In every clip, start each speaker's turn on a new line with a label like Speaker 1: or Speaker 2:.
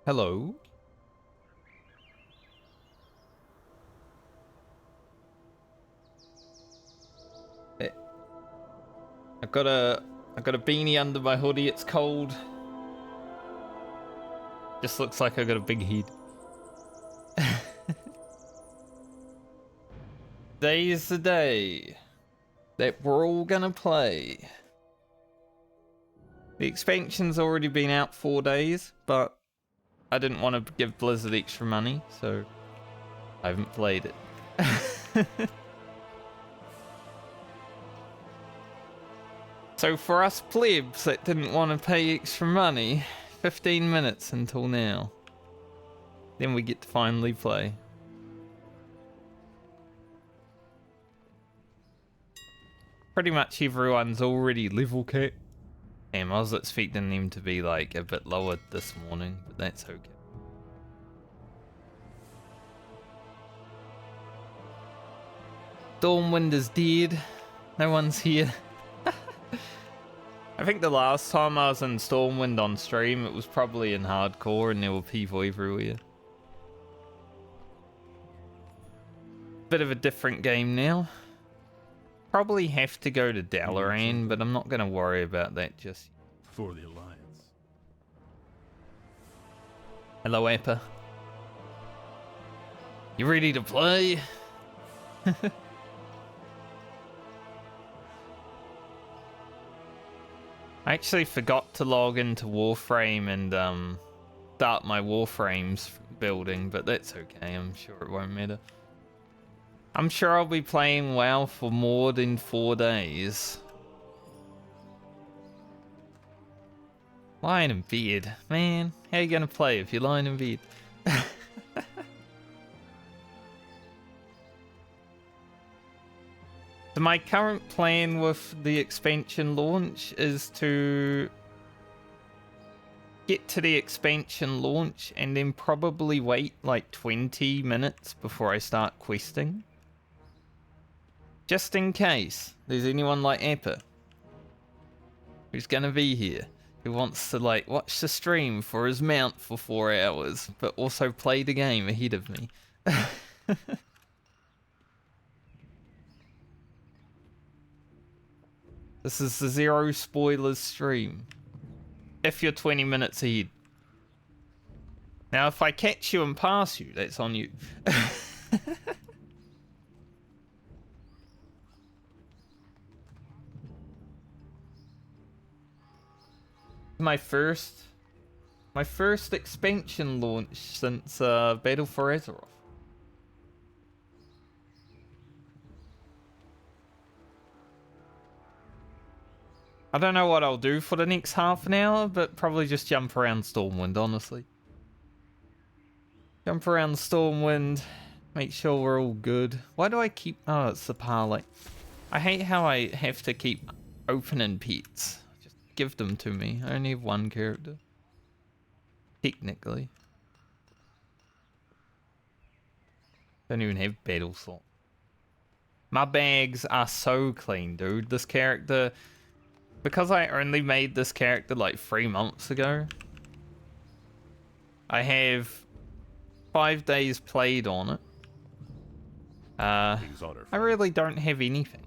Speaker 1: Hello. I've got a beanie under my hoodie. It's cold. Just looks like I got a big head. Today is the day that we're all gonna play. The expansion's already been out 4 days, but I didn't want to give Blizzard extra money, so I haven't played it. So for us plebs that didn't want to pay extra money, 15 minutes until now. Then we get to finally play. Pretty much everyone's already level capped. Damn, I was expecting them to be like a bit lower this morning, but that's okay. Stormwind is dead. No one's here. I think the last time I was in Stormwind on stream, it was probably in hardcore and there were people everywhere. Bit of a different game now. Probably have to go to Dalaran, but I'm not going to worry about that just yet.
Speaker 2: For the Alliance.
Speaker 1: Hello, Appa. You ready to play? I actually forgot to log into Warframe and start my Warframes building, but that's okay. I'm sure it won't matter. I'm sure I'll be playing WoW for more than 4 days. Lying in bed. Man, how are you going to play if you're lying in bed? So my current plan with the expansion launch is to get to the expansion launch and then probably wait like 20 minutes before I start questing. Just in case there's anyone like Appa who's gonna be here, who wants to like watch the stream for his mount for 4 hours, but also play the game ahead of me. This is the zero spoilers stream. If you're 20 minutes ahead. Now, if I catch you and pass you, that's on you. my first expansion launch since Battle for Azeroth. I don't know what I'll do for the next half an hour, but probably just jump around Stormwind, honestly. Jump around Stormwind, make sure we're all good. Why do I keep... Oh, it's the parlay. I hate how I have to keep opening pets. Just give them to me. I only have one character. Technically. Don't even have battle slot. My bags are so clean, dude. This character... Because I only made this character like 3 months ago, I have 5 days played on it. I really don't have anything.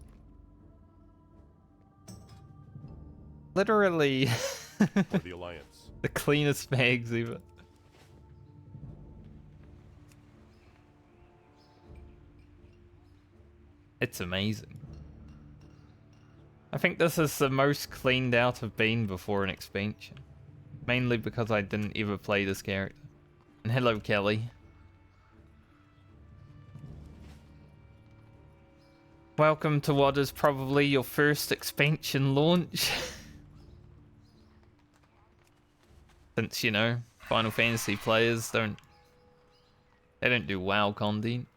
Speaker 1: Literally
Speaker 2: For the Alliance.
Speaker 1: the cleanest bags ever. It's amazing. I think this is the most cleaned out I've been before an expansion. Mainly because I didn't ever play this character. And hello, Kelly. Welcome to what is probably your first expansion launch. Since, you know, Final Fantasy players don't do WoW content.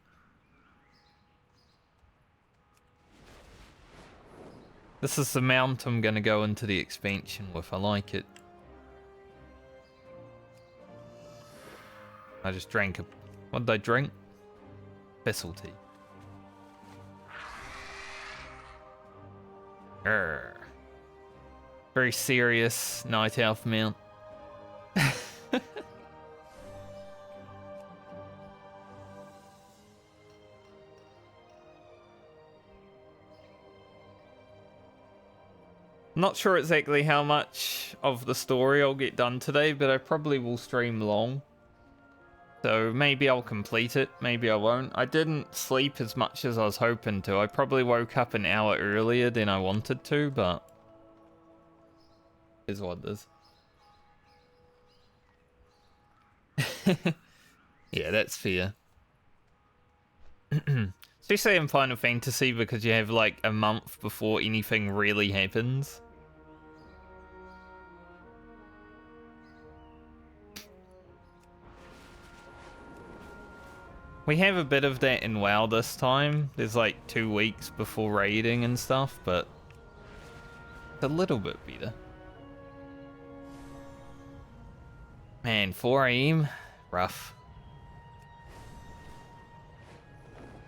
Speaker 1: This is the mount I'm gonna go into the expansion with. I like it. I just drank a... What did I drink? Vessel tea. Urgh. Very serious night elf mount. Not sure exactly how much of the story I'll get done today, but I probably will stream long. So maybe I'll complete it, maybe I won't. I didn't sleep as much as I was hoping to. I probably woke up an hour earlier than I wanted to, but is what it is. Yeah, that's fair. Especially in Final Fantasy because you have like a month before anything really happens. We have a bit of that in WoW this time. There's like 2 weeks before raiding and stuff, but it's a little bit better. Man, 4 AM? Rough.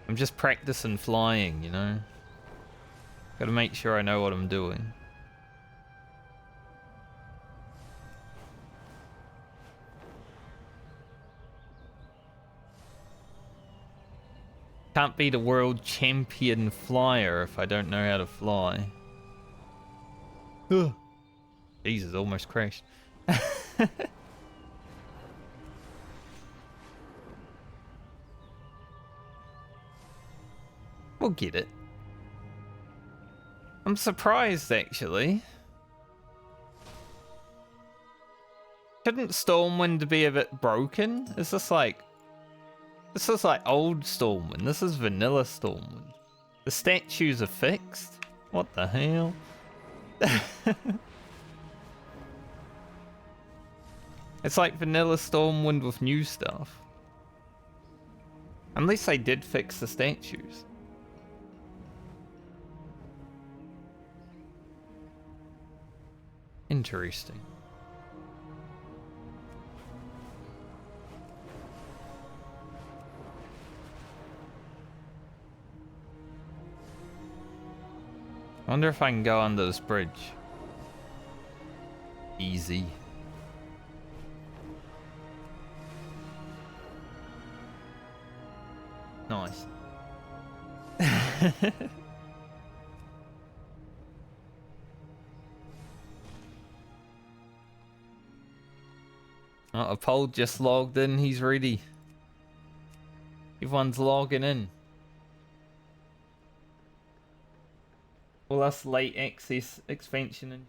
Speaker 1: I'm just practicing flying, you know? Gotta make sure I know what I'm doing. Can't be the world champion flyer if I don't know how to fly. Ugh. Jesus, almost crashed. We'll get it. I'm surprised, actually. Shouldn't Stormwind be a bit broken? Is this like... This is like old Stormwind. This is vanilla Stormwind. The statues are fixed? What the hell? It's like vanilla Stormwind with new stuff. Unless they did fix the statues. Interesting. I wonder if I can go under this bridge. Easy. Nice. Oh, Apol just logged in. He's ready. Everyone's logging in. All us late access expansion and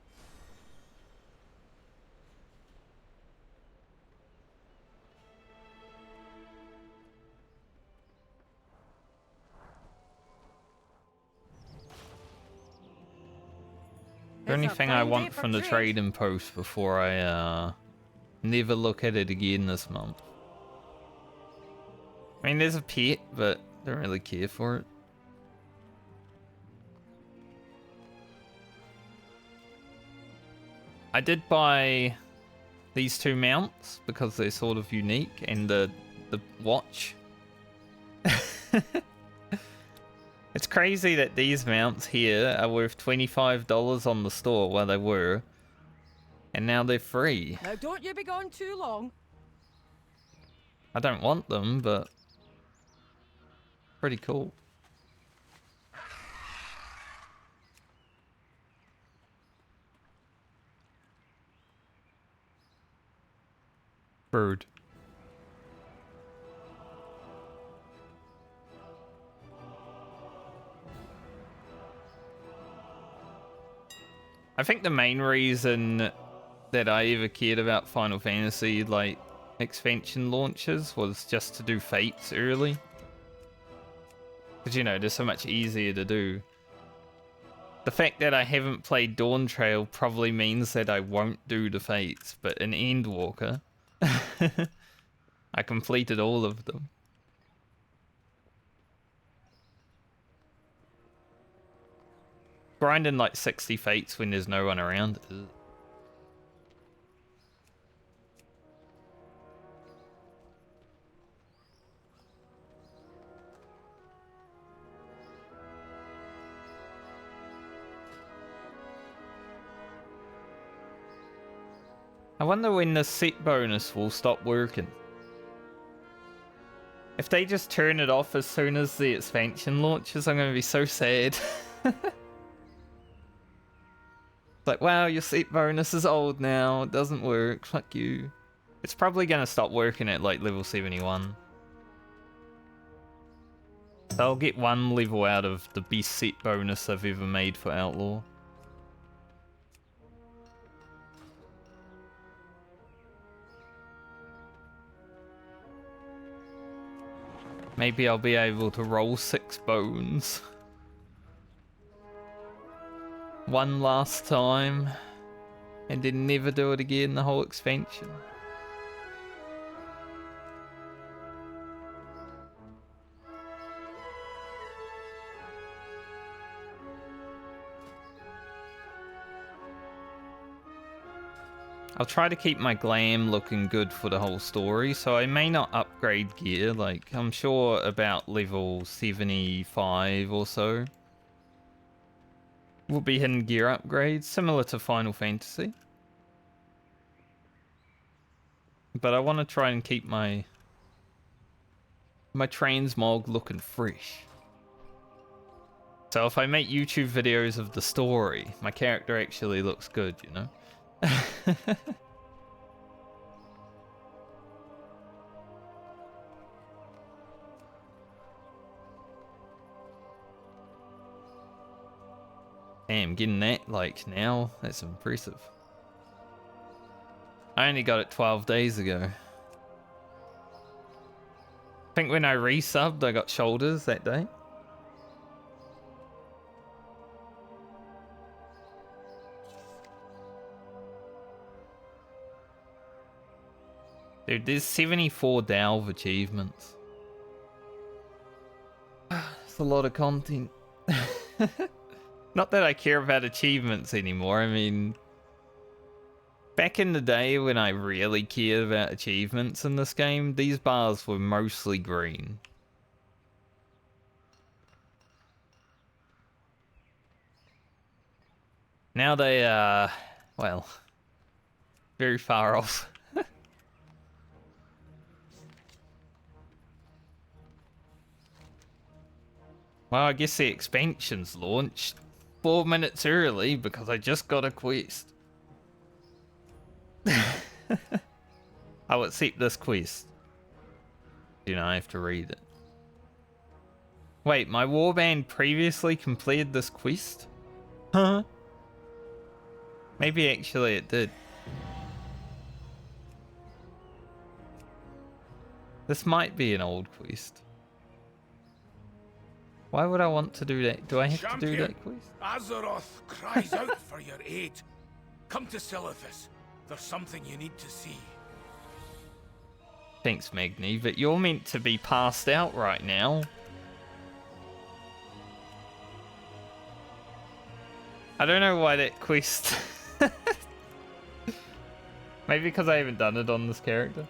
Speaker 1: the only thing I want from the trading post before I never look at it again this month. I mean, there's a pet, but don't really care for it. I did buy these 2 mounts because they're sort of unique, and the watch. It's crazy that these mounts here are worth $25 on the store, where they were, and now they're free.
Speaker 3: Now don't you be gone too long.
Speaker 1: I don't want them, but pretty cool. Bird. I think the main reason that I ever cared about Final Fantasy, like, expansion launches was just to do Fates early. Because, you know, they're so much easier to do. The fact that I haven't played Dawn Trail probably means that I won't do the Fates, but in Endwalker, I completed all of them. Grinding like 60 Fates when there's no one around. Ugh. I wonder when the set bonus will stop working. If they just turn it off as soon as the expansion launches, I'm going to be so sad. Like, wow, your seat bonus is old now. It doesn't work. Fuck you. It's probably gonna stop working at like level 71. So I'll get one level out of the best set bonus I've ever made for Outlaw. Maybe I'll be able to roll 6 bones. One last time. And then never do it again the whole expansion. I'll try to keep my glam looking good for the whole story, so I may not upgrade gear. Like, I'm sure about level 75 or so will be hidden gear upgrades, similar to Final Fantasy. But I want to try and keep my transmog looking fresh. So if I make YouTube videos of the story, my character actually looks good, you know? Damn, getting that like now, that's impressive. I only got it 12 days ago. I think when I resubbed, I got shoulders that day. Dude, there's 74 Delve achievements. It's a lot of content. Not that I care about achievements anymore. I mean, back in the day when I really cared about achievements in this game, these bars were mostly green. Now they are, well, very far off. Well, I guess the expansion's launched 4 minutes early because I just got a quest. I'll accept this quest. You know, I have to read it. Wait, my warband previously completed this quest? Huh? Maybe actually it did. This might be an old quest. Why would I want to do that? Do I have to do that quest?
Speaker 4: Azeroth cries out for your aid. Come to Silithus. There's something you need to see.
Speaker 1: Thanks, Magni, but you're meant to be passed out right now. I don't know why that quest... Maybe because I haven't done it on this character.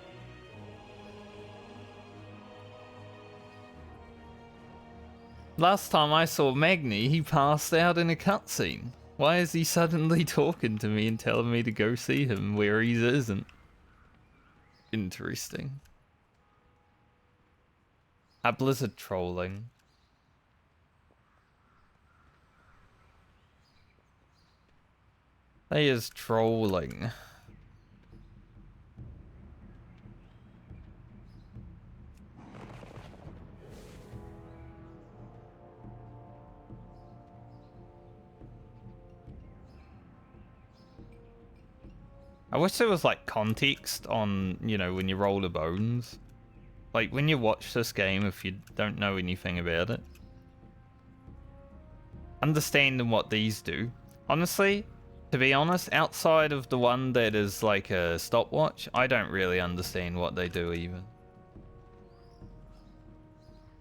Speaker 1: Last time I saw Magni, he passed out in a cutscene. Why is he suddenly talking to me and telling me to go see him where he isn't? Interesting. A Blizzard trolling. They is trolling. I wish there was like context on, you know, when you roll the bones. Like when you watch this game, if you don't know anything about it. Understanding what these do. Honestly, to be honest, outside of the one that is like a stopwatch, I don't really understand what they do even.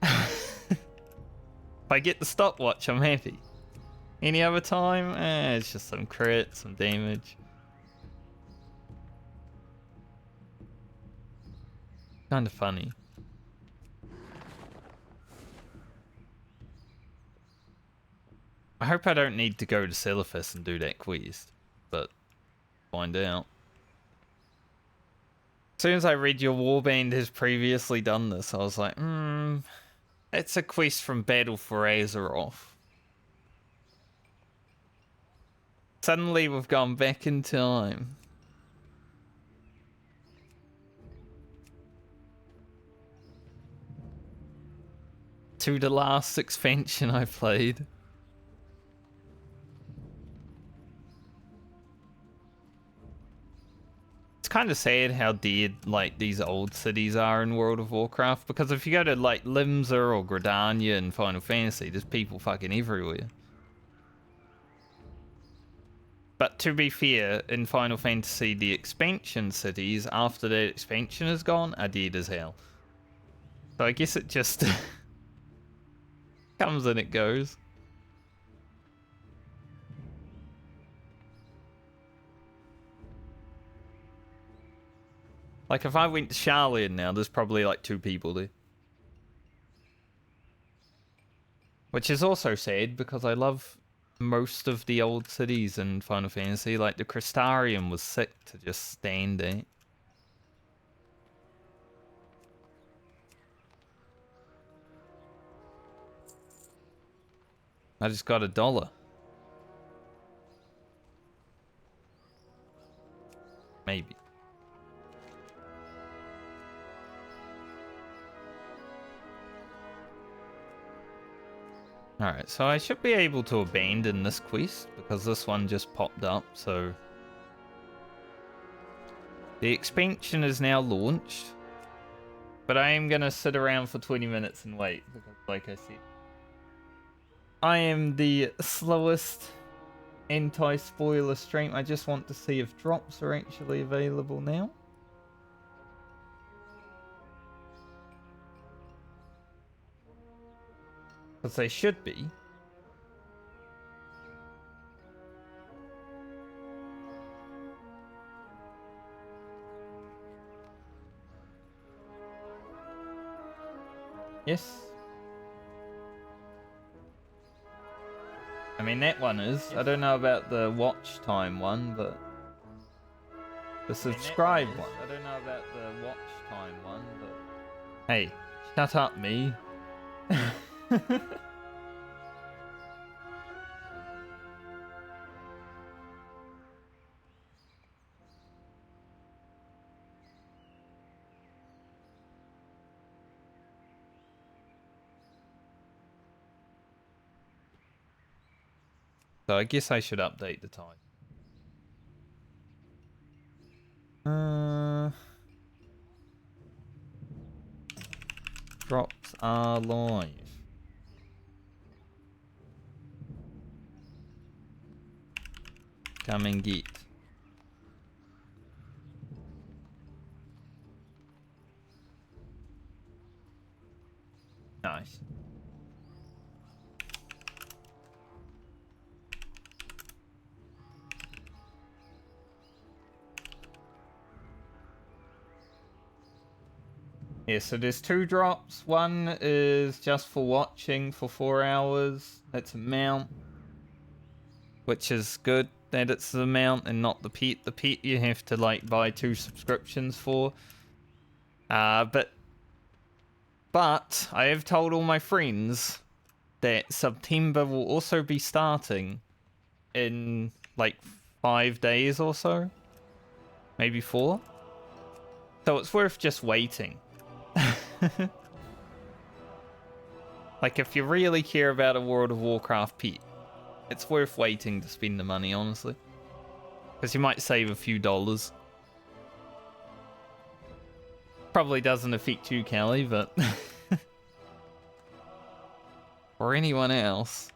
Speaker 1: If I get the stopwatch, I'm happy. Any other time, it's just some crit, some damage. Kind of funny. I hope I don't need to go to Silithus and do that quest, but find out. As soon as I read your warband has previously done this, I was like, it's a quest from Battle for Azeroth. Suddenly we've gone back in time. To the last expansion I played. It's kind of sad how dead like these old cities are in World of Warcraft, because if you go to like Limsa or Gridania in Final Fantasy, there's people fucking everywhere. But to be fair, in Final Fantasy, the expansion cities, after that expansion is gone, are dead as hell. So I guess it just comes and it goes. Like, if I went to Charlotte now, there's probably like 2 people there. Which is also sad, because I love most of the old cities in Final Fantasy. Like, the Crystarium was sick to just stand there. I just got $1. Maybe. Alright, so I should be able to abandon this quest, because this one just popped up, so... The expansion is now launched. But I am going to sit around for 20 minutes and wait, because like I said, I am the slowest anti-spoiler stream. I just want to see if drops are actually available now. Because they should be. Yes. I mean, that one is. I don't know about the watch time one, but... The subscribe one. I don't know about the watch time one, but... Hey, shut up, me. So I guess I should update the time. Drops are live. Come and get. Nice. Yeah, so there's 2 drops. One is just for watching for 4 hours. That's a mount, which is good that it's the mount and not the pet. The pet you have to like buy 2 subscriptions for. But I have told all my friends that September will also be starting in like 5 days or so, maybe 4. So it's worth just waiting. Like, if you really care about a World of Warcraft pet, it's worth waiting to spend the money, honestly. Because you might save a few dollars. Probably doesn't affect you, Callie, but... or anyone else.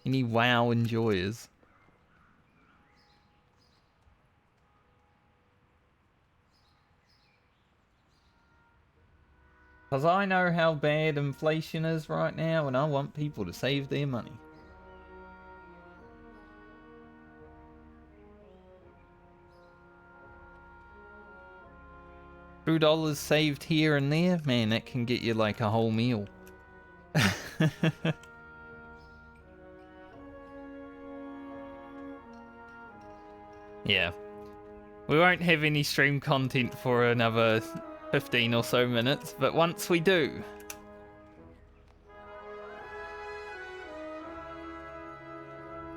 Speaker 1: Any WoW enjoyers. Because I know how bad inflation is right now, and I want people to save their money. $2 saved here and there, man, that can get you like a whole meal. Yeah. We won't have any stream content for another 15 or so minutes, but once we do,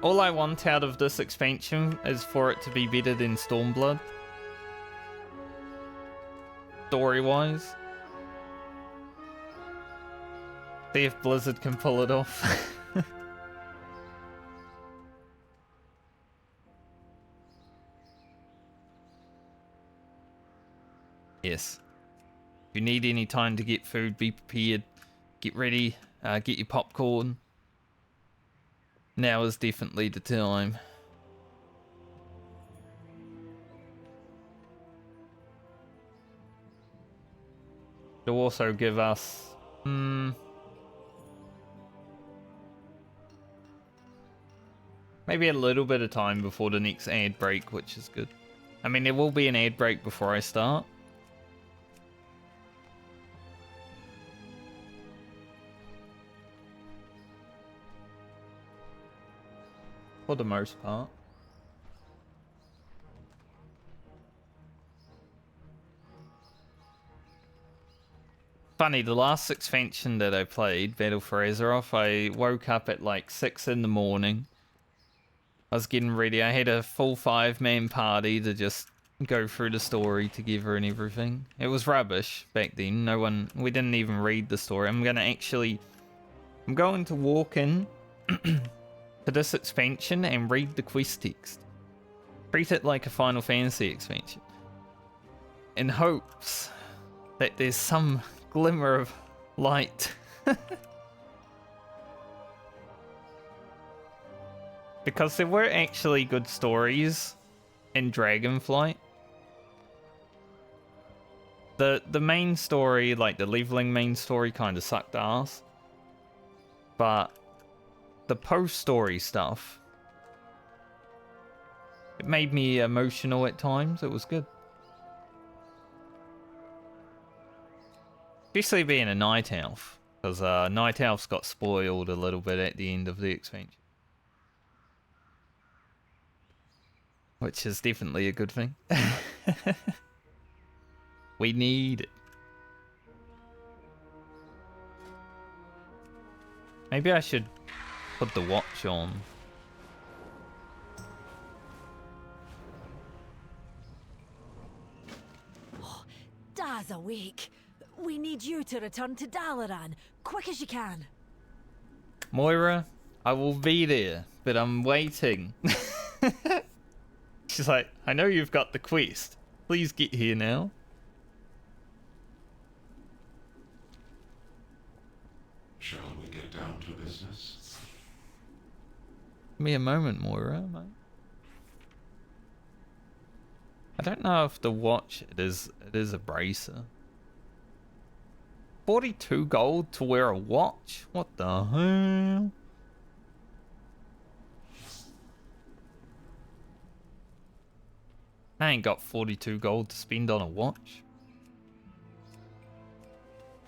Speaker 1: All I want out of this expansion is for it to be better than Stormblood. Story-wise. See if Blizzard can pull it off. Yes. If you need any time to get food, be prepared. Get ready. Get your popcorn. Now is definitely the time. It'll also give us... maybe a little bit of time before the next ad break, which is good. I mean, there will be an ad break before I start. For the most part. Funny, the last expansion that I played, Battle for Azeroth, I woke up at like 6 in the morning. I was getting ready. I had a full 5-man party to just go through the story together and everything. It was rubbish back then. We didn't even read the story. I'm going to walk in to this expansion and read the quest text. Treat it like a Final Fantasy expansion. In hopes that there's some glimmer of light. Because there were actually good stories in Dragonflight. The main story, like the leveling main story, kind of sucked ass. But the post-story stuff, it made me emotional at times. It was good. Especially being a Night Elf, because Night Elves got spoiled a little bit at the end of the expansion. Which is definitely a good thing. We need it. Maybe I should put the watch on.
Speaker 5: Oh, Da's awake. We need you to return to Dalaran, quick as you can.
Speaker 1: Moira, I will be there, but I'm waiting. She's like, I know you've got the quest. Please get here now.
Speaker 2: Shall we get down to business?
Speaker 1: Give me a moment, Moira, mate. I don't know if the watch it is a bracer. 42 gold to wear a watch? What the hell? I ain't got 42 gold to spend on a watch.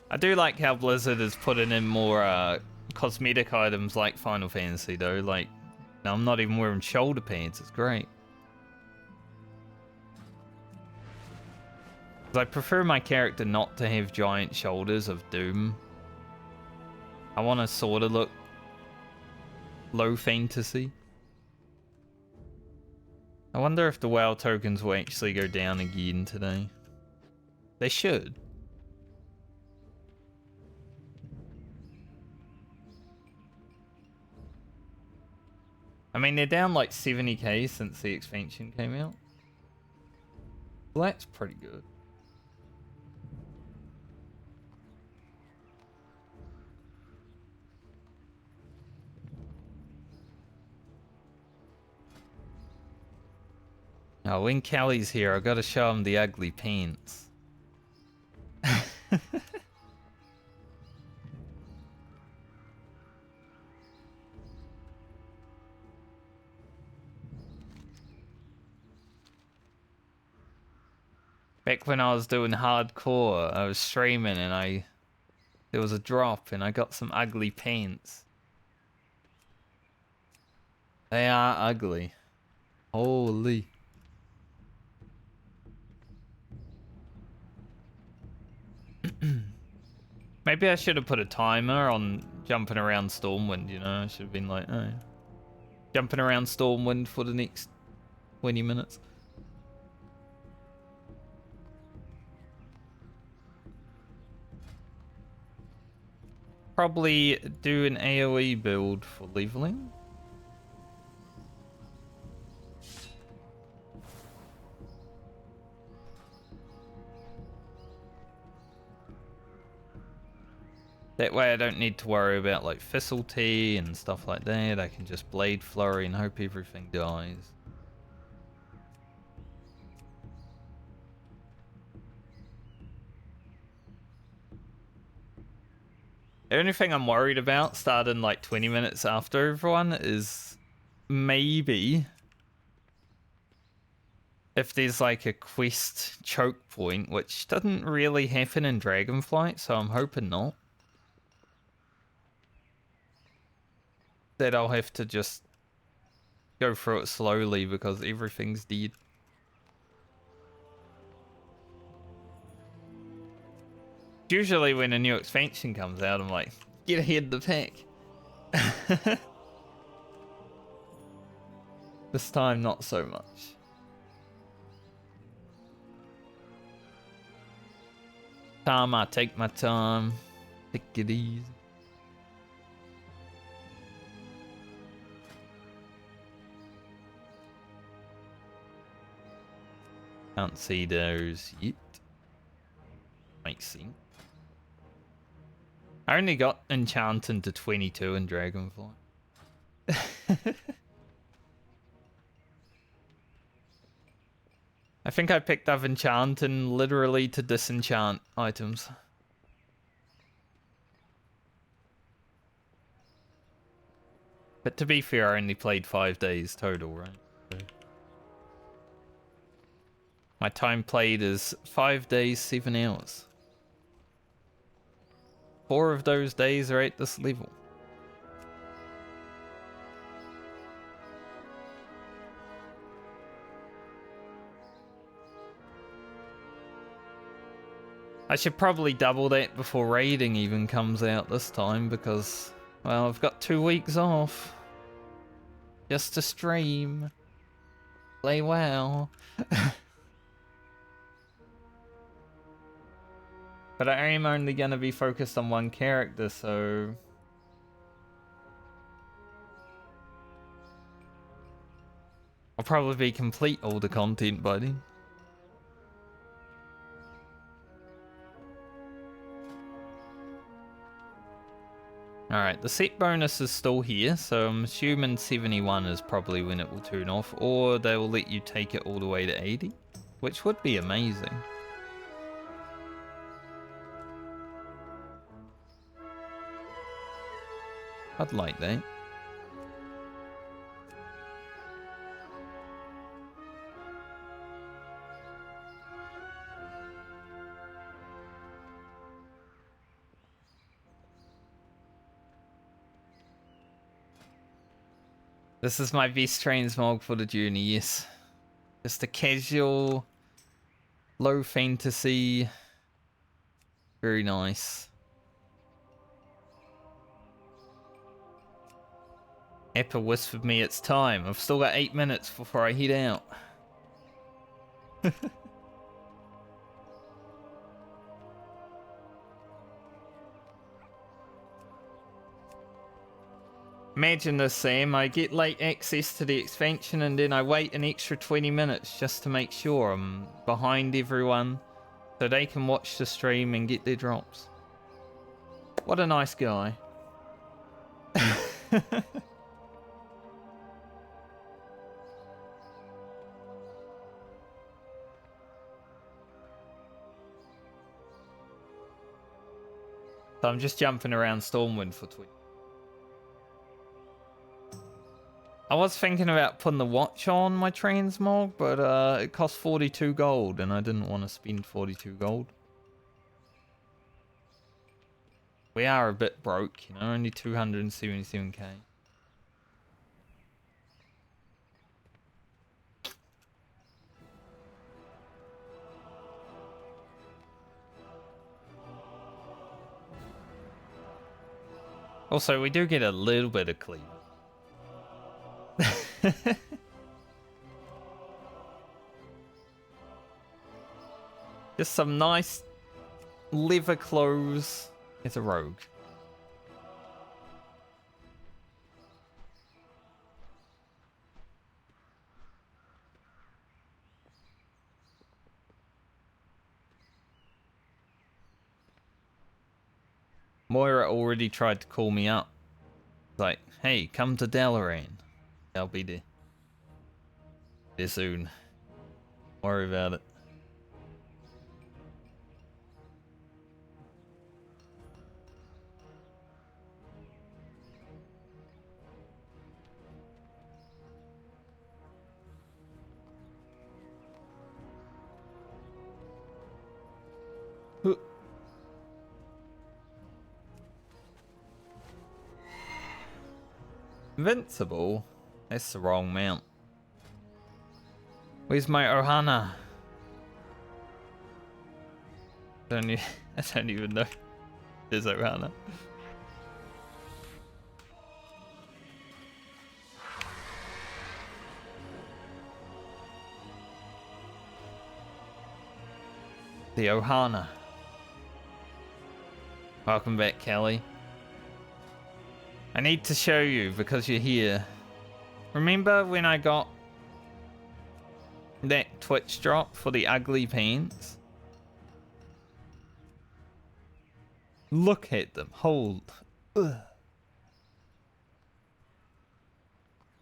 Speaker 1: I do like how Blizzard is putting in more cosmetic items like Final Fantasy though. Like, now I'm not even wearing shoulder pads. It's great. 'Cause I prefer my character not to have giant shoulders of doom. I want to sort of look low fantasy. I wonder if the WoW tokens will actually go down again today. They should. I mean, they're down like 70k since the expansion came out. Well, that's pretty good. Oh, when Callie's here, I gotta show him the ugly pants. Back when I was doing hardcore, I was streaming and there was a drop and I got some ugly pants. They are ugly. Holy. Maybe I should have put a timer on jumping around Stormwind, you know? I should have been like, oh, Jumping around Stormwind for the next 20 minutes. Probably do an AoE build for leveling. That way I don't need to worry about like Thistletea and stuff like that. I can just Blade Flurry and hope everything dies. The only thing I'm worried about starting like 20 minutes after everyone is maybe if there's like a quest choke point, which doesn't really happen in Dragonflight, so I'm hoping not. That I'll have to just go through it slowly because everything's dead. Usually when a new expansion comes out, I'm like, get ahead of the pack. This time, not so much. I take my time. Take it easy. Can't see those yet. Makes sense. I only got enchanting to 22 in Dragonflight. I think I picked up enchanting literally to disenchant items. But to be fair, I only played 5 days total, right? So my time played is 5 days, 7 hours. 4 of those days are at this level. I should probably double that before raiding even comes out this time because, well, I've got 2 weeks off. Just to stream. Play WoW. But I am only going to be focused on one character, so... I'll probably complete all the content by then. Alright, the set bonus is still here, so I'm assuming 71 is probably when it will turn off, or they will let you take it all the way to 80, which would be amazing. I'd like that. This is my best transmog for the journey, yes. Just a casual, low fantasy, very nice. Appa whispered me it's time. I've still got 8 minutes before I head out. Imagine this, Sam. I get late access to the expansion and then I wait an extra 20 minutes just to make sure I'm behind everyone so they can watch the stream and get their drops. What a nice guy. So I'm just jumping around Stormwind for 20. I was thinking about putting the watch on my transmog, but it cost 42 gold and I didn't want to spend 42 gold. We are a bit broke, you know, only 277k. Also, we do get a little bit of cleave. Just some nice liver clothes. It's a rogue. Moira already tried to call me up. Like, hey, come to Dalaran. I'll be there soon. Worry about it. Invincible? That's the wrong mount. Where's my Ohana? I don't even know. There's Ohana. The Ohana. Welcome back, Kelly. I need to show you because you're here. Remember when I got that Twitch drop for the ugly pants? Look at them. Hold. Ugh.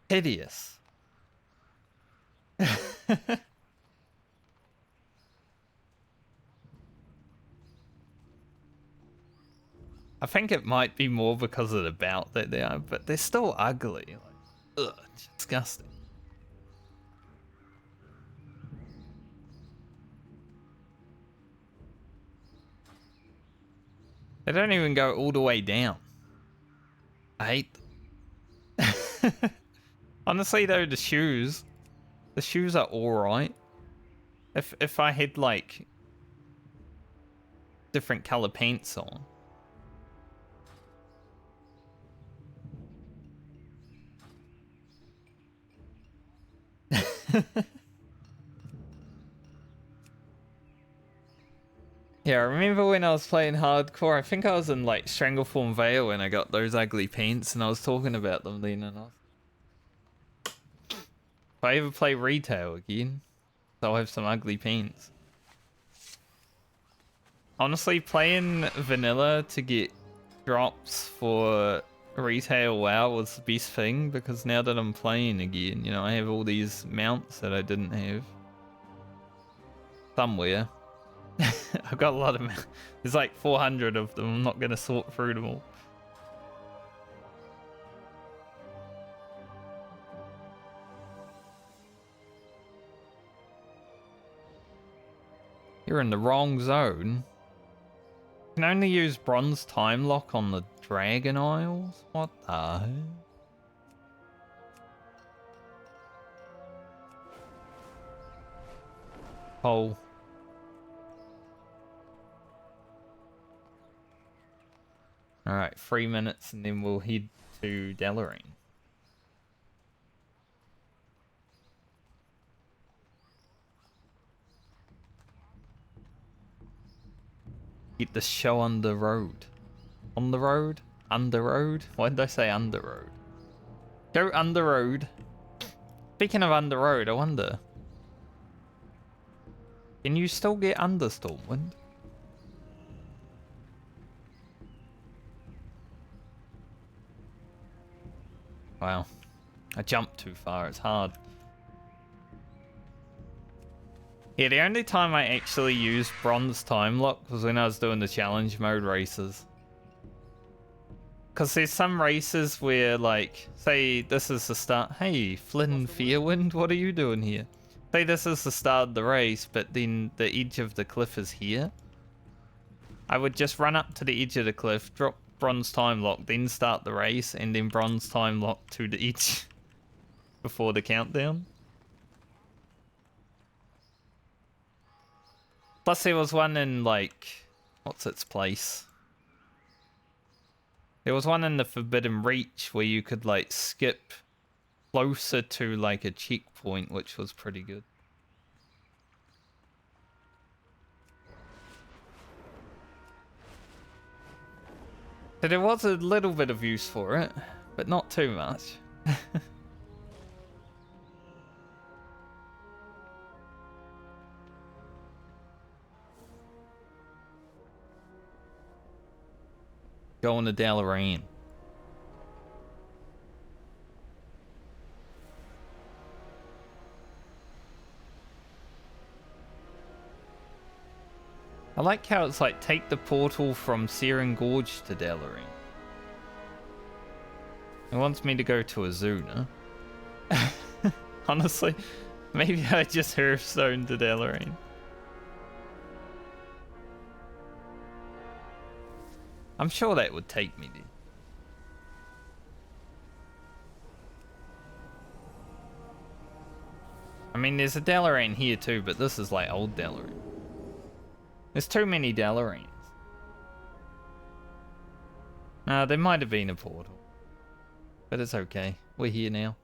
Speaker 1: Hideous. I think it might be more because of the belt that they are, but they're still ugly. Like, ugh, disgusting. They don't even go all the way down. I hate them. Honestly though, the shoes are alright. If I had like different color paints on. Yeah, I remember when I was playing hardcore, I think I was in like Strangleform Vale when I got those ugly paints and I was talking about them then and if I ever play retail again, I'll have some ugly paints. Honestly, playing vanilla to get drops for retail WoW was the best thing because now that I'm playing again, you know, I have all these mounts that I didn't have. Somewhere. I've got a lot of... There's like 400 of them. I'm not going to sort through them all. You're in the wrong zone. You can only use Bronze Time Lock on the Dragon Isles? What the hell? Oh. Alright, 3 minutes and then we'll head to Dalaran. Get the show on the road. On the road? Under road? Why did I say under road? Go under road. Speaking of under road, I wonder. Can you still get under Stormwind? Wow. I jumped too far, it's hard. Yeah, the only time I actually used Bronze Time Lock was when I was doing the challenge mode races. Because there's some races where, like, say this is the start. Hey, Flynn Fearwind, what are you doing here? Say this is the start of the race, but then the edge of the cliff is here. I would just run up to the edge of the cliff, drop Bronze Time Lock, then start the race, and then Bronze Time Lock to the edge before the countdown. Plus there was one in, like, what's its place? There was one in the Forbidden Reach where you could, like, skip closer to like a checkpoint, which was pretty good. So there was a little bit of use for it, but not too much. Going to Dalaran. I like how it's like take the portal from Searing Gorge to Dalaran. It wants me to go to Azuna. Honestly, maybe I just Hearthstone to Dalaran. I'm sure that would take me there. I mean, there's a Dalaran here too, but this is like old Dalaran. There's too many Dalarans. There might have been a portal. But it's okay. We're here now.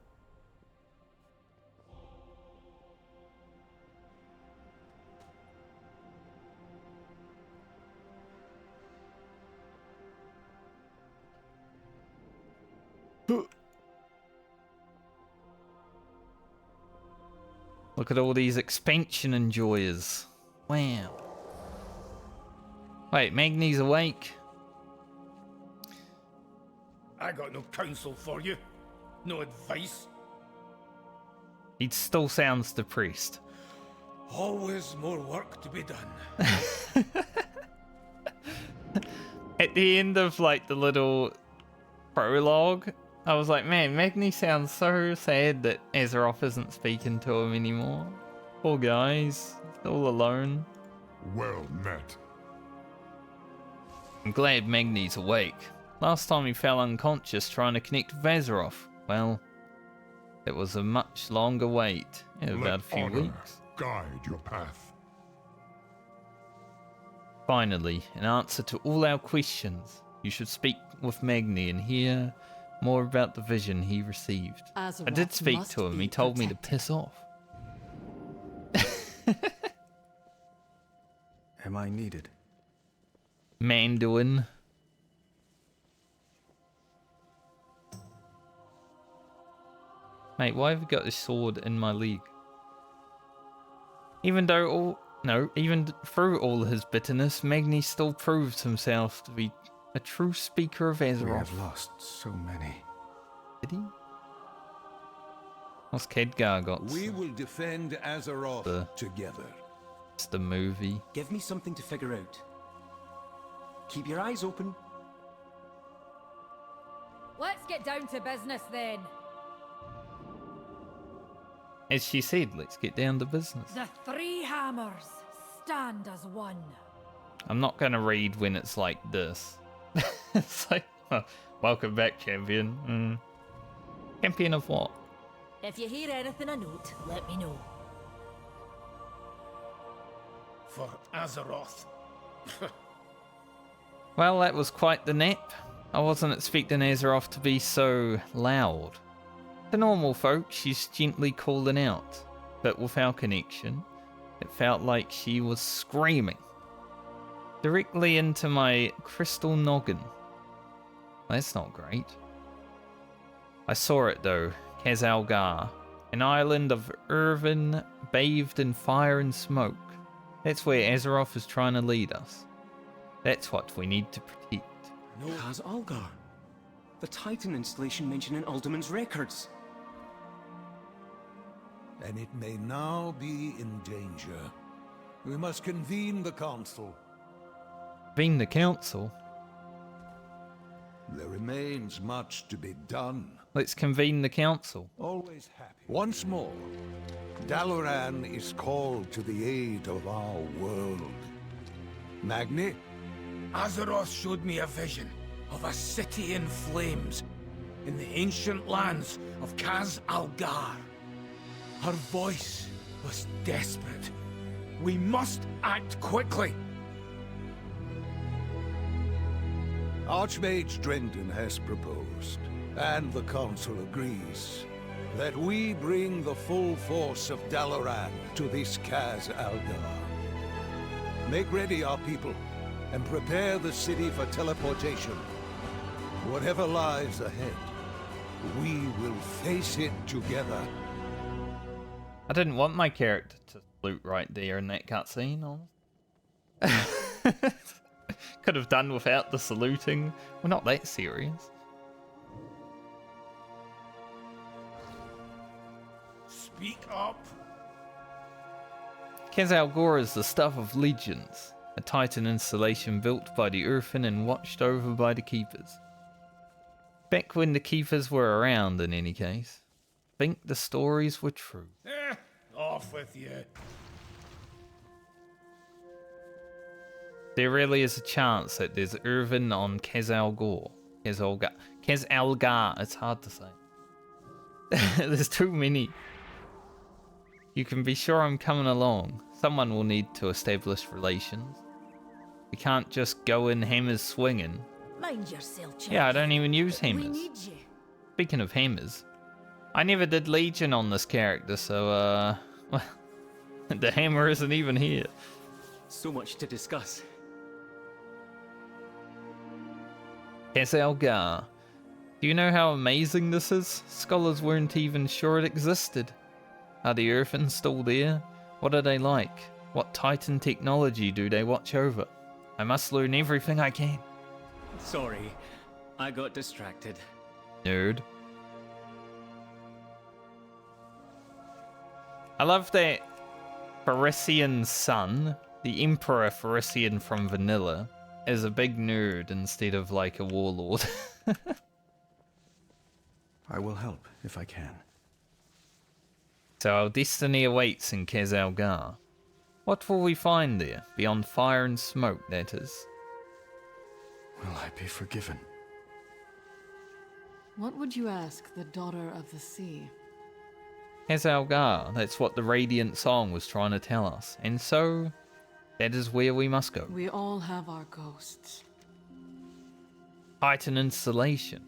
Speaker 1: Look at all these expansion enjoyers. Wow. Wait, Magni's awake.
Speaker 4: I got no counsel for you. No advice.
Speaker 1: He still sounds depressed.
Speaker 4: Always more work to be done.
Speaker 1: At the end of like the little prologue, I was like, man, Magni sounds so sad that Azeroth isn't speaking to him anymore. Poor guy's still alone.
Speaker 2: Well met.
Speaker 1: I'm glad Magni's awake. Last time he fell unconscious trying to connect with Azeroth. Well, it was a much longer wait. About a few weeks.
Speaker 2: Guide your path.
Speaker 1: Finally, in answer to all our questions, you should speak with Magni and hear more about the vision he received. I did speak to him. He told me to piss off.
Speaker 6: Am I needed?
Speaker 1: Andiun. Mate, why have you got this sword in my league? Even through all his bitterness, Magni still proves himself to be a true speaker of Azeroth.
Speaker 6: We have lost so many.
Speaker 1: Did he? What's Khadgar got?
Speaker 7: We will defend Azeroth together.
Speaker 1: It's the movie.
Speaker 8: Give me something to figure out. Keep your eyes open.
Speaker 5: Let's get down to business then.
Speaker 1: As she said, let's get down to business.
Speaker 5: The three hammers stand as one.
Speaker 1: I'm not gonna read when it's like this. It's like, oh, welcome back, champion. Champion of what?
Speaker 5: If you hear anything of note, let me know.
Speaker 4: For Azeroth.
Speaker 1: Well, that was quite the nap. I wasn't expecting Azeroth to be so loud. To normal folk, she's gently calling out, but with our connection, it felt like she was screaming. Directly into my crystal noggin. That's not great. I saw it though, Khazalgar, an island of Irvin bathed in fire and smoke. That's where Azeroth is trying to lead us. That's what we need to protect.
Speaker 8: No. Khaz-Algar. The Titan installation mentioned in Alderman's records.
Speaker 7: And it may now be in danger. We must convene the council.
Speaker 1: Being the council?
Speaker 7: There remains much to be done.
Speaker 1: Let's convene the council.
Speaker 7: Always happy. Once more, Dalaran is called to the aid of our world. Magni?
Speaker 4: Azeroth showed me a vision of a city in flames in the ancient lands of Khaz-Algar. Her voice was desperate. We must act quickly.
Speaker 7: Archmage Drendon has proposed, and the council agrees. that we bring the full force of Dalaran to this Kaz Algar. Make ready, our people, and prepare the city for teleportation. Whatever lies ahead, we will face it together.
Speaker 1: I didn't want my character to salute right there in that cutscene. Could have done without the saluting. We're not that serious.
Speaker 4: Speak up.
Speaker 1: Kaz Algar is the stuff of legends, a Titan installation built by the Earthen and watched over by the Keepers. Back when the Keepers were around, in any case. Think the stories were true.
Speaker 4: Off with you.
Speaker 1: There really is a chance that there's Earthen on Kaz Algar. Kaz Algar, it's hard to say. There's too many. You can be sure I'm coming along. Someone will need to establish relations. We can't just go in hammers swinging.
Speaker 5: Mind yourself, chap.
Speaker 1: Yeah, I don't even use hammers.
Speaker 5: We need you.
Speaker 1: Speaking of hammers, I never did Legion on this character, so, well, the hammer isn't even here.
Speaker 8: So much to discuss.
Speaker 1: Kaz Algar. Do you know how amazing this is? Scholars weren't even sure it existed. Are the Earthens still there? What are they like? What Titan technology do they watch over? I must learn everything I can.
Speaker 8: Sorry, I got distracted.
Speaker 1: Nerd. I love that Pharisian's son, the Emperor Pharisian from Vanilla, is a big nerd instead of like a warlord.
Speaker 6: I will help if I can.
Speaker 1: So our destiny awaits in Kaz Algar. What will we find there, beyond fire and smoke, that is?
Speaker 6: Will I be forgiven?
Speaker 9: What would you ask the daughter of the sea?
Speaker 1: Kaz Algar, that's what the Radiant song was trying to tell us. And so, that is where we must go.
Speaker 9: We all have our ghosts.
Speaker 1: Titan installation.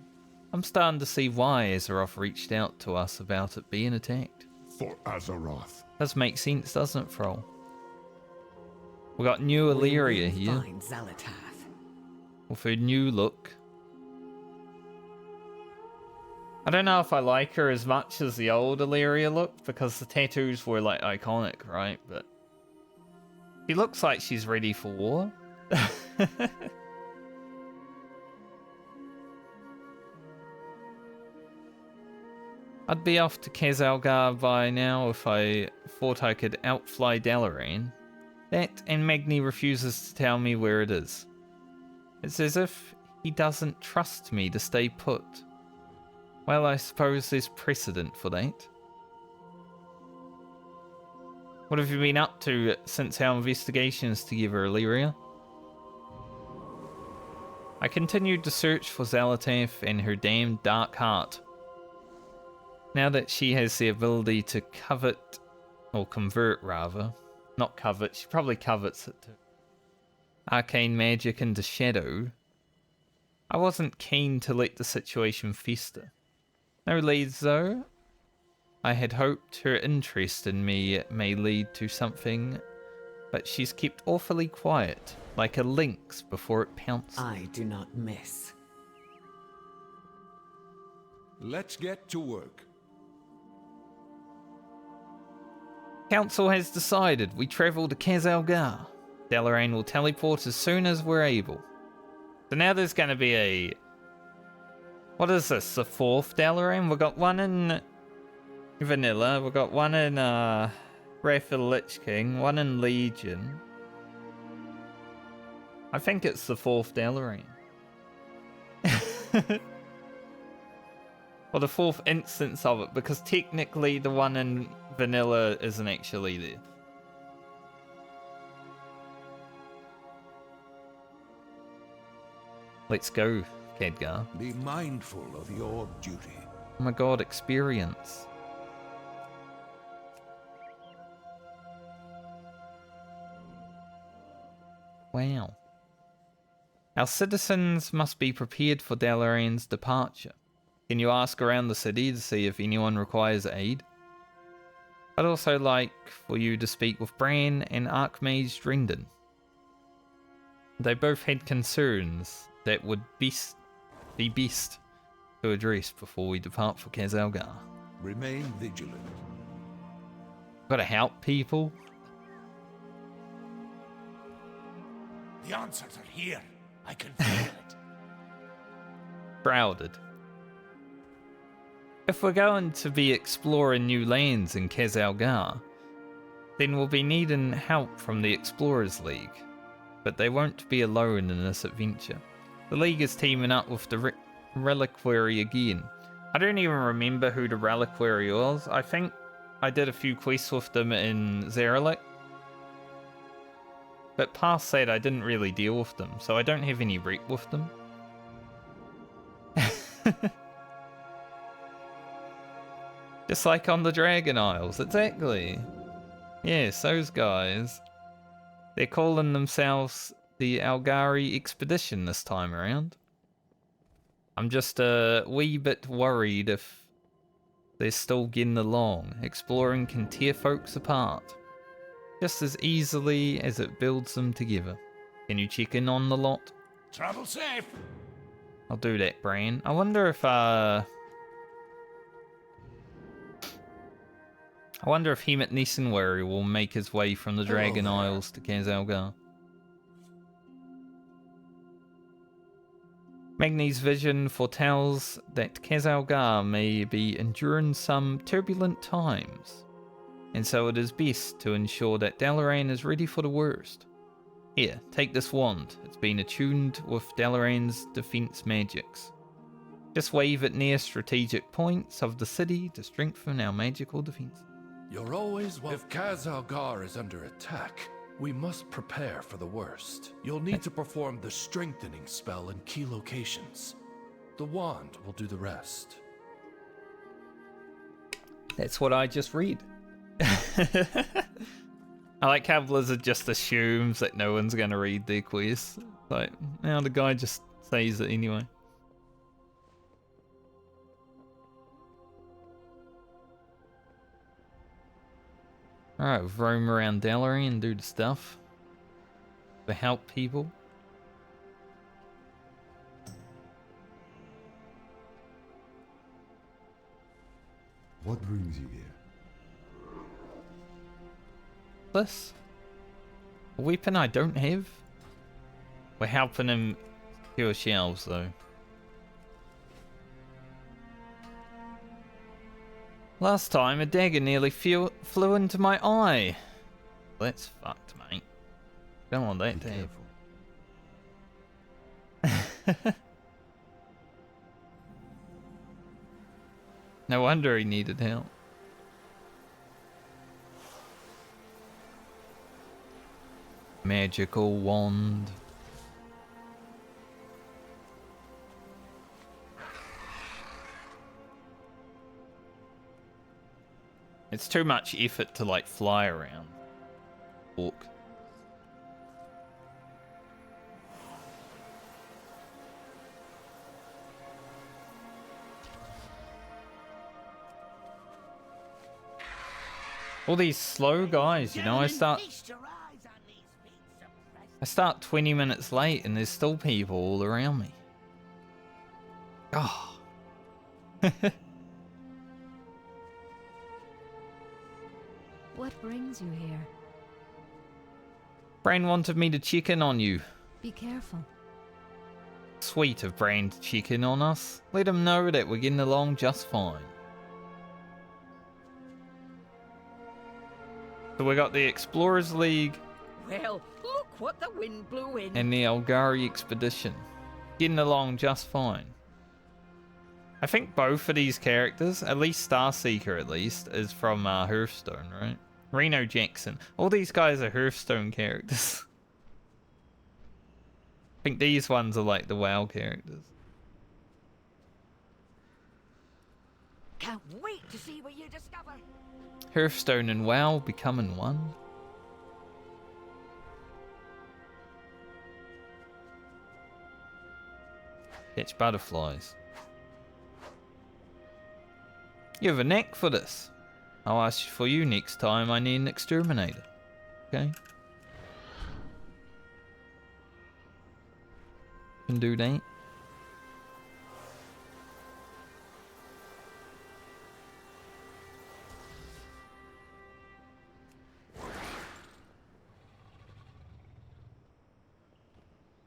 Speaker 1: I'm starting to see why Azeroth reached out to us about it being attacked.
Speaker 2: For Azeroth.
Speaker 1: Does make sense, doesn't it, Frol? We got new Illyria here.
Speaker 10: Find Zalatath.
Speaker 1: With her new look. I don't know if I like her as much as the old Illyria look, because the tattoos were like iconic, right? But she looks like she's ready for war. I'd be off to Kaz Algar by now if I thought I could outfly Dalaran. That and Magni refuses to tell me where it is. It's as if he doesn't trust me to stay put. Well, I suppose there's precedent for that. What have you been up to since our investigations together, Illyria? I continued to search for Zalatath and her damned dark heart. Now that she has the ability to covet, or convert rather, not covet, she probably covets it too, arcane magic into shadow, I wasn't keen to let the situation fester. No leads though. I had hoped her interest in me may lead to something, but she's kept awfully quiet, like a lynx before it pounces.
Speaker 10: I do not miss.
Speaker 7: Let's get to work.
Speaker 1: Council has decided we travel to Kaz Algar. Dalaran will teleport as soon as we're able. So now there's going to be a... What is this? The fourth Dalaran? We've got one in Vanilla. We've got one in Wrath of the Lich King. One in Legion. I think it's the fourth Dalaran. Or the fourth instance of it, because technically the one in Vanilla isn't actually there. Let's go, Khadgar.
Speaker 7: Be mindful of your duty.
Speaker 1: Oh my god, experience. Wow. Our citizens must be prepared for Dalaran's departure. Can you ask around the city to see if anyone requires aid? I'd also like for you to speak with Bran and Archmage Drendon. They both had concerns that would be best to address before we depart for Khaz-Algar.
Speaker 7: Remain vigilant.
Speaker 1: Gotta help people.
Speaker 4: The answers are here. I can feel it.
Speaker 1: Shrouded. If we're going to be exploring new lands in Khaz-Algar, then we'll be needing help from the Explorers League. But they won't be alone in this adventure. The League is teaming up with the Reliquary again. I don't even remember who the Reliquary was. I think I did a few quests with them in Zaralik. But past that, I didn't really deal with them, so I don't have any rep with them. Just like on the Dragon Isles, exactly. Yes, those guys. They're calling themselves the Algari Expedition this time around. I'm just a wee bit worried if they're still getting along. Exploring can tear folks apart, just as easily as it builds them together. Can you check in on the lot?
Speaker 4: Travel safe.
Speaker 1: I'll do that, Bran. I wonder if Hemet Nissenwary will make his way from the Dragon Isles to Khaz-Algar. Magni's vision foretells that Khaz-Algar may be enduring some turbulent times, and so it is best to ensure that Dalaran is ready for the worst. Here, take this wand. It's been attuned with Dalaran's defense magics. Just wave it near strategic points of the city to strengthen our magical defense.
Speaker 2: You're always welcome. If Khaz-Algar is under attack, we must prepare for the worst. You'll need to perform the strengthening spell in key locations. The wand will do the rest.
Speaker 1: That's what I just read. I like how Blizzard just assumes that no one's going to read their quest. Like, now the guy just says it anyway. Alright, roam around Dalaran and do the stuff. To help people.
Speaker 6: What brings you here?
Speaker 1: This? A weapon I don't have? We're helping him secure shelves though. Last time, a dagger nearly flew into my eye. That's fucked, mate. Don't want that to happen. No wonder he needed help. Magical wand. It's too much effort to like fly around. Walk. All these slow guys, you know, I start 20 minutes late and there's still people all around me. Oh.
Speaker 5: What brings you here?
Speaker 1: Bran wanted me to check in on you.
Speaker 5: Be careful.
Speaker 1: Sweet of Bran to check in on us. Let him know that we're getting along just fine. So we got the Explorers League.
Speaker 3: Well, look what the wind blew in.
Speaker 1: And the Algari Expedition. Getting along just fine. I think both of these characters, at least Starseeker at least, is from Hearthstone, right? Reno Jackson. All these guys are Hearthstone characters. I think these ones are like the WoW characters.
Speaker 3: Can't wait to see what you discover.
Speaker 1: Hearthstone and WoW becoming one. Catch butterflies. You have a knack for this. I'll ask for you next time I need an exterminator. Okay? Can do that.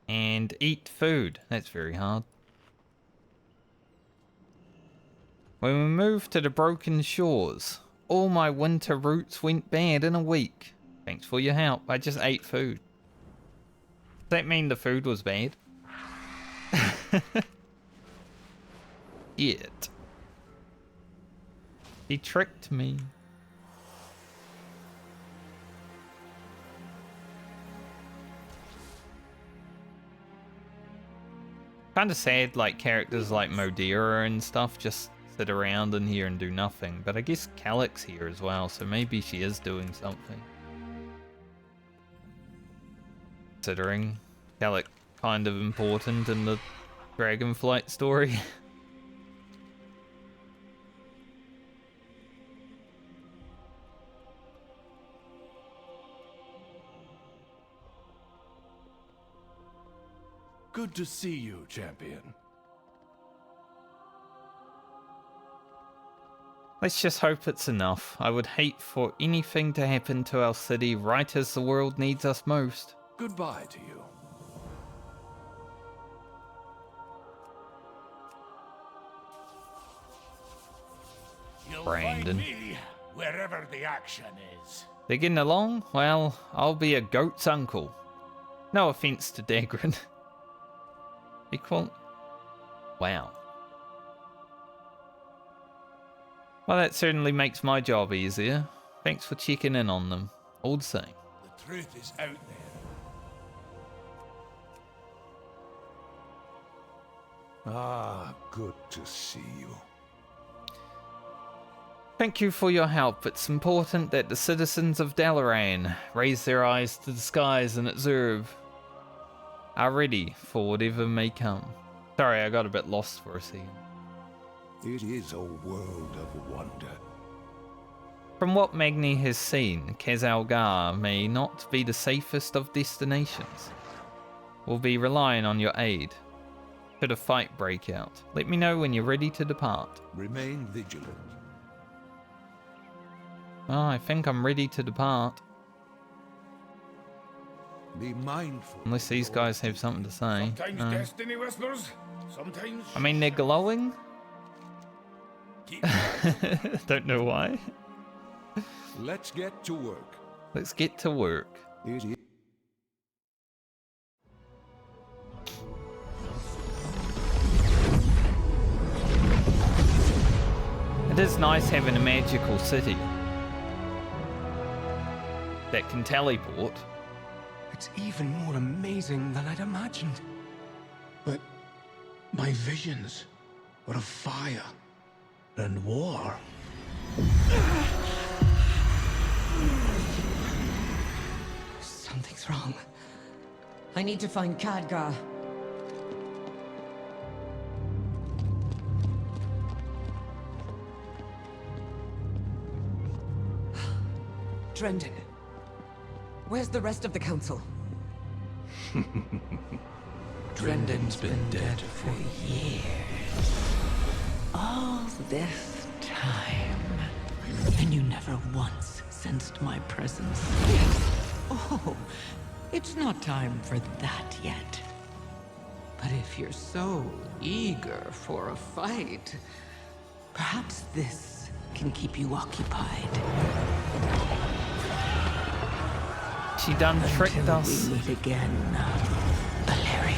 Speaker 1: And eat food. That's very hard. When we moved to the Broken Shores, all my winter roots went bad in a week. Thanks for your help. I just ate food. Does that mean the food was bad? It. He tricked me. Kind of sad, like characters like Modera and stuff just sit around in here and do nothing. But I guess Calyx's here as well, so maybe she is doing something. Considering Calyx kind of important in the Dragonflight story.
Speaker 2: Good to see you, champion.
Speaker 1: Let's just hope it's enough. I would hate for anything to happen to our city right as the world needs us most.
Speaker 2: Goodbye to you.
Speaker 1: Brandon.
Speaker 4: Find me wherever the action is.
Speaker 1: They're getting along? Well, I'll be a goat's uncle. No offense to Dagran. Equal? Wow. Well, that certainly makes my job easier. Thanks for checking in on them. All the same.
Speaker 4: The truth is out there.
Speaker 7: Ah, good to see you.
Speaker 1: Thank you for your help. It's important that the citizens of Dalaran raise their eyes to the skies and observe. Are ready for whatever may come. Sorry, I got a bit lost for a second.
Speaker 7: It is a world of wonder.
Speaker 1: From what Magni has seen, Kaz-Algar may not be the safest of destinations. We'll be relying on your aid. Should a fight break out, let me know when you're ready to depart.
Speaker 7: Remain vigilant.
Speaker 1: Oh, I think I'm ready to depart.
Speaker 7: Be mindful.
Speaker 1: Unless these guys have something to say.
Speaker 4: Sometimes destiny whispers, sometimes...
Speaker 1: I mean, they're glowing? Don't know why.
Speaker 7: Let's get to work.
Speaker 1: Let's get to work.
Speaker 7: It is.
Speaker 1: It is nice having a magical city that can teleport.
Speaker 8: It's even more amazing than I'd imagined.
Speaker 4: But my visions were of fire and war.
Speaker 10: Something's wrong. I need to find Khadgar. Drendon. Where's the rest of the council?
Speaker 2: Drendon's been dead
Speaker 10: for years. All this time. And you never once sensed my presence. Oh, it's not time for that yet. But if you're so eager for a fight, perhaps this can keep you occupied.
Speaker 1: She done tricked us.
Speaker 10: We meet again, Valeria.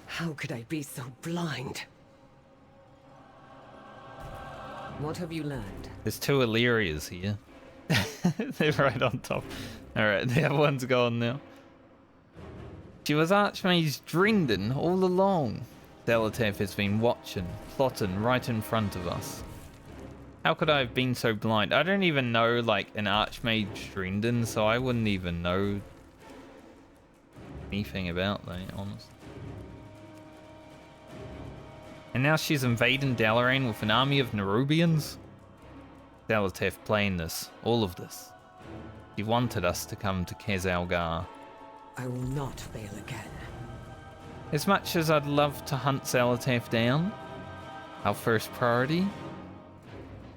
Speaker 10: How could I be so blind? What have you learned?
Speaker 1: There's two Illyrias here. They're right on top. Alright, the other one's gone now. She was Archmage Drendon all along. Delatav has been watching, plotting right in front of us. How could I have been so blind? I don't even know, like, an Archmage Drendon, so I wouldn't even know anything about that, honestly. And now she's invading Dalaran with an army of Nerubians? Zalatath planned this, all of this. He wanted us to come to Kaz-Algar.
Speaker 3: I will not fail again.
Speaker 1: As much as I'd love to hunt Zalatath down, our first priority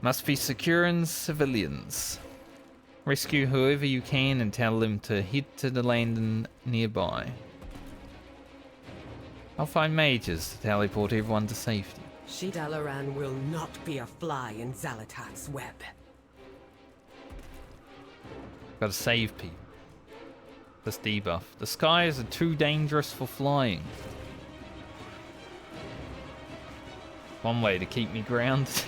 Speaker 1: must be securing civilians. Rescue whoever you can and tell them to head to the landing nearby. I'll find mages to teleport everyone to safety.
Speaker 3: Dalaran will not be a fly in Zalatath's web.
Speaker 1: Gotta save people. This debuff. The skies are too dangerous for flying. One way to keep me grounded.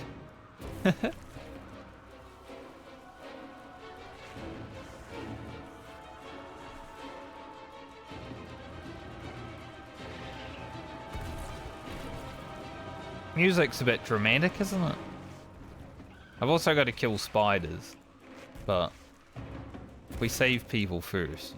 Speaker 1: Music's a bit dramatic, isn't it? I've also got to kill spiders, but we save people first.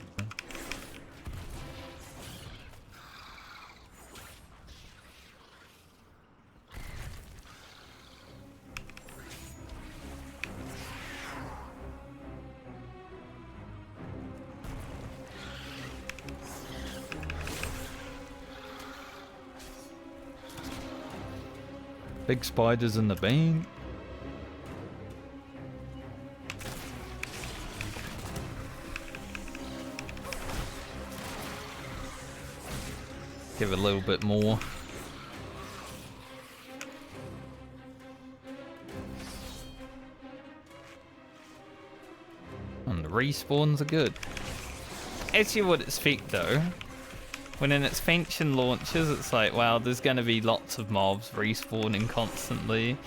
Speaker 1: Big spiders in the bank. Give it a little bit more. And the respawns are good. As you would expect though. When an expansion launches, it's like, wow, there's going to be lots of mobs respawning constantly.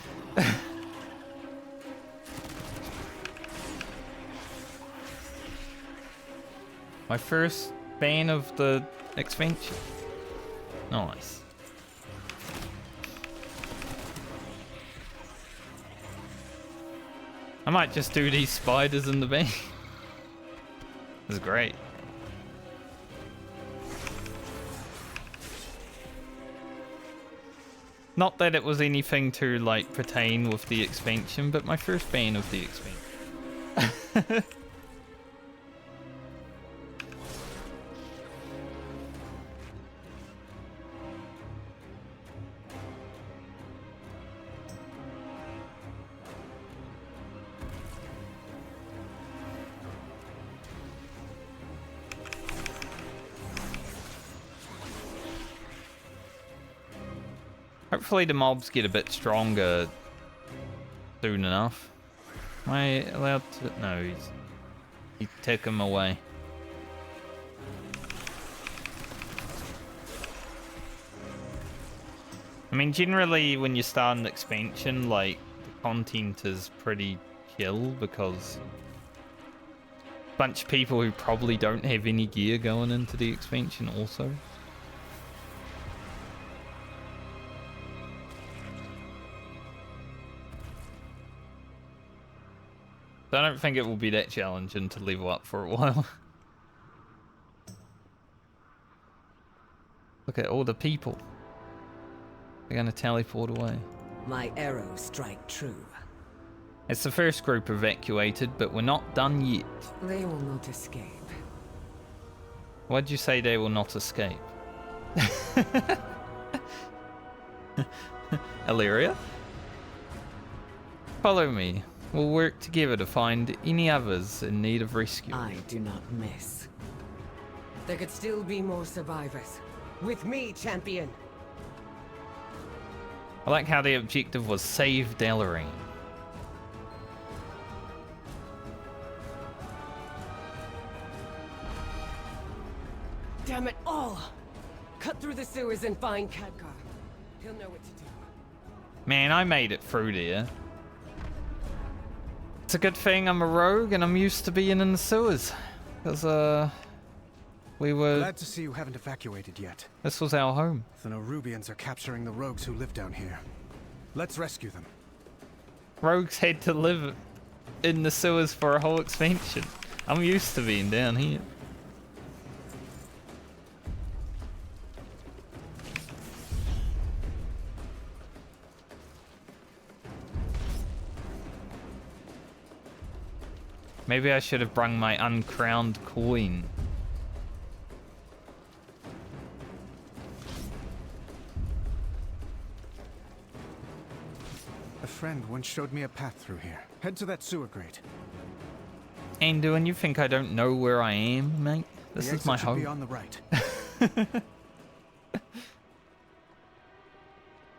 Speaker 1: My first ban of the expansion. Nice. I might just do these spiders in the ban. This is great. Not that it was anything to like pertain with the expansion, but my first ban of the expansion. Hopefully the mobs get a bit stronger soon enough. Am I allowed to? No, he took him away. I mean, generally when you start an expansion, like, the content is pretty chill because a bunch of people who probably don't have any gear going into the expansion also. So I don't think it will be that challenging to level up for a while. Look at all the people. They're gonna teleport away.
Speaker 3: My arrows strike true.
Speaker 1: It's the first group evacuated, but we're not done yet.
Speaker 3: They will not escape.
Speaker 1: Why'd you say they will not escape? Illyria? Follow me. We'll work together to find any others in need of rescue.
Speaker 3: I do not miss. There could still be more survivors. With me, champion!
Speaker 1: I like how the objective was save Dalaran.
Speaker 3: Damn it all! Cut through the sewers and find Khadgar. He'll know what to do.
Speaker 1: Man, I made it through there. It's a good thing I'm a rogue and I'm used to being in the sewers. Because, we were...
Speaker 11: Glad to see you haven't evacuated yet.
Speaker 1: This was our home.
Speaker 11: The Nerubians are capturing the rogues who live down here. Let's rescue them.
Speaker 1: Rogues had to live in the sewers for a whole expansion. I'm used to being down here. Maybe I should have brung my uncrowned coin.
Speaker 11: A friend once showed me a path through here. Head to that sewer grate.
Speaker 1: Andiun, you think I don't know where I am, mate? This
Speaker 11: The
Speaker 1: is my
Speaker 11: exit should
Speaker 1: home.
Speaker 11: be on the right.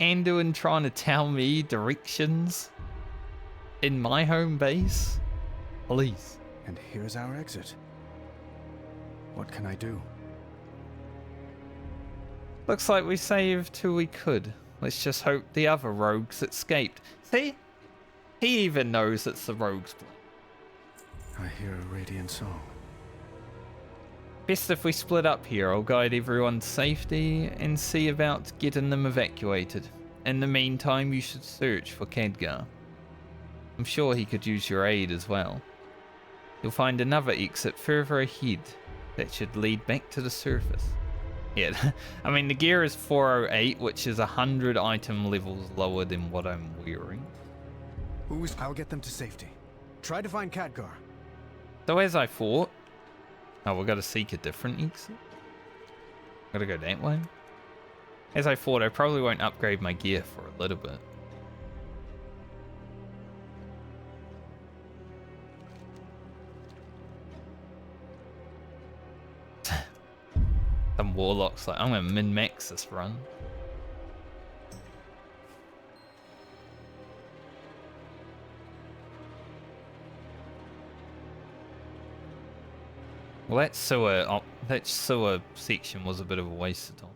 Speaker 1: Andiun trying to tell me directions in my home base? Please.
Speaker 11: And here's our exit. What can I do?
Speaker 1: Looks like we saved who we could. Let's just hope the other rogues escaped. See? He even knows it's the rogues' plan.
Speaker 11: I hear a radiant song.
Speaker 1: Best if we split up here. I'll guide everyone to safety and see about getting them evacuated. In the meantime, you should search for Khadgar. I'm sure he could use your aid as well. You'll find another exit further ahead that should lead back to the surface. Yeah, I mean the gear is 408, which is 100 item levels lower than what I'm wearing.
Speaker 11: I'll get them to safety. Try to find Khadgar.
Speaker 1: So as I thought... Oh, we gotta seek a different exit? Gotta go that way? As I thought, I probably won't upgrade my gear for a little bit. Some warlocks like, I'm gonna min-max this run. Well, that sewer section was a bit of a waste of time.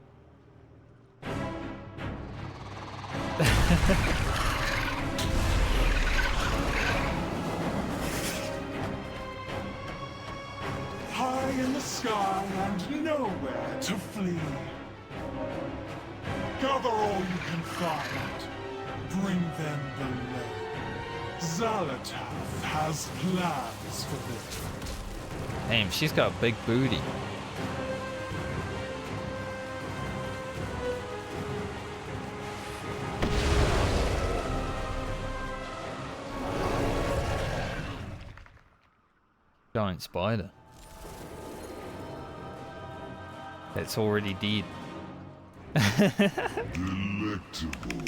Speaker 12: High in the sky and nowhere to flee. Gather all you can find. Bring them below. Xalatath has plans for this.
Speaker 1: Damn, she's got a big booty. Giant spider. That's already dead.
Speaker 12: Delectable.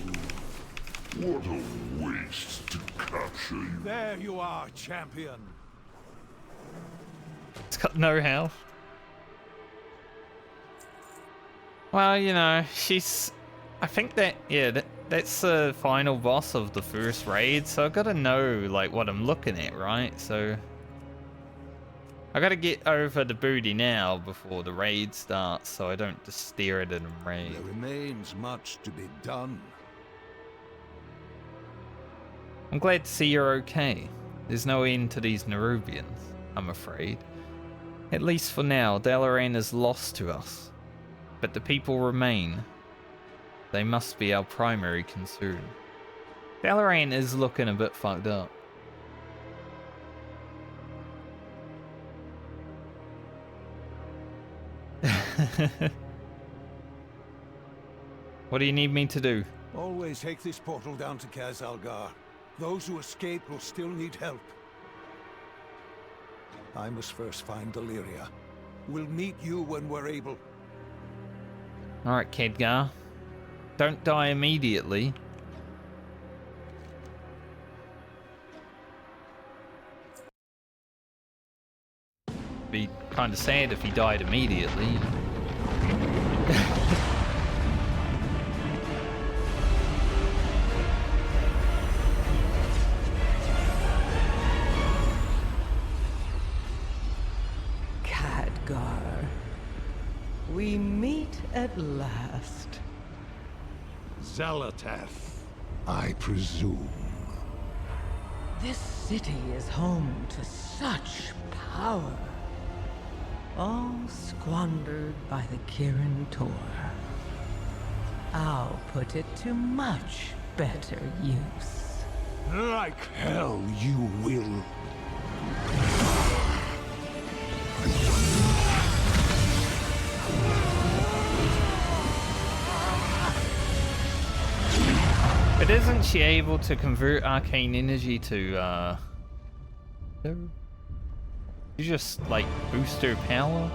Speaker 12: What a waste to capture you.
Speaker 7: There you are, champion.
Speaker 1: It's got no health. Well, you know, she's... I think that, yeah, that's the final boss of the first raid, so I gotta know, like, what I'm looking at, right? So... I gotta get over the booty now before the raid starts, so I don't just stare at it and raid.
Speaker 7: There remains much to be done.
Speaker 1: I'm glad to see you're okay. There's no end to these Nerubians, I'm afraid. At least for now, Dalaran is lost to us. But the people remain. They must be our primary concern. Dalaran is looking a bit fucked up. What do you need me to do?
Speaker 7: Always take this portal down to Khaz Algar. Those who escape will still need help. I must first find Deliria. We'll meet you when we're able.
Speaker 1: Alright, Khadgar. Don't die immediately. Be kind of sad if he died immediately.
Speaker 10: Khadgar, we meet at last.
Speaker 12: Xalatath, I presume.
Speaker 10: This city is home to such power. All squandered by the Kirin Tor. I'll put it to much better use.
Speaker 12: Like hell you will.
Speaker 1: But isn't she able to convert arcane energy to, You just like boost her power?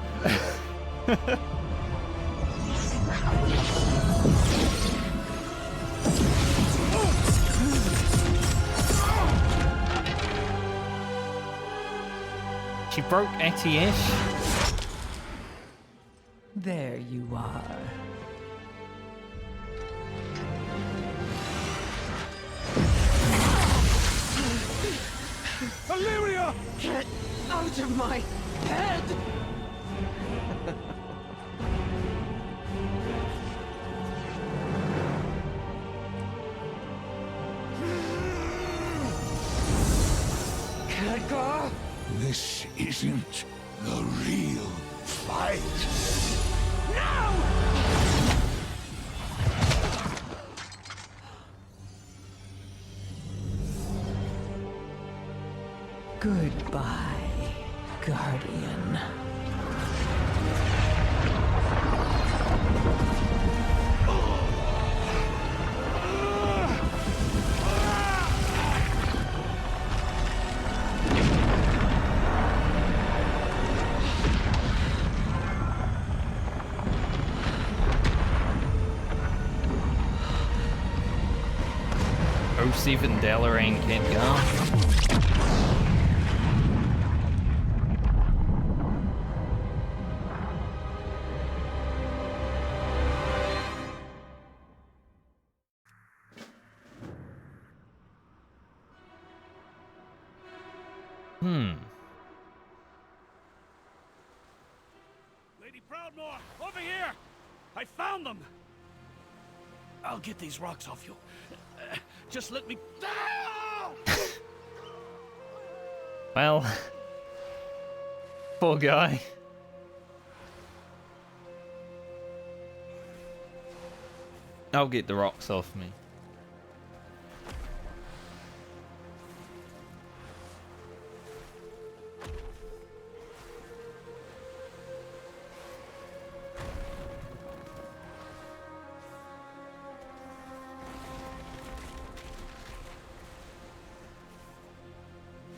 Speaker 1: She broke Etty-ish.
Speaker 10: There you are.
Speaker 4: Illyria!
Speaker 3: Get out of my head! Khadgar!
Speaker 7: This isn't the real fight.
Speaker 10: Goodbye, Guardian.
Speaker 1: Even Dalaran can't go.
Speaker 4: Lady Proudmoore, over here! I found them! I'll get these rocks off you. Just let me...
Speaker 1: Well, poor guy. I'll get the rocks off me.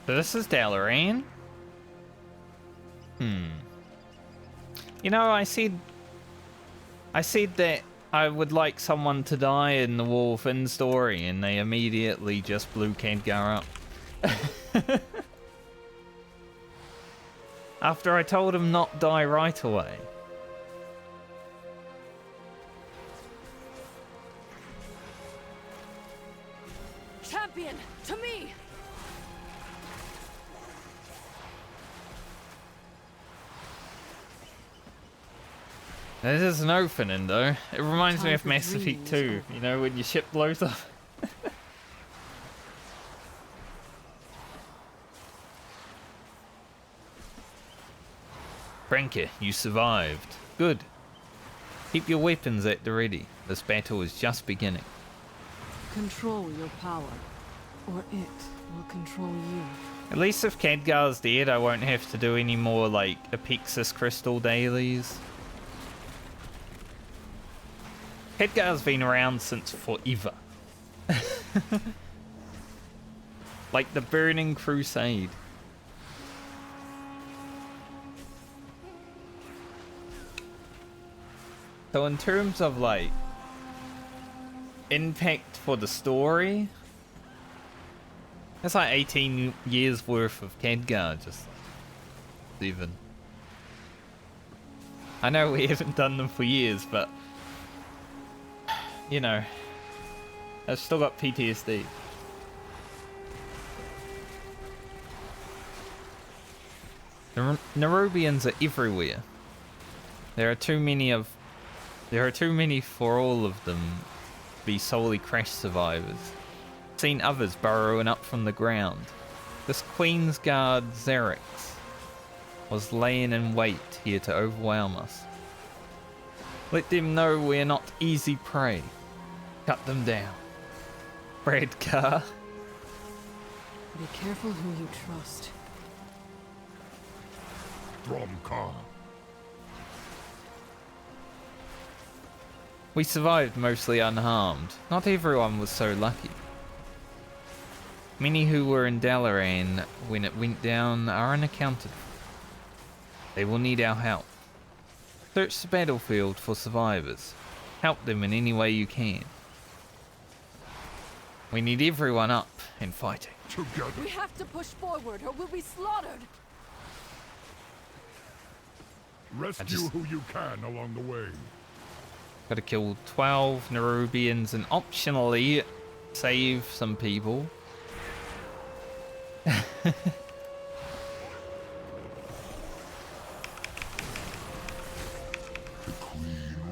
Speaker 1: So this is Dalaran? You know, I said that I would like someone to die in the War Within story, and they immediately just blew Khadgar up. After I told him not die right away.
Speaker 3: Champion, to me!
Speaker 1: This is an opening though. It reminds me of Mass Effect 2, you know, when your ship blows up. Frankie, you survived. Good. Keep your weapons at the ready. This battle is just beginning.
Speaker 9: Control your power, or it will control you.
Speaker 1: At least if Khadgar's dead, I won't have to do any more, like, Apexis Crystal dailies. Khadgar's been around since forever. Like the Burning Crusade. So in terms of, like, impact for the story, that's like 18 years worth of Khadgar, just even. I know we haven't done them for years, but you know, I've still got PTSD. The Nerubians are everywhere. There are too many for all of them to be solely crash survivors. I've seen others burrowing up from the ground. This Queen's Guard Xerix was laying in wait here to overwhelm us. Let them know we're not easy prey. Cut them down. Bradcar.
Speaker 9: Be careful who you trust.
Speaker 12: Bromcar.
Speaker 1: We survived mostly unharmed. Not everyone was so lucky. Many who were in Dalaran when it went down are unaccounted for. They will need our help. Search the battlefield for survivors. Help them in any way you can. We need everyone up and fighting.
Speaker 12: Together.
Speaker 5: We have to push forward or we'll be slaughtered.
Speaker 12: Rescue who you can along the way.
Speaker 1: Gotta kill 12 Nerubians and optionally save some people.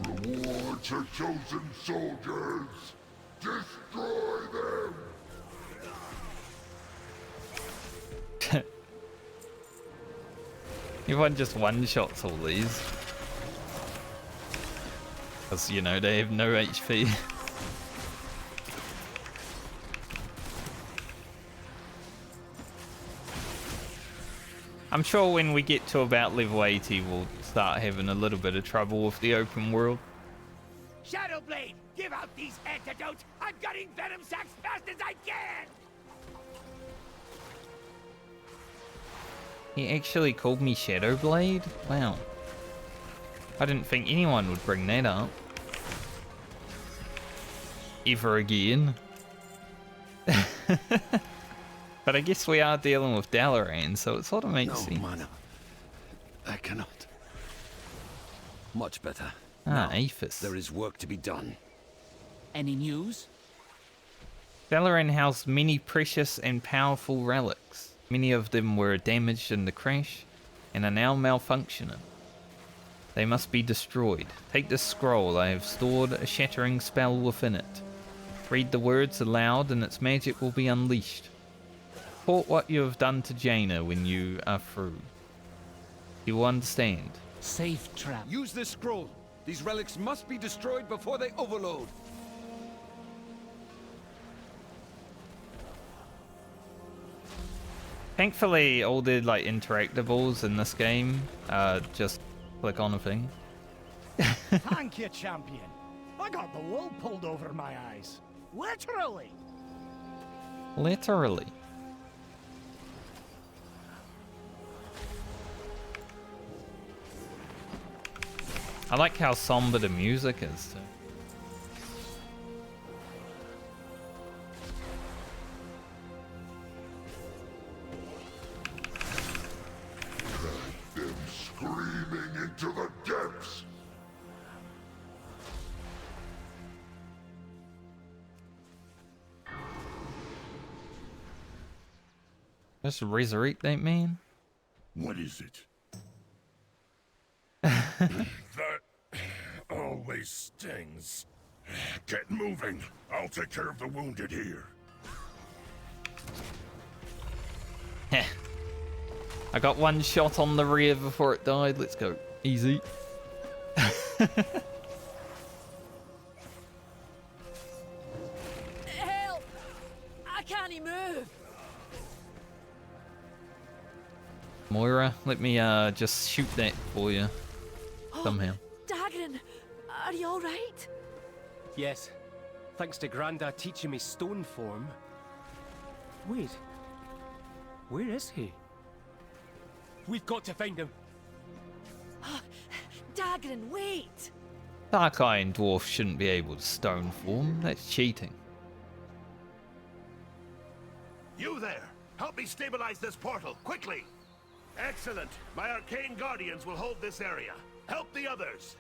Speaker 12: Rewards her chosen soldiers. Destroy them.
Speaker 1: Everyone just one-shots all these. Because, you know, they have no HP. I'm sure when we get to about level 80, we'll start having a little bit of trouble with the open world.
Speaker 4: Shadowblade, give out these antidotes. I'm gutting venom sacks fast as I can.
Speaker 1: He actually called me Shadowblade? Wow. I didn't think anyone would bring that up. Ever again. But I guess we are dealing with Dalaran, so it sort of makes sense.
Speaker 13: No, mana. I cannot. Much better.
Speaker 1: Ah,
Speaker 13: Now,
Speaker 1: Aphis.
Speaker 13: there is work to be done.
Speaker 4: Any news?
Speaker 1: Dalaran housed many precious and powerful relics. Many of them were damaged in the crash and are now malfunctioning. They must be destroyed. Take this scroll. I have stored a shattering spell within it. Read the words aloud and its magic will be unleashed. Report what you have done to Jaina when you are through. You will understand.
Speaker 4: Safe trap.
Speaker 7: Use this scroll. These relics must be destroyed before they overload.
Speaker 1: Thankfully, all the like interactables in this game, just click on a thing.
Speaker 4: Thank you, champion. I got the wool pulled over my eyes. Literally.
Speaker 1: Literally. I like how somber the music is too.
Speaker 12: Them screaming into the depths.
Speaker 1: Just resurrect that man.
Speaker 12: What is it? That always stings. Get moving. I'll take care of the wounded here.
Speaker 1: Heh. I got one shot on the rear before it died. Let's go. Easy.
Speaker 5: Help! I can't move.
Speaker 1: Moira, let me just shoot that for you. Somehow.
Speaker 5: Dalaran, are you alright?
Speaker 8: Yes. Thanks to Grandad teaching me stone form. Wait. Where is he? We've got to find him.
Speaker 5: Dalaran, wait!
Speaker 1: Dark Iron Dwarf shouldn't be able to stone form. That's cheating.
Speaker 14: You there! Help me stabilize this portal, quickly! Excellent! My arcane guardians will hold this area. Help the others!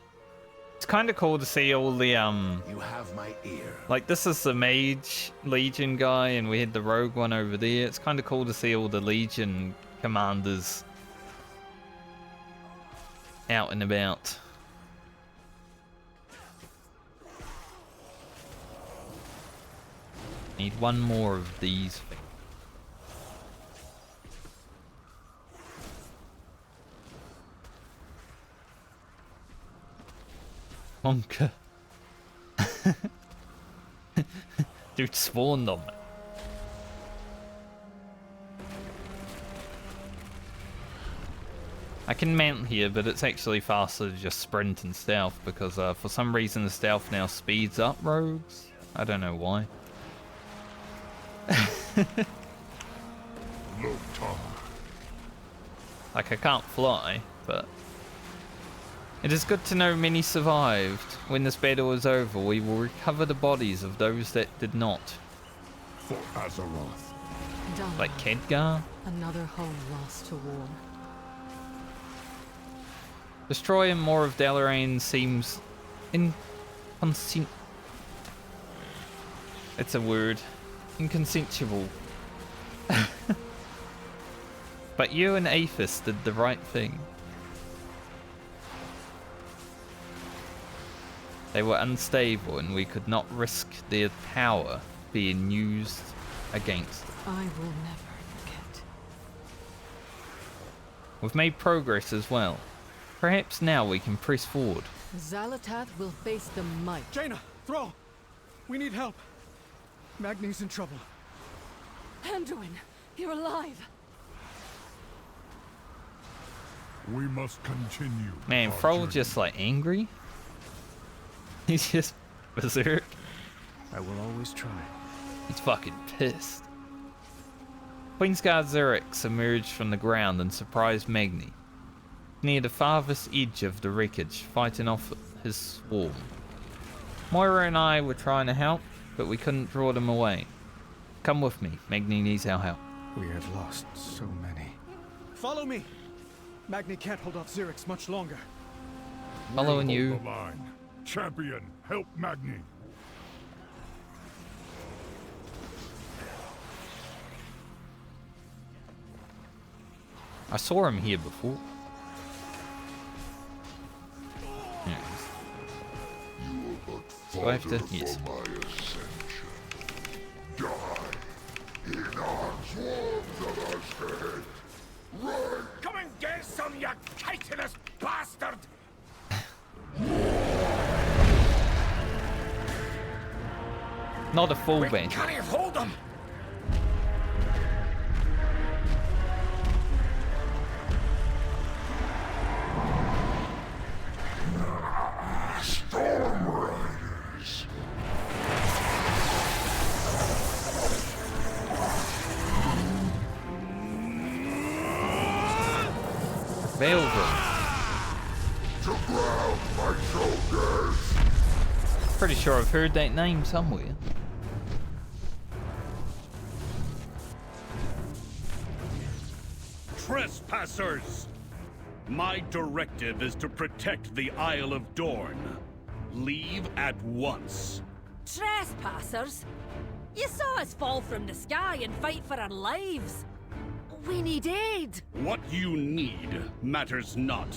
Speaker 1: It's kind of cool to see all the,
Speaker 14: You have my ear.
Speaker 1: like this is the Mage Legion guy and we had the Rogue one over there. It's kind of cool to see all the Legion commanders out and about. Need one more of these things. Monka. Dude spawned on me. I can mount here, but it's actually faster to just sprint and stealth because for some reason the stealth now speeds up rogues. I don't know why.
Speaker 12: Low tongue.
Speaker 1: Like I can't fly. but it is good to know many survived. When this battle is over, we will recover the bodies of those that did not.
Speaker 12: For Azeroth.
Speaker 9: Dalaran,
Speaker 1: Like Khadgar.
Speaker 9: another home lost to war.
Speaker 1: Destroying more of Dalaran seems inconsent. It's a word. Inconsensual. But you and Aethys did the right thing. They were unstable and we could not risk their power being used against them.
Speaker 9: I will never forget.
Speaker 1: We've made progress as well. Perhaps now we can press forward.
Speaker 9: Xal'atath will face the might.
Speaker 11: Jaina! Thrall! We need help. Magni's in trouble.
Speaker 9: Andiun, you're alive.
Speaker 12: We must continue.
Speaker 1: Man, Thrall just like angry. He's just berserk.
Speaker 11: I will always try.
Speaker 1: He's fucking pissed. Queensguard Xerix emerged from the ground and surprised Magni, near the farthest edge of the wreckage, fighting off his swarm. Moira and I were trying to help, but we couldn't draw them away. Come with me, Magni needs our help.
Speaker 11: We have lost so many. Follow me! Magni can't hold off Xerix much longer.
Speaker 1: Following
Speaker 12: We'll
Speaker 1: you.
Speaker 12: hold the line. Champion, help Magni.
Speaker 1: I saw him here before. Yeah. Do I have to? Yes.
Speaker 12: Die in arms warms of Azj-kahet. Run!
Speaker 4: Come and get some, you chitinous bastard!
Speaker 1: Not a full bench.
Speaker 4: Can't you hold him?
Speaker 12: Stormriders.
Speaker 1: Veilgrim.
Speaker 12: To ground, my soldiers.
Speaker 1: Pretty sure I've heard that name somewhere.
Speaker 14: Trespassers! My directive is to protect the Isle of Dorn. Leave at once.
Speaker 5: Trespassers? You saw us fall from the sky and fight for our lives. We need aid.
Speaker 14: What you need matters not.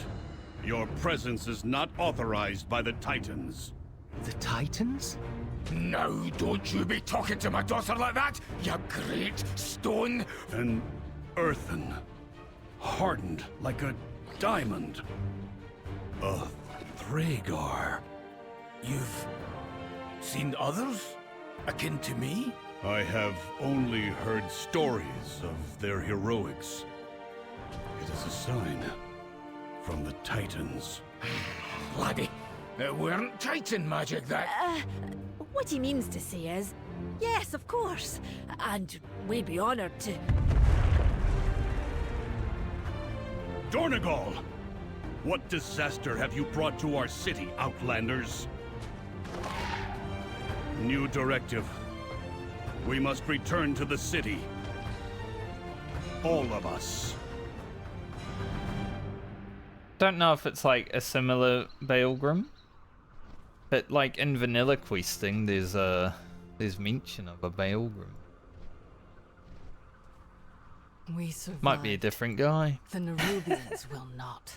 Speaker 14: Your presence is not authorized by the Titans.
Speaker 8: The Titans?
Speaker 4: Now don't you be talking to my daughter like that, you great stone!
Speaker 14: An earthen, hardened like a diamond. A Thragar.
Speaker 4: You've seen others akin to me?
Speaker 14: I have only heard stories of their heroics. It is a sign from the Titans.
Speaker 4: Laddie, it weren't Titan magic that...
Speaker 5: What he means to say is, yes, of course, and we'd be honored to...
Speaker 14: Dornegal! What disaster have you brought to our city, Outlanders? New directive. We must return to the city. All of us.
Speaker 1: Don't know if it's like a similar Veilgrim, but like in vanilla questing, there's mention of a Veilgrim.
Speaker 9: We survived.
Speaker 1: Might be a different guy.
Speaker 9: The Nerubians will not.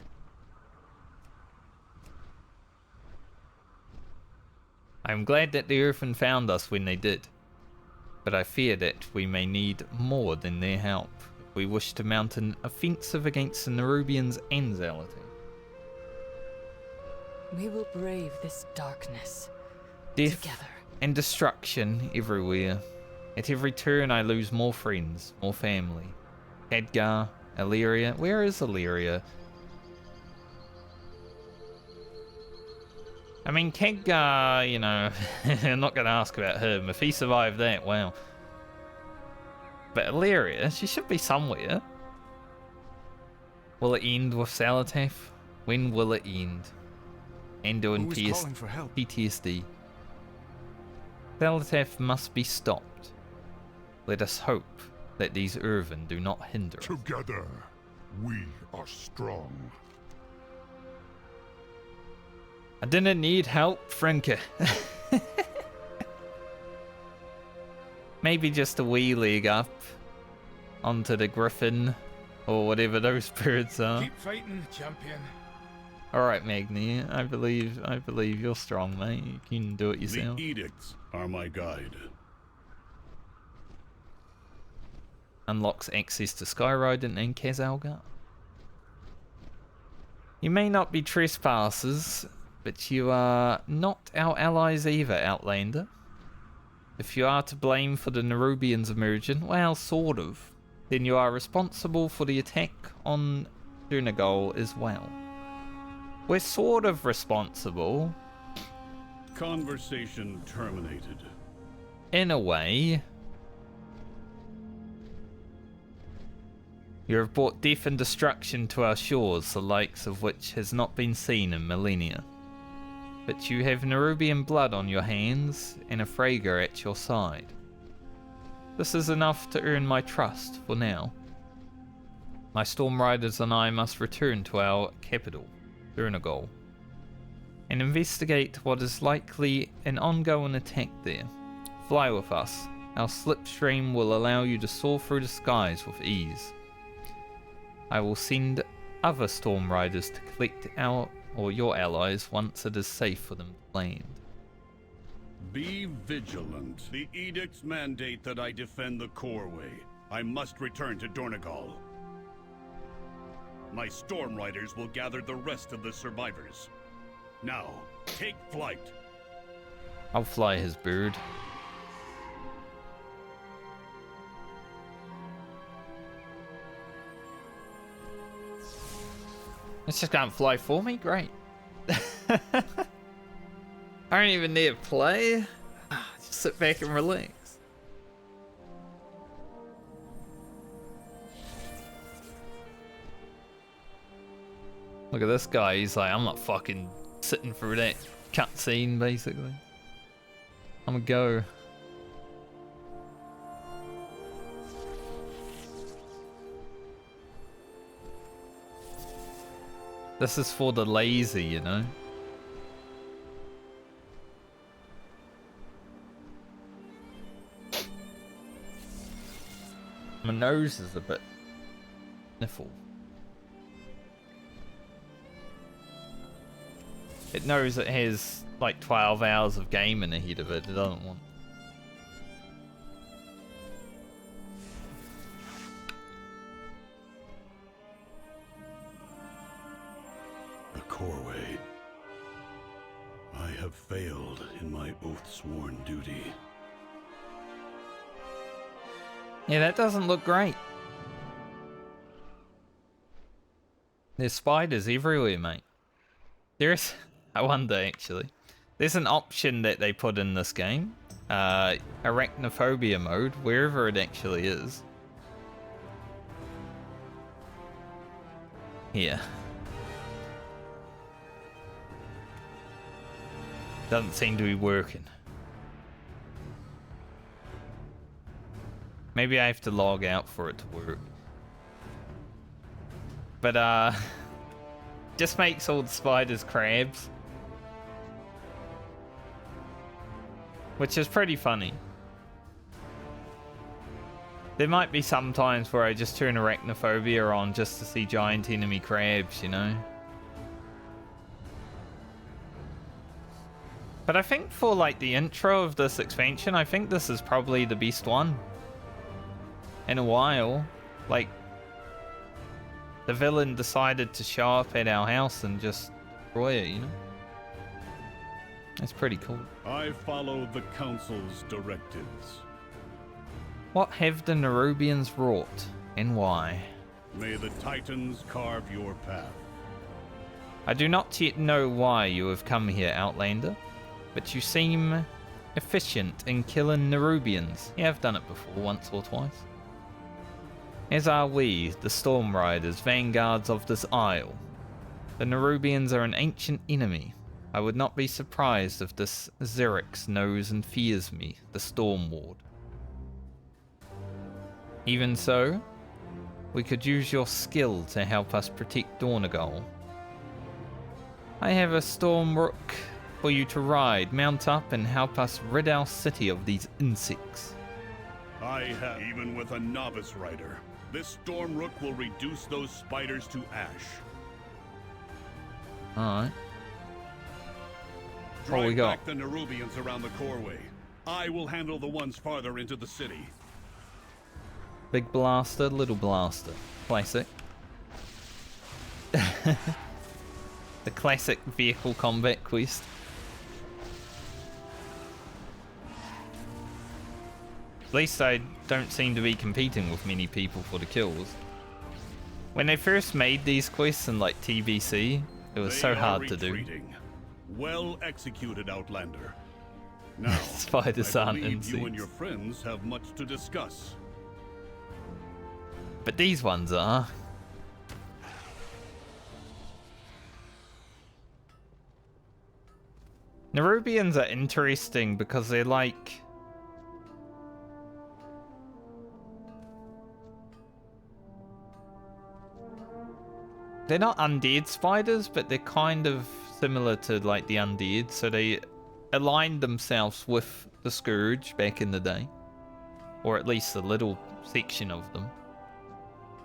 Speaker 1: I'm glad that the Earthen found us when they did, but I fear that we may need more than their help if we wish to mount an offensive against the Nerubians and Xal'atath.
Speaker 9: We will brave this darkness
Speaker 1: Death
Speaker 9: together.
Speaker 1: and destruction everywhere. At every turn I lose more friends, more family. Khadgar, Illyria. Where is Illyria? I mean, Khadgar, you know, I'm not going to ask about him. If he survived that, wow. But Illyria, she should be somewhere. Will it end with Zalatath? When will it end? Andiun
Speaker 11: Who is calling for help?
Speaker 1: PTSD. Zalatath must be stopped. Let us hope that these Irvin do not hinder us.
Speaker 12: Together, we are strong.
Speaker 1: I didn't need help, Franke. Maybe just a wee leg up onto the griffin or whatever those birds are.
Speaker 4: Keep fighting, champion.
Speaker 1: Alright, Magni, I believe you're strong, mate. You can do it yourself.
Speaker 13: The edicts are my guide.
Speaker 1: Unlocks access to Skyriding and Kazalgar. You may not be trespassers, but you are not our allies either, Outlander. If you are to blame for the Nerubians emerging, well, sort of, then you are responsible for the attack on Dunagol as well. We're sort of responsible.
Speaker 13: Conversation terminated.
Speaker 1: In a way. You have brought death and destruction to our shores, the likes of which has not been seen in millennia. But you have Nerubian blood on your hands and a Freyger at your side. This is enough to earn my trust for now. My Storm Riders and I must return to our capital, Durnagol, and investigate what is likely an ongoing attack there. Fly with us. Our slipstream will allow you to soar through the skies with ease. I will send other Storm Riders to collect our or your allies once it is safe for them to land.
Speaker 13: Be vigilant. The edicts mandate that I defend the Coreway. I must return to Dornagol. My Storm Riders will gather the rest of the survivors. Now, take flight.
Speaker 1: I'll fly his bird. It's just gonna fly for me? Great. I don't even need to play. Just sit back and relax. Look at this guy, he's like, I'm not fucking sitting through that cutscene, basically. I'm gonna go. This is for the lazy, you know? My nose is a bit sniffle. It knows it has like 12 hours of gaming ahead of it. It doesn't want.
Speaker 13: The Coreway. I have failed in my oath-sworn duty.
Speaker 1: Yeah, that doesn't look great. There's spiders everywhere, mate. There's... I wonder, actually. There's an option that they put in this game. Arachnophobia mode, wherever it actually is. Here. Doesn't seem to be working. Maybe I have to log out for it to work. But, just makes all the spiders crabs. Which is pretty funny. There might be some times where I just turn arachnophobia on just to see giant enemy crabs, you know? But I think for like the intro of this expansion, I think this is probably the best one. In a while. Like, the villain decided to show up at our house and just destroy it, you know? That's pretty cool.
Speaker 13: I follow the Council's directives.
Speaker 1: What have the Nerubians wrought, and why?
Speaker 13: May the Titans carve your path.
Speaker 1: I do not yet know why you have come here, Outlander, but you seem efficient in killing Nerubians. Yeah, I've done it before, once or twice. As are we, the Storm Riders, vanguards of this isle. The Nerubians are an ancient enemy. I would not be surprised if this Xerix knows and fears me, the Storm Ward. Even so, we could use your skill to help us protect Dornagal. I have a Storm Rook for you to ride, mount up, and help us rid our city of these insects.
Speaker 13: I have, even with a novice rider, this Storm Rook will reduce those spiders to ash.
Speaker 1: Alright. What
Speaker 13: Drive
Speaker 1: we got?
Speaker 13: back the Nerubians around the coreway. I will handle the ones farther into the city.
Speaker 1: Big blaster, little blaster. Classic. The classic vehicle combat quest. At least I don't seem to be competing with many people for the kills. When they first made these quests in like TBC, it was so hard to do.
Speaker 13: Well executed, Outlander. Now,
Speaker 1: Spiders
Speaker 13: I
Speaker 1: aren't
Speaker 13: believe you and
Speaker 1: insects.
Speaker 13: your friends have much to discuss.
Speaker 1: But these ones are. Nerubians are interesting because they're like... They're not undead spiders, but they're kind of similar to like the undead, so they aligned themselves with the Scourge back in the day. Or at least a little section of them.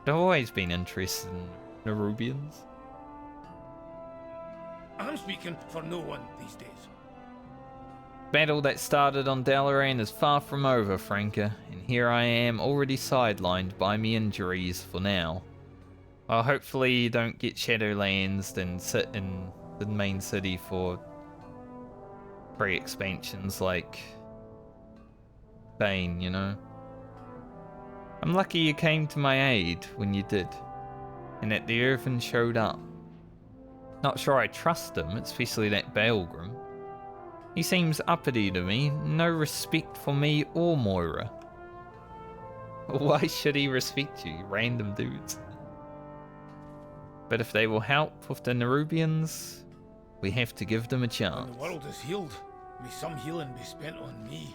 Speaker 1: I've always been interested in Nerubians.
Speaker 4: I'm speaking for no one these days.
Speaker 1: Battle that started on Dalaran is far from over, Franca, and here I am already sidelined by me injuries for now. Well, hopefully you don't get Shadowlands and sit in the main city for pre-expansions like Bane, you know? I'm lucky you came to my aid when you did, and that the Earthen showed up. Not sure I trust him, especially that Baelgrim. He seems uppity to me, no respect for me or Moira. Why should he respect you, random dudes? But if they will help with the Nerubians, we have to give them a chance.
Speaker 4: When the world is healed, may some healing be spent on me.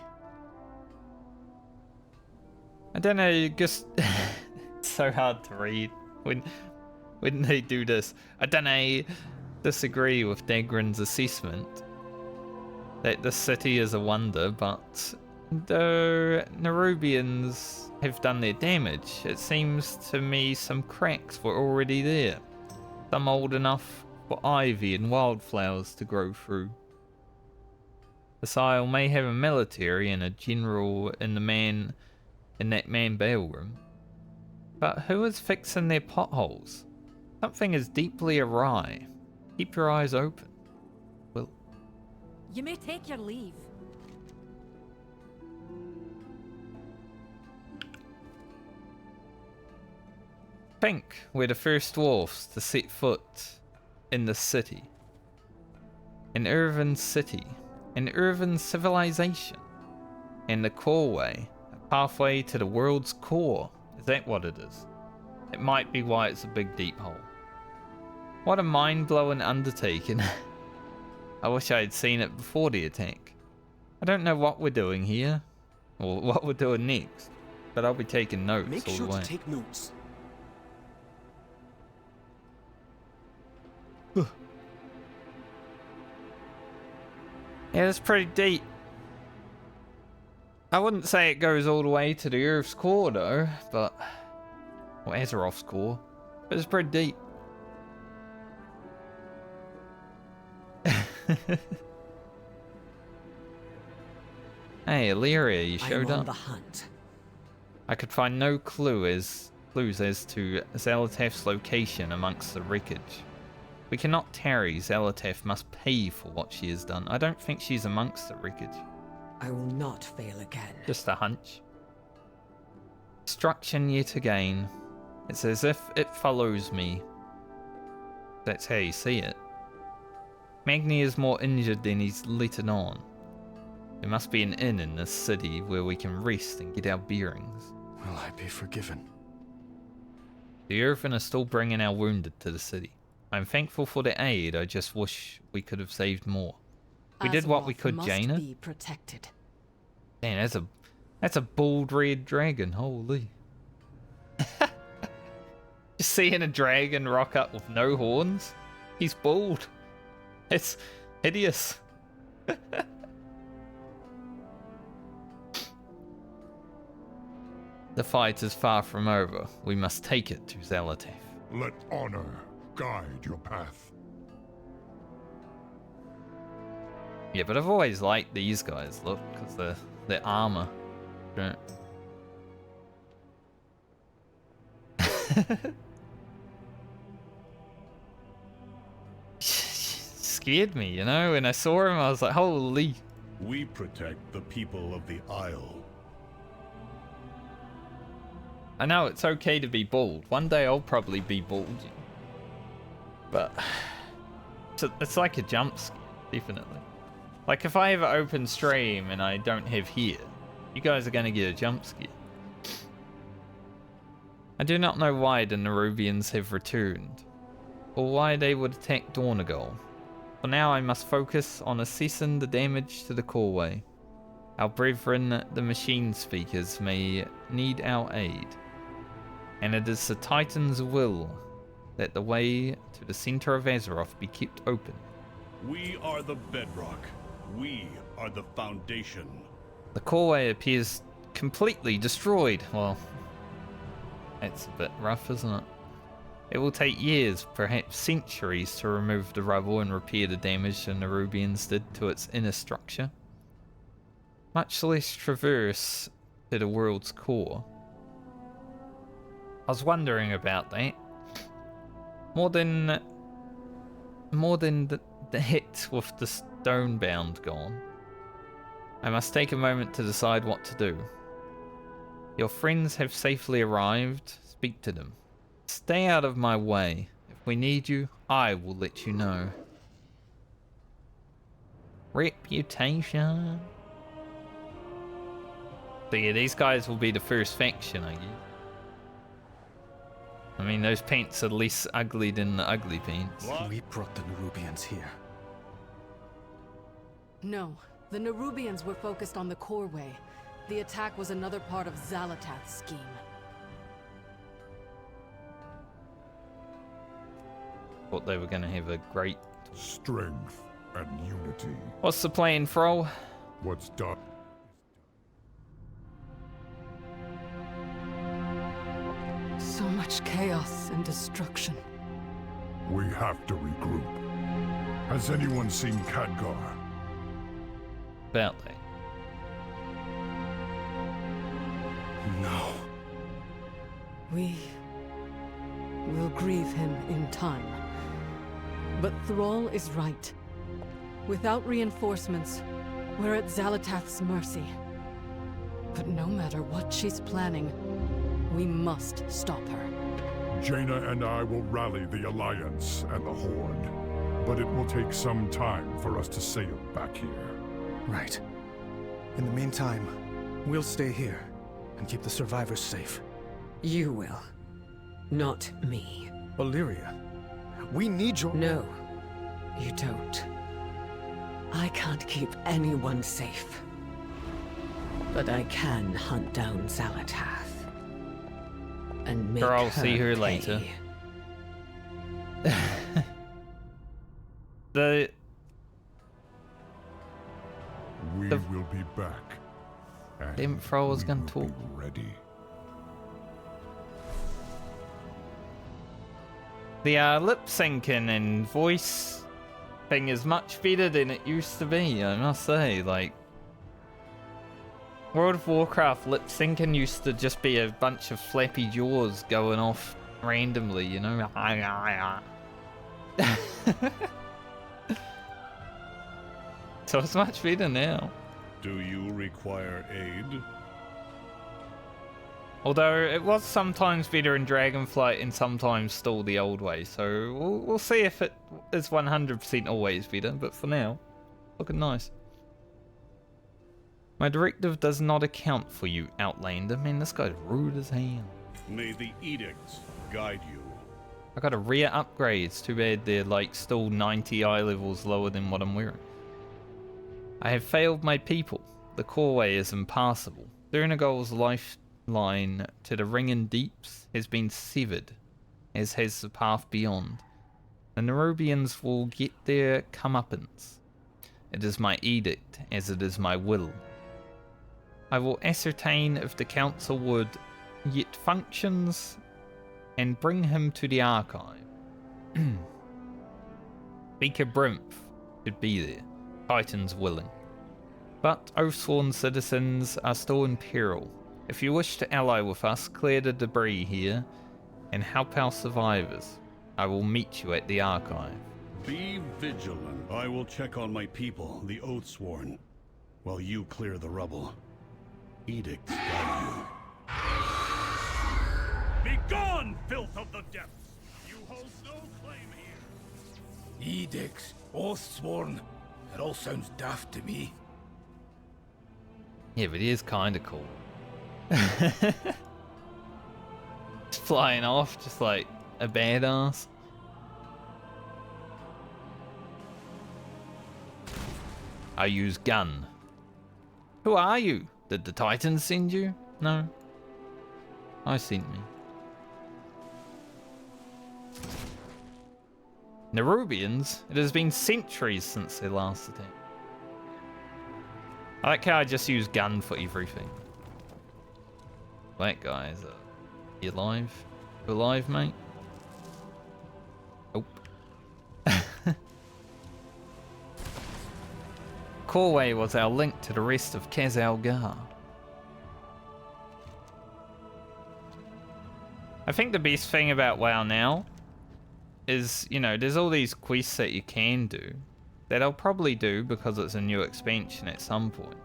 Speaker 1: I don't know, just it's so hard to read when they do this. I don't know, disagree with Dagran's assessment that the city is a wonder, but though Nerubians have done their damage, it seems to me some cracks were already there. Some old enough for ivy and wildflowers to grow through. This isle may have a military and a general in that man Baelgrim, but who is fixing their potholes? Something is deeply awry. Keep your eyes open. Will.
Speaker 5: You may take your leave.
Speaker 1: Think we're the first dwarfs to set foot in the city. An Irvin city. An Irvin civilization. And the coreway. A pathway to the world's core. Is that what it is? It might be why it's a big deep hole. What a mind-blowing undertaking. I wish I had seen it before the attack. I don't know what we're doing here. Or what we're doing next. But I'll be taking notes
Speaker 8: Make
Speaker 1: all
Speaker 8: sure
Speaker 1: the way.
Speaker 8: to take notes.
Speaker 1: Yeah, it's pretty deep. I wouldn't say it goes all the way to the Earth's core though, but... Or Azeroth's core. But it's pretty deep. Hey, Illyria, you showed
Speaker 15: I'm on
Speaker 1: up.
Speaker 15: the hunt.
Speaker 1: I could find no clues as to Xal'atath's location amongst the wreckage. We cannot tarry. Xal'atath must pay for what she has done. I don't think she's amongst the wreckage.
Speaker 15: I will not fail again.
Speaker 1: Just a hunch. Destruction yet again. It's as if it follows me. That's how you see it. Magni is more injured than he's let it on. There must be an inn in this city where we can rest and get our bearings.
Speaker 11: Will I be forgiven?
Speaker 1: The Earthen are still bringing our wounded to the city. I'm thankful for the aid. I just wish we could have saved more. We did what we could, Jaina.
Speaker 9: Must be protected.
Speaker 1: Damn, that's a bald red dragon. Holy. Just seeing a dragon rock up with no horns. He's bald. It's hideous. The fight is far from over. We must take it to Zalatath.
Speaker 12: Let honor guide your path.
Speaker 1: Yeah, but I've always liked these guys, look, because their armor. Right. Scared me, you know? When I saw him, I was like, holy.
Speaker 13: We protect the people of the Isle.
Speaker 1: I know it's okay to be bald. One day I'll probably be bald. But it's like a jump scare, definitely. Like if I ever open stream and I don't have hair, you guys are going to get a jump scare. I do not know why the Nerubians have returned, or why they would attack Dornagal. For now I must focus on assessing the damage to the causeway. Our brethren, the machine speakers, may need our aid. And it is the Titan's will that the way to the center of Azeroth be kept open.
Speaker 13: We are the bedrock. We are the foundation.
Speaker 1: The causeway appears completely destroyed. Well, that's a bit rough, isn't it? It will take years, perhaps centuries, to remove the rubble and repair the damage the Nerubians did to its inner structure. Much less traverse to the world's core. I was wondering about that. More than the hit with the Stonebound gone. I must take a moment to decide what to do. Your friends have safely arrived. Speak to them. Stay out of my way. If we need you, I will let you know. Reputation. So yeah, these guys will be the first faction, I guess. I mean, those paints are less ugly than the ugly paints.
Speaker 11: We brought the Nerubians here.
Speaker 9: No, the Nerubians were focused on the Coreway. The attack was another part of Zalatath's scheme.
Speaker 1: Thought they were going to have a great
Speaker 12: strength and unity.
Speaker 1: What's the plan, Fro?
Speaker 12: What's done?
Speaker 9: So much chaos and destruction.
Speaker 12: We have to regroup. Has anyone seen Khadgar?
Speaker 1: About that.
Speaker 11: No.
Speaker 9: We will grieve him in time. But Thrall is right. Without reinforcements, we're at Zalatath's mercy. But no matter what she's planning, we must stop her.
Speaker 12: Jaina and I will rally the Alliance and the Horde. But it will take some time for us to sail back here.
Speaker 11: Right. In the meantime, we'll stay here and keep the survivors safe.
Speaker 15: You will. Not me.
Speaker 11: Illyria, we need your...
Speaker 15: No, you don't. I can't keep anyone safe. But I can hunt down Zalatath. And make
Speaker 1: I'll
Speaker 15: her
Speaker 1: see her
Speaker 15: pay.
Speaker 1: later.
Speaker 12: We will be back.
Speaker 1: Damn, Fro was gonna talk.
Speaker 12: Ready.
Speaker 1: The lip syncing and voice thing is much better than it used to be, I must say. Like, World of Warcraft lip syncing used to just be a bunch of flappy jaws going off randomly, you know? So it's much better now.
Speaker 13: Do you require aid?
Speaker 1: Although it was sometimes better in Dragonflight and sometimes still the old way, so we'll see if it is 100% always better, but for now, looking nice. My directive does not account for you, Outlander. Man, this guy's rude as hell.
Speaker 13: May the edicts guide you.
Speaker 1: I got a rare upgrades. Too bad they're like still 90 eye levels lower than what I'm wearing. I have failed my people. The coreway is impassable. Dornagol's lifeline to the ring and deeps has been severed, as has the path beyond. The Nerubians will get their comeuppance. It is my edict, as it is my will. I will ascertain if the council would yet functions and bring him to the archive. Speaker Brimp should be there, Titans willing. But Oathsworn citizens are still in peril. If you wish to ally with us, clear the debris here and help our survivors. I will meet you at the archive.
Speaker 13: Be vigilant. I will check on my people, the Oathsworn, while you clear the rubble. Edicts guide you.
Speaker 14: Be gone, filth of the depths! You hold no claim here.
Speaker 4: Edicts, Oathsworn. It all sounds daft to me.
Speaker 1: Yeah, but he is kind of cool. Just flying off, just like a badass. I use gun. Who are you? Did the Titans send you? No. I sent me. Nerubians? It has been centuries since their last attack. I like how I just use gun for everything. That guy's you alive? You alive, mate? Oh. Coreway was our link to the rest of Khaz-Algar. I think the best thing about WoW now is, you know, there's all these quests that you can do that I'll probably do because it's a new expansion at some point.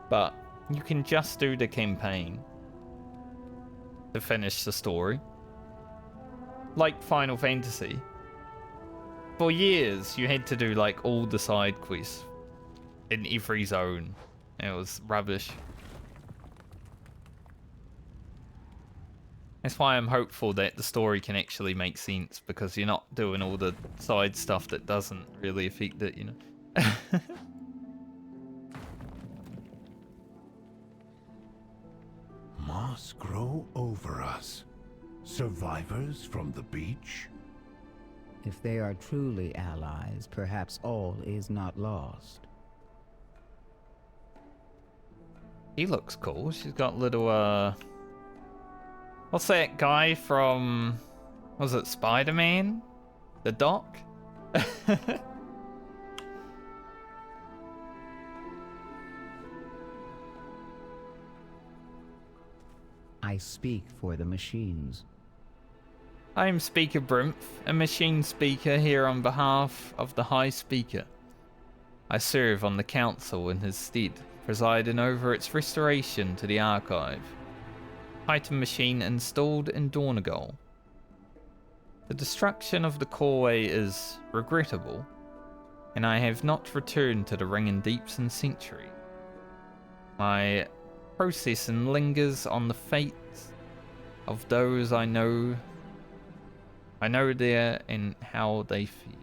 Speaker 1: But you can just do the campaign to finish the story. Like Final Fantasy. For years, you had to do like all the side quests in every zone. It was rubbish. That's why I'm hopeful that the story can actually make sense, because you're not doing all the side stuff that doesn't really affect it, you know.
Speaker 16: Moss grow over us. Survivors from the beach?
Speaker 17: If they are truly allies, perhaps all is not lost.
Speaker 1: He looks cool. She's got little, what's that guy from, was it Spider-Man? The Doc?
Speaker 17: I speak for the machines.
Speaker 1: I am Speaker Brimp, a machine speaker here on behalf of the High Speaker. I serve on the council in his stead, presiding over its restoration to the archive. Titan machine installed in Dornagol. The destruction of the coreway is regrettable, and I have not returned to the Ring and Deeps in century. My processing lingers on the fates of those I know there and how they feel.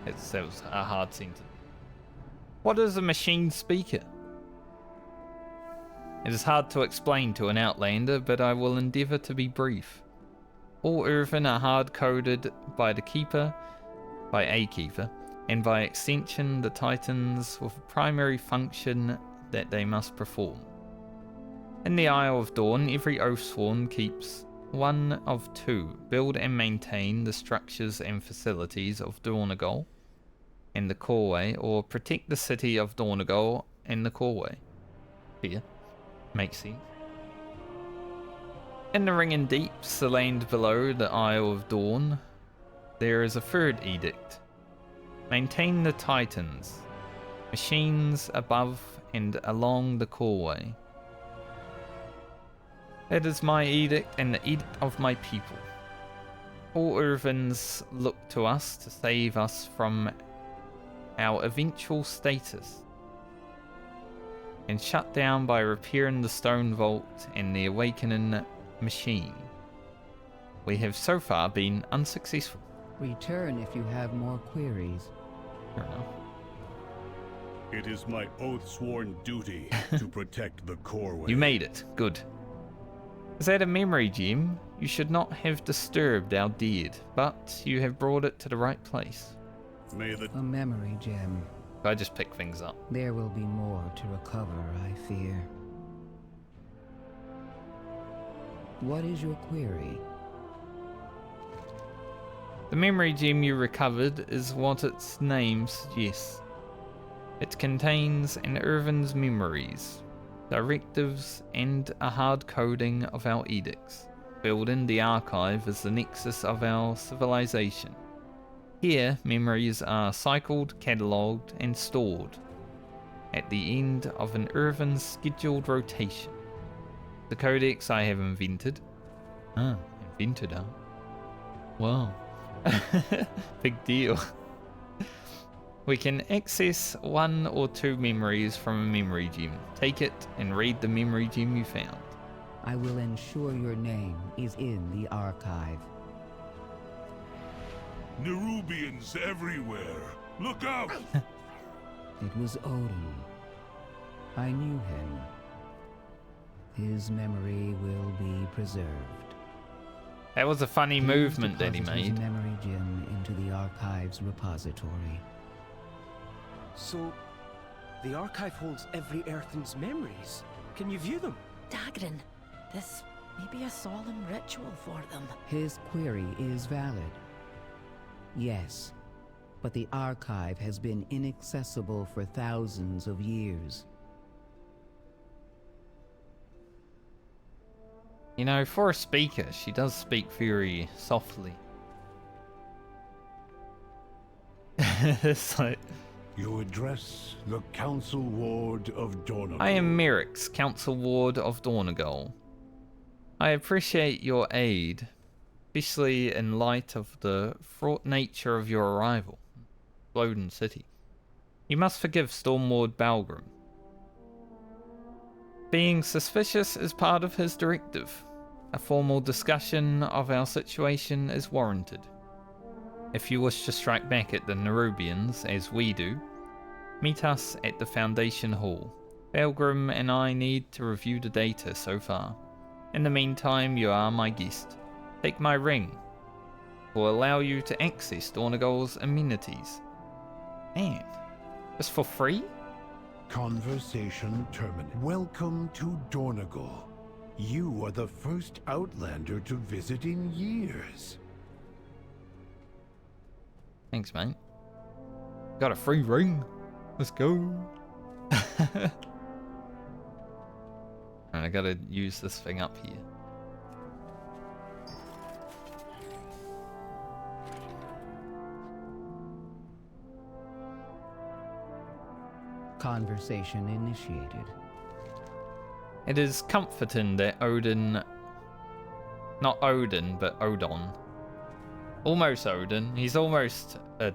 Speaker 1: That was a hard sentence. What is a machine speaker? It is hard to explain to an outlander, but I will endeavour to be brief. All Earthen are hard-coded by a keeper, and by extension the Titans with a primary function that they must perform. In the Isle of Dorn, every Oathsworn keeps one of two: build and maintain the structures and facilities of Dornagol and the coreway, or protect the city of Dornagol and the coreway. Here. Makes sense. In the Ring and Deeps, the land below the Isle of Dorn, there is a third edict. Maintain the Titans, machines above and along the coreway. It is my edict and the edict of my people. All Earthens look to us to save us from our eventual status, and shut down by repairing the stone vault and the awakening machine. We have so far been unsuccessful.
Speaker 17: Return if you have more queries.
Speaker 1: Fair enough.
Speaker 13: It is my oath-sworn duty to protect the core.
Speaker 1: You made it. Good. Is that a memory gem? You should not have disturbed our dead, but you have brought it to the right place.
Speaker 17: A memory gem.
Speaker 1: I just pick things up.
Speaker 17: There will be more to recover, I fear. What is your query?
Speaker 1: The memory gem you recovered is what its name suggests. It contains an Irvin's memories, directives, and a hard coding of our edicts. Built in the archive is the nexus of our civilization. Here, memories are cycled, catalogued, and stored at the end of an Irvin's scheduled rotation. The codex I have invented. Invented, huh? Wow. Big deal. We can access 1 or 2 memories from a memory gem. Take it and read the memory gem you found.
Speaker 17: I will ensure your name is in the archive.
Speaker 16: Nerubians everywhere! Look out!
Speaker 17: It was Odin. I knew him. His memory will be preserved.
Speaker 1: That was a funny movement that he
Speaker 17: Deposit his
Speaker 1: made.
Speaker 17: memory gem into the archive's repository.
Speaker 8: So, the archive holds every Earthen's memories. Can you view them?
Speaker 5: Dalaran, this may be a solemn ritual for them.
Speaker 17: His query is valid. Yes, but the archive has been inaccessible for thousands of years.
Speaker 1: You know, for a speaker, she does speak very softly. It's like...
Speaker 16: You address the Council Ward of Dorn.
Speaker 1: I am Merrick's Council Ward of Dornegal. I appreciate your aid, especially in light of the fraught nature of your arrival, Bloden City. You must forgive Stormward Balgrim. Being suspicious is part of his directive. A formal discussion of our situation is warranted. If you wish to strike back at the Nerubians, as we do, meet us at the Foundation Hall. Balgrim and I need to review the data so far. In the meantime, you are my guest. Take my ring. It will allow you to access Dornegal's amenities. Man, just for free?
Speaker 16: Conversation terminated. Welcome to Dornegal. You are the first Outlander to visit in years.
Speaker 1: Thanks, mate. Got a free ring. Let's go. Alright, I gotta use this thing up here.
Speaker 17: Conversation initiated.
Speaker 1: It is comforting that Odin... Not Odin, but Odon. Almost Odin. He's almost a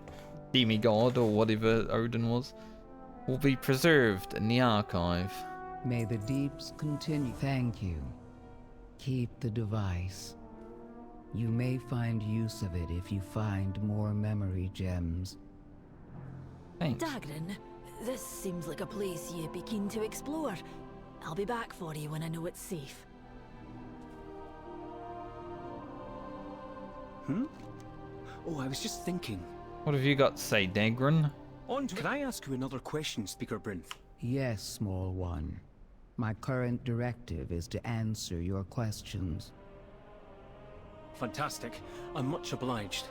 Speaker 1: demigod or whatever Odin was. Will be preserved in the archive.
Speaker 17: May the deeps continue. Thank you. Keep the device. You may find use of it if you find more memory gems.
Speaker 1: Thanks.
Speaker 5: Dalaran, this seems like a place you'd be keen to explore. I'll be back for you when I know it's safe.
Speaker 8: Oh, I was just thinking.
Speaker 1: What have you got to say, Dagran?
Speaker 8: Can I ask you another question, Speaker Brinth?
Speaker 17: Yes, small one. My current directive is to answer your questions.
Speaker 8: Fantastic. I'm much obliged.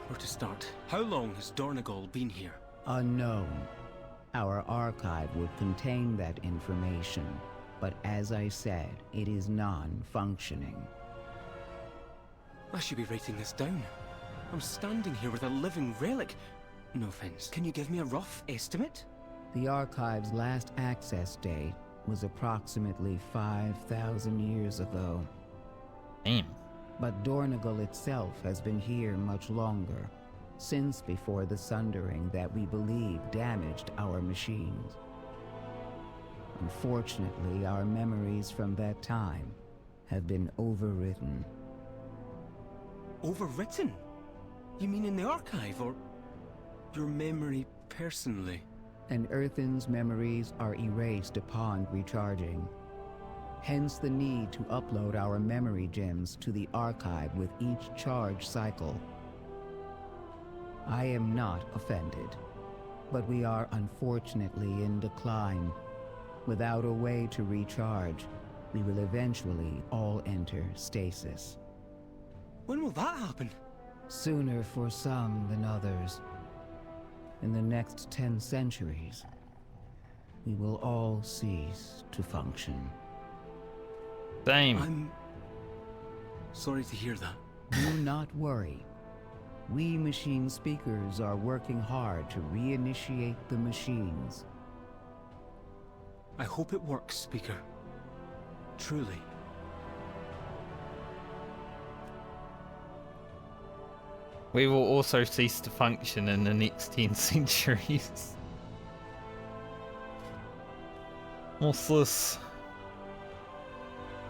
Speaker 8: Where to start? How long has Dornegal been here?
Speaker 17: Unknown. Our archive would contain that information, but as I said, it is non-functioning.
Speaker 8: I should be writing this down. I'm standing here with a living relic. No offense. Can you give me a rough estimate?
Speaker 17: The archive's last access date was approximately 5,000 years ago.
Speaker 1: Damn.
Speaker 17: But Dornegal itself has been here much longer, since before the sundering that we believe damaged our machines. Unfortunately, our memories from that time have been overwritten.
Speaker 8: Overwritten? You mean in the archive, or your memory personally?
Speaker 17: An Earthen's memories are erased upon recharging. Hence the need to upload our memory gems to the archive with each charge cycle. I am not offended, but we are unfortunately in decline. Without a way to recharge, we will eventually all enter stasis.
Speaker 8: When will that happen?
Speaker 17: Sooner for some than others. In the next 10 centuries, we will all cease to function.
Speaker 1: Same.
Speaker 8: I'm sorry to hear that.
Speaker 17: Do not worry. We machine speakers are working hard to reinitiate the machines.
Speaker 8: I hope it works, Speaker. Truly.
Speaker 1: We will also cease to function in the next 10 centuries. What's this?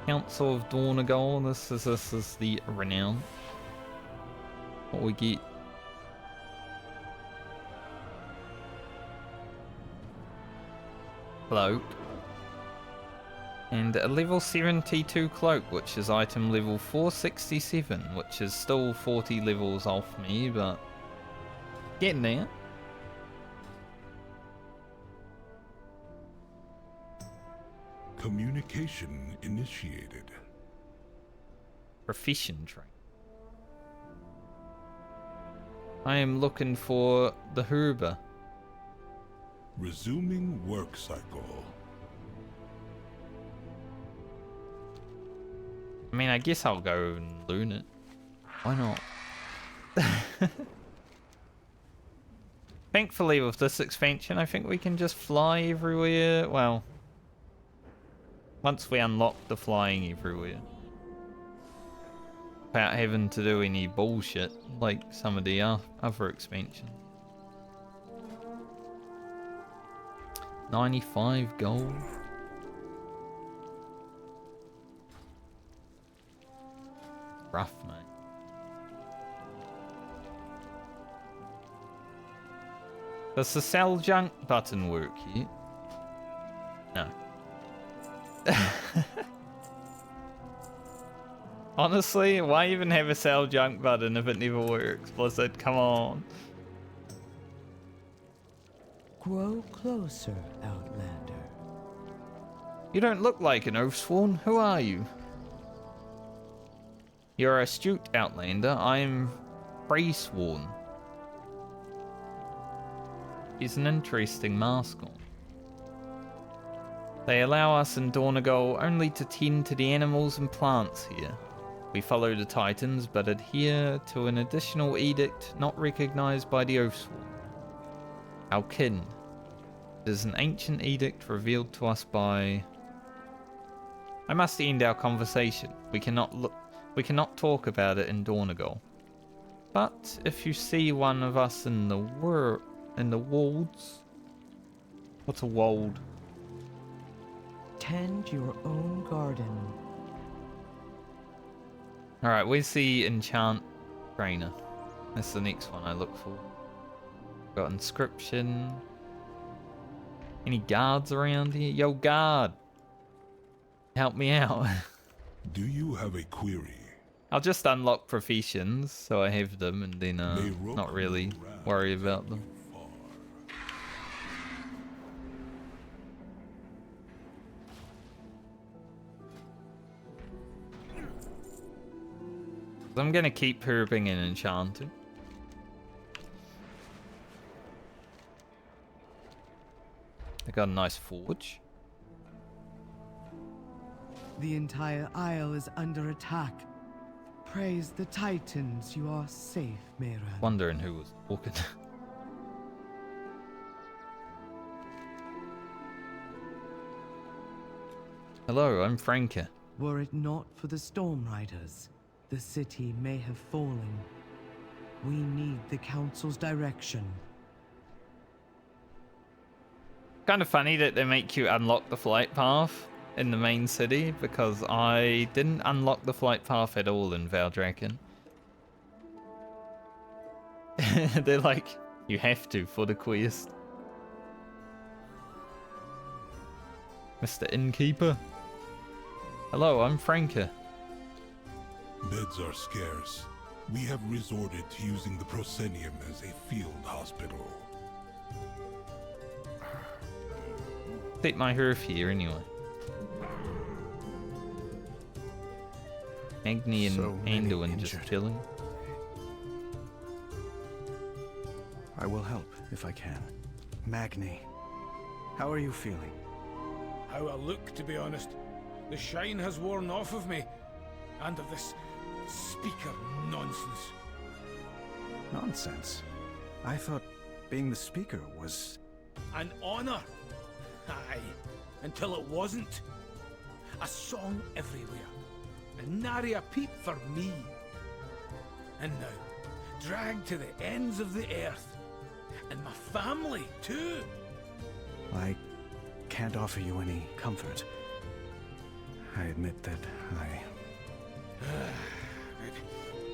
Speaker 1: Council of Dorn. This is the renown. What we get? Cloak. And a level 72 cloak, which is item level 467, which is still 40 levels off me, but getting there.
Speaker 16: Communication initiated.
Speaker 1: Profession train. I am looking for the Herber.
Speaker 16: Resuming work cycle.
Speaker 1: I mean, I guess I'll go and loon it. Why not? Thankfully, with this expansion, I think we can just fly everywhere. Well, once we unlock the flying everywhere. Without having to do any bullshit like some of the other expansions. 95 gold. Rough, mate. Does the sell junk button work here? No. Honestly, why even have a sell junk button if it never works? Blizzard, come on.
Speaker 15: Grow closer, Outlander.
Speaker 1: You don't look like an Oathsworn. Who are you? You're astute, Outlander. I'm Freysworn. He's an interesting mascot. They allow us in Dornagol only to tend to the animals and plants here. We follow the Titans, but adhere to an additional edict not recognized by the Oathsworn. Our kin. It is an ancient edict revealed to us by... I must end our conversation. We cannot talk about it in Dornagol. But if you see one of us in the wolds... What's a wold?
Speaker 15: Tend your own garden.
Speaker 1: Alright, where's the enchant trainer? That's the next one I look for. Got inscription. Any guards around here? Yo, guard! Help me out.
Speaker 16: Do you have a query?
Speaker 1: I'll just unlock professions, so I have them, and then not really worry about them. I'm gonna keep herbing and enchanting. They got a nice forge.
Speaker 18: The entire isle is under attack. Praise the Titans, you are safe, Mayran.
Speaker 1: Wondering who was talking. Hello, I'm Franka.
Speaker 18: Were it not for the Storm Riders, the city may have fallen. We need the Council's direction.
Speaker 1: Kind of funny that they make you unlock the flight path in the main city because I didn't unlock the flight path at all in Valdraken. They're like, you have to for the quest. Mr. Innkeeper. Hello, I'm Franca.
Speaker 19: Beds are scarce. We have resorted to using the proscenium as a field hospital.
Speaker 1: Take my hearth here anyway. Magni and Andiun just chilling.
Speaker 11: I will help if I can. Magni, how are you feeling?
Speaker 4: How I look, to be honest. The shine has worn off of me, and of this speaker nonsense.
Speaker 11: Nonsense? I thought being the speaker was...
Speaker 4: An honor! Aye, until it wasn't. A song everywhere, and nary a peep for me. And now, dragged to the ends of the earth. And my family, too.
Speaker 11: I can't offer you any comfort. I admit that I...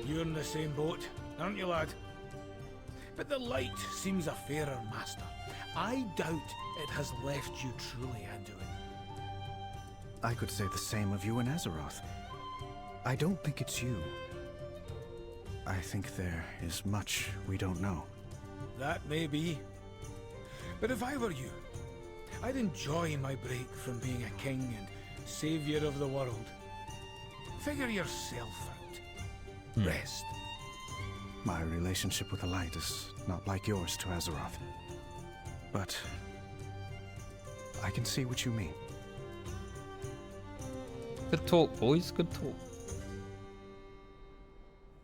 Speaker 4: You're in the same boat, aren't you, lad? But the light seems a fairer master. I doubt it has left you truly, Andiun.
Speaker 11: I could say the same of you and Azeroth. I don't think it's you. I think there is much we don't know.
Speaker 4: That may be. But if I were you, I'd enjoy my break from being a king and savior of the world. Figure yourself out. Rest.
Speaker 11: My relationship with the light is not like yours to Azeroth. But I can see what you mean.
Speaker 1: Good talk, boys. Good talk.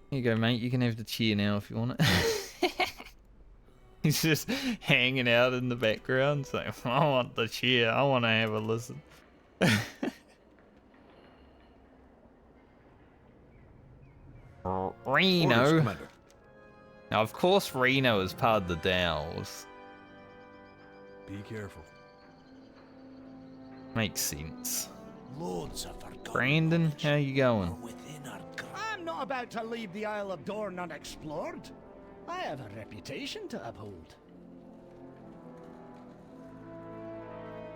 Speaker 1: Here you go, mate. You can have the cheer now if you want it. He's just hanging out in the background saying, I want the cheer. I want to have a listen. Reno. Now, of course, Reno is part of the Dales.
Speaker 16: Be careful.
Speaker 1: Makes sense.
Speaker 20: Loads of forgotten.
Speaker 1: Brandon, how you going?
Speaker 20: I'm not about to leave the Isle of Dorn unexplored. I have a reputation to uphold.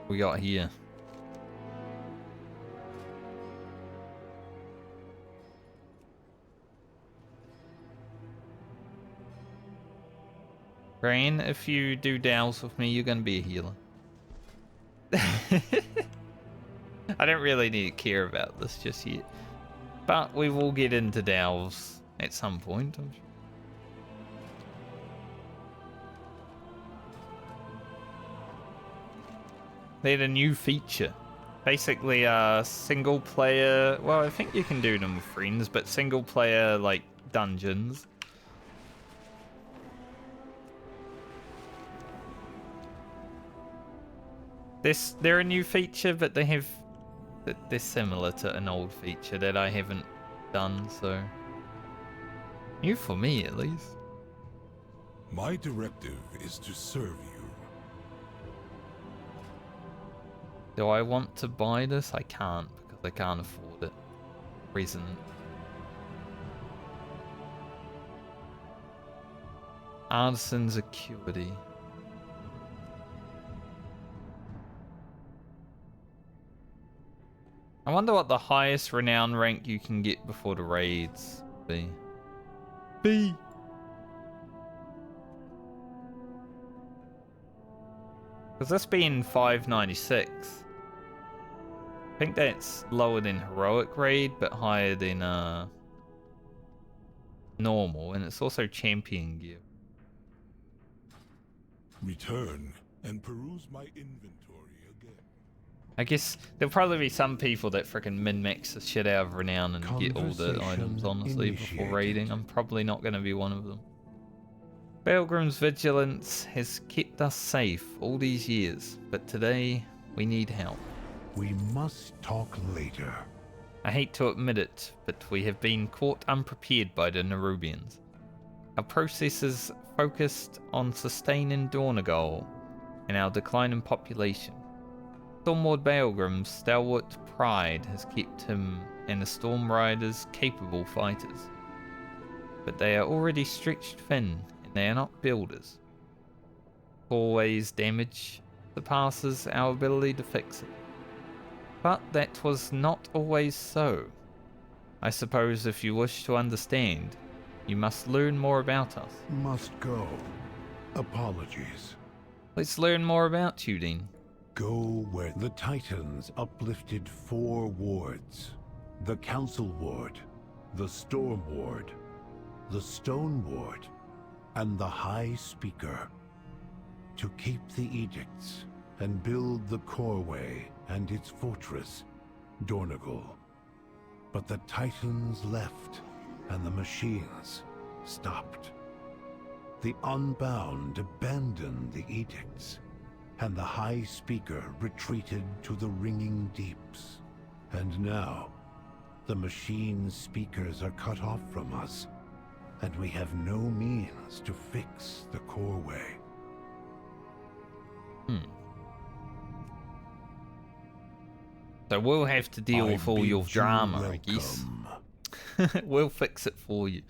Speaker 1: We got here. Brain, if you do Dales with me, you're gonna be a healer. I don't really need to care about this just yet. But we will get into Dales at some point, I'm sure. They had a new feature. Basically, single player... Well, I think you can do them with friends, but single player, like, dungeons. They're a new feature, but they have... They're similar to an old feature that I haven't done, so... New for me, at least.
Speaker 19: My directive is to serve you.
Speaker 1: Do I want to buy this? I can't, because I can't afford it. Reason. Artisan's Acuity. I wonder what the highest renown rank you can get before the raids be. B. Because this being 596, I think that's lower than heroic raid, but higher than normal, and it's also champion gear.
Speaker 19: Return and peruse my inventory again.
Speaker 1: I guess there'll probably be some people that freaking min-max the shit out of renown and get all the items, honestly, before raiding. I'm probably not going to be one of them. Pilgrim's vigilance has kept us safe all these years, but today we need help.
Speaker 16: We must talk later.
Speaker 1: I hate to admit it, but we have been caught unprepared by the Nerubians. Our processes focused on sustaining Dornagal and our decline in population. Stormward Baelgrim's stalwart pride has kept him and the Storm Riders capable fighters. But they are already stretched thin, and they are not builders. Always damage surpasses our ability to fix it. But that was not always so. I suppose if you wish to understand, you must learn more about us.
Speaker 16: Must go. Apologies.
Speaker 1: Let's learn more about you, then.
Speaker 16: Go where the Titans uplifted 4 wards. The Council Ward, the Storm Ward, the Stone Ward, and the High Speaker. To keep the edicts and build the Coreway and its fortress, Dornagal. But the Titans left, and the machines stopped. The Unbound abandoned the edicts, and the High Speaker retreated to the Ringing Deeps. And now, the machine speakers are cut off from us, and we have no means to fix the Coreway.
Speaker 1: So we'll have to deal with all your drama, I guess. We'll fix it for you.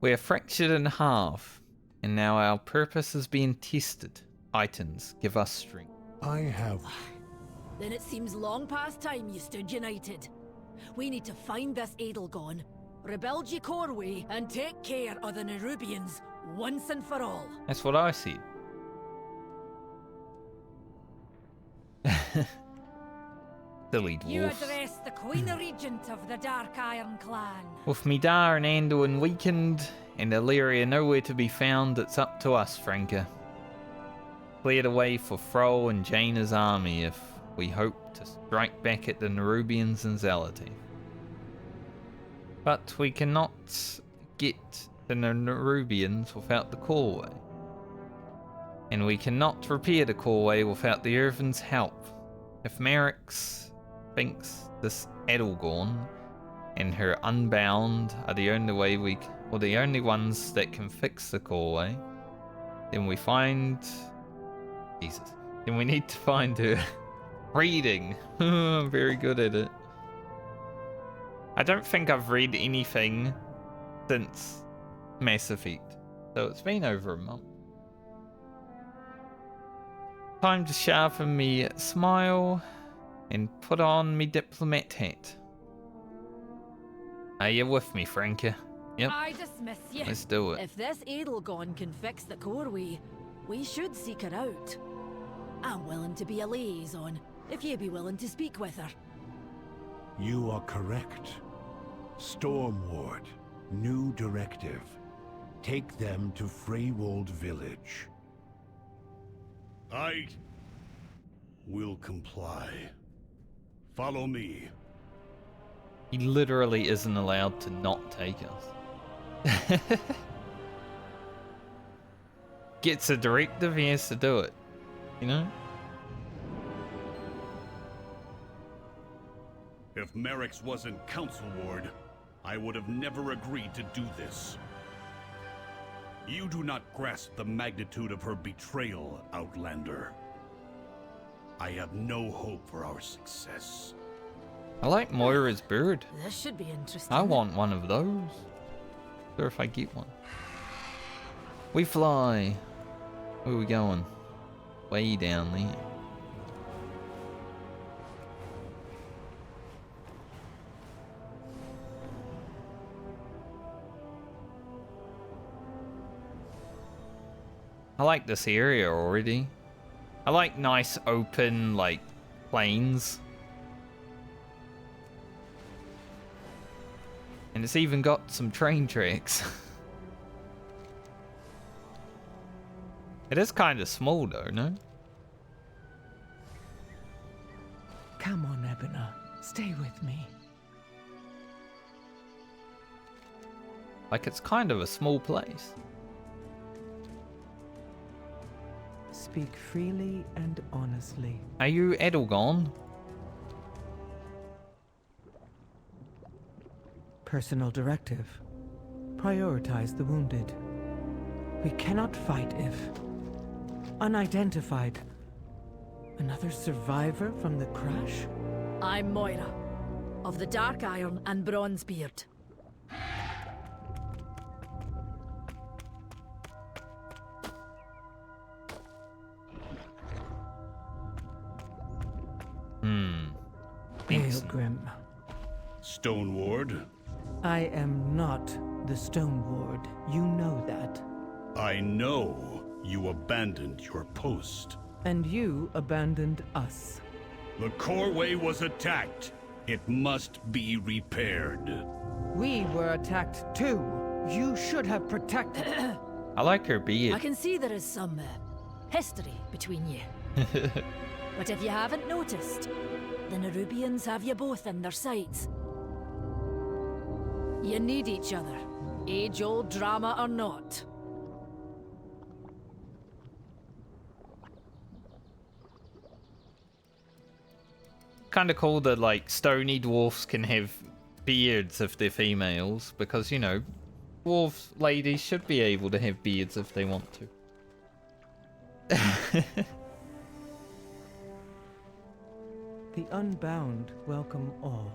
Speaker 1: We're fractured in half, and now our purpose is being tested. Titans give us strength.
Speaker 16: I have...
Speaker 5: Then it seems long past time you stood united. We need to find this Edelgone, rebuild your Coreway, and take care of the Nerubians once and for all.
Speaker 1: That's what I said. Silly dwarf.
Speaker 5: You address the Queen Regent of the Dark Iron Clan.
Speaker 1: With Midar and Andiun weakened, and Illyria nowhere to be found, it's up to us, Franca. Clear the way for Thrall and Jaina's army if we hope to strike back at the Nerubians and Zalatif. But we cannot get the Nerubians without the Coreway. And we cannot repair the Coreway without the Irvin's help. If Merrick's thinks this Edelgone and her Unbound are the only way or the only ones that can fix the Coreway, then we find... Jesus. Then we need to find her. Reading. I'm very good at it. I don't think I've read anything since Mass Effect, so it's been over a month. Time to sharpen me smile and put on me diplomat hat. Are you with me, Franca? Yep.
Speaker 5: I dismiss you.
Speaker 1: Let's do it.
Speaker 5: If this Edelgone can fix the Coreway, we should seek her out. I'm willing to be a liaison, if you be willing to speak with her.
Speaker 16: You are correct. Stormward, new directive. Take them to Freywold Village.
Speaker 13: I will comply. Follow me.
Speaker 1: He literally isn't allowed to not take us. Gets a directive, he has to do it. You know?
Speaker 13: If Merrick's wasn't Council Ward, I would have never agreed to do this. You do not grasp the magnitude of her betrayal, Outlander. I have no hope for our success.
Speaker 1: I like Moira's bird.
Speaker 5: This should be interesting.
Speaker 1: I want one of those. Or if I get one. We fly. Where are we going? Way down there. I like this area already. I like nice open, like, plains. And it's even got some train tracks. It is kind of small though, no?
Speaker 15: Come on, Ebona. Stay with me.
Speaker 1: Like, it's kind of a small place.
Speaker 15: Speak freely and honestly.
Speaker 1: Are you Edelgone?
Speaker 15: Personal directive. Prioritize the wounded. We cannot fight if unidentified
Speaker 9: Another survivor from the crash?
Speaker 5: I'm Moira, of the Dark Iron and Bronzebeard.
Speaker 9: Baelgrim.
Speaker 13: Stoneward?
Speaker 9: I am not the Stoneward. You know that.
Speaker 13: I know you abandoned your post.
Speaker 9: And you abandoned us.
Speaker 13: The Coreway was attacked. It must be repaired.
Speaker 9: We were attacked too. You should have protected.
Speaker 1: I like her beard.
Speaker 5: I can see there is some history between you. But if you haven't noticed, the Nerubians have you both in their sights. You need each other, age-old drama or not.
Speaker 1: Kind of cool that like stony dwarfs can have beards if they're females, because you know, dwarf ladies should be able to have beards if they want to.
Speaker 9: The Unbound welcome all.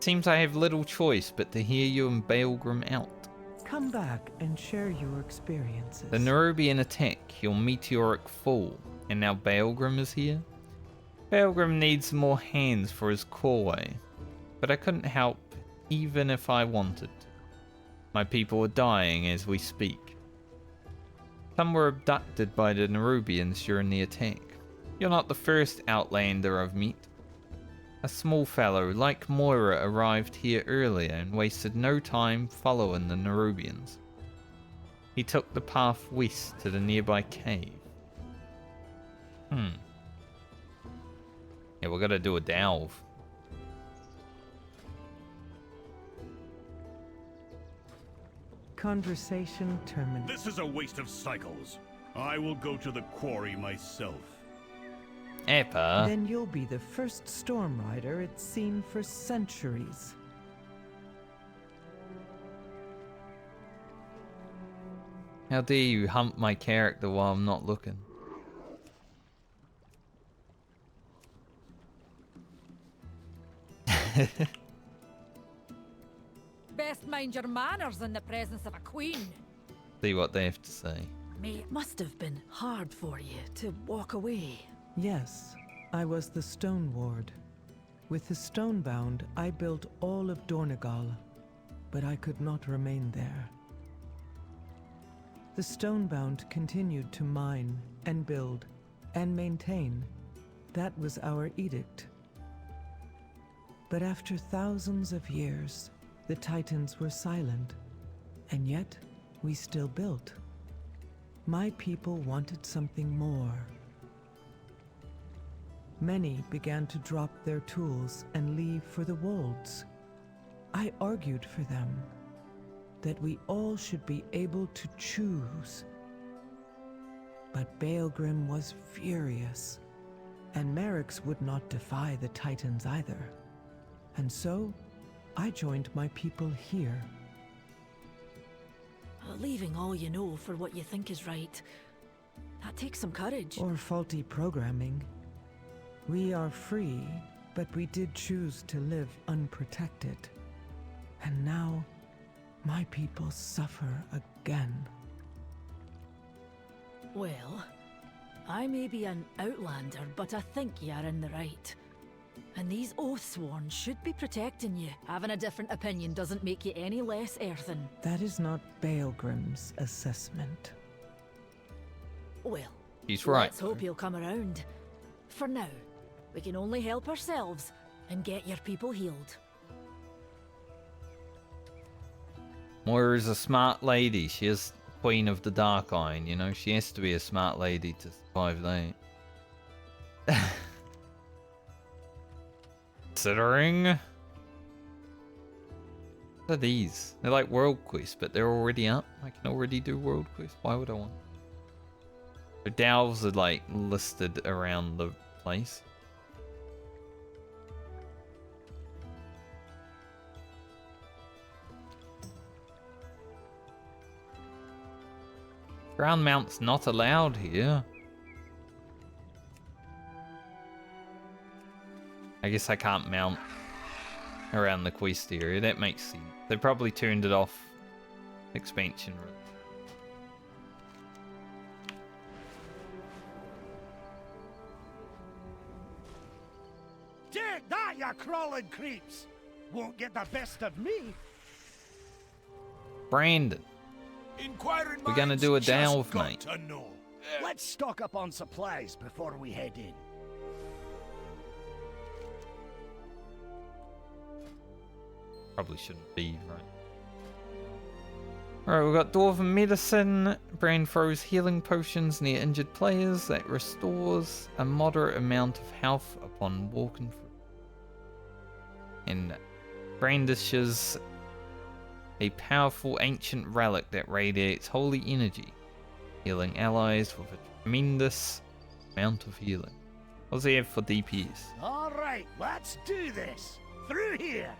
Speaker 1: Seems I have little choice but to hear you and Baelgrim out.
Speaker 9: Come back and share your experiences.
Speaker 1: The Nerubian attack, your meteoric fall, and now Baelgrim is here? Baelgrim needs more hands for his Coreway, but I couldn't help even if I wanted to. My people are dying as we speak. Some were abducted by the Nerubians during the attack. You're not the first Outlander I've met. A small fellow like Moira arrived here earlier and wasted no time following the Nerubians. He took the path west to the nearby cave. Yeah, we're gonna do a delve.
Speaker 9: Conversation terminated.
Speaker 13: This is a waste of cycles. I will go to the quarry myself.
Speaker 1: Eppa.
Speaker 9: Then you'll be the first storm rider it's seen for centuries.
Speaker 1: How dare you hump my character while I'm not looking?
Speaker 5: Best mind your manners in the presence of a queen.
Speaker 1: See what they have to say.
Speaker 5: May it must have been hard for you to walk away.
Speaker 9: Yes, I was the Stone Ward. With the Stonebound, I built all of Dornegal, but I could not remain there. The Stonebound continued to mine and build and maintain. That was our edict. But after thousands of years, the Titans were silent, and yet we still built. My people wanted something more. Many began to drop their tools and leave for the wolds. I argued for them, that we all should be able to choose. But Baelgrim was furious, and Merrick's would not defy the Titans either. And so, I joined my people here.
Speaker 5: Leaving all you know for what you think is right, that takes some courage.
Speaker 9: Or faulty programming. We are free, but we did choose to live unprotected. And now, my people suffer again.
Speaker 5: Well, I may be an outlander, but I think you are in the right. And these Oathsworn should be protecting you. Having a different opinion doesn't make you any less earthen.
Speaker 9: That is not Baelgrim's assessment.
Speaker 5: Well,
Speaker 1: he's right.
Speaker 5: Let's hope he'll come around. For now, we can only help ourselves and get your people healed.
Speaker 1: Moira's a smart lady. She is Queen of the Dark Iron, you know? She has to be a smart lady to survive that. Considering... What are these? They're like world quests, but they're already up. I can already do world quests. Why would I want? The delves are like listed around the place. Ground mounts not allowed here. I guess I can't mount around the quest area. That makes sense. They probably turned it off expansion.
Speaker 20: Take that, you crawling creeps! Won't get the best of me.
Speaker 1: Brandon, we're gonna do a delve, mate.
Speaker 20: Let's stock up on supplies before we head in.
Speaker 1: Probably shouldn't be, right? Alright, we've got Dwarven Medicine. Brand throws healing potions near injured players that restores a moderate amount of health upon walking through. And brandishes a powerful ancient relic that radiates holy energy, healing allies with a tremendous amount of healing. What does he have for DPS?
Speaker 20: Alright, let's do this. Through here.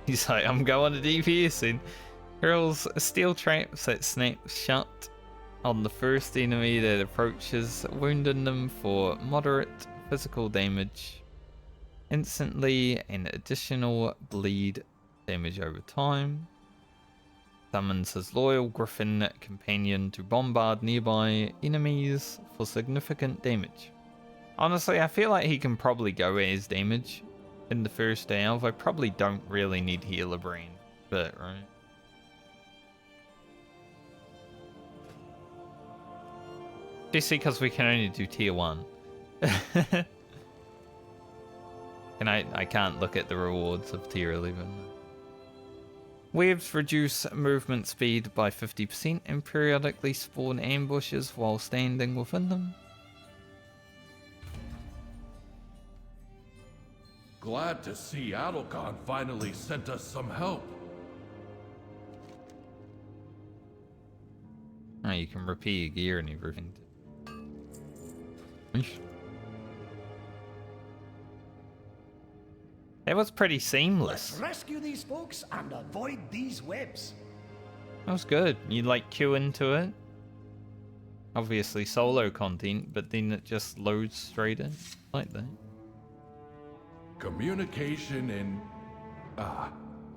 Speaker 1: He's like, I'm going to DPS and hurls steel traps that snap shut on the first enemy that approaches, wounding them for moderate physical damage instantly and additional bleed damage over time. Summons his loyal griffin companion to bombard nearby enemies for significant damage. Honestly, I feel like he can probably go as damage in the first delve. I probably don't really need healer brain, but right. Especially because we can only do tier 1. And I can't look at the rewards of tier 11. Waves reduce movement speed by 50% and periodically spawn ambushes while standing within them.
Speaker 2: Glad to see Adelkhan finally sent us some help.
Speaker 1: Oh, you can repair your gear and everything. That was pretty seamless.
Speaker 20: Let's rescue these folks and avoid these webs.
Speaker 1: That was good. You like queue into it. Obviously solo content, but then it just loads straight in like that.
Speaker 2: Communication in...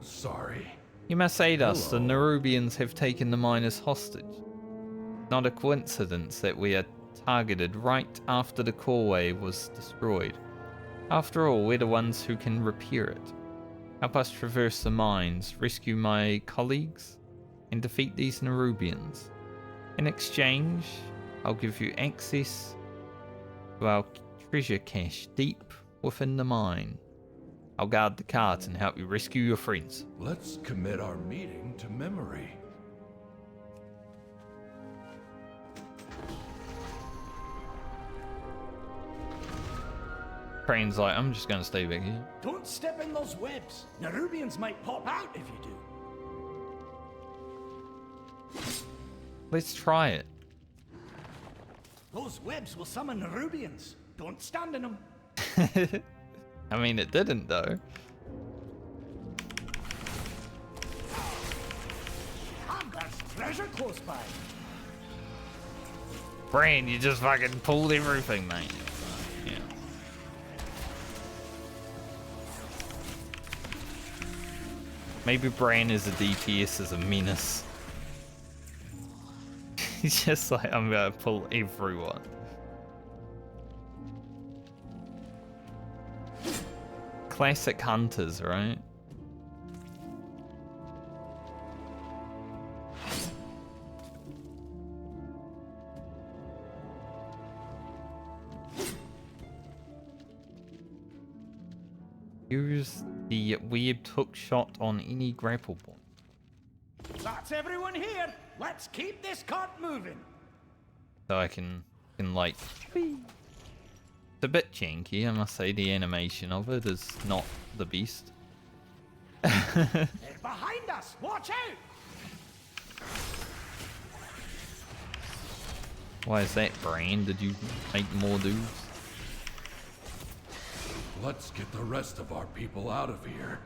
Speaker 2: sorry.
Speaker 1: You must aid us. The
Speaker 2: Hello.
Speaker 1: Nerubians have taken the miners hostage. Not a coincidence that we are targeted right after the coreway was destroyed. After all, we're the ones who can repair it. Help us traverse the mines, rescue my colleagues, and defeat these Nerubians. In exchange, I'll give you access to our treasure cache deep within the mine. I'll guard the cart and help you rescue your friends.
Speaker 2: Let's commit our meeting to memory.
Speaker 1: Crane's like, I'm just gonna stay back here.
Speaker 20: Don't step in those webs. Nerubians might pop out if you do.
Speaker 1: Let's try it.
Speaker 20: Those webs will summon Nerubians. Don't stand in them.
Speaker 1: I mean, it didn't though.
Speaker 20: And there's treasure close by.
Speaker 1: Bran, you just fucking pulled everything, mate. Yeah. Maybe Bran is a DPS as a menace. He's just like, I'm gonna pull everyone. Classic hunters, right? Use the weird hook shot on any grapple point.
Speaker 20: That's everyone here. Let's keep this cart moving.
Speaker 1: So I can like... It's a bit janky, I must say. The animation of it is not the best.
Speaker 20: They're behind us. Watch out.
Speaker 1: Why is that, Bran? Did you make more dudes?
Speaker 2: Let's get the rest of our people out of here.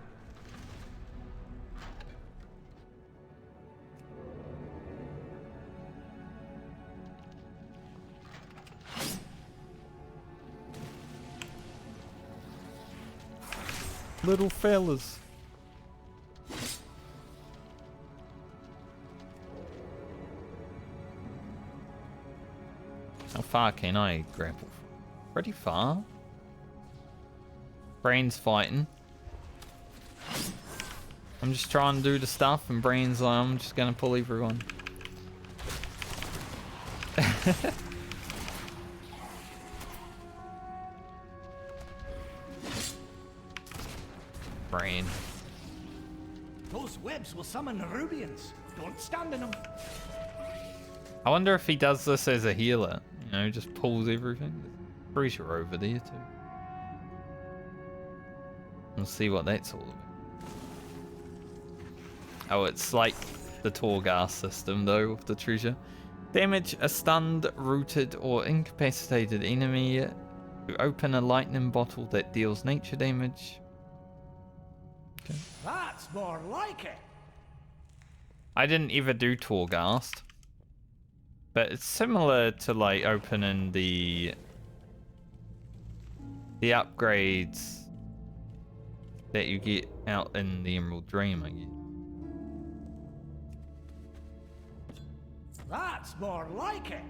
Speaker 1: Little fellas. How far can I grapple from? Pretty far. Brain's fighting. I'm just trying to do the stuff, and Brain's like, I'm just gonna pull everyone. Brain.
Speaker 20: Those webs will summon Nerubians. Don't stand in them.
Speaker 1: I wonder if he does this as a healer. You know, just pulls everything. Pretty sure over there too. We'll see what that's all about. Oh, it's like the Torghast system though with the treasure. Damage a stunned, rooted, or incapacitated enemy. To open a lightning bottle that deals nature damage. Okay.
Speaker 20: That's more like it.
Speaker 1: I didn't ever do Torghast. But it's similar to like opening the upgrades that you get out in the Emerald Dream, I guess.
Speaker 20: That's more like it.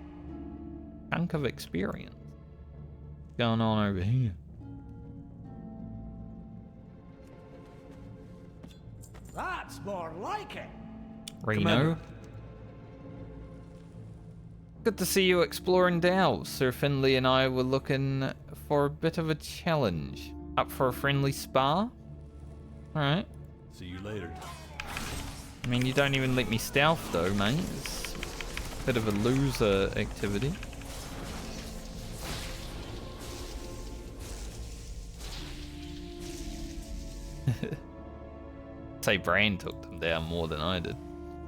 Speaker 1: Chunk of experience. What's going on over here?
Speaker 20: That's more like it.
Speaker 1: Reno. Good to see you exploring Dal. Sir Finley and I were looking for a bit of a challenge. Up for a friendly spar? Alright.
Speaker 2: See you later.
Speaker 1: I mean, you don't even let me stealth though, mate. It's a bit of a loser activity. Say Bran took them down more than I did.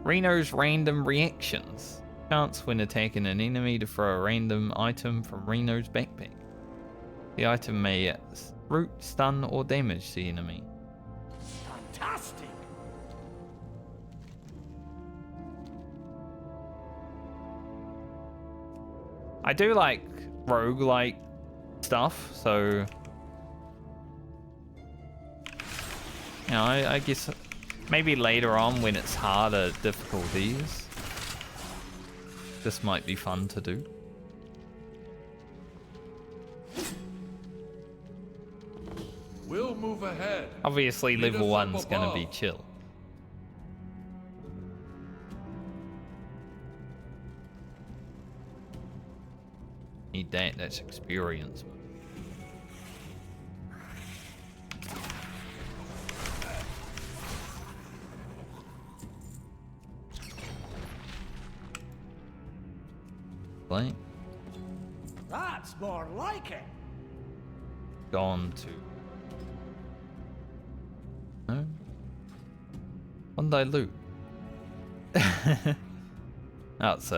Speaker 1: Reno's random reactions. Chance when attacking an enemy to throw a random item from Reno's backpack. The item may root, stun, or damage the enemy.
Speaker 20: Fantastic.
Speaker 1: I do like roguelike stuff, so you know, I guess maybe later on when it's harder difficulties, this might be fun to do.
Speaker 2: We'll move ahead.
Speaker 1: Obviously,
Speaker 2: Lead
Speaker 1: level
Speaker 2: us up
Speaker 1: 1's gonna be
Speaker 2: above.
Speaker 1: chill. Need that, that's experience. Blank.
Speaker 20: That's more like it.
Speaker 1: Gone to. No? What did I loot? That's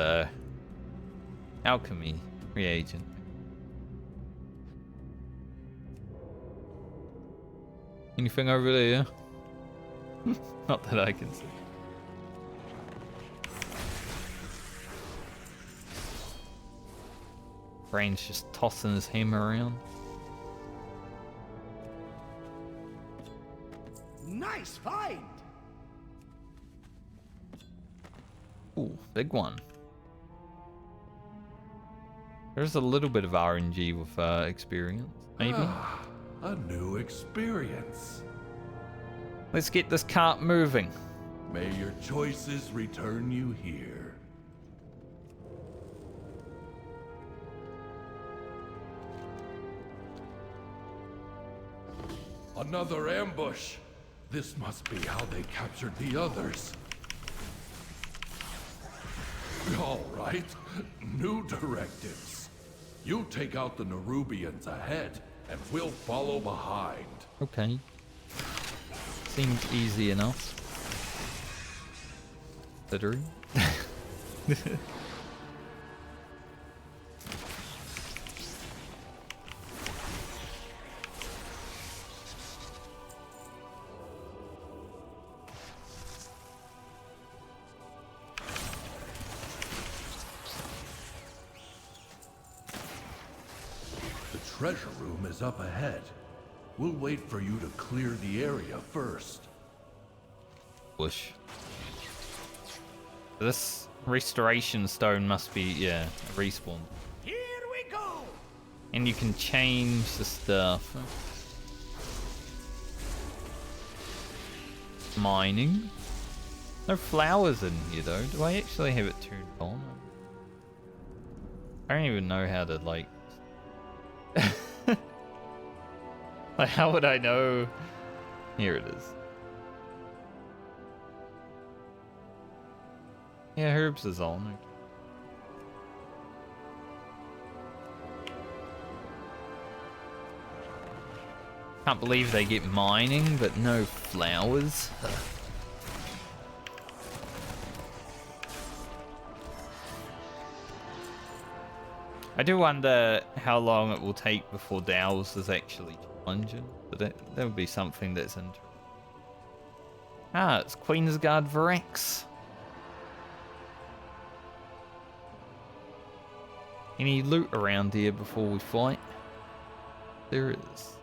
Speaker 1: alchemy reagent. Anything over there? Not that I can see. Brain's just tossing his hammer around.
Speaker 20: Nice find.
Speaker 1: Ooh, big one. There's a little bit of RNG with experience, maybe.
Speaker 2: A new experience.
Speaker 1: Let's get this cart moving.
Speaker 2: May your choices return you here. Another ambush. This must be how they captured the others. All right, new directives. You take out the Nerubians ahead, and we'll follow behind.
Speaker 1: Okay. Seems easy enough. Considering.
Speaker 2: The treasure room is up ahead. We'll wait for you to clear the area first.
Speaker 1: Whoosh. This restoration stone must be, yeah, a respawn.
Speaker 20: Here we go!
Speaker 1: And you can change the stuff. Mining. No flowers in here though. Do I actually have it turned on? I don't even know how to like... like, how would I know? Here it is. Yeah, herbs is on. Can't believe they get mining, but no flowers. I do wonder how long it will take before Dow's is actually challenging, but that would be something that's interesting. Ah, it's Queensguard Varex. Any loot around here before we fight? There is.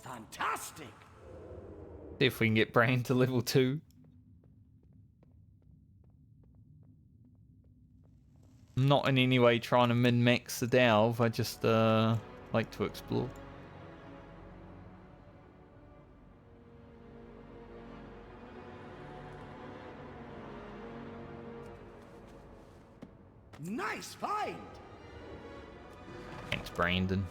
Speaker 20: Fantastic!
Speaker 1: See if we can get Brain to level 2. I'm not in any way trying to min-max the delve, I just like to explore.
Speaker 20: Nice find!
Speaker 1: Thanks, Brandon.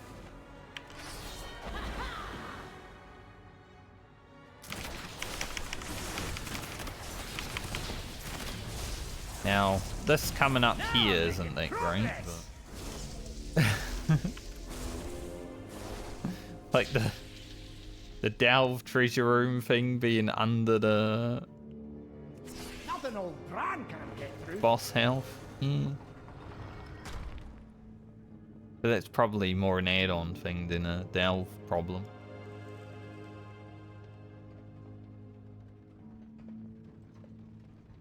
Speaker 1: Now, this coming up here isn't that great, but... like the delve treasure room thing being under the
Speaker 20: Nothing old Bran can't get through.
Speaker 1: boss health. Yeah. But that's probably more an add-on thing than a delve problem.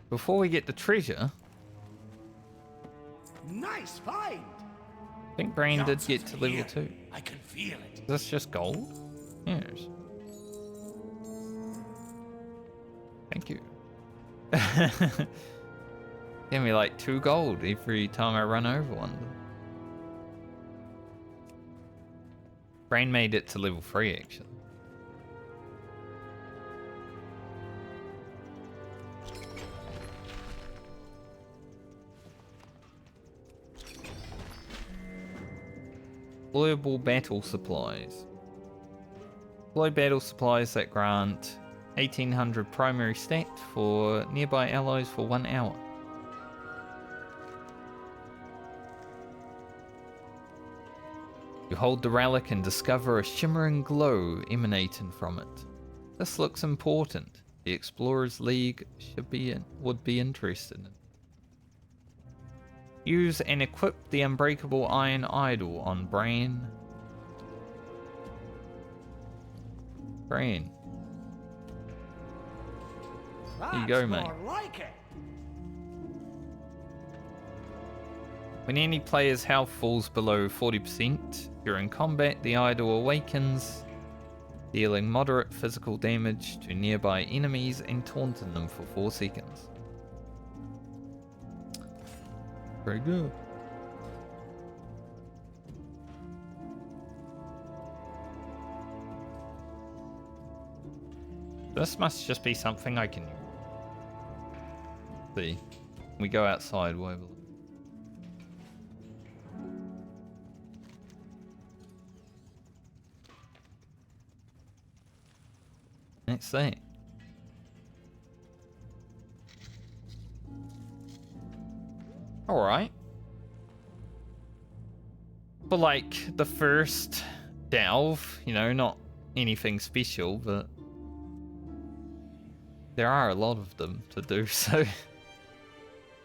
Speaker 1: Before we get the treasure,
Speaker 20: Nice find!
Speaker 1: I think Brain did get to level 2.
Speaker 20: I can feel it.
Speaker 1: Is this just gold? Yes. Thank you. Give me like 2 gold every time I run over one. Brain made it to level 3 actually. Deployable battle supplies. Deploy battle supplies that grant 1800 primary stat for nearby allies for 1 hour. You hold the relic and discover a shimmering glow emanating from it. This looks important. The Explorers League would be interested in it. Use and equip the unbreakable iron idol on Brain. Brain. There you go, mate.
Speaker 20: Like it.
Speaker 1: When any player's health falls below 40% during combat, the idol awakens, dealing moderate physical damage to nearby enemies and taunting them for 4 seconds. Very good. This must just be something I can see. We go outside, we'll have a look. Let's see. Alright. But like the first delve, you know, not anything special, but there are a lot of them to do, so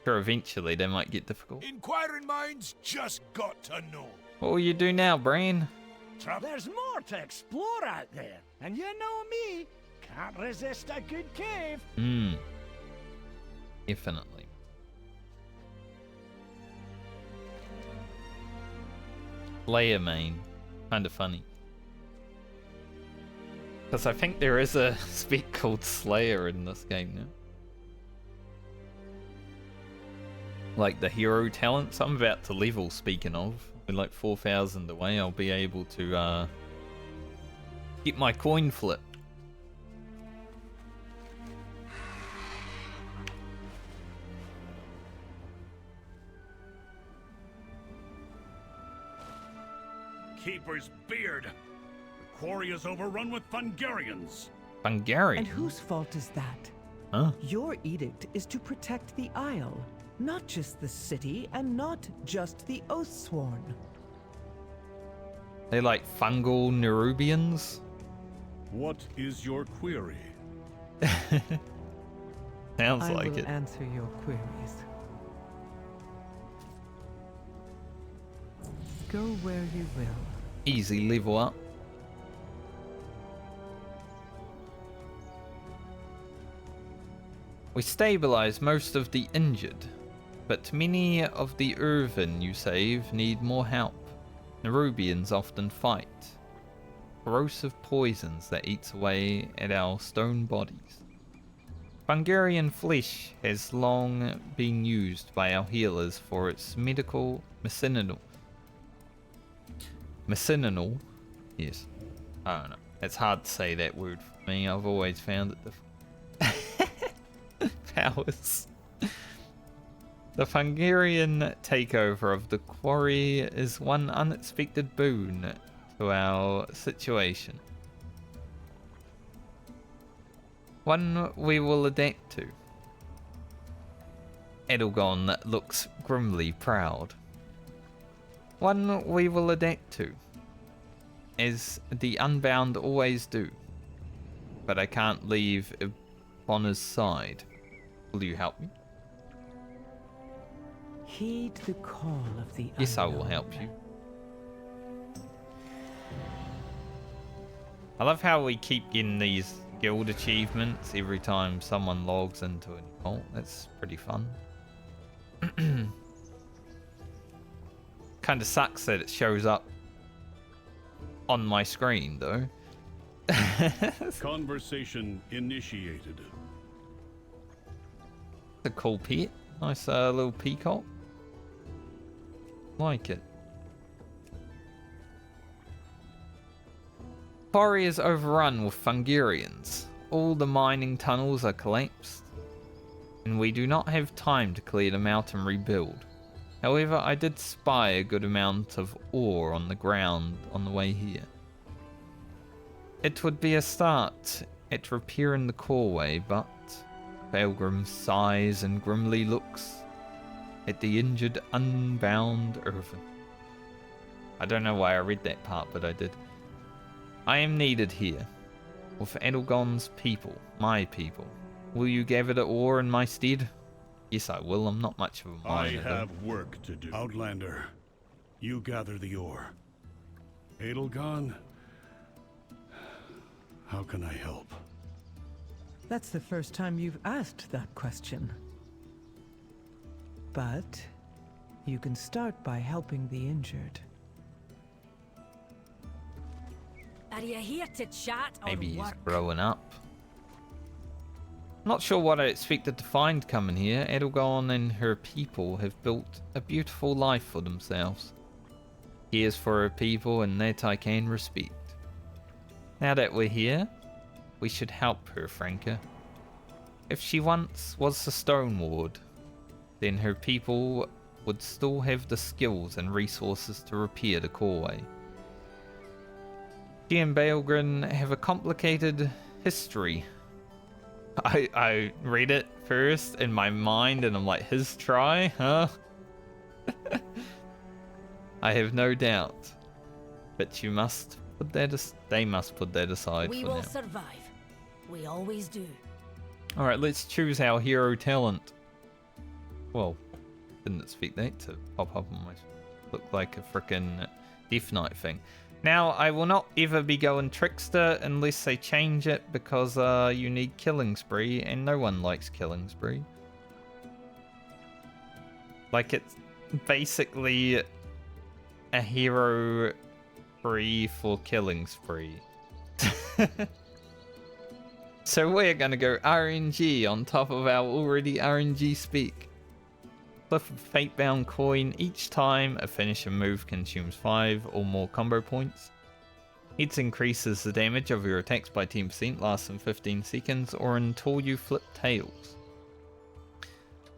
Speaker 1: sure eventually they might get difficult.
Speaker 14: Inquiring minds just got to know.
Speaker 1: What will you do now, Brain?
Speaker 20: There's more to explore out there, and you know me, can't resist a good cave.
Speaker 1: Definitely. Layer main. Kinda funny. Because I think there is a speak called Slayer in this game now. Like the hero talents I'm about to level, speaking of. With like 4,000 away, I'll be able to get my coin flip.
Speaker 13: Keeper's beard. The quarry is overrun with Fungarians.
Speaker 1: Fungarians?
Speaker 15: And whose fault is that?
Speaker 1: Huh?
Speaker 15: Your edict is to protect the Isle, not just the city, and not just the Oathsworn.
Speaker 1: They like fungal Nerubians?
Speaker 13: What is your query?
Speaker 1: Sounds like
Speaker 15: I will
Speaker 1: it.
Speaker 15: answer your queries. Go where you will.
Speaker 1: Easy level up. We stabilize most of the injured, but many of the Irvin you save need more help. Nerubians often fight. Corrosive poisons that eats away at our stone bodies. Fungarian flesh has long been used by our healers for its medical medicinal. Yes. I don't know. It's hard to say that word for me. I've always found it powers. The Fungarian takeover of the quarry is one unexpected boon to our situation. One we will adapt to. Edelgon looks grimly proud. One we will adapt to, as the Unbound always do. But I can't leave Bonner's side. Will you help me?
Speaker 15: Heed the call of the
Speaker 1: Yes, I will help you. I love how we keep getting these guild achievements every time someone logs into an vault. That's pretty fun. Kind of sucks that it shows up on my screen, though.
Speaker 13: Conversation initiated.
Speaker 1: A cool pet. Nice little peacock. Like it. Quarry is overrun with Fungarians. All the mining tunnels are collapsed, and we do not have time to clear them out and rebuild. However, I did spy a good amount of ore on the ground on the way here. It would be a start at repairing the causeway, but Pilgrim sighs and grimly looks at the injured, unbound Irvin. I don't know why I read that part, but I did. I am needed here, with Edelgon's people, my people. Will you gather the ore in my stead? Yes, I will. I'm not much of a miner.
Speaker 13: I have work to do. Outlander, you gather the ore. Edelgon, how can I help?
Speaker 15: That's the first time you've asked that question. But you can start by helping the injured.
Speaker 5: Are you here to chat or
Speaker 1: Maybe he's
Speaker 5: work?
Speaker 1: growing up. Not sure what I expected to find coming here. Edelgon and her people have built a beautiful life for themselves. Here's for her people, and that I can respect. Now that we're here, we should help her, Franca. If she once was the Stone Ward, then her people would still have the skills and resources to repair the causeway. She and Baelgrin have a complicated history. I read it first in my mind and I'm like, his try, huh? I have no doubt. But you must put that they must put that aside
Speaker 5: We
Speaker 1: for
Speaker 5: will
Speaker 1: now.
Speaker 5: survive. We always do.
Speaker 1: Alright, let's choose our hero talent. Well, didn't expect that to pop up on my look like a frickin' Death Knight thing. Now, I will not ever be going Trickster unless they change it because you need Killing Spree, and no one likes Killing Spree. Like, it's basically a hero free for Killing Spree. So we're gonna go RNG on top of our already RNG speak. Flip a Fatebound coin each time a finisher move consumes 5 or more combo points. It increases the damage of your attacks by 10%, lasts in 15 seconds, or until you flip Tails.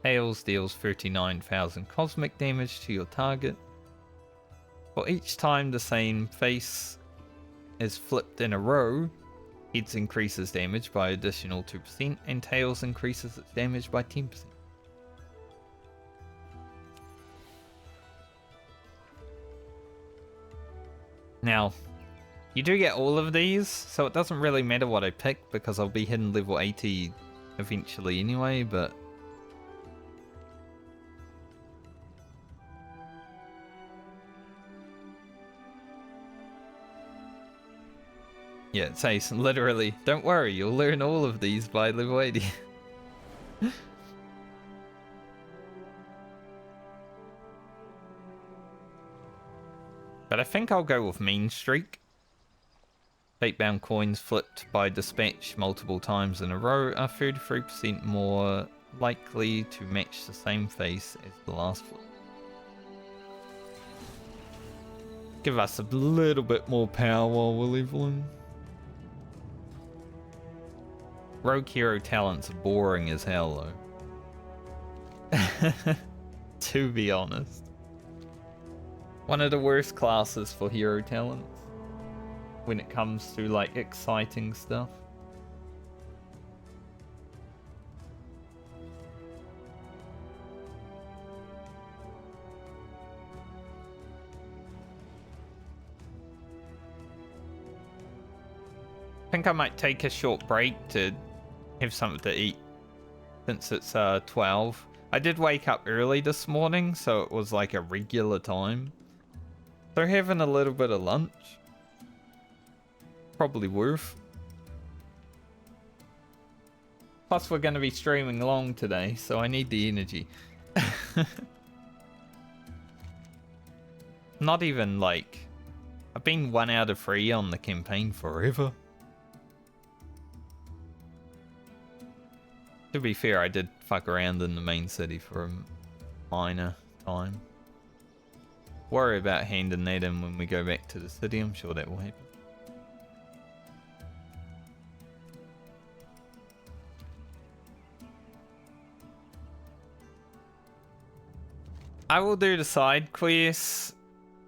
Speaker 1: Tails deals 39,000 cosmic damage to your target. For each time the same face is flipped in a row, Heads increases damage by additional 2%, and Tails increases its damage by 10%. Now, you do get all of these, so it doesn't really matter what I pick, because I'll be hitting level 80 eventually anyway, but... yeah, it says, literally, don't worry, you'll learn all of these by level 80. But I think I'll go with Mean Streak. Fatebound coins flipped by dispatch multiple times in a row are 33% more likely to match the same face as the last flip. Give us a little bit more power while we're leveling. Rogue hero talents are boring as hell though. To be honest. One of the worst classes for hero talents when it comes to like exciting stuff. I think I might take a short break to have something to eat since it's 12. I did wake up early this morning, so it was like a regular time. So having a little bit of lunch, probably worth. Plus we're going to be streaming long today, so I need the energy. Not even like, I've been 1 out of 3 on the campaign forever. To be fair, I did fuck around in the main city for a minor time. Worry about handing that in when we go back to the city, I'm sure that will happen. I will do the side quests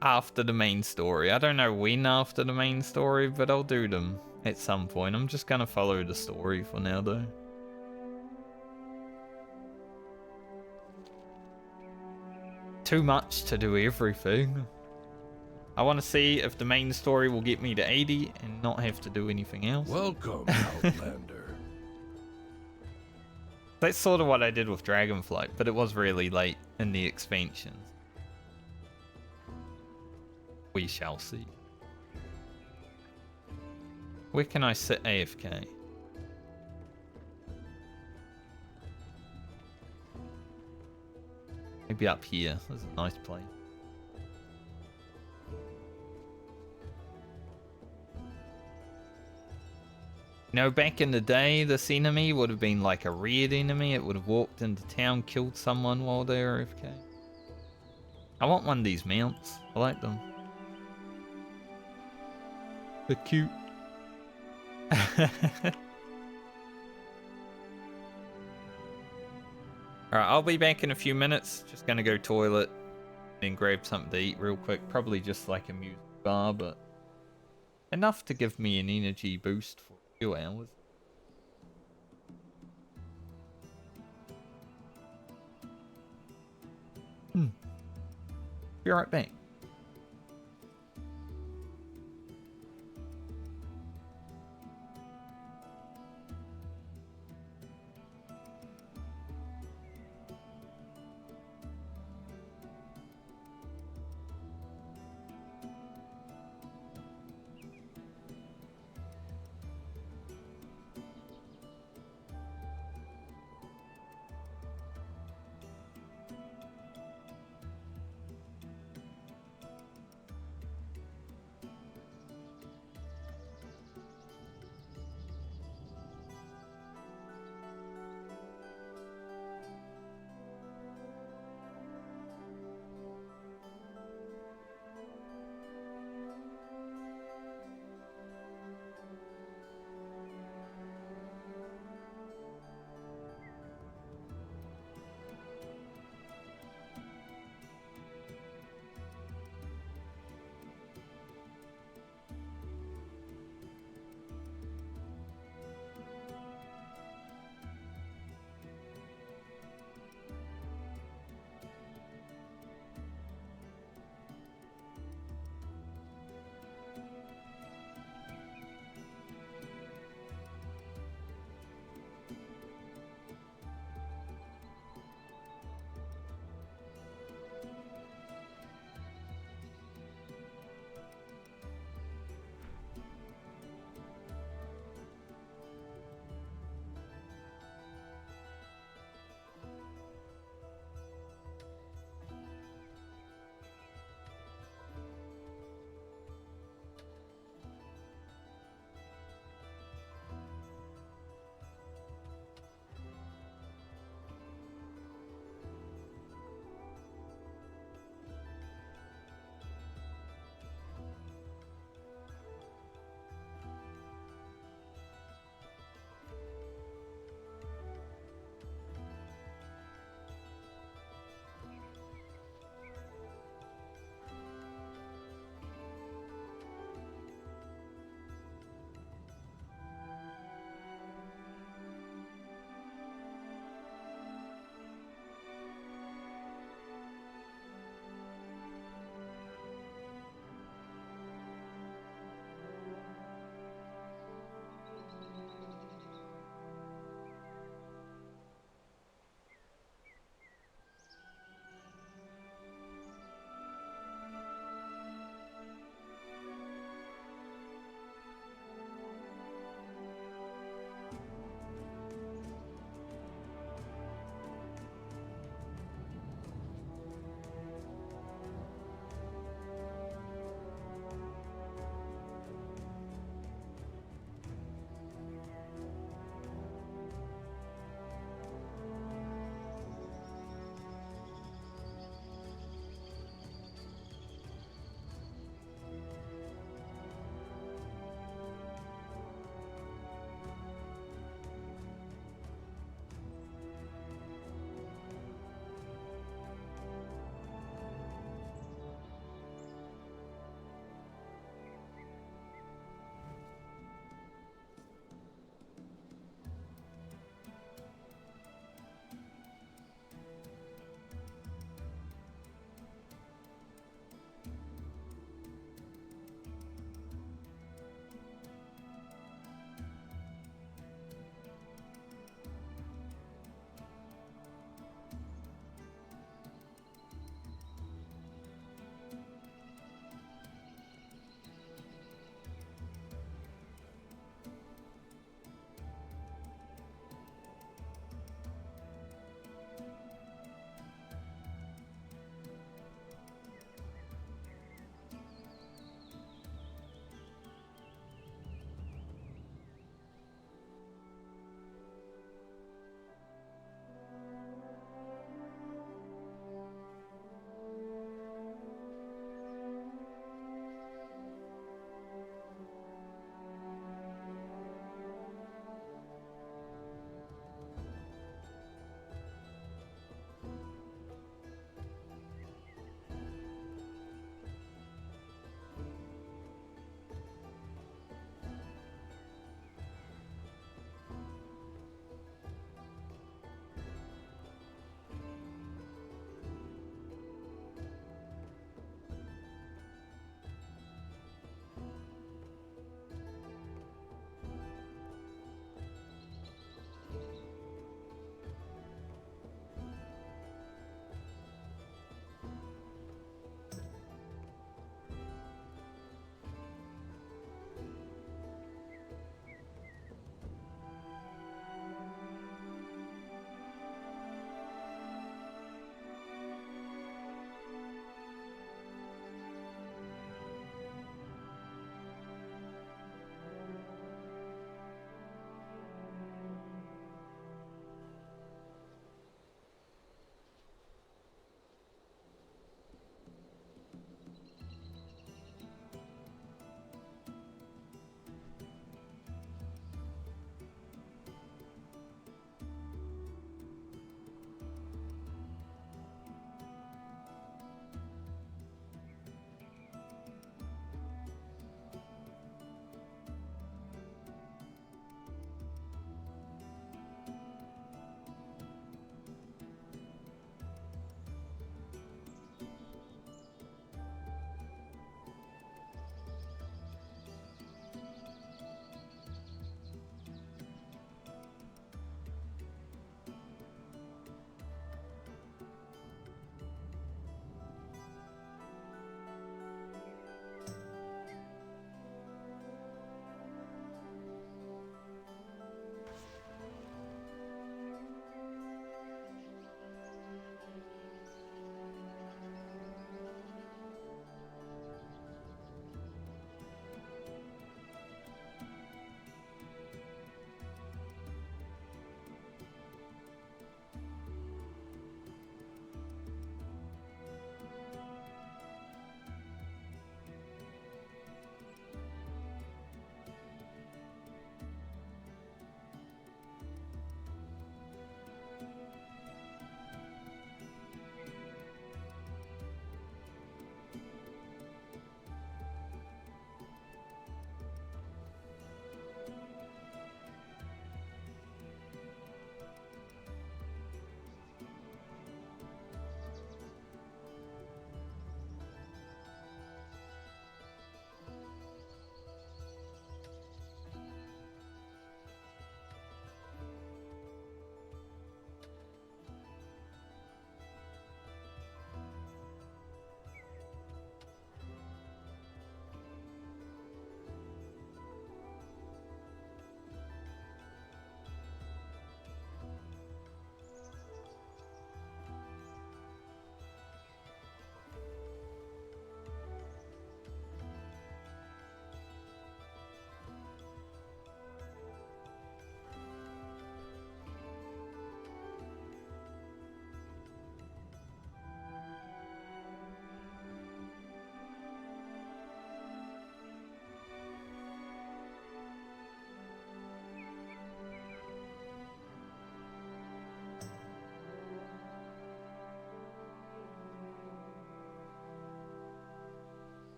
Speaker 1: after the main story. I don't know when after the main story, but I'll do them at some point. I'm just gonna follow the story for now though. Too much to do everything. I want to see if the main story will get me to 80 and not have to do anything else.
Speaker 2: Welcome, Outlander.
Speaker 1: That's sort of what I did with Dragonflight, but it was really late in the expansions. We shall see. Where can I sit AFK? Maybe up here. This is a nice place. You know, back in the day, this enemy would have been like a red enemy. It would have walked into town, killed someone while they were AFK. I want one of these mounts. I like them. They're cute. Alright, I'll be back in a few minutes. Just gonna go toilet and grab something to eat real quick. Probably just like a music bar, but enough to give me an energy boost for a few hours. Be right back.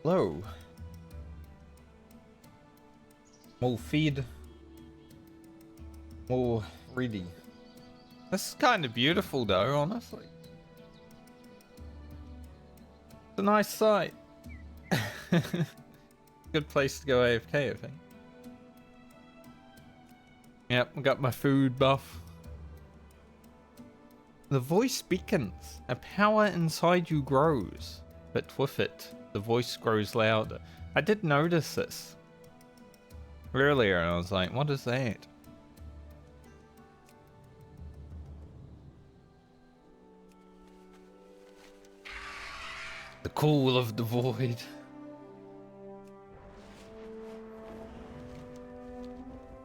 Speaker 1: low. More feed. More ready. This is kind of beautiful though, honestly. It's a nice sight. Good place to go AFK, I think. Yep, I got my food buff. The voice beacons. A power inside you grows, but with it, the voice grows louder. I did notice this earlier, and I was like, what is that? The call of the void.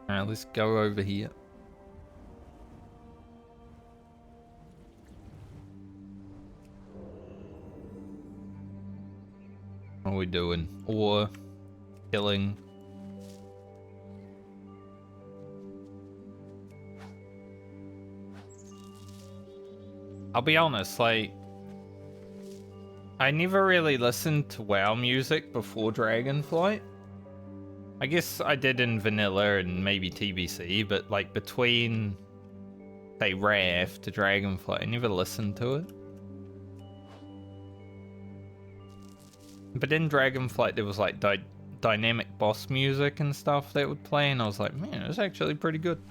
Speaker 1: Alright, let's go over here. What are we doing? Or killing. I'll be honest, like, I never really listened to WoW music before Dragonflight. I guess I did in vanilla and maybe TBC, but like between, say, Wrath to Dragonflight, I never listened to it. But in Dragonflight, there was like dynamic boss music and stuff that would play, and I was like, man, it's actually pretty good.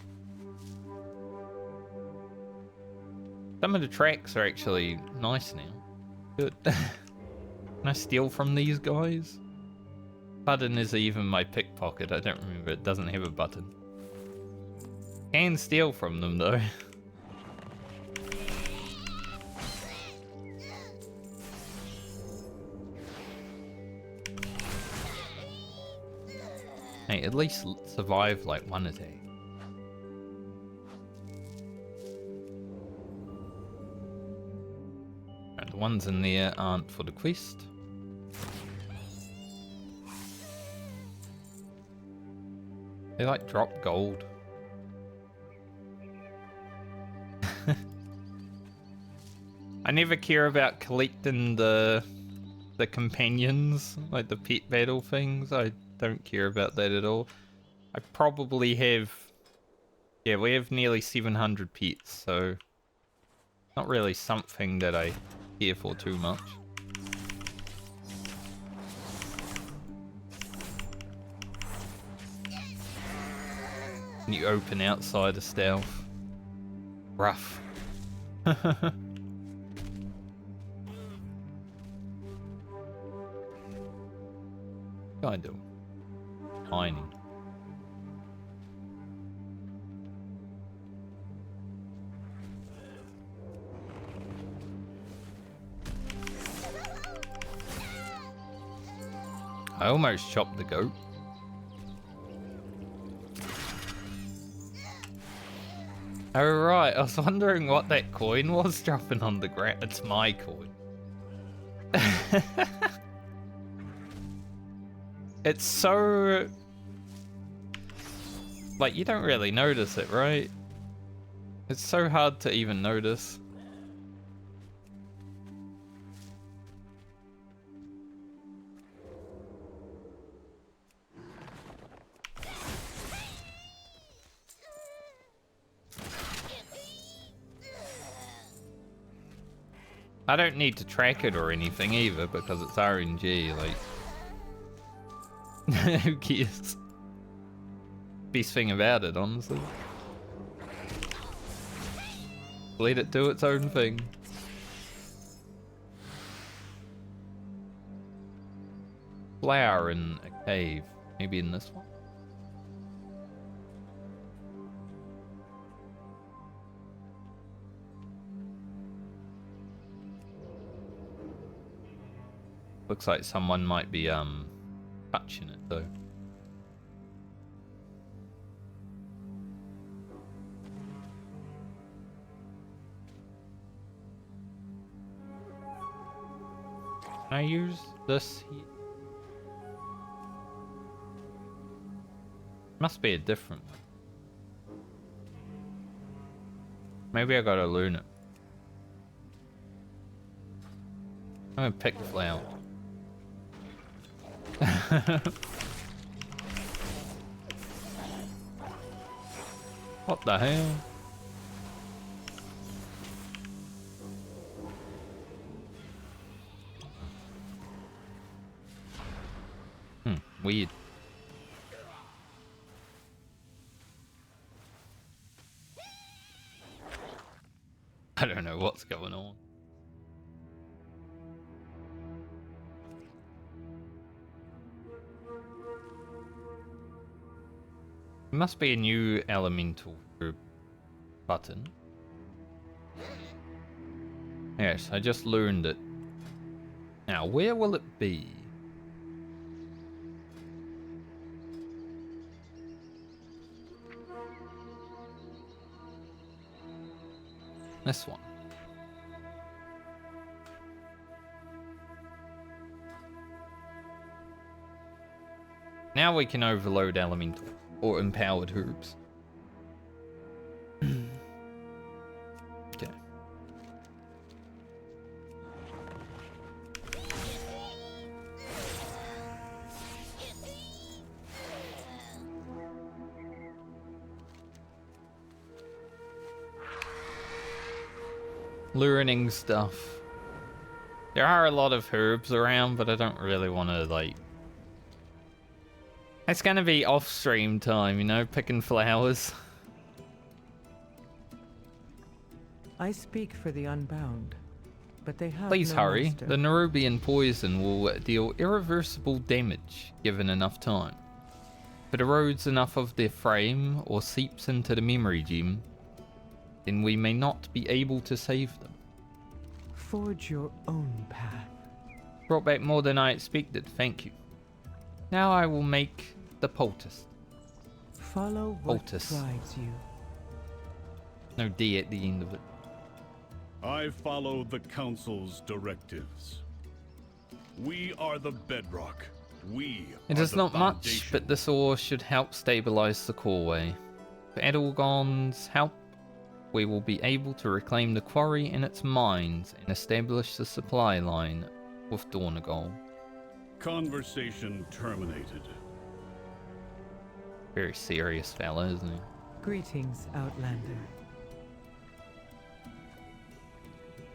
Speaker 1: Some of the tracks are actually nice now. Good. Can I steal from these guys? Button is even my pickpocket. I don't remember. It doesn't have a button. Can steal from them though. Hey, at least survive like one attack. Right, the ones in there aren't for the quest. They like drop gold. I never care about collecting the companions, like the pet battle things. I don't care about that at all. I probably have, yeah, we have nearly 700 pets, so not really something that I care for too much. You open outside of stealth. Rough. Kind of. Mining. I almost chopped the goat. Oh right, I was wondering what that coin was dropping on the ground. It's my coin. It's so... like, you don't really notice it, right? It's so hard to even notice. I don't need to track it or anything either because it's RNG, like... who cares? Best thing about it, honestly. Let it do its own thing. Flower in a cave. Maybe in this one? Looks like someone might be touching it though. Can I use this here? Must be a different one. Maybe I gotta learn it. I'm gonna pick flower. What the hell? Weird. I don't know what's going on. There must be a new elemental button. Yes, I just learned it. Now, where will it be? This one. Now we can overload elemental or empowered herbs. Okay. Learning stuff. There are a lot of herbs around, but I don't really want to, like... It's gonna be off-stream time, you know, picking flowers.
Speaker 15: I speak for the Unbound, but they have
Speaker 1: Please
Speaker 15: no
Speaker 1: hurry.
Speaker 15: master.
Speaker 1: The Nerubian poison will deal irreversible damage given enough time. If it erodes enough of their frame or seeps into the memory gem, then we may not be able to save them.
Speaker 15: Forge your own path.
Speaker 1: Brought back more than I expected, thank you. Now I will make the poultice.
Speaker 15: Follow what
Speaker 1: Poultice.
Speaker 15: drives you.
Speaker 1: No D at the end of it.
Speaker 13: I follow the Council's directives. We are the bedrock. We
Speaker 1: It
Speaker 13: are
Speaker 1: is
Speaker 13: the
Speaker 1: not much,
Speaker 13: foundation.
Speaker 1: but this ore should help stabilize the coreway. With Edelgon's help, we will be able to reclaim the quarry in its mines and establish the supply line with Dornagol.
Speaker 13: Conversation terminated.
Speaker 1: Very serious fella, isn't he?
Speaker 15: Greetings, Outlander.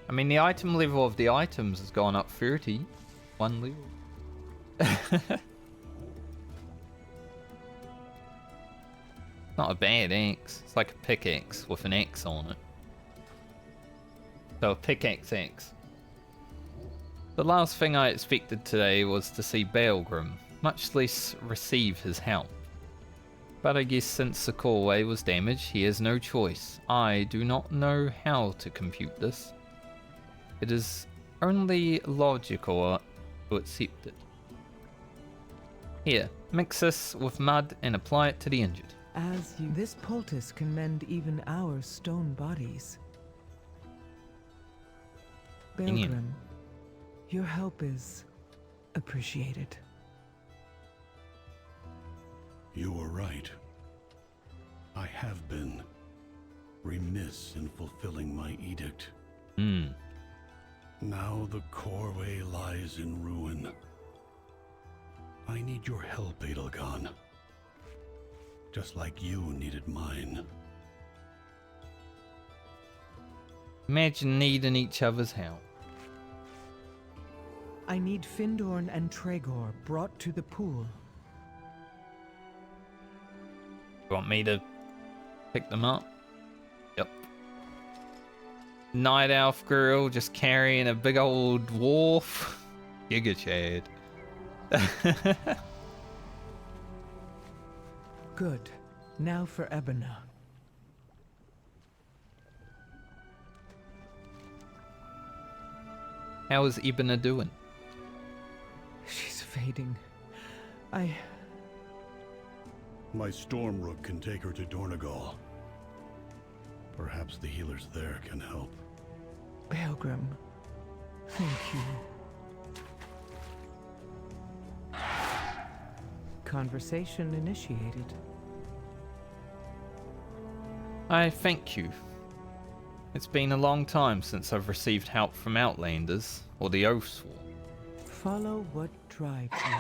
Speaker 1: I mean, the item level of the items has gone up 30. One level. Not a bad axe. It's like a pickaxe with an X on it. So a pickaxe X. The last thing I expected today was to see Belegrim, much less receive his help. But I guess since the coreway was damaged, he has no choice. I do not know how to compute this. It is only logical to accept it. Here, mix this with mud and apply it to the injured.
Speaker 15: This poultice can mend even our stone bodies. Belegrim, your help is appreciated.
Speaker 16: You were right. I have been remiss in fulfilling my edict. Now the coreway lies in ruin. I need your help, Edelgon. Just like you needed mine.
Speaker 1: Imagine needing each other's help.
Speaker 15: I need Findorn and Tregor brought to the pool.
Speaker 1: You want me to pick them up? Yep. Night Elf girl just carrying a big old dwarf. Giga Chad.
Speaker 15: Good. Now for Ebona.
Speaker 1: How is Ebona doing?
Speaker 15: She's fading.
Speaker 16: My Stormrook can take her to Dornagol. Perhaps the healers there can help.
Speaker 15: Belegrim, thank you. Conversation initiated.
Speaker 1: I thank you. It's been a long time since I've received help from Outlanders, or the Oathsworn.
Speaker 15: Follow what drives you.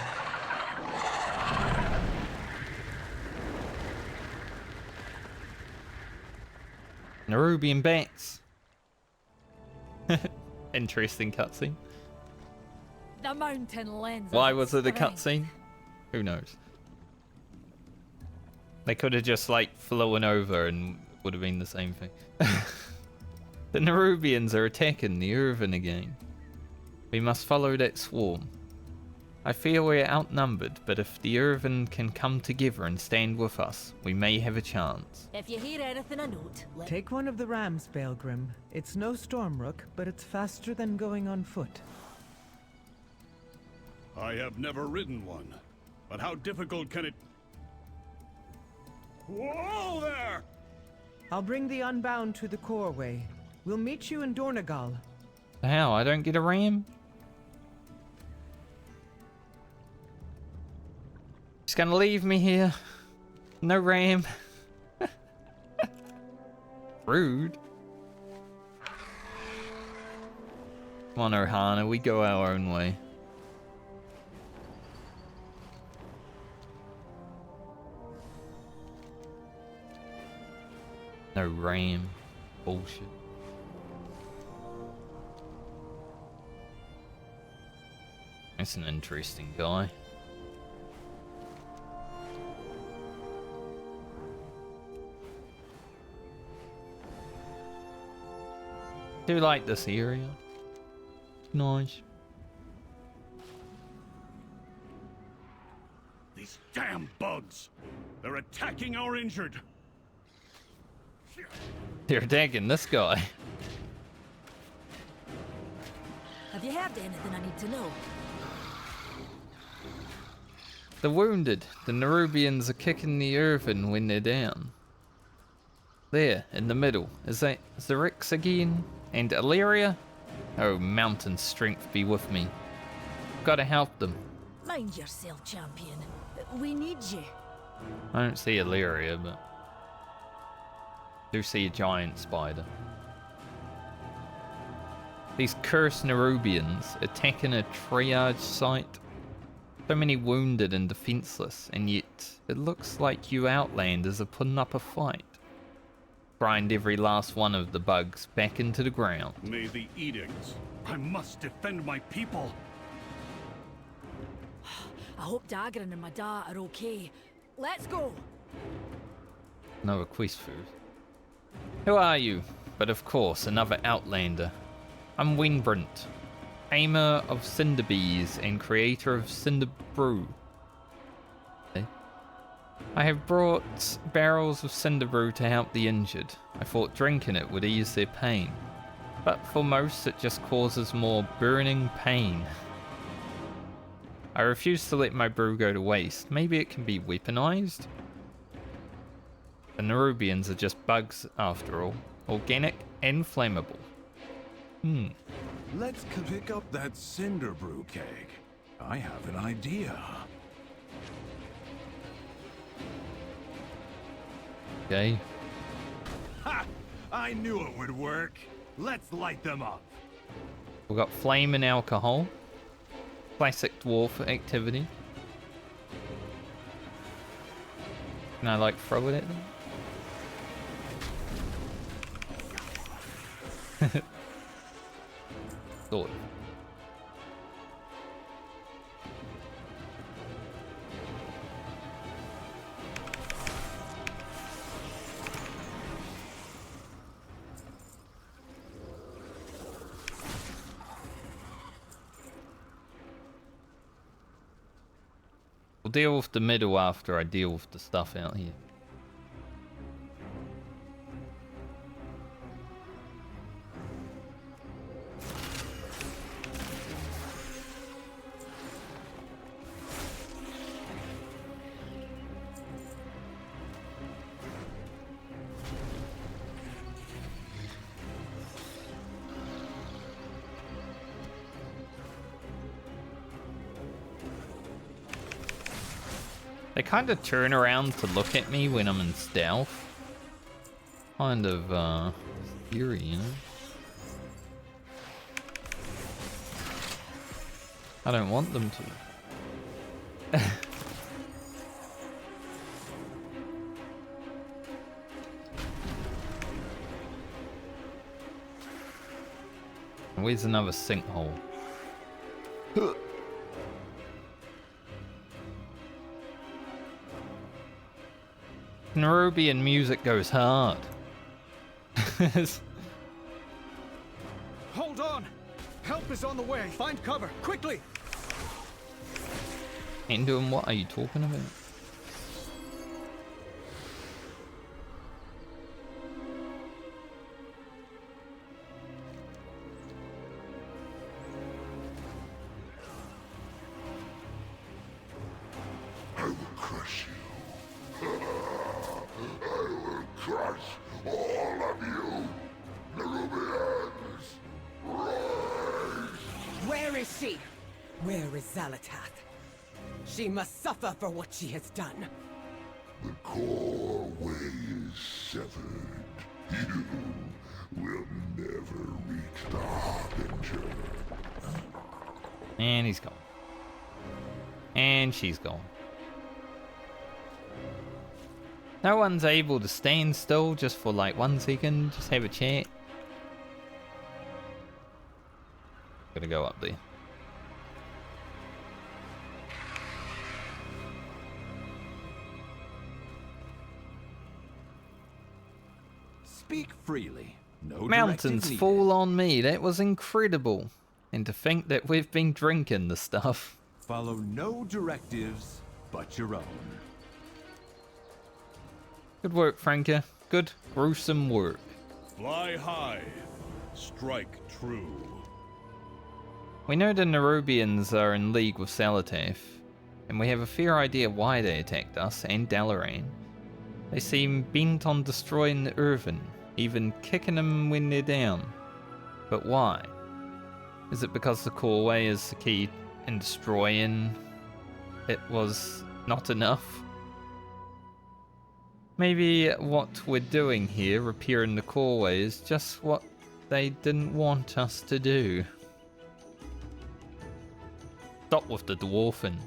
Speaker 1: Nerubian bats. Interesting cutscene.
Speaker 5: The mountain lends.
Speaker 1: Why was it a cutscene? Who knows? They could have just like flown over and would have been the same thing. The Nerubians are attacking the Irvin again. We must follow that swarm. I fear we're outnumbered, but if the Irvin can come together and stand with us, we may have a chance.
Speaker 5: If you hear anything, a note.
Speaker 15: Take one of the rams, Baelgrim. It's no Stormrook, but it's faster than going on foot.
Speaker 13: I have never ridden one, but how difficult can it... Whoa there!
Speaker 15: I'll bring the Unbound to the Coreway. We'll meet you in Dornagal.
Speaker 1: How? I don't get a ram? Just gonna leave me here? No ram? Rude. Come on, Ohana, we go our own way. No ram. Bullshit. That's an interesting guy. I do like this area. Nice.
Speaker 13: These damn bugs! They're attacking our injured!
Speaker 1: They're attacking this guy.
Speaker 5: Have you heard anything I need to know?
Speaker 1: The wounded. The Nerubians are kicking the Irvin when they're down. There, in the middle. Is that Zerix again? And Illyria? Oh, mountain strength be with me. Gotta help them.
Speaker 5: Mind yourself, champion. We need you.
Speaker 1: I don't see Illyria, but... do see a giant spider. These cursed Nerubians attacking a triage site. So many wounded and defenseless, and yet it looks like you Outlanders are putting up a fight. Grind every last one of the bugs back into the ground.
Speaker 13: May the edicts. I must defend my people.
Speaker 5: I hope Dalaran and my dad are okay. Let's go.
Speaker 1: Another quest food. Who are you? But of course, another Outlander. I'm Windbrint, aimer of Cinder Bees and creator of Cinder Brew. I have brought barrels of Cinder Brew to help the injured. I thought drinking it would ease their pain, but for most it just causes more burning pain. I refuse to let my brew go to waste. Maybe it can be weaponized? The Nerubians are just bugs after all. Organic and flammable.
Speaker 16: Let's pick up that Cinder Brew keg. I have an idea.
Speaker 1: Okay.
Speaker 14: Ha! I knew it would work. Let's light them up.
Speaker 1: We've got flame and alcohol. Classic dwarf activity. Can I like throw it at them? Sort of. We'll deal with the middle after I deal with the stuff out here. They kind of turn around to look at me when I'm in stealth. Kind of, eerie, you know? I don't want them to. Where's another sinkhole? Nerubian music goes hard.
Speaker 11: Hold on! Help is on the way. Find cover, quickly!
Speaker 1: Andiun, what are you talking about?
Speaker 19: I will crush you. I will crush all of you. Nerubians, rise!
Speaker 3: Where is she? Where is Zalatath? She must suffer for what she has done.
Speaker 19: The core way is severed. You will never reach the Harbinger.
Speaker 1: And he's gone. And she's gone. No one's able to stand still just for like 1 second, just have a chat. Gotta go up there.
Speaker 21: Speak freely. No
Speaker 1: Mountains
Speaker 21: directive
Speaker 1: fall on me. That was incredible. And to think that we've been drinking the stuff.
Speaker 21: Follow no directives but your own.
Speaker 1: Good work, Franca. Good, gruesome work.
Speaker 13: Fly high. Strike true.
Speaker 1: We know the Nerubians are in league with Zalatath, and we have a fair idea why they attacked us and Dalaran. They seem bent on destroying the Irvin, even kicking them when they're down. But why? Is it because the core way is the key in destroying it was not enough? Maybe what we're doing here, repairing the core way, is just what they didn't want us to do. Stop with the dwarfing.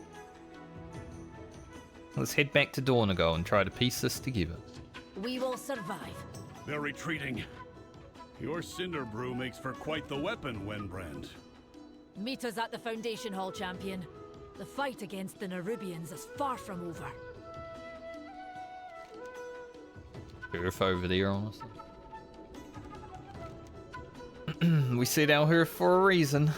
Speaker 1: Let's head back to Dorn and try to piece this together.
Speaker 5: We will survive.
Speaker 13: They're retreating. Your cinder brew makes for quite the weapon, Wenbrand.
Speaker 5: Meet us at the Foundation Hall, champion. The fight against the Nerubians is far from over.
Speaker 1: Earth over there, honestly. We set out here for a reason.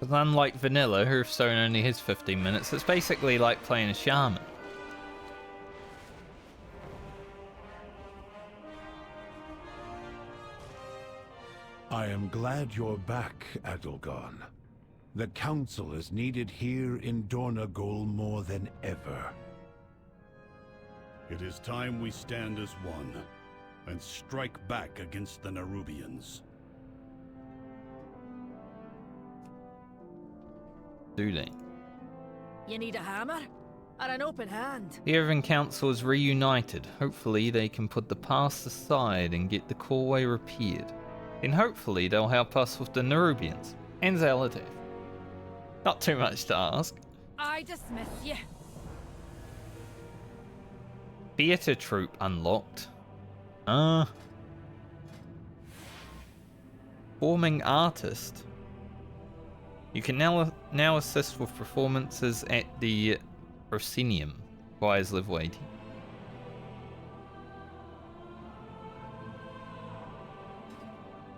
Speaker 1: Because unlike Vanilla, Hearthstone only has 15 minutes, it's basically like playing a shaman.
Speaker 16: I am glad you're back, Adelgon. The Council is needed here in Dornagol more than ever.
Speaker 13: It is time we stand as one and strike back against the Nerubians.
Speaker 1: Do they?
Speaker 5: You need a hammer? Or an open hand?
Speaker 1: The Irvin Council is reunited. Hopefully they can put the past aside and get the Coreway repaired. Then hopefully they'll help us with the Nerubians and Zalatath. Not too much to ask.
Speaker 5: I dismiss you.
Speaker 1: Theatre troupe unlocked. Forming artist. You can now assist with performances at the proscenium. Requires live waiting.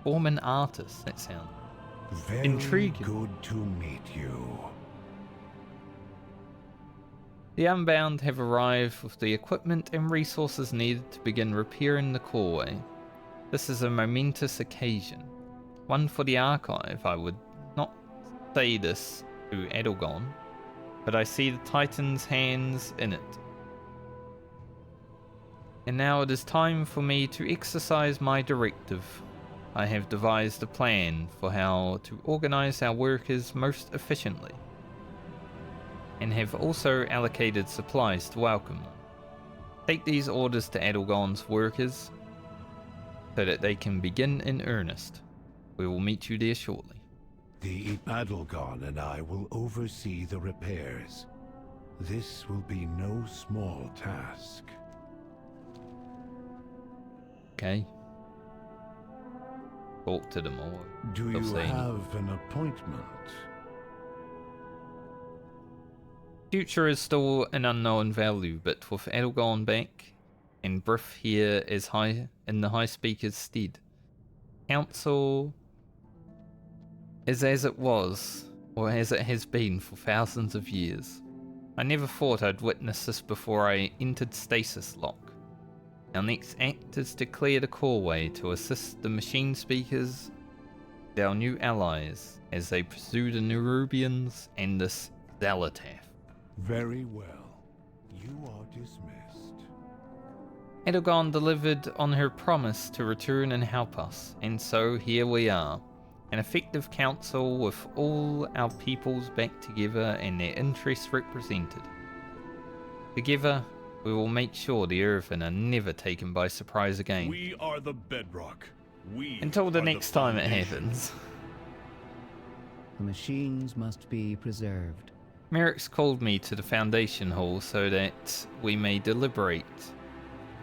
Speaker 1: Form an artist. That sounds
Speaker 16: Very
Speaker 1: intriguing.
Speaker 16: Good to meet you.
Speaker 1: The Unbound have arrived with the equipment and resources needed to begin repairing the Coreway. This is a momentous occasion. One for the archive. I would not say this to Adelgon, but I see the Titan's hands in it. And now it is time for me to exercise my directive. I have devised a plan for how to organize our workers most efficiently, and have also allocated supplies to welcome them. Take these orders to Adelgon's workers so that they can begin in earnest. We will meet you there shortly.
Speaker 16: The Adelgon and I will oversee the repairs. This will be no small task.
Speaker 1: Okay. Talk to them all.
Speaker 16: Do you have an appointment?
Speaker 1: Future is still an unknown value, but with Adelgon back and Briff here is in the High Speaker's stead, Council is as it was, or as it has been for thousands of years. I never thought I'd witness this before I entered Stasis Lock. Our next act is to clear the causeway to assist the machine speakers, our new allies, as they pursue the Nerubians and this Zalatath.
Speaker 16: Very well. You are dismissed.
Speaker 1: Adelgon delivered on her promise to return and help us, and so here we are. An effective council with all our peoples back together and their interests represented. Together, we will make sure the Earthen are never taken by surprise again.
Speaker 13: We are the bedrock.
Speaker 1: Until the next time it happens.
Speaker 17: The machines must be preserved.
Speaker 1: Merrick's called me to the Foundation Hall so that we may deliberate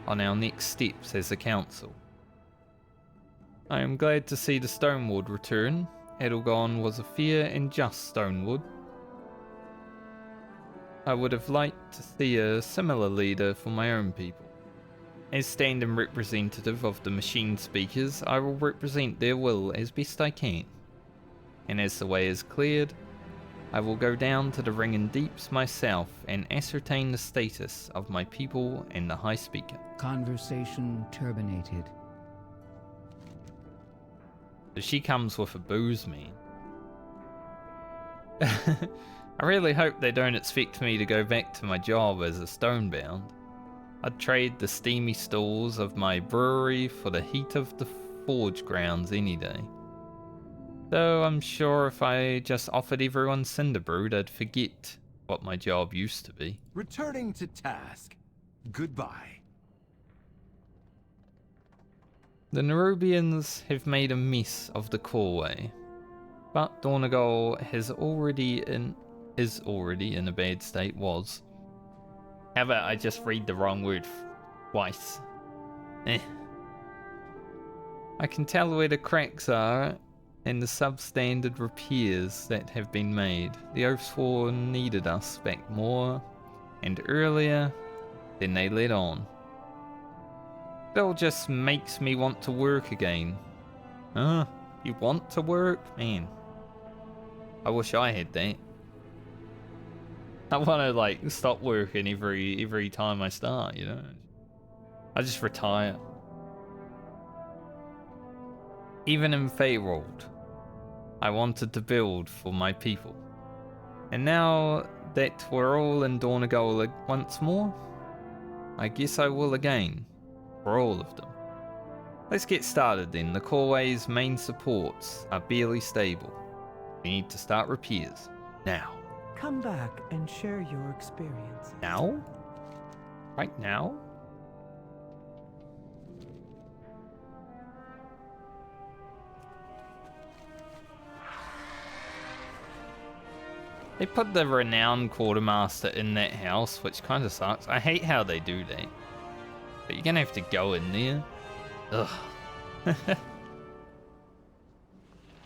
Speaker 1: on our next steps as a council. I am glad to see the Stonewood return. Adelgon was a fair and just Stonewood. I would have liked to see a similar leader for my own people. As standing representative of the machine speakers, I will represent their will as best I can. And as the way is cleared, I will go down to the Ring Deeps myself and ascertain the status of my people and the High Speaker.
Speaker 17: Conversation terminated.
Speaker 1: So she comes with a booze, man. I really hope they don't expect me to go back to my job as a stonebound. I'd trade the steamy stalls of my brewery for the heat of the forge grounds any day. Though I'm sure if I just offered everyone Cinderbrood, I'd forget what my job used to be.
Speaker 21: Returning to task. Goodbye.
Speaker 1: The Nerubians have made a mess of the causeway, but Dornagal is already in a bad state. How about I just read the wrong word twice? I can tell where the cracks are and the substandard repairs that have been made. The Oathsworn needed us back more and earlier than they let on. It all just makes me want to work again. Huh? You want to work? Man. I wish I had that. I want to like stop working every time I start, you know? I just retire. Even in Feywild, I wanted to build for my people. And now that we're all in Dornagal once more, I guess I will again. For all of them. Let's get started then. The causeway's main supports are barely stable. We need to start repairs. Now.
Speaker 15: Come back and share your experience.
Speaker 1: Now? Right now? They put the renowned quartermaster in that house, which kind of sucks. I hate how they do that. But you're gonna have to go in there. Ugh.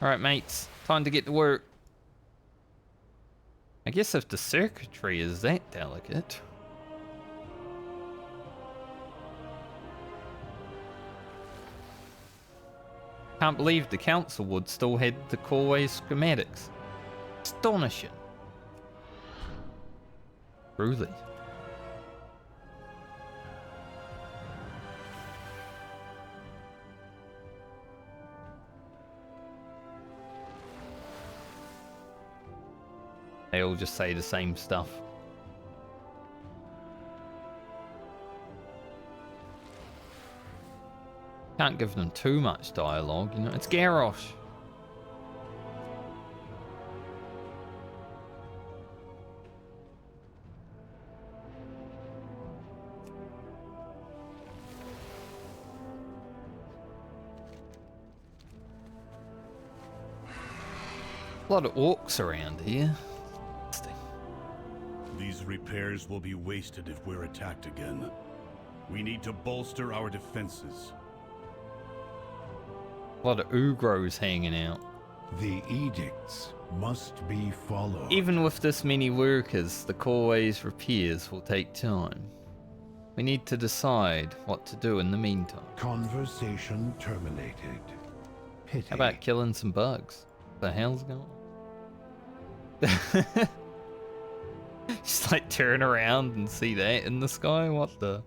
Speaker 1: Alright, mates. Time to get to work. I guess if the circuitry is that delicate. Can't believe the council would still had the causeway schematics. Astonishing. Truly. They all just say the same stuff. Can't give them too much dialogue, you know. It's Garrosh. A lot of orcs around here.
Speaker 13: These repairs will be wasted if we're attacked again. We need to bolster our defenses.
Speaker 1: A lot of Ugros hanging out.
Speaker 16: The edicts must be followed.
Speaker 1: Even with this many workers, the Corway's repairs will take time. We need to decide what to do in the meantime.
Speaker 16: Conversation terminated. Pity.
Speaker 1: How about killing some bugs? What the hell's going on? Just like turn around and see that in the sky? What the?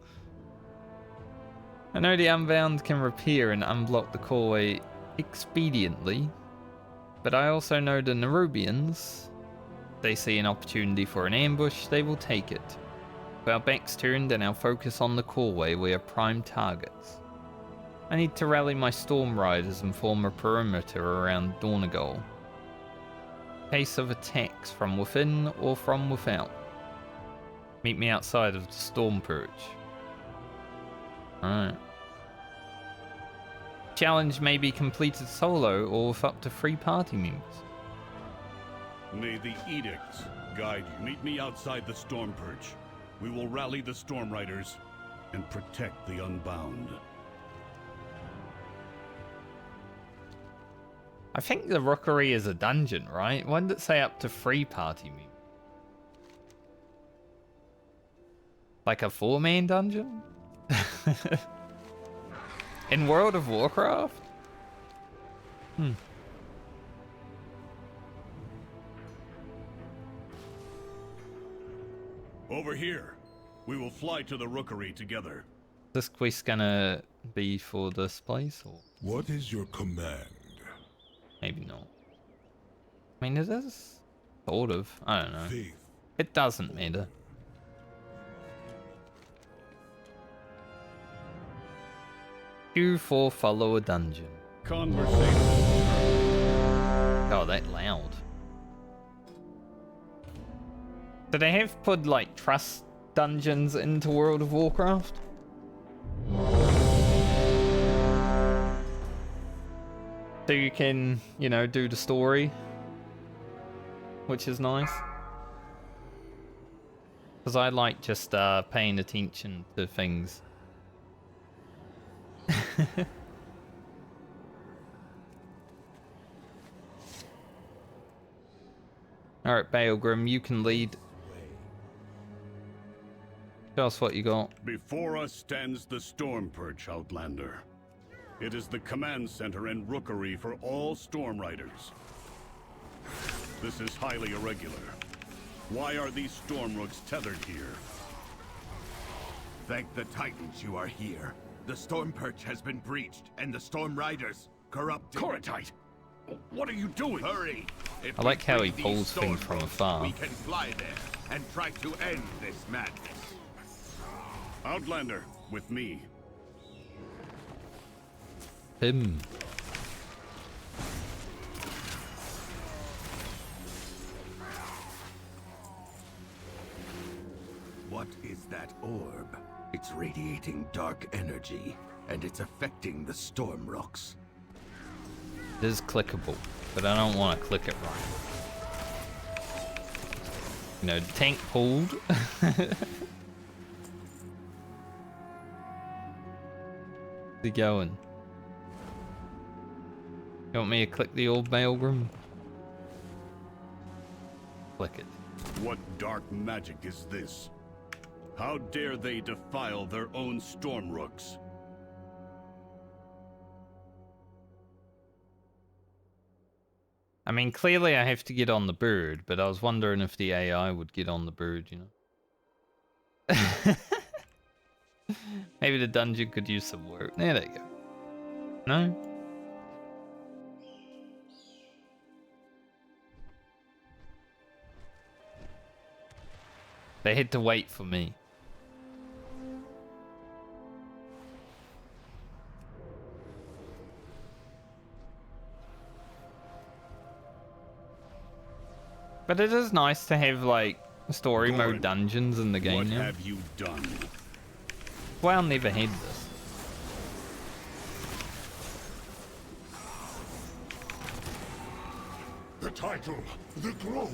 Speaker 1: I know the Unbound can repair and unblock the Corway expediently, but I also know the Nerubians. If they see an opportunity for an ambush, they will take it. With our backs turned and our focus on the Corway, we are prime targets. I need to rally my Storm Riders and form a perimeter around Dornegal. In case of attacks from within or from without. Meet me outside of the Storm Perch. Alright. Challenge may be completed solo or with up to 3 party members.
Speaker 13: May the edicts guide you. Meet me outside the Storm Perch. We will rally the Storm Riders and protect the Unbound.
Speaker 1: I think the Rookery is a dungeon, right? Why did it say up to 3 party members? Like a 4-man dungeon? In World of Warcraft?
Speaker 13: Over here. We will fly to the Rookery together.
Speaker 1: This quest gonna be for this place, or
Speaker 19: What is your command?
Speaker 1: maybe not? I mean, it is sort of. I don't know.
Speaker 19: Faith.
Speaker 1: It doesn't matter. Q4 follow a dungeon.
Speaker 13: Conversation.
Speaker 1: Oh, that loud. Do they have put like trust dungeons into World of Warcraft? So you can, you know, do the story, which is nice. Because I like just paying attention to things. Alright, Baelgrim, you can lead. Tell us what you got.
Speaker 13: Before us stands the Storm Perch, Outlander. It is the command center and Rookery for all Storm Riders. This is highly irregular. Why are these Storm Rooks tethered here?
Speaker 14: Thank the Titans you are here. The Storm Perch has been breached, and the Storm Riders corrupted.
Speaker 13: Corintite! What are you doing?
Speaker 14: Hurry! If
Speaker 1: I like
Speaker 14: we
Speaker 1: how he
Speaker 14: free
Speaker 1: pulls
Speaker 14: these Storm
Speaker 1: things from
Speaker 14: Rooks,
Speaker 1: afar.
Speaker 14: We can fly there and try to end this madness.
Speaker 13: Outlander, with me.
Speaker 1: Him.
Speaker 14: What is that orb? It's radiating dark energy, and it's affecting the Storm Rooks.
Speaker 1: It is clickable, but I don't want to click it right. You know, the tank pulled. Where's he going? You want me to click the old Baelgrim? Click it.
Speaker 13: What dark magic is this? How dare they defile their own Storm Rooks?
Speaker 1: I mean, clearly I have to get on the bird, but I was wondering if the AI would get on the bird, you know? Maybe the dungeon could use some work. There they go. No? They had to wait for me. But it is nice to have, like, story mode dungeons in the game
Speaker 13: What
Speaker 1: now.
Speaker 13: have you done?
Speaker 1: WoW never had this.
Speaker 19: The title, the glory.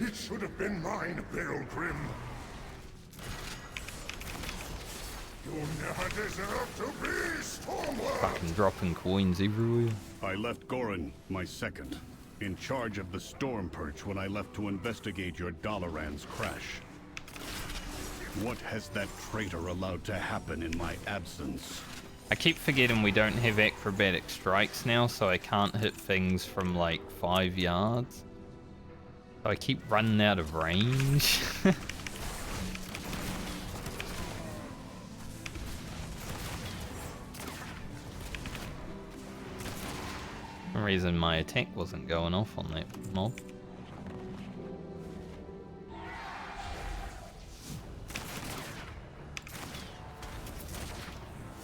Speaker 19: It should have been mine, Pilgrim. You never deserved to be Stormwind!
Speaker 1: Fucking dropping coins everywhere.
Speaker 13: I left Goran, my second, in charge of the Storm Perch when I left to investigate your Dalaran's crash. What has that traitor allowed to happen in my absence?
Speaker 1: I keep forgetting we don't have acrobatic strikes now, so I can't hit things from like 5 yards. So I keep running out of range. For some reason my attack wasn't going off on that mob.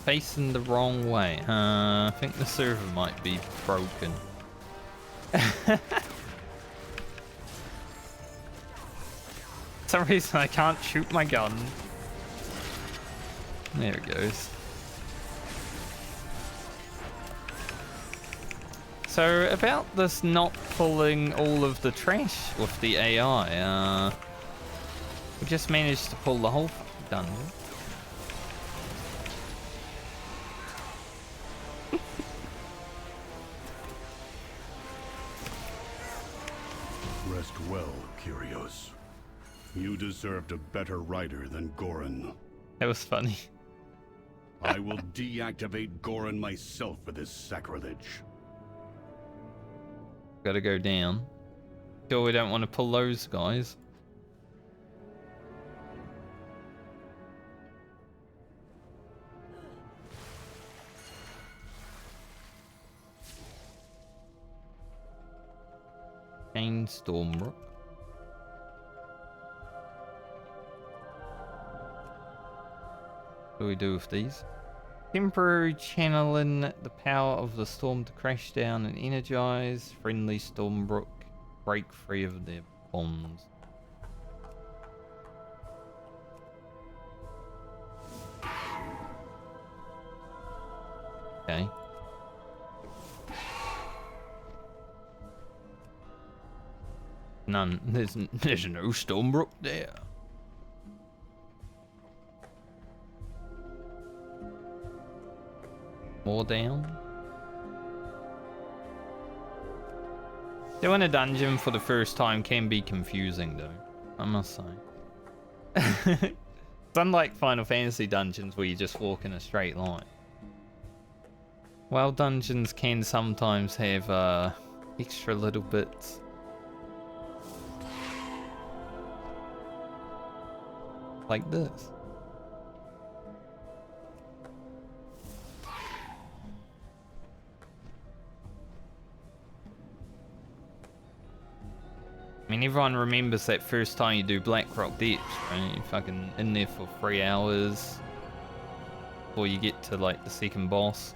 Speaker 1: Facing the wrong way. I think the server might be broken. For some reason I can't shoot my gun. There it goes. So about this not pulling all of the trash with the AI, we just managed to pull the whole dungeon.
Speaker 13: Rest well, Kyrios. You deserved a better rider than Goran.
Speaker 1: That was funny.
Speaker 13: I will deactivate Goran myself for this sacrilege.
Speaker 1: Gotta go down. Sure we don't want to pull those guys. Chain Stormbrook. What do we do with these? Temporary channeling the power of the storm to crash down and energize friendly Stormbrook. Break free of their bonds. Okay. None. There's no Stormbrook there. More down. Doing a dungeon for the first time can be confusing though, I must say. It's unlike Final Fantasy dungeons where you just walk in a straight line. While dungeons can sometimes have extra little bits. Like this. I mean, everyone remembers that first time you do Blackrock Depths, right? You're fucking in there for 3 hours before you get to like the second boss.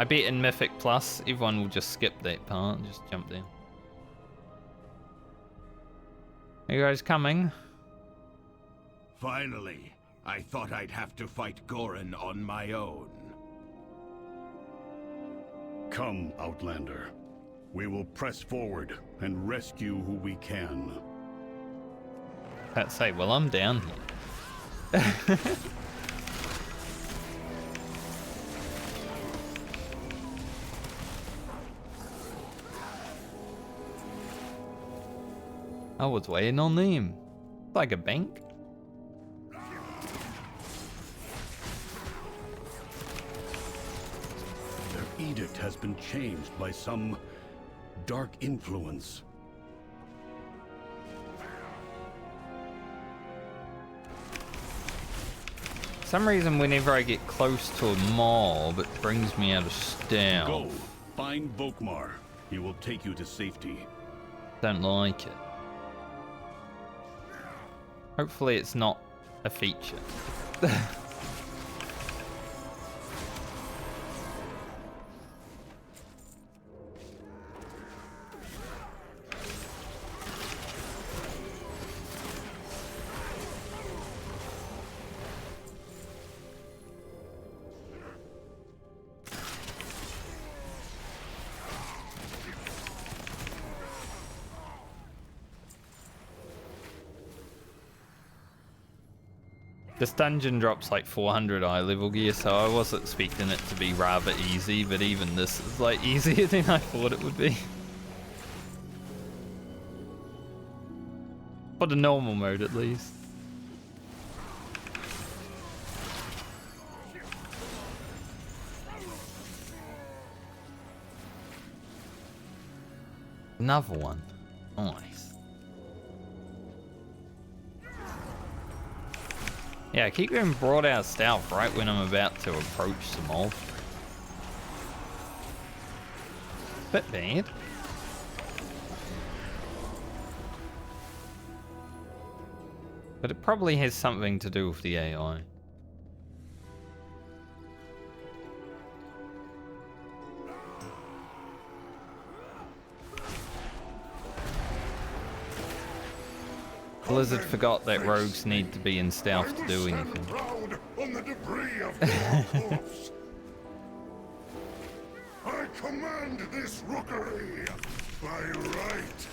Speaker 1: I bet in Mythic Plus, everyone will just skip that part and just jump down. Are you guys coming?
Speaker 14: Finally, I thought I'd have to fight Goran on my own.
Speaker 13: Come, Outlander. We will press forward and rescue who we can.
Speaker 1: Let's say, well, I'm down here. I was waiting on them. Like a bank.
Speaker 13: Their edict has been changed by some dark influence.
Speaker 1: For some reason, whenever I get close to a mob, it brings me out of stealth.
Speaker 13: Go, find Volkmar. He will take you to safety.
Speaker 1: Don't like it. Hopefully it's not a feature. This dungeon drops like 400 eye level gear, so I was expecting it to be rather easy, but even this is like easier than I thought it would be. For the normal mode at least. Another one. Nice. Yeah, I keep getting brought out stealth right when I'm about to approach some mob. Bit bad. But it probably has something to do with the AI. Blizzard forgot that rogues need to be in stealth to do anything.
Speaker 19: Proud on the debris of your I command this rookery by right.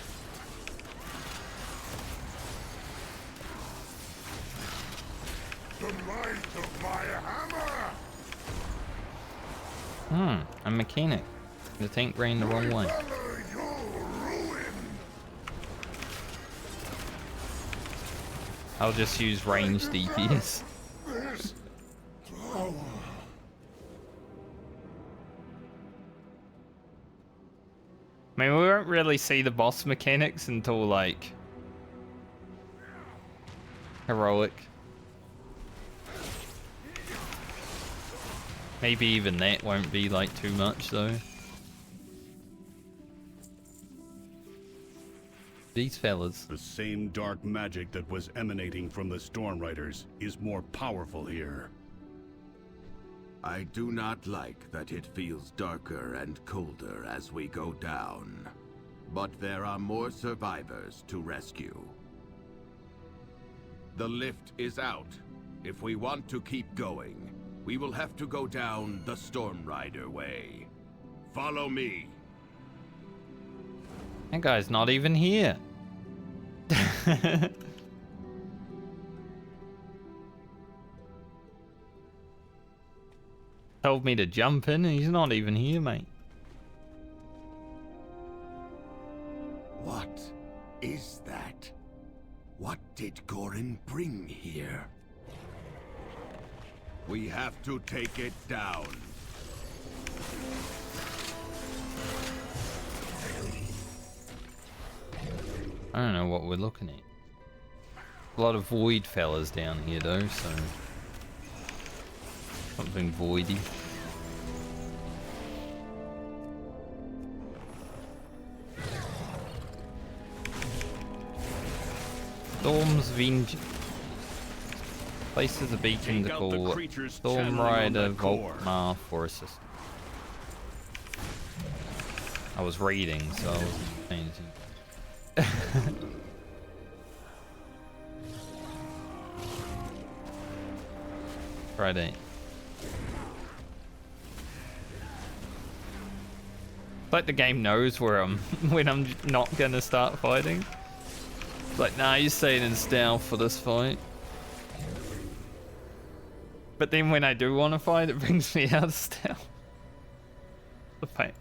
Speaker 19: The might of my hammer.
Speaker 1: A mechanic. The tank ran the wrong way. I'll just use ranged DPS. I mean, we won't really see the boss mechanics until, like, heroic. Maybe even that won't be, like, too much, though. These fellas.
Speaker 13: The same dark magic that was emanating from the Storm Riders is more powerful here.
Speaker 6: I do not like that it feels darker and colder as we go down. But there are more survivors to rescue. The lift is out. If we want to keep going, we will have to go down the Storm Rider way. Follow me.
Speaker 1: That guy's not even here. Told me to jump in and he's not even here, mate.
Speaker 6: What is that? What did Gorin bring here? We have to take it down.
Speaker 1: I don't know what we're looking at. A lot of void fellas down here though, so something voidy. Stormwind places a beacon to call Storm Rider Volkmar for assistance. I was reading, so I wasn't paying attention. Friday. It's like the game knows where I'm when I'm not gonna start fighting. It's like, nah, you're staying in stealth for this fight. But then when I do want to fight, it brings me out of stealth. The fuck.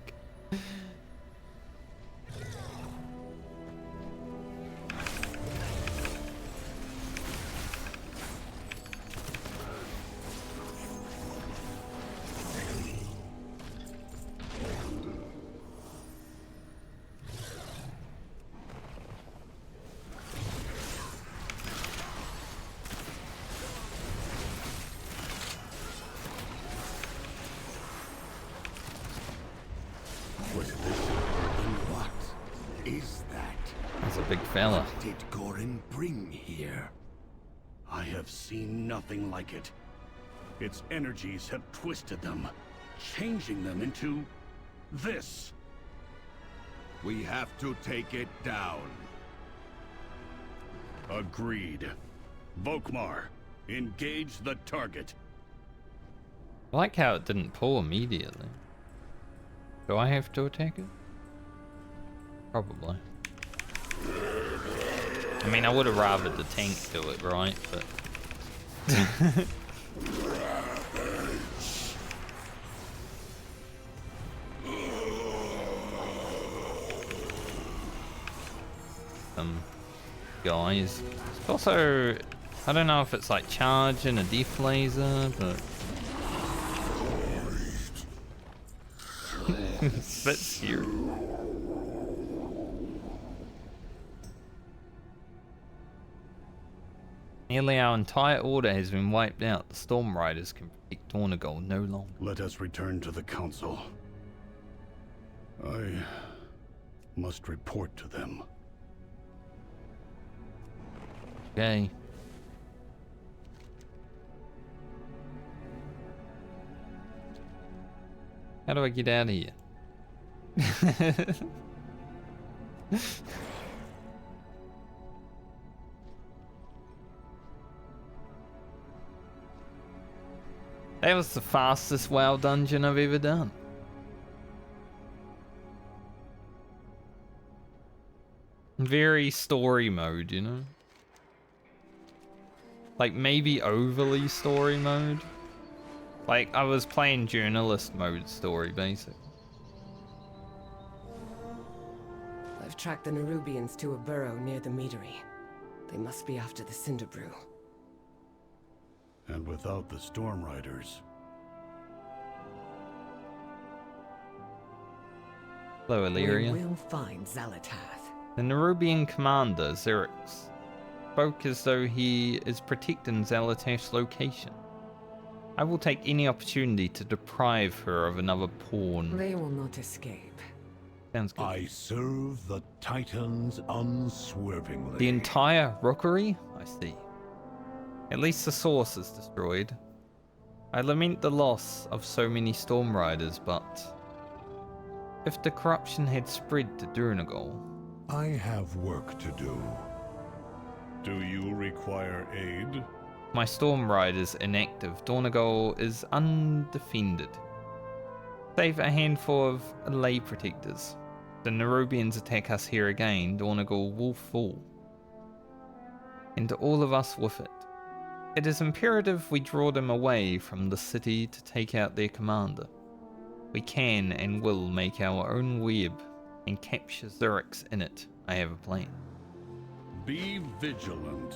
Speaker 6: What did Gorin bring here?
Speaker 13: I have seen nothing like it. Its energies have twisted them, changing them into this.
Speaker 6: We have to take it down.
Speaker 13: Agreed. Volkmar, engage the target.
Speaker 1: I like how it didn't pull immediately. Do I have to attack it? Probably. I mean, I would have rathered the tank do it, right? But Guys. Also, I don't know if it's like charge and a death laser, but it's a bit scary. Nearly our entire order has been wiped out. The Storm Riders can protect Dornagol no longer.
Speaker 13: Let us return to the council. I must report to them.
Speaker 1: Okay. How do I get out of here? That was the fastest WoW dungeon I've ever done. Very story mode, you know? Like maybe overly story mode. Like I was playing journalist mode story basically.
Speaker 3: I've tracked the Nerubians to a burrow near the meadery. They must be after the Cinder Brew.
Speaker 13: And without the Storm Riders.
Speaker 1: Hello, Illyria.
Speaker 3: We will find Xal'atath.
Speaker 1: The Nerubian commander, Xerix, spoke as though he is protecting Xal'atath's location. I will take any opportunity to deprive her of another pawn.
Speaker 3: They will not escape.
Speaker 1: Sounds good.
Speaker 16: I serve the Titans unswervingly.
Speaker 1: The entire Rookery? I see. At least the source is destroyed. I lament the loss of so many Storm Riders, but if the corruption had spread to Dornagol,
Speaker 16: I have work to do.
Speaker 13: Do you require aid?
Speaker 1: My Storm Riders inactive. Dornagol is undefended. Save a handful of lay protectors. The Nerubians attack us here again, Dornagol will fall. And all of us with it. It is imperative we draw them away from the city to take out their commander. We can and will make our own web and capture Xerix in it. I have a plan.
Speaker 13: Be vigilant.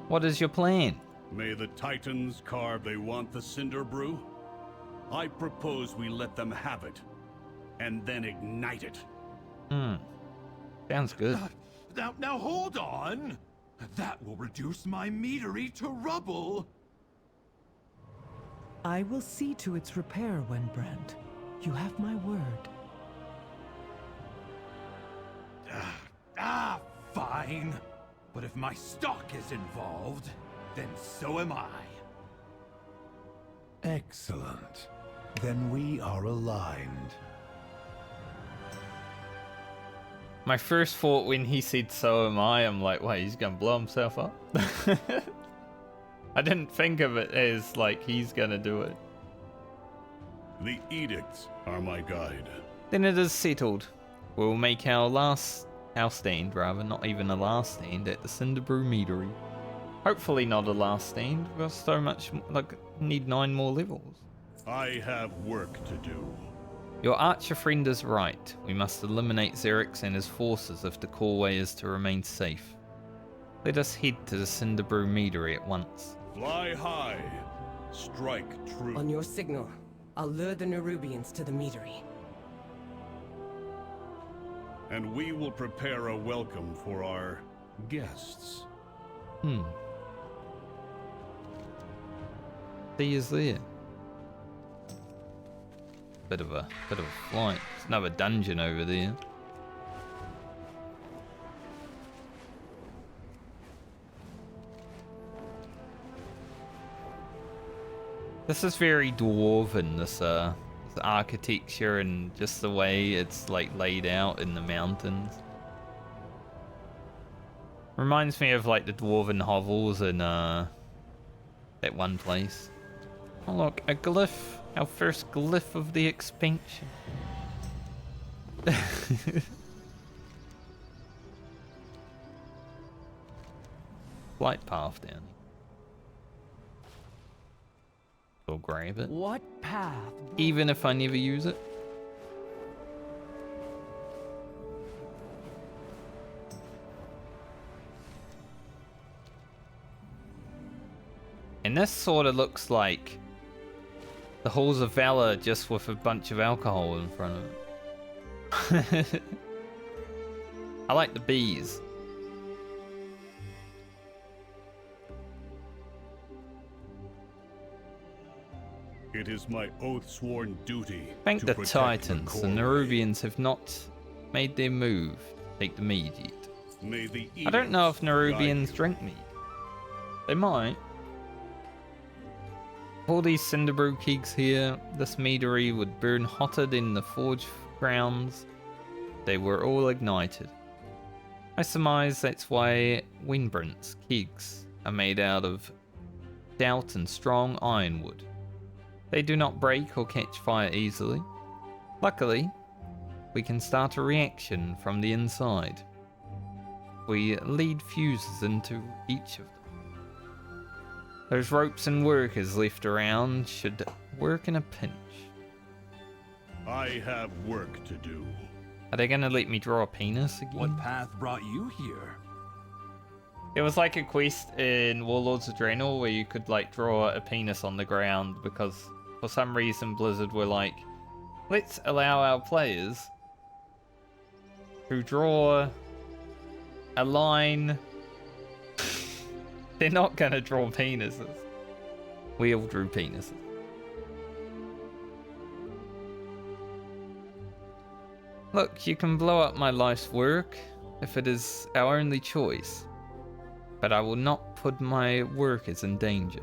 Speaker 1: What is your plan?
Speaker 13: May the Titans carve they want the Cinder Brew? I propose we let them have it, and then ignite it.
Speaker 1: Sounds good.
Speaker 10: Now hold on! That will reduce my meadery to rubble!
Speaker 15: I will see to its repair, Wenbrand. You have my word.
Speaker 10: Fine. But if my stock is involved, then so am I.
Speaker 16: Excellent. Then we are aligned.
Speaker 1: My first thought when he said so am I, I'm like, wait, he's gonna blow himself up? I didn't think of it as like he's gonna do it.
Speaker 13: The edicts are my guide.
Speaker 1: Then it is settled. We'll make our stand, rather, not even a last stand at the Cinder Brew meadery. Hopefully not a last stand. We've got so much, like, need 9 more levels.
Speaker 13: I have work to do.
Speaker 1: Your archer friend is right. We must eliminate Xerix and his forces if the Coreway is to remain safe. Let us head to the Cinder Brew meadery at once.
Speaker 13: Fly high. Strike true.
Speaker 3: On your signal, I'll lure the Nerubians to the meadery.
Speaker 13: And we will prepare a welcome for our guests.
Speaker 1: He is there. Bit of a flight. There's another dungeon over there. This is very dwarven, this architecture and just the way it's like laid out in the mountains. Reminds me of like the dwarven hovels in that one place. Oh look, a glyph. Our first glyph of the expansion. Flight path down. I'll grab it.
Speaker 18: What path?
Speaker 1: Even if I never use it. And this sort of looks like the Halls of Valor just with a bunch of alcohol in front of it. I like the bees.
Speaker 13: It is my oath-sworn duty
Speaker 1: Thank
Speaker 13: to
Speaker 1: the
Speaker 13: protect
Speaker 1: Titans.
Speaker 13: core.
Speaker 1: The Nerubians have not made their move. Take the mead yet.
Speaker 13: May the
Speaker 1: I don't know if
Speaker 13: edicts guide
Speaker 1: Nerubians
Speaker 13: you.
Speaker 1: drink mead. They might. All these cinderbrew kegs here, this meadery would burn hotter than the forge grounds. They were all ignited. I surmise that's why Windbrant's kegs are made out of stout and strong ironwood. They do not break or catch fire easily. Luckily, we can start a reaction from the inside. We lead fuses into each of them. Those ropes and workers left around should work in a pinch.
Speaker 13: I have work to do.
Speaker 1: Are they gonna let me draw a penis again?
Speaker 10: What path brought you here?
Speaker 1: It was like a quest in Warlords of Draenor where you could like draw a penis on the ground because for some reason Blizzard were like, let's allow our players to draw a line. They're not gonna draw penises. We all drew penises. Look, you can blow up my life's work if it is our only choice, but I will not put my workers in danger.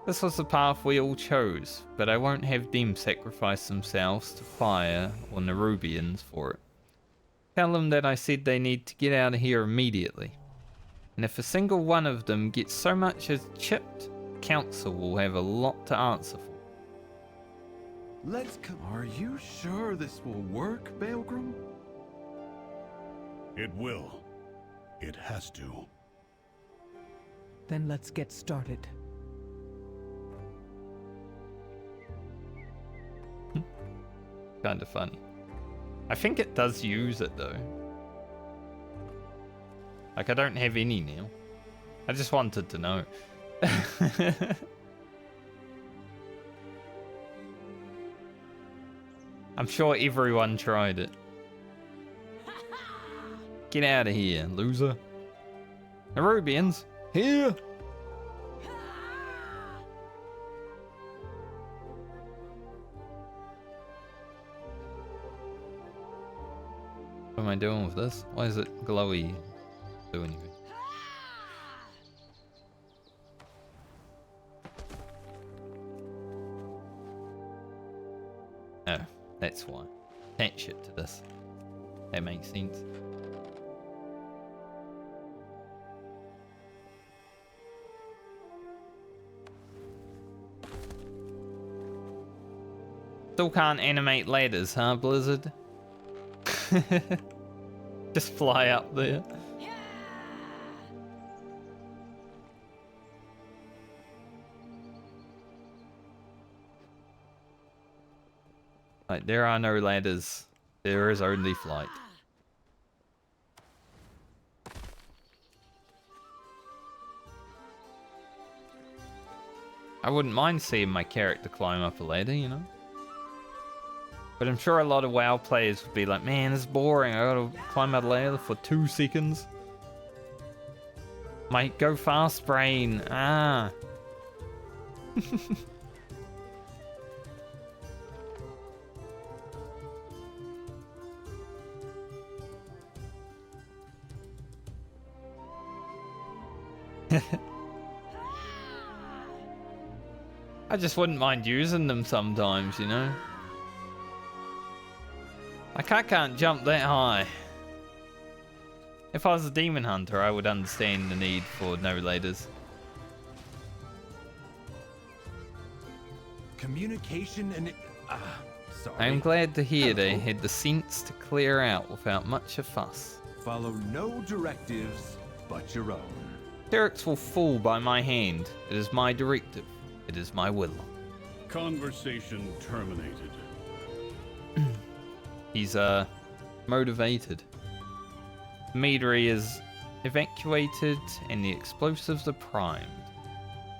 Speaker 1: This was the path we all chose, but I won't have them sacrifice themselves to fire or Nerubians for it. Tell them that I said they need to get out of here immediately. And if a single one of them gets so much as chipped, Council will have a lot to answer for.
Speaker 10: Let's come. Are you sure this will work, Baelgrim?
Speaker 13: It will. It has to.
Speaker 18: Then let's get started.
Speaker 1: Kind of funny. I think it does use it though. Like I don't have any now. I just wanted to know. I'm sure everyone tried it. Get out of here, loser. Nerubians, here! What am I doing with this? Why is it glowy? Do anything? Oh, that's why. Attach it to this. That makes sense. Still can't animate ladders, huh, Blizzard? Just fly up there. Like, there are no ladders. There is only flight. I wouldn't mind seeing my character climb up a ladder, you know? But I'm sure a lot of WoW players would be like, man, it's boring. I gotta climb out a ladder for 2 seconds. My go fast brain. Ah. I just wouldn't mind using them sometimes, you know? Like, I can't jump that high. If I was a demon hunter, I would understand the need for no ladders.
Speaker 10: Communication and... sorry.
Speaker 1: I am glad to hear they had the sense to clear out without much of fuss.
Speaker 21: Follow no directives but your own.
Speaker 1: Clerics will fall by my hand. It is my directive. It is my will.
Speaker 13: Conversation terminated.
Speaker 1: He's motivated. Midori is evacuated and the explosives are primed.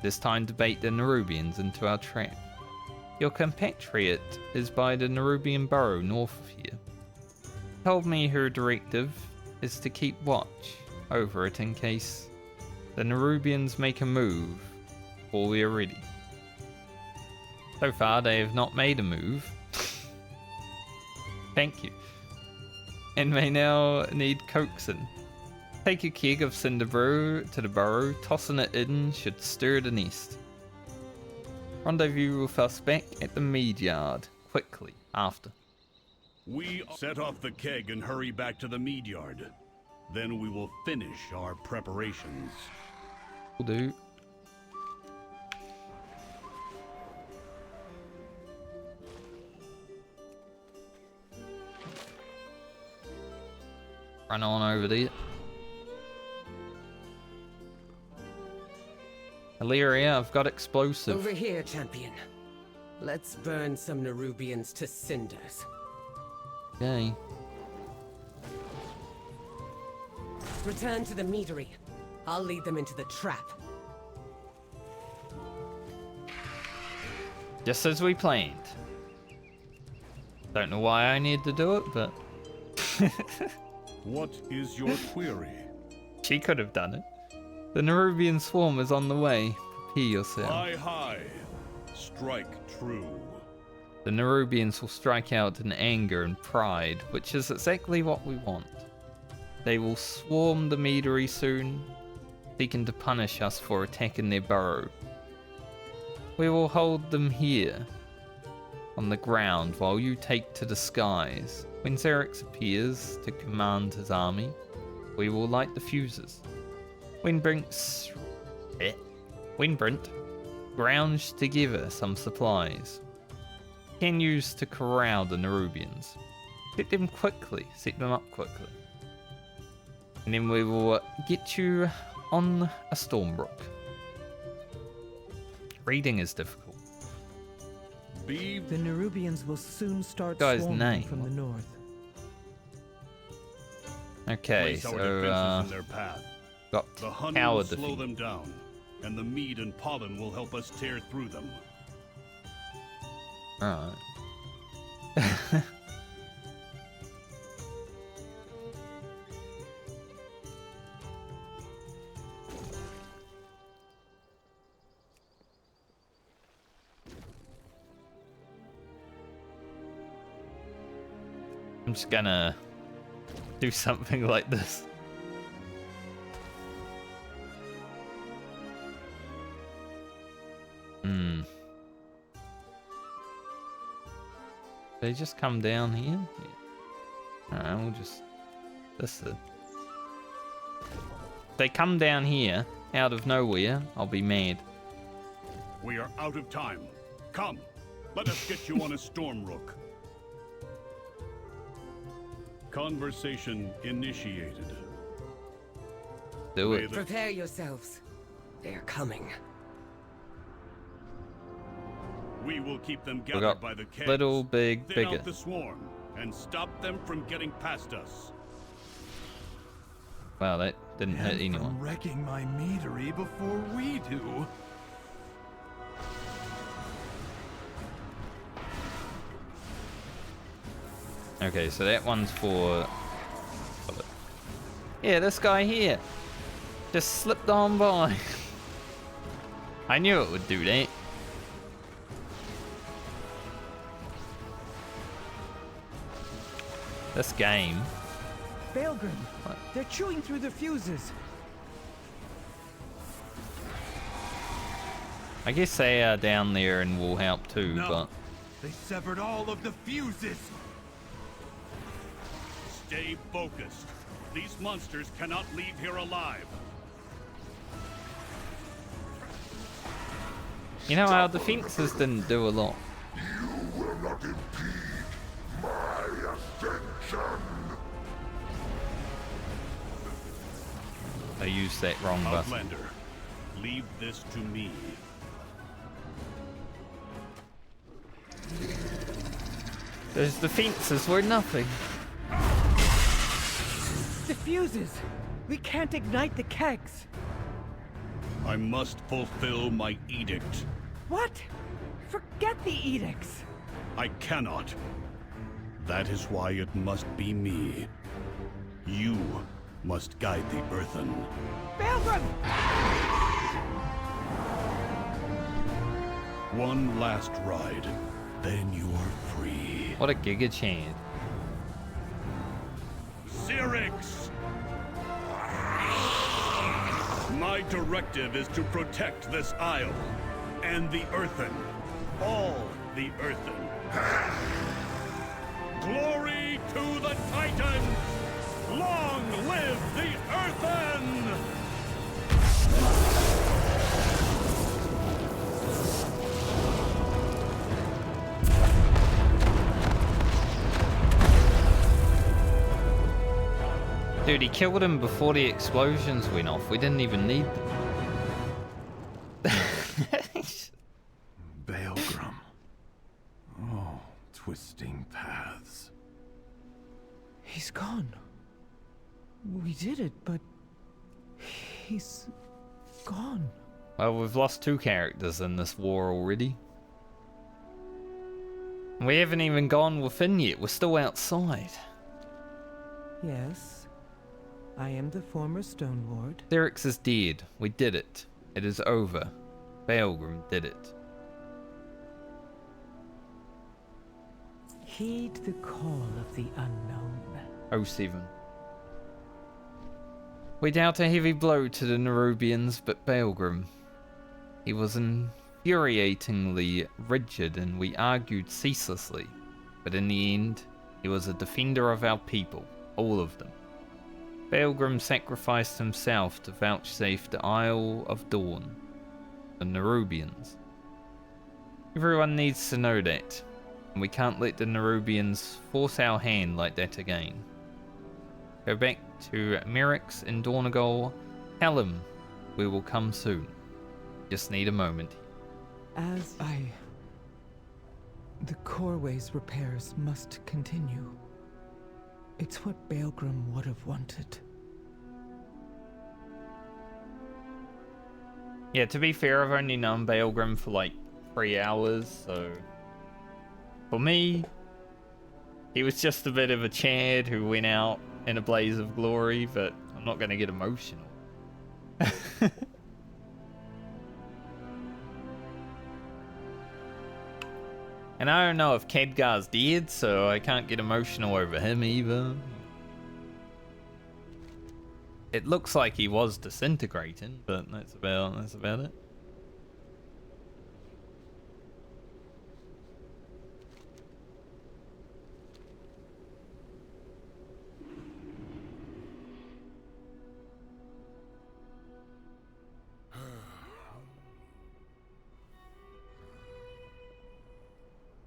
Speaker 1: This time to bait the Nerubians into our trap. Your compatriot is by the Nerubian burrow north of here. Told me her directive is to keep watch over it in case the Nerubians make a move before we are ready. So far they have not made a move. Thank you. And may now need coaxing. Take a keg of cinder brew to the burrow, tossing it in should stir the nest. Rendezvous with us back at the mead yard, quickly after.
Speaker 13: We set off the keg and hurry back to the mead yard. Then we will finish our preparations.
Speaker 1: Will do. Run on over there. Illyria, I've got explosive.
Speaker 3: Over here, champion. Let's burn some Nerubians to cinders.
Speaker 1: Okay.
Speaker 3: Return to the meadery. I'll lead them into the trap.
Speaker 1: Just as we planned. Don't know why I need to do it, but...
Speaker 13: What is your query?
Speaker 1: She could have done it. The Nerubian swarm is on the way. Prepare yourself.
Speaker 13: Hi. Strike true.
Speaker 1: The Nerubians will strike out in anger and pride, which is exactly what we want. They will swarm the meadery soon, seeking to punish us for attacking their burrow. We will hold them here, on the ground, while you take to the skies. When Xerix appears to command his army, we will light the fuses. Windbrint grounds together some supplies. Can use to corral the Nerubians. Set them up quickly. And then we will get you on a Stormbrook. Reading is difficult.
Speaker 15: The Nerubians will soon start
Speaker 1: Guy's
Speaker 15: swarming
Speaker 1: name.
Speaker 15: from the north.
Speaker 1: Okay,
Speaker 13: Place our
Speaker 1: so
Speaker 13: defenses in their path.
Speaker 1: got
Speaker 13: The honey
Speaker 1: tower
Speaker 13: will slow
Speaker 1: defeat.
Speaker 13: them down, and the mead and pollen will help us tear through them.
Speaker 1: Alright. I'm just gonna do something like this. They just come down here? Yeah. Alright, we'll just... They come down here, out of nowhere, I'll be mad.
Speaker 13: We are out of time. Come, let us get you on a Stormrook. Conversation initiated.
Speaker 1: Do it.
Speaker 3: Prepare yourselves. They're coming.
Speaker 13: We will keep them
Speaker 1: We
Speaker 13: gathered
Speaker 1: got
Speaker 13: by the kegs,
Speaker 1: little, big,
Speaker 13: thin
Speaker 1: bigger.
Speaker 13: out the swarm, and stop them from getting past us.
Speaker 1: Wow, that didn't hit
Speaker 10: And
Speaker 1: anyone.
Speaker 10: from wrecking my meadery before we do.
Speaker 1: Okay, so that one's for... Yeah, this guy here. Just slipped on by. I knew it would do that. This game.
Speaker 15: Belgrim, they're chewing through the fuses.
Speaker 1: I guess they are down there and will help too,
Speaker 10: No,
Speaker 1: but...
Speaker 10: they severed all of the fuses.
Speaker 13: Stay focused. These monsters cannot leave here alive.
Speaker 1: You know, our defenses didn't do a lot.
Speaker 14: You will not impede my ascension.
Speaker 1: I used that wrong button.
Speaker 13: Outlander, leave this to me.
Speaker 1: Those defenses were nothing.
Speaker 15: The fuses! We can't ignite the kegs!
Speaker 13: I must fulfill my edict.
Speaker 15: What? Forget the edicts!
Speaker 13: I cannot. That is why it must be me. You must guide the Earthen.
Speaker 15: Belgrim!
Speaker 13: One last ride, then you're free.
Speaker 1: What a giga chant.
Speaker 13: Syrinx! My directive is to protect this isle, and the Earthen. All the Earthen. Glory to the Titans! Long live the Earthen!
Speaker 1: Dude, he killed him before the explosions went off. We didn't even need them.
Speaker 6: Belegrim. Oh, twisting paths.
Speaker 15: He's gone. We did it, but he's gone.
Speaker 1: Well, we've lost 2 characters in this war already. We haven't even gone within yet. We're still outside.
Speaker 15: Yes. I am the former Stone Lord.
Speaker 1: Syrinx is dead. We did it. It is over. Belegrim did it.
Speaker 15: Heed the call of the unknown.
Speaker 1: 07. We dealt a heavy blow to the Nerubians, but Belegrim. He was infuriatingly rigid and we argued ceaselessly. But in the end, he was a defender of our people. All of them. Belegrim sacrificed himself to vouchsafe the Isle of Dorn, the Nerubians. Everyone needs to know that, and we can't let the Nerubians force our hand like that again. Go back to Merrick's in Dornagol. Tell him we will come soon. Just need a moment.
Speaker 15: The Coreway's repairs must continue. It's what Belegrim would have wanted.
Speaker 1: Yeah, to be fair, I've only known Belegrim for like 3 hours, so... For me, he was just a bit of a Chad who went out in a blaze of glory, but I'm not going to get emotional. And I don't know if Khadgar's dead, so I can't get emotional over him either. It looks like he was disintegrating, but that's about it.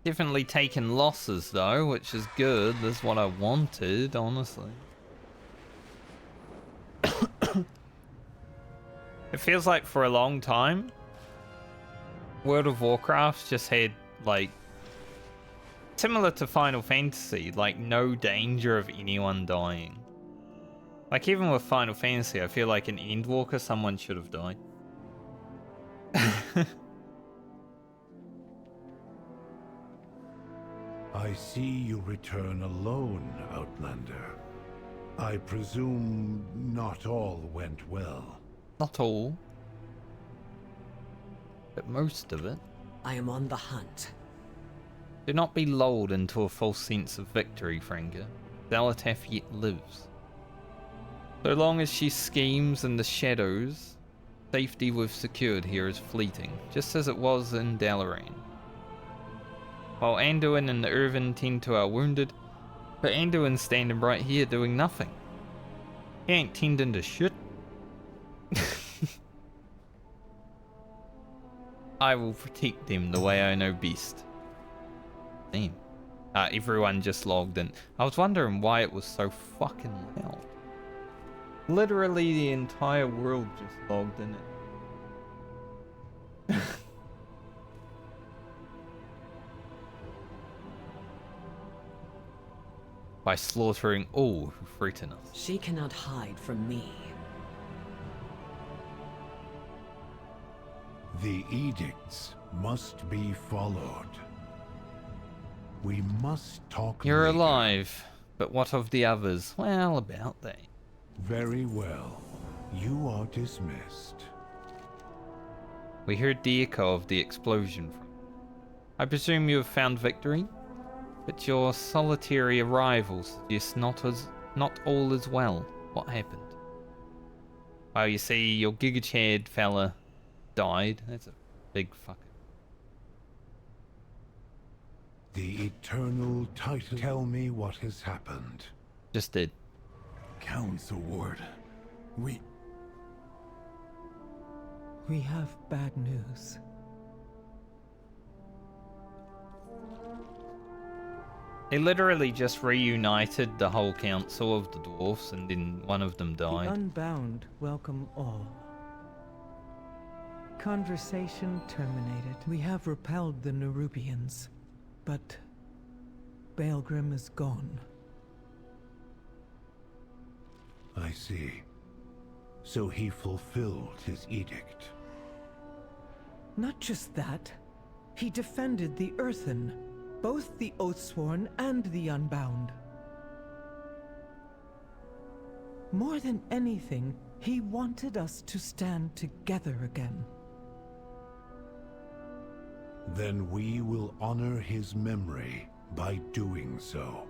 Speaker 1: Definitely taking losses though, which is good. That's what I wanted, honestly. It feels like for a long time, World of Warcraft just had, like, similar to Final Fantasy, like, no danger of anyone dying. Like, even with Final Fantasy, I feel like in Endwalker, someone should have died.
Speaker 16: I see you return alone, Outlander. I presume not all went well.
Speaker 1: Not all. But most of it.
Speaker 3: I am on the hunt.
Speaker 1: Do not be lulled into a false sense of victory, Franka. Xal'atath yet lives. So long as she schemes in the shadows, safety we've secured here is fleeting, just as it was in Dalaran. While Andiun and the Irvin tend to our wounded, but Anduin's standing right here doing nothing. He ain't tending to shit. I will protect them the way I know best. Damn. Everyone just logged in. I was wondering why it was so fucking loud. Literally the entire world just logged in it. by slaughtering all who threaten us.
Speaker 3: She cannot hide from me.
Speaker 16: The edicts must be followed. We must talk
Speaker 1: You're
Speaker 16: later.
Speaker 1: alive, but what of the others? Well, about that.
Speaker 16: Very well. You are dismissed.
Speaker 1: We heard the echo of the explosion from. I presume you have found victory? But your solitary arrivals suggest not all is well. What happened? Well, you see, your giga-chaired fella died. That's a big fucking...
Speaker 16: The eternal title. Tell me what has happened.
Speaker 1: Just did.
Speaker 11: Council Ward. We
Speaker 15: have bad news.
Speaker 1: They literally just reunited the whole council of the dwarfs, and then one of them died.
Speaker 15: The Unbound welcome all. Conversation terminated. We have repelled the Nerubians, but Belegrim is gone.
Speaker 16: I see. So he fulfilled his edict.
Speaker 15: Not just that. He defended the Earthen, both the Oathsworn and the Unbound. More than anything, he wanted us to stand together again.
Speaker 16: Then we will honor his memory by doing so.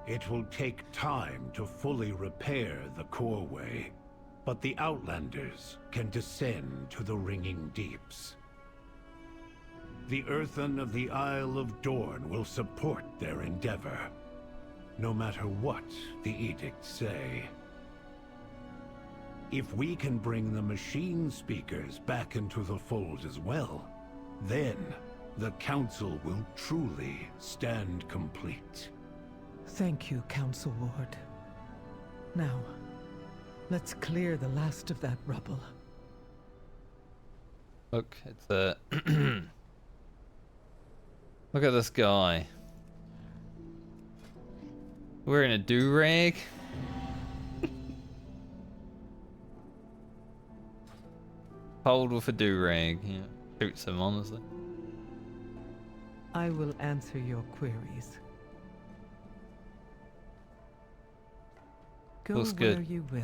Speaker 16: It will take time to fully repair the Coreway, but the Outlanders can descend to the Ringing Deeps. The Earthen of the Isle of Dorn will support their endeavor, no matter what the edicts say. If we can bring the machine speakers back into the fold as well, then the Council will truly stand complete.
Speaker 15: Thank you, Council Ward. Now, let's clear the last of that rubble.
Speaker 1: Look, it's a... Look at this guy. Wearing a do-rag. Hold with a do-rag. Yeah, suits him, honestly.
Speaker 15: I will answer your queries. Go
Speaker 1: Looks
Speaker 15: where
Speaker 1: good.
Speaker 15: you will.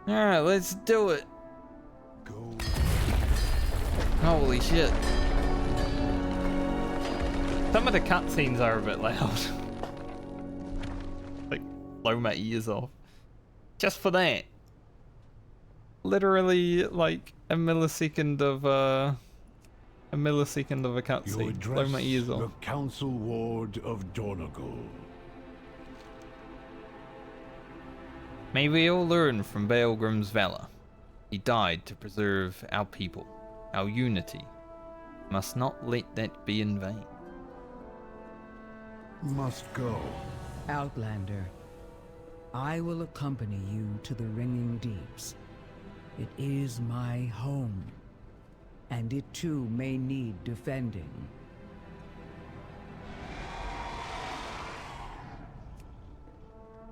Speaker 1: Alright, let's do it.
Speaker 19: Go.
Speaker 1: Holy shit. Some of the cutscenes are a bit loud. Like, blow my ears off. Just for that. Literally, like, a millisecond of a cutscene. Blow my ears off.
Speaker 16: The Council Ward of Dornagal.
Speaker 1: May we all learn from Belegrim's valor. He died to preserve our people, our unity. Must not let that be in vain.
Speaker 16: Must go.
Speaker 17: Outlander, I will accompany you to the Ringing Deeps. It is my home, and it too may need defending.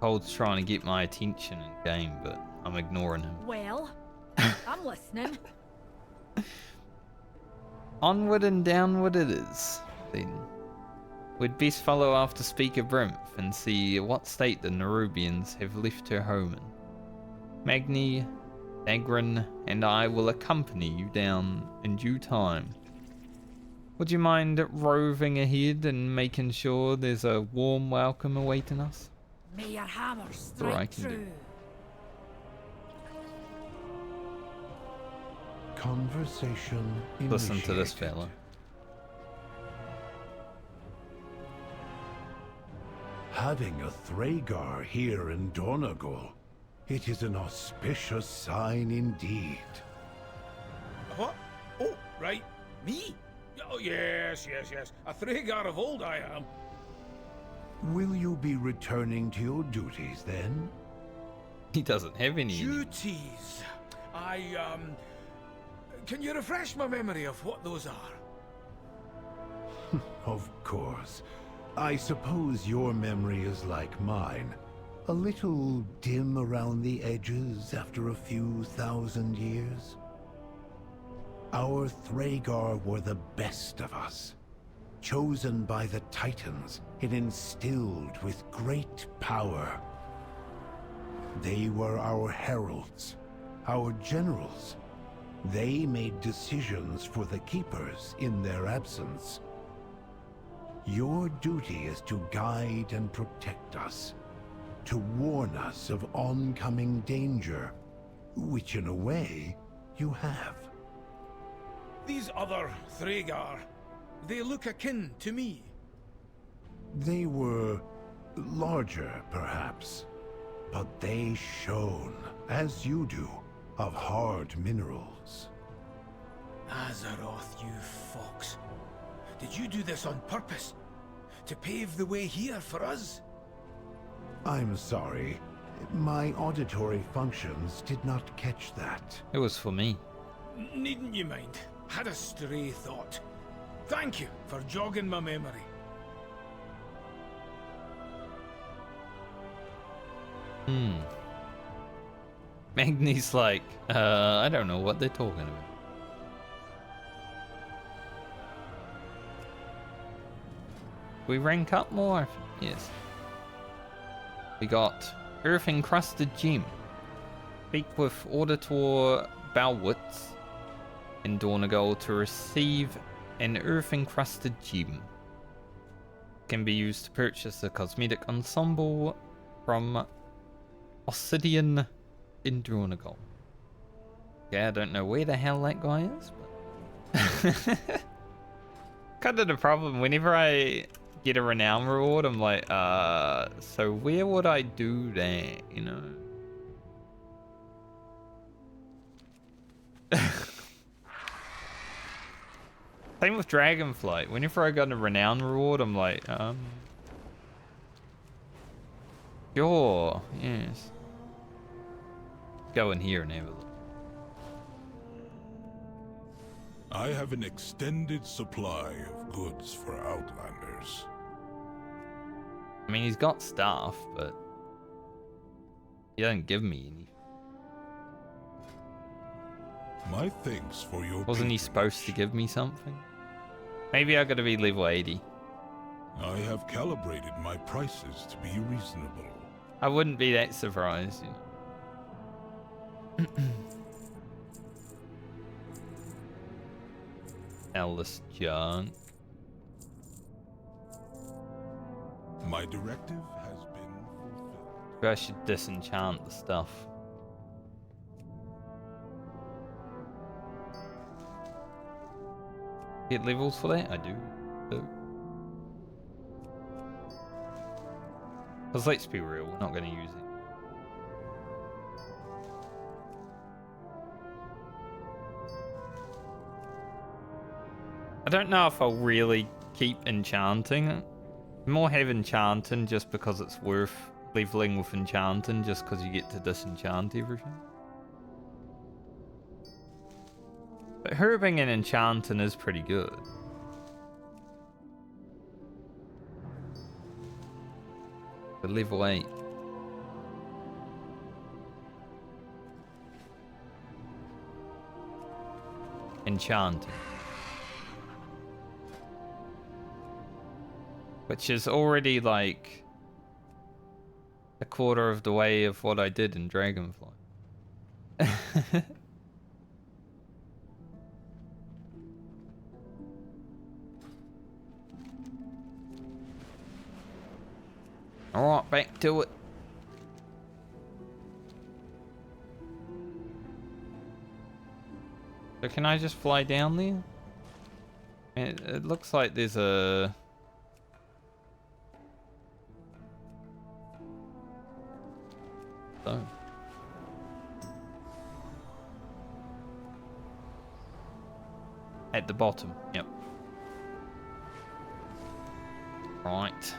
Speaker 1: Cold's trying to get my attention in game, but I'm ignoring him.
Speaker 5: Well, I'm listening.
Speaker 1: Onward and downward it is, then. We'd best follow after Speaker Brimf and see what state the Nerubians have left her home in. Magni, Dalaran, and I will accompany you down in due time. Would you mind roving ahead and making sure there's a warm welcome awaiting us?
Speaker 5: May your hammer
Speaker 1: That's all I
Speaker 5: strike
Speaker 1: can do.
Speaker 5: true.
Speaker 16: Conversation
Speaker 1: Listen to this
Speaker 16: initiated.
Speaker 1: fella.
Speaker 16: Having a Thragar here in Dornagal, it is an auspicious sign indeed.
Speaker 4: What? Oh, right. Me? Oh, yes. A Thragar of old I am.
Speaker 16: Will you be returning to your duties then?
Speaker 1: He doesn't have any.
Speaker 4: Duties. Can you refresh my memory of what those are?
Speaker 16: Of course. I suppose your memory is like mine. A little dim around the edges after a few thousand years. Our Thragar were the best of us. Chosen by the Titans and instilled with great power. They were our heralds, our generals. They made decisions for the Keepers in their absence. Your duty is to guide and protect us, to warn us of oncoming danger, which in a way, you have.
Speaker 4: These other Thragar, they look akin to me.
Speaker 16: They were larger, perhaps, but they shone, as you do, of hard minerals.
Speaker 4: Azeroth, you fox. Did you do this on purpose? To pave the way here for us?
Speaker 16: I'm sorry. My auditory functions did not catch that.
Speaker 1: It was for me.
Speaker 4: Needn't you mind? Had a stray thought. Thank you for jogging my memory.
Speaker 1: Magni's like, I don't know what they're talking about. We rank up more? Yes. We got Earth Encrusted Gem. Speak with Auditor Balwitz in Dornagal to receive an Earth Encrusted Gem. Can be used to purchase a cosmetic ensemble from Obsidian in Dornagal. Yeah, I don't know where the hell that guy is, but kind of the problem. Whenever I get a renown reward, I'm like, so where would I do that, you know? Same with Dragonflight. Whenever I got a renown reward, I'm like, sure, yes. Go in here and have a look.
Speaker 19: I have an extended supply of goods for Outlanders.
Speaker 1: I mean, he's got stuff, but he doesn't give me any.
Speaker 19: My thanks for your
Speaker 1: Wasn't he supposed to give me something? Maybe I gotta be level 80.
Speaker 19: I have calibrated my prices to be reasonable.
Speaker 1: I wouldn't be that surprised, you know. All this junk.
Speaker 19: My directive has been fulfilled.
Speaker 1: Maybe I should disenchant the stuff. Get levels for that? I do. Because let's be real, we're not going to use it. I don't know if I'll really keep enchanting. More have enchanting just because it's worth leveling with enchanting, just because you get to disenchant everything. But herbing and enchanting is pretty good. But level 8. Enchanting. Which is already like a quarter of the way of what I did in Dragonfly. Alright, back to it. So can I just fly down there? It looks like there's a... Oh. At the bottom, yep. Right.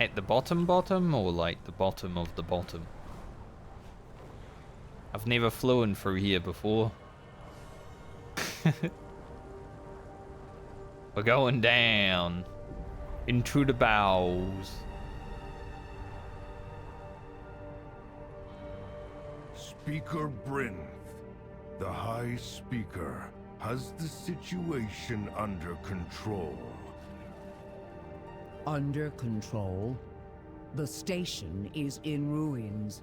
Speaker 1: At the bottom or like the bottom of the bottom? I've never flown through here before. We're going down into the bowels.
Speaker 6: Speaker Brynth, the High Speaker, has the situation under control.
Speaker 17: Under control? The station is in ruins.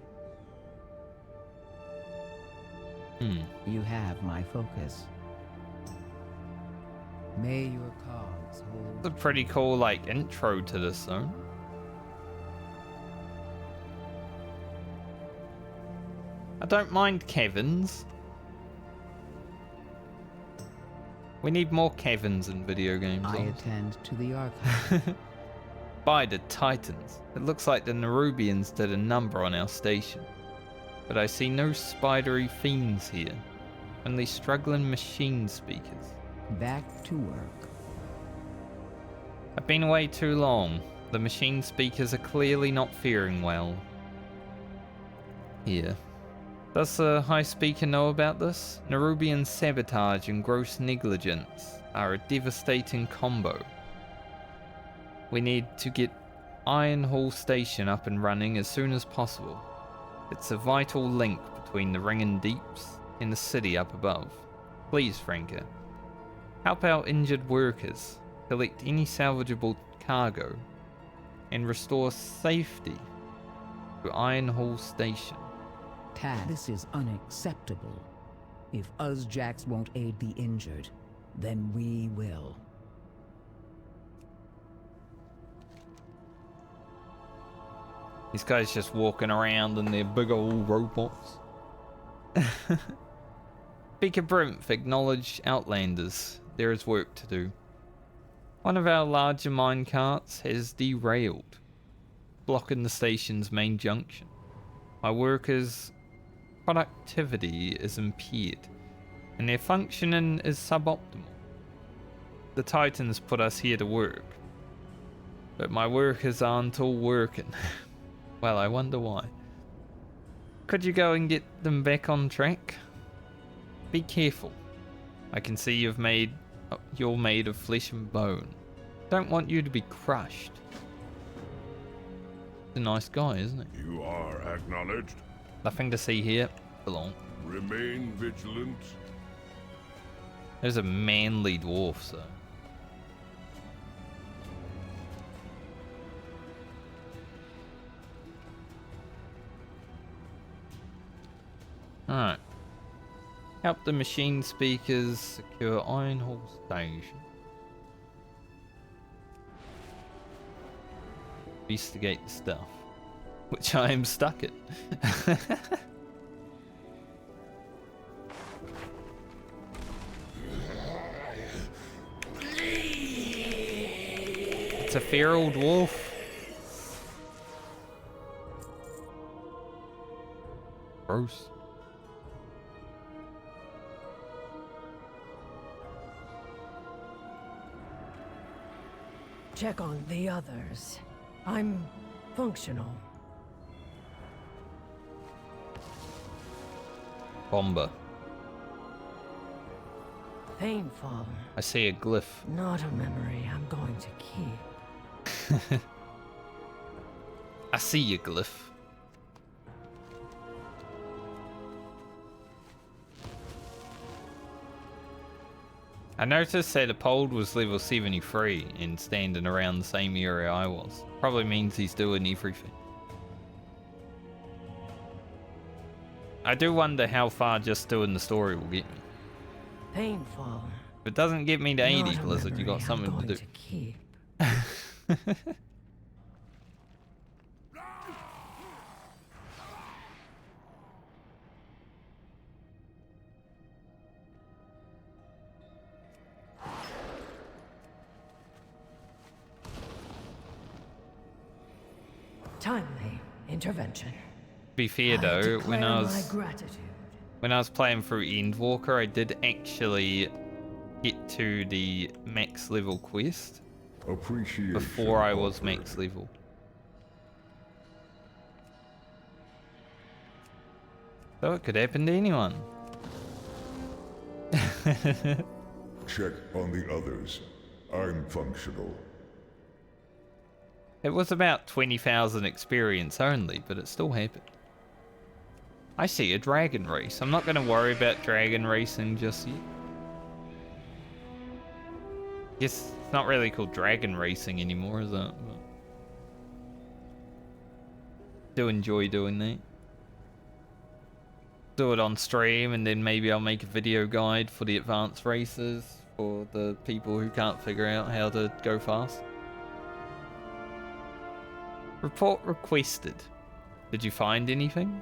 Speaker 17: You have my focus. May your cause hold.
Speaker 1: It's a pretty cool, like, intro to this zone. I don't mind Kevins. We need more Kevins in video games.
Speaker 17: I attend to the archive.
Speaker 1: By the Titans. It looks like the Nerubians did a number on our station. But I see no spidery fiends here. Only struggling machine speakers.
Speaker 17: Back to work.
Speaker 1: I've been away too long. The machine speakers are clearly not faring well. Here. Does the High Speaker know about this? Nerubian sabotage and gross negligence are a devastating combo. We need to get Iron Hall Station up and running as soon as possible. It's a vital link between the Ringing Deeps and the city up above. Please, Franca. Help out injured workers, collect any salvageable cargo, and restore safety to Iron Hall Station.
Speaker 17: Tad, this is unacceptable. If Azj-kahet won't aid the injured, then we will.
Speaker 1: These guys just walking around in their big old robots. Speaker Brynth acknowledged Outlanders. There is work to do. One of our larger minecarts has derailed, blocking the station's main junction. My workers' productivity is impaired, and their functioning is suboptimal. The Titans put us here to work, but my workers aren't all working. Well, I wonder why. Could you go and get them back on track? Be careful. I can see you're made of flesh and bone. Don't want you to be crushed. He's a nice guy, isn't he?
Speaker 6: You are acknowledged.
Speaker 1: Nothing to see here. Belong.
Speaker 6: Remain vigilant.
Speaker 1: There's a manly dwarf, so. Alright. Help the machine speakers secure Iron Hall Station. Investigate the stuff. Which I am stuck in. It's a feral dwarf. Gross.
Speaker 3: Check on the others. I'm functional.
Speaker 1: Bomber.
Speaker 3: Painful.
Speaker 1: I see a glyph.
Speaker 3: Not a memory I'm going to keep.
Speaker 1: I see your glyph. I noticed that Apold was level 73 and standing around the same area I was. Probably means he's doing everything. I do wonder how far just doing the story will get me.
Speaker 3: Painful.
Speaker 1: If it doesn't get me to 80,
Speaker 3: Not a
Speaker 1: Blizzard, you got
Speaker 3: memory
Speaker 1: something
Speaker 3: I'm
Speaker 1: to do.
Speaker 3: going keep. Timely intervention.
Speaker 1: To be fair though, when I was playing through Endwalker, I did actually get to the max level quest before I was max level. So it could happen to anyone.
Speaker 7: Check on the others.
Speaker 19: I'm functional.
Speaker 1: It was about 20,000 experience only, but it still happened. I see a dragon race. I'm not going to worry about dragon racing just yet. Guess it's not really called dragon racing anymore, is it? But do enjoy doing that. Do it on stream, and then maybe I'll make a video guide for the advanced races for the people who can't figure out how to go fast. Report requested. Did you find anything?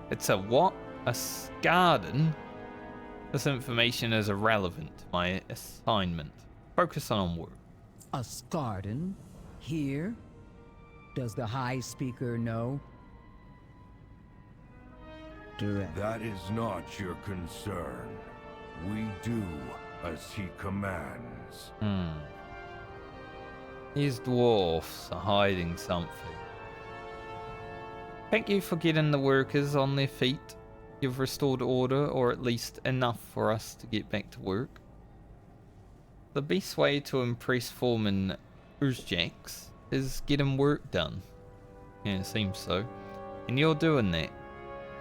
Speaker 1: It's a what? A garden? This information is irrelevant to my assignment. Focus on work.
Speaker 17: A garden? Here? Does the High Speaker know? Direct.
Speaker 7: That is not your concern. We do as he commands.
Speaker 1: These dwarfs are hiding something. Thank you for getting the workers on their feet. You've restored order, or at least enough for us to get back to work. The best way to impress Foreman Azj-kahet is getting work done. Yeah, it seems so. And you're doing that.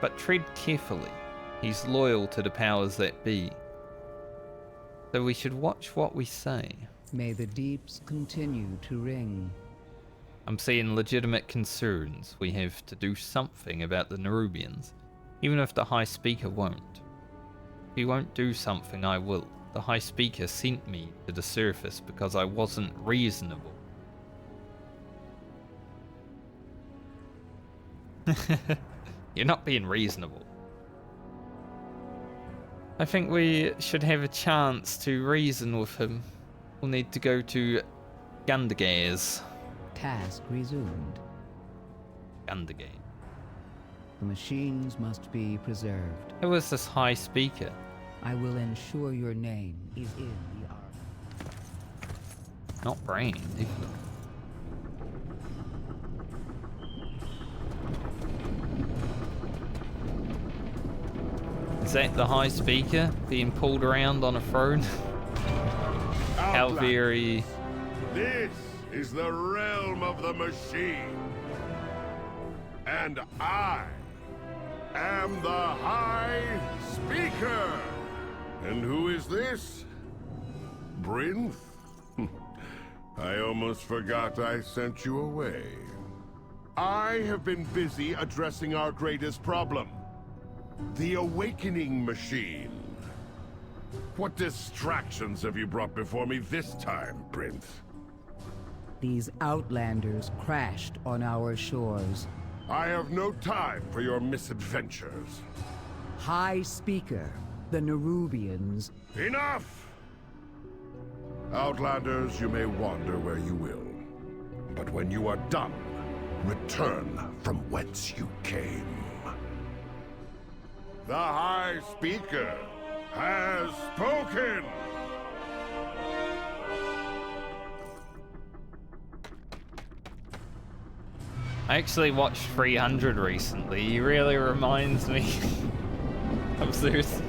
Speaker 1: But tread carefully. He's loyal to the powers that be. So we should watch what we say.
Speaker 17: May the deeps continue to ring.
Speaker 1: I'm seeing legitimate concerns. We have to do something about the Nerubians, even if the High Speaker won't. If he won't do something, I will. The High Speaker sent me to the surface because I wasn't reasonable. You're not being reasonable. I think we should have a chance to reason with him. We'll need to go to Gundagar's.
Speaker 17: Task resumed.
Speaker 1: Gundagar.
Speaker 17: The machines must be preserved.
Speaker 1: Who is this High Speaker?
Speaker 17: I will ensure your name is in the army.
Speaker 1: Not brain, definitely. Is that the High Speaker being pulled around on a throne? How very...
Speaker 14: This is the realm of the machine. And I am the High Speaker. And who is this? Brinth? I almost forgot I sent you away. I have been busy addressing our greatest problem. The Awakening Machine. What distractions have you brought before me this time, Brinth?
Speaker 17: These Outlanders crashed on our shores.
Speaker 14: I have no time for your misadventures.
Speaker 17: High Speaker, the Nerubians...
Speaker 14: Enough! Outlanders, you may wander where you will. But when you are done, return from whence you came. The High Speaker has spoken!
Speaker 1: I actually watched 300 recently. He really reminds me of Zeus.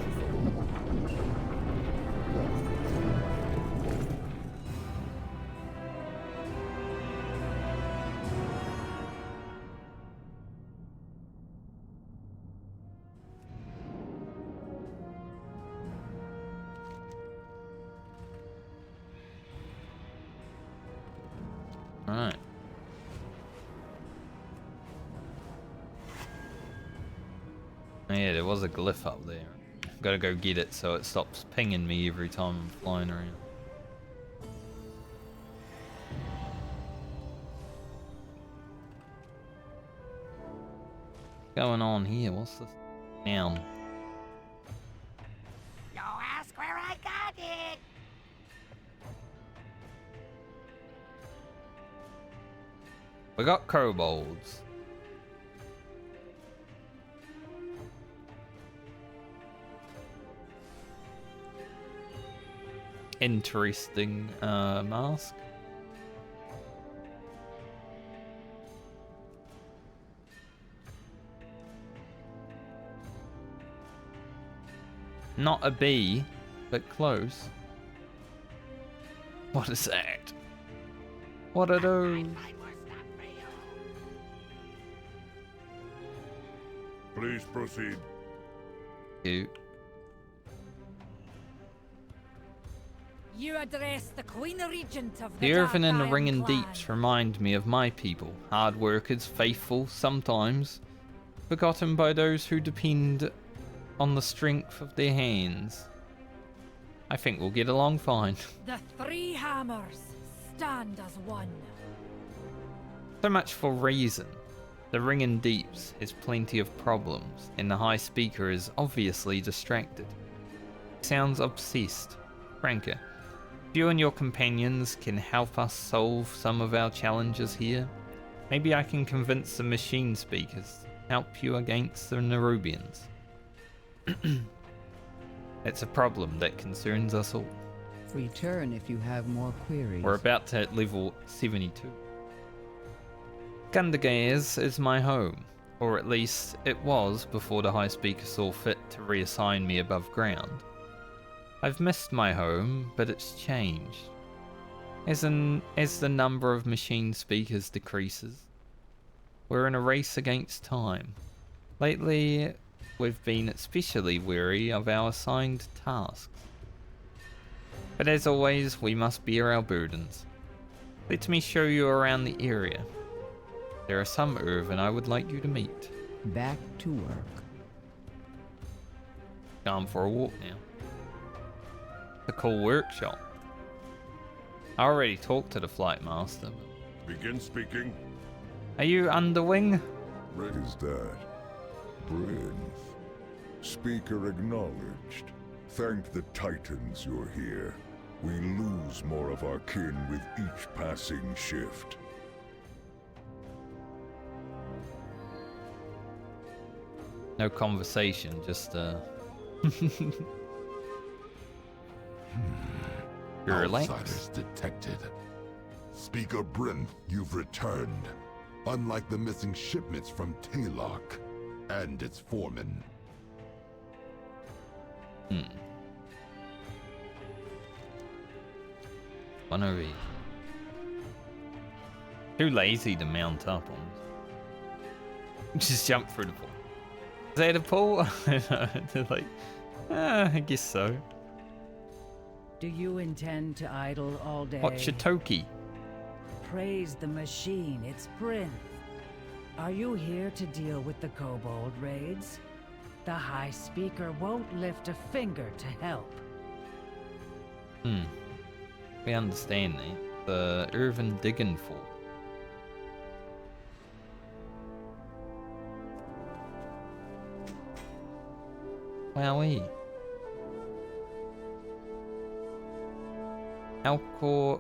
Speaker 1: Alright. Yeah, there was a glyph up there. Gotta go get it so it stops pinging me every time I'm flying around. What's going on here? What's this down?
Speaker 22: Don't ask where I got it.
Speaker 1: We got kobolds. Interesting mask. Not a bee, but close. What is that? What are those?
Speaker 14: Please proceed.
Speaker 1: You.
Speaker 5: You address the Queen Regent of
Speaker 1: The
Speaker 5: the
Speaker 1: Earthen and the
Speaker 5: Dalaran
Speaker 1: Ringing
Speaker 5: clan.
Speaker 1: Deeps remind me of my people. Hard workers, faithful, sometimes forgotten by those who depend on the strength of their hands. I think we'll get along fine.
Speaker 5: The three hammers stand as one.
Speaker 1: So much for reason. The Ringing Deeps has plenty of problems, and the High Speaker is obviously distracted. Sounds obsessed. Franca, if you and your companions can help us solve some of our challenges here, maybe I can convince the Machine Speakers to help you against the Nerubians. It's a problem that concerns us all.
Speaker 17: Return if you have more queries.
Speaker 1: We're about to hit level 72. Gundagas is my home, or at least it was before the High Speaker saw fit to reassign me above ground. I've missed my home, but it's changed. As the number of machine speakers decreases, we're in a race against time. Lately, we've been especially wary of our assigned tasks. But as always, we must bear our burdens. Let me show you around the area. There are some Irvin I would like you to meet.
Speaker 17: Back to work.
Speaker 1: Going for a walk now. The cool workshop. I already talked to the flight master.
Speaker 14: Begin speaking.
Speaker 1: Are you underwing?
Speaker 19: Is that Bryn? Speaker acknowledged. Thank the Titans you're here. We lose more of our kin with each passing shift.
Speaker 1: No conversation, just Relax.
Speaker 8: Outsiders detected. Speaker Bryn, you've returned. Unlike the missing shipments from Taylok and its foreman.
Speaker 1: One over here. Too lazy to mount up on. Just jump through the pool. Is that a pool? Like, I guess so.
Speaker 17: Do you intend to idle all day?
Speaker 1: What's your toki?
Speaker 17: Praise the machine, it's Bryn. Are you here to deal with the kobold raids? The High Speaker won't lift a finger to help.
Speaker 1: We understand that. The Irvin digging for. Wowee.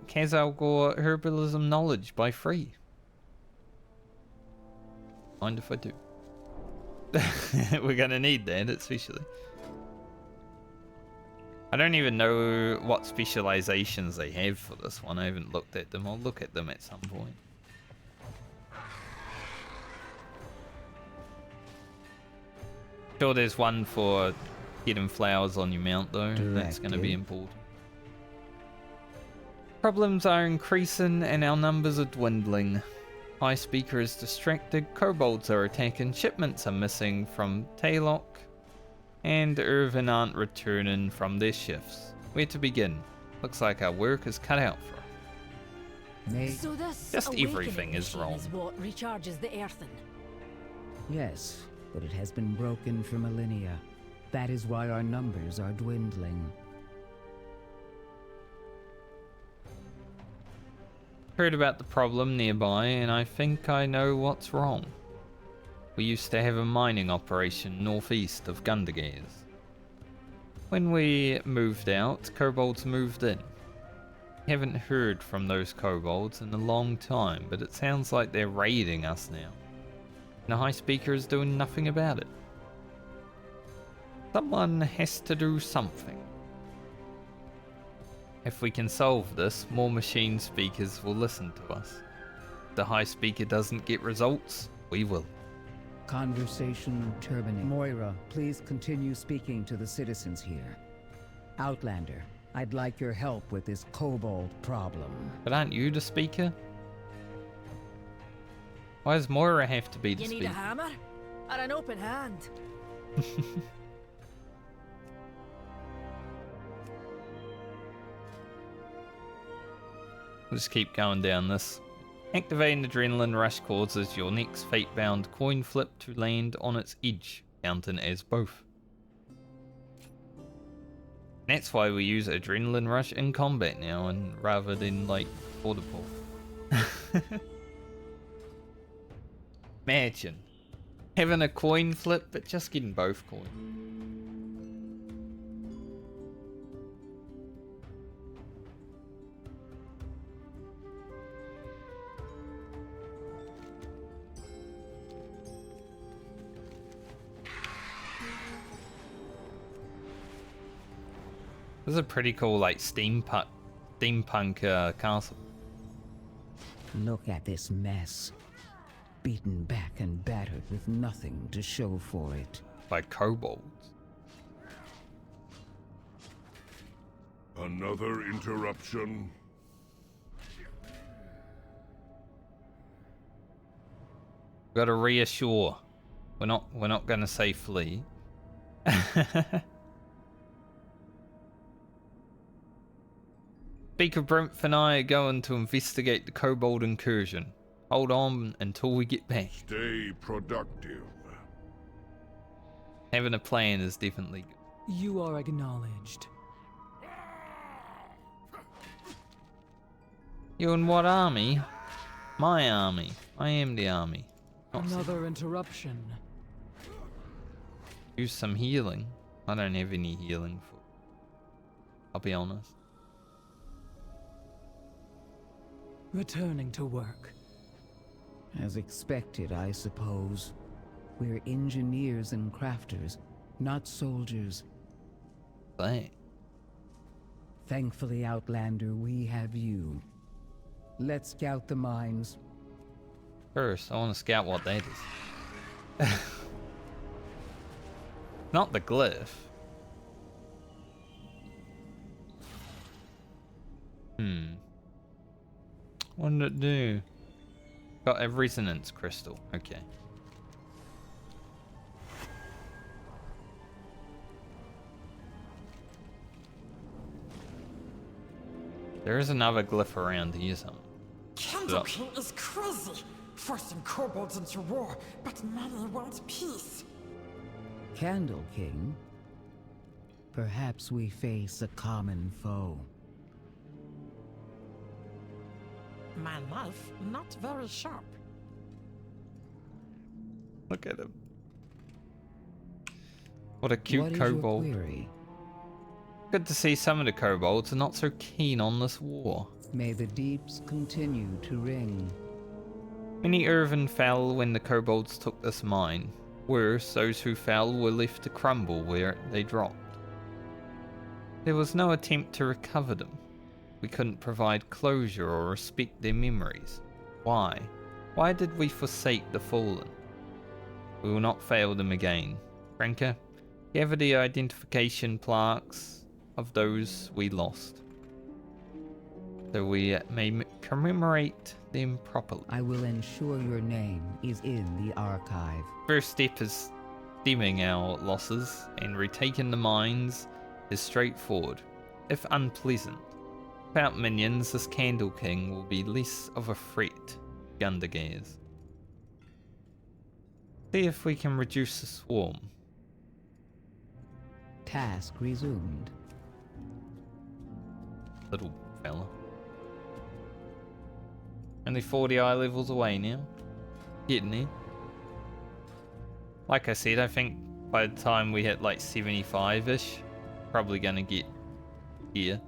Speaker 1: Kazalgor herbalism knowledge by free. Mind if I do? We're gonna need that, especially. I don't even know what specializations they have for this one. I haven't looked at them. I'll look at them at some point. Sure, there's one for getting flowers on your mount, though. That's going to be important. Problems are increasing and our numbers are dwindling. High Speaker is distracted, kobolds are attacking, shipments are missing from Taylok, and Irvin aren't returning from their shifts. Where to begin? Looks like our work is cut out for us.
Speaker 5: So this
Speaker 1: Just everything
Speaker 5: awakening
Speaker 1: is
Speaker 5: machine
Speaker 1: wrong.
Speaker 5: Is what recharges the earthen.
Speaker 17: Yes, but it has been broken for millennia. That is why our numbers are dwindling.
Speaker 1: Heard about the problem nearby, and I think I know what's wrong. We used to have a mining operation northeast of Gundagas. When we moved out, kobolds moved in. Haven't heard from those kobolds in a long time, but it sounds like they're raiding us now. And the High Speaker is doing nothing about it. Someone has to do something. If we can solve this, more machine speakers will listen to us. If the High Speaker doesn't get results, we will.
Speaker 17: Conversation terminated. Moira, please continue speaking to the citizens here. Outlander, I'd like your help with this kobold problem.
Speaker 1: But aren't you the speaker? Why does Moira have to be the
Speaker 5: You
Speaker 1: speaker?
Speaker 5: need a hammer? Or an open hand?
Speaker 1: We'll just keep going down this. Activating Adrenaline Rush causes your next fate-bound coin flip to land on its edge, counted as both. That's why we use Adrenaline Rush in combat now, and rather than like border pull. Imagine having a coin flip, but just getting both coins. This is a pretty cool, like, steampunk castle.
Speaker 17: Look at this mess. Beaten back and battered with nothing to show for it.
Speaker 1: By kobolds.
Speaker 14: Another interruption?
Speaker 1: Gotta reassure. We're not gonna say flee. Speaker Brimp and I are going to investigate the kobold incursion. Hold on until we get back.
Speaker 14: Stay productive.
Speaker 1: Having a plan is definitely good.
Speaker 15: You are acknowledged.
Speaker 1: You in what army? My army. I am the army.
Speaker 15: Another interruption.
Speaker 1: Use some healing. I don't have any healing for. I'll be honest.
Speaker 15: Returning to work.
Speaker 17: As expected, I suppose. We're engineers and crafters, not soldiers.
Speaker 1: Right.
Speaker 17: Thankfully, Outlander, we have you. Let's scout the mines.
Speaker 1: First, I want to scout what that is. Not the glyph. What did it do? Got a resonance crystal. Okay. There is another glyph around here somewhere.
Speaker 9: Candle King is crazy, forcing kobolds into war, but many want peace.
Speaker 17: Candle King? Perhaps we face a common foe.
Speaker 9: My knife, not very sharp.
Speaker 1: Look at him. What a cute kobold.
Speaker 17: Your query?
Speaker 1: Good to see some of the kobolds are not so keen on this war.
Speaker 17: May the deeps continue to ring.
Speaker 1: Many Irvin fell when the kobolds took this mine. Worse, those who fell were left to crumble where they dropped. There was no attempt to recover them. We couldn't provide closure or respect their memories. Why? Why did we forsake the fallen? We will not fail them again. Franca, gather the identification plaques of those we lost, so we may commemorate them properly.
Speaker 17: I will ensure your name is in the archive.
Speaker 1: First step is stemming our losses, and retaking the mines is straightforward, if unpleasant. Without minions, this Candle King will be less of a threat to Gundergears. See if we can reduce the swarm.
Speaker 17: Task resumed.
Speaker 1: Little fella. Only 40 eye levels away now. Getting there. Like I said, I think by the time we hit like 75-ish, probably gonna get here.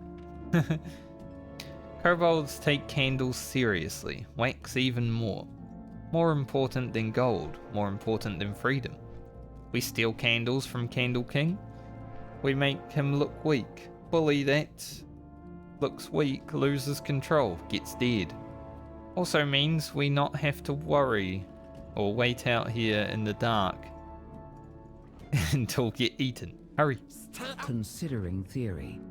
Speaker 1: Kobolds take candles seriously, wax even more. More important than gold, more important than freedom. We steal candles from Candle King. We make him look weak. Bully that looks weak loses control, gets dead. Also means we not have to worry or wait out here in the dark until get eaten. Hurry.
Speaker 17: Considering theory,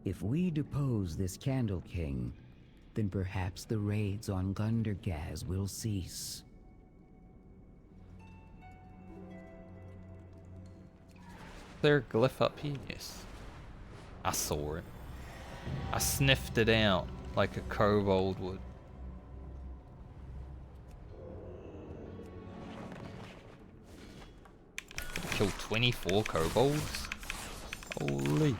Speaker 17: If we depose this Candle King, then perhaps the raids on Gundergaz will cease.
Speaker 1: There a glyph up here? Yes. I saw it. I sniffed it out like a kobold would. Killed 24 kobolds? Holy.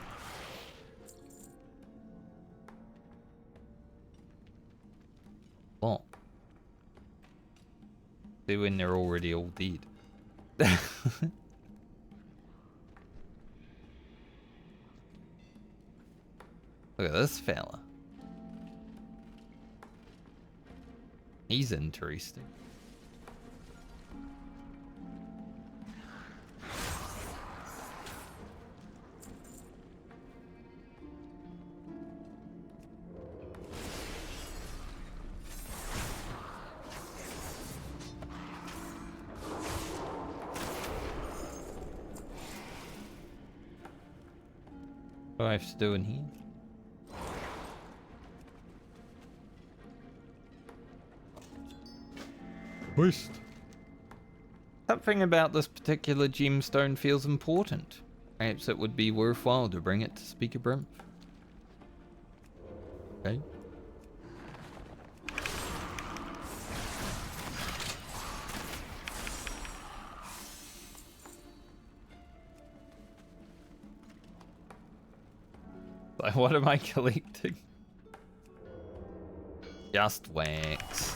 Speaker 1: What? See when they're already all dead. Look at this fella. He's interesting. What do I have to do in here? Boost. Something about this particular gemstone feels important. Perhaps it would be worthwhile to bring it to Speaker Brimp. Okay. Like, what am I collecting? Just wax.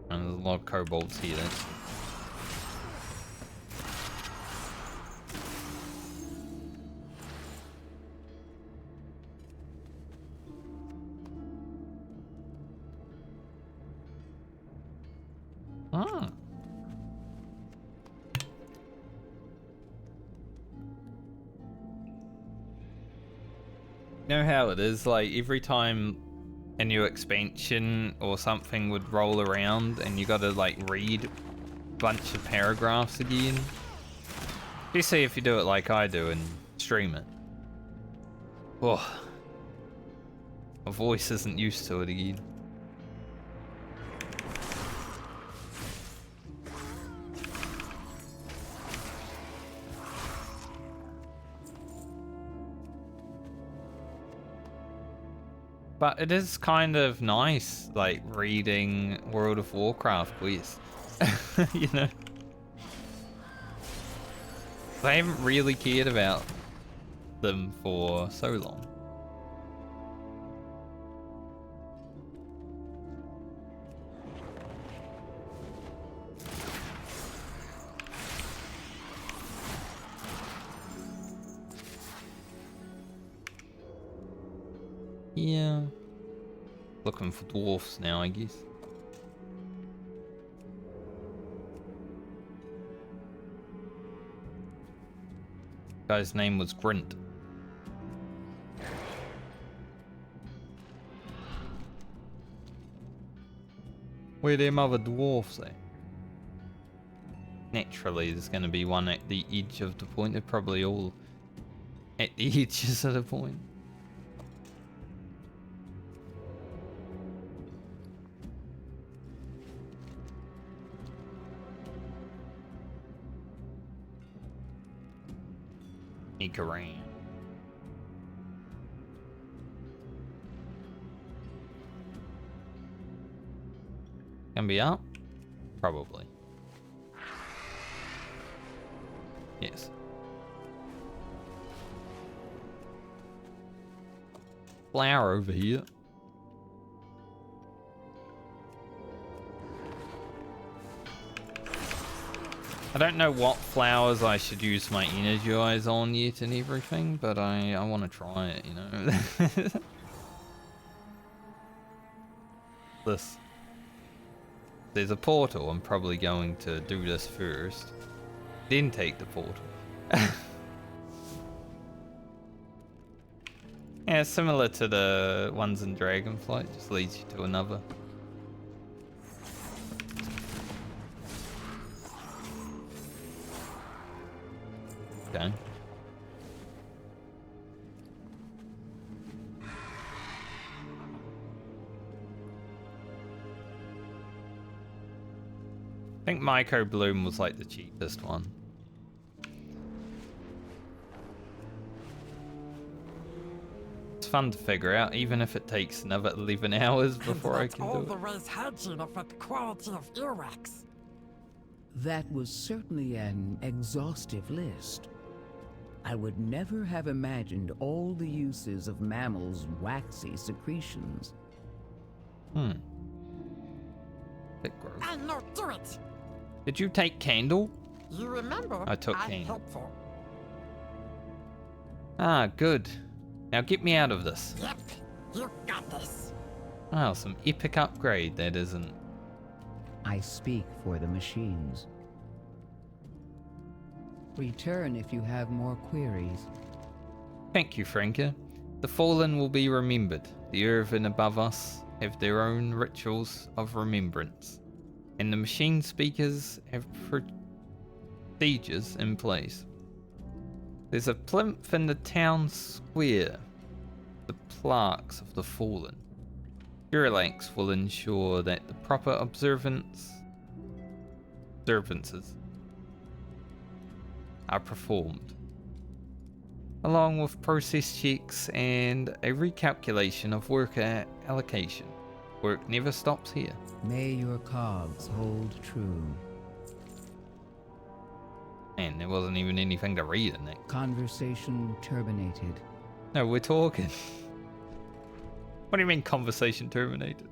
Speaker 1: And there's a lot of kobolds here. Ah. You know how it is, like every time a new expansion or something would roll around and you gotta like read a bunch of paragraphs again? Especially if you do it like I do and stream it. Oh, my voice isn't used to it again. But it is kind of nice, like, reading World of Warcraft quests, you know? I haven't really cared about them for so long. Yeah. Looking for dwarfs now, I guess. Guy's name was Grint. Where them other dwarfs at? Naturally, there's going to be one at the edge of the point. They're probably all at the edges of the point. Sneak around. Can be up? Probably. Yes. Flower over here. I don't know what flowers I should use my energy eyes on yet and everything, but I want to try it, you know. This. There's a portal. I'm probably going to do this first, then take the portal. Yeah, similar to the ones in Dragonflight, just leads you to another. Okay. I think Micro Bloom was like the cheapest one. It's fun to figure out, even if it takes another 11 hours before I can do it.
Speaker 9: Always hygiene affect the quality of earwax.
Speaker 17: That was certainly an exhaustive list. I would never have imagined all the uses of mammals' waxy secretions.
Speaker 1: Bit gross.
Speaker 9: I know, do it.
Speaker 1: Did you take Candle?
Speaker 9: You remember?
Speaker 1: I took
Speaker 9: I'm
Speaker 1: Candle.
Speaker 9: helpful.
Speaker 1: Ah, good. Now get me out of this.
Speaker 9: Yep, you got this.
Speaker 1: Wow, some epic upgrade that isn't.
Speaker 17: I speak for the machines. Return if you have more queries.
Speaker 1: Thank you, Franka. The Fallen will be remembered. The Irvin above us have their own rituals of remembrance. And the machine speakers have procedures in place. There's a plinth in the town square. The plaques of the Fallen. Duralax will ensure that the proper observances are performed, along with process checks and a recalculation of worker allocation. Work never stops here.
Speaker 17: May your cogs hold true.
Speaker 1: Man, there wasn't even anything to read in it.
Speaker 17: Conversation terminated.
Speaker 1: No, we're talking. What do you mean conversation terminated?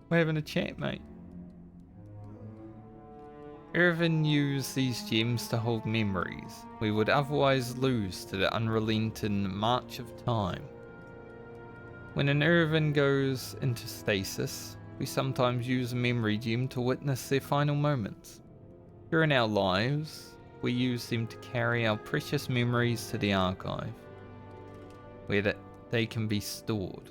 Speaker 1: We're having a chat, mate. Irvin used these gems to hold memories we would otherwise lose to the unrelenting march of time. When an Irvin goes into stasis, we sometimes use a memory gem to witness their final moments. During our lives, we use them to carry our precious memories to the archive, where they can be stored.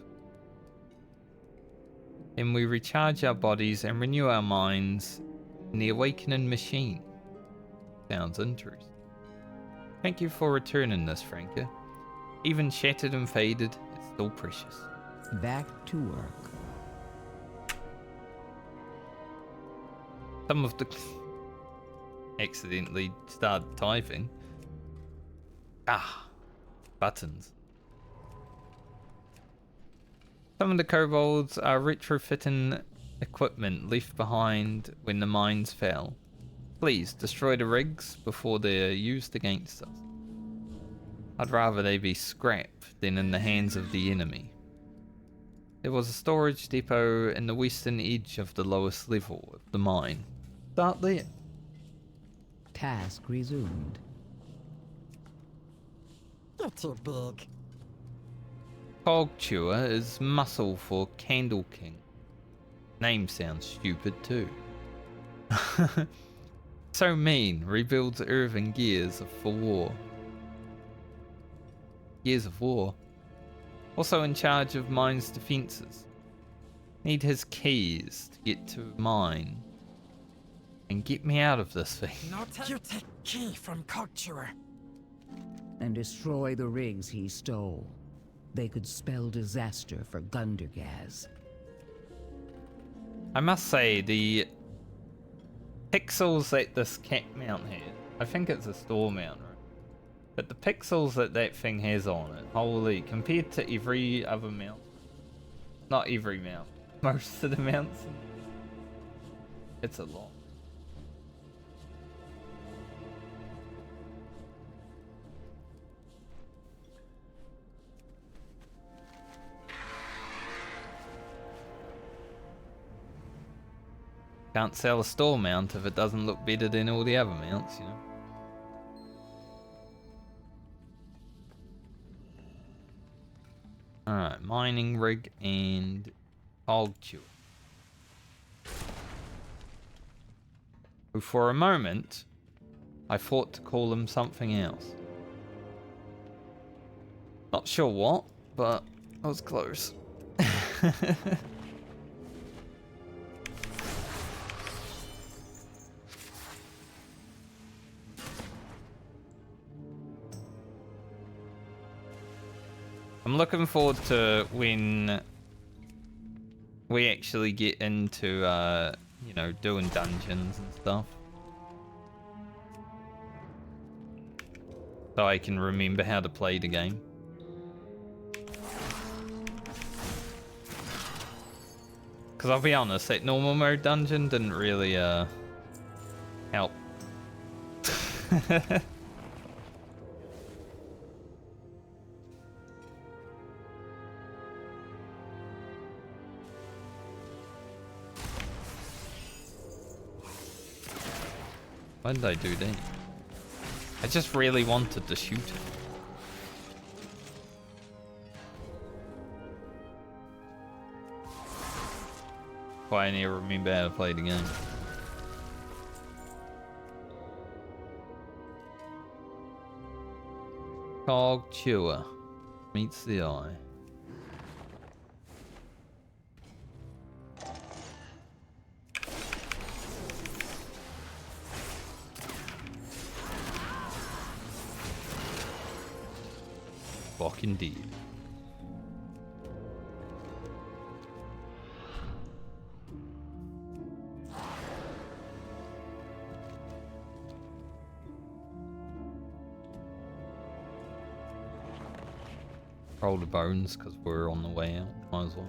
Speaker 1: Then we recharge our bodies and renew our minds in the awakening machine. Sounds interesting. Thank you for returning this, Franka. Even shattered and faded, it's still precious.
Speaker 17: Back to work.
Speaker 1: Some of the accidentally started typing. Buttons. Some of the kobolds are retrofitting equipment left behind when the mines fell. Please destroy the rigs before they're used against us. I'd rather they be scrapped than in the hands of the enemy. There was a storage depot in the western edge of the lowest level of the mine. Start there.
Speaker 17: Task resumed.
Speaker 9: You're too big.
Speaker 1: Cog Chewer is muscle for Candle King. Name sounds stupid too. So mean, rebuilds Irvin gears for war. Gears of War. Also in charge of mine's defenses. Need his keys to get to mine. And get me out of this thing.
Speaker 9: You take key from Cogchewer.
Speaker 17: And destroy the rigs he stole. They could spell disaster for Gundergaz.
Speaker 1: I must say, the pixels that this cat mount has, I think it's a store mount, right? But the pixels that that thing has on it, holy, compared to every other mount. Not every mount, most of the mounts. It's a lot. Can't sell a store mount if it doesn't look better than all the other mounts, you know. Alright, mining rig and Cog Chewer. For a moment, I thought to call him something else. Not sure what, but That was close. I'm looking forward to when we actually get into, you know, doing dungeons and stuff. So I can remember how to play the game. Because I'll be honest, that normal mode dungeon didn't really, help. Why did I do that? I just really wanted to shoot him. Why I need to remember how to play the game. Cog Chewer meets the eye. Fuck indeed. Roll the bones because we're on the way out. Might as well.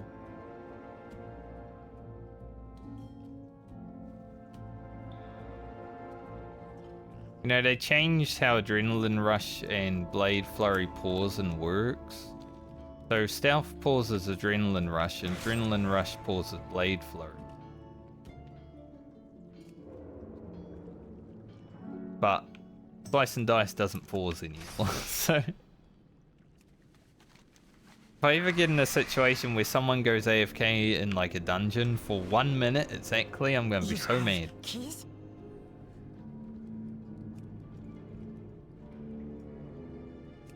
Speaker 1: You know, they changed how Adrenaline Rush and Blade Flurry pause and works. So Stealth pauses Adrenaline Rush and Adrenaline Rush pauses Blade Flurry. But Slice and Dice doesn't pause anymore, so... If I ever get in a situation where someone goes AFK in like a dungeon for 1 minute exactly, I'm going to be so mad.
Speaker 9: Keys?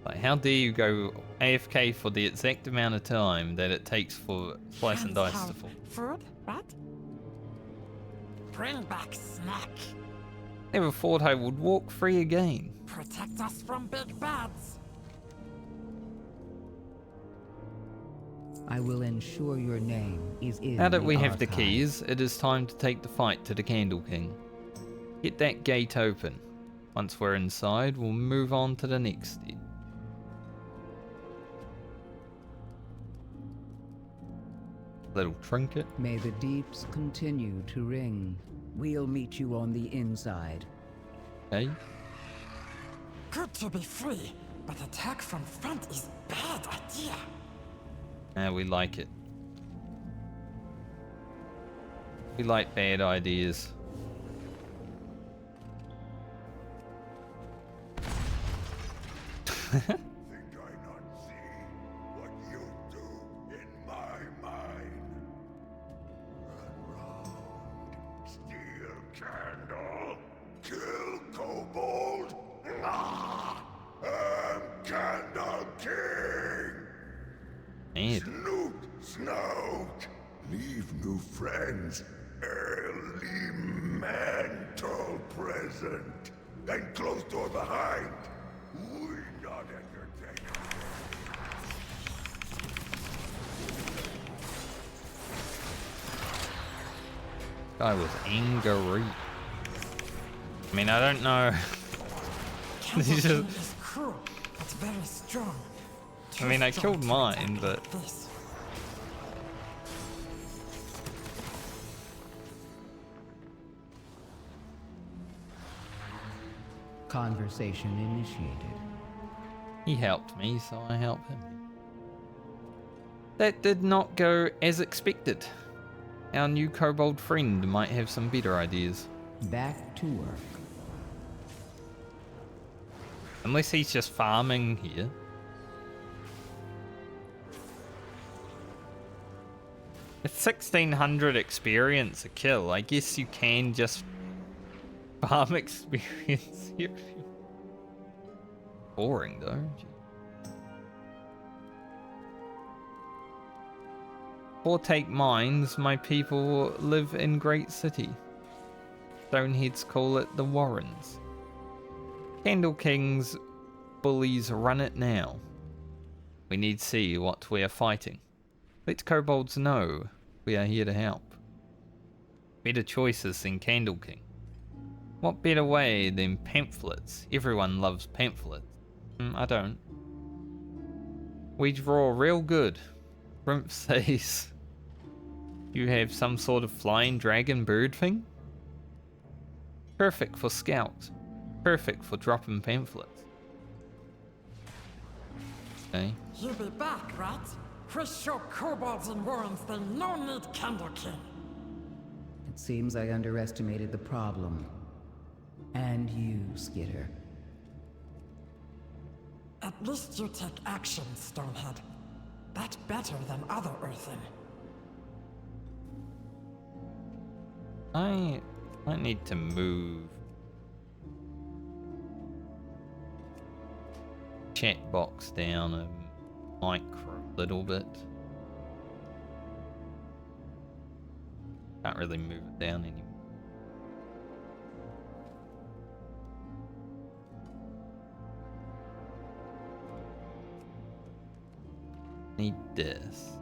Speaker 1: Like, how dare you go AFK for the exact amount of time that it takes for Slice and Dice to fall?
Speaker 9: Food? What? Bring back snack.
Speaker 1: Never thought I would walk free again.
Speaker 9: Protect us from big bads.
Speaker 17: I will ensure your name is in
Speaker 1: Now that we have the
Speaker 17: archive.
Speaker 1: keys, it is time to take the fight to the Candle King. Get that gate open. Once we're inside, we'll move on to the next step. Little trinket.
Speaker 17: May the deeps continue to ring. We'll meet you on the inside.
Speaker 1: Okay.
Speaker 9: Good to be free, but attack from front is bad idea.
Speaker 1: We like it. We like bad ideas.
Speaker 19: Think I not see what you do in my mind? Run round, steal candle, kill kobold. I'm Candle King. Snoot, snout, leave new friends, early mantle present, and closed door behind. We not entertaining.
Speaker 1: Guy was angry. I mean, I don't know. He's just...
Speaker 9: is cruel, but very strong.
Speaker 1: I mean, I killed mine, but...
Speaker 17: Conversation initiated.
Speaker 1: He helped me, so I helped him. That did not go as expected. Our new kobold friend might have some better ideas.
Speaker 17: Back to work.
Speaker 1: Unless he's just farming here. It's 1600 experience a kill. I guess you can just farm experience here. Boring though. Foretake mines, my people live in great city. Stoneheads call it the Warrens. Candle King's bullies run it now. We need see what we are fighting. Let kobolds know we are here to help. Better choices than Candle King. What better way than pamphlets? Everyone loves pamphlets. I don't. We draw real good. Rimp says you have some sort of flying dragon bird thing? Perfect for scouts. Perfect for dropping pamphlets. Okay.
Speaker 9: You'll be back, right? We show kobolds and warrens they no need Candle King.
Speaker 17: It seems I underestimated the problem. And you, Skitter.
Speaker 9: At least you take action, Stonehead. That's better than other Earthen.
Speaker 1: I need to move chat box down a micro a little bit. Can't really move it down anymore. Need this.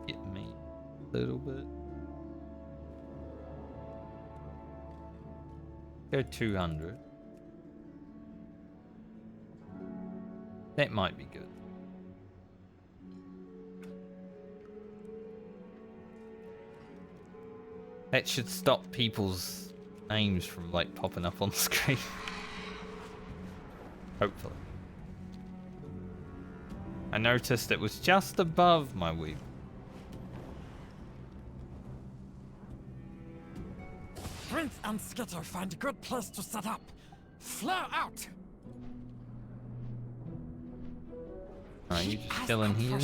Speaker 1: Get me a little bit. Go 200. That might be good. That should stop people's names from like popping up on the screen. Hopefully. I noticed it was just above my wig.
Speaker 9: Prince and Skitter find a good place to set up. Flare out!
Speaker 1: Are you still in here?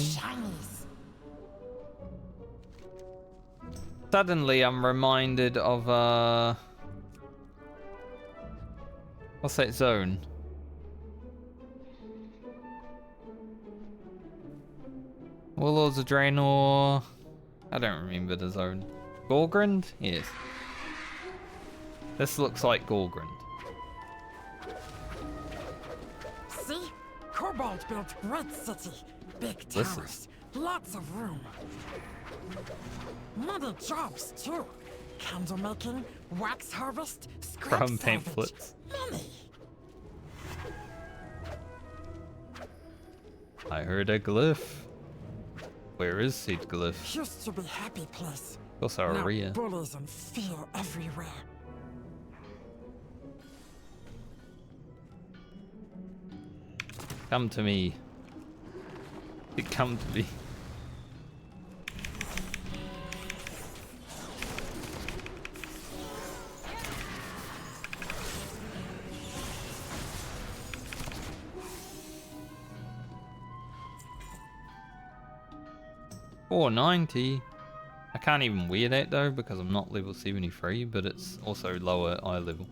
Speaker 1: Suddenly I'm reminded of what's that zone? Warlords of Draenor. I don't remember the zone. Gorgrand? Yes. This looks like Gorgrand.
Speaker 9: See? Kobold built great city. Big towers. Lots of room. Many jobs too. Candle making, wax harvest, scrap
Speaker 1: From
Speaker 9: salvage.
Speaker 1: pamphlets.
Speaker 9: Money.
Speaker 1: I heard a glyph. Where is said glyph?
Speaker 9: Used to be happy place.
Speaker 1: Also a
Speaker 9: Now
Speaker 1: Rhea.
Speaker 9: bullies and fear everywhere.
Speaker 1: Come to me. Come to me. $4.90. I can't even wear that though because I'm not level 73, but it's also lower eye level.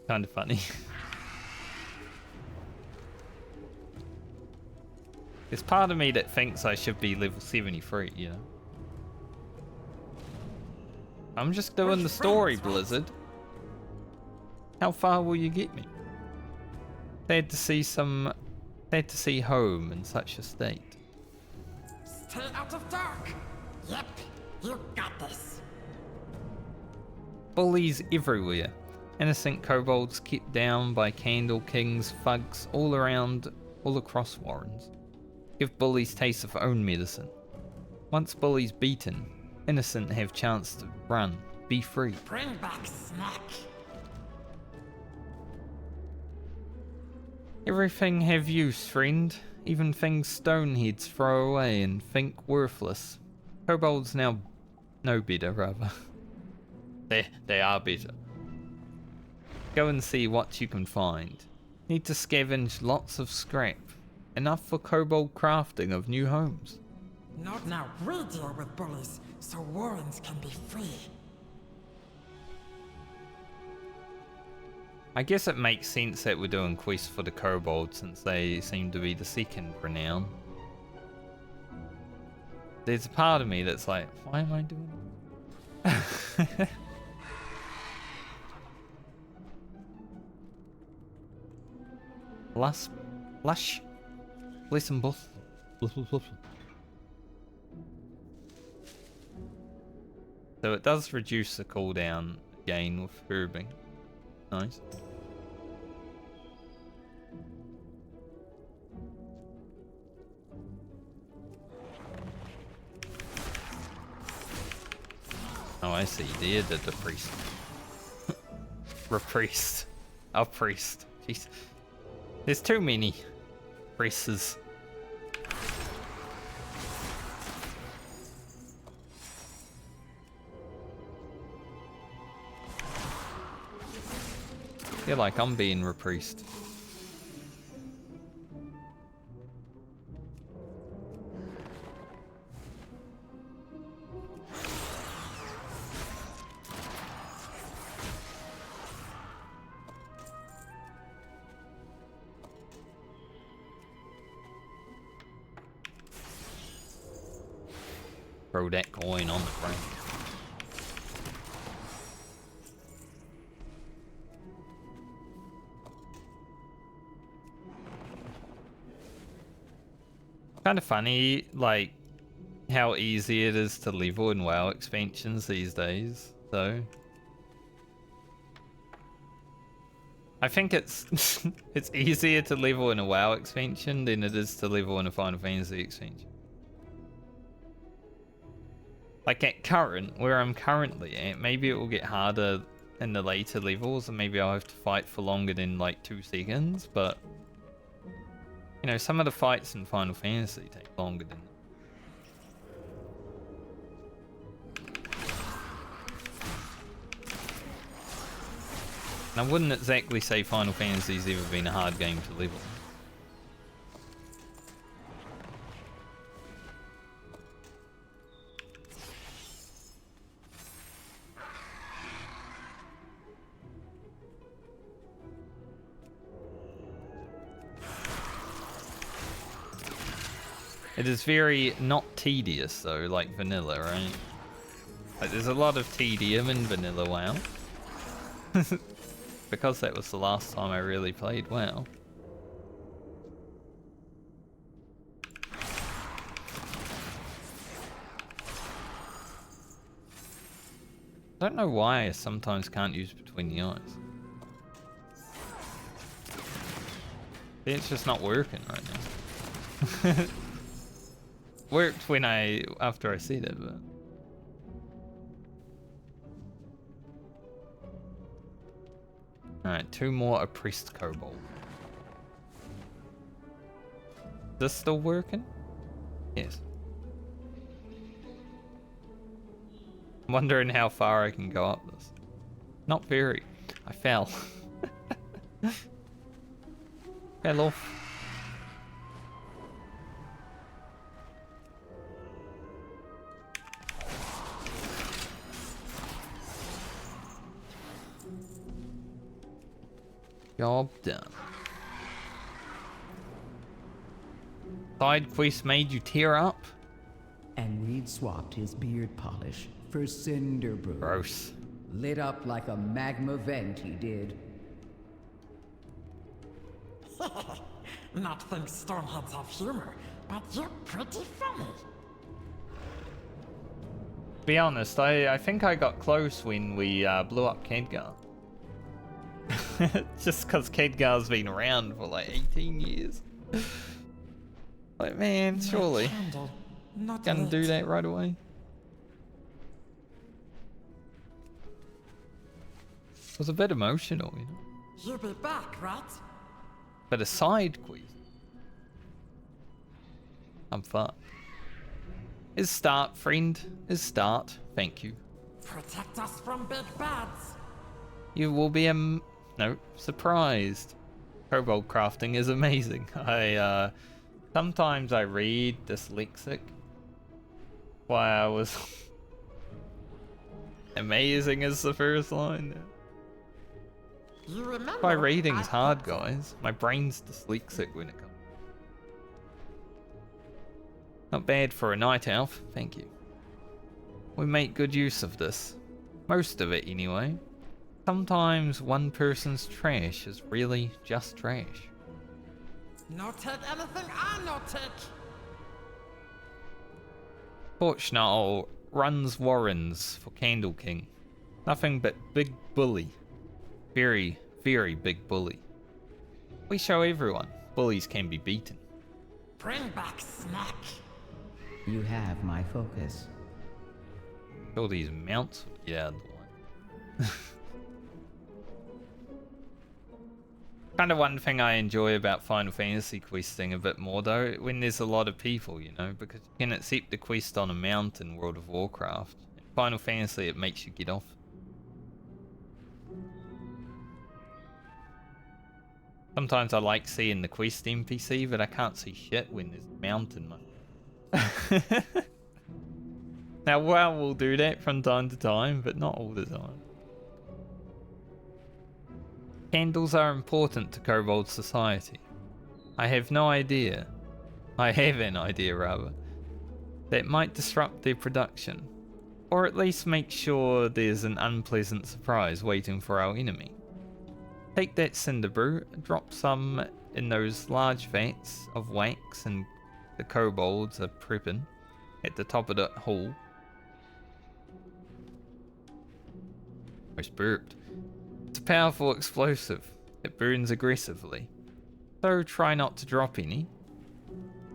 Speaker 1: Kind of funny. There's part of me that thinks I should be level 73, you know. I'm just doing the story, Blizzard. How far will you get me? Sad to see home in such a state.
Speaker 9: Stay out of dark. Yep, you got this.
Speaker 1: Bullies everywhere. Innocent kobolds kept down by Candle King's thugs all across Warrens. Give bullies taste of own medicine. Once bullies beaten, innocent have chance to run, be free.
Speaker 9: Bring back snack.
Speaker 1: Everything have use, friend. Even things stoneheads throw away and think worthless. Kobolds now know better, rather. They are better. Go and see what you can find. Need to scavenge lots of scrap. Enough for kobold crafting of new homes.
Speaker 9: Not now. We deal with bullies, so Warrens can be free.
Speaker 1: I guess it makes sense that we're doing quests for the kobolds since they seem to be the second renown. there's a part of me that's like, why am I doing that? Lush. Listen, both. So it does reduce the cooldown again with herbing. Nice. Oh, I see. They did the priest. Repriest. A priest. Jeez. There's too many priests. I feel like I'm being repriest. Throw that coin on the ground. Kind of funny, like, how easy it is to level in WoW expansions these days, though. I think it's it's easier to level in a WoW expansion than it is to level in a Final Fantasy expansion. Like at current, where I'm currently at, maybe it will get harder in the later levels, and maybe I'll have to fight for longer than like 2 seconds, but you know, some of the fights in Final Fantasy take longer than and I wouldn't exactly say Final Fantasy's ever been a hard game to level. It is very not tedious though, like vanilla, right? Like there's a lot of tedium in vanilla WoW. Because that was the last time I really played WoW. I don't know why I sometimes can't use between the eyes. It's just not working right now. Worked when after I said it, but alright, 2 more a priest kobold. Is this still working? Yes. I'm wondering how far I can go up this. Not very. I fell. Fell off. Job done. Side quest made you tear up?
Speaker 17: And Reed swapped his beard polish for cinder brew.
Speaker 1: Gross.
Speaker 17: Lit up like a magma vent, he did.
Speaker 9: Not think Stoneheads have humor, but you're pretty funny.
Speaker 1: To be honest, I think I got close when we blew up Khadgar. Just because Khadgar's been around for like 18 years. Like, man, surely. Gonna do that right away. It was a bit emotional, you know.
Speaker 9: You'll be back, right?
Speaker 1: But a side quest. I'm fucked. Is start, friend. Is start. Thank you.
Speaker 9: Protect us from big bads.
Speaker 1: You will be no, surprised. Kobold crafting is amazing. Sometimes I read dyslexic. Why I was amazing is the first line.
Speaker 9: You remember?
Speaker 1: My reading's hard, guys. My brain's dyslexic when it comes. Not bad for a night elf, thank you. We make good use of this. Most of it, anyway. Sometimes one person's trash is really just trash.
Speaker 9: No take anything, I no take.
Speaker 1: Fortunate runs warrens for Candle King. Nothing but big bully. Very, very big bully. We show everyone bullies can be beaten.
Speaker 9: Bring back snack.
Speaker 17: You have my focus.
Speaker 1: All these mounts would get out of the way. Kind of one thing I enjoy about Final Fantasy questing a bit more though, when there's a lot of people, you know, because you can accept the quest on a mount in World of Warcraft. In Final Fantasy it makes you get off. Sometimes I like seeing the quest NPC, but I can't see shit when there's a mount in my... Now WoW will do that from time to time, but not all the time. Candles are important to Kobold society. I have an idea, rather, that might disrupt their production, or at least make sure there's an unpleasant surprise waiting for our enemy. Take that cinder brew, drop some in those large vats of wax and the kobolds are prepping at the top of the hall. Almost burped. It's a powerful explosive. It burns aggressively. So try not to drop any.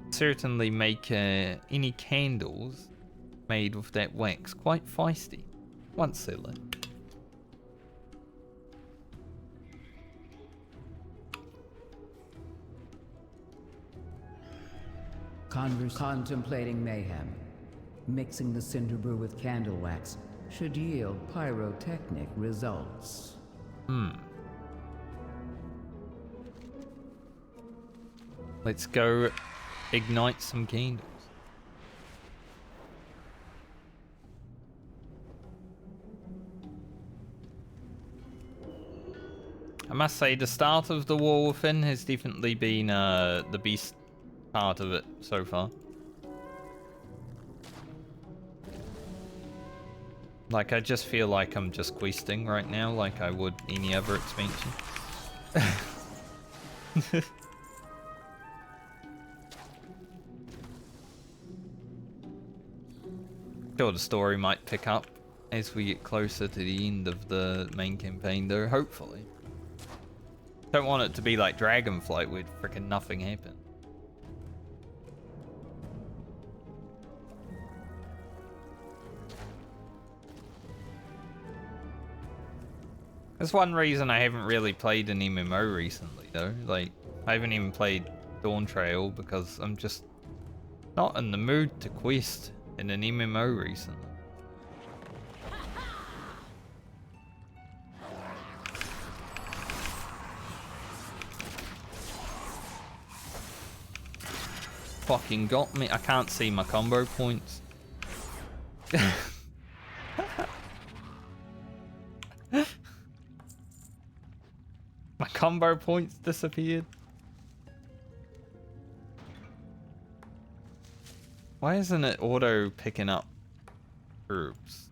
Speaker 1: Certainly make any candles made with that wax quite feisty once they're lit.
Speaker 17: Contemplating mayhem. Mixing the cinder brew with candle wax should yield pyrotechnic results.
Speaker 1: Let's go ignite some candles. I must say the start of the War Within has definitely been the best part of it so far. Like, I just feel like I'm just questing right now, like I would any other expansion. Sure, the story might pick up as we get closer to the end of the main campaign, though, hopefully. Don't want it to be like Dragonflight, where frickin' nothing happened. That's one reason I haven't really played an MMO recently, though. Like, I haven't even played Dawn Trail because I'm just not in the mood to quest in an MMO recently. Fucking got me. I can't see my combo points. My combo points disappeared. Why isn't it auto picking up herbs?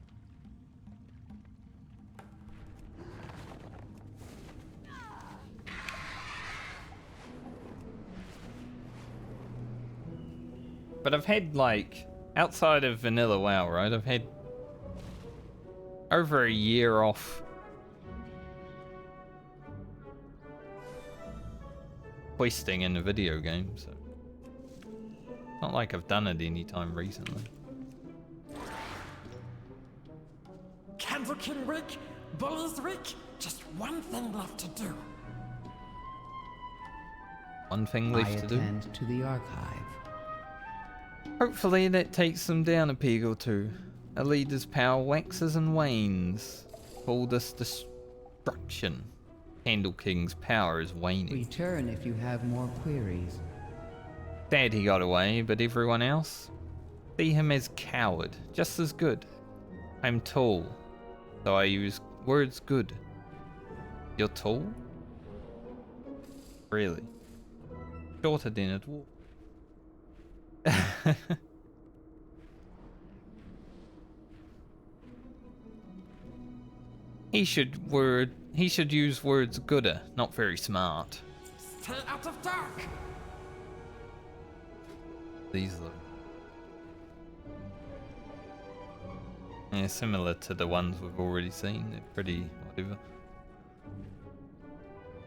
Speaker 1: But I've had, like, outside of vanilla WoW, right? I've had over a year off questing in a video game, so not like I've done it any time recently.
Speaker 9: Candle King Rick, Bullies Rick, just one thing left to do.
Speaker 1: One thing left to do.
Speaker 17: Attend to the archive.
Speaker 1: Hopefully that takes them down a peg or two. A leader's power waxes and wanes. All this destruction. Candle King's power is waning.
Speaker 17: Return if you have more queries.
Speaker 1: Sad he got away, but everyone else? See him as coward, just as good. I'm tall, so I use words good. You're tall? Really? Shorter than a dwarf. He should use words gooder, not very smart.
Speaker 9: Stay out of dark.
Speaker 1: These look. Yeah, similar to the ones we've already seen. They're pretty whatever.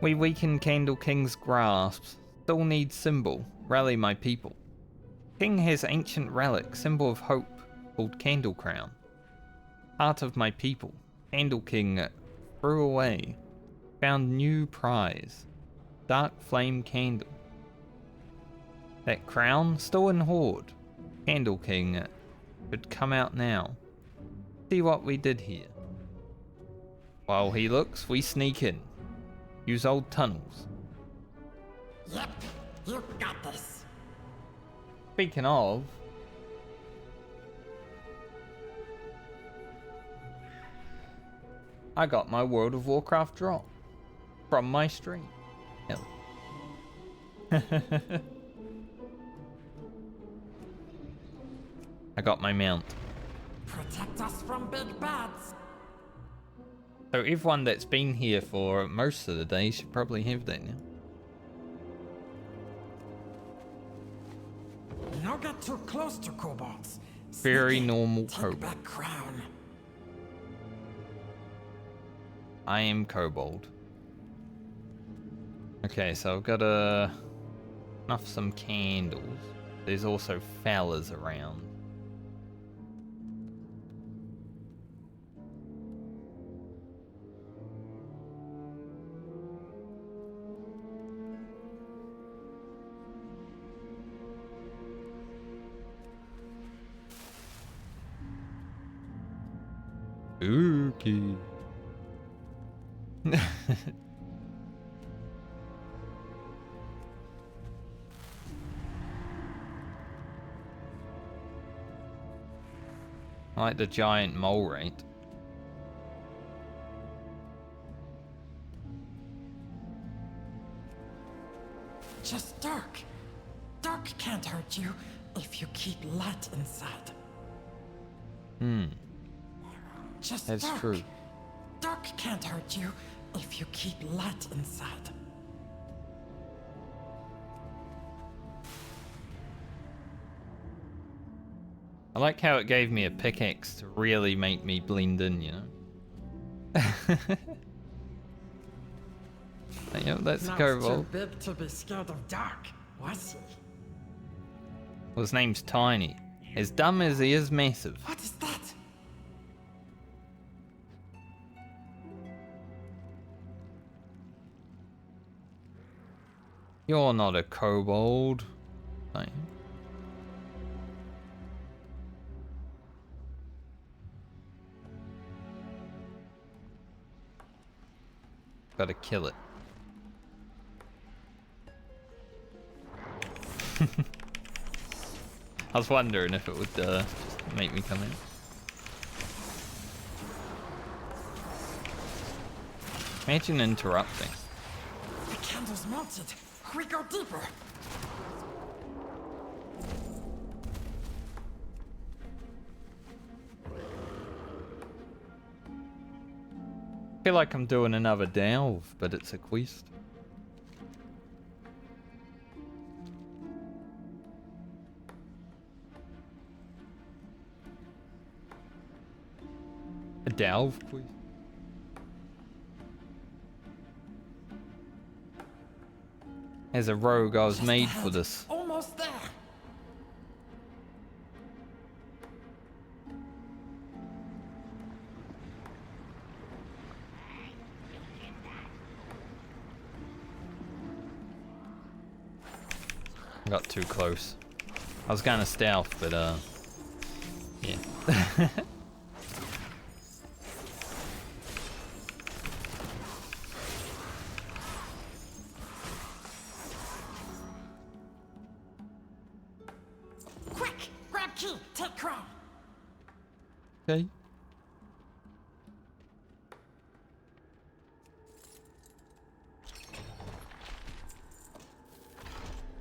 Speaker 1: We weaken Candle King's grasp. Still need symbol. Rally my people. King has ancient relic, symbol of hope, called Candle Crown. Heart of my people. Candle King threw away. Found new prize. Dark flame candle. That crown still in hoard. Candle King could come out now. See what we did here. While he looks, we sneak in. Use old tunnels.
Speaker 9: Yep, you got this.
Speaker 1: Speaking of, I got my World of Warcraft drop from my stream. Hell. I got my mount.
Speaker 9: Protect us from big bads.
Speaker 1: So everyone that's been here for most of the day should probably have that now.
Speaker 9: Don't get too close to kobolds.
Speaker 1: Very
Speaker 9: Sneak in,
Speaker 1: normal
Speaker 9: take
Speaker 1: kobold.
Speaker 9: back crown.
Speaker 1: I am kobold. Okay, so I've got enough some candles. There's also fellas around. Spooky. I like the giant mole rate.
Speaker 9: Just dark. Dark can't hurt you if you keep light inside. Just
Speaker 1: That's
Speaker 9: dark.
Speaker 1: true.
Speaker 9: Dark can't hurt you if you keep light inside.
Speaker 1: I like how it gave me a pickaxe to really make me blend in, you know? Yep, that's a
Speaker 9: Not
Speaker 1: kobold.
Speaker 9: too big to be scared of dark, was he?
Speaker 1: Well, his name's Tiny. As dumb as he is massive.
Speaker 9: What is that?
Speaker 1: You're not a kobold. No. Gotta kill it. I was wondering if it would just make me come in. Imagine interrupting.
Speaker 9: The candle's melted. We go deeper.
Speaker 1: I feel like I'm doing another delve, but it's a quest. A delve quest? As a rogue, I was
Speaker 9: Just
Speaker 1: made
Speaker 9: ahead.
Speaker 1: for this.
Speaker 9: Almost there.
Speaker 1: I got too close. I was gonna stealth, but yeah.
Speaker 9: Quick! Grab key! Take crown!
Speaker 1: Okay.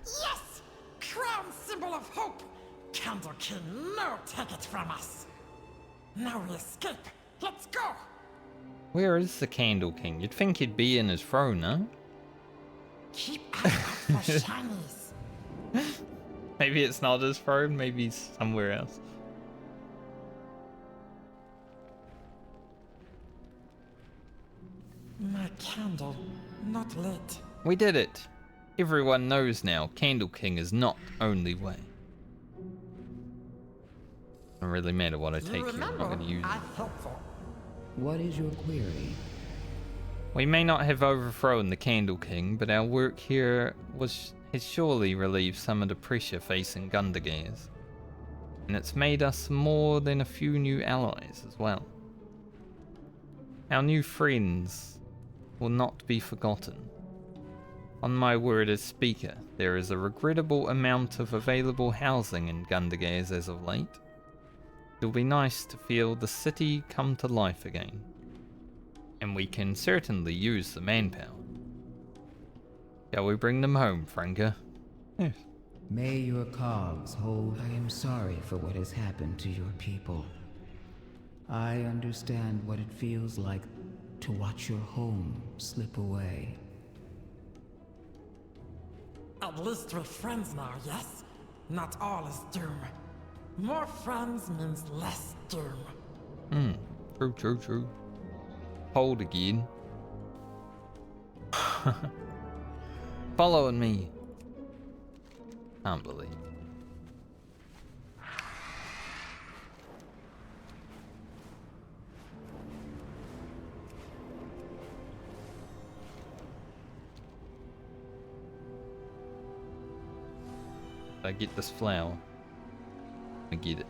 Speaker 9: Yes! Crown symbol of hope! Candle King, no take it from us! Now we escape! Let's go!
Speaker 1: Where is the Candle King? You'd think he'd be in his throne, no?
Speaker 9: Keep an eye for shinies.
Speaker 1: Maybe it's not his throne, maybe he's somewhere else.
Speaker 9: My candle, not lit.
Speaker 1: We did it. Everyone knows now, Candle King is not only way. Doesn't really matter what I take here, I'm not going to use it.
Speaker 17: What is your query?
Speaker 1: We may not have overthrown the Candle King, but our work here has surely relieved some of the pressure facing Gundargears. And it's made us more than a few new allies as well. Our new friends will not be forgotten. On my word as speaker, there is a regrettable amount of available housing in Gundargears as of late. It'll be nice to feel the city come to life again. And we can certainly use the manpower. Shall we bring them home, Franca? Yes.
Speaker 17: May your cogs hold. I am sorry for what has happened to your people. I understand what it feels like to watch your home slip away.
Speaker 9: At least we're friends now, yes? Not all is doom. More friends means less doom.
Speaker 1: True. Hold again. Following me. Can't believe. I get this flower. I get it.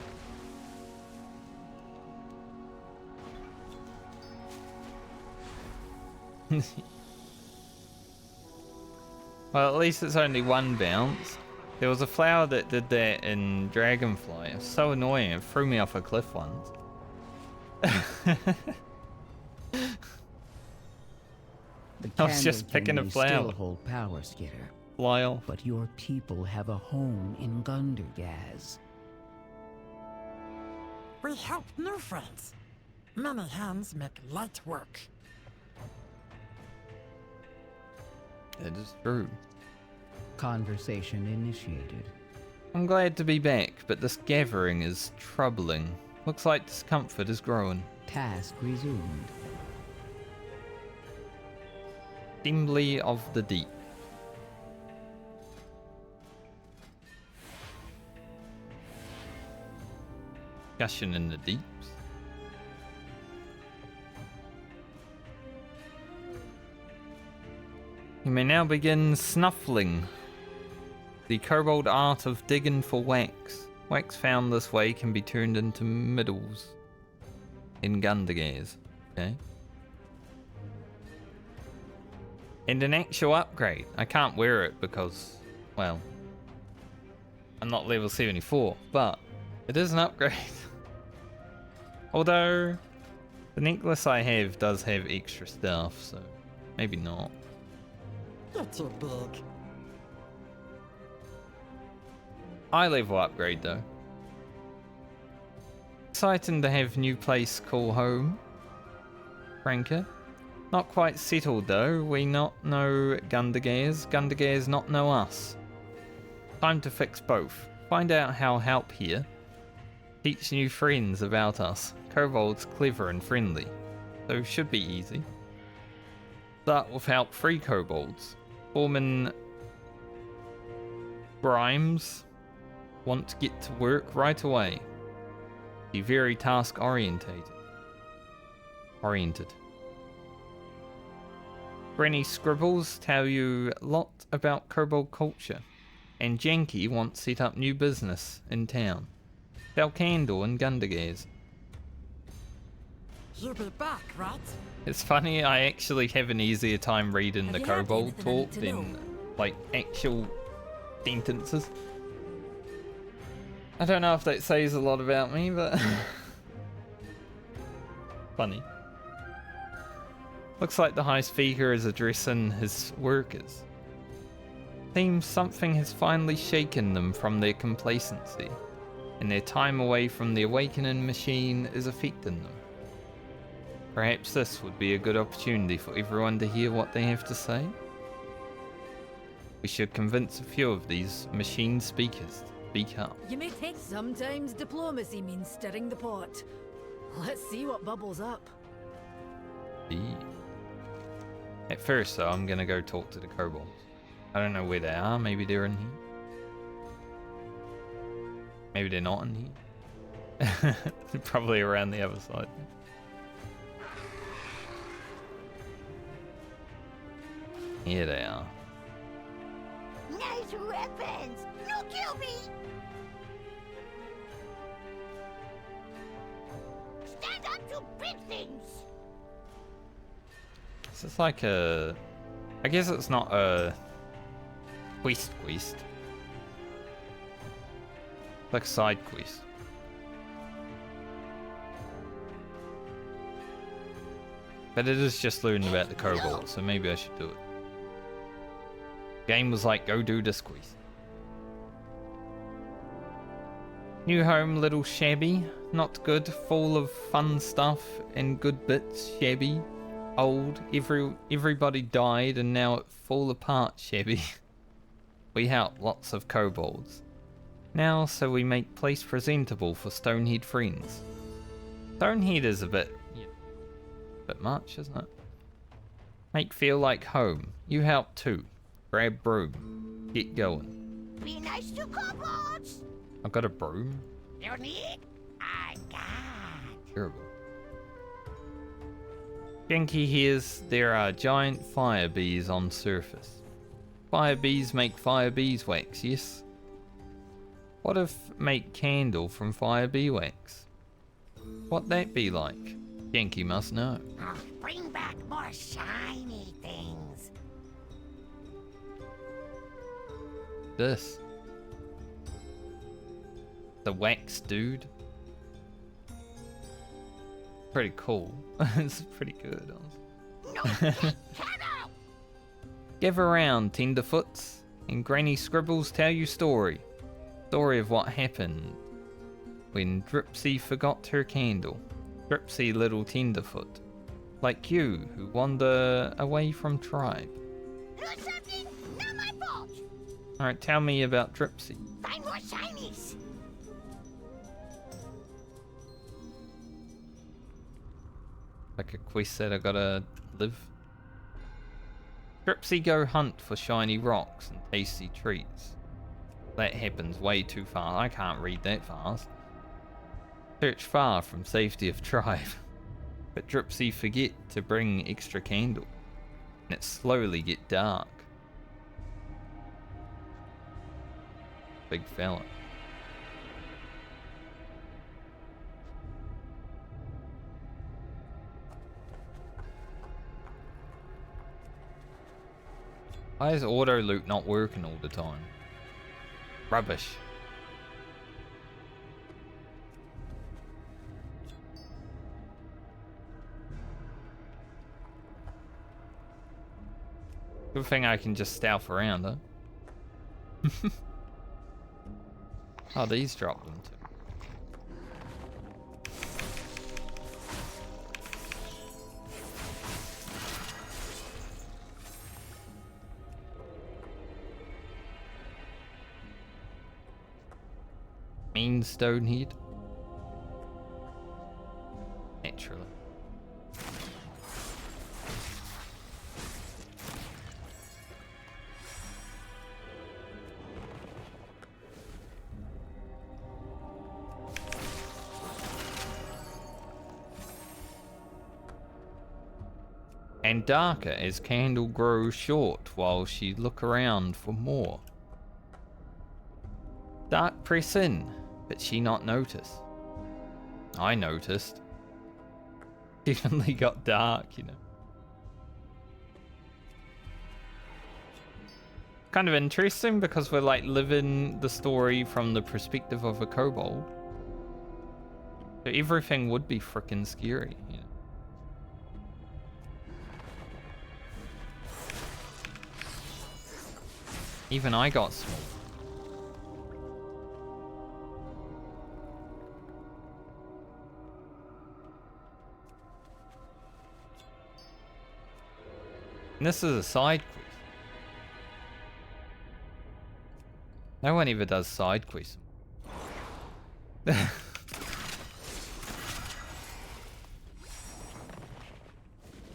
Speaker 1: Well, at least it's only one bounce. There was a flower that did that in Dragonfly. It was so annoying. It threw me off a cliff once. I was just picking a flower.
Speaker 17: Still hold power, Skitter.
Speaker 1: Fly off.
Speaker 17: But your people have a home in Gundargears.
Speaker 9: We help new friends. Many hands make light work.
Speaker 1: It is true.
Speaker 17: Conversation initiated.
Speaker 1: I'm glad to be back, but this gathering is troubling. Looks like discomfort is growing.
Speaker 17: Task resumed.
Speaker 1: Assembly of the Deep. Discussion in the deeps. You may now begin snuffling. The kobold art of digging for wax. Wax found this way can be turned into middles in Gundargears. Okay. And an actual upgrade. I can't wear it because, well, I'm not level 74, but it is an upgrade. Although, the necklace I have does have extra stuff, so maybe not.
Speaker 9: You're too big.
Speaker 1: High level upgrade though. Exciting to have new place call home. Franca. Not quite settled though. We not know Gundargears. Gundargears not know us. Time to fix both. Find out how help here. Teach new friends about us. Kobold's clever and friendly, so should be easy. Start with help 3 kobolds. Foreman Grimes want to get to work right away. Be very task oriented. Granny Scribbles tell you a lot about kobold culture, and Janky wants to set up new business in town. Sell candle in Gundargears.
Speaker 9: You'll be back, right?
Speaker 1: It's funny, I actually have an easier time reading the kobold talk than like actual sentences. I don't know if that says a lot about me, but funny. Looks like the High Speaker is addressing his workers. Seems something has finally shaken them from their complacency, and their time away from the awakening machine is affecting them. Perhaps this would be a good opportunity for everyone to hear what they have to say. We should convince a few of these machine speakers to speak up.
Speaker 5: You may think sometimes diplomacy means stirring the pot. Let's see what bubbles up.
Speaker 1: At first, though, I'm gonna go talk to the kobolds. I don't know where they are. Maybe they're in here. Maybe they're not in here. They're probably around the other side. Here they are.
Speaker 22: Nice weapons! No kill me! Stand up to big things!
Speaker 1: This is like a... I guess it's not a... quest. Like a side quest. But it is just learning about the kobolds, so maybe I should do it. Game was like, go do this quest. New home, little shabby. Not good, full of fun stuff and good bits, shabby. Old, everybody died and now it fall apart, shabby. We help lots of kobolds. Now, so we make place presentable for Stonehead friends. Stonehead is a bit much, isn't it? Make feel like home. You help too. Grab broom. Get going.
Speaker 22: Be nice to kobolds!
Speaker 1: I've got a broom.
Speaker 22: You need? I got.
Speaker 1: Terrible. Genki hears there are giant fire bees on surface. Fire bees make fire beeswax, yes? What if make candle from fire beeswax? What that be like? Genki must know.
Speaker 22: Bring back more shiny things.
Speaker 1: This. The wax dude. Pretty cool. It's pretty good. Give around, tenderfoots, and Granny Scribbles tell you story. Story of what happened when Dripsy forgot her candle. Dripsy little tenderfoot, like you who wander away from tribe.
Speaker 22: Lose something? Not my fault.
Speaker 1: Alright, tell me about Dripsy.
Speaker 22: Find more shinies.
Speaker 1: Like a quest that I gotta live. Dripsy go hunt for shiny rocks and tasty treats. That happens way too fast. I can't read that fast. Search far from safety of tribe. But Dripsy forget to bring extra candle. And it slowly get dark. Big fella. Why is auto loot not working all the time? Rubbish. Good thing I can just stealth around, huh? Oh, these drop them too. Mean Stonehead. Naturally. And darker as candle grows short while she look around for more. Dark press in, but she not notice. I noticed. Definitely got dark, you know. Kind of interesting because we're like living the story from the perspective of a kobold. So everything would be freaking scary, you know. Even I got small. And this is a side quest. No one ever does side quests.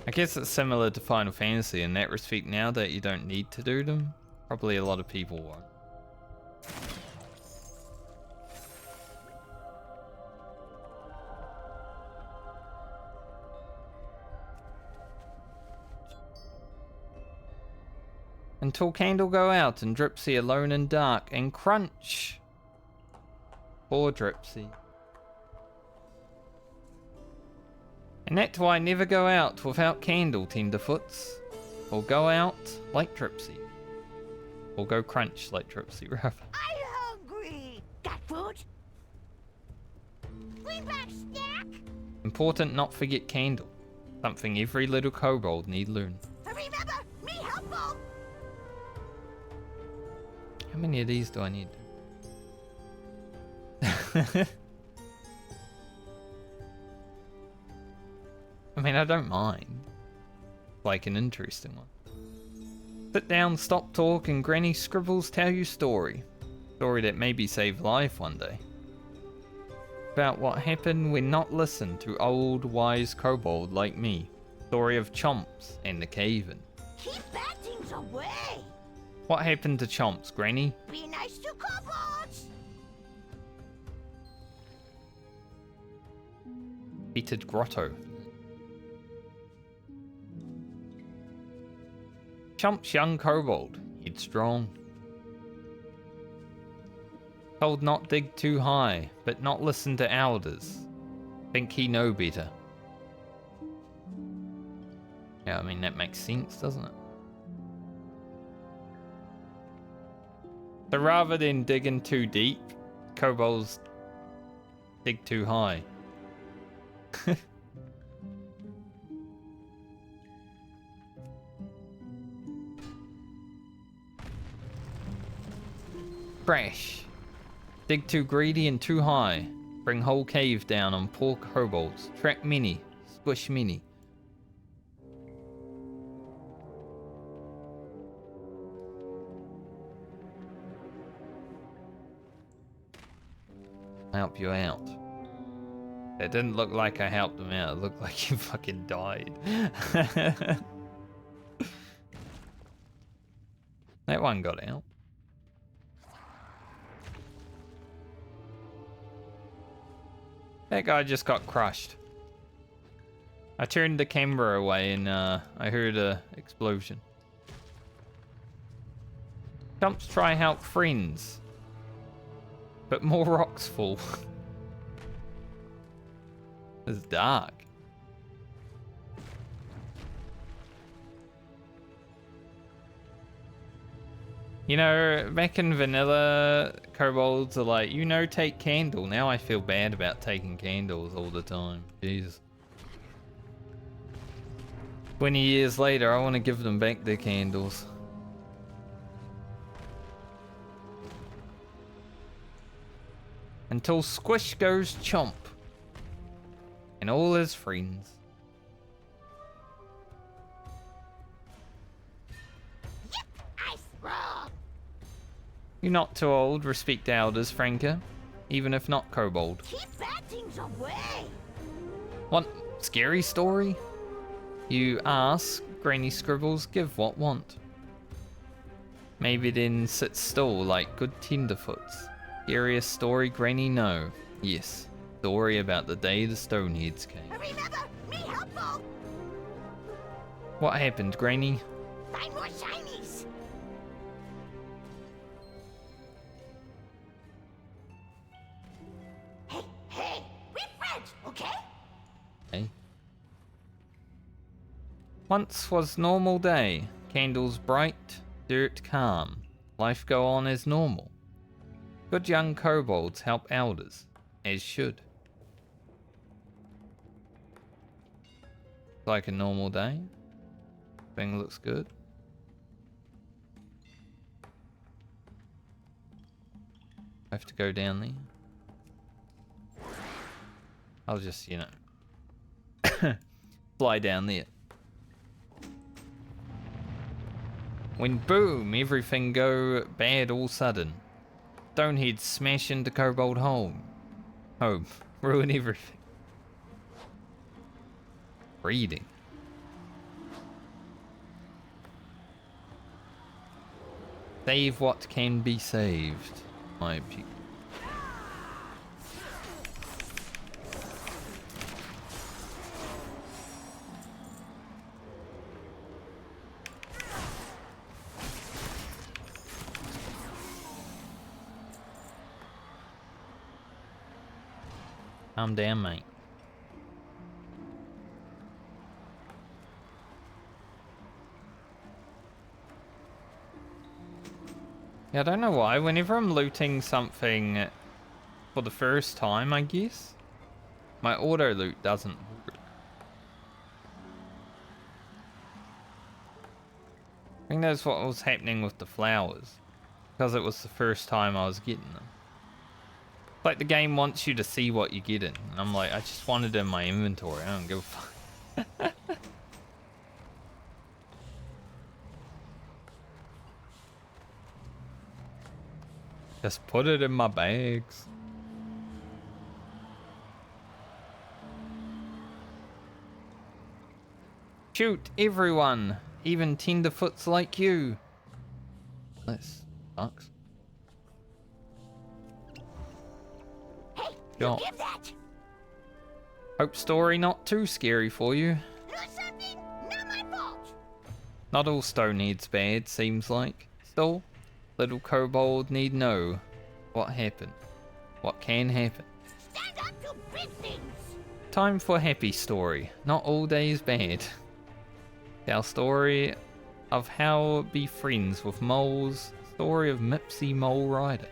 Speaker 1: I guess it's similar to Final Fantasy in that respect now that you don't need to do them. Probably a lot of people won't. Until Candle go out and Dripsy alone and dark and crunch. Poor Dripsy. And that's why I never go out without Candle, Tenderfoots. Or go out like Dripsy. Or go crunch like Dripsy, rather.
Speaker 22: I'm hungry. Got food? Bring back snack.
Speaker 1: Important not forget Candle. Something every little kobold need learn.
Speaker 22: Remember, me helpful.
Speaker 1: How many of these do I need? I mean, I don't mind. Like an interesting one. Sit down, stop talk, and Granny Scribbles tell you story. Story that maybe save life one day. About what happened when not listened to old wise kobold like me. Story of Chomps and the Caven.
Speaker 22: Keep bad things away.
Speaker 1: What happened to Chomps, Granny?
Speaker 22: Be nice to kobolds.
Speaker 1: Heated Grotto. Chomp's young kobold, headstrong. Told not dig too high, but not listen to elders. Think he know better. Yeah, I mean that makes sense, doesn't it? So rather than digging too deep, kobolds dig too high. Crash. Dig too greedy and too high. Bring whole cave down on poor kobolds. Track many. Squish many. Help you out. It didn't look like I helped him out. It looked like he fucking died. That one got out. That guy just got crushed. I turned the camera away and I heard a explosion. Chumps try help friends. But more rocks fall. It's dark. You know, back in vanilla, kobolds are like, you know, take Candle. Now I feel bad about taking candles all the time. Jesus. 20 years later, I want to give them back their candles. Until Squish goes Chomp. And all his friends. You're not too old, respect elders, Franca. Even if not kobold.
Speaker 22: Keep bad things away.
Speaker 1: Want scary story? You ask, Granny Scribbles, give what want. Maybe then sit still like good tenderfoots. Scariest story Granny know. Yes, story about the day the Stoneheads came.
Speaker 22: Remember, me helpful.
Speaker 1: What happened, Granny?
Speaker 22: Find more shinies. Hey, we friends, okay?
Speaker 1: Hey. Once was normal day. Candles bright, dirt calm. Life go on as normal. Good young kobolds help elders, as should. Like a normal day. Thing looks good. I have to go down there. I'll just, you know, fly down there. When boom, everything go bad all sudden. Stonehead smash into Kobold home. Ruin everything. Reading. Save what can be saved. My objective. Calm down, mate. Yeah, I don't know why. Whenever I'm looting something for the first time, I guess, my auto loot doesn't work. I think that's what was happening with the flowers, because it was the first time I was getting them. Like the game wants you to see what you get in, and I'm like, I just want it in my inventory. I don't give a fuck. Just put it in my bags. Shoot everyone, even tenderfoots like you. This sucks.
Speaker 22: You give that!
Speaker 1: Hope story not too scary for you.
Speaker 22: Lose something? Not my fault!
Speaker 1: Not all Stonehead's bad, seems like. Still, little kobold need know what happened. What can happen.
Speaker 22: Stand up to big things!
Speaker 1: Time for happy story. Not all days bad. Our story of how be friends with moles. Story of Mipsy Mole Rider.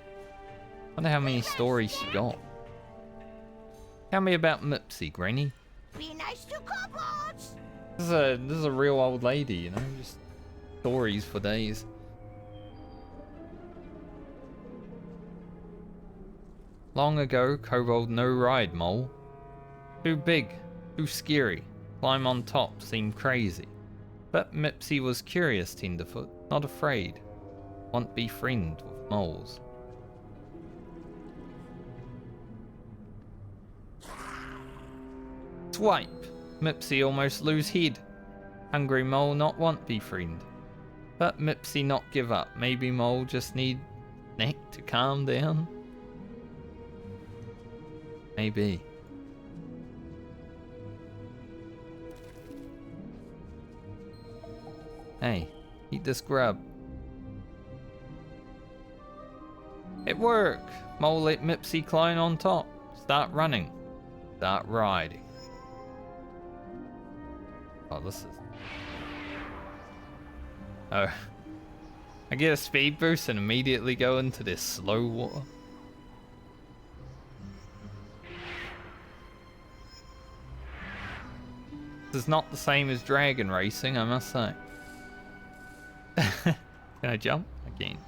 Speaker 1: Wonder how many stories she got. Tell me about Mipsy, Granny.
Speaker 22: Be nice to kobolds!
Speaker 1: This is a real old lady, you know, just stories for days. Long ago, kobold no ride mole. Too big, too scary. Climb on top seemed crazy. But Mipsy was curious, tenderfoot, not afraid. Want be friend with moles. Swipe! Mipsy almost lose head. Hungry mole not want be friend. But Mipsy not give up. Maybe mole just need snack to calm down. Maybe. Hey, eat this grub. It worked! Mole let Mipsy climb on top. Start running. Start riding. Oh, this is... Oh. I get a speed boost and immediately go into this slow water. This is not the same as dragon racing, I must say. Can I jump? Again.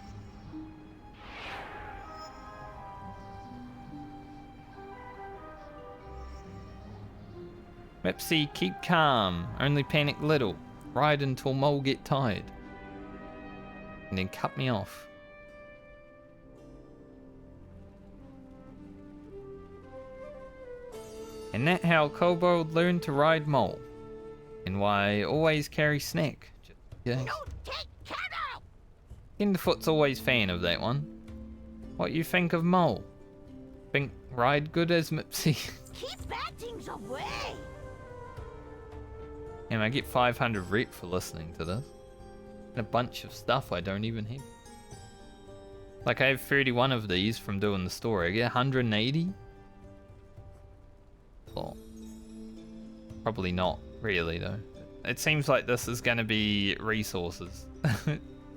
Speaker 1: Mipsy, keep calm. Only panic little. Ride until mole get tired. And then cut me off. And that how kobold learned to ride mole. And why I always carry snack. Yeah.
Speaker 22: No, take care!
Speaker 1: Tenderfoot's always fan of that one. What you think of mole? Think ride good as Mipsy?
Speaker 22: Keep bad things away!
Speaker 1: And I get 500 rep for listening to this. And a bunch of stuff I don't even have. Like I have 31 of these from doing the story. I get 180? Oh. Probably not really though. It seems like this is going to be resources.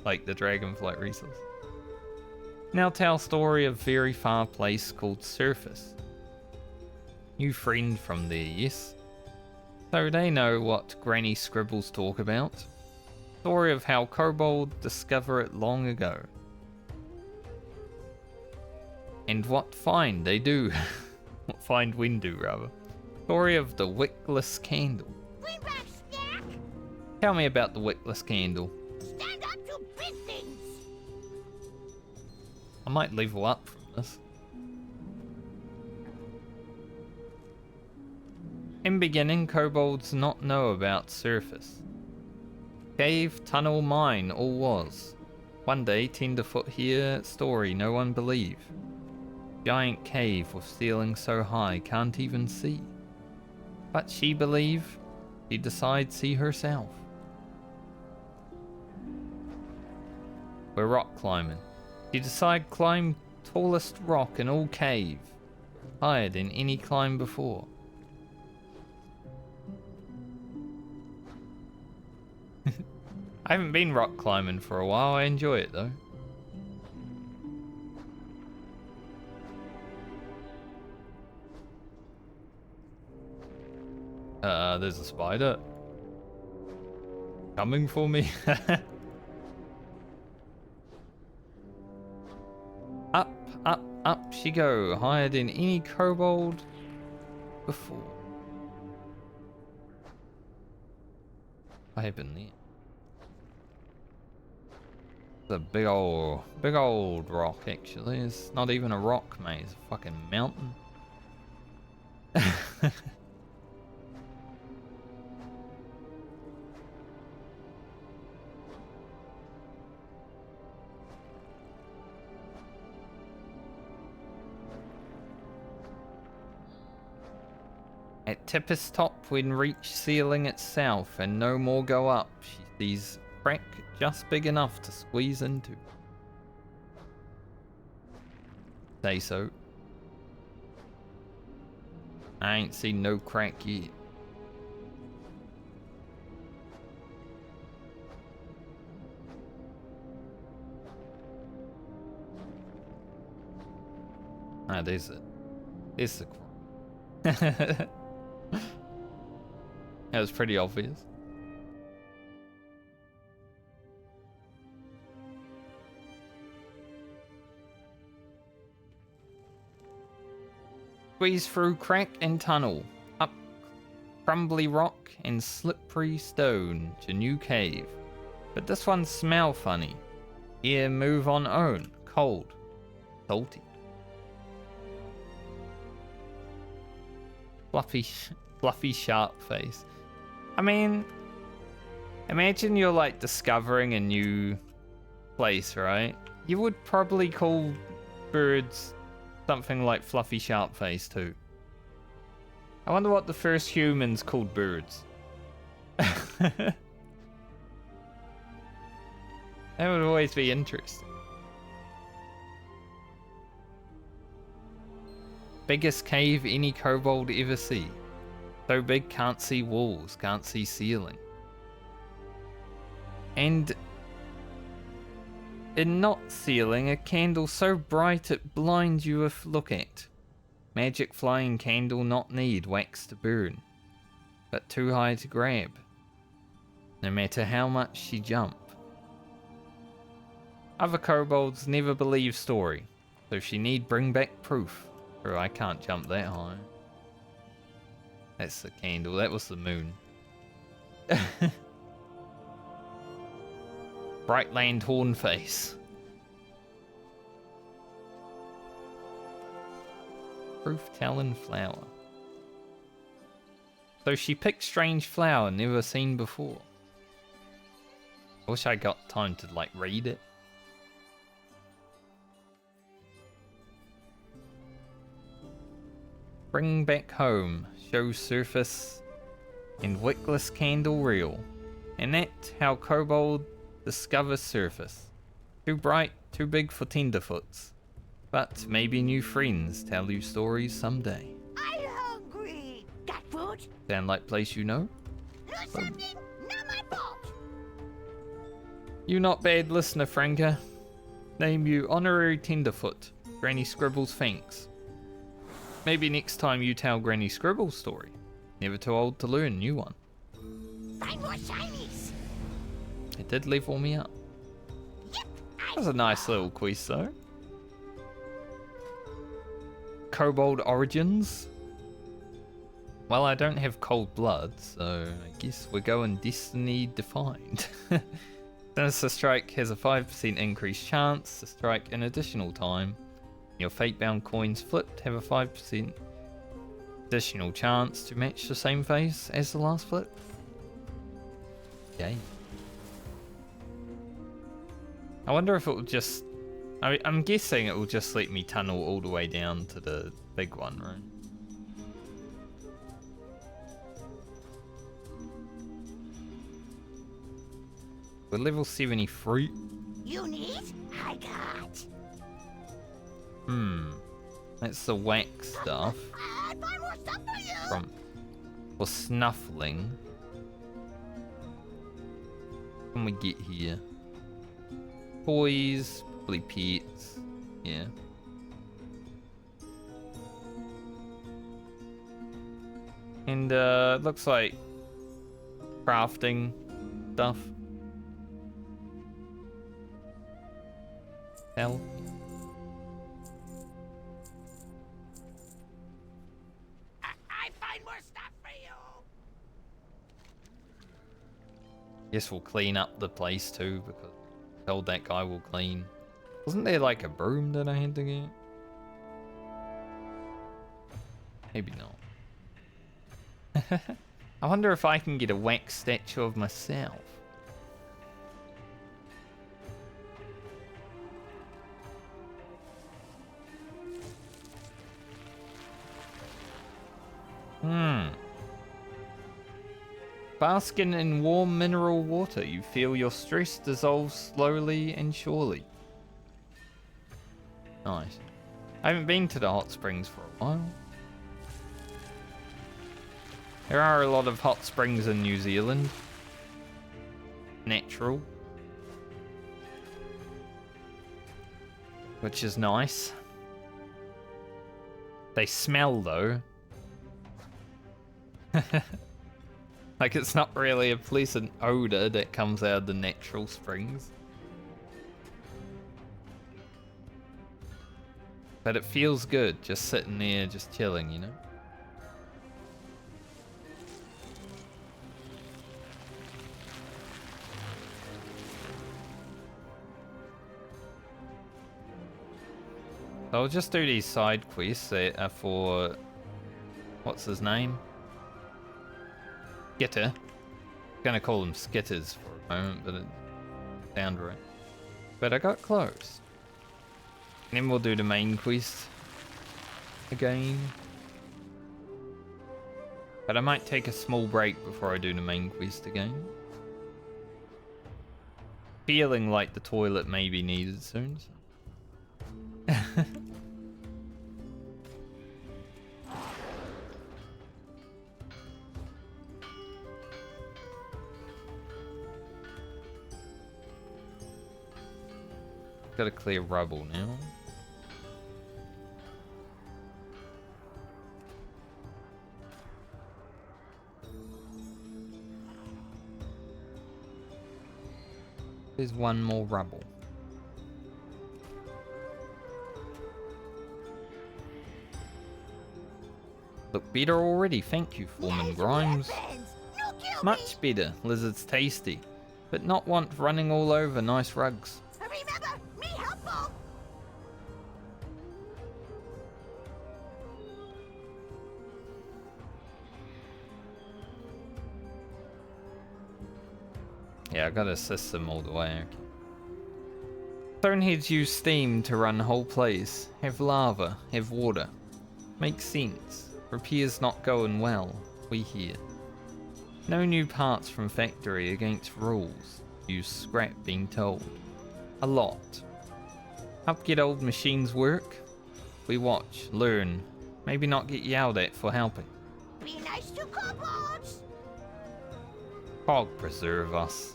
Speaker 1: Like the Dragonflight resource. Now tell story of very far place called Surface. New friend from there, yes? So they know what Granny Scribbles talk about. Story of how kobold discover it long ago. And what find they do. What find when do, rather. Story of the wickless candle.
Speaker 22: Bring back snack!
Speaker 1: Tell me about the wickless candle.
Speaker 22: Stand up to
Speaker 1: I might level up from this. In beginning, kobolds not know about surface. Cave, tunnel, mine, all was. One day, tenderfoot here, story no one believe. Giant cave with ceiling so high, can't even see. But she believe, she decide see herself. We're rock climbing. She decide climb tallest rock in all cave. Higher than any climb before. I haven't been rock climbing for a while, I enjoy it though. There's a spider. Coming for me. Up, up, up she go, higher than any kobold before. What happened there? It's a big old rock actually. It's not even a rock, mate. It's a fucking mountain. At tippest top when reach ceiling itself and no more go up, she sees crack just big enough to squeeze into. Say so. I ain't seen no crack yet. Ah, there's it. There's the crack. That was pretty obvious. Squeeze through crack and tunnel, up crumbly rock and slippery stone to new cave. But this one smell funny. Here move on own, cold, salty. Fluffy sharp face. I mean, imagine you're like discovering a new place, right? You would probably call birds something like fluffy sharp face too. I wonder what the first humans called birds. That would always be interesting. Biggest cave any kobold ever see. So big can't see walls, can't see ceiling. And in not ceiling, a candle so bright it blinds you if look at. Magic flying candle not need wax to burn, but too high to grab, no matter how much she jump. Other kobolds never believe story, so she need bring back proof, or I can't jump that high. That's the candle, that was the moon. Brightland horn face. Proof talon flower. So she picked strange flower never seen before. I wish I got time to like read it. Bring back home, show surface, and wickless candle real. And that's how kobold discover surface. Too bright, too big for tenderfoots. But maybe new friends tell you stories someday.
Speaker 22: I'm hungry. Got food?
Speaker 1: Sound like place you know?
Speaker 22: Lose something? Not my fault.
Speaker 1: You not bad listener, Franca. Name you honorary tenderfoot. Granny Scribble's thanks. Maybe next time you tell Granny Scribble's story. Never too old to learn new one.
Speaker 22: Find more shinies.
Speaker 1: It did level me up. That was a nice little quest though. Kobold origins. Well, I don't have cold blood, so I guess we're going destiny defined. Sinister Strike has a 5% increased chance to strike an additional time. Your fate-bound coins flipped have a 5% additional chance to match the same phase as the last flip. Yay. I wonder if it will just... I'm guessing it will just let me tunnel all the way down to the big one, right? We're level 73.
Speaker 22: You need? I got.
Speaker 1: That's the wax stuff.
Speaker 22: I find more stuff for you.
Speaker 1: For snuffling. What can we get here? Toys, probably pets. Yeah. And it looks like crafting stuff. Hell.
Speaker 22: I find more stuff for you.
Speaker 1: Guess we'll clean up the place too, because I told that guy will clean. Wasn't there like a broom that I had to get? Maybe not. I wonder if I can get a wax statue of myself. Basking in warm mineral water, you feel your stress dissolve slowly and surely. Nice. I haven't been to the hot springs for a while. There are a lot of hot springs in New Zealand. Natural. Which is nice. They smell though. Like, it's not really a pleasant odor that comes out of the natural springs. But it feels good just sitting there, just chilling, you know? I'll just do these side quests that are for... What's his name? Skitter. I'm gonna call them Skitters for a moment, but it sounded right. But I got close. And then we'll do the main quest again. But I might take a small break before I do the main quest again. Feeling like the toilet may be needed soon. So. Gotta clear rubble now. There's one more rubble. Look better already, thank you, Foreman Grimes. Much better, lizard's tasty. But not want running all over nice rugs.
Speaker 22: Remember, me helpful.
Speaker 1: Yeah, I gotta assist them all the way. Okay. Stoneheads use steam to run whole plays. Have lava, have water. Makes sense. Repairs not going well, we hear. No new parts from factory against rules. Use scrap being told. A lot. Help get old machines work. We watch, learn. Maybe not get yelled at for helping.
Speaker 22: Be nice to kobolds.
Speaker 1: Fog preserve us.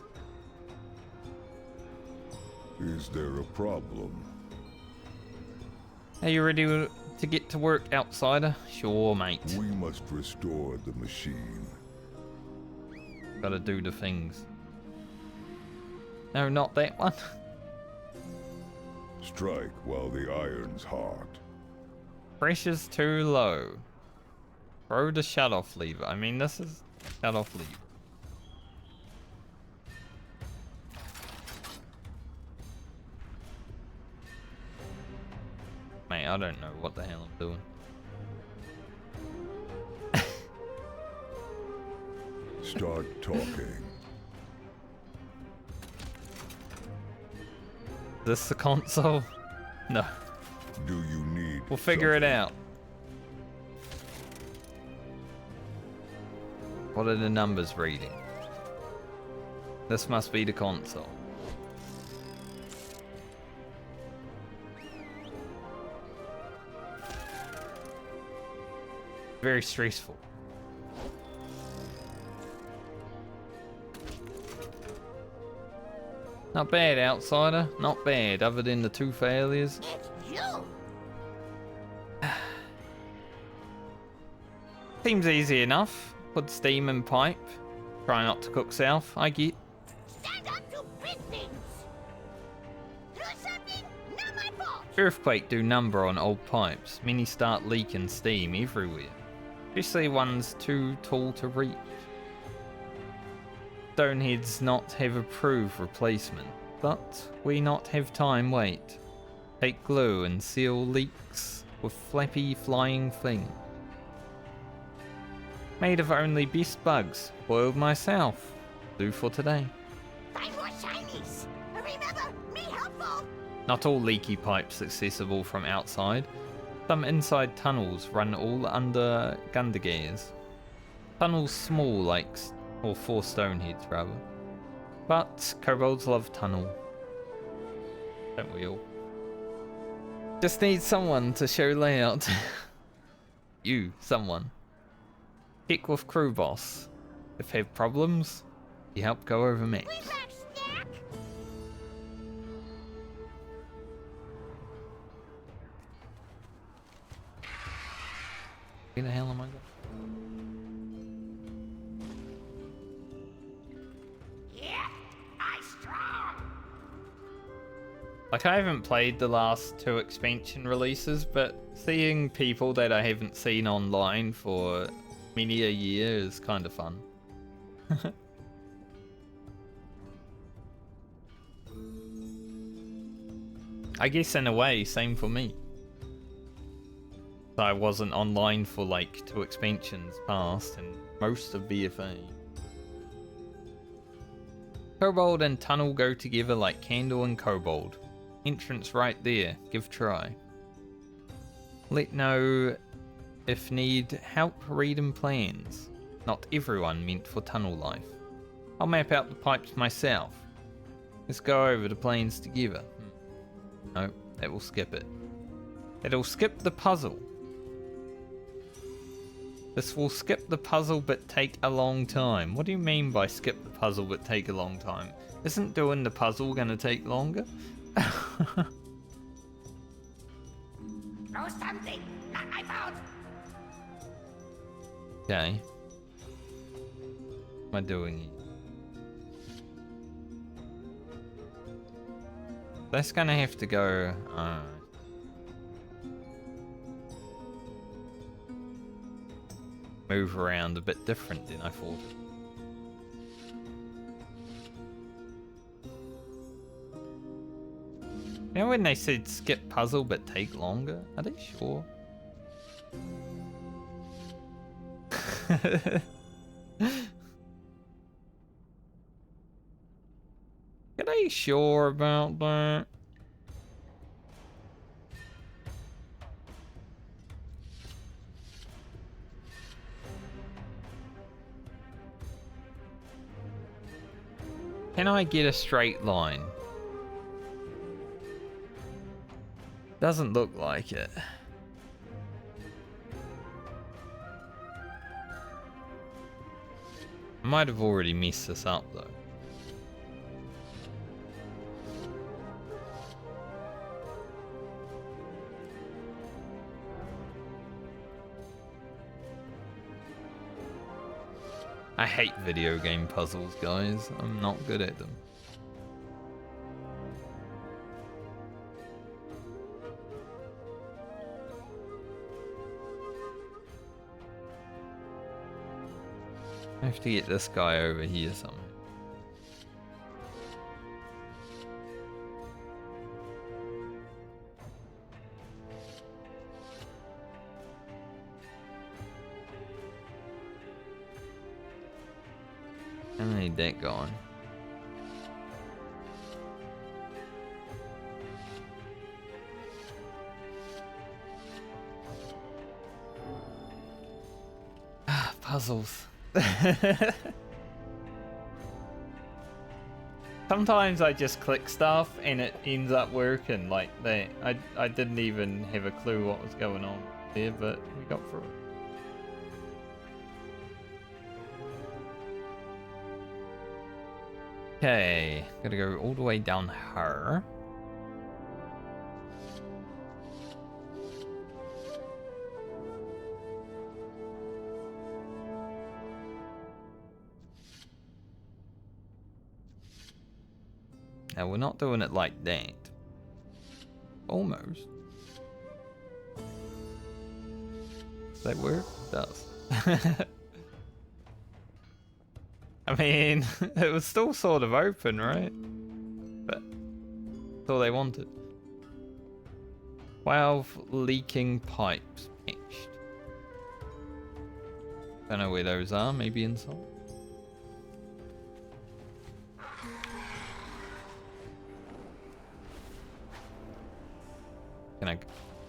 Speaker 19: Is there a problem?
Speaker 1: Are you ready to get to work, outsider? Sure, mate.
Speaker 19: We must restore the machine.
Speaker 1: Gotta do the things. No, not that one.
Speaker 19: Strike while the iron's hot.
Speaker 1: Pressure's too low. Throw the shut-off lever. I mean, this is shut-off lever. I don't know what the hell I'm doing.
Speaker 19: Start talking.
Speaker 1: Is this the console? No.
Speaker 19: Do you need
Speaker 1: We'll figure it out. What are the numbers reading? This must be the console. Very stressful. Not bad, outsider. Not bad, other than the 2 failures. Seems easy enough. Put steam in pipe. Try not to cook south, I get.
Speaker 22: Stand up to big things. Do something, not my fault.
Speaker 1: Earthquake do number on old pipes. Many start leaking steam everywhere. Especially ones too tall to reach. Stoneheads not have approved replacement, but we not have time wait. Take glue and seal leaks with flappy flying thing. Made of only best bugs, boiled myself. Do for today.
Speaker 22: Find more shinies. Remember, me helpful.
Speaker 1: Not all leaky pipes accessible from outside. Some inside tunnels run all under Gundagears. Tunnels small like, or 4 stoneheads rather. But kobolds love tunnel. Don't we all? Just need someone to show layout. You, someone. Check with crew boss. If have problems, you help go over max. Where the hell am I going?
Speaker 22: Yeah, I'm strong.
Speaker 1: Like, I haven't played the last 2 expansion releases, but seeing people that I haven't seen online for many a year is kind of fun. I guess in a way, same for me. I wasn't online for like 2 expansions past and most of BFA. Kobold and tunnel go together like candle and kobold. Entrance right there, give try. Let know if need help reading plans. Not everyone meant for tunnel life. I'll map out the pipes myself. Let's go over the plans together. No, that will skip it. It'll skip the puzzle. This will skip the puzzle but take a long time. What do you mean by skip the puzzle but take a long time? Isn't doing the puzzle gonna take longer?
Speaker 22: Throw something, not my fault.
Speaker 1: Okay. What am I doing here? That's gonna have to go. Move around a bit different than I thought. You know when they said skip puzzle but take longer? Are they sure? Are they sure about that? Can I get a straight line? Doesn't look like it. I might have already messed this up though. I hate video game puzzles, guys. I'm not good at them. I have to get this guy over here somewhere. I need that going. Puzzles. Sometimes I just click stuff and it ends up working like that. I didn't even have a clue what was going on there, but we got through it. Okay, gotta go all the way down here. Now, we're not doing it like that. Almost. Does that work? It does. I mean, it was still sort of open, right? But that's all they wanted. 12 leaking pipes patched. Don't know where those are, maybe inside.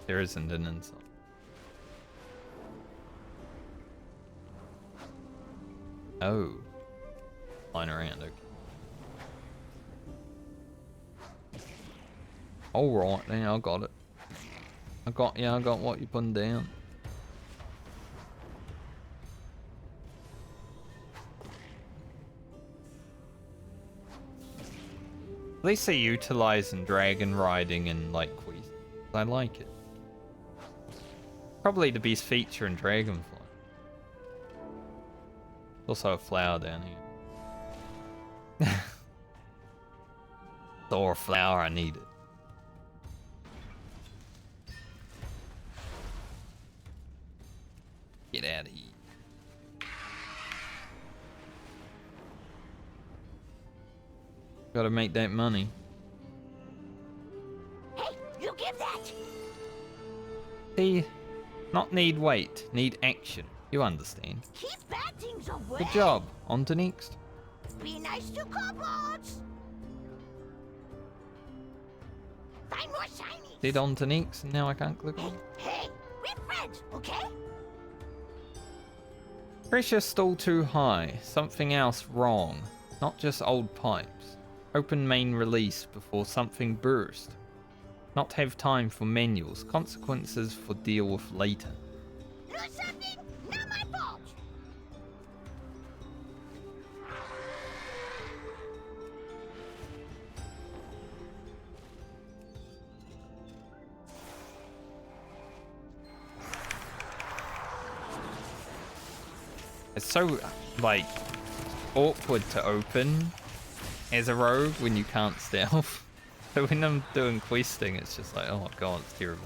Speaker 1: There isn't an inside. Oh. Flying around, okay. Alright, then I got it. I got what you put down. At least they utilizing dragon riding and like quests. I like it. Probably the best feature in Dragonfly. Also a flower down here. Thor flower, I need it. Get out of here. Gotta make that money.
Speaker 22: Hey, you give that!
Speaker 1: See? Not need wait, need action. You understand.
Speaker 22: Keep bad things away!
Speaker 1: Good job. On to next.
Speaker 22: Be nice to kobolds! Find more shiny!
Speaker 1: Did on to next, and now I can't click on.
Speaker 22: Hey, we're friends, okay?
Speaker 1: Pressure still too high. Something else wrong. Not just old pipes. Open main release before something burst. Not have time for manuals. Consequences for deal with later.
Speaker 22: Lose something? Not my fault!
Speaker 1: It's so, like, awkward to open as a rogue when you can't stealth. So when I'm doing questing, it's just like, oh my god, it's terrible.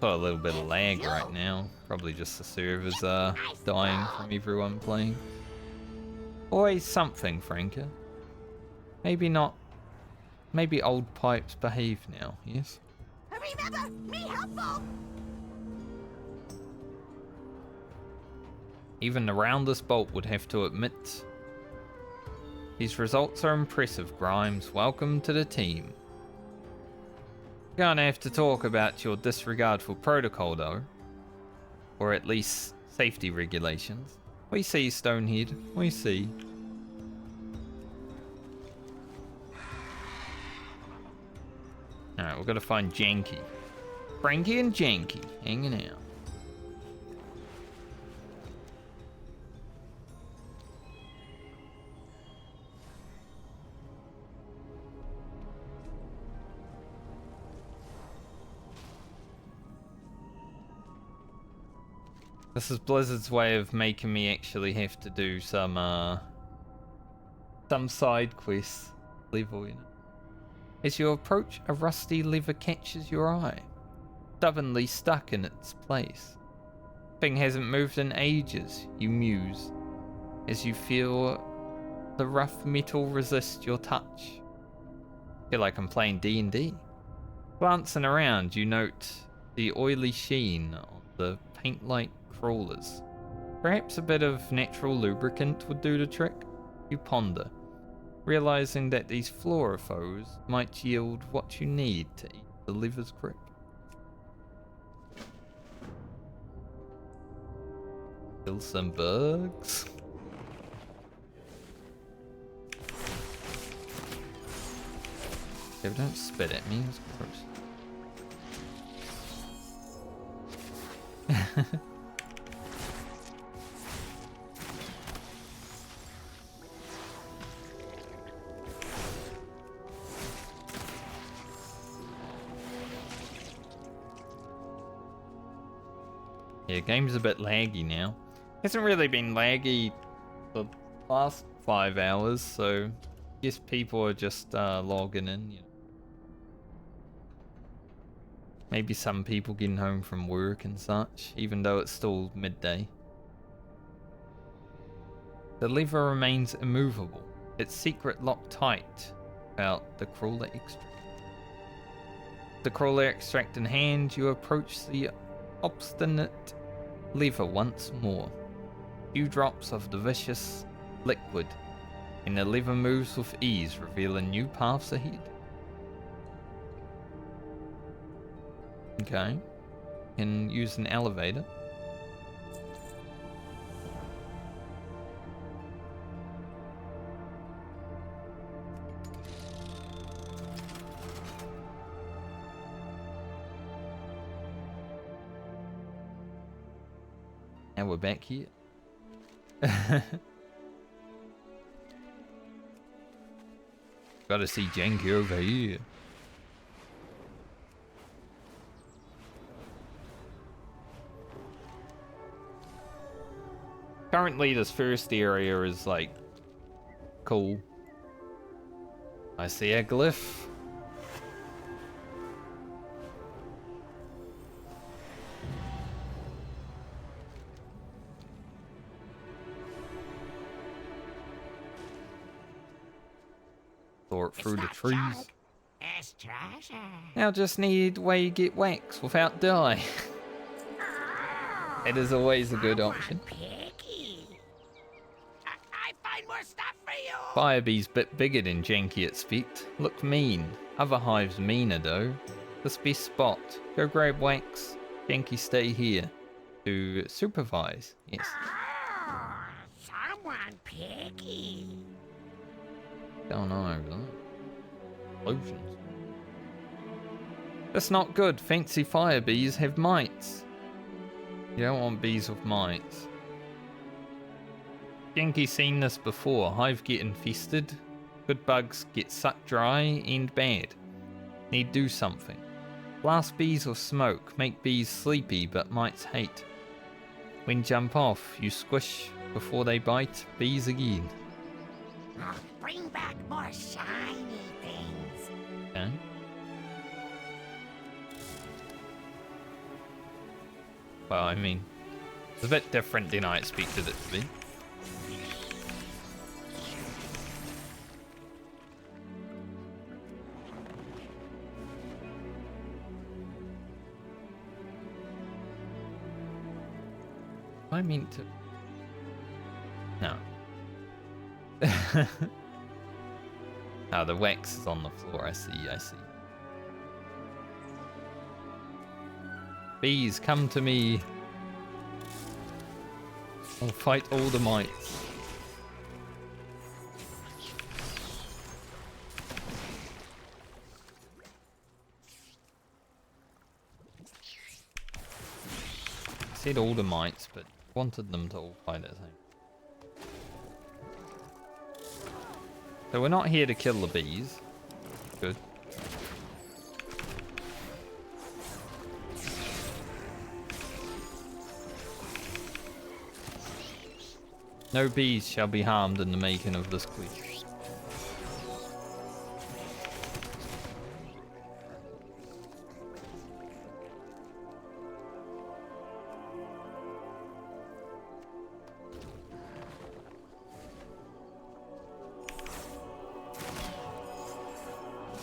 Speaker 1: Got a little bit of lag right now. Probably just the servers dying from everyone playing. Always something, Franca. Maybe not. Maybe old pipes behave now, yes?
Speaker 22: Remember, me helpful!
Speaker 1: Even the roundest bolt would have to admit. These results are impressive, Grimes. Welcome to the team. We're gonna have to talk about your disregard for protocol, though. Or at least safety regulations. We see, Stonehead. We see. Alright, we're gonna find Janky. Frankie and Janky hanging out. This is Blizzard's way of making me actually have to do some side quests level, you know. As you approach, a rusty lever catches your eye, stubbornly stuck in its place. Thing hasn't moved in ages, you muse, as you feel the rough metal resist your touch. Feel like I'm playing D&D. Glancing around, you note the oily sheen on the paint-like crawlers. Perhaps a bit of natural lubricant would do the trick? You ponder, realizing that these flora foes might yield what you need to eat the liver's grip. Kill some bugs. Okay, don't spit at me, that's gross. Yeah, game's a bit laggy now. Hasn't really been laggy the last 5 hours, so I guess people are just logging in, you know. Maybe some people getting home from work and such, even though it's still midday. The lever remains immovable, its secret locked tight about the crawler extract. The crawler extract in hand, you approach the obstinate lever once more. Few drops of the vicious liquid, and the lever moves with ease, revealing new paths ahead. Okay, can use an elevator. And we're back here. Gotta see Janky over here. Currently, this first area is like cool. I see a glyph. Sort through the trees. Now just need way you get wax without die. It is always a good option. Firebee's bit bigger than Janky expect. Look mean. Other hives meaner though. This be spot. Go grab wax. Janky stay here. To supervise. Yes.
Speaker 22: Someone picky.
Speaker 1: Going on over there. Explosions. That's not good. Fancy fire bees have mites. You don't want bees with mites. Janky's seen this before. Hive get infested. Good bugs get sucked dry and bad. Need do something. Blast bees with smoke. Make bees sleepy but mites hate. When jump off, you squish before they bite bees again.
Speaker 22: Bring back more shiny things.
Speaker 1: Okay. Well, I mean, it's a bit different than I expected it to be. I mean to... No. Oh, the wax is on the floor. I see, I see. Bees, come to me. I'll fight all the mites. I said all the mites, but wanted them to all fight at the same. So we're not here to kill the bees. Good. No bees shall be harmed in the making of this quest.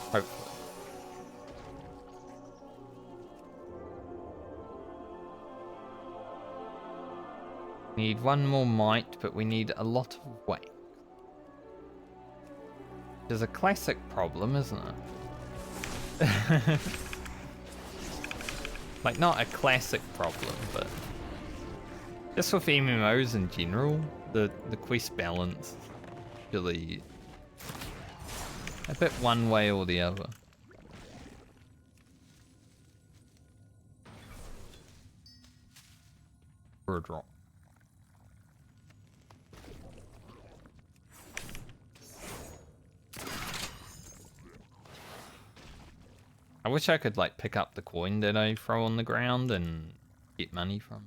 Speaker 1: Hopefully. Need one more might, but we need a lot of wax. Which is a classic problem, isn't it? Like, not a classic problem, but just with MMOs in general, the quest balance is really a bit one way or the other. For a drop. I wish I could like pick up the coin that I throw on the ground and get money from it.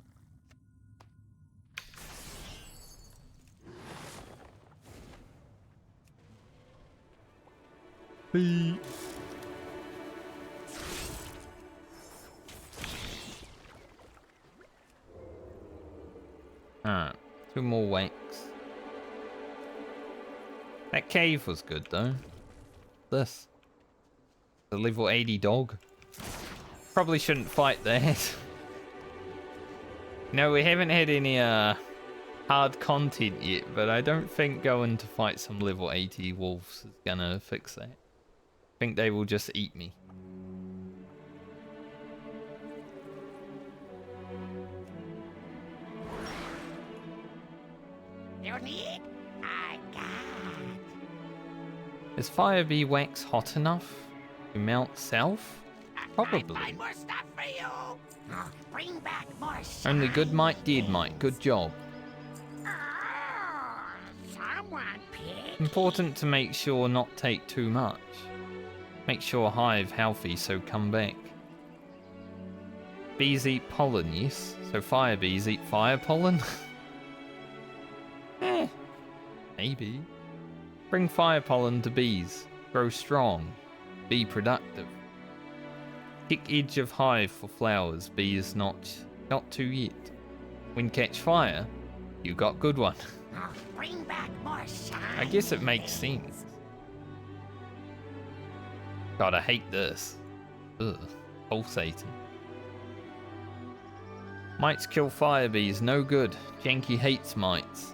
Speaker 1: Beep. Alright, 2 more wakes. That cave was good though. This. The level 80 dog. Probably shouldn't fight that. No, we haven't had any hard content yet, but I don't think going to fight some level 80 wolves is gonna fix that. I think they will just eat me.
Speaker 22: You need? I got.
Speaker 1: Is Fire Bee wax hot enough to melt self? Probably.
Speaker 22: Find more stuff for you. Bring back more stuff.
Speaker 1: Only good might, dead might. Good job.
Speaker 22: Someone pick.
Speaker 1: Important to make sure not take too much. Make sure hive healthy, so come back. Bees eat pollen, yes. So fire bees eat fire pollen? Maybe. Bring fire pollen to bees. Grow strong. Be productive. Pick edge of hive for flowers. Bee is not too yet. When catch fire, you got good one.
Speaker 22: Bring back more shine.
Speaker 1: I guess it makes sense. God, I hate this. Ugh. Pulsating. Mites kill fire bees. No good. Janky hates mites.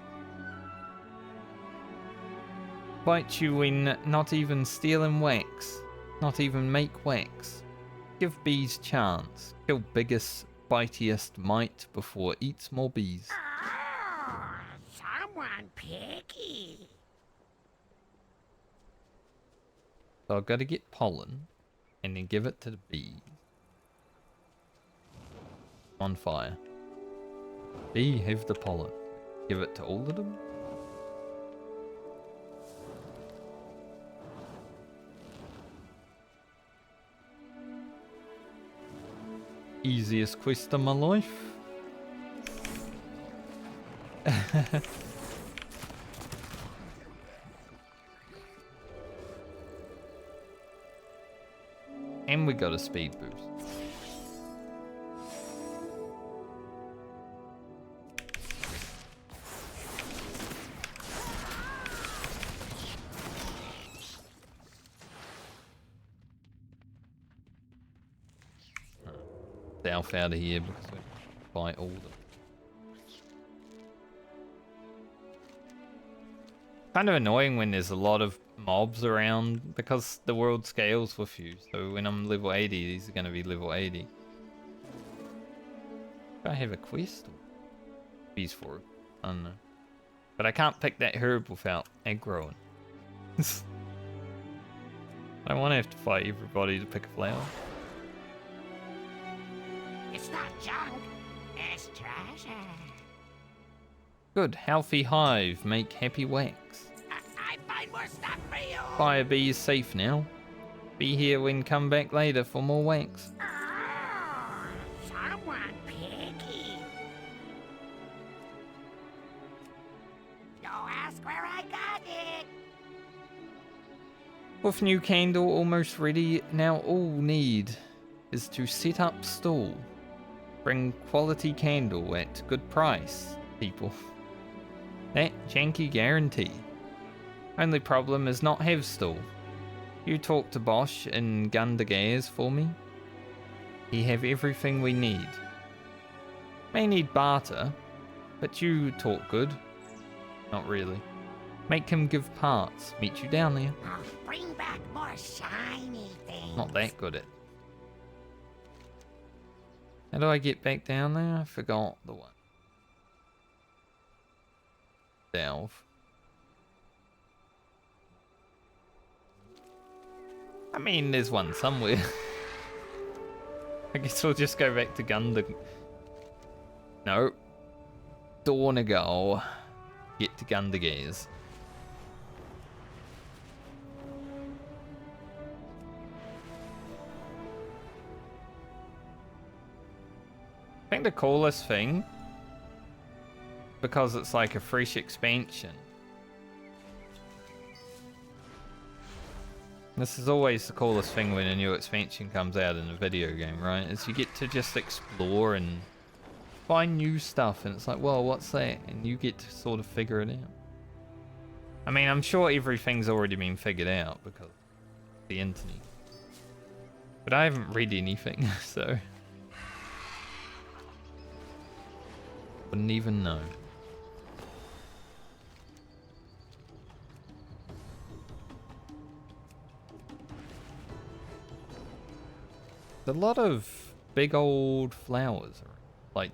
Speaker 1: Bite you when not even stealing wax. Not even make wax. Give bees chance. Kill biggest, bitiest mite before eats more bees.
Speaker 22: Someone picky.
Speaker 1: So I've got to get pollen and then give it to the bee. On fire. Bee, have the pollen. Give it to all of them. Easiest quest of my life. And we got a speed boost. South out of here because we fight all of them. Kind of annoying when there's a lot of mobs around because the world scales with you. So when I'm level 80, these are going to be level 80. Do I have a quest? Bees for it. I don't know. But I can't pick that herb without aggroing. I don't want to have to fight everybody to pick a flower.
Speaker 22: It's not junk. It's treasure.
Speaker 1: Good. Healthy hive. Make happy wax.
Speaker 22: I find more stuff for you.
Speaker 1: Fire bee is safe now. Be here when come back later for more wax.
Speaker 22: Someone picky. Don't ask where I got it.
Speaker 1: With new candle almost ready, now all need is to set up stall. Bring quality candle at good price, people. That janky guarantee. Only problem is not have stall. You talk to Bosch in Gundagaz for me. He have everything we need. May need barter. But you talk good. Not really. Make him give parts. Meet you down there.
Speaker 22: I'll bring back more shiny things.
Speaker 1: Not that good at. How do I get back down there? I forgot the one. Delve. I mean, there's one somewhere. I guess we'll just go back to Gunda. No. Dornagal. Get to Gundagaze. I think the coolest thing, because it's like a fresh expansion. This is always the coolest thing when a new expansion comes out in a video game, right? Is you get to just explore and find new stuff, and it's like, well, what's that? And you get to sort of figure it out. I mean, I'm sure everything's already been figured out because of the internet. But I haven't read anything, so wouldn't even know. A lot of big old flowers, like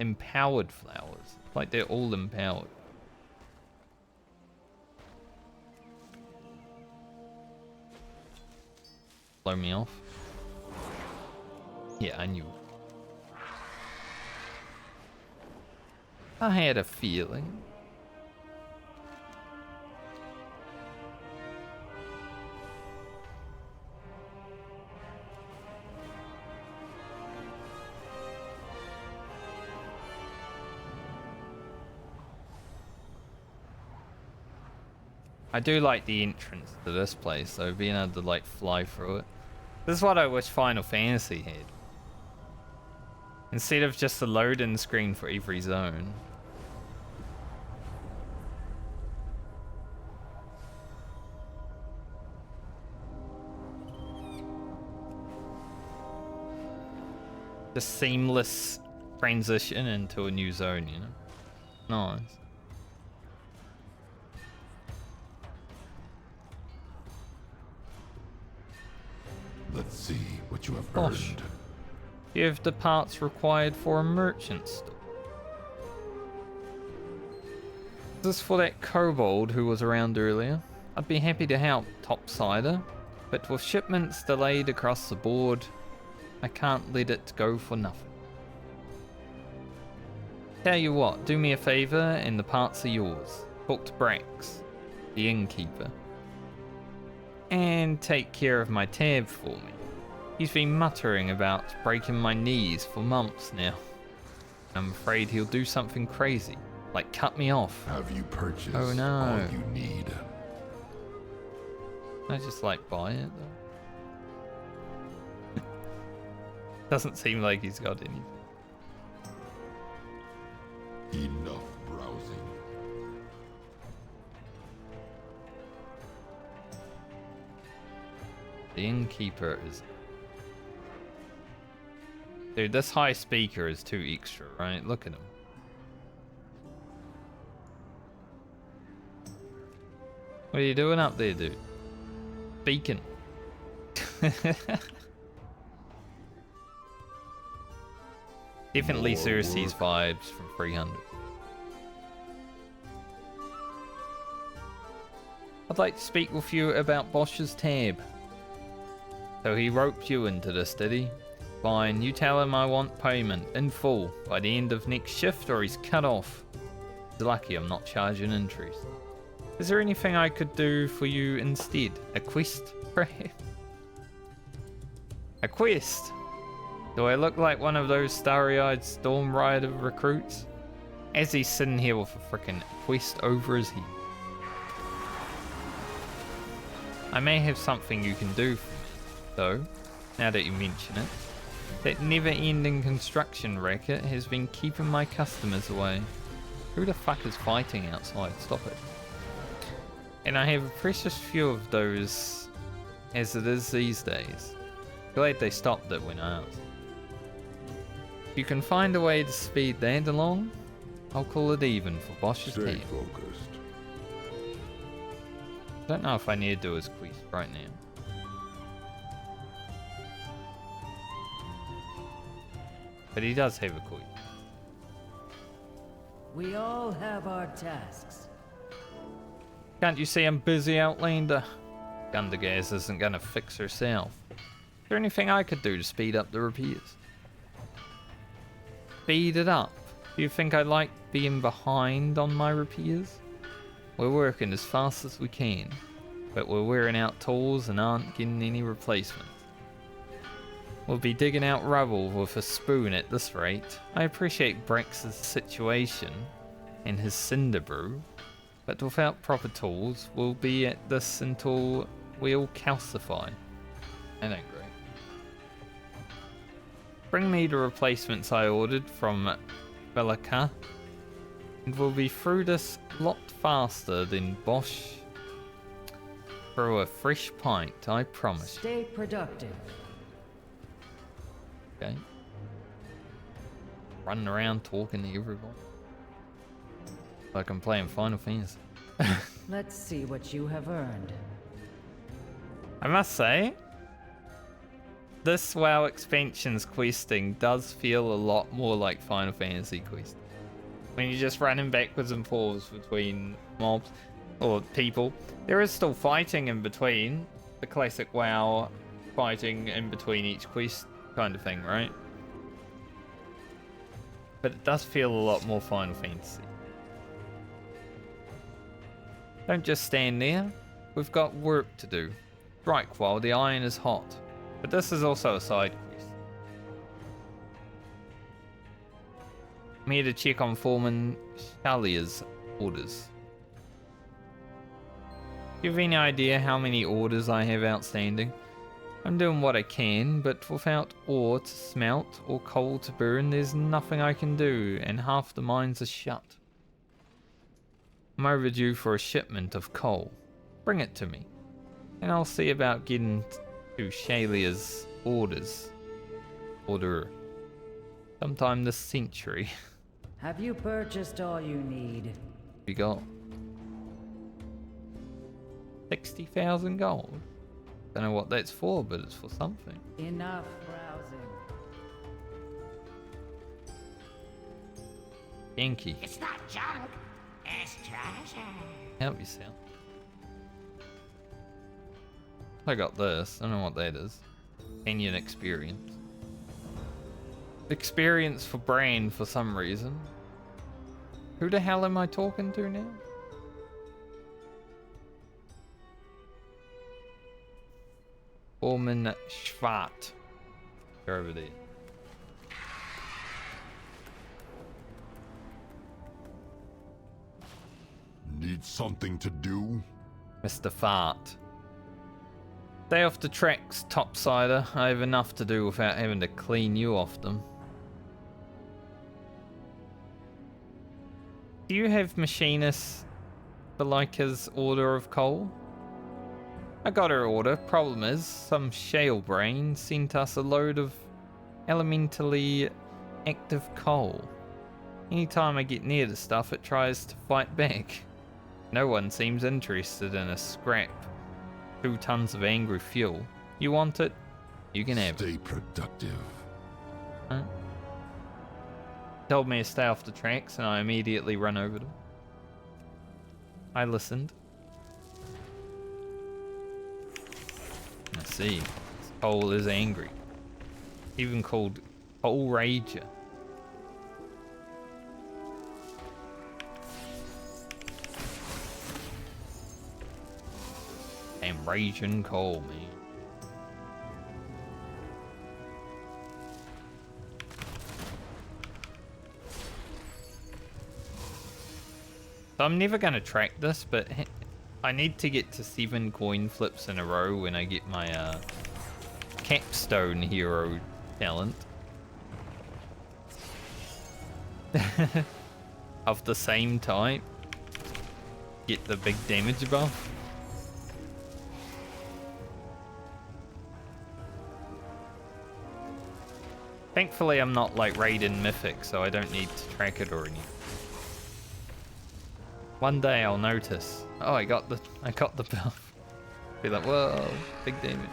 Speaker 1: empowered flowers, like they're all empowered. Blow me off. Yeah, I knew. I had a feeling. I do like the entrance to this place, though, being able to like fly through it. This is what I wish Final Fantasy had. Instead of just a load-in screen for every zone. The seamless transition into a new zone, you know? Nice.
Speaker 8: Let's see what you have
Speaker 1: Gosh.
Speaker 8: earned.
Speaker 1: You have the parts required for a merchant store. This is for that kobold who was around earlier. I'd be happy to help, Topsider, but with shipments delayed across the board, I can't let it go for nothing. Tell you what, do me a favor and the parts are yours. Talk to Brax, the innkeeper, and take care of my tab for me. He's been muttering about breaking my knees for months now. I'm afraid he'll do something crazy, like cut me off.
Speaker 8: Have you purchased
Speaker 1: all
Speaker 8: you need?
Speaker 1: I just like buy it though. Doesn't seem like he's got anything.
Speaker 8: Enough browsing.
Speaker 1: The innkeeper is... Dude, this high speaker is too extra, right? Look at him. What are you doing up there, dude? Speaking. Definitely Cersei's vibes from 300. I'd like to speak with you about Bosch's tab. So he roped you into this, did he? Fine, you tell him I want payment in full by the end of next shift or he's cut off. He's lucky I'm not charging interest. Is there anything I could do for you instead? A quest, perhaps? A quest? Do I look like one of those starry-eyed Storm Rider recruits? As he's sitting here with a frickin' quest over his head. I may have something you can do for me, though, now that you mention it. That never-ending construction racket has been keeping my customers away. Who the fuck is fighting outside? Stop it. And I have a precious few of those as it is these days. Glad they stopped it when I asked. If you can find a way to speed that along, I'll call it even for Bosch's
Speaker 19: Stay
Speaker 1: team.
Speaker 19: focused.
Speaker 1: Don't know if I need to do his quest right now. But he does have a quest.
Speaker 17: We all have our tasks.
Speaker 1: Can't you see I'm busy, Outlander? Gundergas isn't gonna fix herself. Is there anything I could do to speed up the repairs? Speed it up? Do you think I like being behind on my repairs? We're working as fast as we can, but we're wearing out tools and aren't getting any replacements. We'll be digging out rubble with a spoon at this rate. I appreciate Brex's situation and his cinder brew, but without proper tools, we'll be at this until we all calcify. That ain't great. Bring me the replacements I ordered from Beledar, and we'll be through this a lot faster than Bosch through a fresh pint, I promise.
Speaker 17: Stay productive.
Speaker 1: Okay. Running around talking to everyone. Like I'm playing Final Fantasy.
Speaker 17: Let's see what you have earned.
Speaker 1: I must say, this WoW expansion's questing does feel a lot more like Final Fantasy quest. When you're just running backwards and forwards between mobs or people. There is still fighting in between. The classic WoW fighting in between each quest kind of thing, right? But it does feel a lot more Final Fantasy. Don't just stand there. We've got work to do. Strike while the iron is hot. But this is also a side quest. I'm here to check on Foreman Shalia's orders. Do you have any idea how many orders I have outstanding? I'm doing what I can, but without ore to smelt or coal to burn, there's nothing I can do, and half the mines are shut. I'm overdue for a shipment of coal. Bring it to me, and I'll see about getting to Shalia's order sometime this century.
Speaker 17: Have you purchased all you need?
Speaker 1: We got 60,000 gold. Don't know what that's for, but it's for something.
Speaker 17: Enough browsing.
Speaker 1: Yankee.
Speaker 22: It's not junk, it's treasure.
Speaker 1: Help yourself. I got this. I don't know what that is. Canyon experience. Experience for brain for some reason. Who the hell am I talking to now? Orman Schwart. They're over there.
Speaker 8: Need something to do?
Speaker 1: Mr. Fart. Stay off the tracks, topsider. I have enough to do without having to clean you off them. Do you have machinist Belika's order of coal? I got her order. Problem is, some shale brain sent us a load of elementally active coal. Anytime I get near the stuff, it tries to fight back. No one seems interested in a scrap. 2 tons of angry fuel. You want it? You can have it.
Speaker 8: Stay productive.
Speaker 1: Huh? Told me to stay off the tracks, and I immediately run over them. I listened. I see. This coal is angry. Even called Coal Rager. And raging coal, man. So I'm never going to track this, but I need to get to 7 coin flips in a row when I get my capstone hero talent. Of the same type. Get the big damage buff. Thankfully I'm not like Raiden Mythic, so I don't need to track it or anything. One day I'll notice. Oh, I got the buff. Be like, whoa, big damage.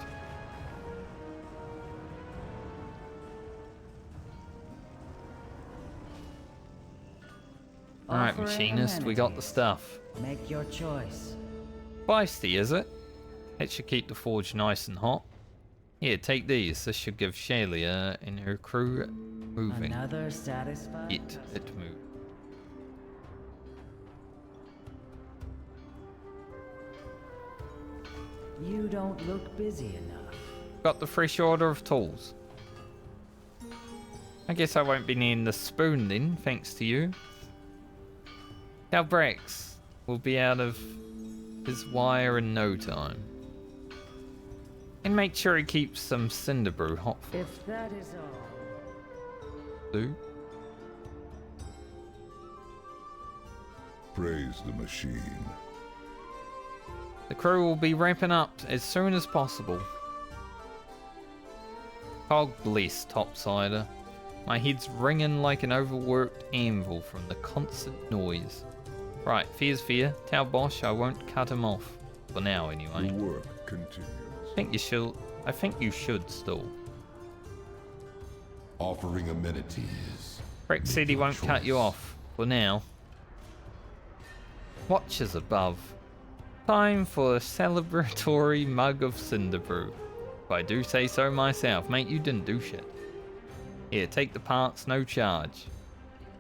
Speaker 1: Alright, machinist, we got the stuff.
Speaker 12: Make your choice.
Speaker 1: Feisty, is it? It should keep the forge nice and hot. Here, take these. This should give Shalia and her crew moving.
Speaker 12: Another satisfied.
Speaker 1: It move.
Speaker 12: You don't look busy enough.
Speaker 1: Got the fresh order of tools. I guess I won't be needing the spoon then, thanks to you. Now Brex will be out of his wire in no time. And make sure he keeps some cinder brew hot for us.
Speaker 12: If that is all.
Speaker 1: Do.
Speaker 19: Praise the machine.
Speaker 1: The crew will be ramping up as soon as possible. God bless Topsider. My head's ringing like an overworked anvil from the constant noise. Right, fear's fear. Tell Bosch I won't cut him off. For now, anyway.
Speaker 19: The work continues.
Speaker 1: I think you should still.
Speaker 2: Offering amenities.
Speaker 1: Brex said he won't cut you off. For now. Watchers above. Time for a celebratory mug of cinder brew. If I do say so myself. Mate, you didn't do shit. Here, take the parts, no charge.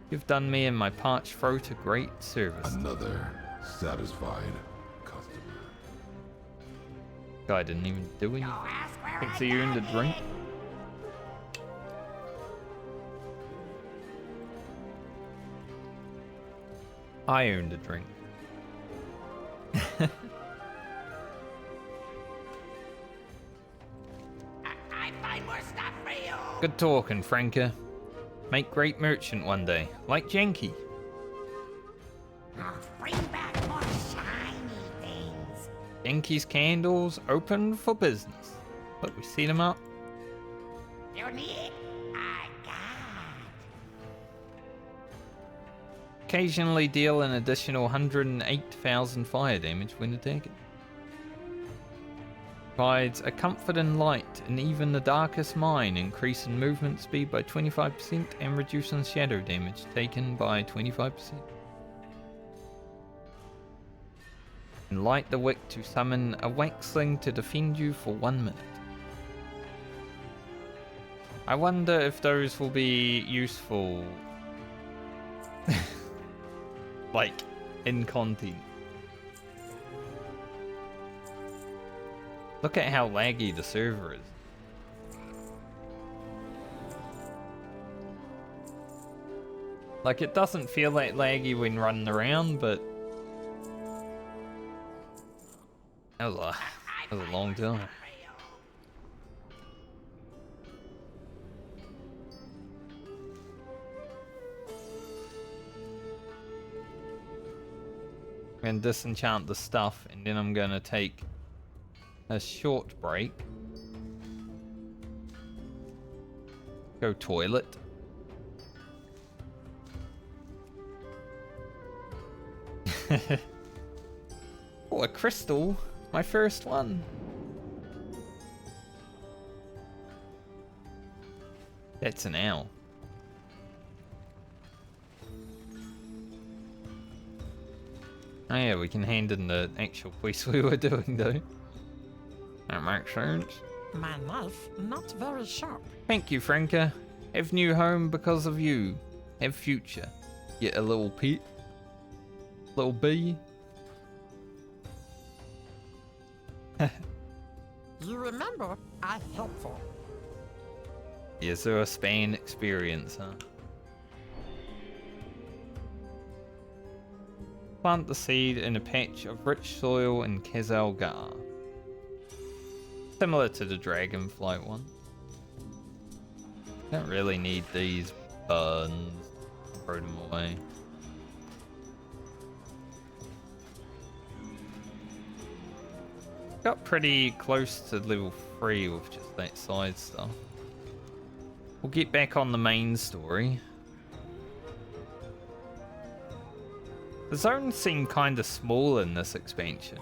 Speaker 1: You've done me and my parched throat a great service.
Speaker 2: Another satisfied customer.
Speaker 1: Guy didn't even do anything. Thinks he earned a drink. I earned a drink.
Speaker 22: I find more stuff for you.
Speaker 1: Good talking, Franca. Make great merchant one day, like Janky.
Speaker 22: I'll bring back more shiny things.
Speaker 1: Janky's candles open for business. Look, we see them up.
Speaker 22: You need? I got.
Speaker 1: Occasionally deal an additional 108,000 fire damage when attacking. Provides a comfort and light in even the darkest mine, increasing movement speed by 25% and reducing shadow damage taken by 25%. And light the wick to summon a waxling to defend you for 1 minute. I wonder if those will be useful like in content. Look at how laggy the server is. Like, it doesn't feel that laggy when running around, but that was a long time. I'm gonna disenchant the stuff, and then I'm gonna take a short break. Go toilet. Oh, a crystal. My first one. That's an owl. Oh yeah, we can hand in the actual quest we were doing though. That makes sense.
Speaker 9: My knife, not very sharp.
Speaker 1: Thank you, Franca. Have new home because of you. Have future. Get a little pet. Little bee.
Speaker 9: You remember, I'm helpful.
Speaker 1: Yes, so a Spain experience, huh? Plant the seed in a patch of rich soil in Azj-kahet. Similar to the Dragonflight one. Don't really need these buns. Throw them away. Got pretty close to level 3 with just that side stuff. We'll get back on the main story. The zones seem kind of small in this expansion.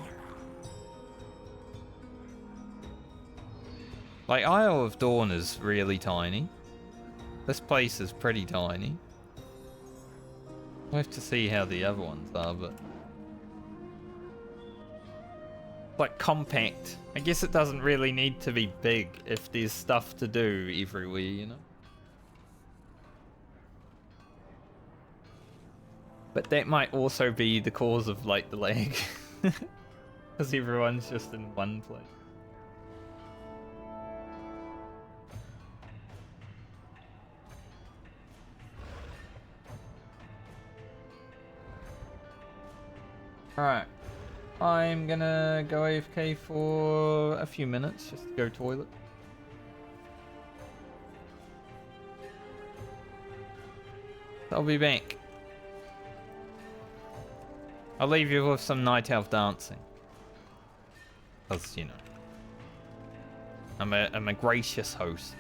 Speaker 1: Like, Isle of Dorn is really tiny. This place is pretty tiny. We'll have to see how the other ones are, but... like, compact. I guess it doesn't really need to be big if there's stuff to do everywhere, you know? But that might also be the cause of, like, the lag. Because everyone's just in one place. Alright. I'm gonna go AFK for a few minutes just to go toilet. I'll be back. I'll leave you with some night elf dancing. Because, you know, I'm a gracious host.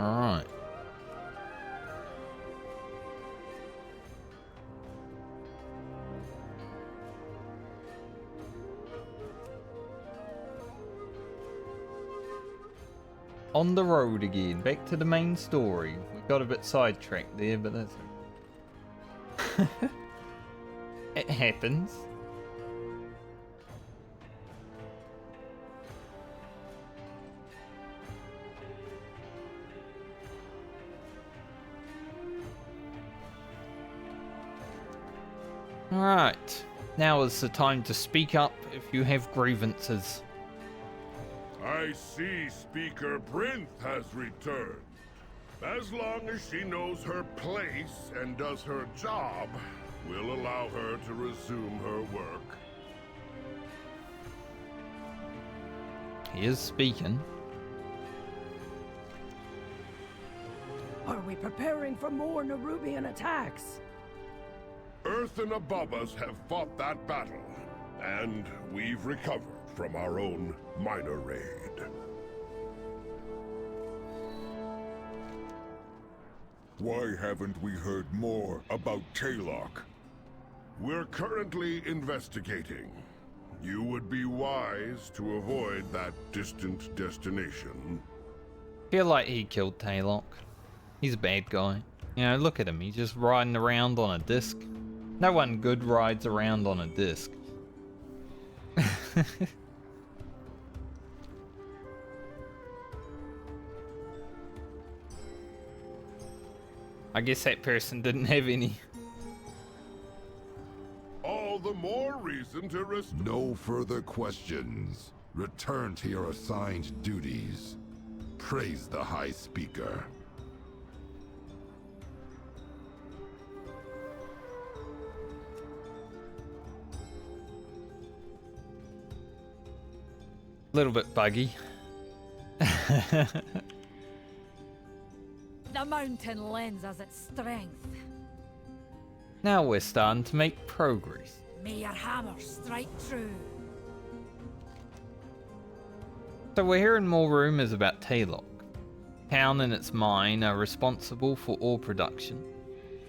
Speaker 1: Alright. On the road again, back to the main story. We got a bit sidetracked there, but that's it happens. Alright, now is the time to speak up if you have grievances.
Speaker 14: I see Speaker Brinth has returned. As long as she knows her place and does her job, we'll allow her to resume her work.
Speaker 1: He is speaking.
Speaker 18: Are we preparing for more Nerubian attacks?
Speaker 14: Earth and above us have fought that battle, and we've recovered from our own minor raid.
Speaker 19: Why haven't we heard more about Taylok?
Speaker 14: We're currently investigating. You would be wise to avoid that distant destination.
Speaker 1: Feel like he killed Taylok. He's a bad guy. You know, look at him. He's just riding around on a disc. No one good rides around on a disc. I guess that person didn't have any.
Speaker 14: All the more reason to risk.
Speaker 8: No further questions. Return to your assigned duties. Praise the High Speaker.
Speaker 1: Little bit buggy.
Speaker 5: The mountain lends us its strength.
Speaker 1: Now we're starting to make progress.
Speaker 5: May your hammer strike true.
Speaker 1: So we're hearing more rumours about Taylok. Town and its mine are responsible for ore production.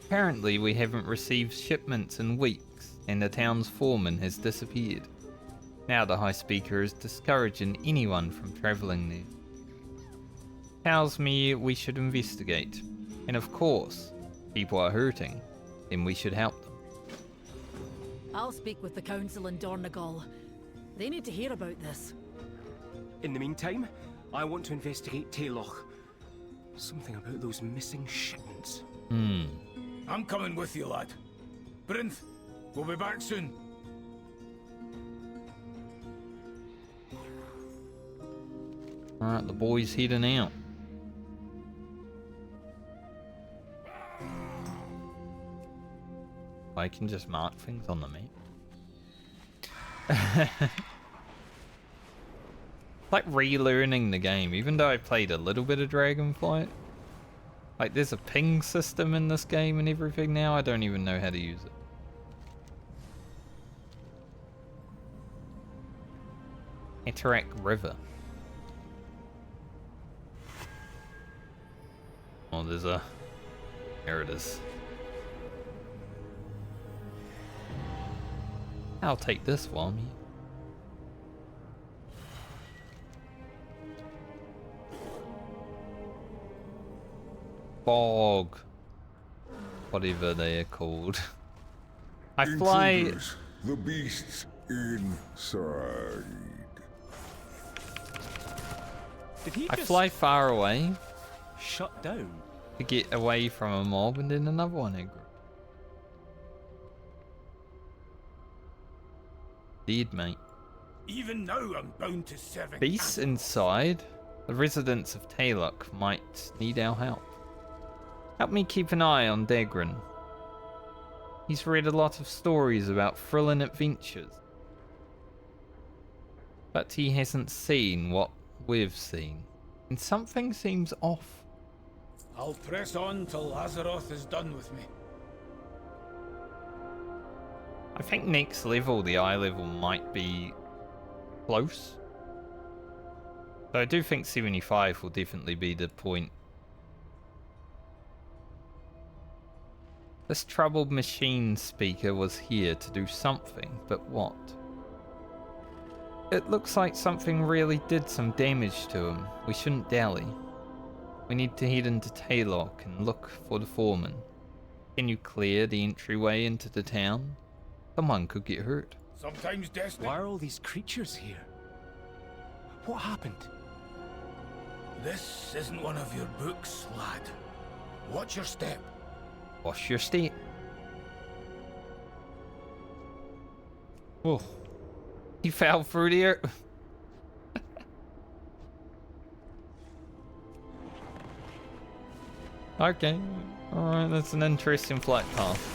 Speaker 1: Apparently we haven't received shipments in weeks, and the town's foreman has disappeared. Now the High Speaker is discouraging anyone from travelling there. Tells me we should investigate. And of course, people are hurting, then we should help them.
Speaker 5: I'll speak with the council in Dornagal. They need to hear about this.
Speaker 20: In the meantime, I want to investigate Taylok. Something about those missing shipments.
Speaker 4: I'm coming with you, lad. Brinth, we'll be back soon.
Speaker 1: Alright, the boy's heading out. I can just mark things on the map. Like relearning the game, even though I played a little bit of Dragonflight. Like there's a ping system in this game and everything now, I don't even know how to use it. Atarak River. Oh, there's a... There it is. I'll take this one. Bog. Whatever they are called. I fly...
Speaker 19: Intruders, the beasts inside.
Speaker 20: Did he
Speaker 1: I
Speaker 20: just
Speaker 1: fly far away
Speaker 20: shut down?
Speaker 1: to get away from a mob, and then another one aggro. Dead, mate.
Speaker 4: Even now, I'm bound to serving.
Speaker 1: Beasts inside. The residents of Taylok might need our help. Help me keep an eye on Dalaran. He's read a lot of stories about thrilling adventures, but he hasn't seen what we've seen, and something seems off.
Speaker 4: I'll press on till Azeroth is done with me.
Speaker 1: I think next level, the eye level, might be close. So I do think 75 will definitely be the point This troubled machine speaker was here to do something, but what? It looks like something really did some damage to him. We shouldn't dally. We need to head into Taylock and look for the foreman. Can you clear the entryway into the town? Someone could get hurt.
Speaker 4: Sometimes destiny.
Speaker 20: Why are all these creatures here? What happened?
Speaker 4: This isn't one of your books, lad. Watch your step.
Speaker 1: Watch your step. Oh. He fell through the air. Okay. Alright, that's an interesting flight path.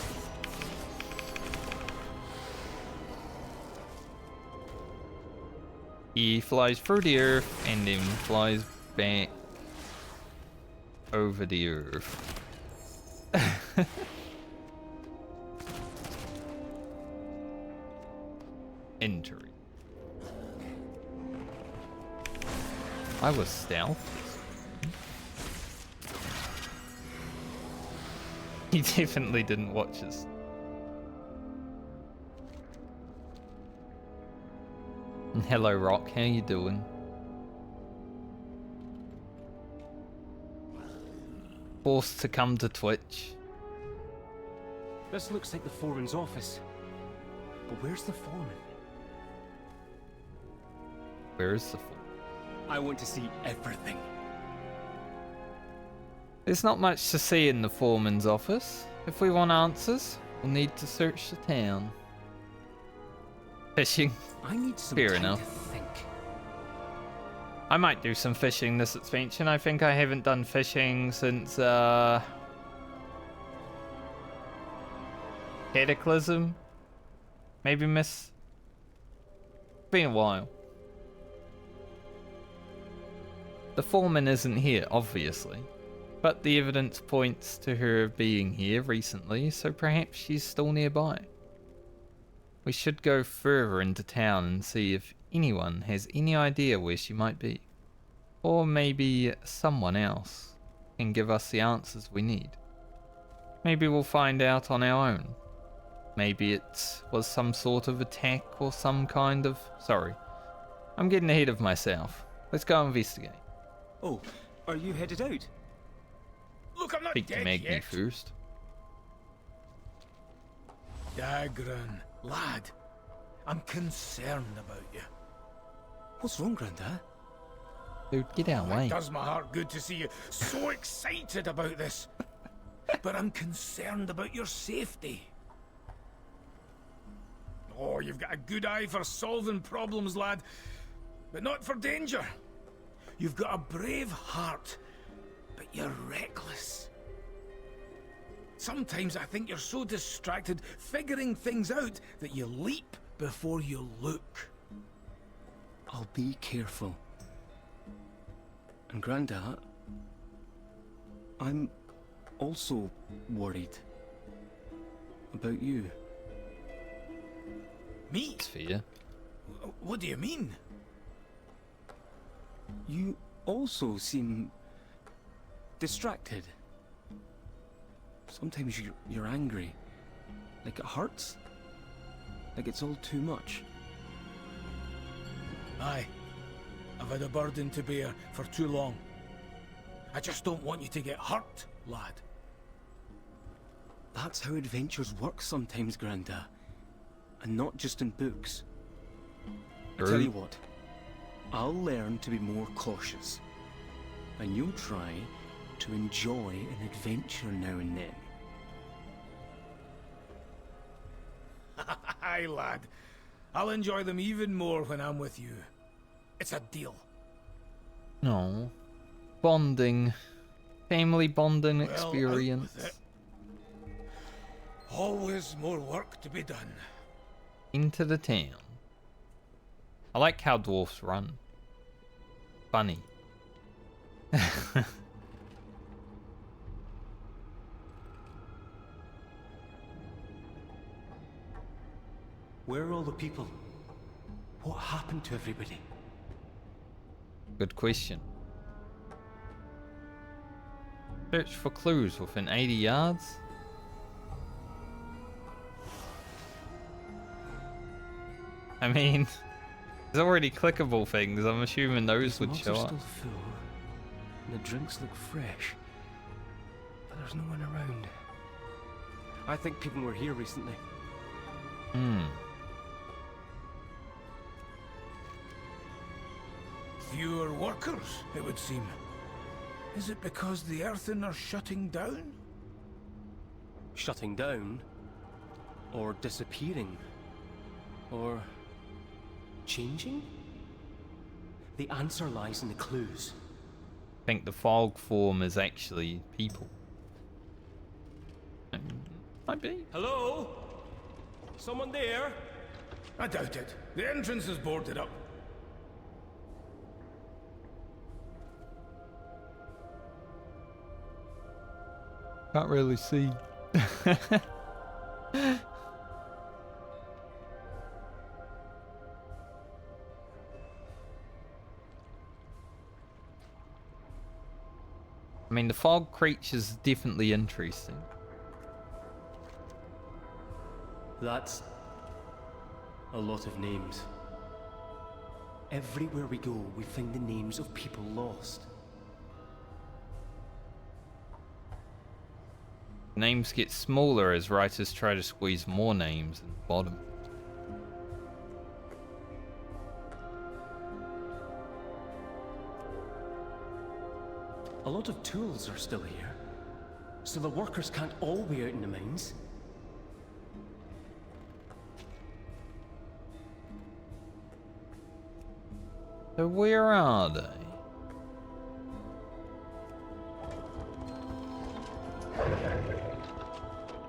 Speaker 1: He flies through the earth and then flies back over the earth. Entry. I was stealth. He definitely didn't watch us. Hello, Rock. How you doing? Forced to come to Twitch.
Speaker 20: This looks like the foreman's office. But where's the foreman?
Speaker 1: Where is the foreman?
Speaker 20: I want to see everything.
Speaker 1: There's not much to see in the foreman's office. If we want answers, we'll need to search the town. Fishing.
Speaker 20: I need some
Speaker 1: Fair
Speaker 20: time
Speaker 1: enough.
Speaker 20: to think.
Speaker 1: I might do some fishing this expansion. I think I haven't done fishing since Cataclysm. Maybe Miss. Been a while. The foreman isn't here, obviously. But the evidence points to her being here recently, so perhaps she's still nearby. We should go further into town and see if anyone has any idea where she might be. Or maybe someone else can give us the answers we need. Maybe we'll find out on our own. Maybe it was some sort of attack or some kind of... Sorry. I'm getting ahead of myself. Let's go investigate.
Speaker 20: Oh, are you headed out?
Speaker 4: Look, I'm not
Speaker 1: Speak to
Speaker 4: dead
Speaker 1: Magni
Speaker 4: yet.
Speaker 1: first.
Speaker 4: Dagran, lad, I'm concerned about you.
Speaker 20: What's wrong, Grandad?
Speaker 1: Dude, get out of the way.
Speaker 4: It does my heart good to see you so excited about this. But I'm concerned about your safety. Oh, you've got a good eye for solving problems, lad, but not for danger. You've got a brave heart, but you're reckless. Sometimes I think you're so distracted figuring things out that you leap before you look.
Speaker 20: I'll be careful. And Grandad, I'm also worried about you.
Speaker 4: Me?
Speaker 1: Sphere.
Speaker 4: What do you mean?
Speaker 20: You also seem distracted. Sometimes you're angry. Like it hurts. Like it's all too much.
Speaker 4: Aye. I've had a burden to bear for too long. I just don't want you to get hurt, lad.
Speaker 20: That's how adventures work sometimes, Grandad. And not just in books. I tell you what. I'll learn to be more cautious. And you'll try to enjoy an adventure now and then.
Speaker 4: Aye, lad. I'll enjoy them even more when I'm with you. It's a deal.
Speaker 1: No. Bonding. Family bonding
Speaker 4: Well,
Speaker 1: experience.
Speaker 4: out with it. Always more work to be done.
Speaker 1: Into the town. I like how dwarfs run. Funny.
Speaker 20: Where are all the people? What happened to everybody?
Speaker 1: Good question. Search for clues within 80 yards. I mean, there's already clickable things. I'm assuming those would show
Speaker 20: Are
Speaker 1: up.
Speaker 20: still full, and the drinks look fresh, but there's no one around. I think people were here recently.
Speaker 1: Hmm.
Speaker 4: Fewer workers, it would seem. Is it because the Earthen are shutting down?
Speaker 20: Shutting down? Or disappearing? Or changing? The answer lies in the clues.
Speaker 1: I think the fog form is actually people. Might be.
Speaker 20: Hello? Someone there?
Speaker 4: I doubt it. The entrance is boarded up.
Speaker 1: Can't really see. I mean, the fog creature's definitely interesting.
Speaker 20: That's a lot of names. Everywhere we go, we find the names of people lost.
Speaker 1: Names get smaller as writers try to squeeze more names in the bottom.
Speaker 20: A lot of tools are still here, so the workers can't all be out in the mines.
Speaker 1: So where are they?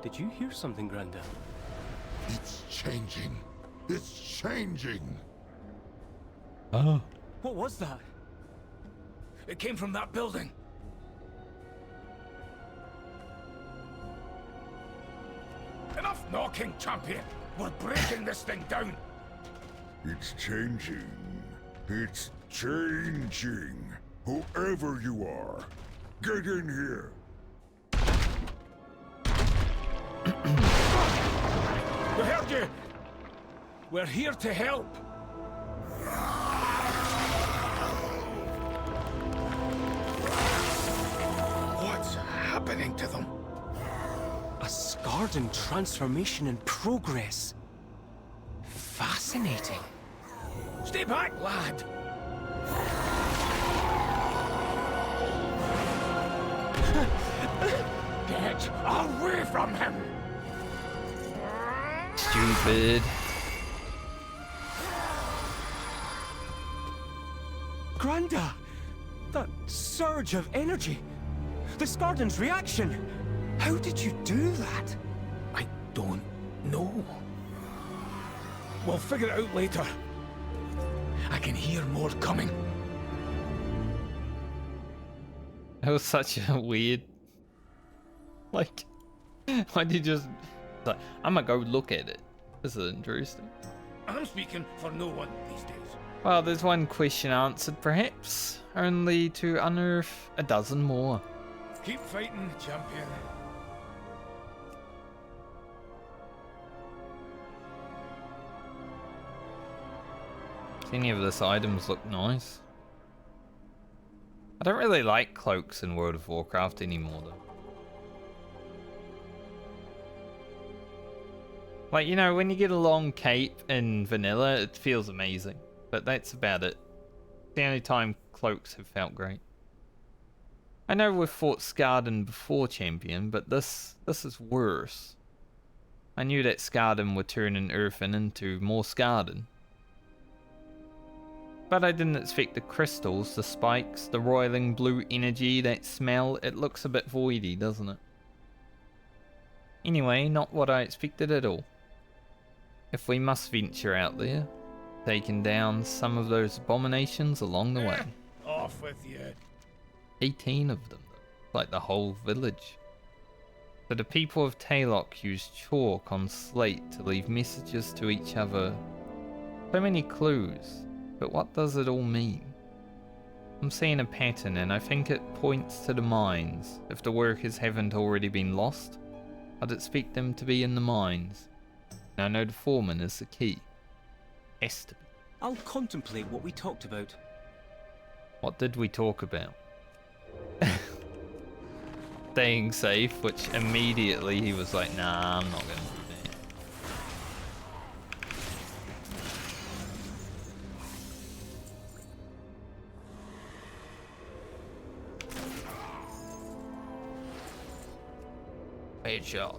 Speaker 20: Did you hear something, Granda?
Speaker 8: It's changing. It's changing.
Speaker 1: Oh.
Speaker 20: What was that?
Speaker 4: It came from that building. Enough knocking, champion. We're breaking this thing down.
Speaker 19: It's changing. It's changing. Whoever you are, get in here.
Speaker 4: We heard you. We're here to help. What's happening to them?
Speaker 20: A Skardan transformation in progress. Fascinating.
Speaker 4: Stay back, lad. Get away from him.
Speaker 1: Stupid.
Speaker 20: Granda! That surge of energy! The Skardan's reaction! How did you do that?
Speaker 4: I don't know. We'll figure it out later. I can hear more coming.
Speaker 1: That was such a weird... Like, why did you just... Like, I'm gonna go look at it. This is interesting.
Speaker 4: I'm speaking for no one these days.
Speaker 1: Well, there's one question answered, perhaps. Only to unearth a dozen more.
Speaker 4: Keep fighting, champion.
Speaker 1: Any of this items look nice. I don't really like cloaks in World of Warcraft anymore, though. Like, you know, when you get a long cape in vanilla, it feels amazing. But that's about it. The only time cloaks have felt great. I know we've fought Skardan before, champion, but this is worse. I knew that Skardan would turn an Earthen into more Skardan. But I didn't expect the crystals, the spikes, the roiling blue energy, that smell. It looks a bit voidy, doesn't it? Anyway, not what I expected at all. If we must venture out there, taking down some of those abominations along the way.
Speaker 4: Off with you.
Speaker 1: 18 of them, though, like the whole village. So the people of Taylock used chalk on slate to leave messages to each other. So many clues, but what does it all mean? I'm seeing a pattern, and I think it points to the mines. If the workers haven't already been lost, I'd expect them to be in the mines. And I know the foreman is the key. Has to be.
Speaker 20: I'll contemplate what we talked about.
Speaker 1: What did we talk about? Staying safe, which immediately he was like, nah, I'm not gonna do that. Headshot.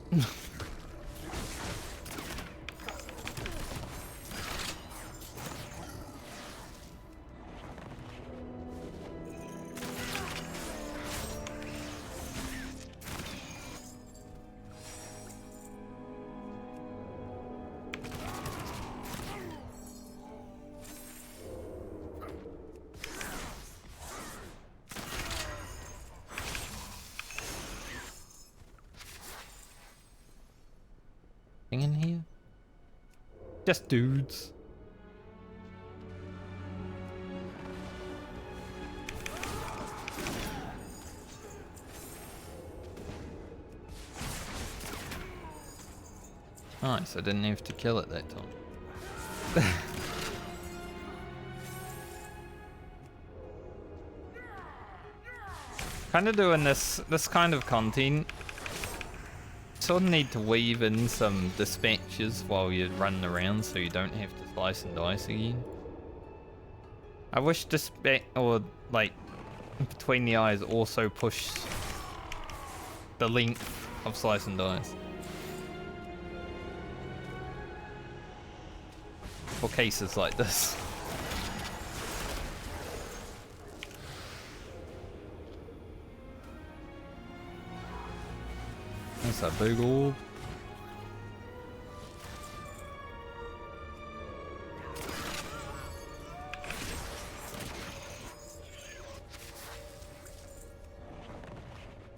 Speaker 1: In here? Just dudes. Nice, I didn't have to kill it that time. Kind of doing this kind of content. Sort of need to weave in some dispatches while you're running around so you don't have to slice and dice again. I wish dispatch, or like between the eyes, also push the length of slice and dice. For cases like this. That's a big orb.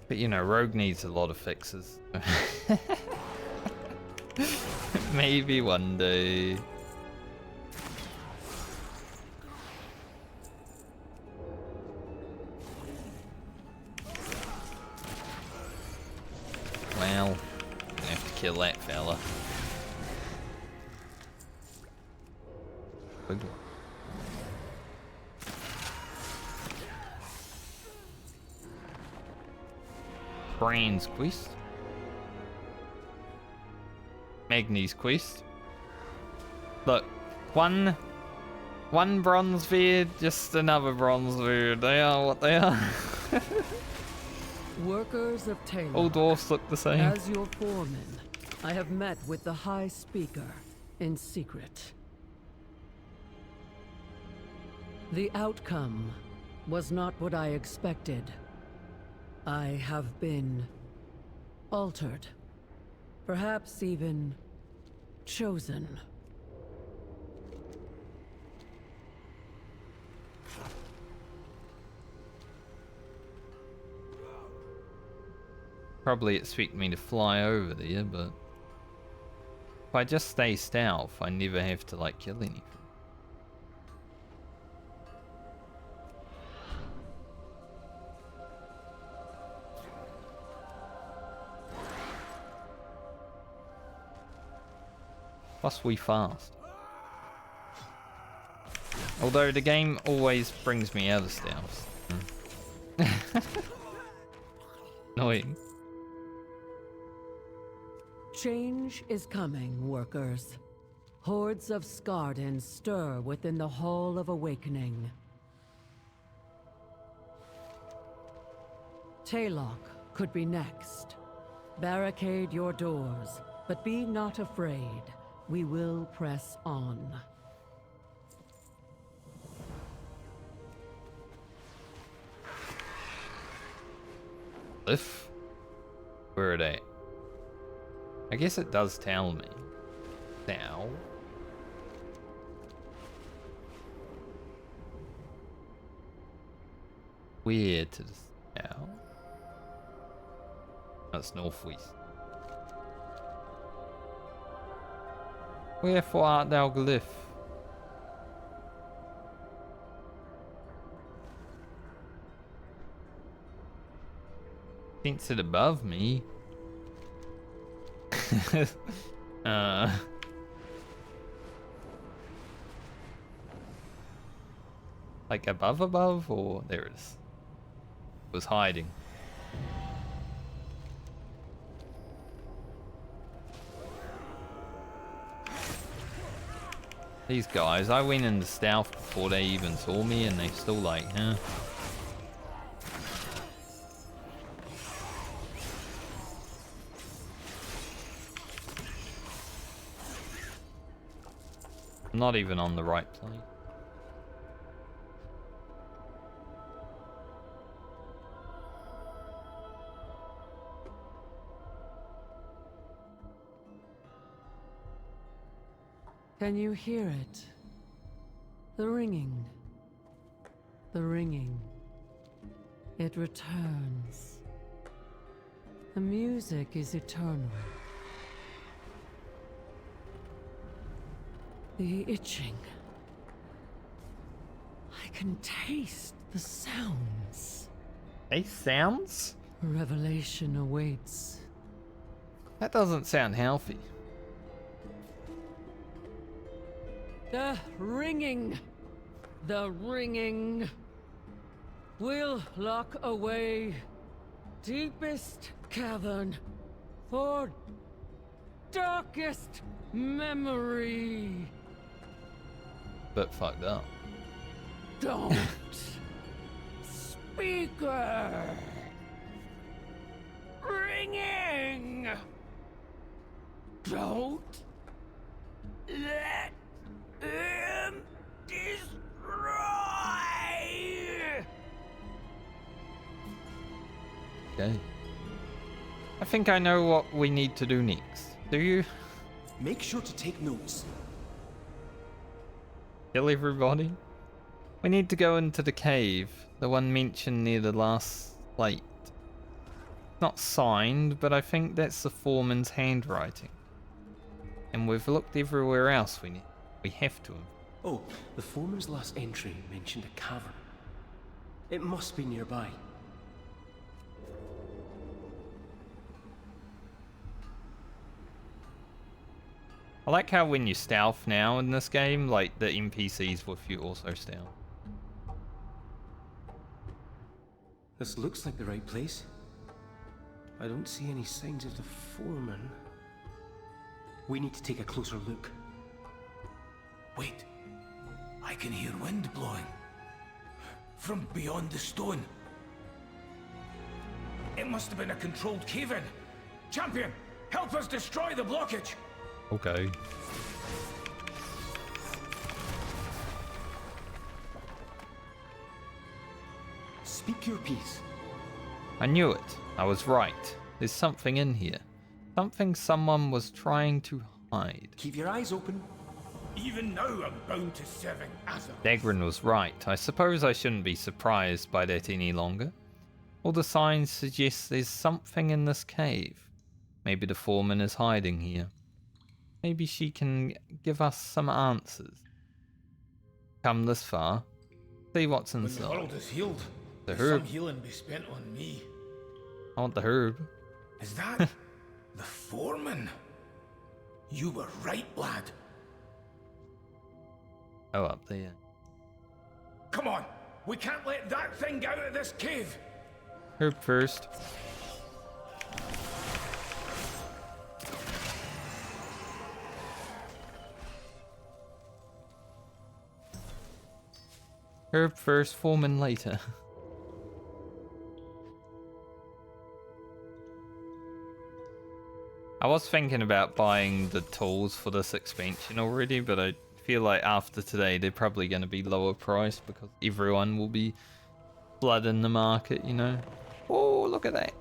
Speaker 1: But you know, Rogue needs a lot of fixes. Maybe one day. Well, I'm gonna have to kill that fella. Big one. Brain's quest. Magni's quest. Look, one bronze beard, just another bronze beard. They are what they are.
Speaker 18: Workers of Taylor.
Speaker 1: All dwarfs look the same.
Speaker 18: As your foreman, I have met with the High Speaker in secret. The outcome was not what I expected. I have been altered. Perhaps even chosen.
Speaker 1: Probably expect me to fly over there, but if I just stay stealth, I never have to like kill anything. Plus we fast. Although the game always brings me out of stealth. Annoying.
Speaker 18: Change is coming, workers. Hordes of Skarden stir within the Hall of Awakening. Taylor could be next. Barricade your doors, but be not afraid. We will press on.
Speaker 1: Cliff? Where are they? I guess it does tell me. Now. Where to the south? That's northwest. Wherefore art thou, Glyph? Thinks it above me. Like above, or there it is. It was hiding. These guys, I went into stealth before they even saw me and they still like, huh? I'm not even on the right plane.
Speaker 18: Can you hear it? The ringing. The ringing. It returns. The music is eternal. The itching. I can taste the sounds.
Speaker 1: Sounds?
Speaker 18: Revelation awaits.
Speaker 1: That doesn't sound healthy.
Speaker 18: The ringing. The ringing. Will lock away deepest cavern for darkest memory.
Speaker 1: But fucked up.
Speaker 18: Don't. Speaker. Ringing. Don't let him destroy.
Speaker 1: Okay. I think I know what we need to do next. Do you?
Speaker 20: Make sure to take notes.
Speaker 1: Kill everybody? We need to go into the cave, the one mentioned near the last plate. Not signed, but I think that's the foreman's handwriting. And we've looked everywhere else we have to.
Speaker 20: Oh, the foreman's last entry mentioned a cavern. It must be nearby.
Speaker 1: I like how when you stealth now in this game, like the NPCs with you also stealth.
Speaker 20: This looks like the right place. I don't see any signs of the foreman. We need to take a closer look.
Speaker 4: Wait. I can hear wind blowing. From beyond the stone. It must have been a controlled cave-in. Champion, help us destroy the blockage.
Speaker 1: Okay.
Speaker 20: Speak your piece.
Speaker 1: I knew it. I was right. There's something in here. Something someone was trying to hide.
Speaker 20: Keep your eyes open.
Speaker 4: Even now I'm bound to serving Azj.
Speaker 1: Dagran was right. I suppose I shouldn't be surprised by that any longer. All the signs suggest there's something in this cave. Maybe the foreman is hiding here. Maybe she can give us some answers. Come this far. See what's inside.
Speaker 4: When the world is healed,
Speaker 1: The
Speaker 4: some
Speaker 1: herb.
Speaker 4: healing be spent on me.
Speaker 1: I want the herb.
Speaker 4: Is that the foreman? You were right, lad.
Speaker 1: Oh, up there.
Speaker 4: Come on, we can't let that thing out of this cave.
Speaker 1: Herb first. Herb first, foreman later. I was thinking about buying the tools for this expansion already, but I feel like after today they're probably going to be lower priced because everyone will be flooding the market, you know. Oh, look at that.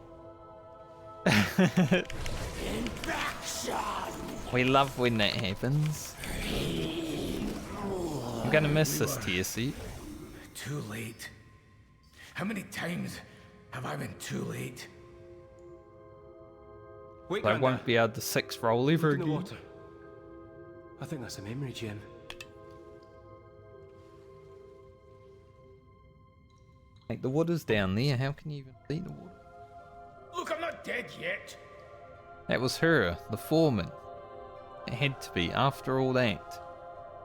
Speaker 1: We love when that happens. I'm going to miss this tier seat.
Speaker 4: Too late. How many times have I been too late?
Speaker 20: Wait,
Speaker 1: I won't be able to 6 roll ever
Speaker 20: Look in the
Speaker 1: again.
Speaker 20: water. I think that's a memory gem.
Speaker 1: Like the water's down there. How can you even see the water?
Speaker 4: Look, I'm not dead yet.
Speaker 1: That was her, the foreman. It had to be. After all that,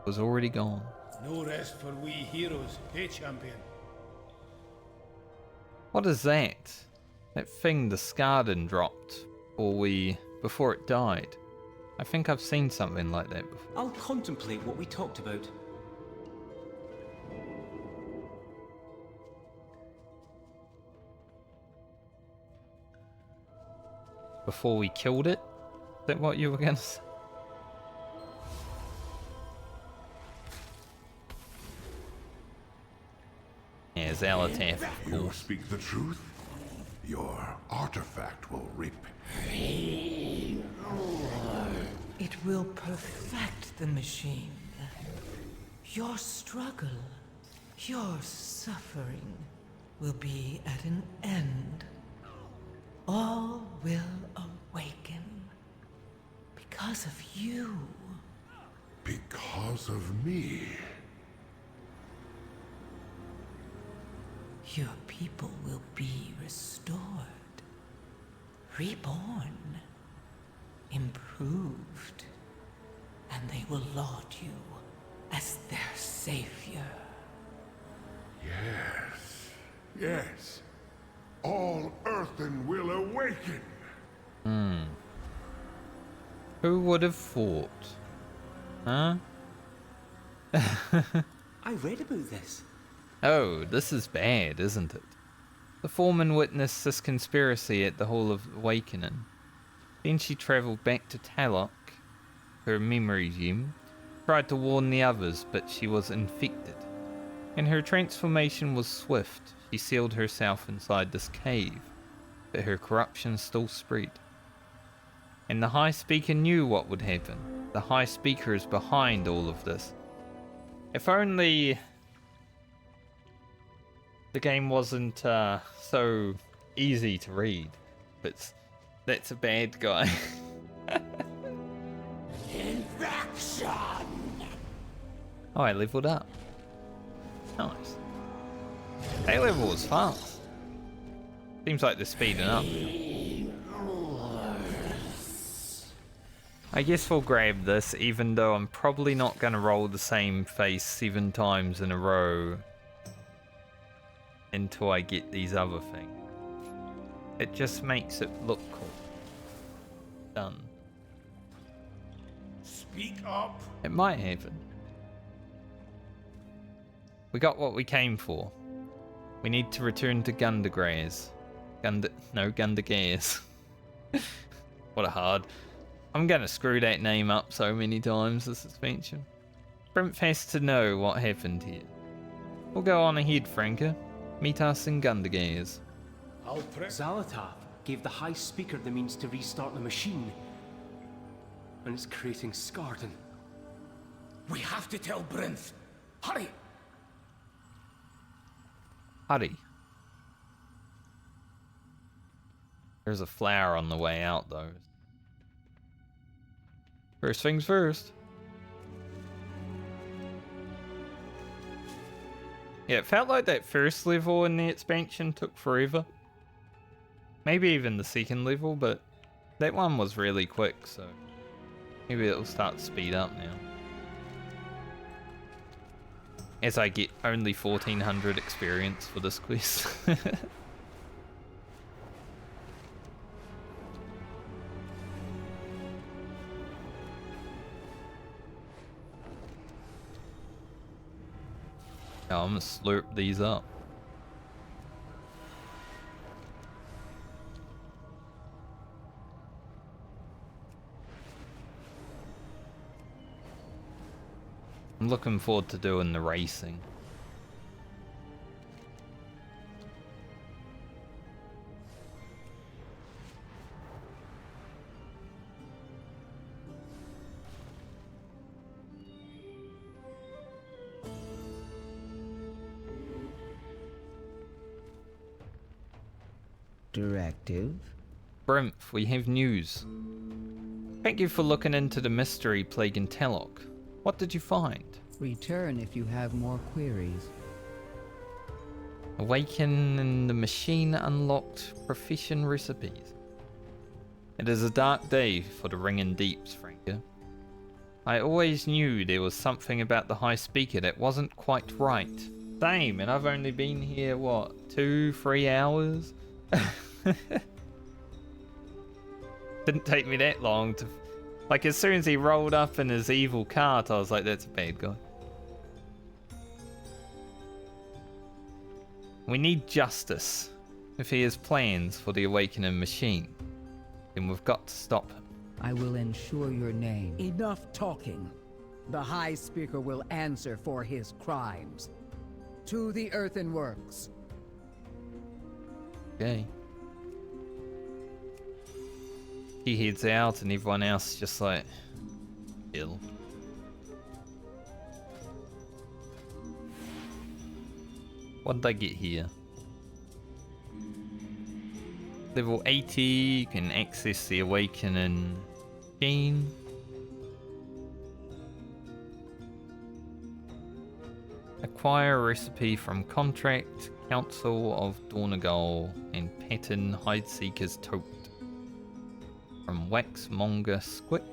Speaker 1: it was already gone.
Speaker 4: No rest for we heroes, eh, champion?
Speaker 1: What is that? That thing the Scarden dropped before it died. I think I've seen something like that before.
Speaker 20: I'll contemplate what we talked about.
Speaker 1: Before we killed it? Is that what you were gonna say? Yeah, Zalataf, of
Speaker 8: You
Speaker 1: course.
Speaker 8: speak the truth? Your artifact will reap.
Speaker 15: It will perfect the machine. Your struggle, your suffering will be at an end. All will awaken because of you.
Speaker 8: Because of me?
Speaker 15: Your people will be restored, reborn, improved, and they will laud you as their savior.
Speaker 8: Yes, yes. All earthen will awaken.
Speaker 1: Who would have thought? Huh?
Speaker 20: I read about this.
Speaker 1: Oh, this is bad, isn't it? The foreman witnessed this conspiracy at the Hall of Awakening. Then she travelled back to Talok, her memory gem, tried to warn the others, but she was infected. And her transformation was swift. She sealed herself inside this cave, but her corruption still spread. And the High Speaker knew what would happen. The High Speaker is behind all of this. If only the game wasn't so easy to read, but that's a bad guy.
Speaker 22: Infection!
Speaker 1: Oh, I leveled up. Nice. A level was fast. Seems like they're speeding up now. I guess we'll grab this, even though I'm probably not going to roll the same face 7 times in a row until I get these other things. It just makes it look cool. Done.
Speaker 4: Speak up.
Speaker 1: It might happen. We got what we came for. We need to return to Gundagraz. Gundagaz. What a hard. I'm gonna screw that name up so many times this expansion. Brimp has to know what happened here. We'll go on ahead, Franca. Meet us in Gundagaz.
Speaker 20: Zalataf gave the High Speaker the means to restart the machine. And it's creating Scarden.
Speaker 4: We have to tell Brinth. Hurry!
Speaker 1: Hurry. There's a flower on the way out, though. First things first. Yeah, it felt like that first level in the expansion took forever. Maybe even the second level, but that one was really quick, so maybe it'll start to speed up now. As I get only 1400 experience for this quest. Oh, I'm gonna slurp these up. I'm looking forward to doing the racing.
Speaker 12: Directive?
Speaker 1: Brimp, we have news. Thank you for looking into the mystery plaguing Talok. What did you find?
Speaker 17: Return if you have more queries.
Speaker 1: Awaken and the machine unlocked profession recipes. It is a dark day for the ringing deeps, Franca. I always knew there was something about the High Speaker that wasn't quite right. Same, and I've only been here, what, 2-3 hours? Didn't take me that long to... Like, as soon as he rolled up in his evil cart, I was like, that's a bad guy. We need justice. If he has plans for the Awakening Machine, then we've got to stop him.
Speaker 17: I will ensure your name. Enough talking. The High Speaker will answer for his crimes. To the Earthen Works.
Speaker 1: Okay. He heads out and everyone else just like... ill. What did I get here? Level 80, you can access the Awakening Machine. Acquire a recipe from Contract, Council of Dornagal, and Pattern Hideseeker's Tote. From Waxmonger Squip.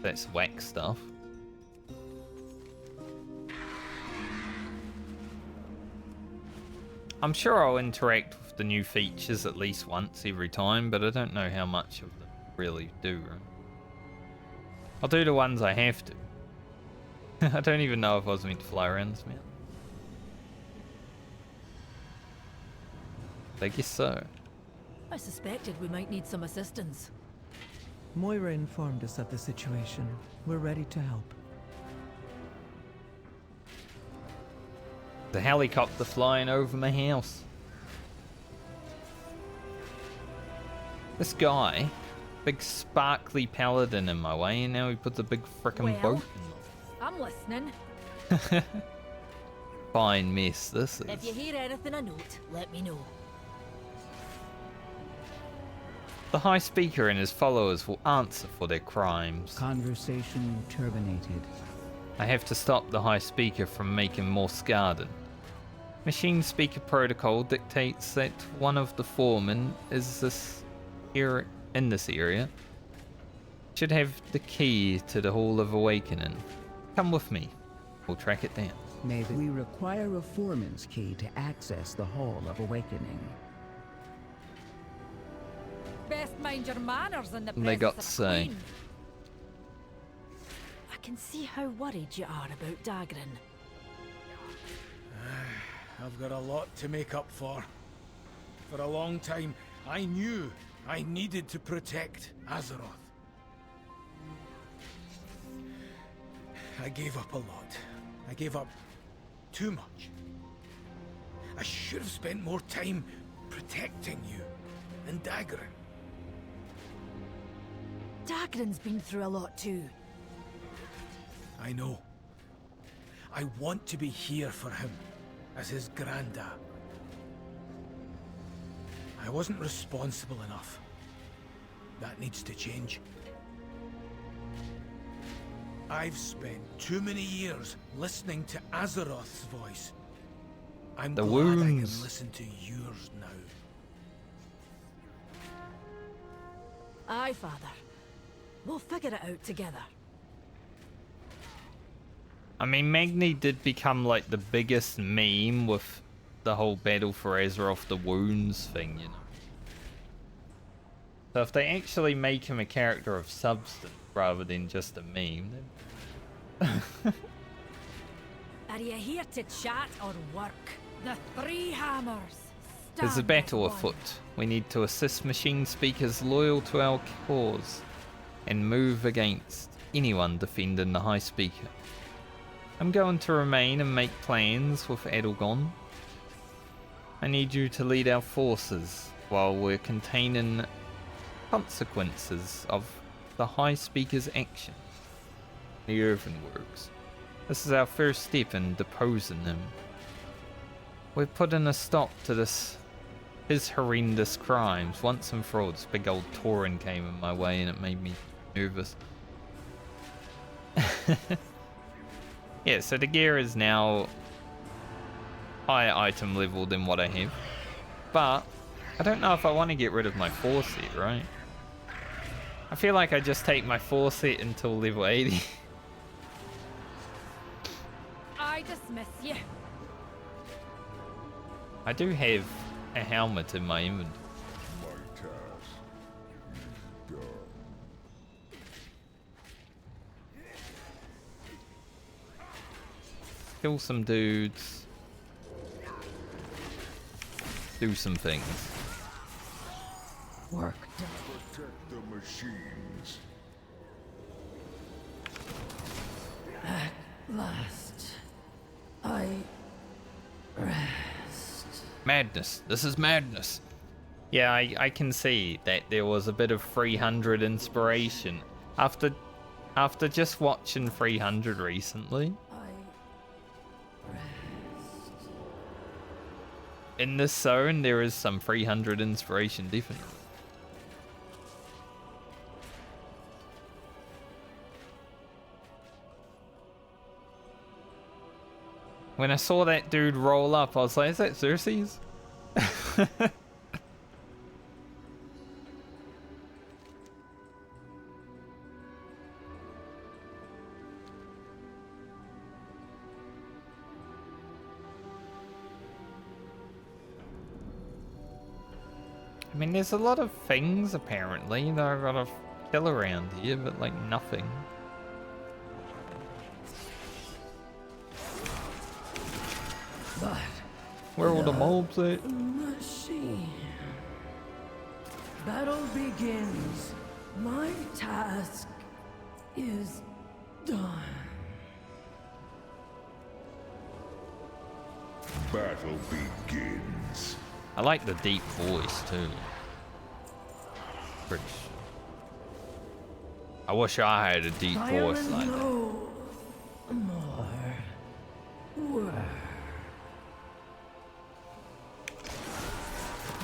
Speaker 1: That's wax stuff. I'm sure I'll interact with the new features at least once every time, but I don't know how much of them really do. Right? I'll do the ones I have to. I don't even know if I was meant to fly around this mountain. I guess so.
Speaker 5: I suspected we might need some assistance.
Speaker 15: Moira informed us of the situation. We're ready to help.
Speaker 1: The helicopter flying over my house. This guy, big sparkly paladin in my way, and now he puts a big frickin' boat.
Speaker 5: I'm listening.
Speaker 1: Fine mess this is.
Speaker 5: If you hear anything of note, let me know.
Speaker 1: The High Speaker and his followers will answer for their crimes.
Speaker 17: Conversation terminated.
Speaker 1: I have to stop the High Speaker from making more Scarden. Machine Speaker Protocol dictates that one of the foremen in this area should have the key to the Hall of Awakening. Come with me. We'll track it down.
Speaker 17: We require a foreman's key to access the Hall of Awakening.
Speaker 5: Best mind your manners in the
Speaker 1: They got to
Speaker 5: presence of
Speaker 1: say.
Speaker 5: Queen. I can see how worried you are about Dalaran.
Speaker 4: I've got a lot to make up for. For a long time, I knew I needed to protect Azeroth. I gave up a lot. I gave up too much. I should have spent more time protecting you and Dalaran.
Speaker 5: Dalaran's been through a lot too.
Speaker 4: I know. I want to be here for him, as his granddad. I wasn't responsible enough. That needs to change. I've spent too many years listening to Azeroth's voice. I'm
Speaker 1: The
Speaker 4: glad I can
Speaker 1: wounds.
Speaker 4: listen to yours now.
Speaker 5: Aye, Father. We'll figure it out together.
Speaker 1: I mean, Magni did become like the biggest meme with the whole Battle for Azeroth, the wounds thing, you know. So if they actually make him a character of substance rather than just a meme, then...
Speaker 5: Are you here to chat or work? The three hammers.
Speaker 1: There's a
Speaker 5: Stand
Speaker 1: battle
Speaker 5: as one.
Speaker 1: afoot. We need to assist machine speakers loyal to our cause and move against anyone defending the High Speaker. I'm going to remain and make plans with Adelgon. I need you to lead our forces while we're containing consequences of the High Speaker's actions. The Earthenworks. This is our first step in deposing him. We're putting a stop to his horrendous crimes once and for all. This big old Tauren came in my way and it made me nervous. Yeah, so the gear is now higher item level than what I have. But I don't know if I want to get rid of my 4 set, right? I feel like I just take my 4 set until level 80.
Speaker 5: I dismiss you.
Speaker 1: I do have a helmet in my inventory.
Speaker 19: My task is done.
Speaker 1: Kill some dudes. Do some things.
Speaker 12: Work done.
Speaker 19: Protect the machines.
Speaker 9: At last, I rest.
Speaker 1: Madness. This is madness. Yeah, I can see that there was a bit of 300 inspiration after just watching 300 recently. In this zone, there is some 300 inspiration, definitely. When I saw that dude roll up, I was like, is that Xerxes? I mean, there's a lot of things, apparently, that I've got to kill around here, but, like, nothing.
Speaker 9: But
Speaker 1: Where are all the mobs at?
Speaker 9: machine. Battle begins. My task is done.
Speaker 19: Battle begins.
Speaker 1: I like the deep voice, too. Pretty. I wish I had a deep voice like that.
Speaker 9: No more words.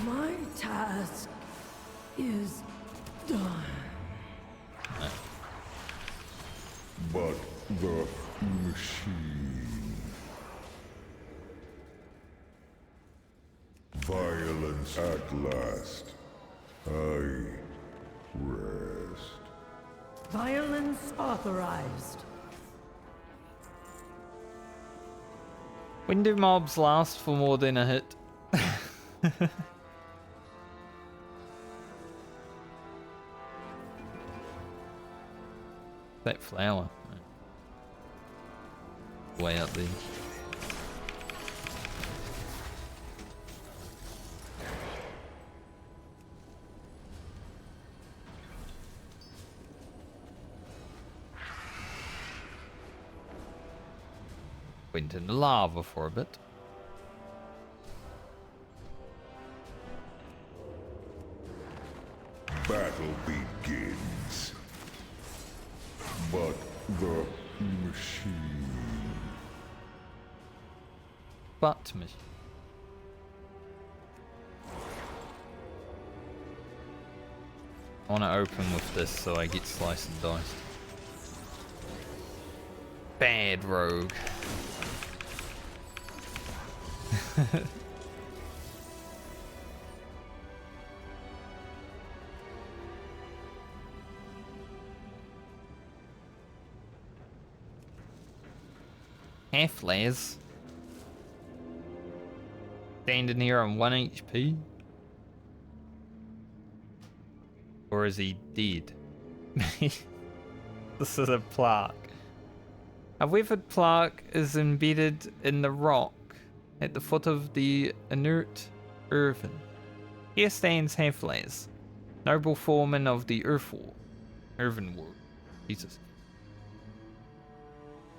Speaker 9: My task is done.
Speaker 19: But the machine. Violence at last. I rest.
Speaker 9: Violence authorized.
Speaker 1: When do mobs last for more than a hit? That flower. Way up there. Went in the lava for a bit.
Speaker 19: Battle begins. But the machine.
Speaker 1: Butt machine. I want to open with this so I get sliced and diced. Bad rogue. Half-Laz. Standing here on 1 HP. Or is he dead? This is a plaque. A weathered plaque is embedded in the rock at the foot of the inert earthen. Here stands Half-Laz, noble foreman of the Earthen World. Jesus.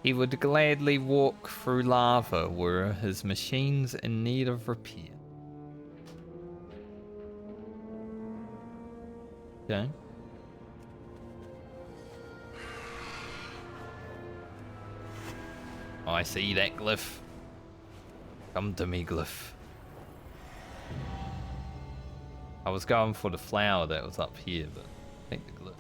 Speaker 1: He would gladly walk through lava were his machines in need of repair. Okay. Oh, I see that glyph. Come to me, glyph. I was going for the flower that was up here, but take the glyph.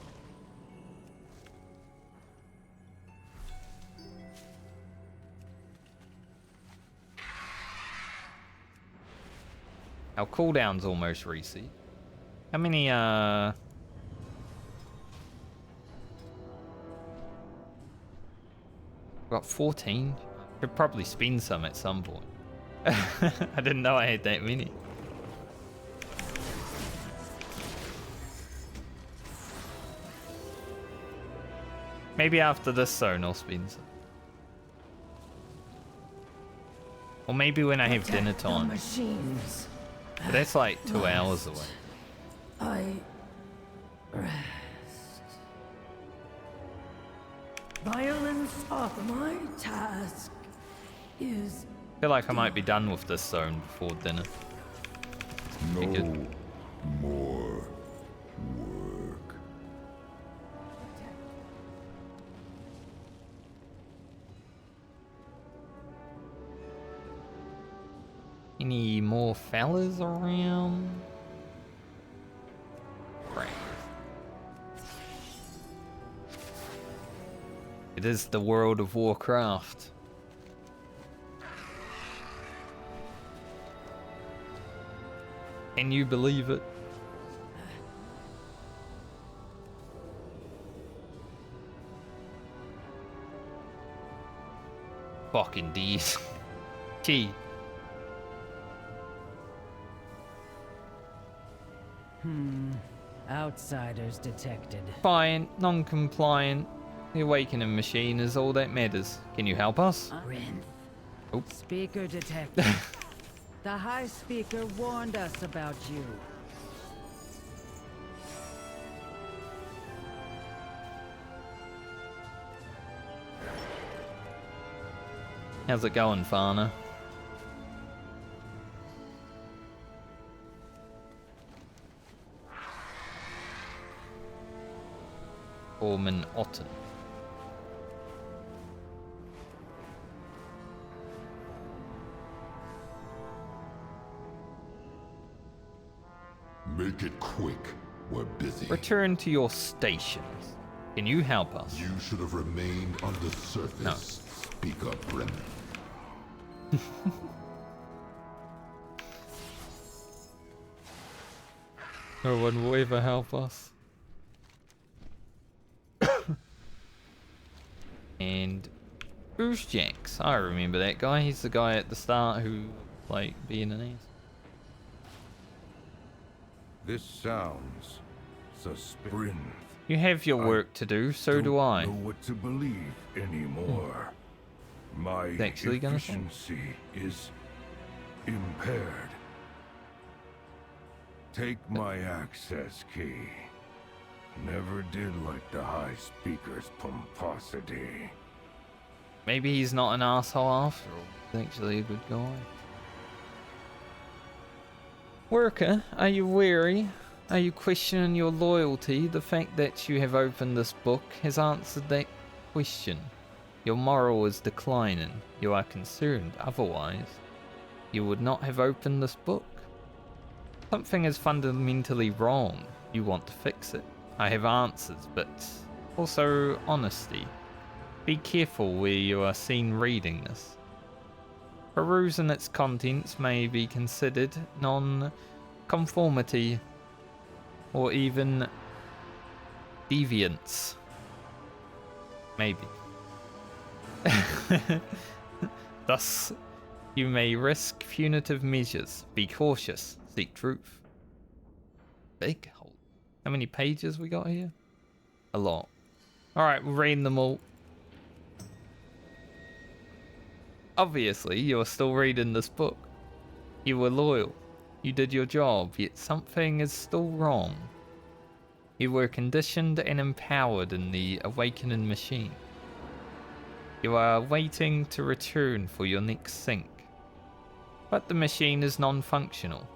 Speaker 1: Our cooldown's almost reset. How many Got 14. Could probably spin some at some point. I didn't know I had that many. Maybe after this zone I'll spin some. Or maybe when I have dinner time.
Speaker 3: Machines.
Speaker 1: But that's like 2 hours away.
Speaker 3: I rest. Violence of my task is.
Speaker 1: I feel like I might be done with this zone before dinner.
Speaker 19: No
Speaker 1: Be good.
Speaker 19: more work.
Speaker 1: Any more fellas around? Right. It is the world of Warcraft. Can you believe it? Fucking D's. Gee.
Speaker 12: Outsiders detected.
Speaker 1: Defiant, non-compliant. The awakening machine is all that matters. Can you help us? Oh.
Speaker 12: Speaker detected. The High Speaker warned us about you.
Speaker 1: How's it going, Fana? Orman Otten.
Speaker 8: Make it quick. We're busy.
Speaker 1: Return to your stations. Can you help us?
Speaker 8: You should have remained on the surface.
Speaker 1: No.
Speaker 8: Speak up, Brennan.
Speaker 1: No one will ever help us. And Bruce Jacks. I remember that guy. He's the guy at the start who, like, being an ass.
Speaker 7: This sounds suspicious.
Speaker 1: You have your work to do, so do I.
Speaker 7: Don't know what to believe anymore. My
Speaker 1: Actually gonna say?
Speaker 7: efficiency is impaired. Take my access key. Never did like the High Speaker's pomposity.
Speaker 1: Maybe he's not an asshole after all. He's actually a good guy. Worker, are you weary? Are you questioning your loyalty? The fact that you have opened this book has answered that question. Your moral is declining. You are concerned. Otherwise, you would not have opened this book. Something is fundamentally wrong. You want to fix it. I have answers, but also honesty. Be careful where you are seen reading this. Perusing its contents may be considered non-conformity or even deviance. Maybe. Thus, you may risk punitive measures. Be cautious. Seek truth. Big hole. How many pages we got here? A lot. Alright, we're reading them all. Obviously, you're still reading this book. You were loyal. You did your job, yet something is still wrong. You were conditioned and empowered in the awakening machine. You are waiting to return for your next sync. But the machine is non-functional.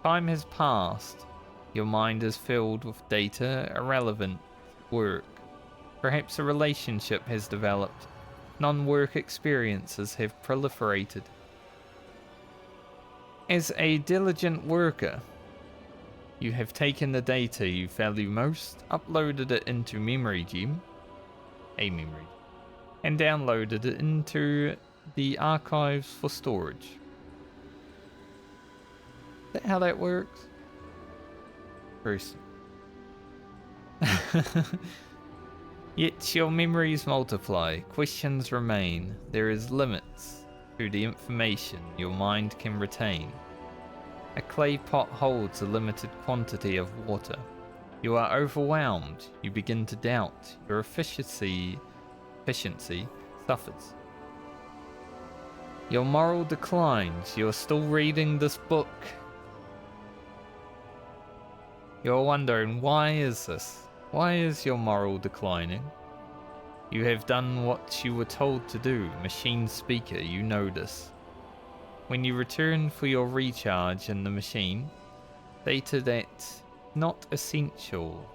Speaker 1: Time has passed. Your mind is filled with data irrelevant work. Perhaps a relationship has developed. Non-work experiences have proliferated. As a diligent worker, you have taken the data you value most, uploaded it into memory gem, and downloaded it into the archives for storage. Is that how that works? Very Yet your memories multiply, questions remain. There is limits to the information your mind can retain. A clay pot holds a limited quantity of water. You are overwhelmed, you begin to doubt. Your efficiency suffers. Your moral declines, you are still reading this book. You're wondering, why is this? Why is your moral declining? You have done what you were told to do, machine speaker, you know this. When you return for your recharge in the machine, data that's not essential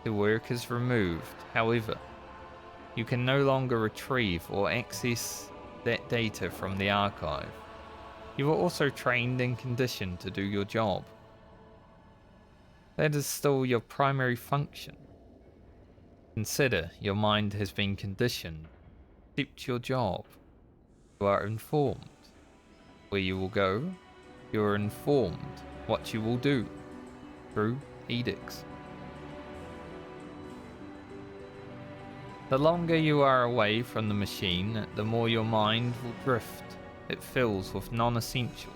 Speaker 1: to work is removed. However, you can no longer retrieve or access that data from the archive. You are also trained and conditioned to do your job. That is still your primary function. Consider your mind has been conditioned. Accept your job. You are informed where you will go. You are informed what you will do through edicts. The longer you are away from the machine, the more your mind will drift. It fills with non-essentials.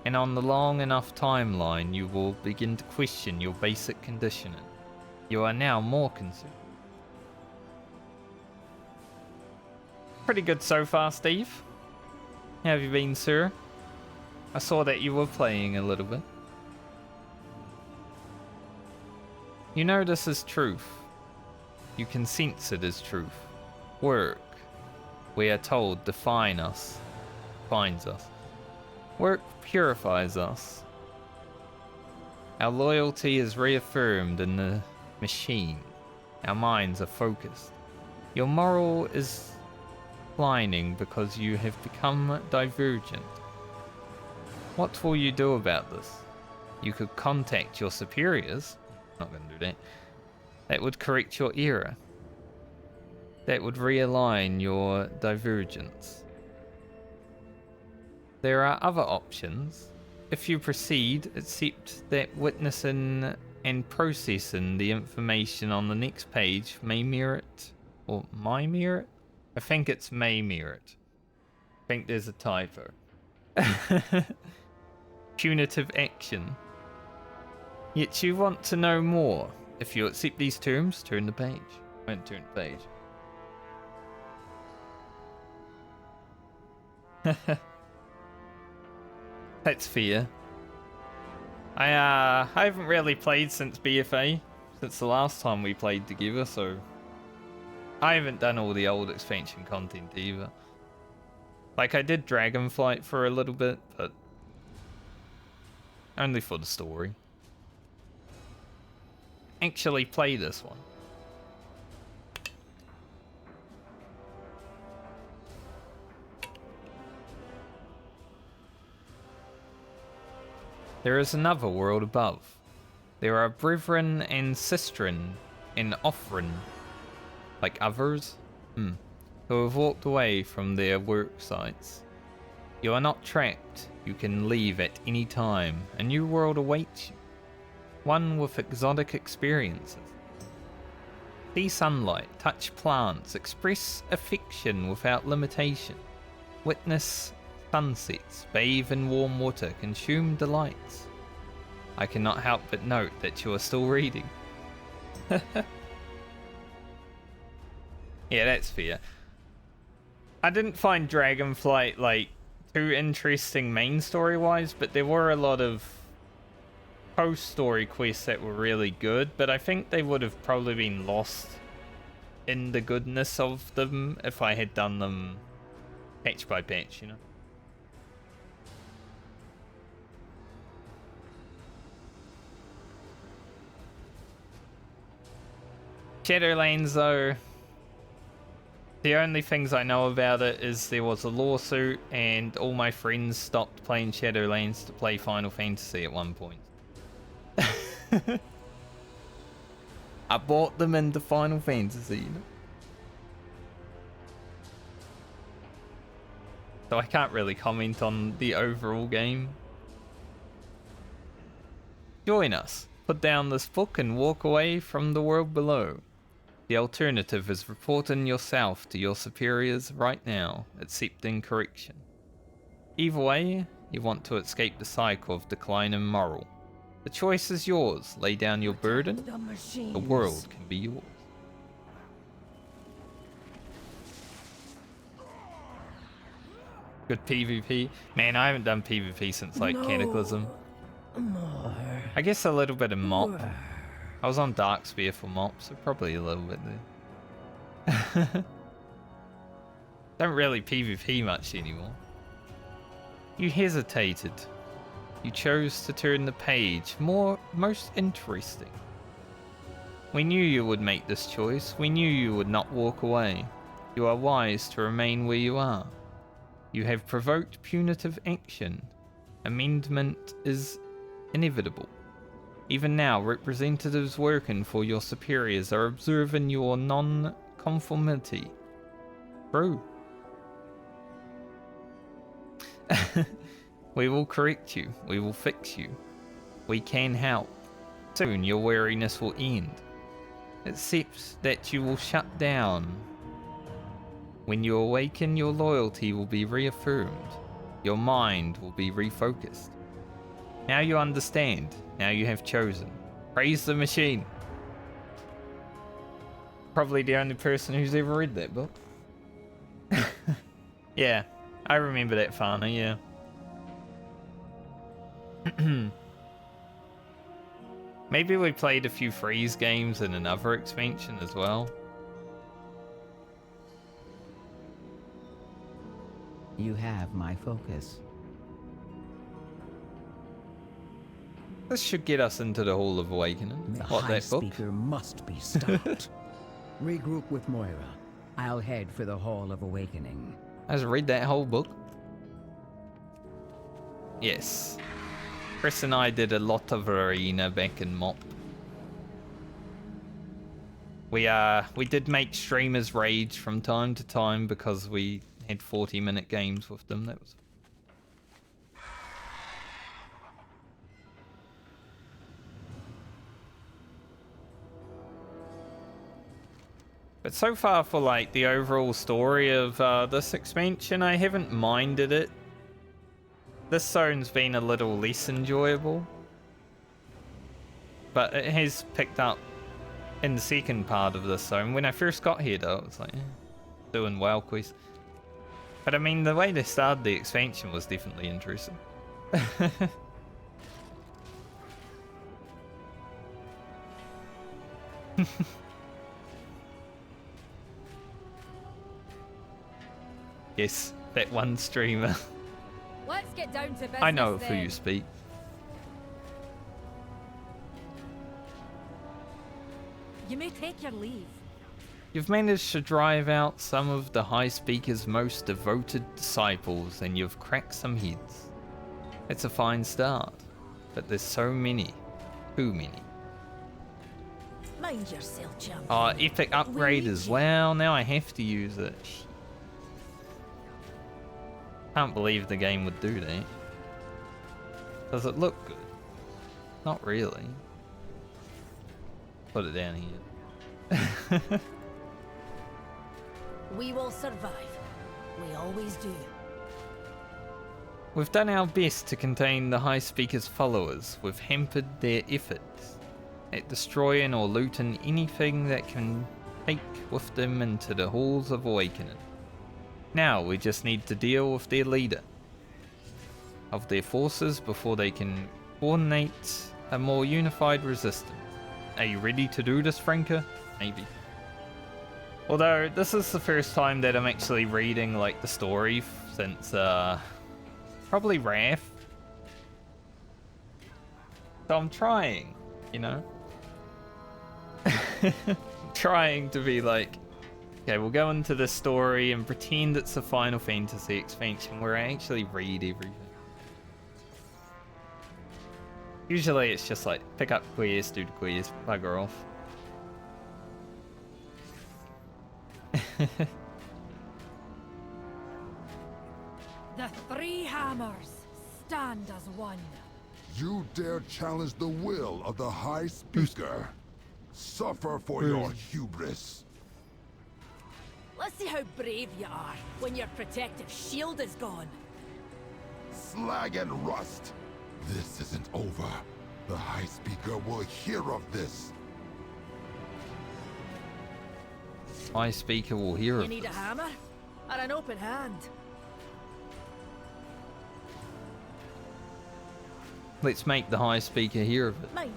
Speaker 1: And on the long enough timeline, you will begin to question your basic conditioning. You are now more concerned. Pretty good so far, Steve. How have you been, sir? I saw that you were playing a little bit. You know this is truth. You can sense it as truth. Work, we are told, defines us. Work purifies us. Our loyalty is reaffirmed in the machine. Our minds are focused. Your moral is declining because you have become divergent. What will you do about this? You could contact your superiors. Not going to do that. That would correct your error. That would realign your divergence. There are other options. If you proceed, accept that witnessing and processing the information on the next page may merit, or might merit? I think it's may merit. I think there's a typo. Punitive action. Yet you want to know more. If you accept these terms, turn the page. I won't turn the page. That's fair. I haven't really played since BFA, since the last time we played together, so I haven't done all the old expansion content either. Like, I did Dragonflight for a little bit, but only for the story. Actually play this one. There is another world above. There are brethren and sistren and offren, like others, who have walked away from their work sites. You are not trapped. You can leave at any time. A new world awaits you. One with exotic experiences. See sunlight, touch plants, express affection without limitation. Witness sunsets, bathe in warm water, consume delights. I cannot help but note that you are still reading. Yeah, that's fair. I didn't find Dragonflight, like, too interesting main story-wise, but there were a lot of post-story quests that were really good, but I think they would have probably been lost in the goodness of them if I had done them patch by patch, you know? Shadowlands, though, the only things I know about it is there was a lawsuit and all my friends stopped playing Shadowlands to play Final Fantasy at one point. I bought them into Final Fantasy, you know? So I can't really comment on the overall game. Join us. Put down this book and walk away from the world below. The alternative is reporting yourself to your superiors right now, accepting correction. Either way, you want to escape the cycle of decline in moral. The choice is yours. Lay down your burden. The world can be yours. Good PvP. Man, I haven't done PvP since like Cataclysm. I guess a little bit of mop. I was on Darkspear for mop, so probably a little bit there. Don't really PvP much anymore. You hesitated. You chose to turn the page. Most interesting. We knew you would make this choice. We knew you would not walk away. You are wise to remain where you are. You have provoked punitive action. Amendment is inevitable. Even now, representatives working for your superiors are observing your non-conformity. True. We will correct you. We will fix you. We can help. Soon your weariness will end. Except that you will shut down. When you awaken, your loyalty will be reaffirmed. Your mind will be refocused. Now you understand. Now you have chosen. Praise the machine. Probably the only person who's ever read that book. Yeah, I remember that Fana, yeah. Maybe we played a few freeze games in another expansion as well.
Speaker 17: You have my focus.
Speaker 1: This should get us into the Hall of Awakening.
Speaker 17: The
Speaker 1: What,
Speaker 17: High
Speaker 1: that book?
Speaker 17: Speaker must be stopped. Regroup with Moira. I'll head for the Hall of Awakening.
Speaker 1: I just read that whole book. Yes. Chris and I did a lot of arena back in MOP. We did make streamers rage from time to time because we had 40-minute games with them. That was. But so far for like the overall story of this expansion, I haven't minded it. This zone's been a little less enjoyable. But it has picked up in the second part of this zone. When I first got here though, it was like, doing WoW quests. But I mean, the way they started the expansion was definitely interesting. Yes, that one streamer.
Speaker 5: Let's get down to business.
Speaker 1: I know
Speaker 5: then.
Speaker 1: who you speak.
Speaker 5: You may take your leave.
Speaker 1: You've managed to drive out some of the High Speaker's most devoted disciples, and you've cracked some heads. It's a fine start, but there's so many. Too many.
Speaker 5: Mind yourself, champion.
Speaker 1: Oh, epic upgrade as well. Now I have to use it. Can't believe the game would do that. Does it look good? Not really. Put it down here.
Speaker 5: We will survive. We always do.
Speaker 1: We've done our best to contain the High Speaker's followers. We've hampered their efforts at destroying or looting anything that can take with them into the Halls of Awakening. Now we just need to deal with their leader of their forces before they can coordinate a more unified resistance. Are you ready to do this, Franca? Maybe. Although this is the first time that I'm actually reading like the story since probably Wrath. So I'm trying, you know. Trying to be like, okay, we'll go into this story and pretend it's a Final Fantasy expansion where I actually read everything. Usually it's just like, pick up quest, do the quest, bugger off.
Speaker 5: The three hammers stand as one.
Speaker 8: You dare challenge the will of the High Speaker? Suffer for your hubris.
Speaker 5: Let's see how brave you are when your protective shield is gone.
Speaker 8: Slag and rust. This isn't over. The High Speaker will hear of this.
Speaker 1: High Speaker will hear
Speaker 5: You
Speaker 1: of
Speaker 5: need a
Speaker 1: this.
Speaker 5: hammer? Or an open hand?
Speaker 1: Let's make the High Speaker hear of it.
Speaker 5: Mind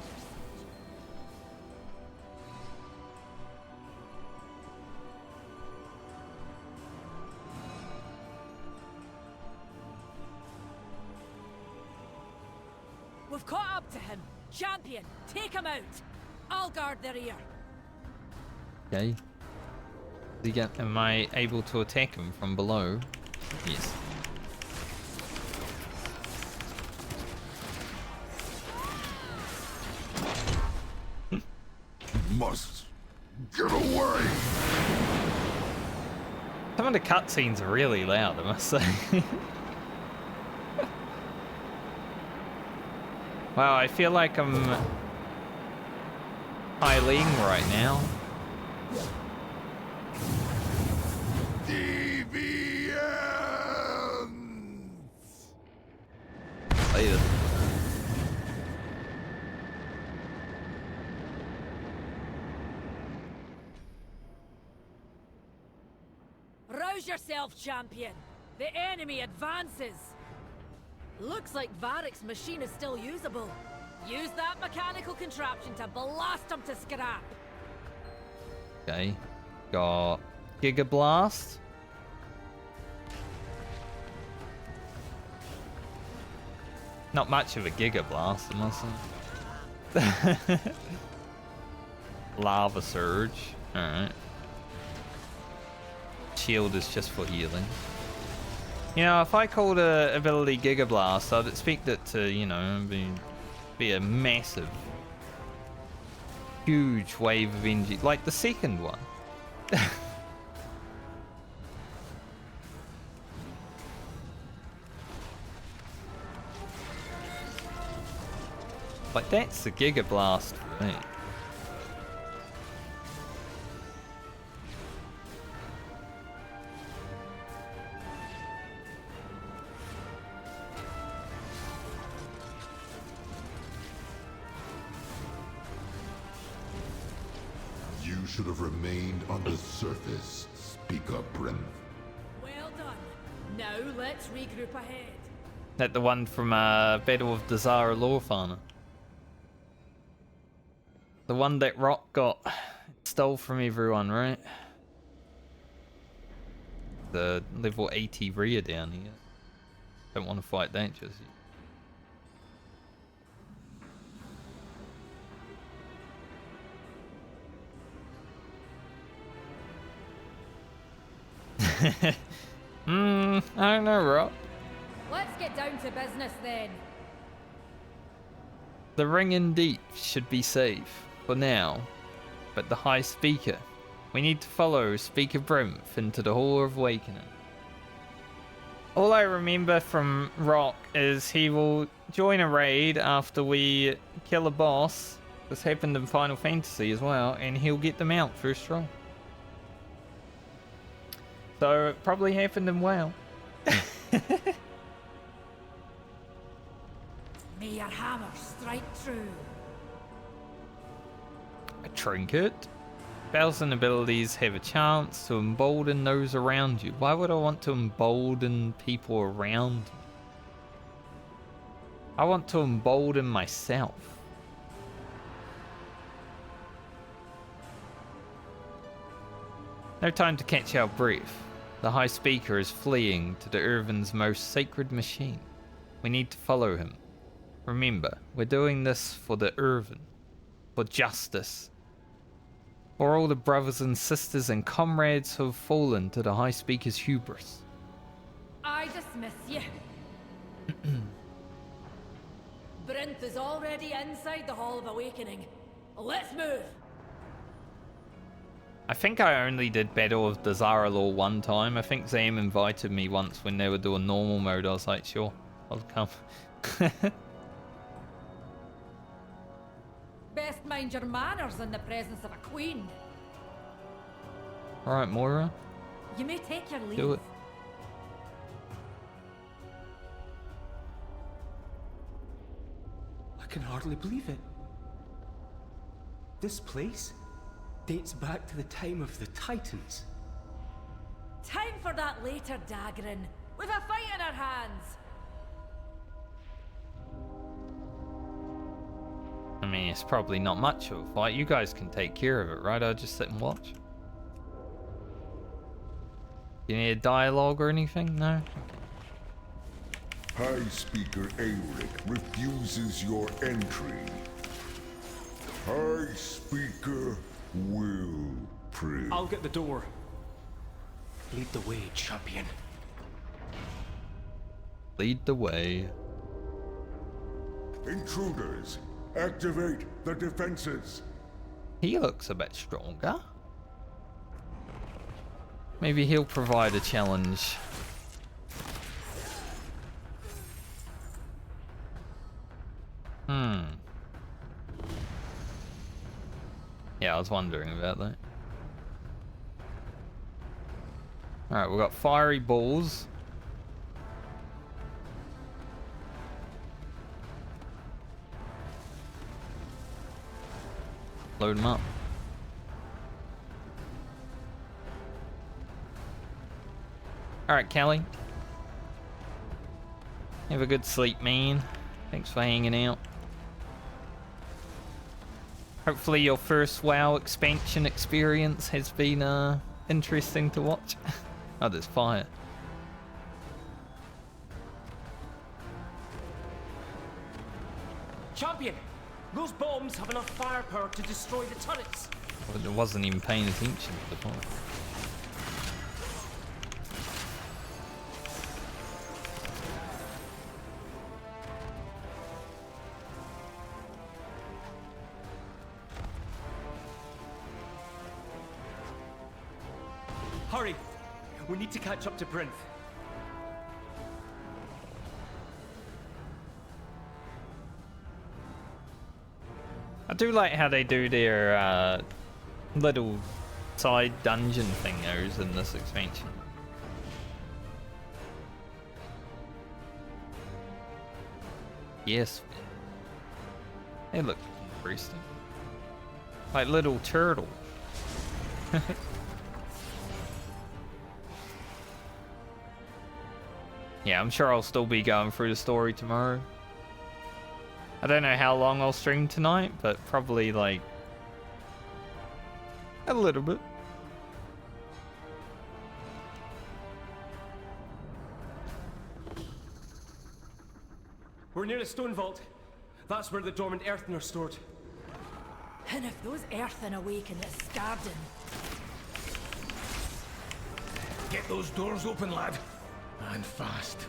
Speaker 5: We've caught up to him. Champion, take him out. I'll guard the rear.
Speaker 1: Okay. Am I able to attack him from below? Yes.
Speaker 8: Must get away.
Speaker 1: Some of the cutscenes are really loud, I must say. Wow, I feel like I'm Eileen right now. Later.
Speaker 5: Rouse yourself, champion. The enemy advances. Looks like Varric's machine is still usable. Use that mechanical contraption to blast him to scrap.
Speaker 1: Okay. Got Giga Blast. Not much of a Giga Blast, I must say. Lava Surge. Alright. Shield is just for healing. You know, if I called a ability Giga Blast, I'd expect it to, you know, be a massive, huge wave of energy, like the second one. Like, that's the Giga Blast for me.
Speaker 8: You should have remained on the surface, Speaker Brim.
Speaker 5: Well done. Now let's regroup ahead.
Speaker 1: That the one from Battle of Dazara Lawfana. The one that Rock stole from everyone, right? The level 80 rear down here. Don't want to fight that just yet. I don't know, Rock.
Speaker 5: Let's get down to business then.
Speaker 1: The ring in deep should be safe for now, but the High Speaker, we need to follow Speaker Brimf into the Hall of Awakening. All I remember from Rock is he will join a raid after we kill a boss. This happened in Final Fantasy as well, and he'll get them out first roll. So it probably happened in WoW.
Speaker 5: May your hammer strike true.
Speaker 1: A trinket. Spells and abilities have a chance to embolden those around you. Why would I want to embolden people around me? I want to embolden myself. No time to catch our breath. The High Speaker is fleeing to the Irvin's most sacred machine. We need to follow him. Remember, we're doing this for the Irvin. For justice. For all the brothers and sisters and comrades who have fallen to the High Speaker's hubris.
Speaker 5: I dismiss you. Brinth is already inside the Hall of Awakening. Let's move.
Speaker 1: I think I only did Battle of Dazara Law one time. I think Zam invited me once when they were doing normal mode. I was like, sure, I'll come.
Speaker 5: Best mind your manners in the presence of a queen.
Speaker 1: Alright, Moira.
Speaker 5: You may take your leave.
Speaker 1: Do it.
Speaker 20: I can hardly believe it. This place dates back to the time of the Titans.
Speaker 5: Time for that later, Dalaran. We've a fight in our hands.
Speaker 1: I mean, it's probably not much of a fight. You guys can take care of it, right? I'll just sit and watch. You need a dialogue or anything? No?
Speaker 19: High Speaker Auric refuses your entry. High Speaker will pray.
Speaker 20: I'll get the door. Lead the way, champion.
Speaker 1: Lead the way.
Speaker 19: Intruders, activate the defenses.
Speaker 1: He looks a bit stronger. Maybe he'll provide a challenge. Yeah, I was wondering about that. Alright, we've got fiery balls. Load them up. Alright, Kelly. Have a good sleep, man. Thanks for hanging out. Hopefully your first WoW expansion experience has been interesting to watch. Oh, there's fire.
Speaker 20: Champion! Those bombs have enough firepower to destroy the turrets.
Speaker 1: Well, I wasn't even paying attention to the point.
Speaker 20: Hurry! We need to catch up to Brinth.
Speaker 1: I do like how they do their little side dungeon thingos in this expansion. Yes. They look interesting. Like little turtles. Yeah, I'm sure I'll still be going through the story tomorrow. I don't know how long I'll stream tonight, but probably like a little bit.
Speaker 20: We're near the stone vault. That's where the dormant earthen are stored.
Speaker 5: And if those earthen awaken at Scarden...
Speaker 4: Get those doors open, lad. And fast.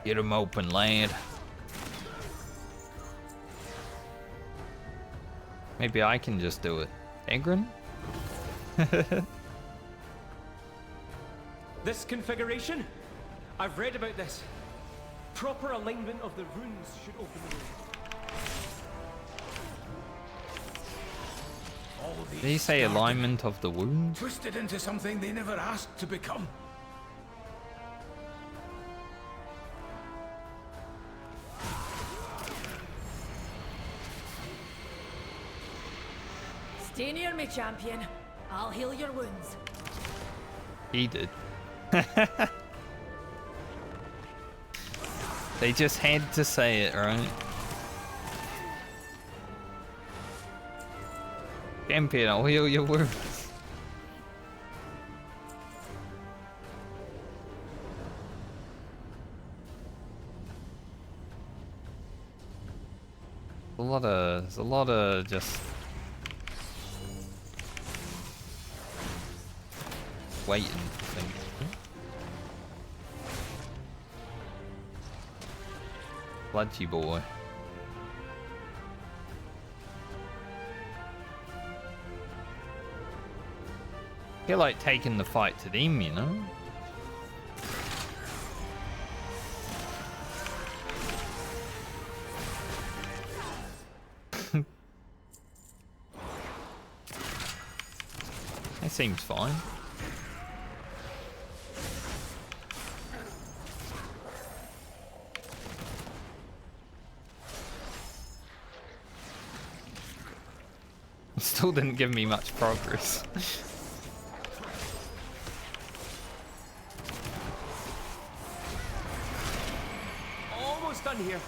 Speaker 1: Get them open, lad. Maybe I can just do it. Egrin?
Speaker 20: This configuration? I've read about this. Proper alignment of the runes should open the way.
Speaker 1: Did he say alignment of the wounds?
Speaker 4: Twisted into something they never asked to become.
Speaker 5: Stay near me, champion. I'll heal your wounds.
Speaker 1: He did. They just had to say it, right? Champion, I'll heal your wounds. There's a lot of just waiting for things. Sludgy boy. I feel like taking the fight to them, you know? It seems fine. Still didn't give me much progress.
Speaker 20: Almost done here.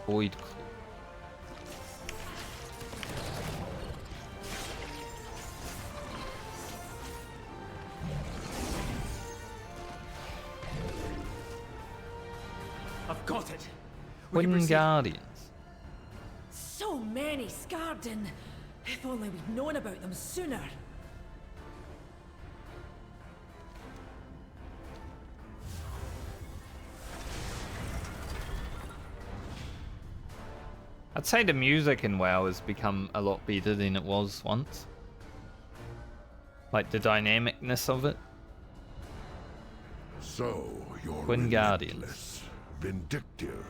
Speaker 1: Void Claw.
Speaker 20: I've got it.
Speaker 1: Wind Guardians.
Speaker 5: So many Scarden. If only we'd known about them sooner.
Speaker 1: I'd say the music in WoW has become a lot better than it was once. Like the dynamicness of it.
Speaker 14: So you're
Speaker 1: Wind Guardians.
Speaker 14: relentless, vindictive,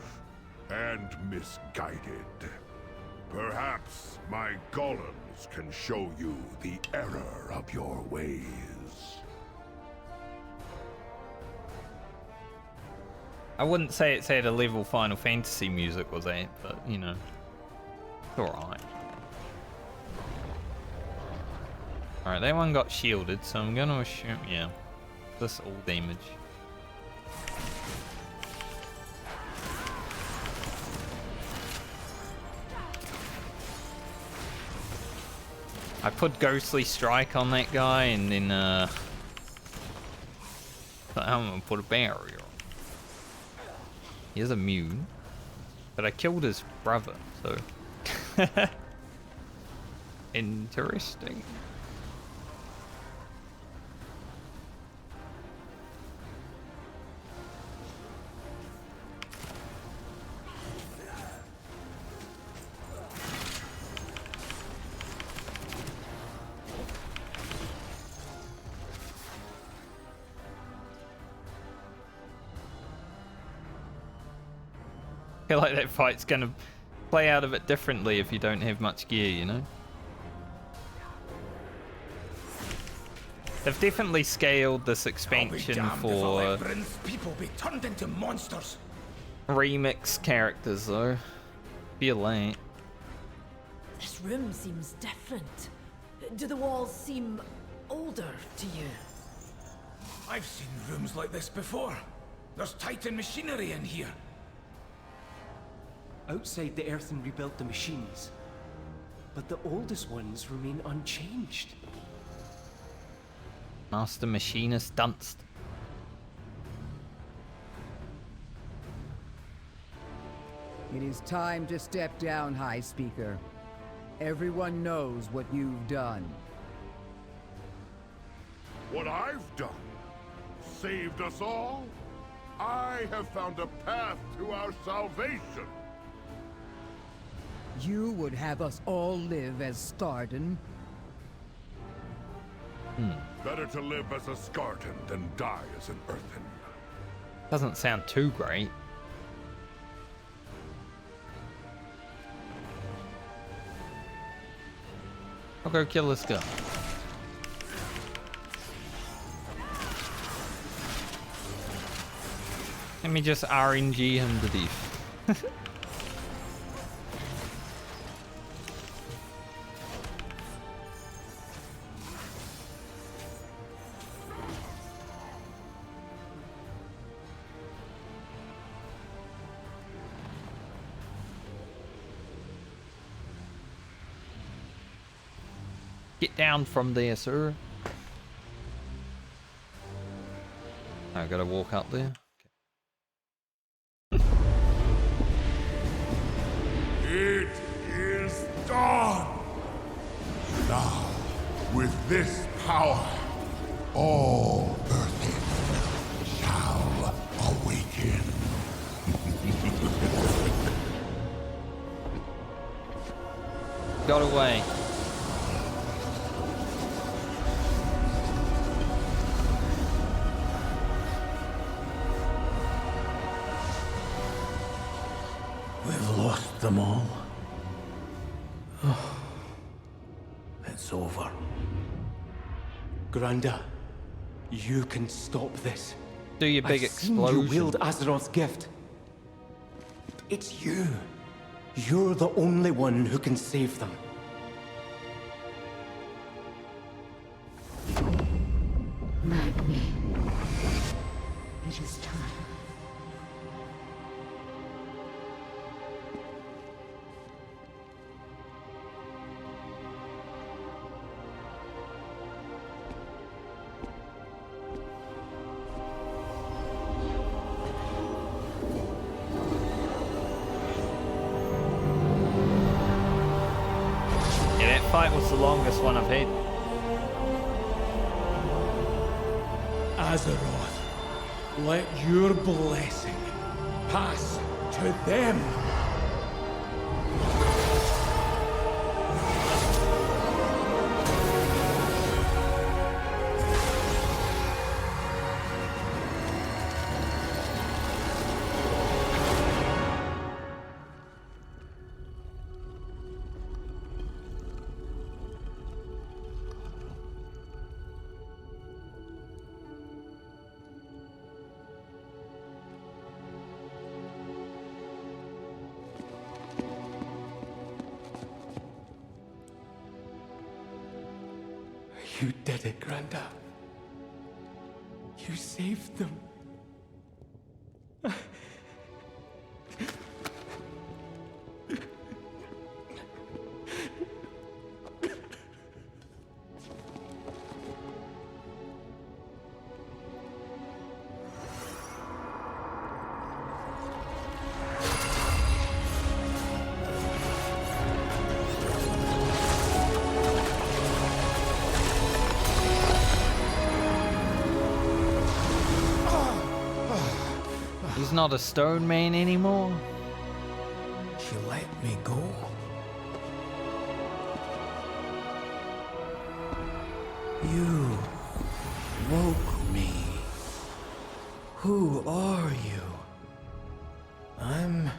Speaker 14: and misguided. Perhaps my golems can show you the error of your ways.
Speaker 1: I wouldn't say it's at a level Final Fantasy music was at, but you know, it's alright. Alright, that one got shielded, so I'm gonna assume, yeah, this all damage. I put Ghostly Strike on that guy, and then I'm gonna put a barrier on. He is immune, but I killed his brother, so interesting. I feel like that fight's gonna play out a bit differently if you don't have much gear, you know? They've definitely scaled this expansion for
Speaker 4: people be turned into monsters.
Speaker 1: remix characters, though. Be late.
Speaker 5: This room seems different. Do the walls seem older to you?
Speaker 4: I've seen rooms like this before. There's Titan machinery in here.
Speaker 20: Outside, the Earthen rebuilt the machines, but the oldest ones remain unchanged.
Speaker 1: Master Machinist Dunst.
Speaker 17: It is time to step down, High Speaker. Everyone knows what you've done.
Speaker 14: What I've done? Saved us all? I have found a path to our salvation.
Speaker 17: You would have us all live as Scarden?
Speaker 14: Better to live as a Scarden than die as an Earthen.
Speaker 1: Doesn't sound too great. I'll go kill this guy. Let me just RNG him to death. Get down from there, sir. I gotta walk up there.
Speaker 14: It is done! Now, with this power, all Earthen shall awaken.
Speaker 1: Got away.
Speaker 4: We've lost them all.
Speaker 20: it's over. Granda, you can stop this.
Speaker 1: Do your big explosion.
Speaker 20: You wield Azeroth's gift. It's you. You're the only one who can save them.
Speaker 22: Magni. It is time.
Speaker 1: Yeah, that fight was the longest one I've had.
Speaker 4: Azeroth, let your blessing pass to them.
Speaker 20: You did it, Granda. You saved them.
Speaker 1: He's not a stone man anymore.
Speaker 4: She let me go. You woke me. Who are you? I'm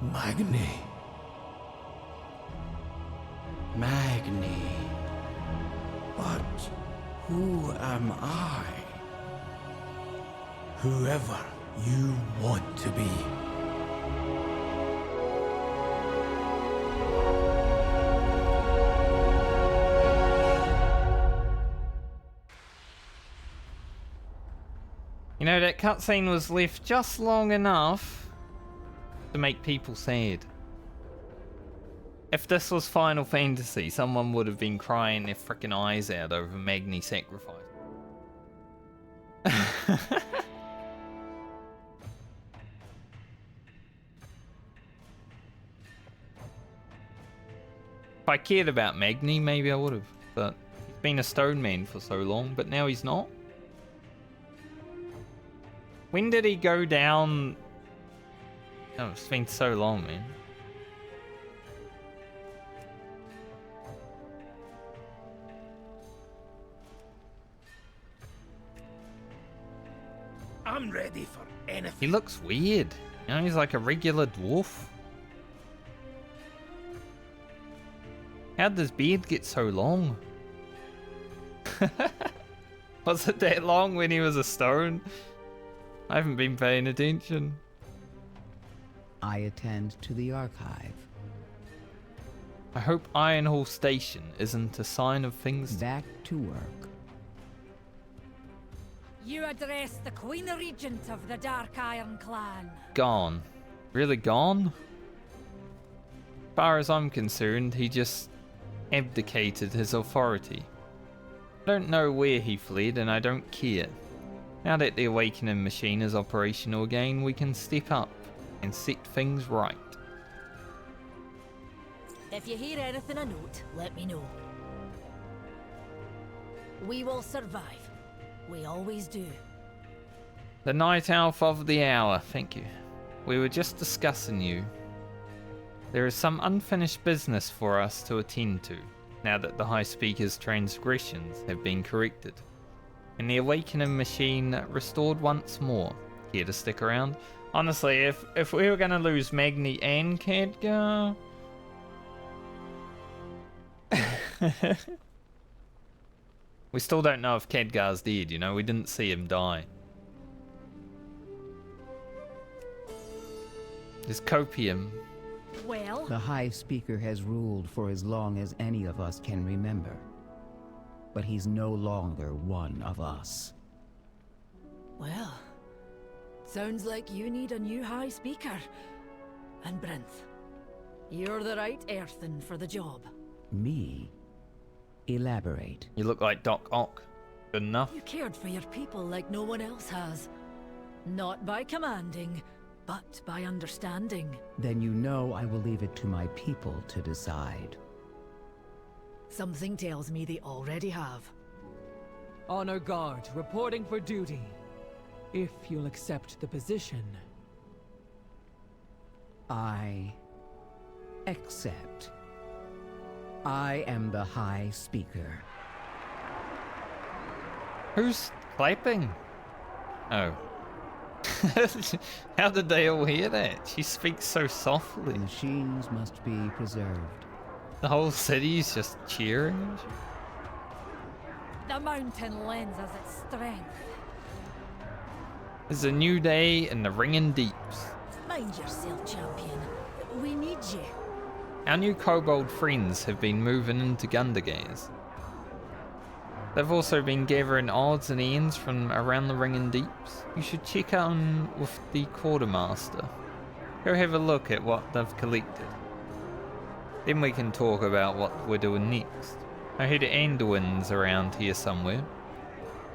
Speaker 4: Magni.
Speaker 20: Magni.
Speaker 4: But who am I? Whoever you want to be.
Speaker 1: You know, that cutscene was left just long enough to make people sad. If this was Final Fantasy, someone would have been crying their frickin' eyes out over Magni sacrifice. If I cared about Magni, maybe I would have, but he's been a stone man for so long, but now he's not. When did he go down? Oh, it's been so long, man.
Speaker 4: I'm ready for anything.
Speaker 1: He looks weird. You know, he's like a regular dwarf. How'd his beard get so long? Was it that long when he was a stone? I haven't been paying attention.
Speaker 17: I attend to the archive.
Speaker 1: I hope Ironhall Station isn't a sign of things.
Speaker 17: Back to work.
Speaker 5: You address the Queen Regent of the Dark Iron Clan.
Speaker 1: Gone. Really gone? As far as I'm concerned, he just abdicated his authority. I don't know where he fled, and I don't care. Now that the Awakening machine is operational again, we can step up and set things right.
Speaker 5: If you hear anything of note, let me know. We will survive. We always do.
Speaker 1: The Night Elf of the Hour, thank you. We were just discussing you. There is some unfinished business for us to attend to, now that the High Speaker's transgressions have been corrected. And the Awakening machine restored once more. Here to stick around? Honestly, if we were going to luse Magni and Khadgar... We still don't know if Khadgar's dead, you know? We didn't see him die. There's copium.
Speaker 5: Well?
Speaker 17: The High Speaker has ruled for as long as any of us can remember. But he's no longer one of us.
Speaker 5: Well, sounds like you need a new High Speaker. And Brinth, you're the right earthen for the job.
Speaker 17: Me? Elaborate.
Speaker 1: You look like Doc Ock. Good enough.
Speaker 5: You cared for your people like no one else has. Not by commanding, but by understanding.
Speaker 17: Then you know I will leave it to my people to decide.
Speaker 5: Something tells me they already have.
Speaker 15: Honor Guard, reporting for duty. If you'll accept the position.
Speaker 17: I accept. I am the High Speaker.
Speaker 1: Who's clapping? Oh. How did they all hear that? She speaks so softly.
Speaker 17: Machines must be preserved.
Speaker 1: The whole city's just cheering.
Speaker 5: The mountain lends us its strength.
Speaker 1: There's a new day in the ringing deeps.
Speaker 5: Mind yourself, champion. We need you.
Speaker 1: Our new kobold friends have been moving into Gundergaze. They've also been gathering odds and ends from around the ringing deeps. You should check out with the quartermaster. Go have a look at what they've collected. Then we can talk about what we're doing next. I heard Andiun's around here somewhere.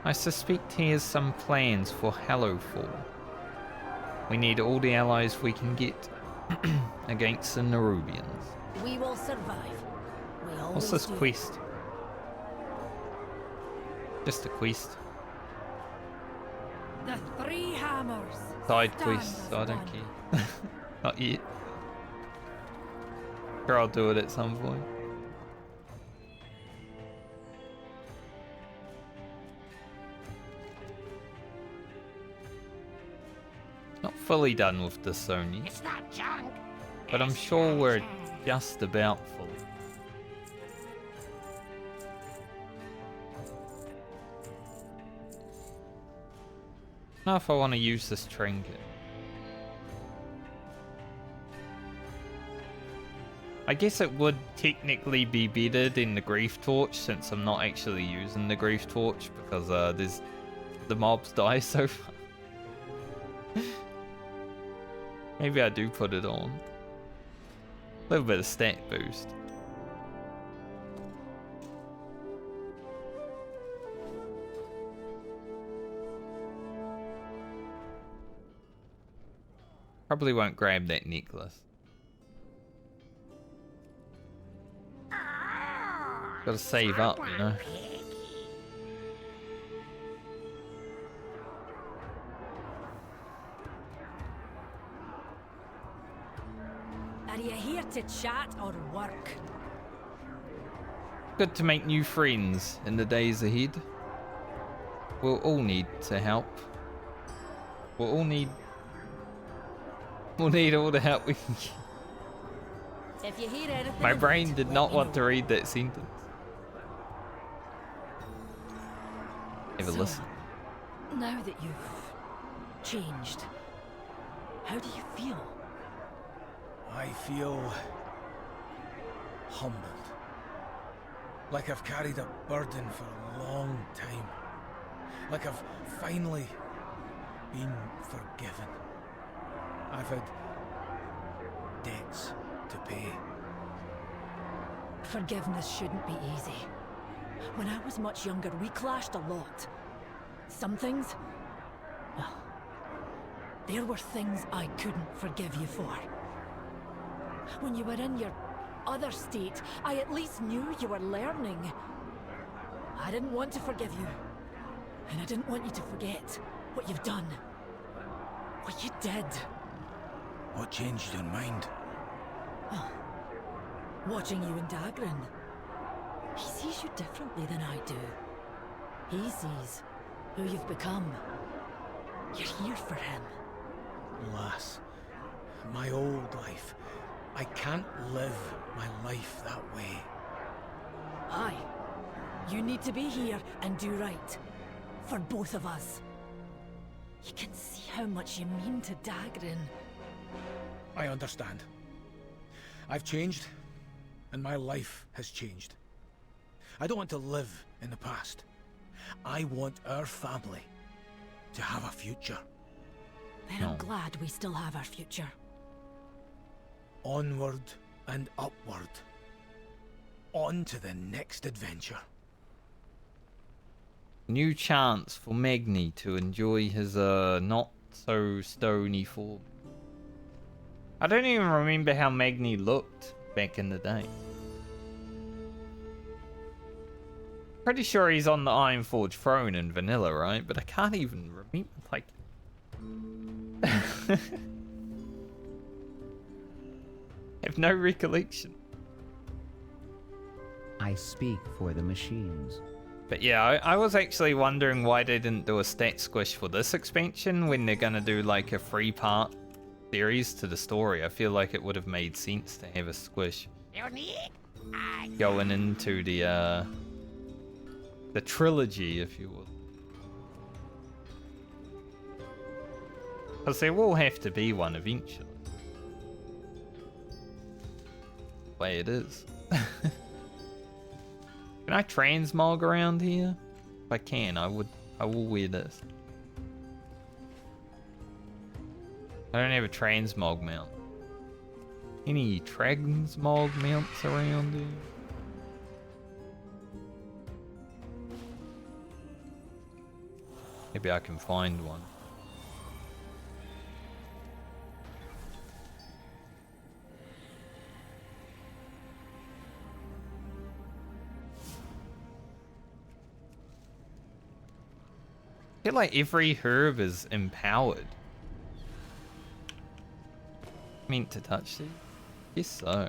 Speaker 1: I suspect he has some plans for Hallowfall. We need all the allies we can get against the Nerubians.
Speaker 5: We will survive. We always
Speaker 1: What's this
Speaker 5: do.
Speaker 1: quest? Just a quest.
Speaker 5: The three hammers.
Speaker 1: Side
Speaker 5: stand
Speaker 1: quest,
Speaker 5: as
Speaker 1: I don't
Speaker 5: one.
Speaker 1: care. Not yet. Sure, I'll do it at some point. Not fully done with this zone yet.
Speaker 22: It's not junk.
Speaker 1: But I'm sure we're just about full. Now if I want to use this trinket. I guess it would technically be better than the Grief Torch since I'm not actually using the Grief Torch because the mobs die so far. Maybe I do put it on. A little bit of stat boost. Probably won't grab that necklace. Gotta save up, you know.
Speaker 5: Are you here to chat or work?
Speaker 1: Good to make new friends in the days ahead. We'll all need to help. We'll need all the help we can get.
Speaker 5: If you hear anything,
Speaker 1: My brain did not want to read that sentence. Have a
Speaker 5: So,
Speaker 1: listen.
Speaker 5: Now that you've changed, how do you feel?
Speaker 4: I feel humbled. Like I've carried a burden for a long time. Like I've finally been forgiven. I've had debts to pay.
Speaker 5: Forgiveness shouldn't be easy. When I was much younger, we clashed a lot. Some things, well, there were things I couldn't forgive you for. When you were in your other state, I at least knew you were learning. I didn't want to forgive you. And I didn't want you to forget what you've done. What you did.
Speaker 4: What changed your mind?
Speaker 5: Oh, watching you in Dalaran. He sees you differently than I do. He sees who you've become. You're here for him.
Speaker 4: Lass, my old life. I can't live my life that way.
Speaker 5: Aye. You need to be here and do right. For both of us. You can see how much you mean to Dalaran.
Speaker 4: I understand. I've changed, and my life has changed. I don't want to live in the past. I want our family to have a future.
Speaker 5: Then I'm glad we still have our future.
Speaker 4: Onward and upward. On to the next adventure.
Speaker 1: New chance for Magni to enjoy his not so stony form. I don't even remember how Magni looked back in the day. Pretty sure he's on the Ironforge throne in vanilla, right? But I can't even remember, like... have no recollection.
Speaker 17: I speak for the machines.
Speaker 1: But yeah, I was actually wondering why they didn't do a stat squish for this expansion when they're gonna do like a 3-part series to the story. I feel like it would have made sense to have a squish going into the trilogy, if you will. Because there will have to be one eventually. The way it is. Can I transmog around here? If I can, I will wear this. I don't have a transmog mount. Any transmog mounts around here? Maybe I can find one. I feel like every herb is empowered. Meant to touch these? Yes, so.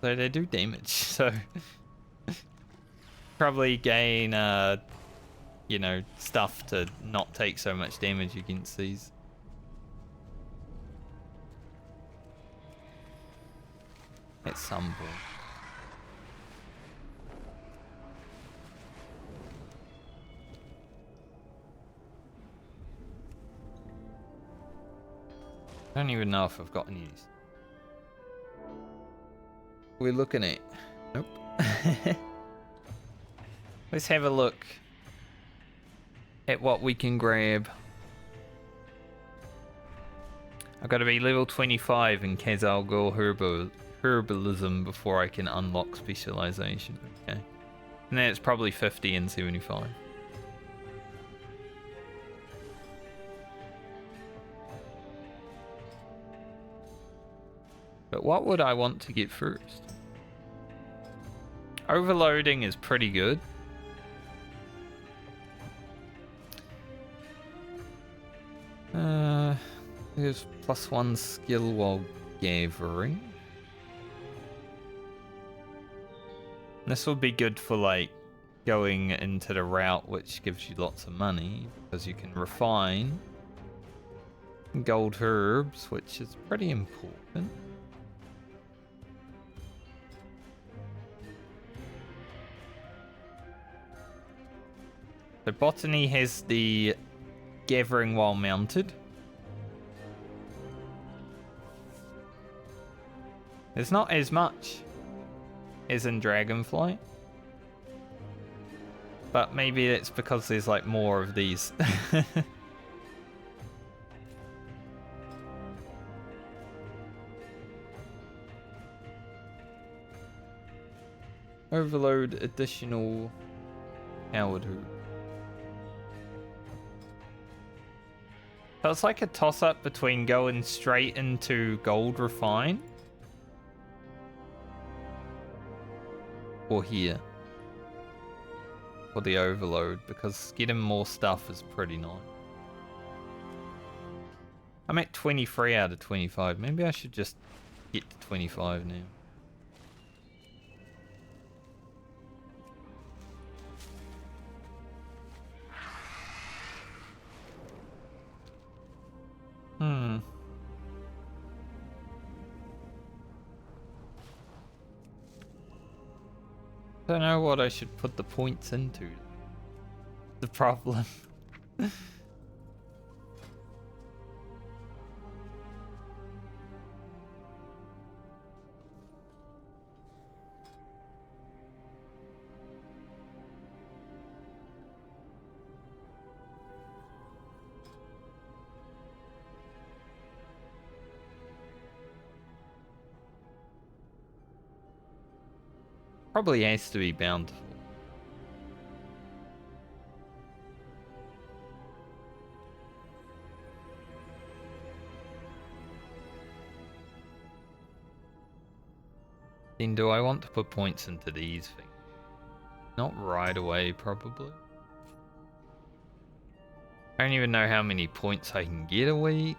Speaker 1: So they do damage, so... probably gain, you know, stuff to not take so much damage against these. At some point. I don't even know if I've got any of these. We're looking at... Nope. Let's have a look at what we can grab. I've got to be level 25 in Khazal-Gor Herbalism before I can unlock specialization. Okay. And then it's probably 50 and 75. But what would I want to get first? Overloading is pretty good. There's +1 skill while gathering. This will be good for like going into the route which gives you lots of money because you can refine gold herbs, which is pretty important. So botany has the gathering while mounted. There's not as much as in Dragonflight. But maybe it's because there's like more of these. Overload additional Howard Hoop. So it's like a toss-up between going straight into gold refine or here for the overload, because getting more stuff is pretty nice. I'm at 23 out of 25. Maybe I should just get to 25 now. I don't know what I should put the points into. The problem. Probably has to be bountiful. Then do I want to put points into these things? Not right away, probably. I don't even know how many points I can get a week.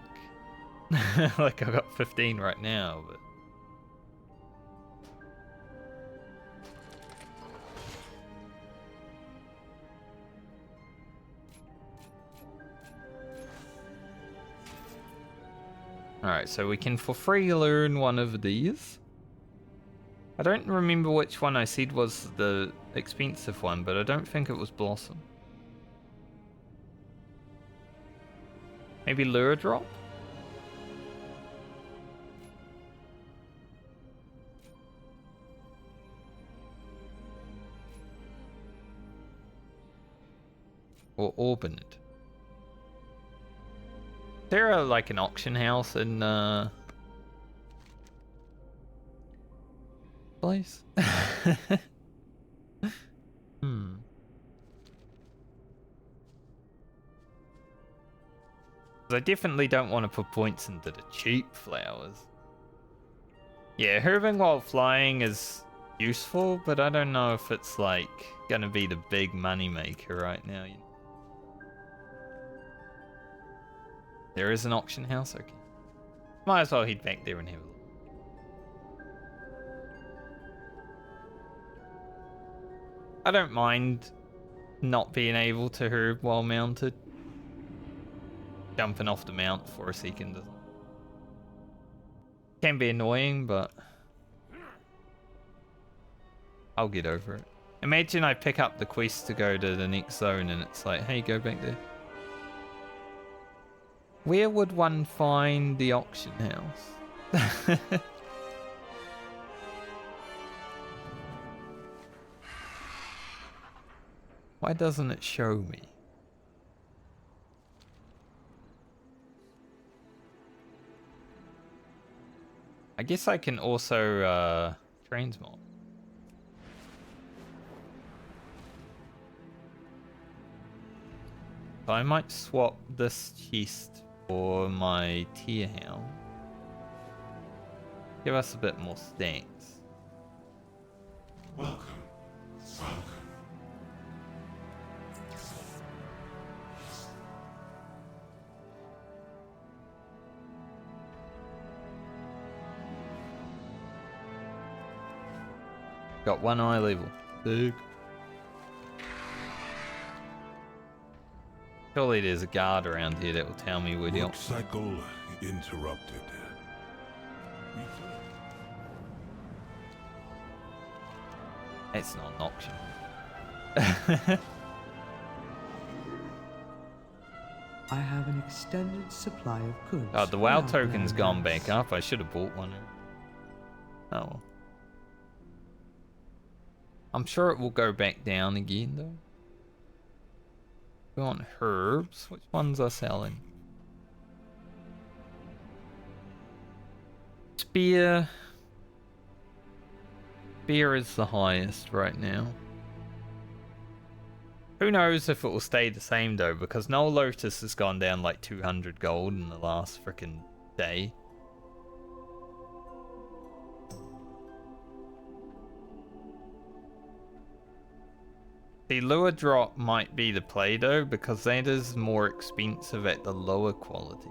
Speaker 1: Like, I've got 15 right now, but... Alright, so we can for free learn one of these. I don't remember which one I said was the expensive one, but I don't think it was Blossom. Maybe Lure Drop? Or Orbinate. Is there like an auction house in place? Hmm. I definitely don't want to put points into the cheap flowers. Yeah, herbing while flying is useful, but I don't know if it's like gonna be the big money maker right now. There is an auction house, okay. Might as well head back there and have a look. I don't mind not being able to herb while mounted. Jumping off the mount for a second doesn't. Can be annoying, but I'll get over it. Imagine I pick up the quest to go to the next zone and it's like, hey, go back there. Where would one find the auction house? Why doesn't it show me? I guess I can also transmog. So I might swap this chest for my tier helm. Give us a bit more stats.
Speaker 8: Welcome. Welcome.
Speaker 1: Got one eye level. Big. Surely there's a guard around here that will tell me where the
Speaker 19: Work cycle interrupted.
Speaker 1: It's not an auction.
Speaker 17: I have an extended supply of goods.
Speaker 1: Oh, the WoW
Speaker 17: for
Speaker 1: token's gone
Speaker 17: outlanders.
Speaker 1: back up. I should have bought one. Oh well. I'm sure it will go back down again though. We want herbs. Which ones are selling? Spear. Spear is the highest right now. Who knows if it will stay the same though, because Null Lotus has gone down like 200 gold in the last freaking day. The lure drop might be the play though, because that is more expensive at the lower quality.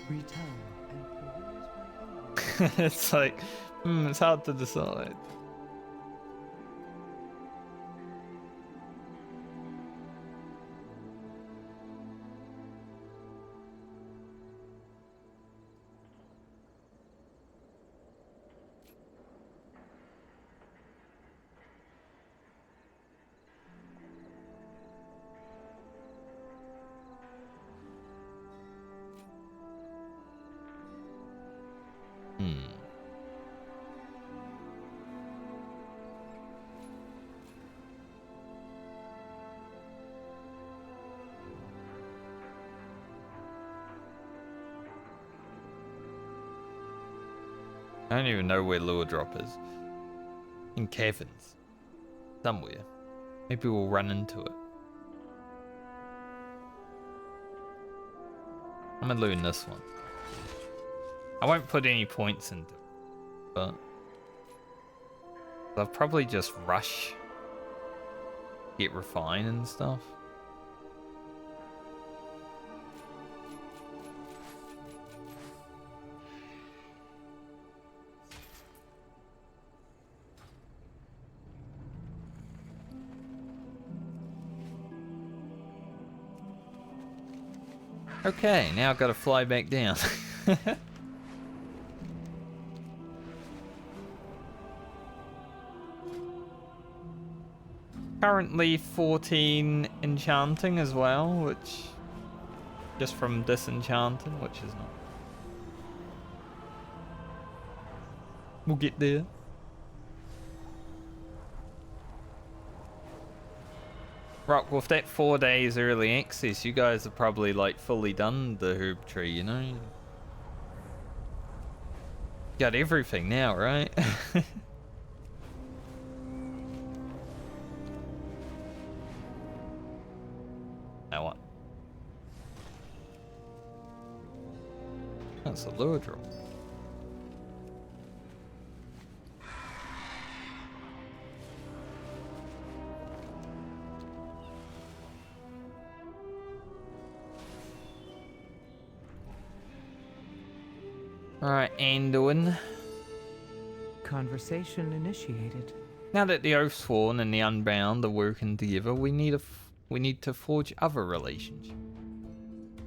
Speaker 17: Return and peruse my
Speaker 1: It's like, it's hard to decide. I don't even know where lure drop is. In caverns. Somewhere. Maybe we'll run into it. I'm gonna learn this one. I won't put any points into it, but I'll probably just rush, get refine and stuff. Okay, now I've got to fly back down. Currently 14 enchanting as well, which just from disenchanting, which is not. We'll get there. Rock, with that 4 days early access, you guys have probably like fully done the herb tree, you know? Got everything now, right? Now what? That's a lure drop. Alright, Andiun.
Speaker 15: Conversation initiated.
Speaker 1: Now that the Oathsworn and the Unbound are working together, we need to forge other relationships.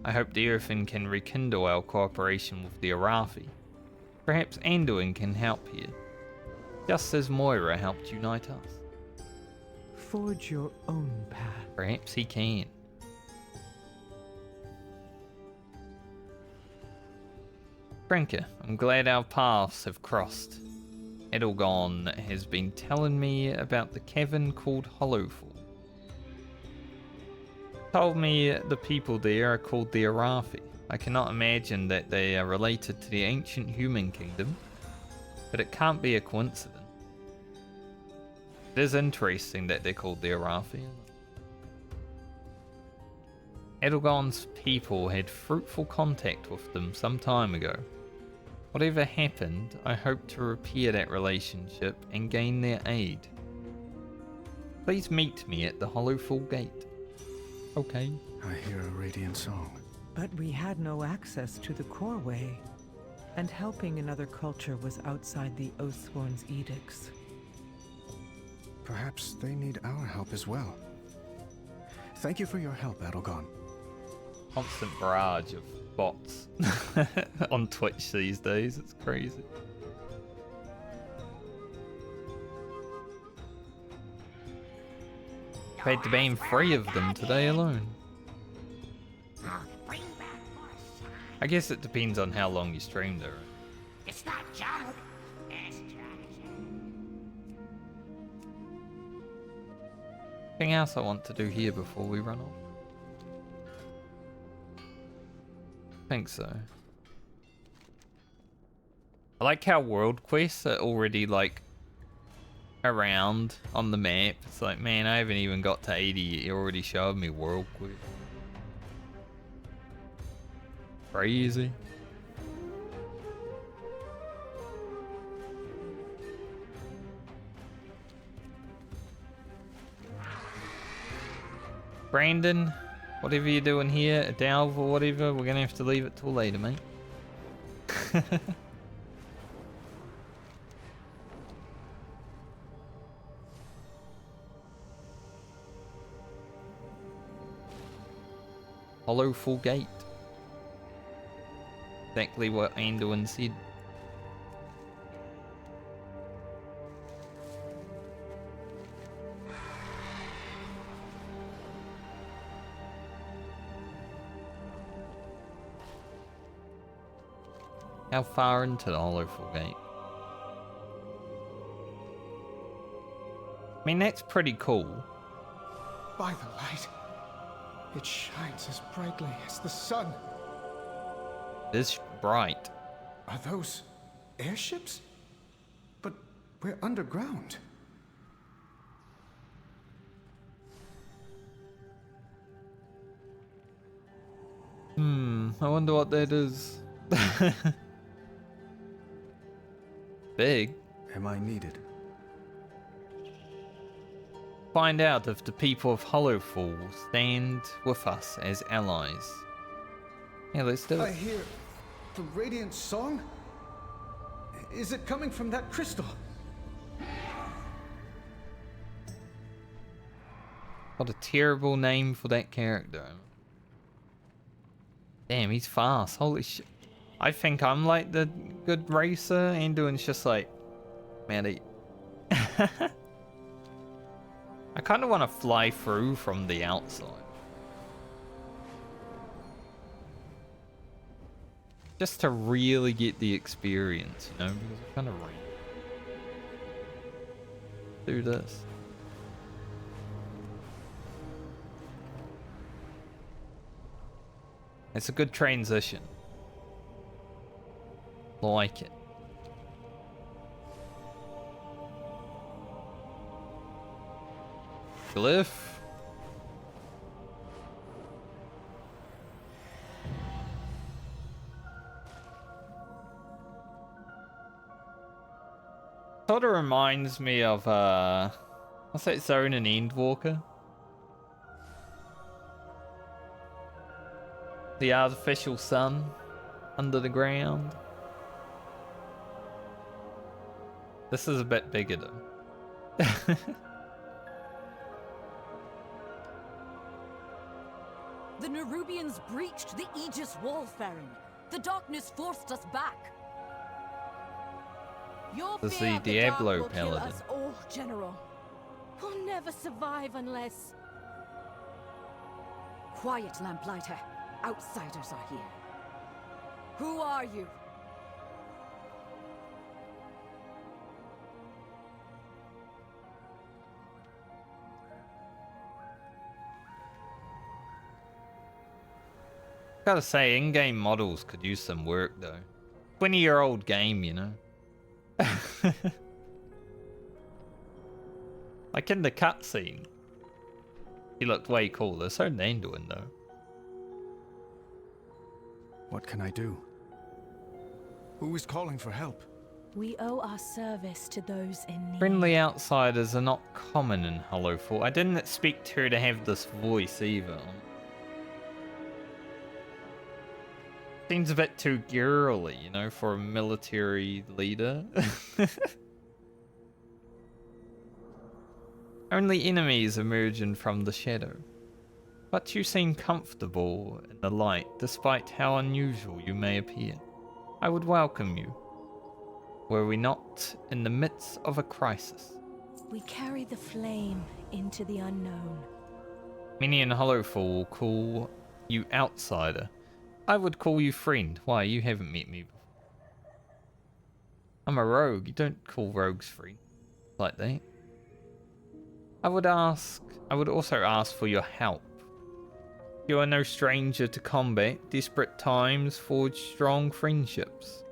Speaker 1: I hope the Earthen can rekindle our cooperation with the Arathi. Perhaps Andiun can help here, just as Moira helped unite us.
Speaker 15: Forge your own path.
Speaker 1: Perhaps he can. Franka, I'm glad our paths have crossed. Edelgon has been telling me about the cavern called Hallowfall. Told me the people there are called the Arathi. I cannot imagine that they are related to the ancient human kingdom, but it can't be a coincidence. It is interesting that they're called the Arathi. Edelgon's people had fruitful contact with them some time ago. Whatever happened, I hope to repair that relationship and gain their aid. Please meet me at the Hallowfall gate. Okay.
Speaker 11: I hear a radiant song.
Speaker 15: But we had no access to the core way, and helping another culture was outside the Oathsworn's edicts.
Speaker 11: Perhaps they need our help as well. Thank you for your help, Edelgon.
Speaker 1: Constant barrage of bots on Twitch these days. It's crazy. I've had to ban 3 of them today alone. I guess it depends on how long you streamed it.
Speaker 22: It's not junk, it's treasure.
Speaker 1: Anything else I want to do here before we run off? I think so. I like how world quests are already like around on the map. It's like, man, I haven't even got to 80 yet. You already showed me world quest. Crazy. Brandon, whatever you're doing here, a delve or whatever, we're gonna have to leave it till later, mate. Hallowfall gate. Exactly what Andiun said. How far into the Hallowfall gate? I mean, that's pretty cool.
Speaker 10: By the light, it shines as brightly as the sun.
Speaker 1: It is bright.
Speaker 10: Are those airships?
Speaker 11: we're underground.
Speaker 1: I wonder what that is. Big.
Speaker 11: Am I needed?
Speaker 1: Find out if the people of Hallowfall stand with us as allies. Yeah, let's do
Speaker 11: I
Speaker 1: it.
Speaker 11: hear the Radiant Song? Is it coming from that crystal?
Speaker 1: What a terrible name for that character. Damn, he's fast. Holy shit. I think I'm like the good racer. Andiun's just like, man, I kind of want to fly through from the outside. Just to really get the experience, you know, because it's kind of rain. Do this. It's a good transition. Like it. Glyph. Sort of reminds me of what's that zone in Endwalker? The artificial sun under the ground. This is a bit bigger though.
Speaker 5: The Nerubians breached the Aegis wall, Farron. The darkness forced us back. Your
Speaker 1: This is
Speaker 5: fear
Speaker 1: the
Speaker 5: of the dark
Speaker 1: Diablo
Speaker 5: will kill
Speaker 1: paladin.
Speaker 5: us all, General. We'll never survive unless... Quiet, Lamplighter. Outsiders are here. Who are you?
Speaker 1: Gotta say, in-game models could use some work though. 20-year-old game, you know. Like in the cutscene, he looked way cooler. So did Andiun though.
Speaker 11: What can I do? Who is calling for help?
Speaker 13: We owe our service to those in need.
Speaker 1: Friendly outsiders are not common in Hallowfall. I didn't expect her to have this voice either. Seems a bit too girly, you know, for a military leader. Only enemies emerging from the shadow. But you seem comfortable in the light, despite how unusual you may appear. I would welcome you, were we not in the midst of a crisis.
Speaker 13: We carry the flame into the unknown.
Speaker 1: Many in Hallowfall will call you outsider. I would call you friend. Why, you haven't met me before. I'm a rogue. You don't call rogues friend like that. I would also ask for your help. You are no stranger to combat. Desperate times forge strong friendships.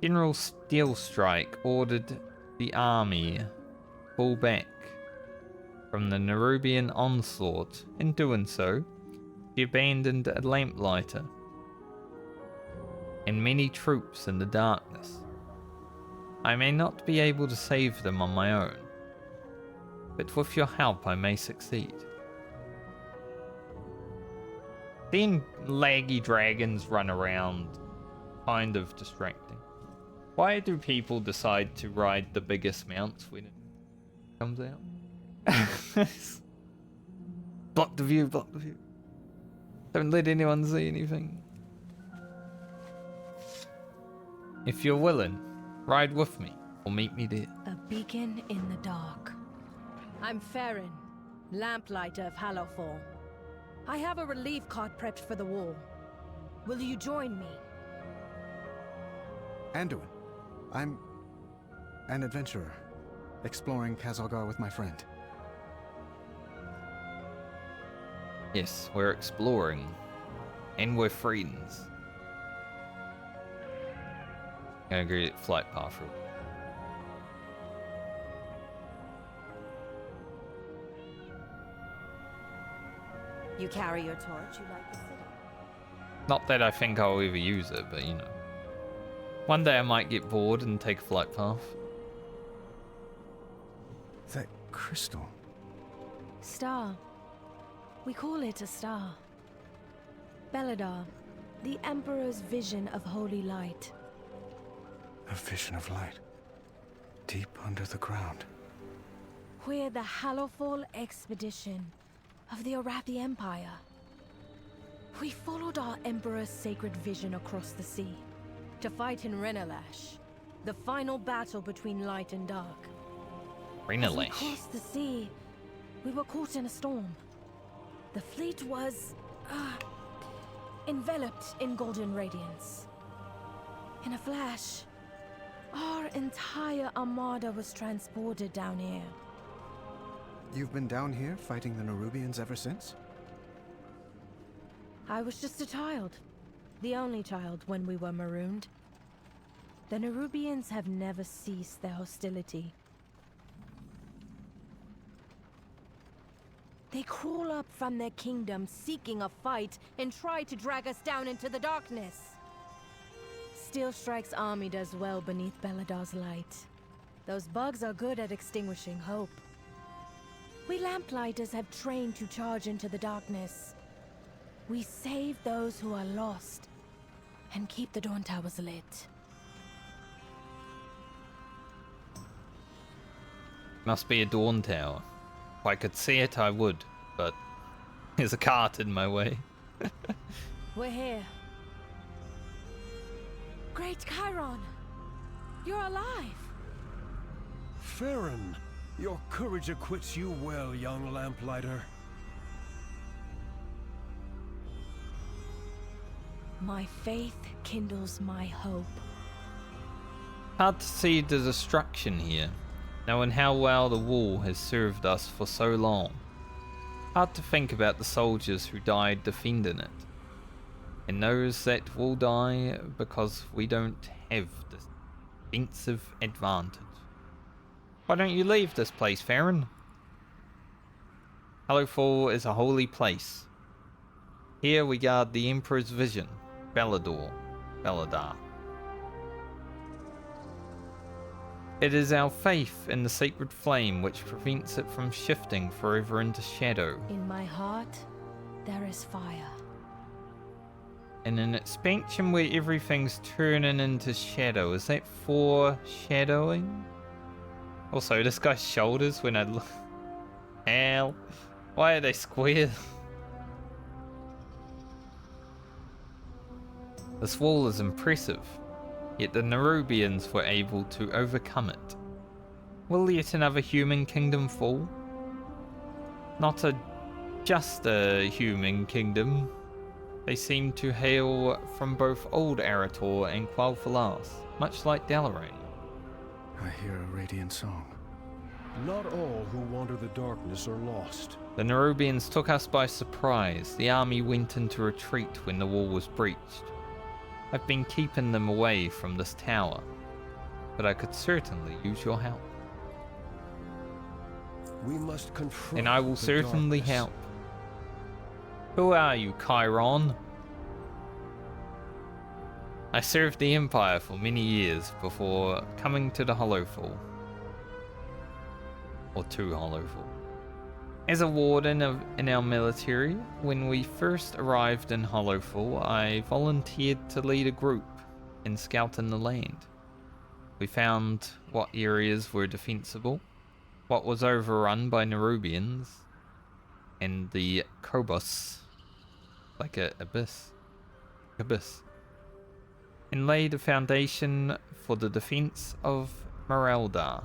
Speaker 1: General Steelstrike ordered the army pull back from the Nerubian onslaught. In doing so, he abandoned a lamplighter and many troops in the darkness. I may not be able to save them on my own, but with your help I may succeed. Seeing laggy dragons run around, kind of distracting. Why do people decide to ride the biggest mounts when it comes out? Block the view, block the view. Don't let anyone see anything. If you're willing, ride with me or meet me there.
Speaker 13: A beacon in the dark.
Speaker 5: I'm Farron, Lamplighter of Hallowfall. I have a relief card prepped for the war. Will you join me?
Speaker 11: Andiun. I'm an adventurer, exploring Kazalgar with my friend.
Speaker 1: Yes, we're exploring. And we're friends. Gonna agree at flight path real quick.
Speaker 13: You carry your torch, you light the city.
Speaker 1: Not that I think I'll ever use it, but you know. One day I might get bored and take a flight path.
Speaker 11: That crystal.
Speaker 13: Star. We call it a star. Beledar, the Emperor's vision of holy light.
Speaker 11: A vision of light. Deep under the ground.
Speaker 13: We're the Hallowfall expedition of the Arathi Empire. We followed our Emperor's sacred vision across the sea to fight in Renalash, the final battle between light and dark. As we
Speaker 1: Renalash.
Speaker 13: crossed the sea, we were caught in a storm. The fleet was enveloped in golden radiance. In a flash, our entire armada was transported down here.
Speaker 11: You've been down here fighting the Nerubians ever since?
Speaker 13: I was just a child. The only child when we were marooned. The Nerubians have never ceased their hostility. They crawl up from their kingdom seeking a fight and try to drag us down into the darkness. Steel Strike's army does well beneath Beledar's light. Those bugs are good at extinguishing hope. We Lamplighters have trained to charge into the darkness. We save those who are lost and keep the Dorn Towers lit.
Speaker 1: Must be a Dorn Tower. If I could see it, I would, but there's a cart in my way.
Speaker 13: We're here. Great Chiron! You're alive!
Speaker 16: Farron, your courage acquits you well, young Lamplighter.
Speaker 13: My faith kindles my hope.
Speaker 1: Hard to see the destruction here, knowing how well the wall has served us for so long. Hard to think about the soldiers who died defending it, and those that will die because we don't have this defensive advantage. Why don't you leave this place, Farron? Hallowfall is a holy place. Here we guard the Emperor's vision, Beledar. It is our faith in the sacred flame which prevents it from shifting forever into shadow.
Speaker 13: In my heart, there is fire.
Speaker 1: In an expansion where everything's turning into shadow, is that foreshadowing? Also, this guy's shoulders when I look... Hell, why are they square? This wall is impressive, yet the Nerubians were able to overcome it. Will yet another human kingdom fall? Not just a human kingdom. They seem to hail from both Old Arator and Quel'Thalas, much like Dalaran.
Speaker 11: I hear a radiant song.
Speaker 16: Not all who wander the darkness are lost.
Speaker 1: The Nerubians took us by surprise. The army went into retreat when the wall was breached. I've been keeping them away from this tower, but I could certainly use your help.
Speaker 16: We must confront
Speaker 1: and I will
Speaker 16: the
Speaker 1: certainly
Speaker 16: darkness.
Speaker 1: help. Who are you, Chiron? I served the Empire for many years before coming to the Hallowfall. Or to Hallowfall. As a warden in our military, when we first arrived in Hallowfall, I volunteered to lead a group in scouting the land. We found what areas were defensible, what was overrun by Nerubians, and the Kobos, like a abyss, and laid a foundation for the defense of Beledar.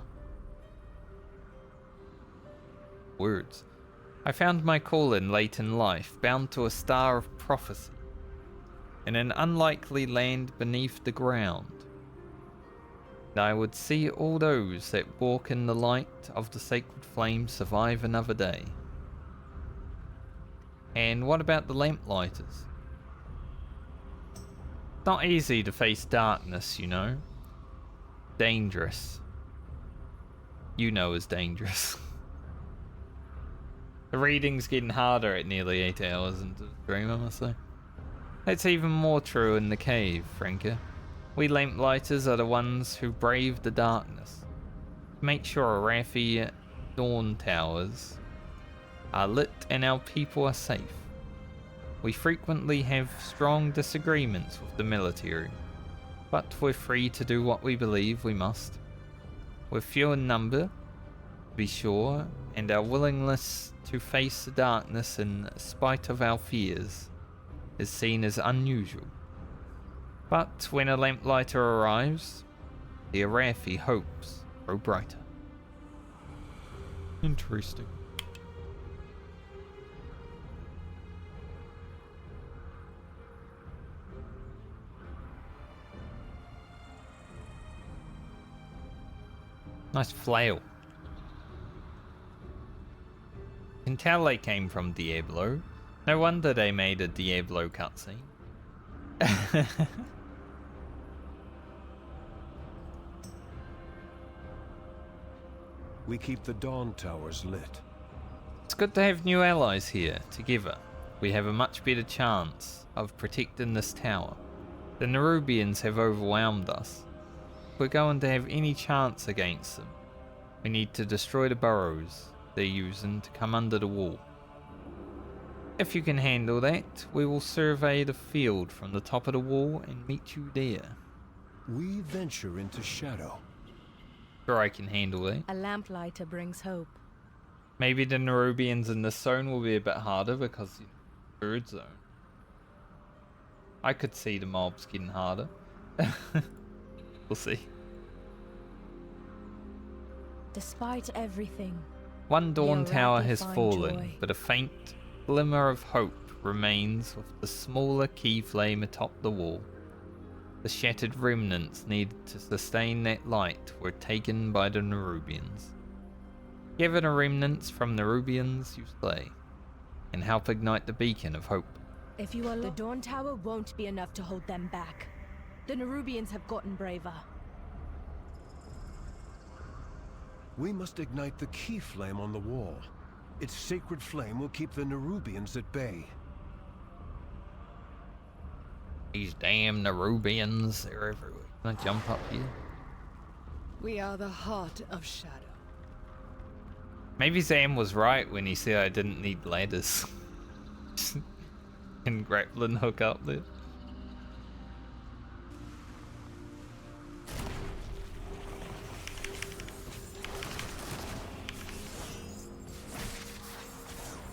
Speaker 1: Words. I found my calling late in life, bound to a star of prophecy, in an unlikely land beneath the ground. And I would see all those that walk in the light of the sacred flame survive another day. And what about the Lamplighters? Not easy to face darkness, you know. Dangerous. You know it's dangerous. The reading's getting harder at nearly 8 hours into the stream, I must say. It's even more true in the cave, Franka. We lamplighters are the ones who brave the darkness. Make sure Arathi Dorn towers are lit and our people are safe. We frequently have strong disagreements with the military, but we're free to do what we believe we must. We're few in number, to be sure, and our willingness to face the darkness in spite of our fears is seen as unusual. But when a lamplighter arrives, the Arathi hopes grow brighter. Interesting. Nice flail. Can tell they came from Diablo. No wonder they made a Diablo cutscene.
Speaker 16: We keep the Dawn Towers lit.
Speaker 1: It's good to have new allies here. Together, we have a much better chance of protecting this tower. The Nerubians have overwhelmed us. If we're going to have any chance against them, we need to destroy the burrows they're using to come under the wall. If you can handle that, we will survey the field from the top of the wall and meet you there.
Speaker 16: We venture into shadow.
Speaker 1: Sure, I can handle that.
Speaker 13: A lamplighter brings hope.
Speaker 1: Maybe the Nerubians in this zone will be a bit harder because the third zone. I could see the mobs getting harder. We'll see.
Speaker 13: Despite everything,
Speaker 1: One Dawn
Speaker 13: the
Speaker 1: tower
Speaker 13: Arathi
Speaker 1: has
Speaker 13: find
Speaker 1: fallen,
Speaker 13: joy.
Speaker 1: but a faint glimmer of hope remains with the smaller key flame atop the wall. The shattered remnants needed to sustain that light were taken by the Nerubians. Gather the remnants from Nerubians you slay, and help ignite the beacon of hope.
Speaker 13: if you are the Dawn Tower won't be enough to hold them back. The Nerubians have gotten braver.
Speaker 16: We must ignite the key flame on the wall. Its sacred flame will keep the Nerubians at bay.
Speaker 1: These damn Nerubians, they're everywhere. Can I jump up here?
Speaker 3: We are the heart of shadow.
Speaker 1: Maybe Sam was right when he said I didn't need ladders. And grappling hook up there.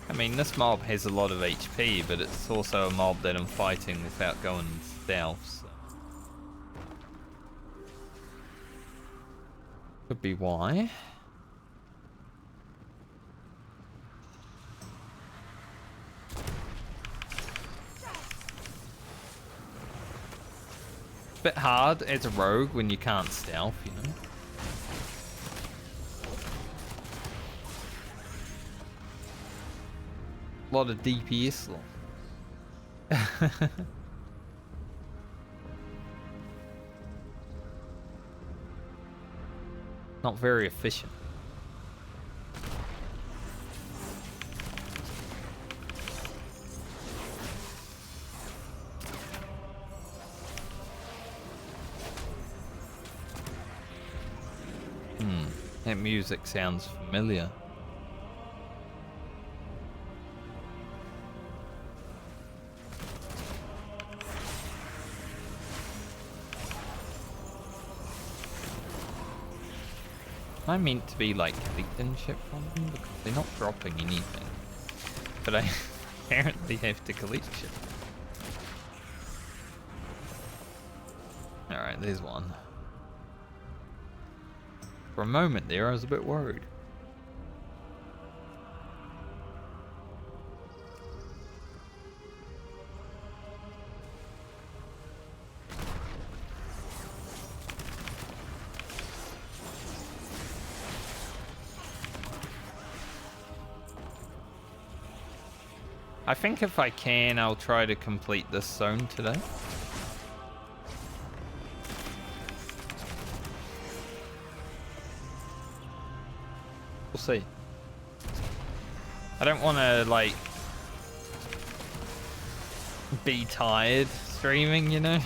Speaker 1: I mean, this mob has a lot of HP, but it's also a mob that I'm fighting without going stealth, so. Could be why. Bit hard as a rogue when you can't stealth, you know. A lot of DPS loss. Not very efficient. That music sounds familiar. I meant to be like collecting shit from them because they're not dropping anything. But I apparently have to collect shit. Alright, there's one. For a moment there, I was a bit worried. I think if I can, I'll try to complete this zone today. We'll see. I don't want to, like, be tired streaming, you know?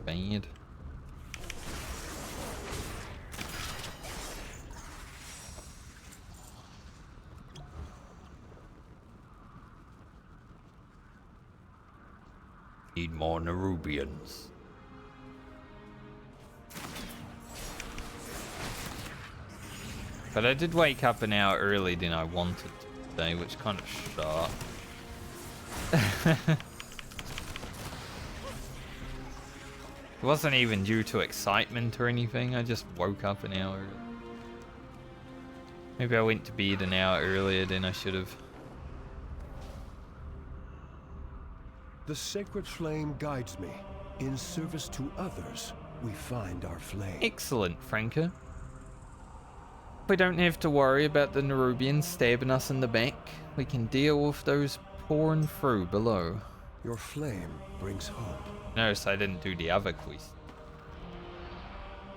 Speaker 1: Bad. Need more Nerubians. But I did wake up an hour earlier than I wanted to today, which kind of sucked. It wasn't even due to excitement or anything, I just woke up an hour early. Maybe I went to bed an hour earlier than I should have.
Speaker 16: The sacred flame guides me. In service to others, we find our flame.
Speaker 1: Excellent, Franca. We don't have to worry about the Nerubians stabbing us in the back. We can deal with those pouring through below.
Speaker 16: Your flame brings hope.
Speaker 1: Notice I didn't do the other quest.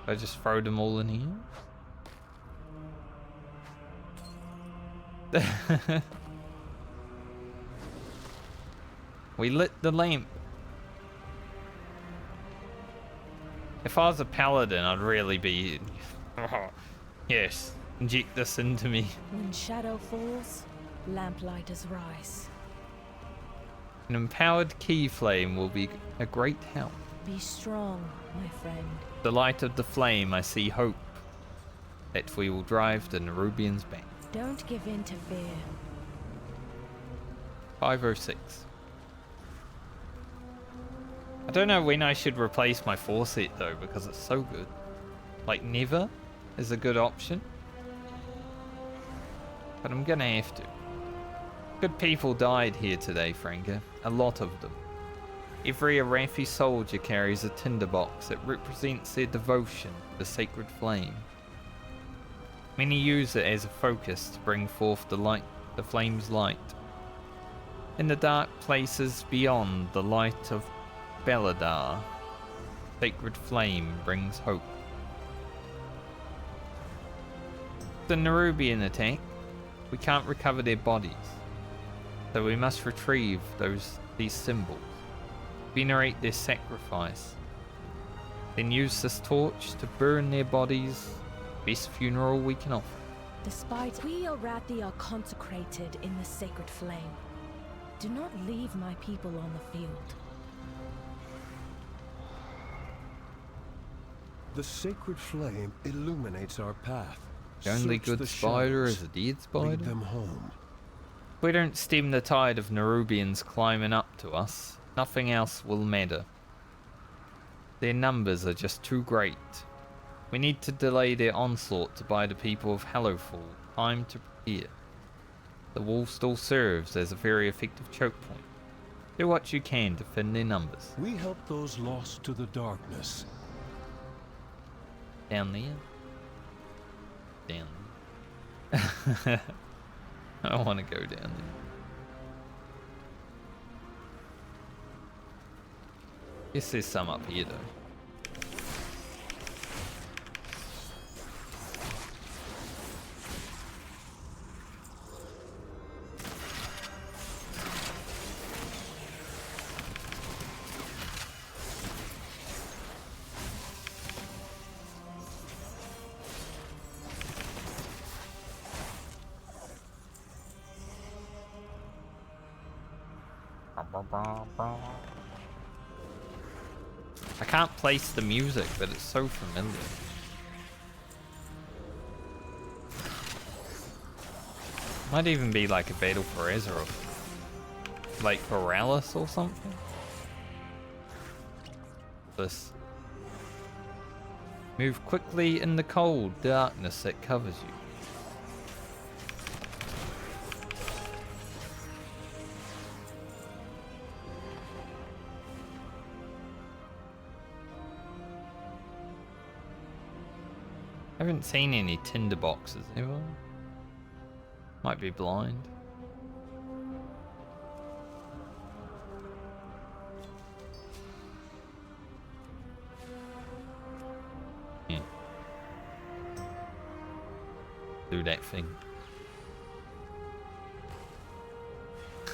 Speaker 1: I just throw them all in here. We lit the lamp. If I was a paladin, I'd really be... Yes, inject this into me.
Speaker 13: When shadow falls, lamplighters rise.
Speaker 1: An empowered key flame will be a great help.
Speaker 13: Be strong, my friend.
Speaker 1: The light of the flame, I see hope that we will drive the Nerubians back.
Speaker 13: Don't give in to fear.
Speaker 1: 506. I don't know when I should replace my forset though, because it's so good. Like never is a good option. But I'm gonna have to. Good people died here today, Franca. A lot of them. Every Arathi soldier carries a tinderbox that represents their devotion to the sacred flame. Many use it as a focus to bring forth the flame's light. In the dark places beyond the light of Beledar, sacred flame brings hope. The Nerubian attack, we can't recover their bodies, so we must retrieve these symbols, venerate their sacrifice, then use this torch to burn their bodies. Best funeral we can offer.
Speaker 13: Despite we Arathi are consecrated in the sacred flame, do not leave my people on the field.
Speaker 16: The sacred flame illuminates our path.
Speaker 1: The only
Speaker 16: Search
Speaker 1: good
Speaker 16: the
Speaker 1: spider
Speaker 16: shadows.
Speaker 1: is a dead spider.
Speaker 16: Lead them home.
Speaker 1: If we don't stem the tide of Nerubians climbing up to us, nothing else will matter. Their numbers are just too great. We need to delay their onslaught to buy the people of Hallowfall time to prepare. The wall still serves as a very effective choke point. Do what you can to thin their numbers.
Speaker 16: We help those lost to the darkness.
Speaker 1: Down there? Down there. I don't want to go down there. Guess there's some up here though. I can't place the music, but it's so familiar. Might even be like a battle for Azeroth. Like Paralysis or something. This. Move quickly in the cold darkness that covers you. I haven't seen any tinder boxes ever. Might be blind. Yeah. Do that thing.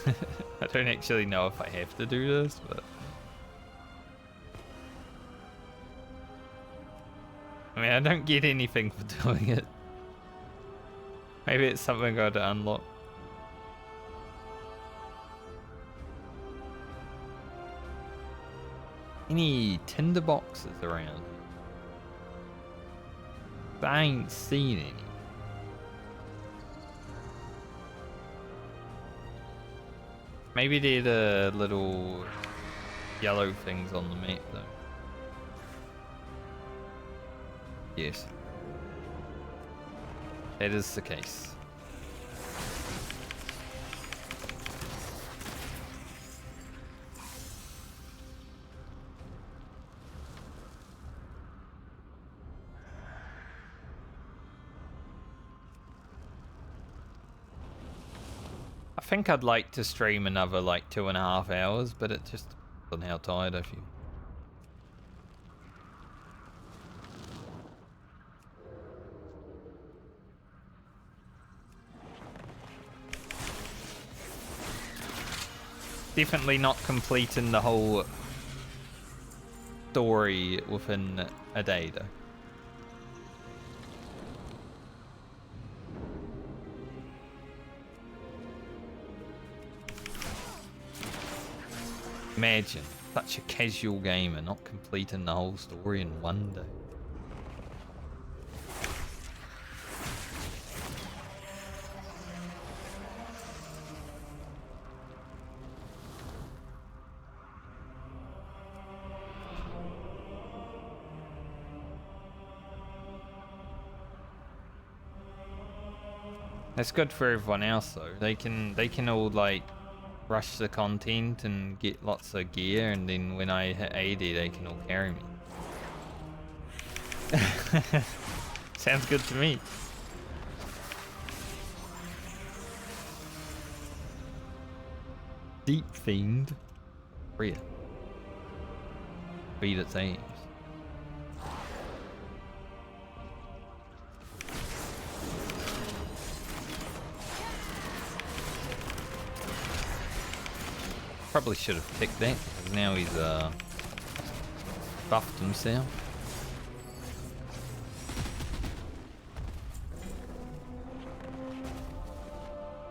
Speaker 1: I don't actually know if I have to do this, but I mean, I don't get anything for doing it. Maybe it's something I gotta unlock. Any tinder boxes around? I ain't seen any. Maybe they're the little yellow things on the map though. Yes. That is the case. I think I'd like to stream another like 2.5 hours, but it just depends on how tired I feel. Definitely not completing the whole story within a day though. Imagine such a casual gamer not completing the whole story in one day. It's good for everyone else though. They can all like rush the content and get lots of gear, and then when I hit 80 they can all carry me. Sounds good to me. Deep Fiend. Rhea. Beat its aims. Probably should have picked that, because now he's buffed himself.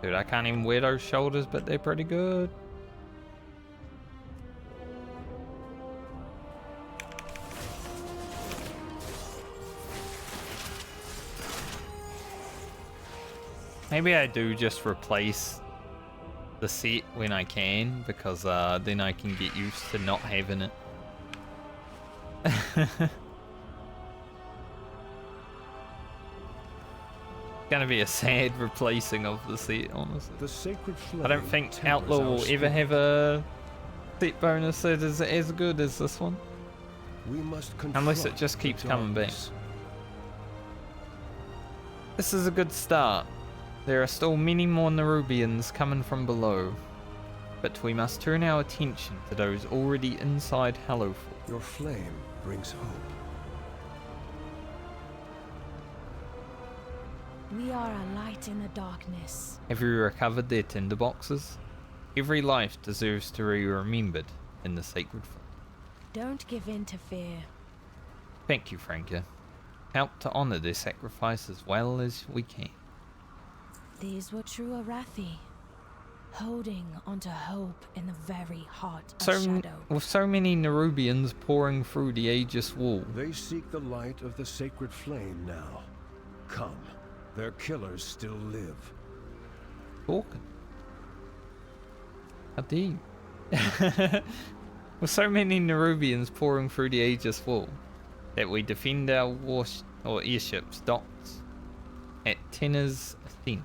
Speaker 1: Dude, I can't even wear those shoulders, but they're pretty good. Maybe I do just replace the set when I can, because then I can get used to not having it. Gonna be a sad replacing of the set, honestly.
Speaker 16: The sacred flame
Speaker 1: I don't think Outlaw will ever have a set bonus that is as good as this one.
Speaker 16: We must
Speaker 1: unless it just keeps coming back. This is a good start. There are still many more Nerubians coming from below, but we must turn our attention to those already inside Hallowfall.
Speaker 16: Your flame brings hope.
Speaker 13: We are a light in the darkness.
Speaker 1: Have you recovered their tinderboxes? Every life deserves to be remembered in the sacred flame.
Speaker 13: Don't give in to fear.
Speaker 1: Thank you, Franca. Help to honor their sacrifice as well as we can.
Speaker 13: These were true Arathi, holding onto hope in the very heart of
Speaker 1: So,
Speaker 13: shadow.
Speaker 1: with so many Nerubians pouring through the Aegis wall,
Speaker 16: They seek the light of the sacred flame now. Come, their killers still live.
Speaker 1: talking. How deep. With so many Nerubians pouring through the Aegis wall, that we defend our airships docks at Tenna's Ascent.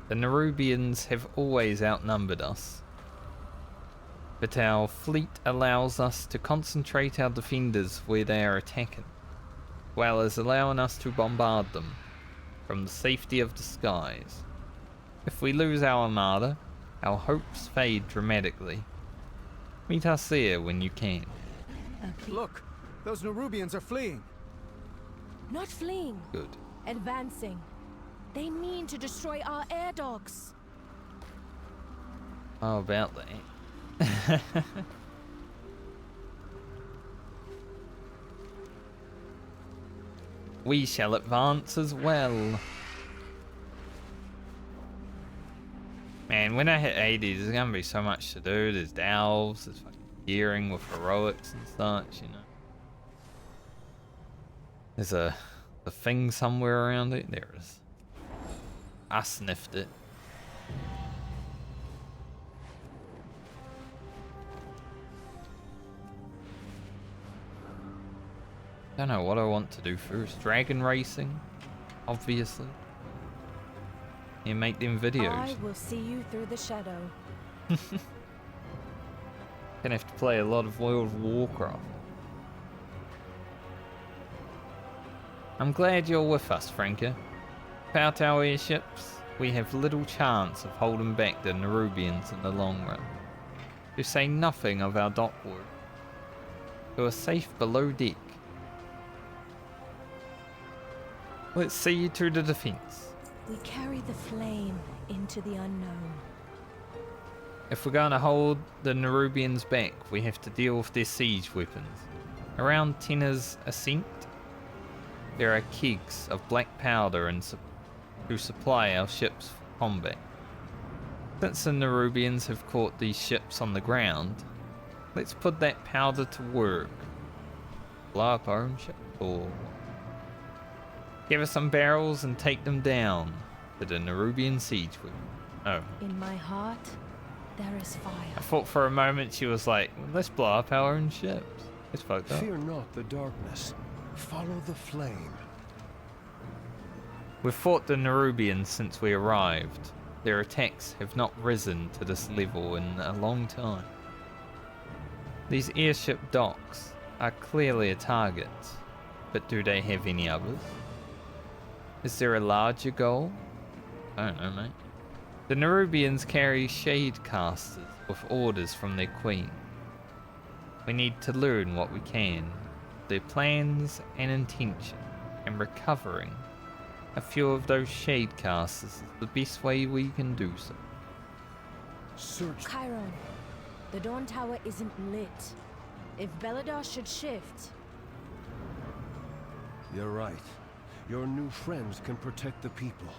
Speaker 1: The Nerubians have always outnumbered us, but our fleet allows us to concentrate our defenders where they are attacking. well as allowing us to bombard them from the safety of the skies. If we lose our armada, our hopes fade dramatically. Meet us there when you can.
Speaker 11: Look, those Nerubians are fleeing.
Speaker 13: Not fleeing.
Speaker 1: Good.
Speaker 13: Advancing. They mean to destroy our air docks.
Speaker 1: How about that? We shall advance as well. Man, when I hit 80, there's gonna be so much to do. There's delves, there's fucking gearing with heroics and such, you know. There's a thing somewhere around it. There it is. I sniffed it. Don't know what I want to do first. Dragon racing, obviously. You make them videos.
Speaker 13: I will see you through the shadow.
Speaker 1: Gonna have to play a lot of World of Warcraft. I'm glad you're with us, Franca. Without our airships, we have little chance of holding back the Nerubians in the long run. To say nothing of our dock work, who are safe below deck. Let's see you to the defense.
Speaker 13: We carry the flame into the unknown.
Speaker 1: If we're going to hold the Nerubians back, we have to deal with their siege weapons. Around Tenna's Ascent, there are kegs of black powder to supply our ships for combat. Since the Nerubians have caught these ships on the ground, let's put that powder to work. Blow up our own ship, or give us some barrels and take them down to the Nerubian siege weapon. Oh.
Speaker 13: In my heart, there is fire.
Speaker 1: I thought for a moment she was like, let's blow up our own ships. It's fucked up.
Speaker 16: Fear not the darkness. Follow the flame.
Speaker 1: We've fought the Nerubians since we arrived. Their attacks have not risen to this level in a long time. These airship docks are clearly a target, but do they have any others? Is there a larger goal? I don't know, mate. The Nerubians carry shade casters with orders from their queen. We need to learn what we can, their plans and intention, and recovering a few of those shade casters is the best way we can do so.
Speaker 16: Search.
Speaker 13: Chiron, the Dorn Tower isn't lit. If Beledar should shift...
Speaker 16: You're right. Your new friends can protect the people.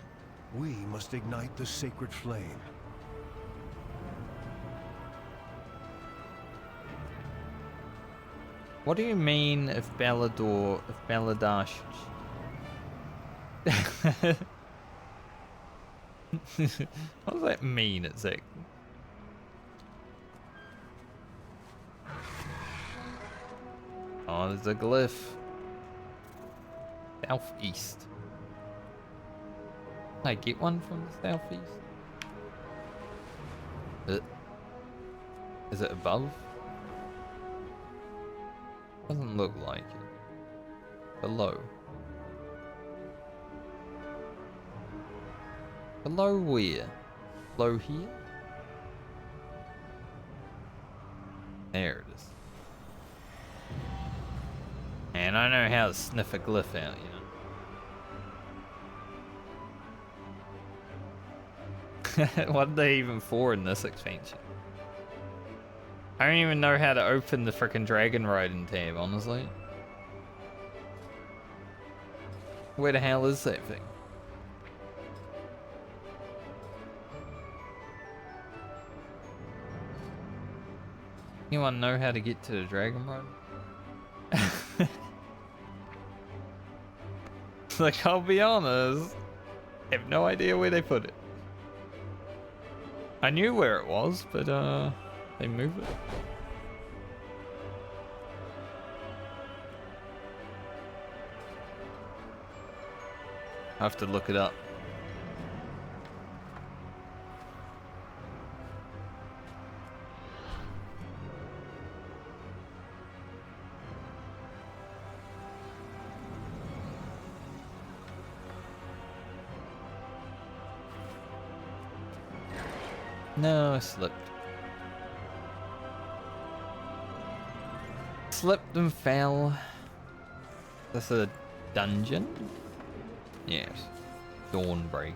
Speaker 16: We must ignite the sacred flame.
Speaker 1: What do you mean if Beledar should... What does that mean exactly? Oh, there's a glyph. Southeast. Can I get one from the southeast? Is it above? Doesn't look like it. Below. Below where? Below here? There it is. Man, I know how to sniff a glyph out, you know. What are they even for in this expansion? I don't even know how to open the frickin' dragon riding tab, honestly. Where the hell is that thing? Anyone know how to get to the dragon ride? Like, I'll be honest, I have no idea where they put it. I knew where it was, but they moved it. I have to look it up. No, I slipped. Slipped and fell. That's a dungeon? Yes. Dawnbreak.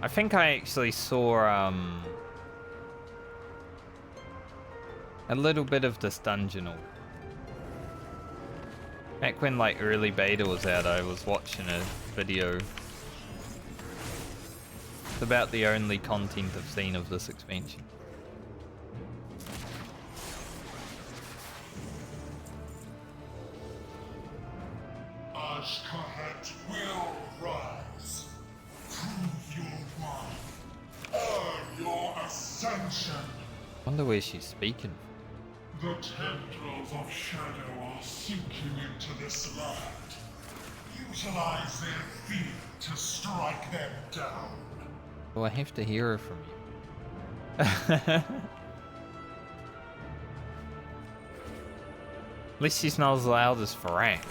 Speaker 1: I think I actually saw a little bit of this dungeon. Back when like early beta was out, I was watching a video. It's about the only content I've seen of this expansion.
Speaker 6: Azj-kahet will rise. Prove your might. Earn your ascension.
Speaker 1: Wonder where she's speaking.
Speaker 6: The tendrils of shadow are sinking into this land. Utilize their fear to strike them down.
Speaker 1: Oh, I have to hear her from you. At least she's not as loud as Farak.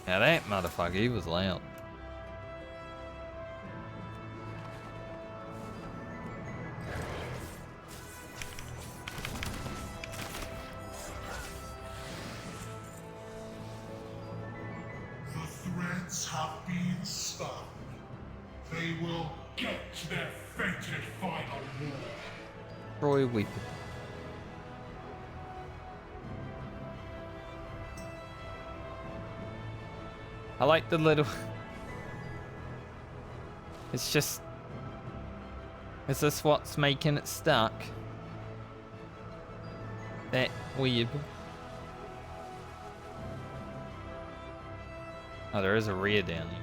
Speaker 1: Now that motherfucker, he was loud.
Speaker 6: The threads have been spun. They will get their fated final war.
Speaker 1: Troy Weeping. I like the little... It's just... Is this what's making it stuck? That weird. Oh, there is a rear down here.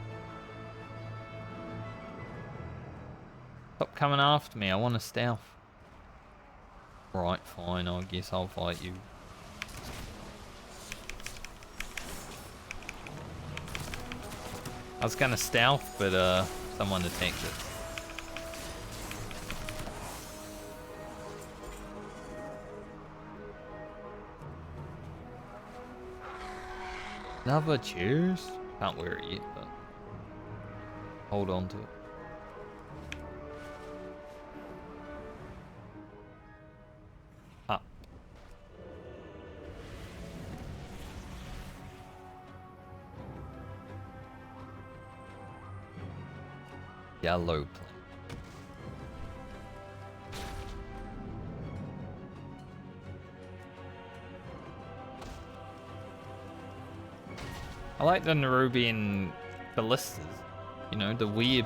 Speaker 1: Stop coming after me, I want to stealth. Right, fine, I guess I'll fight you. I was gonna stealth, but someone attacked it. Another cheers? Can't wear it yet, but hold on to it. Up. Yellow plane. I like the Nerubian ballistas. You know, the weird...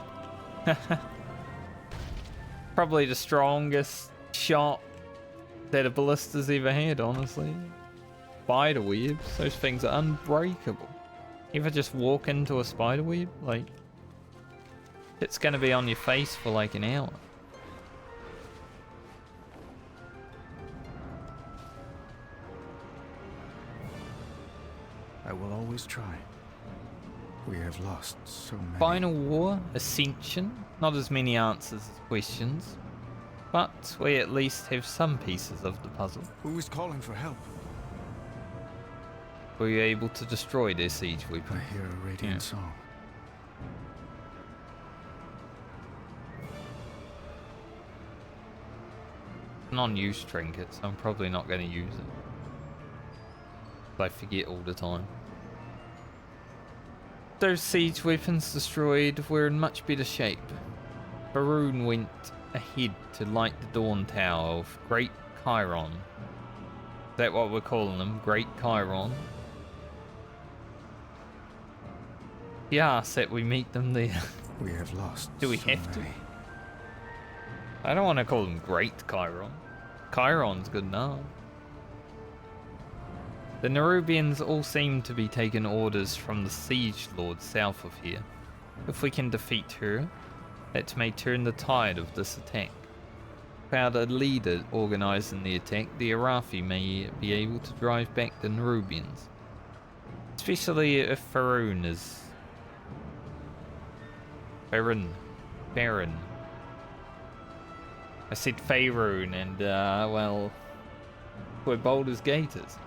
Speaker 1: Probably the strongest shot that a ballista's ever had, honestly. Spider webs, those things are unbreakable. You ever just walk into a spider web, like... It's gonna be on your face for like an hour.
Speaker 11: I will always try. We have lost so many.
Speaker 1: Final War, Ascension, not as many answers as questions, but we at least have some pieces of the puzzle.
Speaker 11: Who is calling for help?
Speaker 1: Were you able to destroy their siege weapon?
Speaker 11: I hear a radiant song.
Speaker 1: Non-use trinket, so I'm probably not going to use it. I forget all the time. Those siege weapons destroyed were in much better shape. Faroon went ahead to light the Dorn Tower of Great Chiron. Is that what we're calling them? Great Chiron? He asked that we meet them there.
Speaker 11: We have lost.
Speaker 1: Do we have to? I don't want to call them Great Chiron. Chiron's good enough. The Nerubians all seem to be taking orders from the Siege Lord south of here. If we can defeat her, that may turn the tide of this attack. Without a leader organising the attack, the Arathi may be able to drive back the Nerubians. Especially if Faroon is... Baron. I said Faerun, and well, where Baldur's Gate is.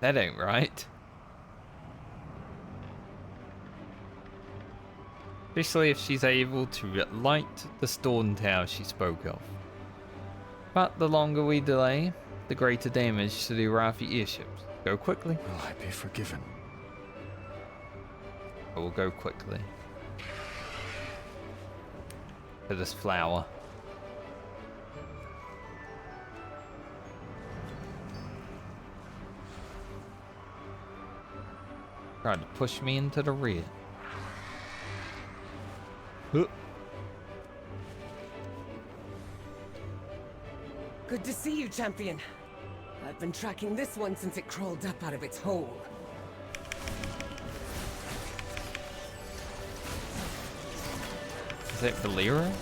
Speaker 1: That ain't right. Especially if she's able to light the storm tower she spoke of. But the longer we delay, the greater damage to the Arathi airships. Go quickly.
Speaker 11: Will I be forgiven?
Speaker 1: I will go quickly. To this flower. Tried to push me into the rear.
Speaker 3: Good to see you, champion. I've been tracking this one since it crawled up out of its hole.
Speaker 1: Is that Valera?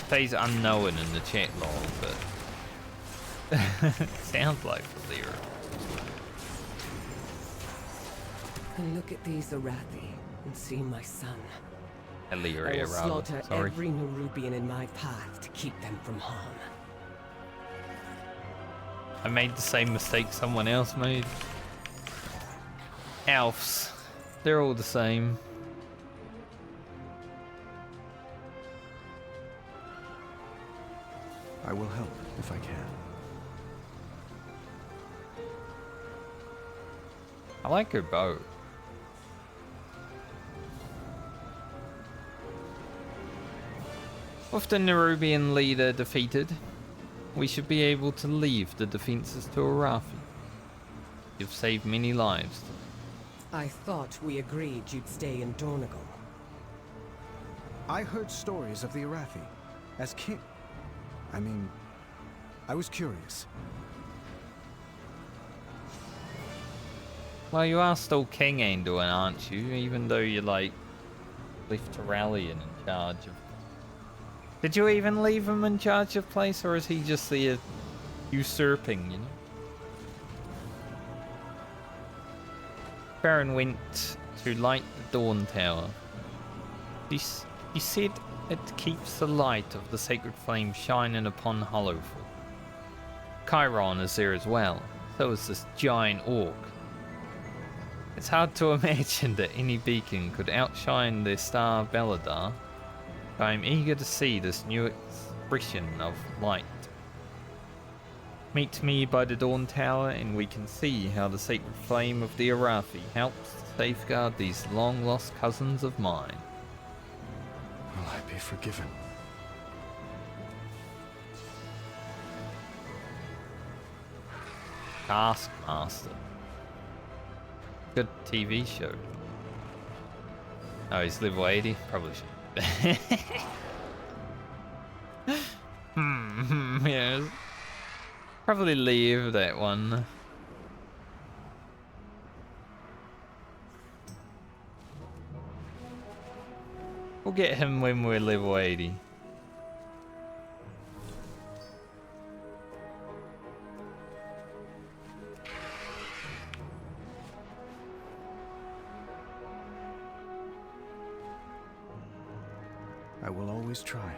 Speaker 1: Stays unknown in the chat log, but sounds like Valera.
Speaker 3: And look at these Arathi and see my son.
Speaker 1: Valera,
Speaker 3: I will slaughter
Speaker 1: sorry.
Speaker 3: every Nerubian in my path to keep them from harm.
Speaker 1: I made the same mistake someone else made. Elves. They're all the same.
Speaker 11: I will help if I can.
Speaker 1: I like her bow. With the Nerubian leader defeated, we should be able to leave the defenses to Arathi. You've saved many lives.
Speaker 3: I thought we agreed you'd stay in Dornigal.
Speaker 11: I heard stories of the Arathi. As king... I mean, I was curious.
Speaker 1: Well, you are still King Andiun, aren't you? Even though you're like left Turallion in charge of. Did you even leave him in charge of place, or is he just the usurping? You know. Baron went to light the Dawn Tower. He said it keeps the light of the sacred flame shining upon Hallowfall. Chiron is there as well. So is this giant orc. It's hard to imagine that any beacon could outshine the star Beledar. But I'm eager to see this new expression of light. Meet me by the Dawn Tower and we can see how the sacred flame of the Arathi helps safeguard these long-lost cousins of mine.
Speaker 11: Will I be forgiven?
Speaker 1: Taskmaster. Good TV show. Oh, he's level 80? Probably should. Yes. Probably leave that one. We'll get him when we're level 80.
Speaker 11: I will always try.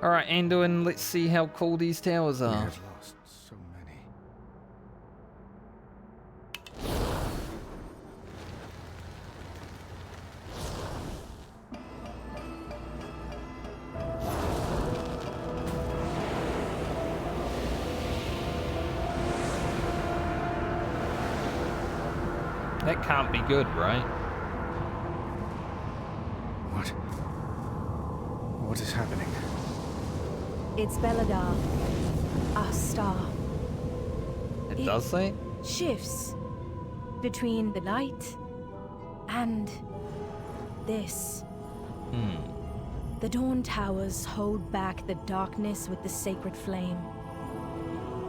Speaker 1: Alright, Andiun, let's see how cool these towers
Speaker 11: We
Speaker 1: are.
Speaker 11: have lost so many.
Speaker 1: That can't be good, right?
Speaker 11: What is happening?
Speaker 13: It's Beledar. Our star.
Speaker 1: It does say?
Speaker 13: Shifts between the light and this. The Dawn Towers hold back the darkness with the sacred flame.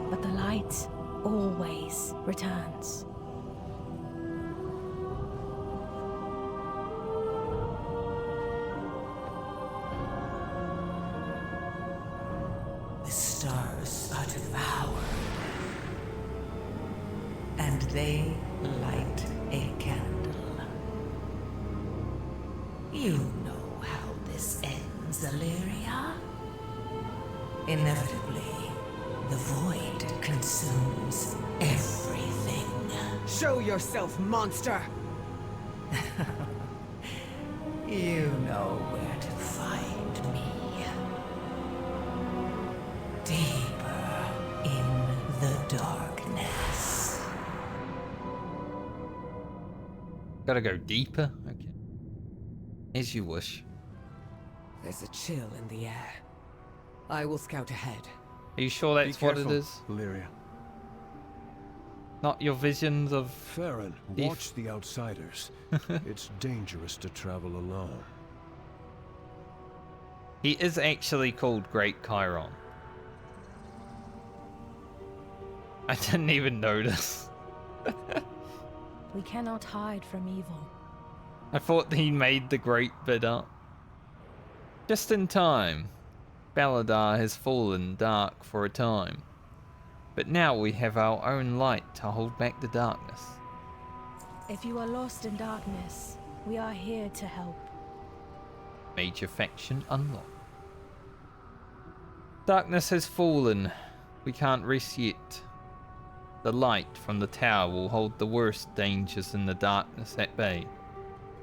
Speaker 13: But the light always returns.
Speaker 2: The stars are devoured, and they light a candle. You know how this ends, Illyria. Inevitably, the void consumes everything.
Speaker 3: Show yourself, monster!
Speaker 2: You know where to find me. Deeper in the darkness.
Speaker 1: Gotta go deeper? Okay. As you wish.
Speaker 3: There's a chill in the air. I will scout ahead.
Speaker 1: Are you sure that's what it is?
Speaker 16: Lyria.
Speaker 1: Not your visions of...
Speaker 16: Farron, watch the outsiders. It's dangerous to travel alone.
Speaker 1: He is actually called Great Chiron. I didn't even notice.
Speaker 13: We cannot hide from evil.
Speaker 1: I thought he made the great bit up. Just in time. Beledar has fallen dark for a time. But now we have our own light to hold back the darkness.
Speaker 13: If you are lost in darkness, we are here to help.
Speaker 1: Major faction unlocked. Darkness has fallen. We can't rest yet. The light from the tower will hold the worst dangers in the darkness at bay.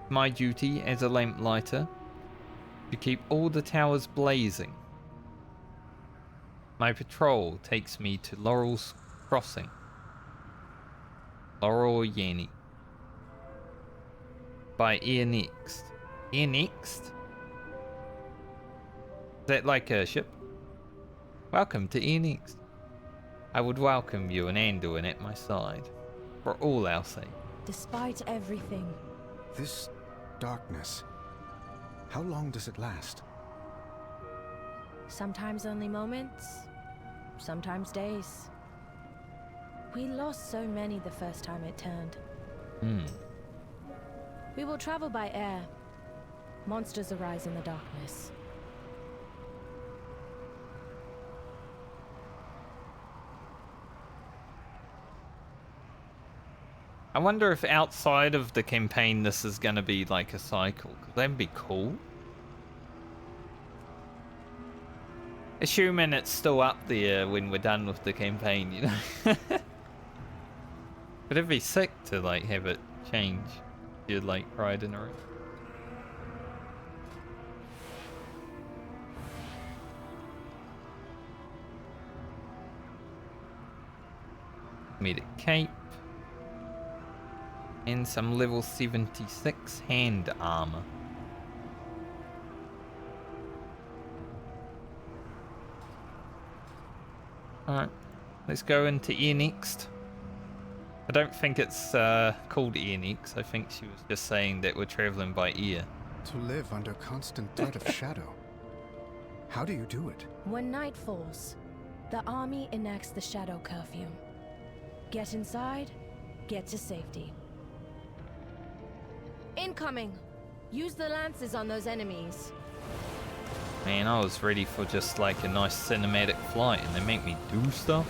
Speaker 1: My duty as a lamplighter to keep all the towers blazing. My patrol takes me to Laurel's Crossing. Laurel or Yanni. By Ear Next. Ear Next? Is that like a ship? Welcome to Ear Next. I would welcome you and Andiun at my side. For all our sake.
Speaker 13: Despite everything.
Speaker 11: This darkness, how long does it last?
Speaker 13: Sometimes only moments, sometimes days. We lost so many the first time it turned. We will travel by air. Monsters arise in the darkness.
Speaker 1: I wonder if outside of the campaign this is going to be like a cycle. Because that'd be cool. Assuming it's still up there when we're done with the campaign, you know. But it'd be sick to like have it change. You'd like Pride in a room. Made a cape. And some level 76 hand armor. Alright, let's go into Ear Next. I don't think it's called Ear Next. I think she was just saying that we're traveling by ear.
Speaker 11: To live under constant threat of shadow. How do you do it?
Speaker 13: When night falls, the army enacts the shadow curfew. Get inside, get to safety. Incoming! Use the lances on those enemies.
Speaker 1: Man, I was ready for just like a nice cinematic flight and they make me do stuff.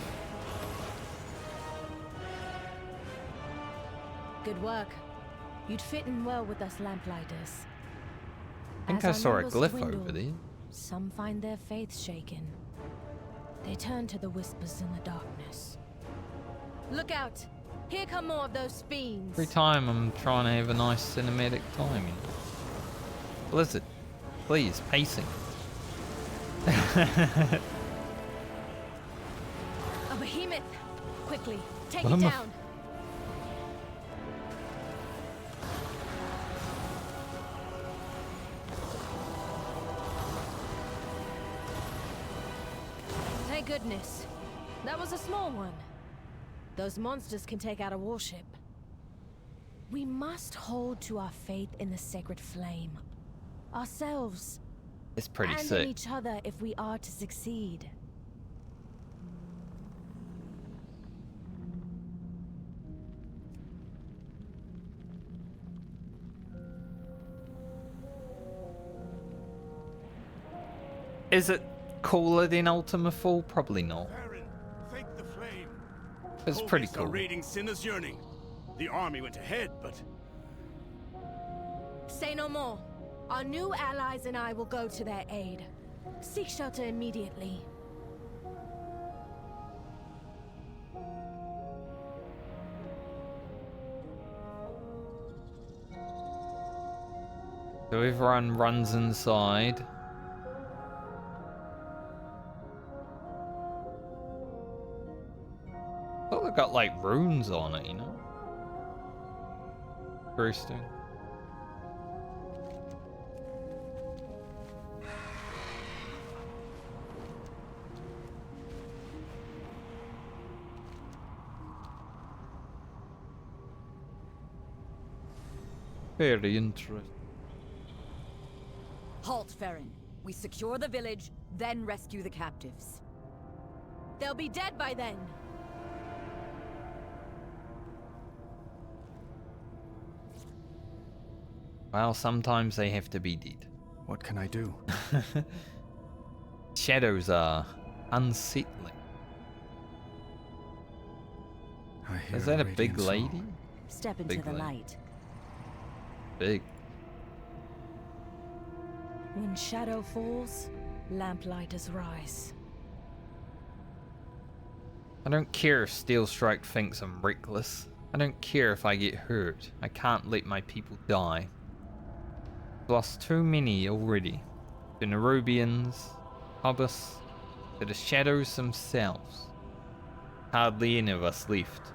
Speaker 13: Good work. You'd fit in well with us lamplighters.
Speaker 1: I think I saw a glyph over there.
Speaker 13: Some find their faith shaken. They turn to the whispers in the darkness. Look out! Here come more of those fiends.
Speaker 1: Every time I'm trying to have a nice cinematic time, you know. Blizzard, please, pacing.
Speaker 13: A behemoth! Quickly, take it down! Thank goodness. That was a small one. Those monsters can take out a warship. We must hold to our faith in the sacred flame. Ourselves.
Speaker 1: It's pretty
Speaker 13: and
Speaker 1: sick.
Speaker 13: in each other if we are to succeed.
Speaker 1: Is it cooler than Ultima Fall? Probably not.
Speaker 14: Thank the flame.
Speaker 1: It's pretty
Speaker 14: Holies
Speaker 1: cool.
Speaker 14: are raiding Sinner's Yearning. The army went ahead, but
Speaker 13: Say no more. Our new allies and I will go to their aid. Seek shelter immediately.
Speaker 1: So everyone runs inside. Oh, they've got like runes on it, you know? Interesting. Very interesting.
Speaker 18: Halt, Farron. We secure the village, then rescue the captives.
Speaker 13: They'll be dead by then.
Speaker 1: Well, sometimes they have to be dead.
Speaker 11: What can I do?
Speaker 1: Shadows are unsettling. Is that a big lady?
Speaker 18: Step into the light.
Speaker 1: Big.
Speaker 13: When shadow falls, lamplighters rise.
Speaker 1: I don't care if Steel Strike thinks I'm reckless. I don't care if I get hurt. I can't let my people die. I've lost too many already. The Nerubians, Hobbus, to the shadows themselves. Hardly any of us left.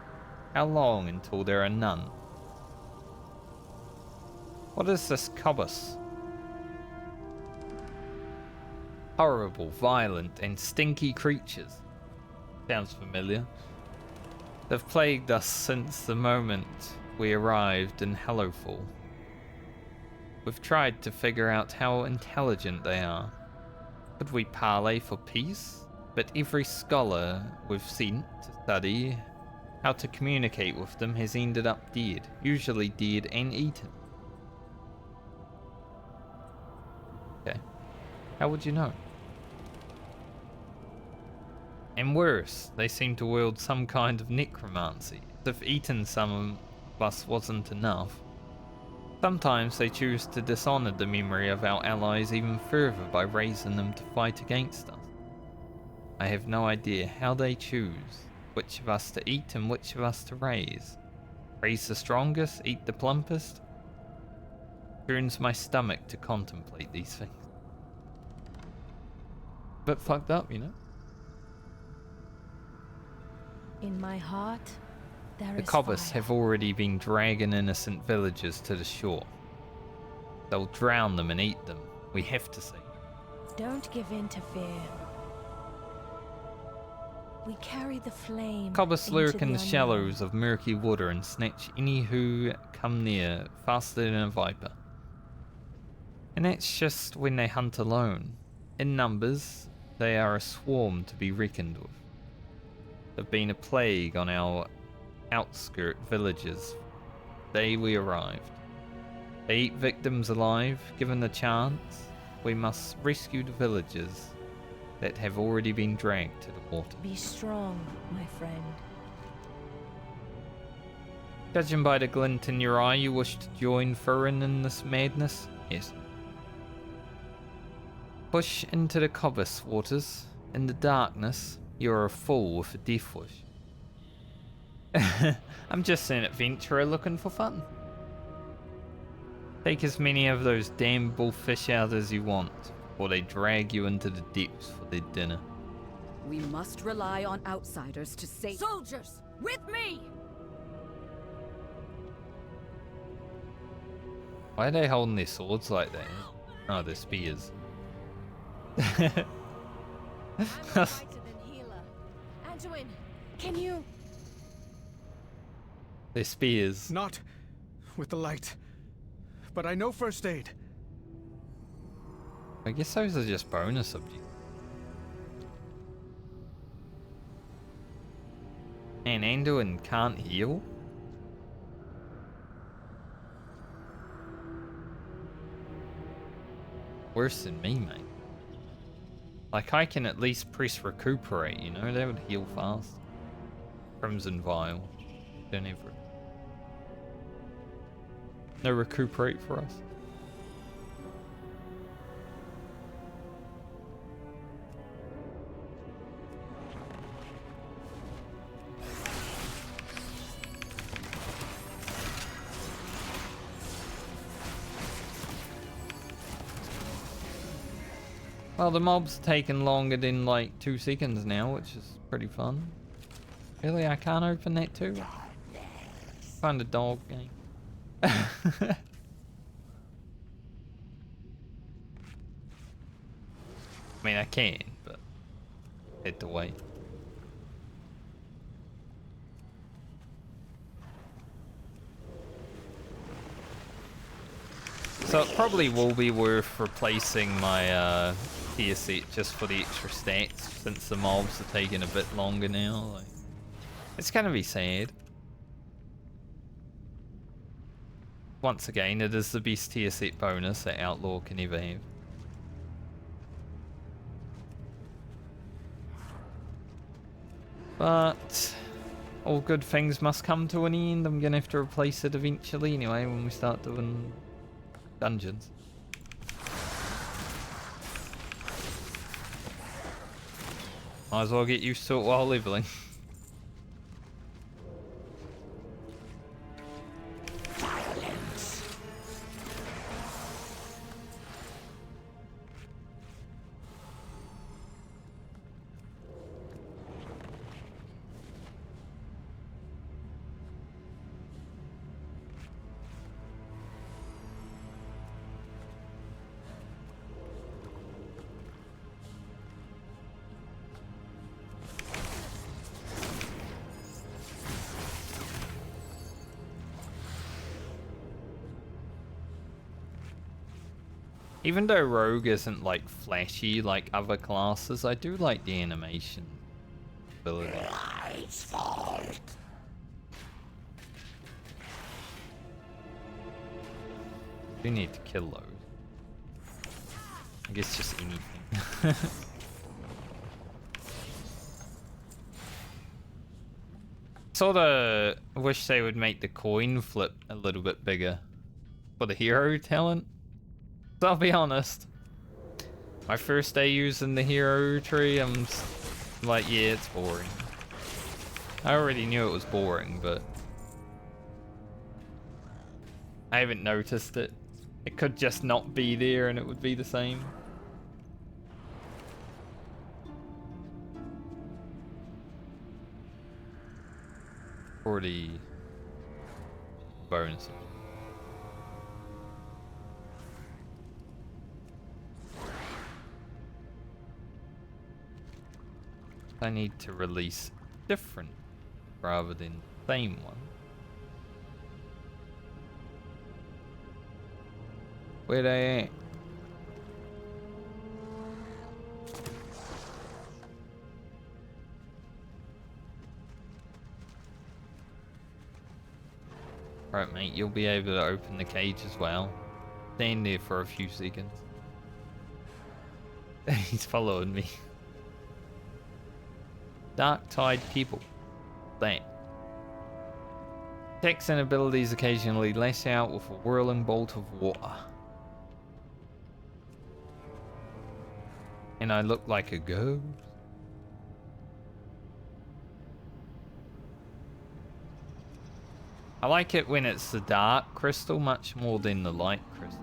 Speaker 1: How long until there are none? What is this Hobbus? Horrible, violent, and stinky creatures. Sounds familiar. They've plagued us since the moment we arrived in Hallowfall. We've tried to figure out how intelligent they are. Could we parley for peace? But every scholar we've sent to study how to communicate with them has ended up dead, usually dead and eaten. Okay. How would you know? And worse, they seem to wield some kind of necromancy. If eating some of us wasn't enough, sometimes they choose to dishonor the memory of our allies even further by raising them to fight against us. I have no idea how they choose which of us to eat and which of us to raise. Raise the strongest, eat the plumpest? Turns my stomach to contemplate these things. Bit fucked up, you know?
Speaker 13: In my heart, there
Speaker 1: The
Speaker 13: is
Speaker 1: Hobbus
Speaker 13: fire.
Speaker 1: have already been dragging innocent villagers to the shore. They'll drown them and eat them. We have to see.
Speaker 13: Don't give in to fear. We carry the flame.
Speaker 1: Hobbus
Speaker 13: into
Speaker 1: lurk
Speaker 13: the
Speaker 1: in the
Speaker 13: unknown.
Speaker 1: shallows of murky water and snatch any who come near faster than a viper. And that's just when they hunt alone. In numbers, they are a swarm to be reckoned with. They've been a plague on our outskirt villages the day we arrived. They eat victims alive. Given the chance, we must rescue the villagers that have already been dragged to the water.
Speaker 13: Be strong, my friend.
Speaker 1: Judging by the glint in your eye, you wish to join Furin in this madness? Yes. Push into the Hobbus waters. In the darkness, you are a fool with a death wish. I'm just an adventurer looking for fun. Take as many of those damn bullfish out as you want, or they drag you into the depths for their dinner.
Speaker 18: We must rely on outsiders to save. Soldiers, with me!
Speaker 1: Why are they holding their swords like that? Oh, they're spears.
Speaker 13: Andiun, can you?
Speaker 1: They're spears.
Speaker 11: Not with the light, but I know first aid.
Speaker 1: I guess those are just bonus objects. And Andiun can't heal? Worse than me, mate. Like, I can at least press recuperate, you know? That would heal fast. Crimson Vial. Don't ever. No recuperate for us. Well, the mob's taking longer than like 2 seconds now, which is pretty fun. Really, I can't open that too? Find a dog game. I mean, I can, but I had to wait. So it probably will be worth replacing my tier set just for the extra stats, since the mobs are taking a bit longer now. Like, it's gonna be sad. Once again, it is the best tier set bonus that Outlaw can ever have. But all good things must come to an end. I'm gonna have to replace it eventually anyway when we start doing dungeons. Might as well get used to it while leveling. Even though Rogue isn't like flashy like other classes, I do like the animation ability. Do need to kill those. I guess just anything. Sorta wish they would make the coin flip a little bit bigger for the hero talent. So I'll be honest, my first day using the hero tree, I'm like, yeah, it's boring. I already knew it was boring, but I haven't noticed it. It could just not be there and it would be the same. Already bonus. I need to release different rather than same one. Where they at? Right, mate, you'll be able to open the cage as well. Stand there for a few seconds. He's following me. Dark Tide people. That. Attacks and abilities occasionally lash out with a whirling bolt of water. And I look like a ghost. I like it when it's the dark crystal much more than the light crystal.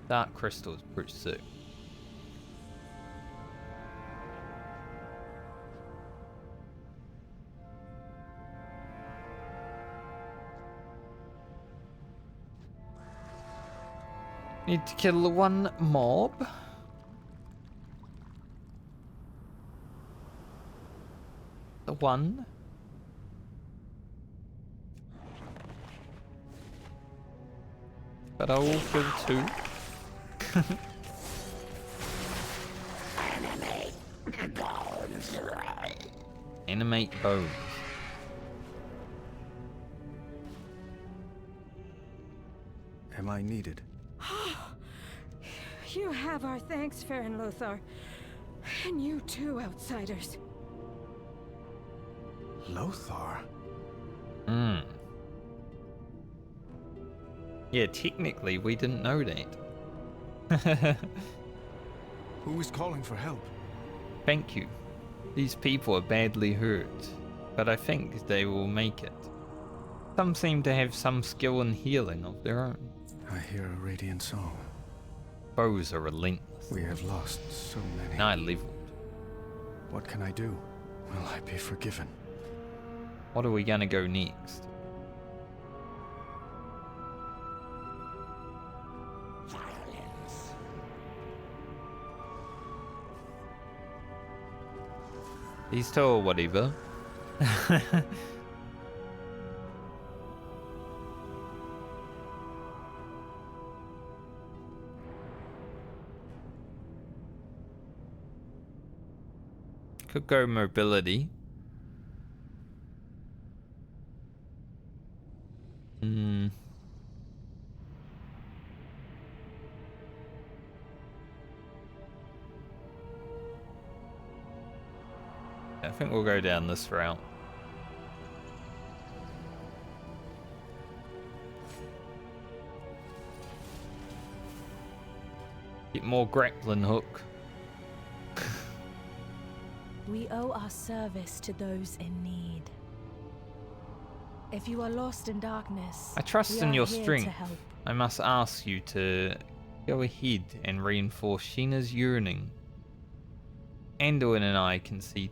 Speaker 1: Dark crystal is pretty sick. Need to kill the one mob. The one. But I will kill two. Animate bones.
Speaker 11: Am I needed?
Speaker 9: You have our thanks, Farron Lothar. And you too, outsiders.
Speaker 11: Lothar?
Speaker 1: Yeah, technically we didn't know that.
Speaker 11: Who is calling for help?
Speaker 1: Thank you. These people are badly hurt, but I think they will make it. Some seem to have some skill in healing of their own.
Speaker 11: I hear a radiant song.
Speaker 1: Foes are relentless.
Speaker 11: We have lost so many.
Speaker 1: I leveled.
Speaker 11: What can I do? Will I be forgiven?
Speaker 1: What are we gonna go next?
Speaker 22: Violence.
Speaker 1: These two or whatever. Could go mobility. I think we'll go down this route. Get more grappling hook.
Speaker 13: We owe our service to those in need. If you are lost in darkness,
Speaker 1: I trust in your strength.
Speaker 13: To help.
Speaker 1: I must ask you to go ahead and reinforce Sheena's yearning. Andiun and I can see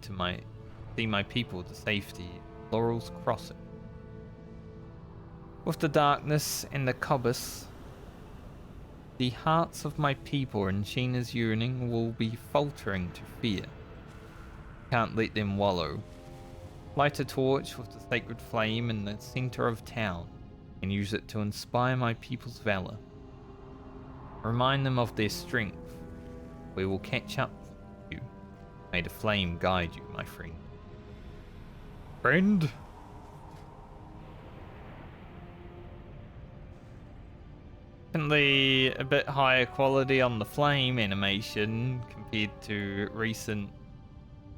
Speaker 1: my people to safety. Laurel's Crossing. With the darkness and the cobus, the hearts of my people and Sheena's yearning will be faltering to fear. Can't let them wallow. Light a torch with the sacred flame in the center of town and use it to inspire my people's valor. Remind them of their strength. We will catch up with you. May the flame guide you, my friend. Friend? Definitely a bit higher quality on the flame animation compared to recent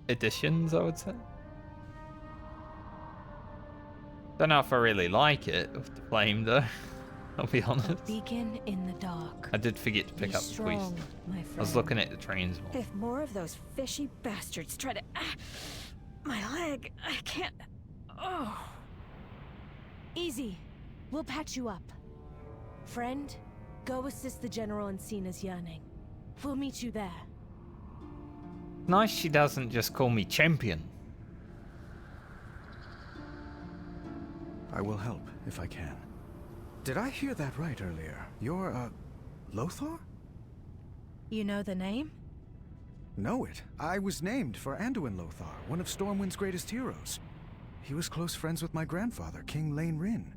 Speaker 1: editions, I would say. Don't know if I really like it with the flame though. I'll be honest.
Speaker 13: Beacon in the dark.
Speaker 1: I did forget to pick up the quest. I was looking at the trains more.
Speaker 9: If more of those fishy bastards try to... my leg, I can't... Oh.
Speaker 13: Easy. We'll patch you up. Friend, go assist the general in Cena's yearning. We'll meet you there.
Speaker 1: Nice she doesn't just call me champion.
Speaker 11: I will help if I can. Did I hear that right earlier? You're, Lothar?
Speaker 13: You know the name?
Speaker 11: Know it. I was named for Andiun Lothar, one of Stormwind's greatest heroes. He was close friends with my grandfather, King Lane Rin.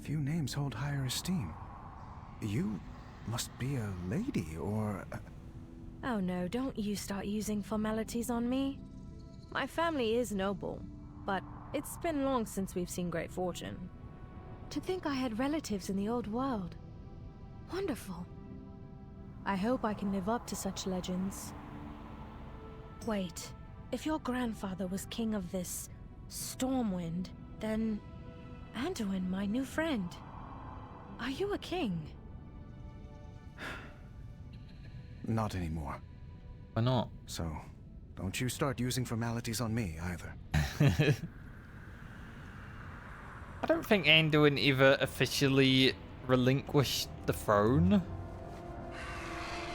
Speaker 11: Few names hold higher esteem. You must be a lady, or...
Speaker 13: Oh no, don't you start using formalities on me. My family is noble, but it's been long since we've seen great fortune. To think I had relatives in the old world. Wonderful. I hope I can live up to such legends. Wait, if your grandfather was king of this Stormwind, then Andiun, my new friend, are you a king?
Speaker 11: Not anymore.
Speaker 1: Why not?
Speaker 11: So, don't you start using formalities on me, either.
Speaker 1: I don't think Andiun ever officially relinquished the throne.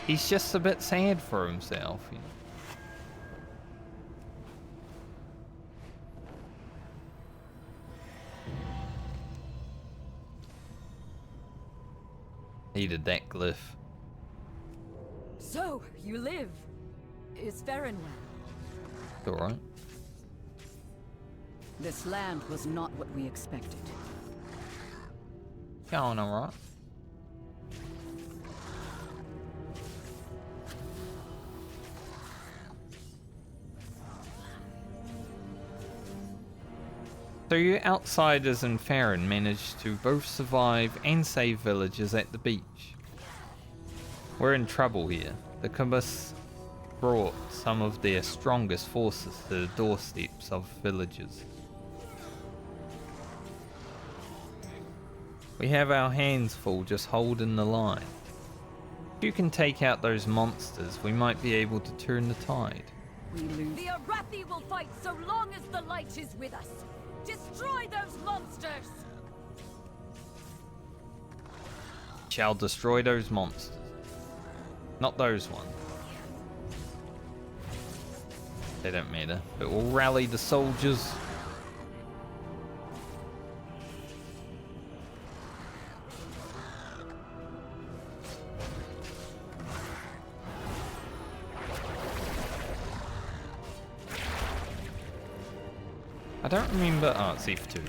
Speaker 1: He's just a bit sad for himself, you know. Needed that glyph.
Speaker 18: So, you live. Is Farron well?
Speaker 1: Alright.
Speaker 18: This land was not what we expected.
Speaker 1: Going alright. So you outsiders and Farron managed to both survive and save villagers at the beach. We're in trouble here. The Cobus brought some of their strongest forces to the doorsteps of villages. We have our hands full just holding the line. If you can take out those monsters, we might be able to turn the tide.
Speaker 18: We lose.
Speaker 13: The Arathi will fight so long as the light is with us. Destroy those monsters!
Speaker 1: Shall destroy those monsters. Not those ones. They don't matter. But we'll rally the soldiers. I don't remember. Oh, it's F2.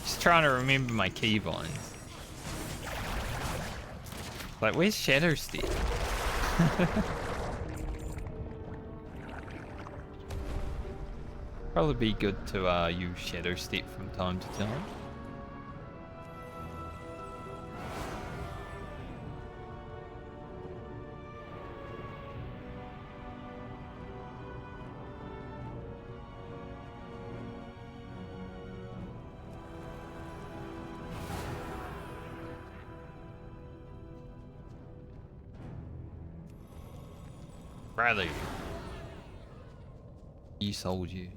Speaker 1: Just trying to remember my keybinds. Like, where's Shadow Step? Probably be good to use Shadow Step from time to time. Bradley. He sold you.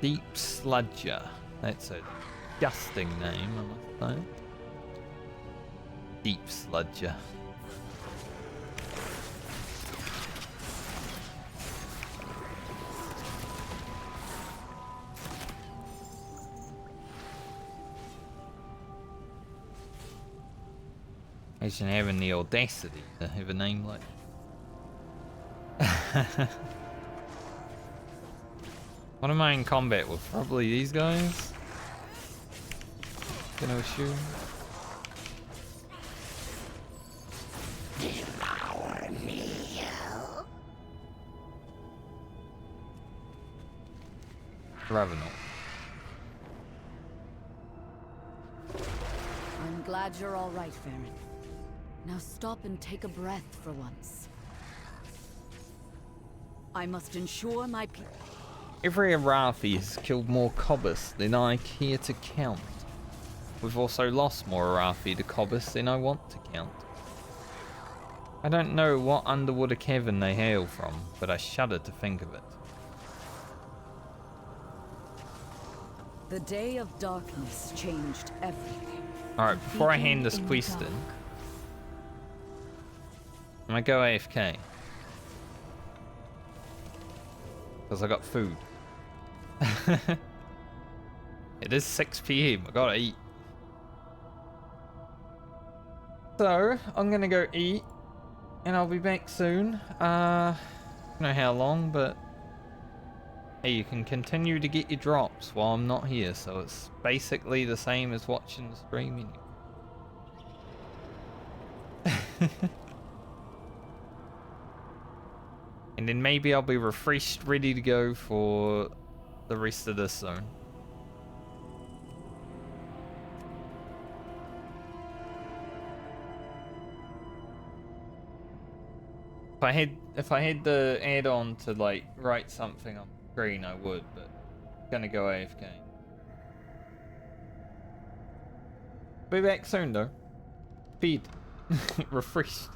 Speaker 1: Deep Sludger. That's a disgusting name, I must say. Deep Sludger. Imagine having the audacity to have a name like what am I in combat with? Probably these guys? Gonna assume. Ravenel.
Speaker 18: I'm glad you're all right, Farron. Now stop and take a breath for once. I must ensure my people.
Speaker 1: Every Arathi has killed more Cobbus than I care to count. We've also lost more Arathi to Cobbus than I want to count. I don't know what underwater cavern they hail from, but I shudder to think of it.
Speaker 18: The day of darkness changed everything.
Speaker 1: Alright, before I hand this quest in, I'm gonna go AFK. Because I got food. It is 6 PM, I gotta eat. So, I'm gonna go eat, and I'll be back soon. I don't know how long, but hey, you can continue to get your drops while I'm not here, so it's basically the same as watching the stream. And then maybe I'll be refreshed, ready to go for the rest of this zone. If I had the add-on to like write something on screen, I would, but I'm gonna go AFK. Be back soon though. Feed. Refreshed.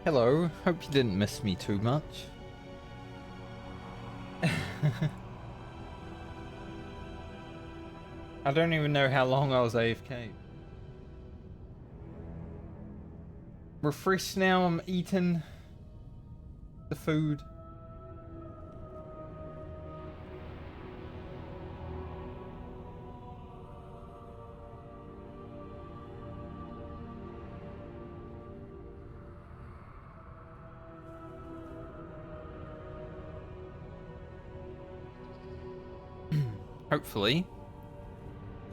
Speaker 1: Hello, hope you didn't miss me too much. I don't even know how long I was AFK. Refreshed now, I'm eating the food. Hopefully.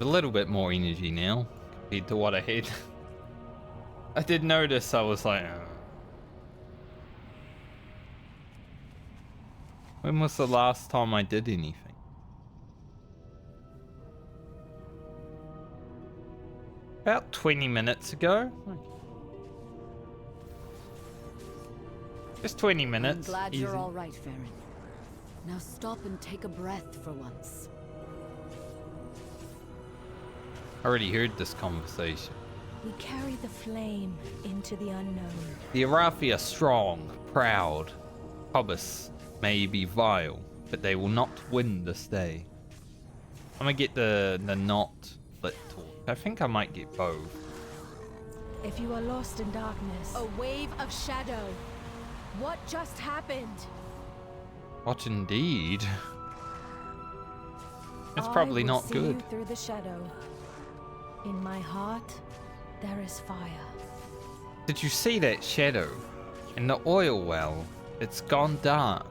Speaker 1: A little bit more energy now compared to what I had. I did notice I was like, when was the last time I did anything? About 20 minutes ago. Just 20 minutes.
Speaker 18: I'm glad
Speaker 1: easy.
Speaker 18: you're all right, Farron. Now stop and take a breath for once.
Speaker 1: I already heard this conversation.
Speaker 13: We carry the flame into the unknown.
Speaker 1: The Arathi are strong, proud. Hobbits may be vile, but they will not win this day. I'm gonna get the not lit torch. I think I might get both.
Speaker 13: If you are lost in darkness,
Speaker 9: A wave of shadow. What just happened?
Speaker 1: What indeed? It's
Speaker 13: I
Speaker 1: probably
Speaker 13: will
Speaker 1: not
Speaker 13: see
Speaker 1: good.
Speaker 13: you through the shadow. In my heart, there is fire.
Speaker 1: Did you see that shadow? In the oil well, it's gone dark.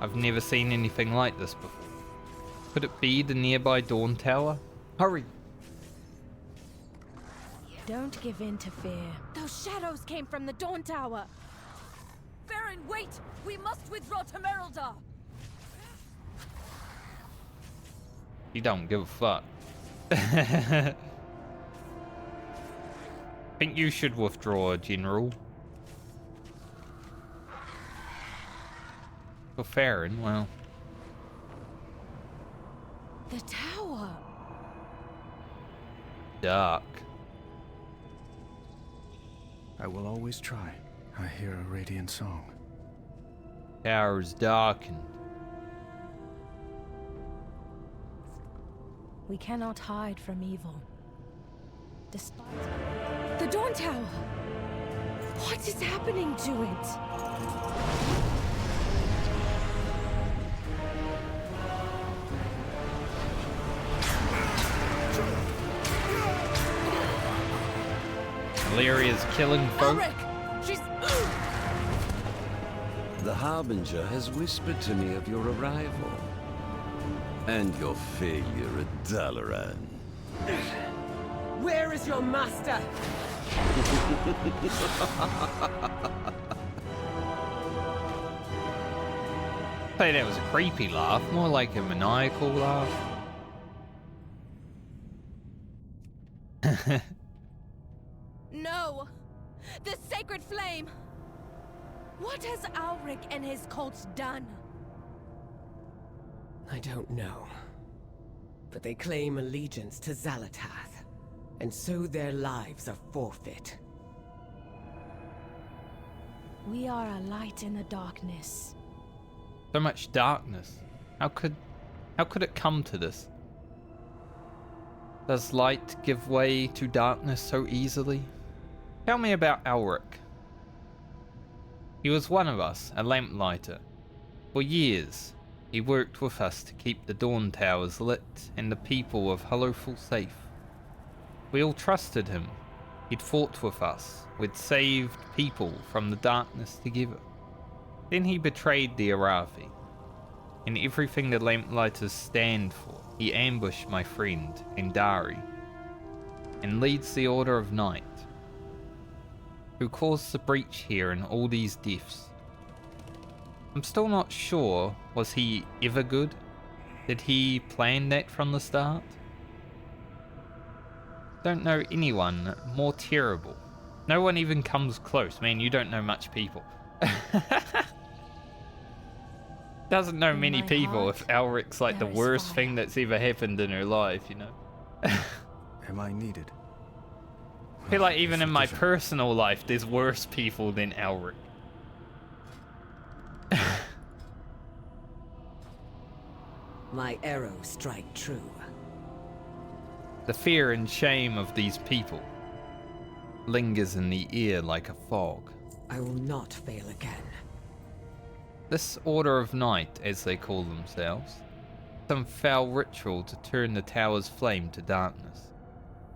Speaker 1: I've never seen anything like this before. Could it be the nearby Dorn Tower? Hurry!
Speaker 13: Don't give in to fear.
Speaker 9: Those shadows came from the Dawn Tower.
Speaker 5: Baron, wait! We must withdraw to Beledar!
Speaker 1: You don't give a fuck. Think you should withdraw, General. For Farron, well.
Speaker 13: The tower!
Speaker 1: Dark.
Speaker 11: I will always try. I hear a radiant song.
Speaker 1: Tower's darkened.
Speaker 13: We cannot hide from evil. Despite the Dawn Tower! What is happening to it?
Speaker 1: Valeria's killing folk.
Speaker 5: She's...
Speaker 12: The Harbinger has whispered to me of your arrival. And your failure at Dalaran.
Speaker 3: Where is your master?
Speaker 1: Say that was a creepy laugh, more like a maniacal laugh.
Speaker 9: No! The sacred flame! What has Alric and his cults done?
Speaker 3: I don't know. But they claim allegiance to Azj-kahet, and so their lives are forfeit.
Speaker 13: We are a light in the darkness.
Speaker 1: So much darkness. How could it come to this? Does light give way to darkness so easily? Tell me about Alric. He was one of us, a lamplighter. For years, he worked with us to keep the Dawn Towers lit and the people of Hallowfall safe. We all trusted him. He'd fought with us. We'd saved people from the darkness together. Then he betrayed the Arathi. In everything the Lamplighters stand for, he ambushed my friend, Andari, and leads the Order of Night, who caused the breach here and all these deaths. I'm still not sure, was he ever good? Did he plan that from the start? Don't know anyone more terrible. No one even comes close. Man, you don't know much people. Doesn't know many people if Alric's like the worst thing that's ever happened in her life, you know?
Speaker 11: Am I needed?
Speaker 1: I feel like even in my personal life, there's worse people than Elric.
Speaker 3: My arrows strike true.
Speaker 1: The fear and shame of these people lingers in the ear like a fog.
Speaker 3: I will not fail again.
Speaker 1: This Order of Night, as they call themselves, some foul ritual to turn the tower's flame to darkness.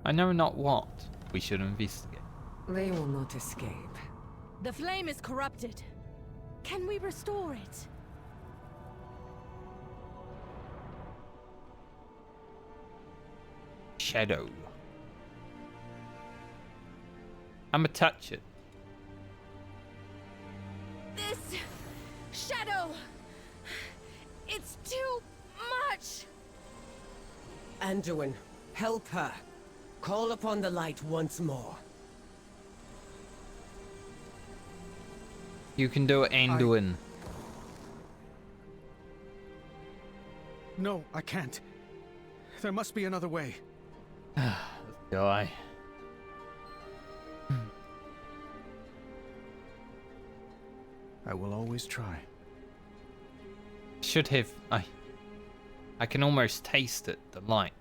Speaker 1: I know not what. We should investigate.
Speaker 3: They will not escape.
Speaker 13: The flame is corrupted. Can we restore it?
Speaker 1: Shadow. I'ma touch it.
Speaker 9: This shadow. It's too much.
Speaker 3: Andiun, help her. Call upon the light once more.
Speaker 1: You can do it, Andiun.
Speaker 11: No, I can't. There must be another way.
Speaker 1: Let's die.
Speaker 11: I will always try.
Speaker 1: Should have. I can almost taste it, the light.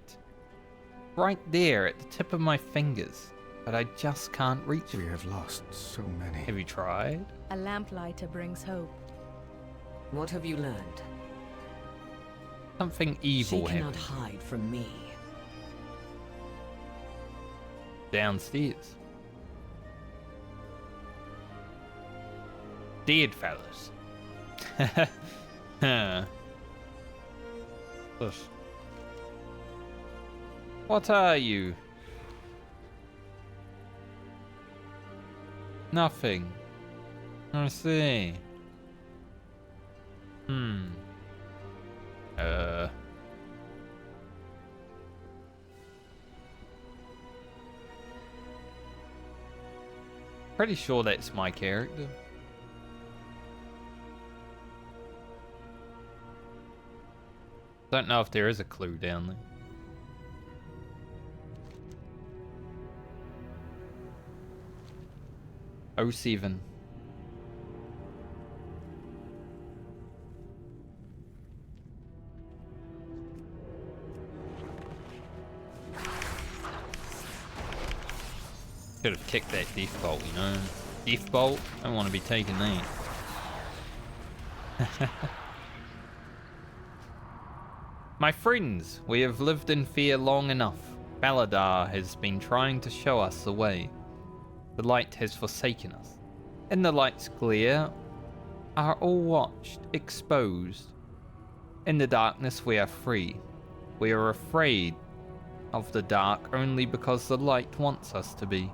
Speaker 1: Right there at the tip of my fingers. But I just can't reach it.
Speaker 11: We have lost so many.
Speaker 1: Have you tried?
Speaker 13: A lamplighter brings hope.
Speaker 3: What have you learned?
Speaker 1: Something evil
Speaker 3: She cannot
Speaker 1: happened.
Speaker 3: hide from me.
Speaker 1: Downstairs. Dead fellas. Push. What are you? Nothing. I see. Pretty sure that's my character. Don't know if there is a clue down there. Oh, 07. Should have kicked that death bolt, you know. Death bolt? I don't want to be taking that. My friends, we have lived in fear long enough. Beledar has been trying to show us the way. The light has forsaken us. In the light's glare, are all watched, exposed. In the darkness we are free. We are afraid of the dark only because the light wants us to be.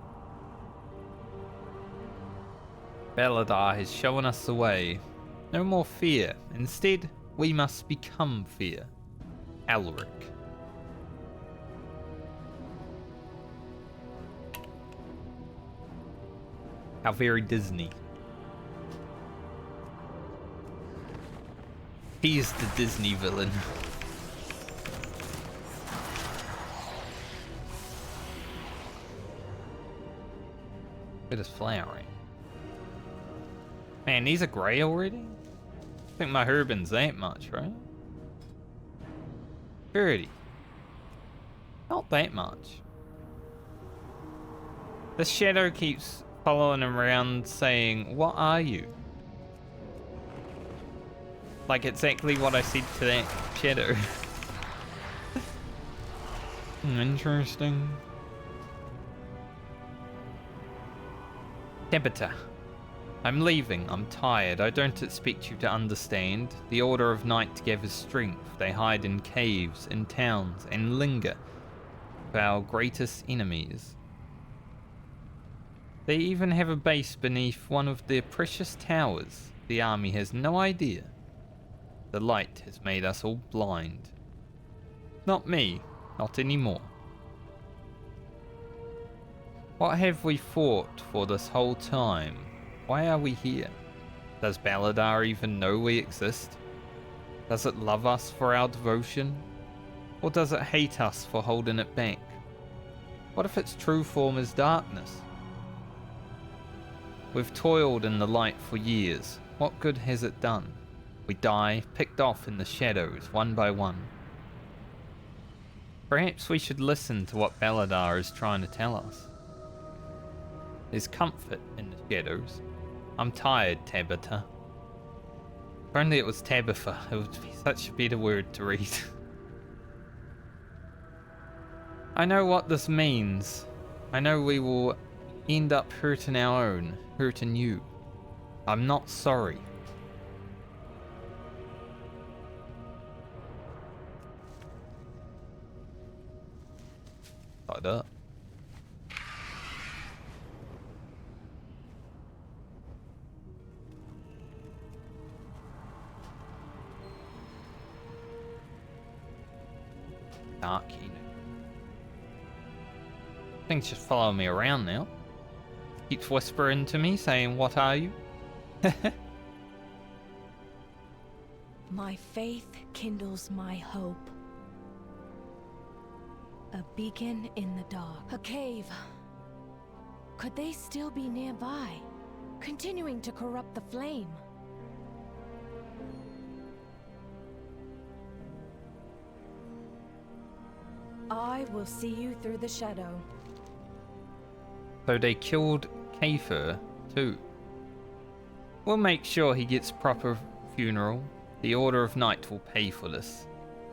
Speaker 1: Beledar has shown us the way. No more fear. Instead, we must become fear. Elric. How very Disney. He's the Disney villain. It is flowering. Man, these are grey already? I think my Herbin's that much, right? 30. Not that much. The shadow keeps following him around saying, "What are you?" Like exactly what I said to that shadow. Interesting. Debita. I'm leaving. I'm tired. I don't expect you to understand. The Order of Night gathers strength. They hide in caves, in towns, and linger for our greatest enemies. They even have a base beneath one of their precious towers. The army has no idea. The light has made us all blind. Not me. Not anymore. What have we fought for this whole time? Why are we here? Does Beledar even know we exist? Does it love us for our devotion? Or does it hate us for holding it back? What if its true form is darkness? We've toiled in the light for years. What good has it done? We die, picked off in the shadows, one by one. Perhaps we should listen to what Beledar is trying to tell us. There's comfort in the shadows. I'm tired, Tabitha. If only it was Tabitha, it would be such a better word to read. I know what this means. I know we will end up hurting our own, hurting you. I'm not sorry. Like that. Dark Kingdom. Things just follow me around now. Keeps whispering to me, saying, "What are you?"
Speaker 13: My faith kindles my hope. A beacon in the dark. A cave. Could they still be nearby, continuing to corrupt the flame? I will see you through the shadow.
Speaker 1: So they killed Kafir too. We'll make sure he gets proper funeral. The Order of Night will pay for this.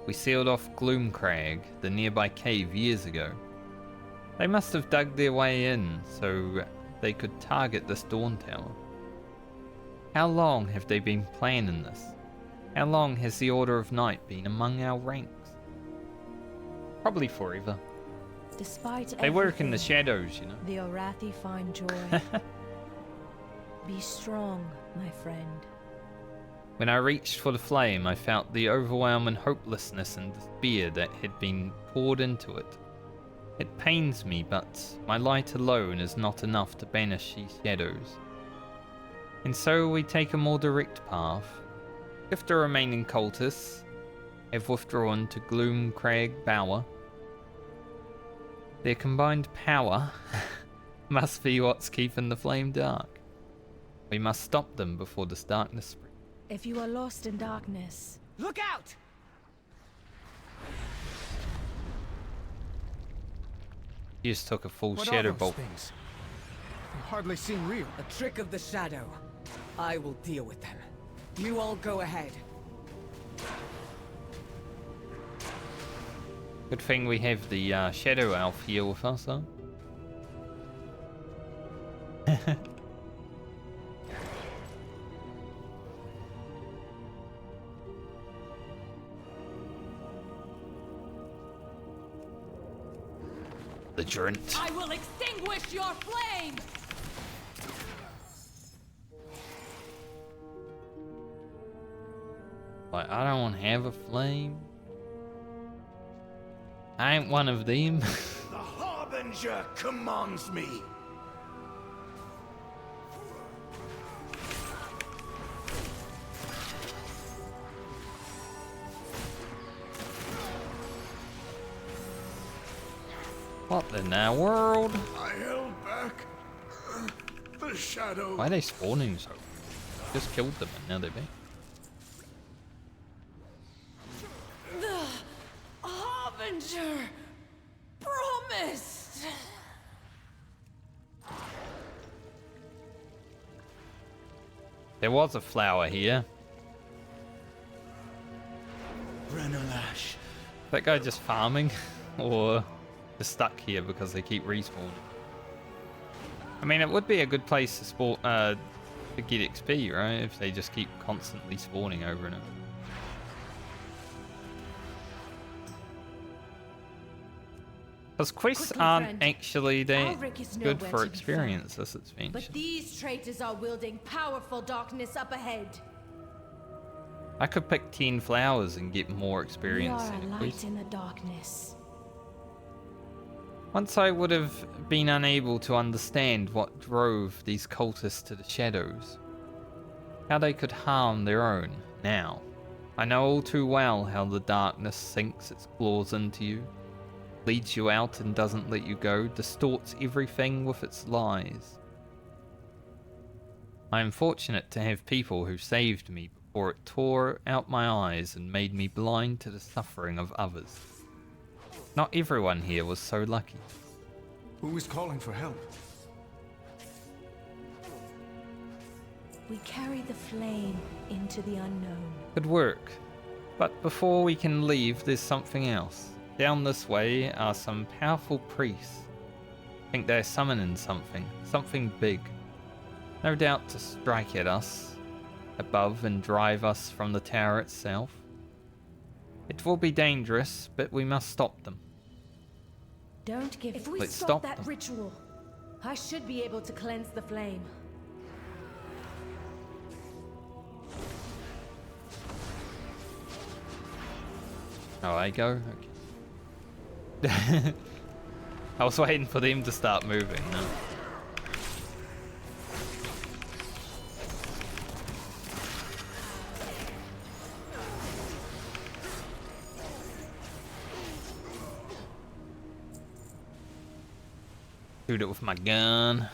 Speaker 1: We sealed off Gloomcrag, the nearby cave, years ago. They must have dug their way in so they could target this Dawn Tower. How long have they been planning this? How long has the Order of Night been among our ranks? Probably forever.
Speaker 13: Despite
Speaker 1: they work in the shadows, you know.
Speaker 13: The Orathi find joy. Be strong, my friend.
Speaker 1: When I reached for the flame, I felt the overwhelming hopelessness and despair that had been poured into it. It pains me, but my light alone is not enough to banish these shadows. And so we take a more direct path. If the remaining cultists have withdrawn to Gloomcrag Bower, their combined power must be what's keeping the flame dark. We must stop them before this darkness spreads.
Speaker 13: If you are lost in darkness,
Speaker 3: look out!
Speaker 1: You just took a full shadow bolt.
Speaker 10: Things? They hardly seem real.
Speaker 3: A trick of the shadow. I will deal with them. You all go ahead.
Speaker 1: Good thing we have the Shadow Elf here with us, though. The Drint.
Speaker 22: I will extinguish your flame!
Speaker 1: Like, I don't have a flame. I ain't one of them.
Speaker 4: The Harbinger commands me.
Speaker 1: What in the world?
Speaker 14: I held back the shadow.
Speaker 1: Why are they spawning so? Just killed them and now they're back.
Speaker 22: The Harbinger promised.
Speaker 1: There was a flower here.
Speaker 4: Brenalash.
Speaker 1: That guy just farming? Or just stuck here because they keep respawning? I mean, it would be a good place to spawn, to get XP, right? If they just keep constantly spawning over and over. Because quests aren't actually that good for experience, this expansion.
Speaker 13: but these traitors are wielding powerful darkness up ahead.
Speaker 1: I could pick 10 flowers and get more
Speaker 13: We
Speaker 1: experience
Speaker 13: are a
Speaker 1: in a
Speaker 13: light
Speaker 1: quest.
Speaker 13: in the darkness.
Speaker 1: Once I would have been unable to understand what drove these cultists to the shadows, how they could harm their own. Now, I know all too well how the darkness sinks its claws into you. leads you out and doesn't let you go, distorts everything with its lies. I am fortunate to have people who saved me before it tore out my eyes and made me blind to the suffering of others. Not everyone here was so lucky.
Speaker 11: Who is calling for help?
Speaker 13: We carry the flame into the unknown.
Speaker 1: Good work. But before we can leave, there's something else. Down this way are some powerful priests. I think they're summoning something big. No doubt to strike at us above and drive us from the tower itself. It will be dangerous, but we must stop them.
Speaker 13: Don't give. If we
Speaker 1: Let's
Speaker 13: stop
Speaker 1: stop
Speaker 13: that
Speaker 1: them.
Speaker 13: ritual, I should be able to cleanse the flame.
Speaker 1: Oh, I go? Okay. I was waiting for them to start moving. No. Shoot it with my gun.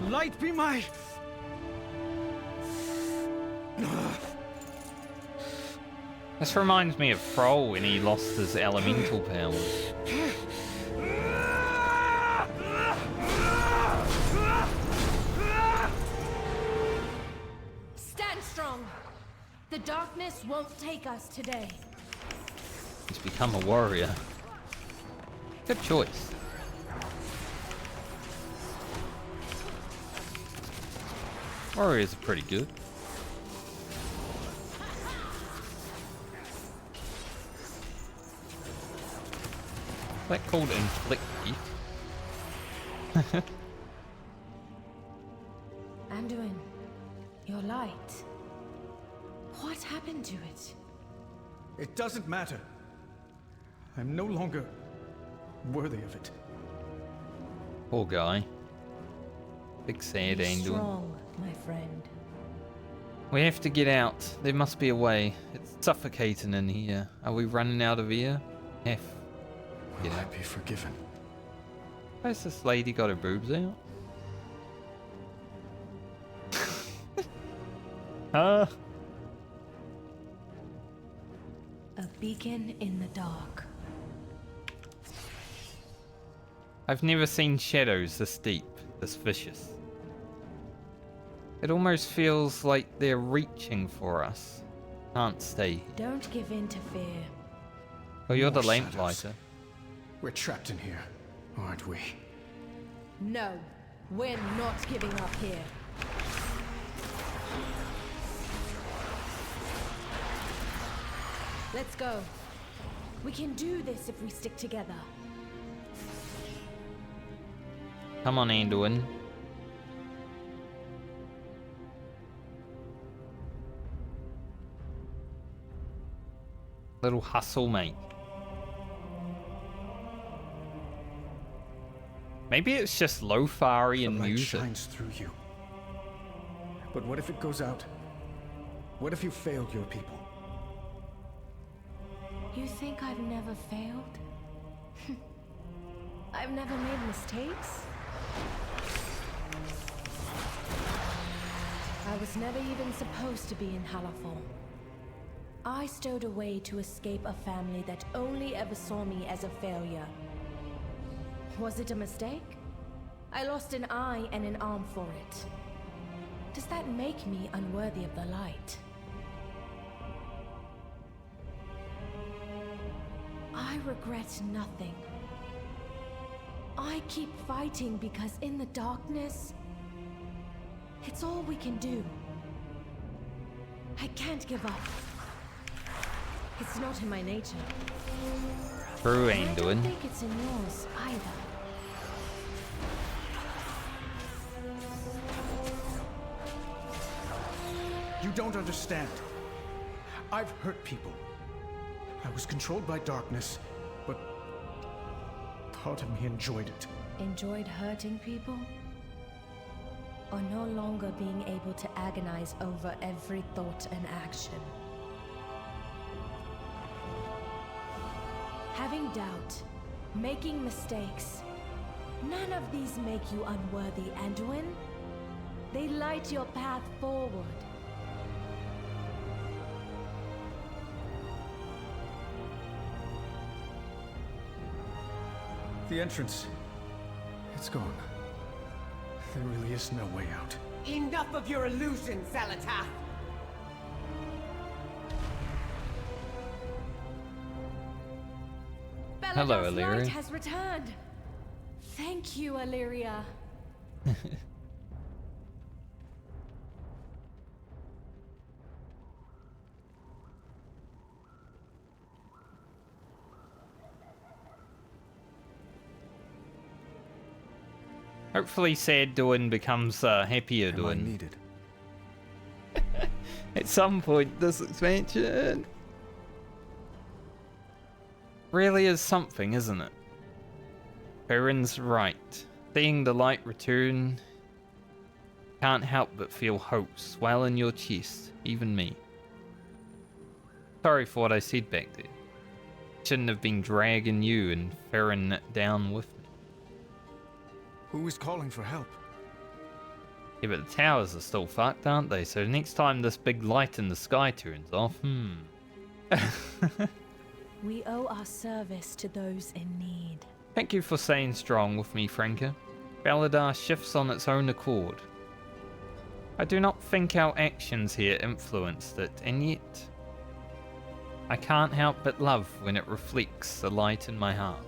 Speaker 11: Light be my...
Speaker 1: This reminds me of Thrall when he lost his elemental powers.
Speaker 13: Stand strong. The darkness won't take us today.
Speaker 1: He's become a warrior. Good choice. Warriors are pretty good. Is that called inflict heat?
Speaker 13: Andiun, your light. What happened to it?
Speaker 11: It doesn't matter. I'm no longer worthy of it.
Speaker 1: Poor guy. Big sad
Speaker 13: Be
Speaker 1: Andiun.
Speaker 13: strong, my friend.
Speaker 1: We have to get out. There must be a way. It's suffocating in here. Are we running out of air? F.
Speaker 11: Will I be forgiven?
Speaker 1: Where's this lady got her boobs out? Huh?
Speaker 13: A beacon in the dark.
Speaker 1: I've never seen shadows this deep, this vicious. It almost feels like they're reaching for us. Can't stay here.
Speaker 13: Don't give in to fear.
Speaker 1: Oh, you're the
Speaker 11: More
Speaker 1: lamplighter.
Speaker 11: shadows. We're trapped in here, aren't we?
Speaker 13: No, we're not giving up here. Let's go. We can do this if we stick together.
Speaker 1: Come on, Andiun. Little hustle, mate. Maybe it's just lo-fi and
Speaker 11: the light
Speaker 1: music.
Speaker 11: shines through you. But what if it goes out? What if you failed your people?
Speaker 13: You think I've never failed? I've never made mistakes? I was never even supposed to be in Hallowfall. I stowed away to escape a family that only ever saw me as a failure. Was it a mistake? I lost an eye and an arm for it. Does that make me unworthy of the light? I regret nothing. I keep fighting because in the darkness, it's all we can do. I can't give up. It's not in my nature.
Speaker 1: True,
Speaker 13: And I don't
Speaker 1: Andiun.
Speaker 13: think it's in yours either.
Speaker 11: You don't understand. I've hurt people. I was controlled by darkness, but part of me enjoyed it.
Speaker 13: Enjoyed hurting people? or no longer being able to agonize over every thought and action. Having doubt, making mistakes, none of these make you unworthy, Andiun. They light your path forward.
Speaker 11: The entrance. It's gone. There really is no way out.
Speaker 3: Enough of your illusions, Xal'atath!
Speaker 1: Hello,
Speaker 13: Beledar's
Speaker 1: Illyria.
Speaker 13: light has returned. Thank you, Illyria.
Speaker 1: Hopefully sad Dorn becomes happier Dorn.
Speaker 11: Needed.
Speaker 1: At some point this expansion really is something, isn't it? Farron's right. Seeing the light return, can't help but feel hope swell in your chest, even me. Sorry for what I said back there. Shouldn't have been dragging you and Farron down with me.
Speaker 11: Who is calling for help?
Speaker 1: Yeah, but the towers are still fucked, aren't they? So next time this big light in the sky turns off,
Speaker 13: We owe our service to those in need.
Speaker 1: Thank you for staying strong with me, Franca. Beledar shifts on its own accord. I do not think our actions here influenced it, and yet I can't help but love when it reflects the light in my heart.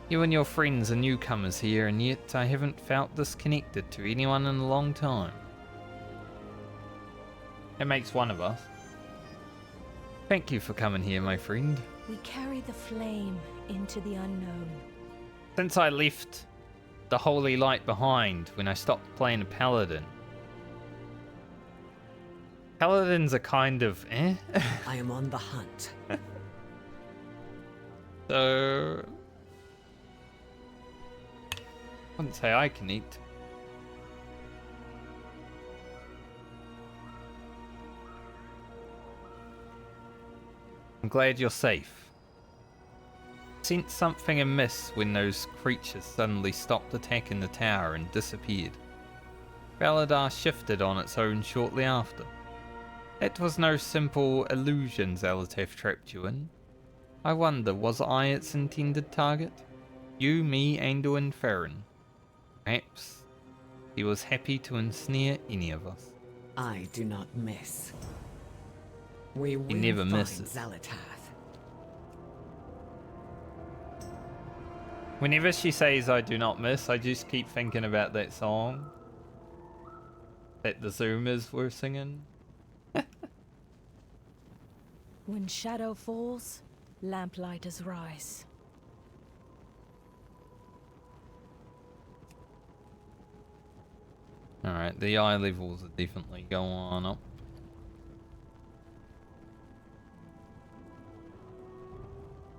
Speaker 1: You and your friends are newcomers here, and yet I haven't felt this connected to anyone in a long time. It makes one of us. Thank you for coming here, my friend.
Speaker 13: We carry the flame into the unknown.
Speaker 1: Since I left the holy light behind when I stopped playing a paladin. Paladins are kind of eh.
Speaker 3: I am on the hunt.
Speaker 1: So I wouldn't say I can eat. I'm glad you're safe. Sensed something amiss when those creatures suddenly stopped attacking the tower and disappeared. Beledar shifted on its own shortly after. It was no simple illusion Xal'atath trapped you in. I wonder, was I its intended target? You, me, Andiun, Farron. Perhaps he was happy to ensnare any of us.
Speaker 3: I do not miss. We will
Speaker 1: never
Speaker 3: find
Speaker 1: misses.
Speaker 3: Xal'atath.
Speaker 1: Whenever she says I do not miss, I just keep thinking about that song that the Zoomers were singing.
Speaker 13: When shadow falls, lamplighters rise.
Speaker 1: Alright, the eye levels are definitely going up.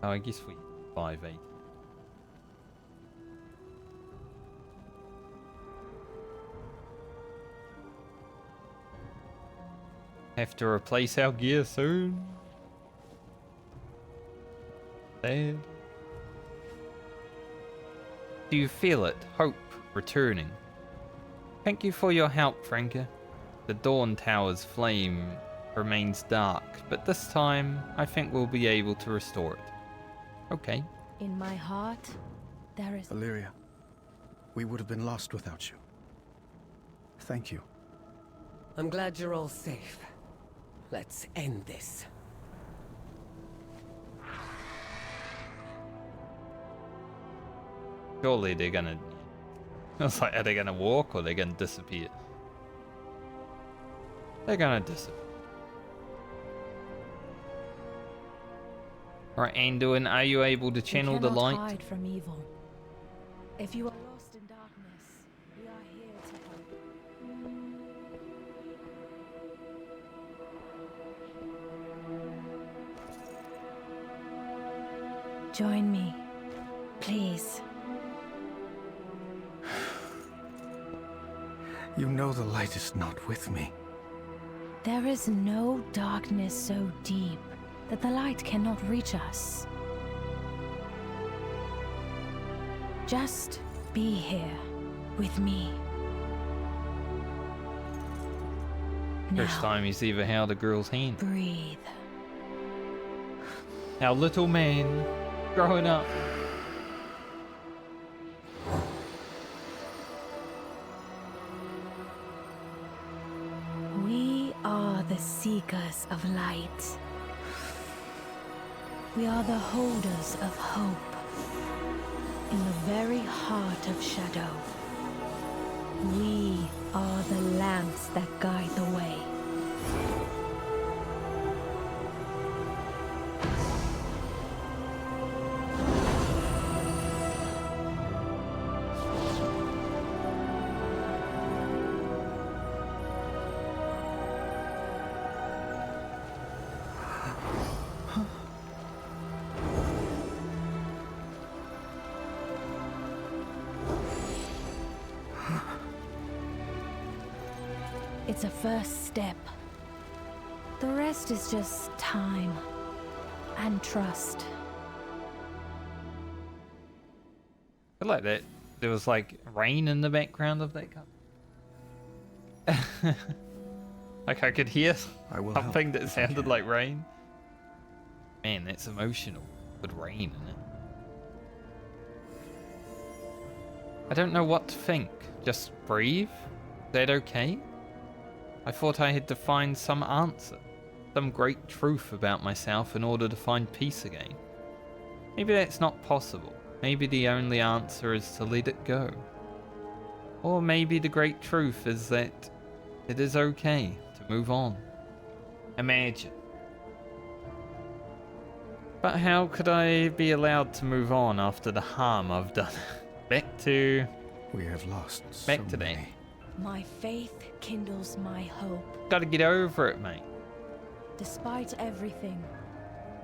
Speaker 1: Oh, I guess we 5-8. Have to replace our gear soon. Sad. Do you feel it? Hope returning. Thank you for your help, Franca. The Dorn Tower's flame remains dark, but this time I think we'll be able to restore it. Okay.
Speaker 13: In my heart, there is...
Speaker 11: Illyria, we would have been lost without you. Thank you.
Speaker 3: I'm glad you're all safe. Let's end this.
Speaker 1: Surely they're gonna... I was like, are they gonna walk or they're gonna disappear? They're gonna disappear. Right, Andiun, are you able to channel the light?
Speaker 13: Hide from evil. If you are lost in darkness, we are here to help. Join me, please.
Speaker 11: You know the light is not with me.
Speaker 13: There is no darkness so deep that the light cannot reach us. Just be here with me.
Speaker 1: First time he's ever held a girl's hand.
Speaker 13: Breathe.
Speaker 1: Our little man growing up.
Speaker 13: We are the seekers of light. We are the holders of hope. In the very heart of shadow. We are the lamps that guide the way. It's a first step. The rest is just time and trust.
Speaker 1: I like that. There was like rain in the background of that cup. Like I could hear something that sounded like rain. Man, that's emotional. With rain in it. I don't know what to think. Just breathe? Is that okay? I thought I had to find some answer, some great truth about myself in order to find peace again. Maybe that's not possible. Maybe the only answer is to let it go. Or maybe the great truth is that it is okay to move on. Imagine. But how could I be allowed to move on after the harm I've done? Back to...
Speaker 11: We have lost
Speaker 1: back to that.
Speaker 13: My faith kindles my hope.
Speaker 1: Gotta get over it, mate.
Speaker 13: Despite everything,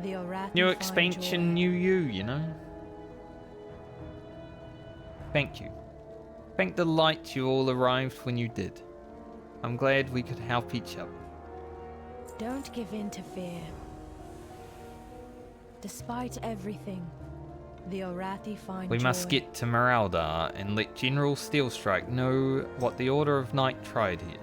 Speaker 13: the Orathi
Speaker 1: New
Speaker 13: find
Speaker 1: expansion,
Speaker 13: joy.
Speaker 1: new you know? Thank you. Thank the light you all arrived when you did. I'm glad we could help each other.
Speaker 13: Don't give in to fear. Despite everything, the Orathi find
Speaker 1: We
Speaker 13: joy.
Speaker 1: must get to Beledar and let General Steelstrike know what the Order of Night tried here.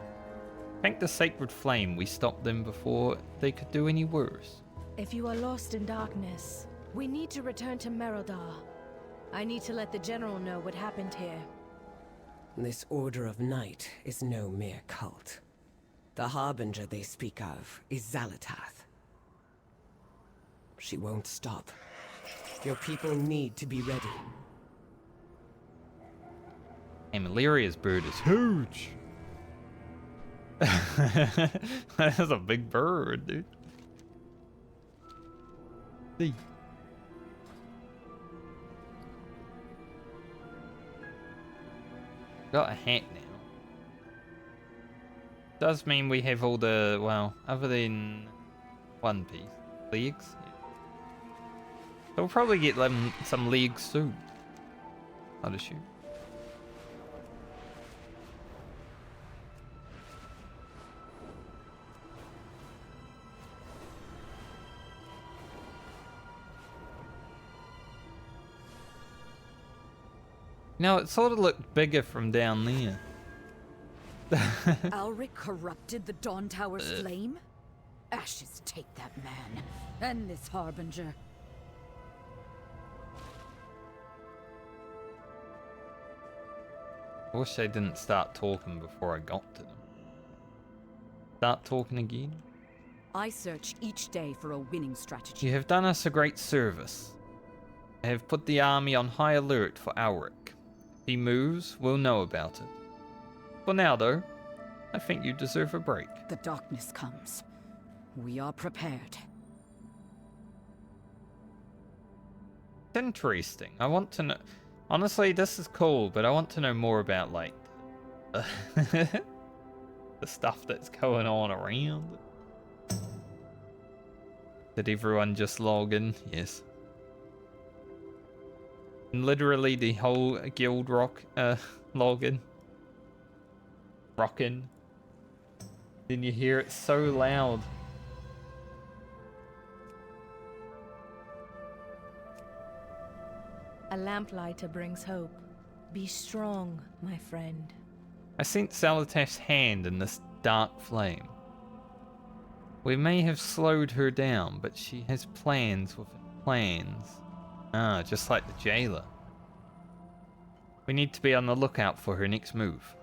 Speaker 1: Thank the Sacred Flame we stopped them before they could do any worse.
Speaker 13: If you are lost in darkness, we need to return to Beledar. I need to let the General know what happened here.
Speaker 3: This Order of Night is no mere cult. The Harbinger they speak of is Xalatath. She won't stop. Your people need to be ready.
Speaker 1: And Maleria's bird is huge. That's a big bird, dude. See. Got a hat now. Does mean we have all the, well, other than one piece. Legs? Yeah. So we'll probably get some legs soon. I'd assume. Now it sort of looked bigger from down there.
Speaker 18: Alric corrupted the Dawn Tower's flame? Ashes take that man, and this Harbinger.
Speaker 1: I wish I didn't start talking before I got to them. Start talking again?
Speaker 18: I search each day for a winning strategy.
Speaker 1: You have done us a great service. I have put the army on high alert for Alric. If he moves, we'll know about it. For now, though, I think you deserve a break.
Speaker 18: The darkness comes. We are prepared.
Speaker 1: It's interesting. I want to know... Honestly, this is cool, but I want to know more about, like... the stuff that's going on around. Did everyone just log in? Yes. And literally the whole guild rock log in. rocking. Then you hear it so loud.
Speaker 13: A lamplighter brings hope. Be strong, my friend.
Speaker 1: I sense Zalatath's hand in this dark flame. We may have slowed her down, but she has plans within plans. Ah, just like the jailer. We need to be on the lookout for her next move.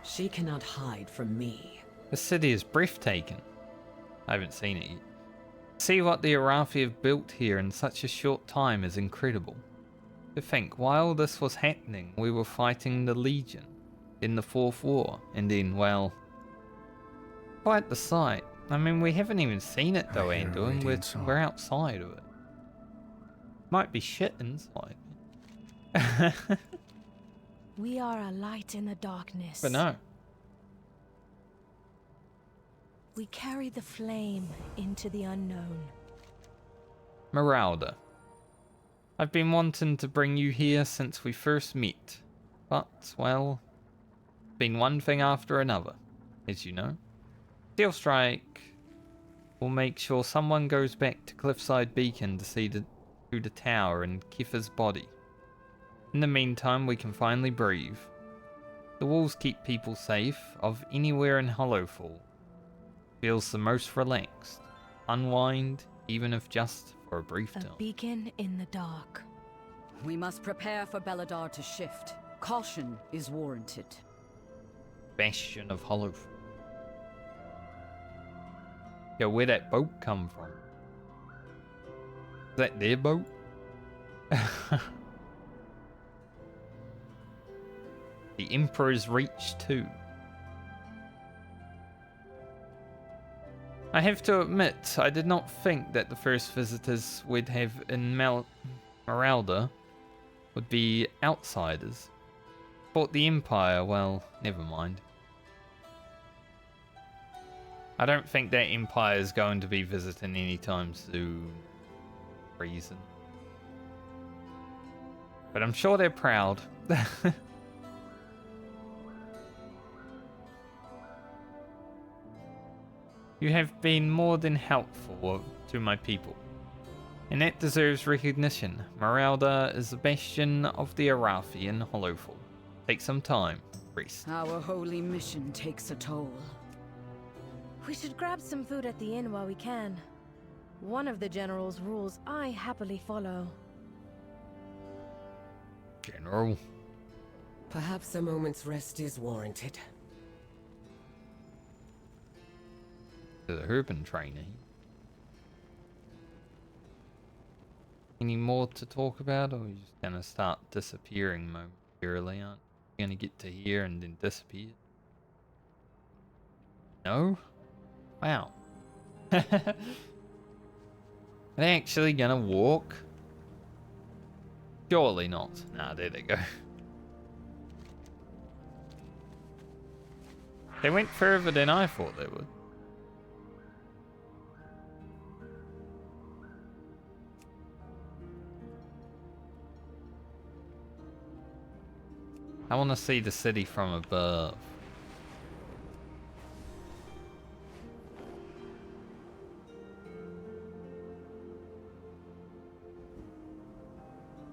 Speaker 3: She cannot hide from me.
Speaker 1: The city is breathtaking. I haven't seen it yet. See what the Arathi have built here in such a short time is incredible. To think, while this was happening, we were fighting the Legion in the Fourth War, and then, well, quite the sight. I mean, we haven't even seen it though, Andiun. We're outside of it. Might be shit inside.
Speaker 13: We are a light in the darkness.
Speaker 1: But no.
Speaker 13: We carry the flame into the unknown.
Speaker 1: Marauder. I've been wanting to bring you here since we first met. But, well, been one thing after another, as you know. Steel Strike will make sure someone goes back to Cliffside Beacon to see through the tower and Kiffer's body. In the meantime, we can finally breathe. The walls keep people safe of anywhere in Hallowfall. Feels the most relaxed. Unwind, even if just for a brief time.
Speaker 13: A beacon in the dark.
Speaker 18: We must prepare for Beledar to shift. Caution is warranted.
Speaker 1: Bastion of Hallowfall. Yo, where'd that boat come from? Is that their boat? The Emperor's Reach too. I have to admit, I did not think that the first visitors we'd have in Marauder would be outsiders. Thought the Empire, well, never mind. I don't think that Empire is going to be visiting anytime soon. Reason. But I'm sure they're proud. You have been more than helpful to my people, and that deserves recognition. Marauder is the bastion of the Arathi in Hallowfall. Take some time, rest.
Speaker 18: Our holy mission takes a toll.
Speaker 13: We should grab some food at the inn while we can. One of the general's rules I happily follow.
Speaker 1: General.
Speaker 3: Perhaps a moment's rest is warranted.
Speaker 1: The urban trainer. Any more to talk about, or are you just gonna start disappearing momentarily? Aren't you gonna get to here and then disappear? No? Wow. Are they actually gonna walk? Surely not. Nah, there they go. They went further than I thought they would. I want to see the city from above.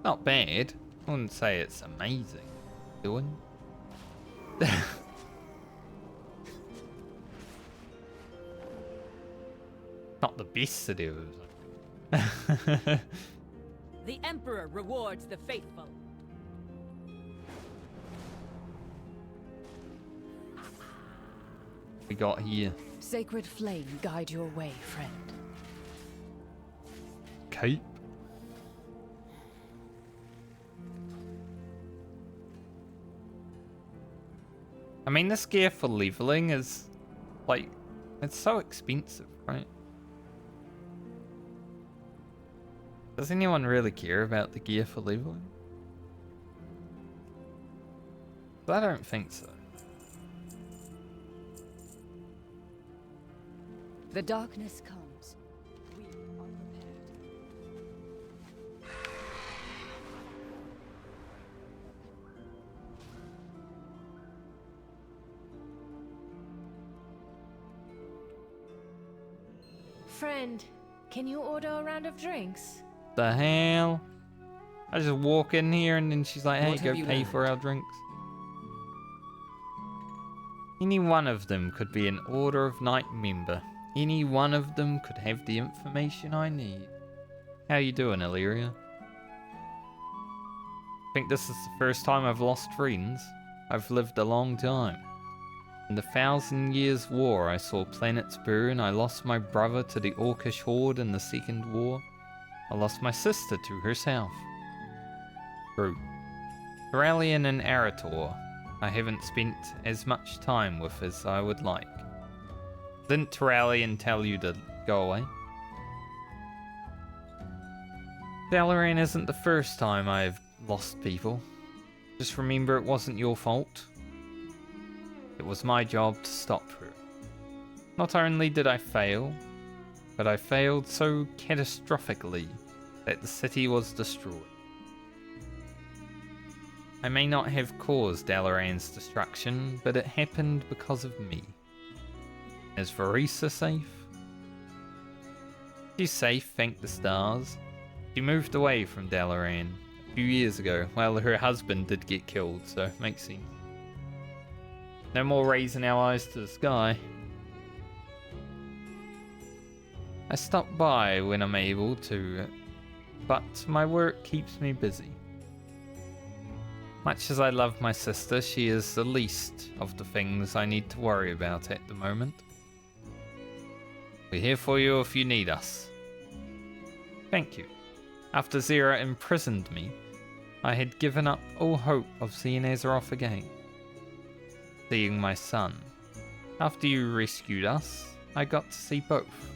Speaker 1: Not bad. I wouldn't say it's amazing. Doing. Not the best city of
Speaker 18: The Emperor rewards the faithful.
Speaker 1: we got here.
Speaker 18: Sacred flame guide your way, friend.
Speaker 1: Cape. I mean, this gear for leveling is like, it's so expensive, right? Does anyone really care about the gear for leveling? I don't think so.
Speaker 18: The darkness comes. We are prepared.
Speaker 13: Friend, can you order a round of drinks?
Speaker 1: The hell? I just walk in here and then she's like, hey,
Speaker 3: What
Speaker 1: go
Speaker 3: have you
Speaker 1: pay
Speaker 3: learned?
Speaker 1: for our drinks. Any one of them could be an Order of Night member. Any one of them could have the information I need. How you doing, Illyria? Think this is the first time I've lost friends. I've lived a long time. In the 1,000 Years' War, I saw planets burn. I lost my brother to the Orcish Horde in the Second War. I lost my sister to herself. True. Turalian and Arator, I haven't spent as much time with as I would like. Didn't Turalian tell you to go away? Dalaran isn't the first time I've lost people. Just remember it wasn't your fault. It was my job to stop her. Not only did I fail, but I failed so catastrophically that the city was destroyed. I may not have caused Dalaran's destruction, but it happened because of me. Is Varisa safe? She's safe, thank the stars. She moved away from Dalaran a few years ago. Well, her husband did get killed, so makes sense. No more raising our eyes to the sky. I stop by when I'm able to, but my work keeps me busy. Much as I love my sister, she is the least of the things I need to worry about at the moment. We're here for you if you need us. Thank you. After Zera imprisoned me, I had given up all hope of seeing Azeroth again. Seeing my son. After you rescued us, I got to see both.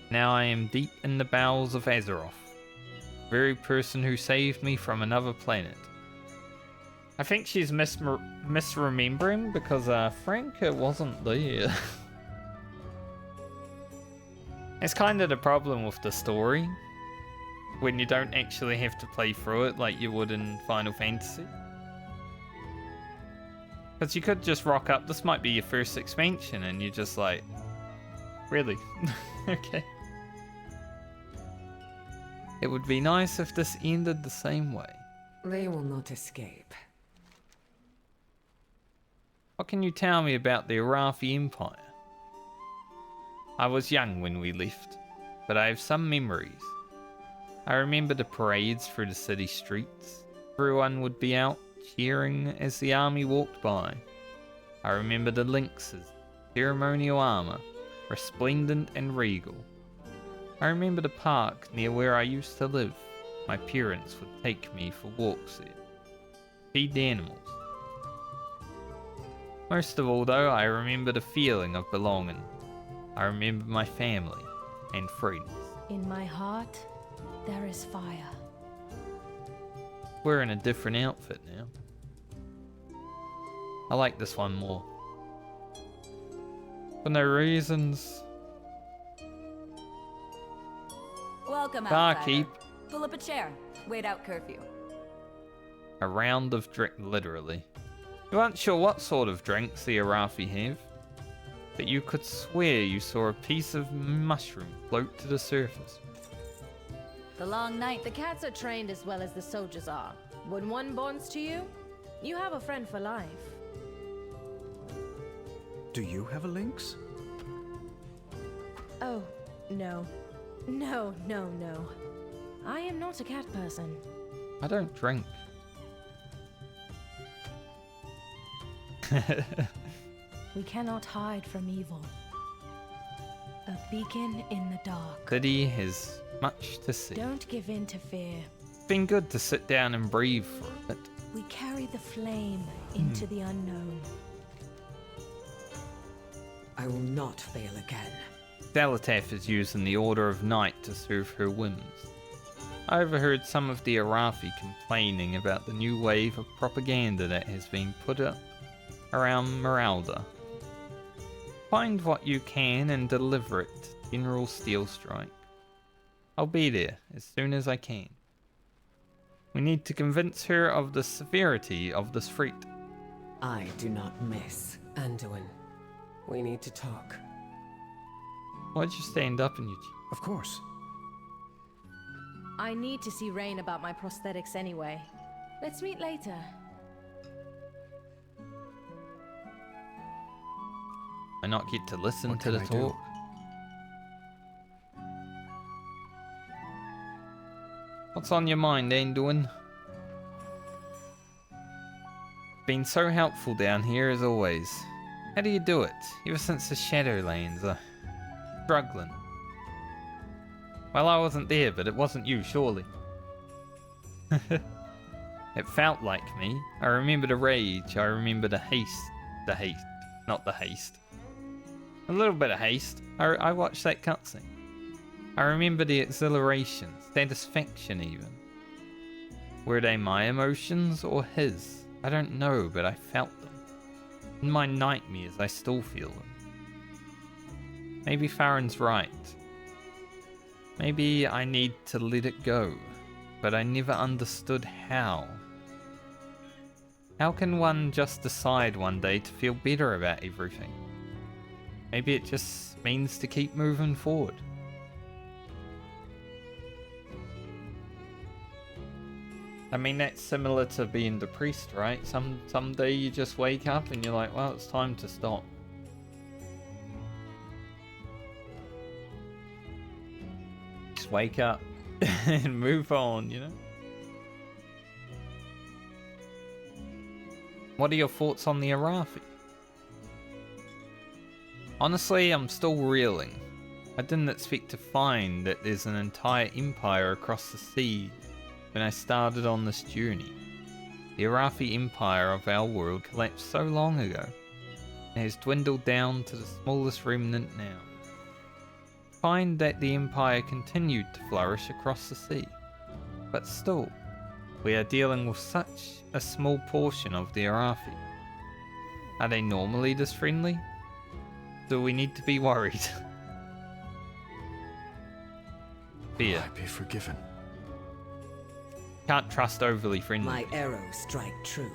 Speaker 1: Now I am deep in the bowels of Azeroth, the very person who saved me from another planet. I think she's misremembering because Franca wasn't there. It's kind of the problem with the story, when you don't actually have to play through it like you would in Final Fantasy. Because you could just rock up, this might be your first expansion, and you're just like, really? Okay. It would be nice if this ended the same way.
Speaker 3: They will not escape.
Speaker 1: What can you tell me about the Arathi Empire? I was young when we left, but I have some memories. I remember the parades through the city streets. Everyone would be out cheering as the army walked by. I remember the lynxes, ceremonial armor, resplendent and regal. I remember the park near where I used to live. My parents would take me for walks there, feed the animals. Most of all though, I remember the feeling of belonging. I remember my family and friends.
Speaker 13: In my heart, there is fire.
Speaker 1: We're in a different outfit now. I like this one more. For no reasons.
Speaker 18: Welcome,
Speaker 1: Barkeep.
Speaker 18: outsider. Pull up a chair. Wait out curfew.
Speaker 1: A round of drink, literally. You aren't sure what sort of drinks the Arathi have, but you could swear you saw a piece of mushroom float to the surface.
Speaker 13: The long night. The cats are trained as well as the soldiers are. When one bonds to you, you have a friend for life.
Speaker 11: Do you have a lynx?
Speaker 13: Oh, no. No. I am not a cat person.
Speaker 1: I don't drink.
Speaker 13: We cannot hide from evil. A beacon in the dark.
Speaker 1: City has much to see.
Speaker 13: Don't give in to fear.
Speaker 1: It's been good to sit down and breathe for a bit.
Speaker 13: We carry the flame into the unknown.
Speaker 3: I will not fail again.
Speaker 1: Dalatath is using the Order of Night to serve her whims. I overheard some of the Arathi complaining about the new wave of propaganda that has been put up around Meralda. Find what you can and deliver it to General Steelstrike. I'll be there as soon as I can. We need to convince her of the severity of this threat.
Speaker 3: I do not miss Andiun. We need to talk.
Speaker 1: Why'd you stand up in your...
Speaker 11: Of course.
Speaker 13: I need to see Rain about my prosthetics anyway. Let's meet later.
Speaker 1: I not get to listen
Speaker 11: What
Speaker 1: to the
Speaker 11: can I do?
Speaker 1: talk? What's on your mind, Andiun? Been so helpful down here as always. How do you do it? Ever since the Shadowlands, struggling. Well, I wasn't there, but it wasn't you, surely. It felt like me. I remember the rage. I remember the haste. The haste. Not the haste. A little bit of haste. I watched that cutscene. I remember the exhilaration, satisfaction even. Were they my emotions or his? I don't know, but I felt them. In my nightmares, I still feel them. Maybe Farron's right. Maybe I need to let it go, but I never understood how. How can one just decide one day to feel better about everything? Maybe it just means to keep moving forward. I mean, that's similar to being depressed, right? Someday you just wake up and you're like, well, it's time to stop. Just wake up and move on, you know? What are your thoughts on the Arathi? Honestly, I'm still reeling. I didn't expect to find that there's an entire empire across the sea when I started on this journey. The Arathi Empire of our world collapsed so long ago, and has dwindled down to the smallest remnant now. Find that the Empire continued to flourish across the sea, but still, we are dealing with such a small portion of the Arathi. Are they normally this friendly? Do we need to be worried? Fear.
Speaker 11: Will I be forgiven?
Speaker 1: Can't trust overly friendly.
Speaker 3: My arrows strike true.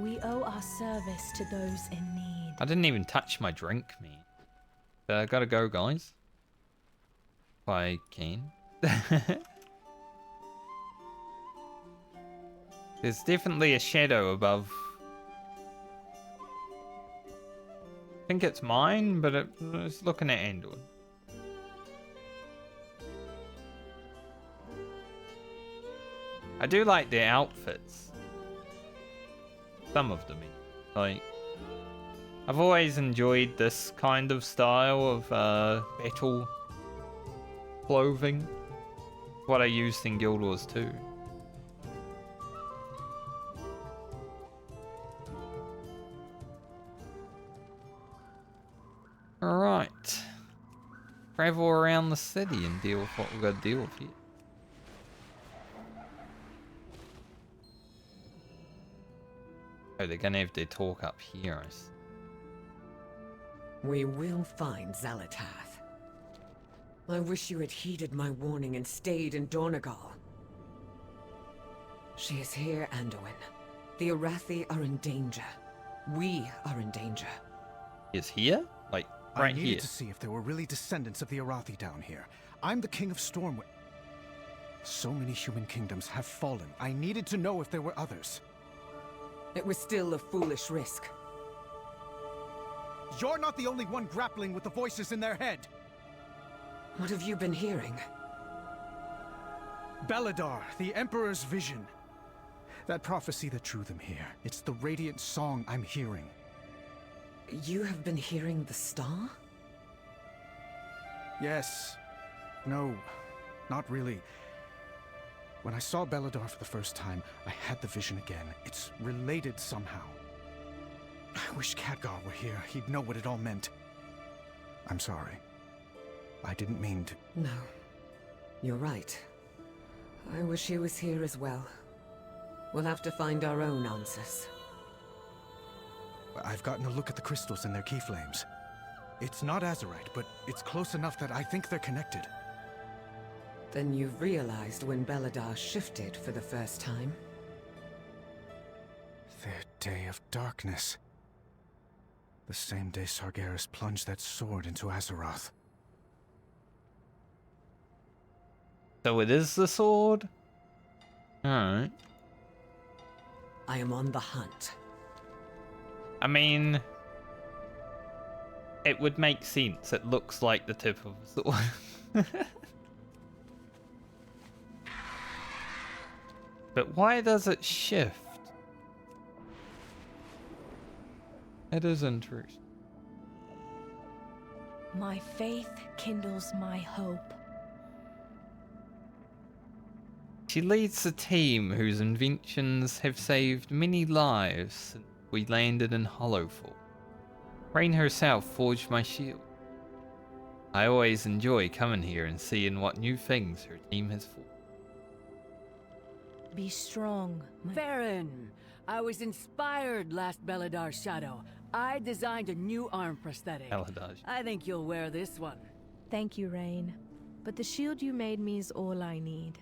Speaker 13: We owe our service to those in need.
Speaker 1: I didn't even touch my drink, man. Gotta go, guys. If I can. There's definitely a shadow above. I think it's mine, but it's looking at Andiun. I do like their outfits. Some of them, like, I've always enjoyed this kind of style of battle clothing. What I used in Guild Wars 2. Alright. Travel around the city and deal with what we've got to deal with here. Oh, they're gonna have their talk up here.
Speaker 3: We will find Xalatath. I wish you had heeded my warning and stayed in Dornagal. She is here, Anduin. The Arathi are in danger. We are in danger.
Speaker 1: Is here? Like, right
Speaker 11: I needed
Speaker 1: here.
Speaker 11: to see if there were really descendants of the Arathi down here. I'm the king of Stormwind. So many human kingdoms have fallen. I needed to know if there were others.
Speaker 3: It was still a foolish risk.
Speaker 11: You're not the only one grappling with the voices in their head.
Speaker 3: What have you been hearing?
Speaker 11: Beledar, the Emperor's vision. That prophecy that drew them here. It's the radiant song I'm hearing.
Speaker 3: You have been hearing the star?
Speaker 11: Yes. No, not really. When I saw Beledar for the first time, I had the vision again. It's related somehow. I wish Khadgar were here. He'd know what it all meant. I'm sorry. I didn't mean to...
Speaker 3: No. You're right. I wish he was here as well. We'll have to find our own answers.
Speaker 11: I've gotten a look at the crystals and their key flames. It's not Azurite, but it's close enough that I think they're connected.
Speaker 3: Then you've realized when Beledar shifted for the first time?
Speaker 11: Their day of darkness. The same day Sargeras plunged that sword into Azeroth.
Speaker 1: So it is the sword? Alright.
Speaker 3: I am on the hunt.
Speaker 1: I mean, it would make sense. It looks like the tip of a sword. But why does it shift? It is interesting.
Speaker 13: My faith kindles my hope.
Speaker 1: She leads a team whose inventions have saved many lives since we landed in Hallowfall. Rain herself forged my shield. I always enjoy coming here and seeing what new things her team has forged.
Speaker 13: Be strong, my...
Speaker 7: Farron, I was inspired last Beledar Shadow. I designed a new arm prosthetic.
Speaker 1: Beledar.
Speaker 7: I think you'll wear this one.
Speaker 13: Thank you, Rain. But the shield you made me is all I need.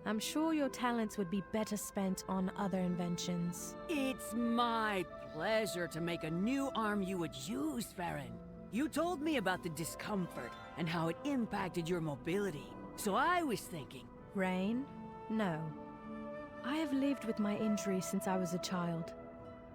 Speaker 13: I'm sure your talents would be better spent on other inventions.
Speaker 7: It's my pleasure to make a new arm you would use, Farron. You told me about the discomfort and how it impacted your mobility. So I was thinking...
Speaker 13: Rain? No. I have lived with my injury since I was a child.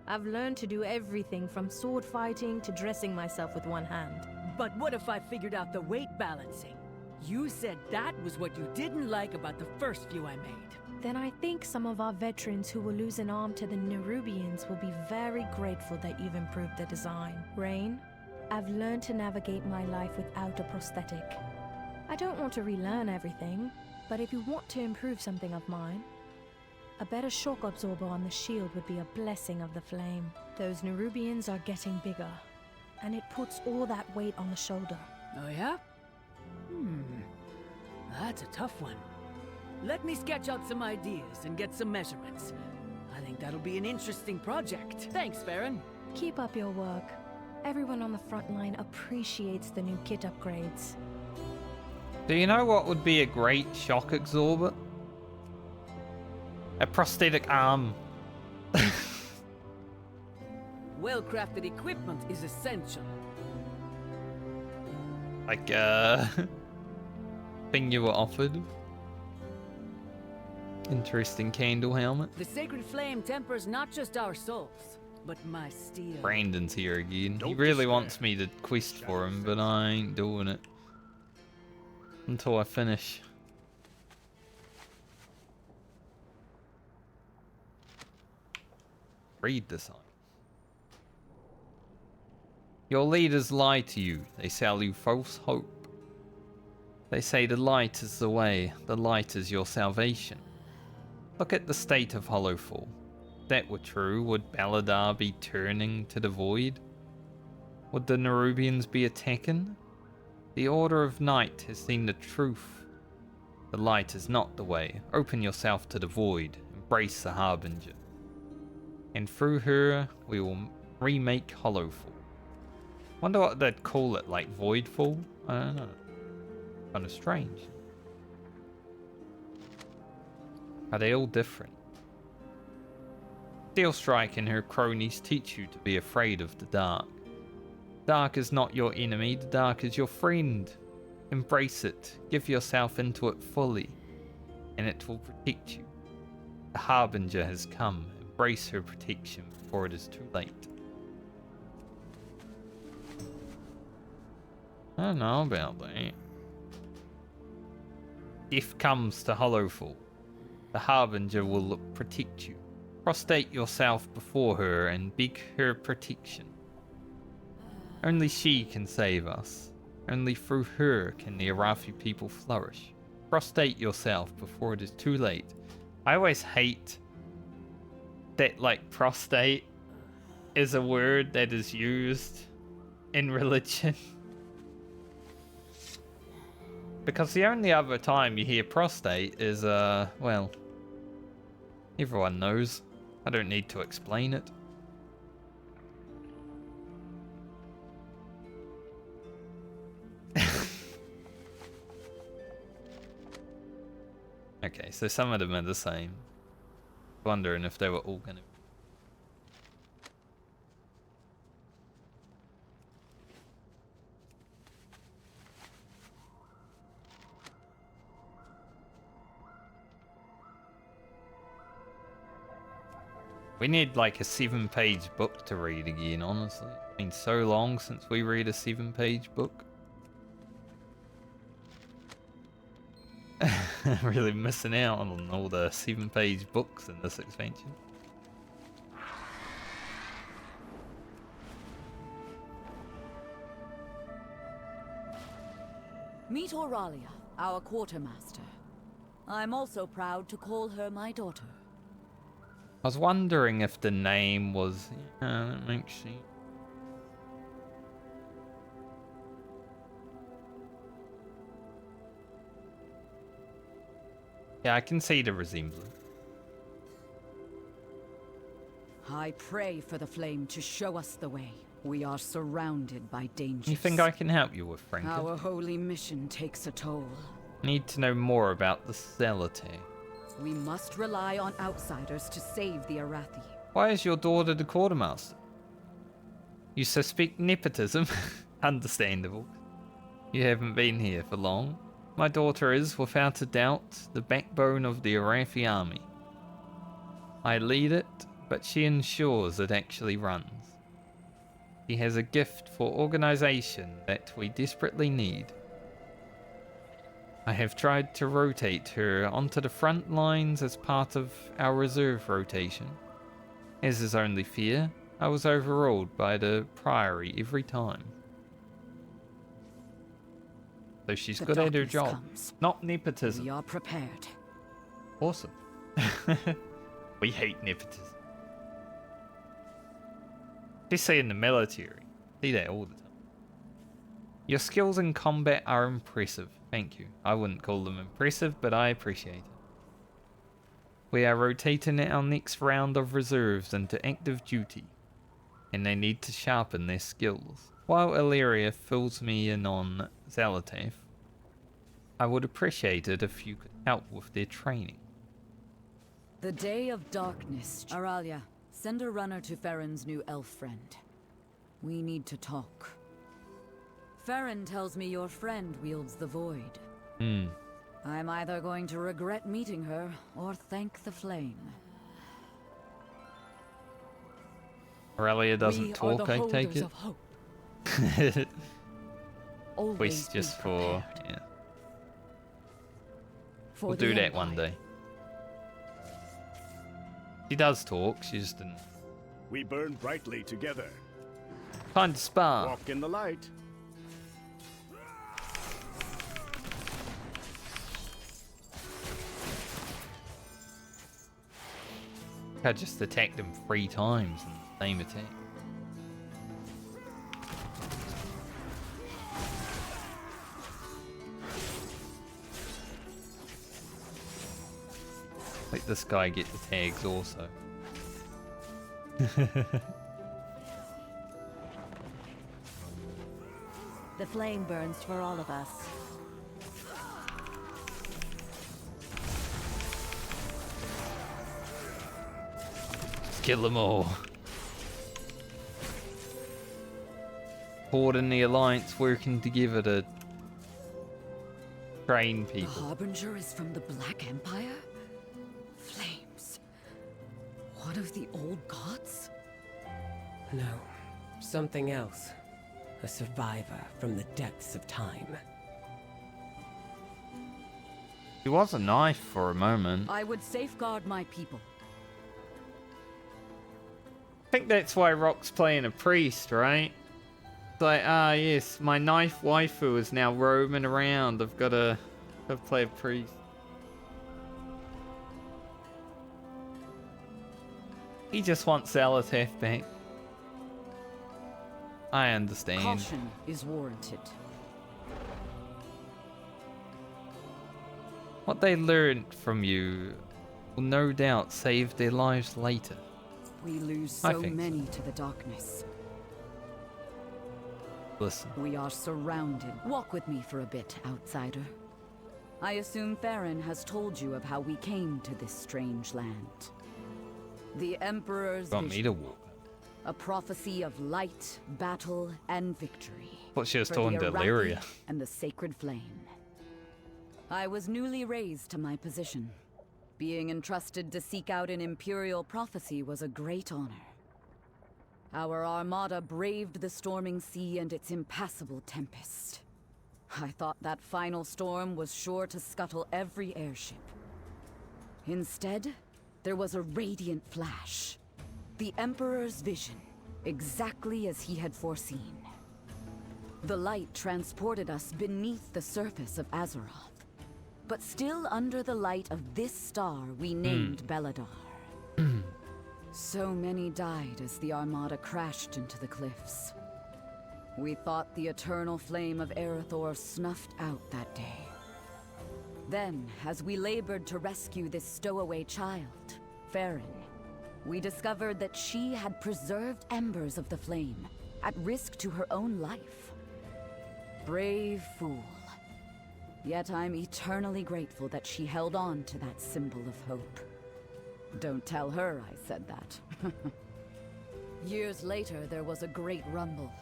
Speaker 13: I've learned to do everything from sword fighting to dressing myself with one hand.
Speaker 7: But what if I figured out the weight balancing? You said that was what you didn't like about the first few I made.
Speaker 13: Then I think some of our veterans who will lose an arm to the Nerubians will be very grateful that you've improved the design. Rain, I've learned to navigate my life without a prosthetic. I don't want to relearn everything, but if you want to improve something of mine, a better shock absorber on the shield would be a blessing of the flame. Those Nerubians are getting bigger, and it puts all that weight on the shoulder.
Speaker 7: Oh yeah? That's a tough one. Let me sketch out some ideas and get some measurements. I think that'll be an interesting project. Thanks, Farron.
Speaker 13: Keep up your work. Everyone on the front line appreciates the new kit upgrades.
Speaker 1: Do you know what would be a great shock absorber? A prosthetic arm.
Speaker 7: Well-crafted equipment is essential.
Speaker 1: Like, thing you were offered. Interesting candle helmet.
Speaker 7: The sacred flame tempers not just our souls, but my steel.
Speaker 1: Brandon's here again. He really wants me to quest for him, but I ain't doing it. Until I finish. Read the sign. Your leaders lie to you. They sell you false hope. They say the light is the way. The light is your salvation. Look at the state of Hallowfall. If that were true, would Beledar be turning to the void? Would the Nerubians be attacking? The Order of Night has seen the truth. The light is not the way. Open yourself to the void. Embrace the Harbinger. And through her, we will remake Hallowfall. Wonder what they'd call it, like Voidfall? I don't know. Kind of strange. Are they all different? Steelstrike and her cronies teach you to be afraid of the dark. Dark is not your enemy, the dark is your friend. Embrace it, give yourself into it fully, and it will protect you. The Harbinger has come. Embrace her protection before it is too late. I don't know about that. If comes to Hallowfall, the Harbinger will protect you. Prostrate yourself before her and beg her protection. Only she can save us. Only through her can the Arathi people flourish. Prostrate yourself before it is too late. I always hate that, like, prostate is a word that is used in religion. Because the only other time you hear prostate is, well, everyone knows. I don't need to explain it. Okay, so some of them are the same. Wondering if they were all gonna... We need like a 7-page book to read again, honestly. It's been so long since we read a 7-page book. Really missing out on all the 7-page books in this expansion.
Speaker 18: Meet Auralia, our quartermaster. I'm also proud to call her my daughter.
Speaker 1: I was wondering if the name was... Yeah, that makes sense. Yeah, I can see the resemblance.
Speaker 18: I pray for the flame to show us the way. We are surrounded by dangers.
Speaker 1: You think I can help you with Frank?
Speaker 18: Our holy mission takes a toll.
Speaker 1: Need to know more about the Zealotay.
Speaker 18: We must rely on outsiders to save the Arathi.
Speaker 1: Why is your daughter the quartermaster? You suspect nepotism? Understandable. You haven't been here for long. My daughter is, without a doubt, the backbone of the Arathi army. I lead it, but she ensures it actually runs. She has a gift for organization that we desperately need. I have tried to rotate her onto the front lines as part of our reserve rotation. As is only fair, I was overruled by the Priory every time. So she's good at her job. Not nepotism.
Speaker 18: We are prepared.
Speaker 1: Awesome. We hate nepotism. Just say in the military. See that all the time. Your skills in combat are impressive. Thank you. I wouldn't call them impressive, but I appreciate it. We are rotating our next round of reserves into active duty, and they need to sharpen their skills. While Illyria fills me in on Zealotay, I would appreciate it if you could help with their training.
Speaker 18: The Day of Darkness. Auralia, send a runner to Farron's new elf friend. We need to talk. Farron tells me your friend wields the Void. I'm either going to regret meeting her or thank the flame.
Speaker 1: Aurelia doesn't talk, I take it. Quest just for... yeah. We'll do that one day. She does talk, she just didn't...
Speaker 20: We burn brightly together.
Speaker 1: Time to spar.
Speaker 20: Walk in the light.
Speaker 1: I just attacked him 3 times in the same attack. Let this guy get the tags also.
Speaker 21: The flame burns for all of us.
Speaker 1: Kill them all. Horde and the Alliance working together to train people.
Speaker 18: The Harbinger is from the Black Empire? Flames. One of the old gods?
Speaker 3: No, something else. A survivor from the depths of time.
Speaker 1: He was a knife for a moment.
Speaker 18: I would safeguard my people.
Speaker 1: I think that's why Rock's playing a priest, right? It's like, ah, yes, my knife waifu is now roaming around. I've got to play a priest. He just wants Zealotay back. I understand.
Speaker 18: Caution is warranted.
Speaker 1: What they learned from you will no doubt save their lives later.
Speaker 18: We lose so many to the darkness.
Speaker 1: Listen.
Speaker 18: We are surrounded. Walk with me for a bit, outsider. I assume Farron has told you of how we came to this strange land. The Emperor's
Speaker 1: Want me to walk?
Speaker 18: A prophecy of light, battle, and victory.
Speaker 1: What she was
Speaker 18: for
Speaker 1: talking
Speaker 18: the
Speaker 1: to
Speaker 18: Arathi
Speaker 1: Illyria.
Speaker 18: And the sacred flame. I was newly raised to my position. Being entrusted to seek out an Imperial prophecy was a great honor. Our armada braved the storming sea and its impassable tempest. I thought that final storm was sure to scuttle every airship. Instead, there was a radiant flash. The Emperor's vision, exactly as he had foreseen. The light transported us beneath the surface of Azeroth. But still under the light of this star we named Beledar. So many died as the Armada crashed into the cliffs. We thought the eternal flame of Erethdor snuffed out that day. Then, as we labored to rescue this stowaway child, Farron, we discovered that she had preserved embers of the flame, at risk to her own life. Brave fool. Yet I'm eternally grateful that she held on to that symbol of hope. Don't tell her I said that. Years later, there was a great rumble.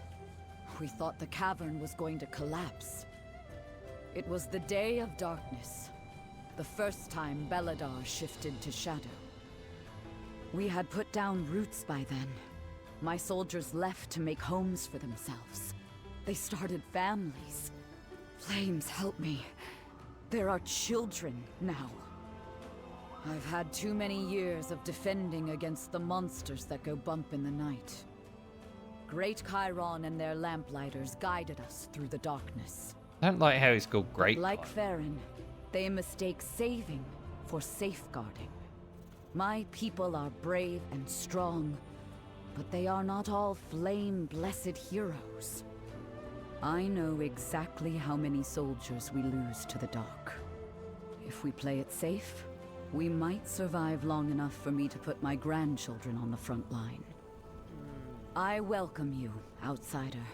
Speaker 18: We thought the cavern was going to collapse. It was the Day of Darkness, the first time Beledar shifted to shadow. We had put down roots by then. My soldiers left to make homes for themselves. They started families. Flames, help me. There are children now. I've had too many years of defending against the monsters that go bump in the night. Great Chiron and their lamplighters guided us through the darkness.
Speaker 1: I don't like how he's called Great
Speaker 18: But like
Speaker 1: Chiron.
Speaker 18: Farron, they mistake saving for safeguarding. My people are brave and strong, but they are not all flame-blessed heroes. I know exactly how many soldiers we lose to the dark. If we play it safe, we might survive long enough for me to put my grandchildren on the front line. I welcome you, outsider.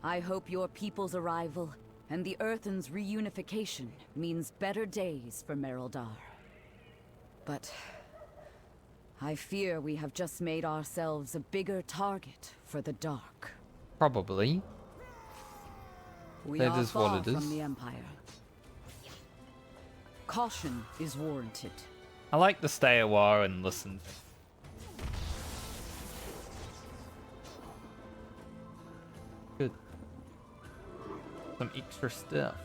Speaker 18: I hope your people's arrival and the Earthen's reunification means better days for Beledar. But I fear we have just made ourselves a bigger target for the dark.
Speaker 1: Probably.
Speaker 18: We
Speaker 1: That
Speaker 18: are
Speaker 1: is
Speaker 18: far
Speaker 1: what it is.
Speaker 18: from the Empire. Caution is warranted.
Speaker 1: I like to stay a while and listen. Good. Some extra stuff.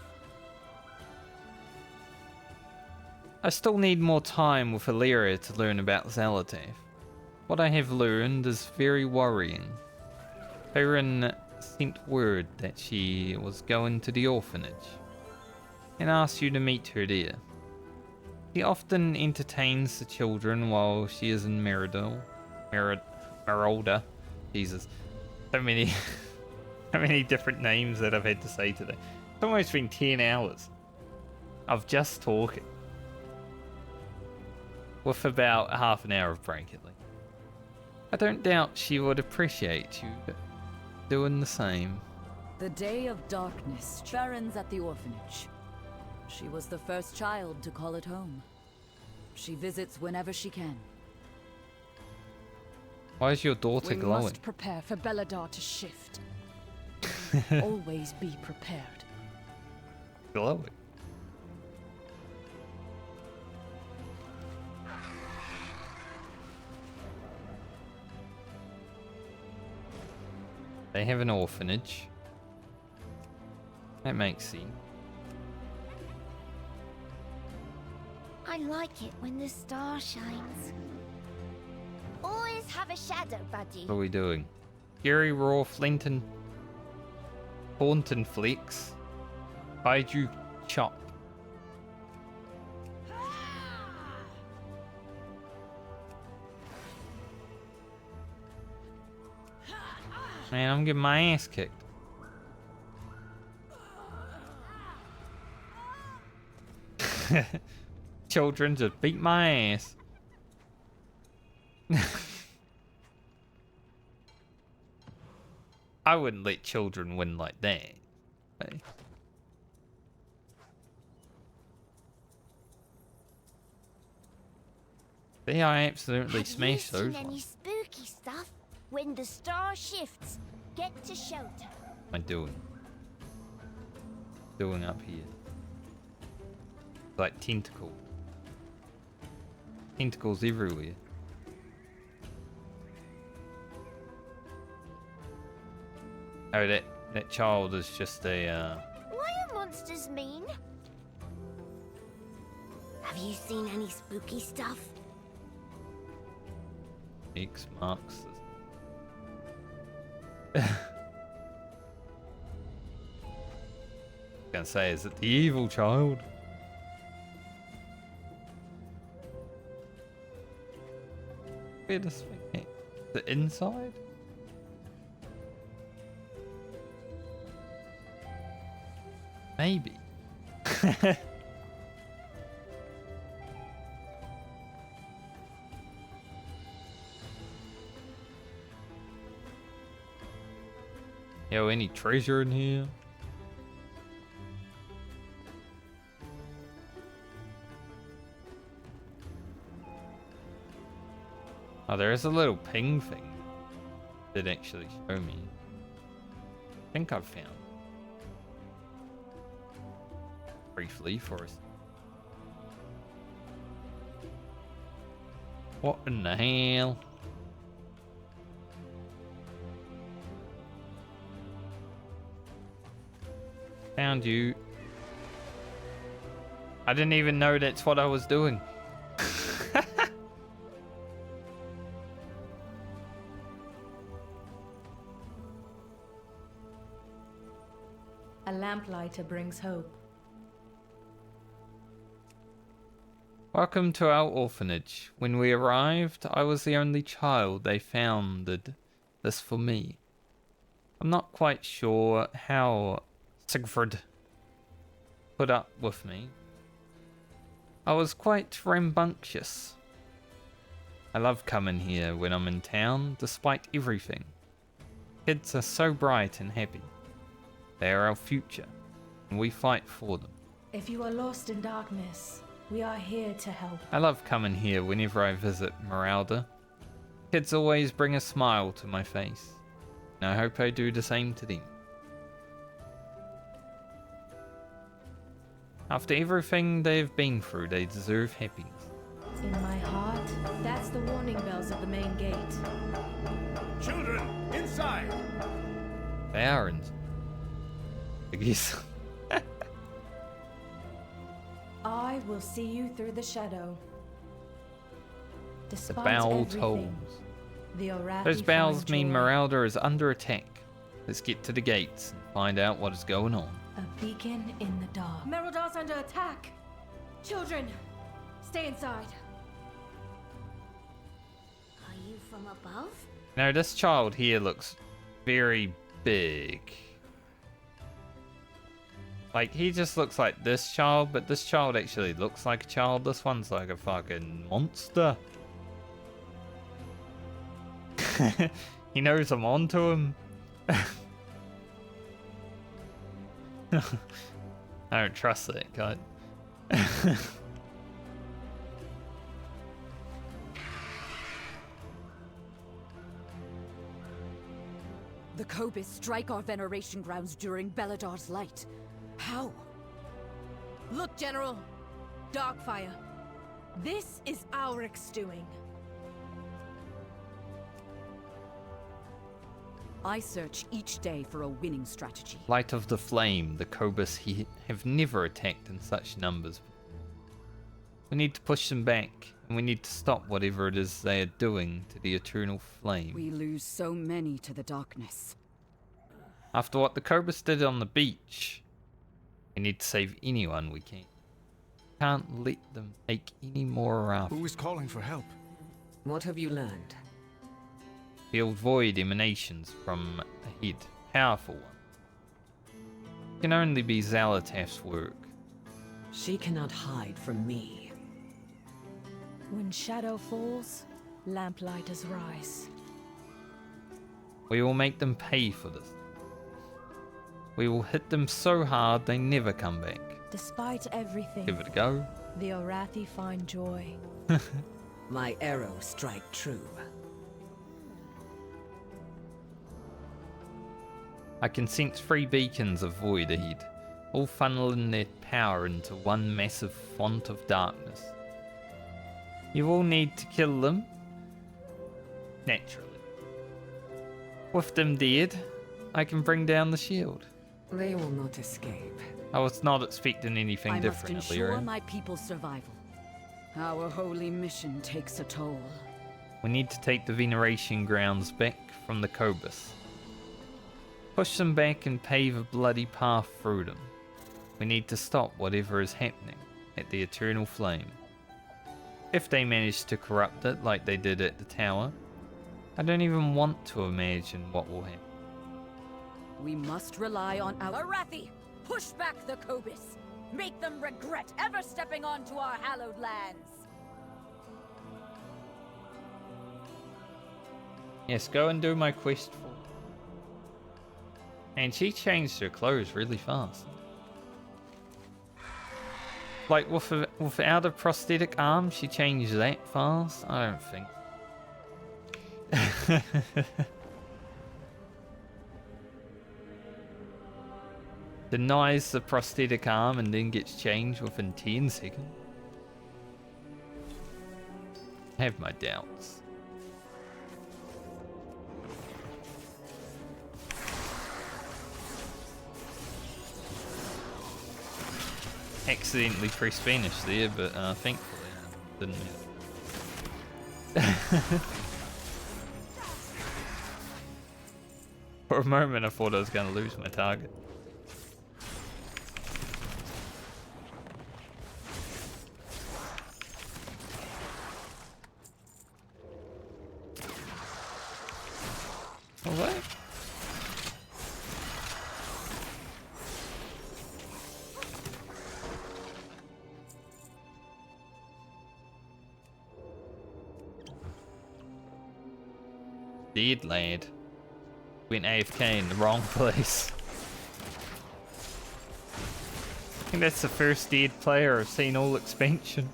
Speaker 1: I still need more time with Illyria to learn about Xalatath. What I have learned is very worrying. Farron sent word that she was going to the orphanage and asked you to meet her there. She often entertains the children while she is in Merida. Jesus. So many so many different names that I've had to say today. It's almost been 10 hours of just talking. With about half an hour of break at least. I don't doubt she would appreciate you doing the same.
Speaker 18: The Day of Darkness. Farron's at the orphanage. She was the first child to call it home. She visits whenever she can.
Speaker 1: Why is your daughter
Speaker 9: We
Speaker 1: glowing?
Speaker 9: must prepare for Beledar to shift. Always be prepared.
Speaker 1: Glowing. They have an orphanage. That makes sense.
Speaker 22: I like it when the star shines. Always have a shadow buddy.
Speaker 1: What are we doing? Gary Raw Flinton Thornton Flex Kaiju Chop. Man, I'm getting my ass kicked. Children just beat my ass. I wouldn't let children win like that. Hey. See, I absolutely smashed
Speaker 22: Have you
Speaker 1: those
Speaker 22: seen any
Speaker 1: ones.
Speaker 22: spooky stuff? When the star shifts, get to shelter.
Speaker 1: What am I doing? Doing up here. Like tentacle. Tentacles everywhere. Oh, that child is just a,
Speaker 22: Why are monsters mean? Have you seen any spooky stuff?
Speaker 1: X marks. Gonna say, is it the evil child? Where does it get? The inside? Maybe. Yo, any treasure in here? Oh, there is a little ping thing that actually show me. I think I've found briefly for us. What in the hell? Found you. I didn't even know that's what I was doing.
Speaker 13: A lamplighter brings hope.
Speaker 1: Welcome to our orphanage. When we arrived, I was the only child they founded this for me. I'm not quite sure how Sigfrid put up with me. I was quite rambunctious. I love coming here when I'm in town, despite everything. Kids are so bright and happy. They are our future, and we fight for them.
Speaker 13: If you are lost in darkness, we are here to help.
Speaker 1: I love coming here whenever I visit Marauder. Kids always bring a smile to my face, and I hope I do the same to them. After everything they've been through, they deserve happiness.
Speaker 13: In my heart, that's the warning bells of the main gate.
Speaker 20: Children, inside!
Speaker 1: They are in... I guess.
Speaker 13: I will see you through the shadow.
Speaker 1: The
Speaker 13: Despite
Speaker 1: bell
Speaker 13: everything,
Speaker 1: tolls.
Speaker 13: the Orathi
Speaker 1: Those bells
Speaker 13: find
Speaker 1: mean
Speaker 13: joy.
Speaker 1: Marauder is under attack. Let's get to the gates and find out what is going on.
Speaker 13: A beacon in the dark. Mereldar's under attack. Children, stay inside.
Speaker 22: Are you from above?
Speaker 1: Now this child here looks very big. Like, he just looks like this child, but this child actually looks like a child. This one's like a fucking monster. He knows I'm onto him. I don't trust that guy.
Speaker 18: The Kobis strike our veneration grounds during Beledar's light. How?
Speaker 13: Look, General. Darkfire. This is Auric's doing.
Speaker 18: I search each day for a winning strategy.
Speaker 1: Light of the Flame, the Kobis have never attacked in such numbers. We need to push them back, and we need to stop whatever it is they are doing to the Eternal Flame.
Speaker 18: We lose so many to the darkness.
Speaker 1: After what the Kobis did on the beach, we need to save anyone we can. Can't let them take any more of.
Speaker 11: Who is calling for help?
Speaker 3: What have you learned?
Speaker 1: Feel void emanations from ahead. Powerful one. Can only be Xalatath's work.
Speaker 3: She cannot hide from me.
Speaker 13: When shadow falls, lamplighters rise.
Speaker 1: We will make them pay for this. We will hit them so hard they never come back.
Speaker 13: Despite everything,
Speaker 1: Give it a go.
Speaker 13: the Orathi find joy.
Speaker 3: My arrows strike true.
Speaker 1: I can sense 3 beacons of void ahead, all funneling their power into one massive font of darkness. You all need to kill them. Naturally. With them dead, I can bring down the shield.
Speaker 3: They will not escape.
Speaker 1: I was not expecting anything different,
Speaker 18: I must ensure
Speaker 1: Illyria.
Speaker 18: my people's survival. Our holy mission takes a toll.
Speaker 1: We need to take the veneration grounds back from the Cobus. Push them back and pave a bloody path through them. We need to stop whatever is happening at the Eternal Flame. If they manage to corrupt it like they did at the tower, I don't even want to imagine what will happen.
Speaker 18: We must rely on our Arathi! Push back the Cobus! Make them regret ever stepping onto our hallowed lands!
Speaker 1: Yes, go and do my quest for. And she changed her clothes really fast. Like without a prosthetic arm, she changed that fast? I don't think. Denies the prosthetic arm and then gets changed within 10 seconds. I have my doubts. Accidentally pressed Spanish there, but thankfully didn't matter. For a moment I thought I was going to lose my target. What? Dead lad. Went AFK in the wrong place. I think that's the first dead player I've seen all expansion.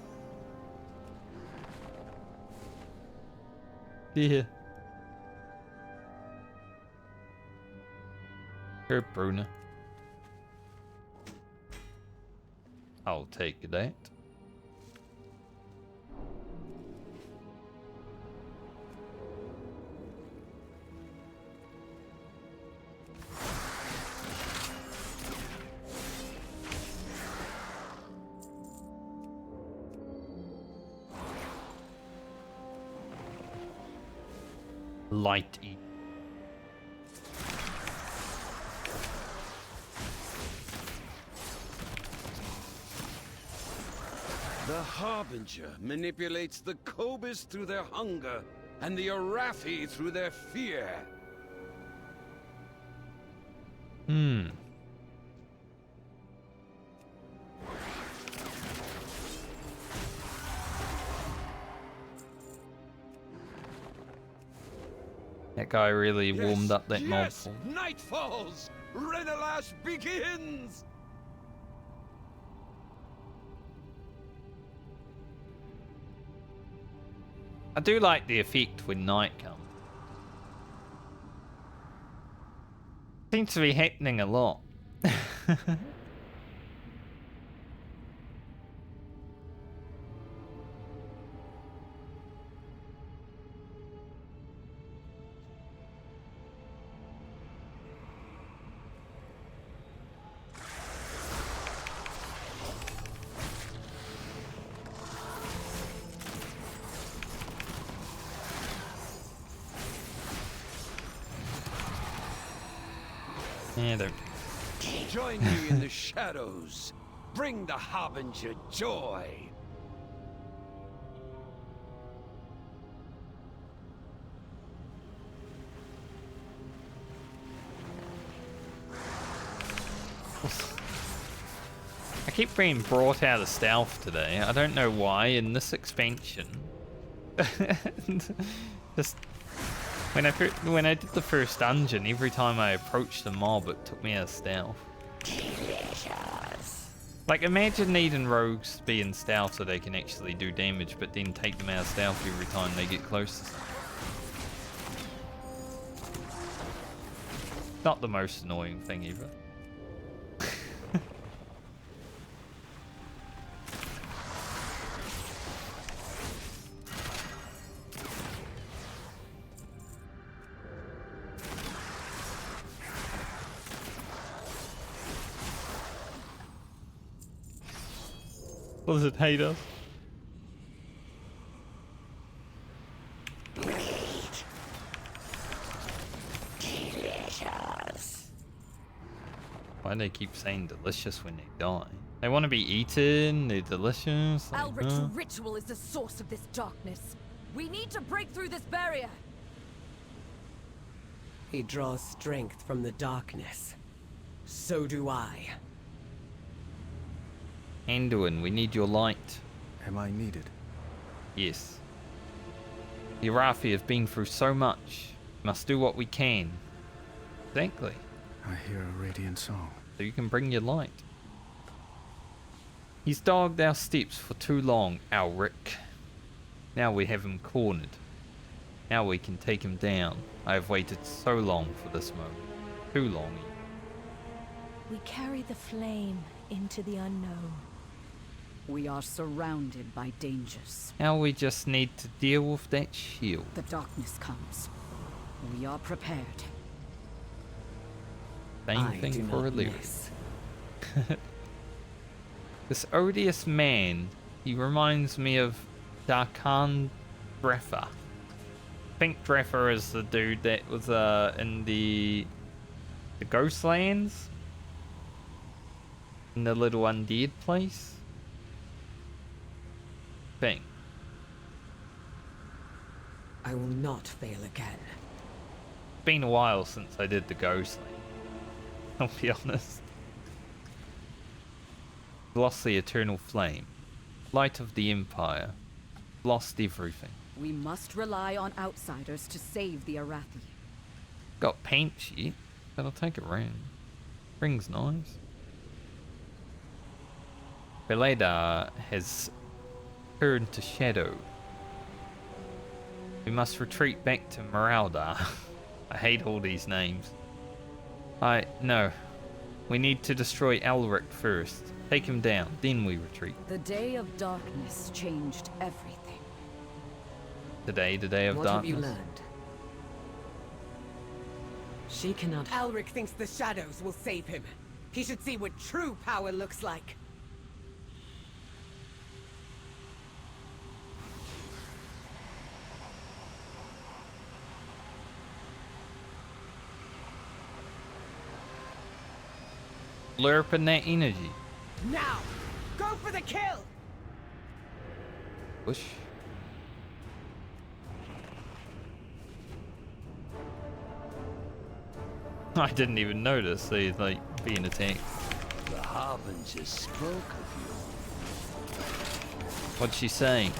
Speaker 1: Yeah. Here, Bruna. I'll take that. Light eat.
Speaker 12: The Harbinger manipulates the Cobus through their hunger, and the Arathi through their fear.
Speaker 1: That guy really warmed up that mob.
Speaker 12: Yes! Night falls! Renalash begins!
Speaker 1: I do like the effect when night comes. Seems to be happening a lot. Yeah, they're...
Speaker 12: Join me in the shadows. Bring the Harbinger joy.
Speaker 1: I keep being brought out of stealth today. I don't know why in this expansion. Just when I did the first dungeon, every time I approached a mob, it took me out of stealth.
Speaker 2: Delicious.
Speaker 1: Like, imagine needing rogues being stealth so they can actually do damage, but then take them out of stealth every time they get close to stuff. Not the most annoying thing ever. Does it hate us? Why do they keep saying delicious when they die? They want to be eaten, they're delicious. Like,
Speaker 18: Alric's ritual is the source of this darkness. We need to break through this barrier.
Speaker 3: He draws strength from the darkness. So do I.
Speaker 1: Andiun, we need your light.
Speaker 11: Am I needed?
Speaker 1: Yes. The Arathi have been through so much. We must do what we can. Exactly.
Speaker 11: I hear a radiant song.
Speaker 1: So you can bring your light. He's dogged our steps for too long, Alric. Now we have him cornered. Now we can take him down. I have waited so long for this moment. Too long.
Speaker 13: We carry the flame into the unknown.
Speaker 18: We are surrounded by dangers.
Speaker 1: Now we just need to deal with that shield.
Speaker 18: The darkness comes. We are prepared.
Speaker 1: Same thing for a lyric. This odious man, he reminds me of Darkan Dreffer. I think Dreffer is the dude that was in the Ghostlands? In the little undead place? Thing.
Speaker 3: I will not fail again.
Speaker 1: It's been a while since I did the Ghostland. I'll be honest. Lost the eternal flame. Light of the Empire. Lost everything.
Speaker 18: We must rely on outsiders to save the Arathi.
Speaker 1: Got paint sheet, but I'll take a ring. Ring's nice. Beledar has turned to shadow. We must retreat back to Meraldar. I hate all these names. No. We need to destroy Alric first. Take him down, then we retreat.
Speaker 18: The day of darkness changed everything.
Speaker 1: Today, the day of
Speaker 3: what
Speaker 1: darkness.
Speaker 3: What have you learned? She cannot... Alric thinks the shadows will save him. He should see what true power looks like.
Speaker 1: Slurping that energy.
Speaker 3: Now! Go for the kill!
Speaker 1: Push. I didn't even notice they like being attacked.
Speaker 12: The Harbinger spoke of you.
Speaker 1: What'd she say?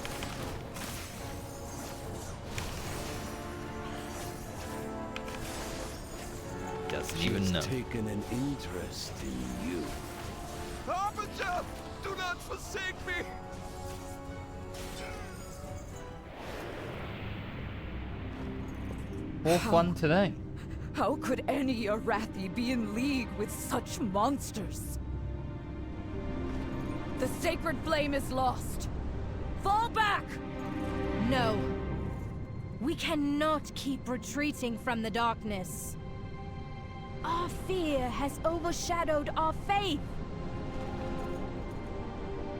Speaker 1: Doesn't even know.
Speaker 12: Taken an interest in you.
Speaker 14: Harbinger! Do not forsake me!
Speaker 1: Fourth one today.
Speaker 18: How could any Arathi be in league with such monsters? The sacred flame is lost. Fall back!
Speaker 13: No. We cannot keep retreating from the darkness. Our fear has overshadowed our faith.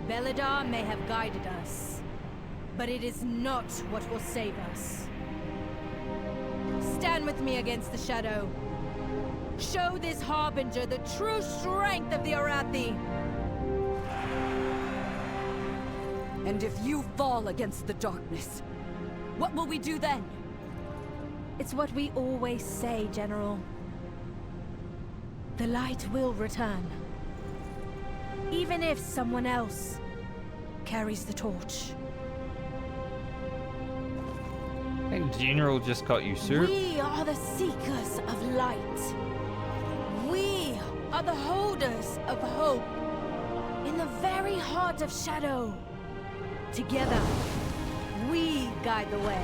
Speaker 13: Beledar may have guided us, but it is not what will save us. Stand with me against the shadow. Show this Harbinger the true strength of the Arathi.
Speaker 18: And if you fall against the darkness, what will we do then?
Speaker 13: It's what we always say, General. The light will return. Even if someone else carries the torch.
Speaker 1: I think General just got usurped.
Speaker 13: We are the seekers of light. We are the holders of hope. In the very heart of shadow. Together, we guide the way.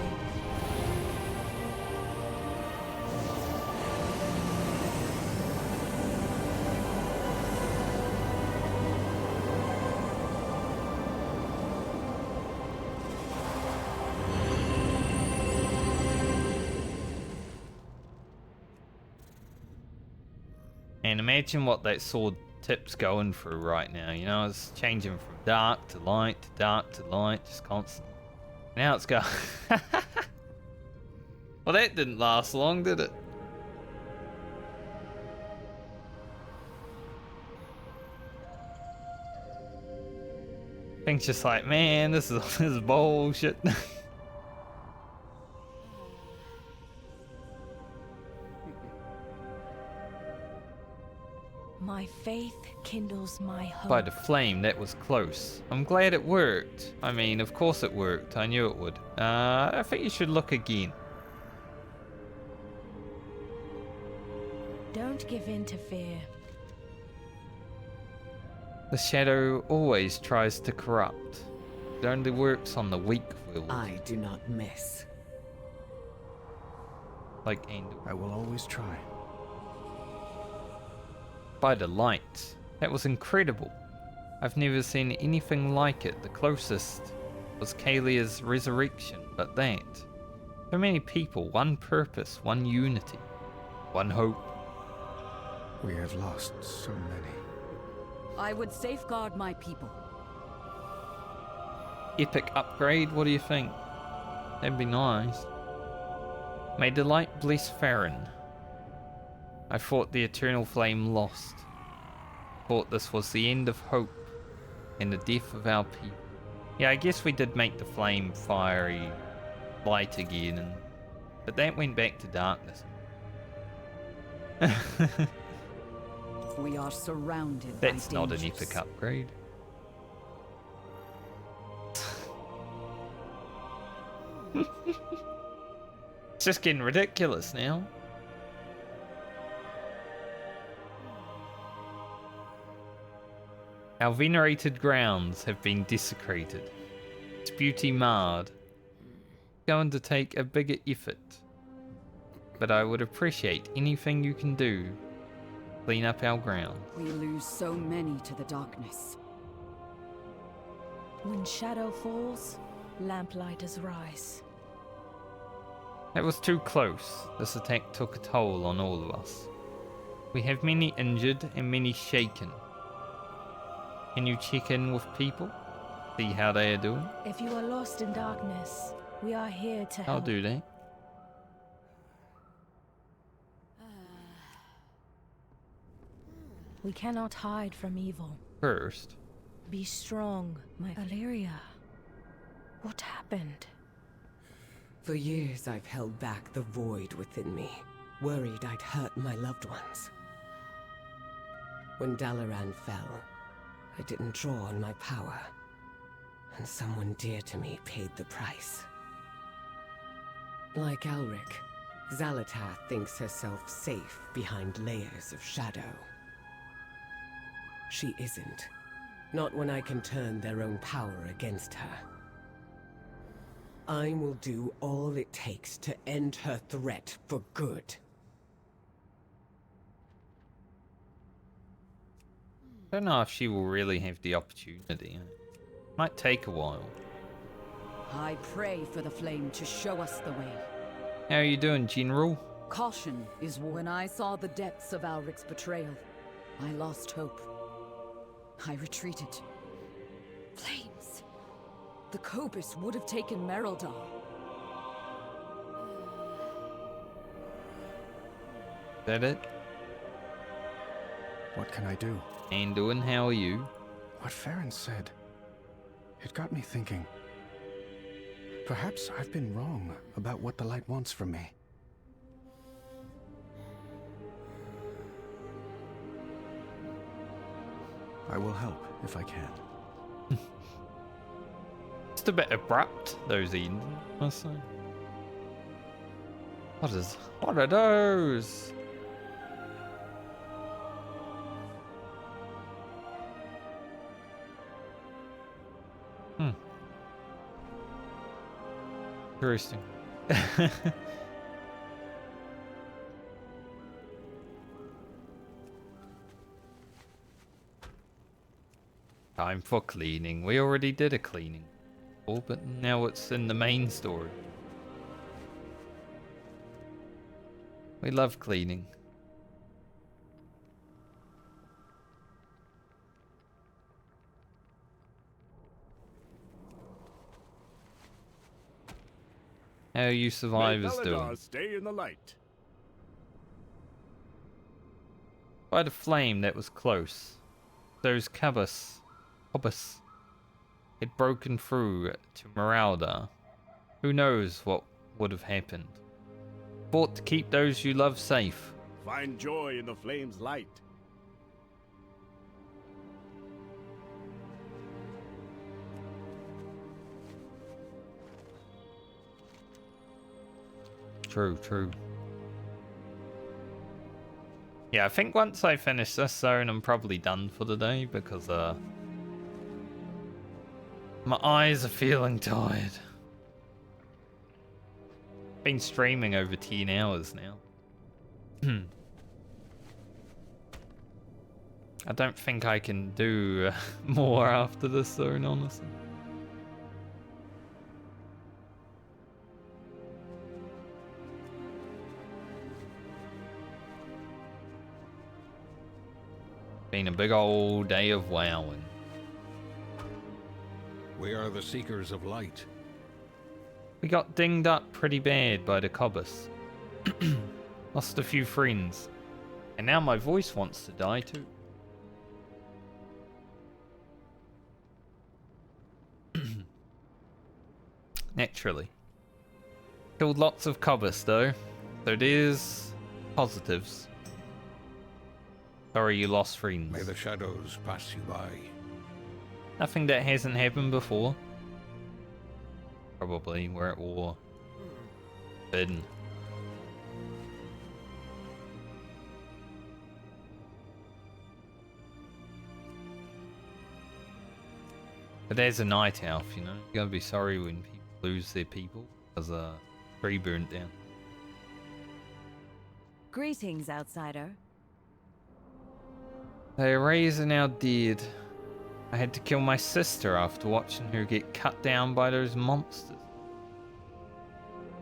Speaker 1: And imagine what that sword Tip's going through right now. You know, it's changing from dark to light to dark to light, just constantly. Now it's going. Well, that didn't last long, did it? Thing's just like, man, this is bullshit.
Speaker 13: My faith kindles my hope.
Speaker 1: By the flame, that was close. I'm glad it worked. I mean, of course it worked. I knew it would. I think you should look again.
Speaker 13: Don't give in to fear.
Speaker 1: The shadow always tries to corrupt. It only works on the weak willed.
Speaker 3: I do not miss.
Speaker 1: Like Andiun.
Speaker 11: I will always try.
Speaker 1: By the light. That was incredible. I've never seen anything like it. The closest was Kalia's resurrection, but that. So many people, one purpose, one unity, one hope.
Speaker 11: We have lost so many.
Speaker 18: I would safeguard my people.
Speaker 1: Epic upgrade, what do you think? That'd be nice. May the light bless Farron. I thought the eternal flame lost. Thought this was the end of hope and the death of our people. Yeah, I guess we did make the flame fiery light again, but that went back to darkness.
Speaker 18: We are surrounded
Speaker 1: That's
Speaker 18: by
Speaker 1: not an
Speaker 18: dangers.
Speaker 1: epic upgrade. It's just getting ridiculous now. Our venerated grounds have been desecrated. Its beauty marred. Going to take a bigger effort. But I would appreciate anything you can do. Clean up our ground.
Speaker 18: We lose so many to the darkness.
Speaker 13: When shadow falls, lamplighters rise.
Speaker 1: That was too close. This attack took a toll on all of us. We have many injured and many shaken. Can you check in with people? See how they are doing?
Speaker 13: If you are lost in darkness, we are here to help.
Speaker 1: I'll do that.
Speaker 13: We cannot hide from evil.
Speaker 1: First.
Speaker 13: Be strong, my Valeria. What happened?
Speaker 3: For years I've held back the void within me, worried I'd hurt my loved ones. When Dalaran fell, I didn't draw on my power, and someone dear to me paid the price. Like Alric, Xalatath thinks herself safe behind layers of shadow. She isn't. Not when I can turn their own power against her. I will do all it takes to end her threat for good.
Speaker 1: I don't know if she will really have the opportunity. Might take a while.
Speaker 18: I pray for the flame to show us the way.
Speaker 1: How are you doing, General?
Speaker 18: Caution is when I saw the depths of Alric's betrayal. I lost hope. I retreated. Flames! The Cobus would have taken Mereldar.
Speaker 1: Is that it?
Speaker 11: What can I do?
Speaker 1: Andiun, how are you?
Speaker 11: What Farron said. It got me thinking. Perhaps I've been wrong about what the light wants from me. I will help if I can.
Speaker 1: Just a bit abrupt, those ends, must say. What are those? Interesting. Time for cleaning. We already did a cleaning. Oh, but now it's in the main story. We love cleaning. How are you survivors
Speaker 20: May Beledar
Speaker 1: doing?
Speaker 20: stay in the light.
Speaker 1: By the flame that was close. Those cobus had broken through to Marauder. Who knows what would have happened? Fought to keep those you love safe.
Speaker 20: Find joy in the flame's light.
Speaker 1: True, true. Yeah, I think once I finish this zone, I'm probably done for the day because my eyes are feeling tired. Been streaming over 10 hours now. I don't think I can do more after this zone, honestly. Been a big old day of wowing.
Speaker 16: We are the Seekers of Light.
Speaker 1: We got dinged up pretty bad by the cobus. Lost a few friends. And now my voice wants to die too. Naturally. Killed lots of cobus though. So there's positives. Sorry you lost friends.
Speaker 16: May the shadows pass you by.
Speaker 1: Nothing that hasn't happened before. Probably, we're at war. Forbidden. But there's a night elf, you know. You gotta be sorry when people lose their people because tree burnt down.
Speaker 21: Greetings, outsider.
Speaker 1: They're raising our dead. I had to kill my sister after watching her get cut down by those monsters.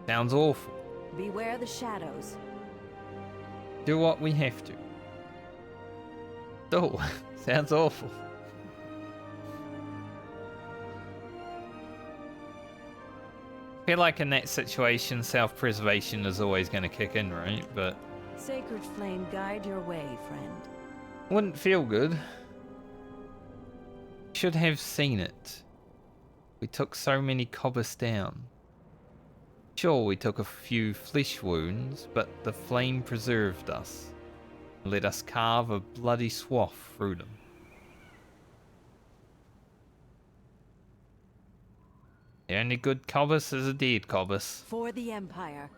Speaker 1: Sounds awful.
Speaker 21: Beware the shadows.
Speaker 1: Do what we have to. Oh, sounds awful. I feel like in that situation, self-preservation is always going to kick in, right? But
Speaker 21: Sacred flame guide your way, friend.
Speaker 1: wouldn't feel good. Should have seen it. We took so many cobus down. Sure, we took a few flesh wounds, but the flame preserved us. And let us carve a bloody swath through them. The only good cobus is a dead cobus.
Speaker 21: For the Empire.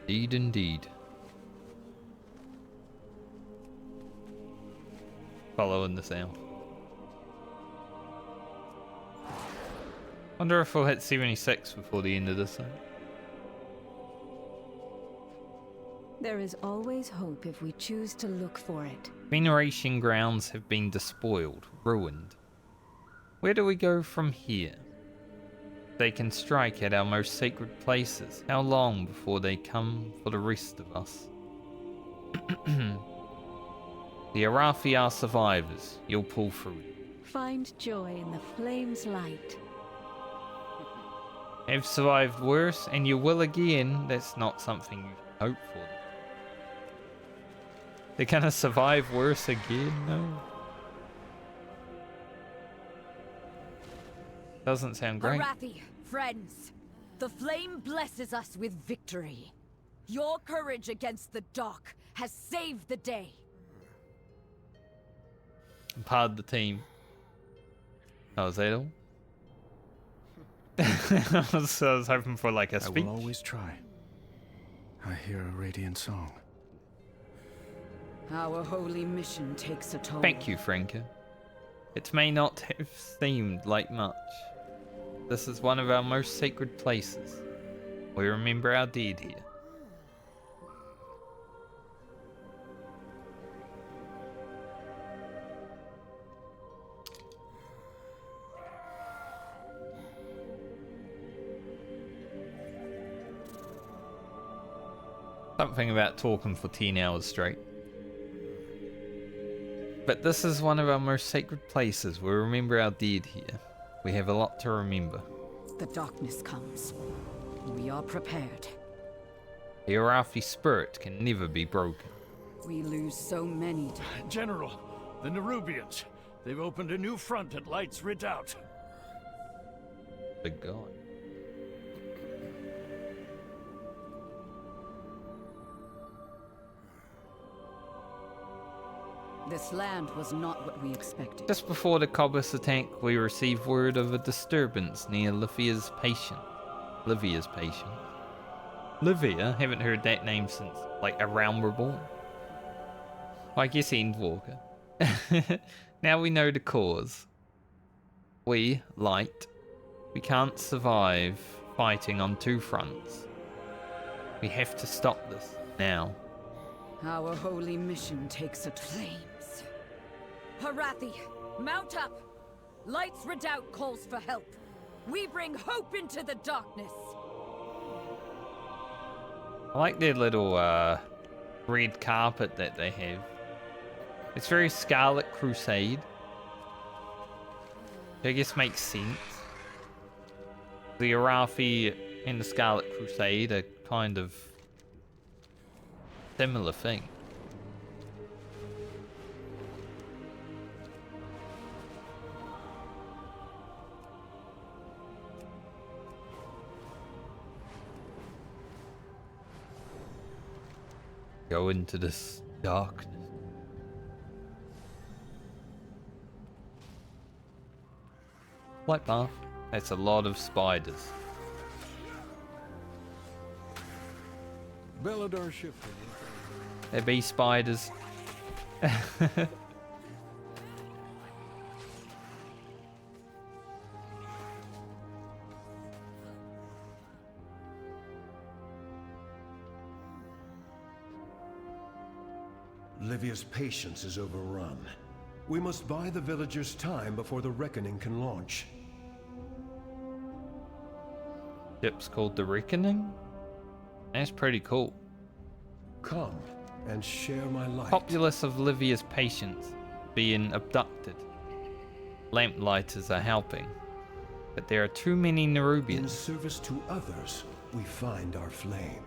Speaker 1: Indeed, indeed. Following the sound. Wonder if we'll hit 76 before the end of this thing.
Speaker 21: There is always hope if we choose to look for it.
Speaker 1: Veneration grounds have been despoiled, ruined. Where do we go from here? They can strike at our most sacred places. How long before they come for the rest of us? The Arathi are survivors. You'll pull through.
Speaker 21: Find joy in the flame's light.
Speaker 1: Have survived worse, and you will again. That's not something you hope for. They're gonna survive worse again? No. Doesn't sound great.
Speaker 18: Arathi, friends, the flame blesses us with victory. Your courage against the dark has saved the day.
Speaker 1: I'm part of the team. Oh, is that all? I was hoping for like a speech.
Speaker 11: I will always try. I hear a radiant song.
Speaker 18: Our holy mission takes a toll.
Speaker 1: Thank you, Franca. It may not have seemed like much. This is one of our most sacred places. We remember our dead here. Something about talking for 10 hours straight. But this is one of our most sacred places. We remember our dead here. We have a lot to remember.
Speaker 18: The darkness comes. We are prepared.
Speaker 1: The Arathi spirit can never be broken.
Speaker 18: We lose so many.
Speaker 20: General, the Nerubians. They've opened a new front at Light's Redoubt.
Speaker 1: The god.
Speaker 18: This land was not what we expected.
Speaker 1: Just before the Cobus attack, we received word of a disturbance near Livia's patient. Livia's patient. Livia? Haven't heard that name since, like, A Realm Reborn. I guess Endwalker. Now we know the cause. We, Light, we can't survive fighting on two fronts. We have to stop this now.
Speaker 18: Our holy mission takes at flames. Harathi, mount up! Light's Redoubt calls for help. We bring hope into the darkness.
Speaker 1: I like their little red carpet that they have. It's very Scarlet Crusade. I guess makes sense. The Arathi and the Scarlet Crusade are kind of similar thing. Go into this darkness. Light bath. That's a lot of spiders.
Speaker 16: Beledar ship.
Speaker 1: There be spiders.
Speaker 16: Livia's patience is overrun. We must buy the villagers time before the reckoning can launch.
Speaker 1: Ship's called the Reckoning? That's pretty cool.
Speaker 16: Come and share my light.
Speaker 1: Populace of Livia's patients being abducted. Lamplighters are helping. But there are too many Nerubians.
Speaker 16: In service to others, we find our flame.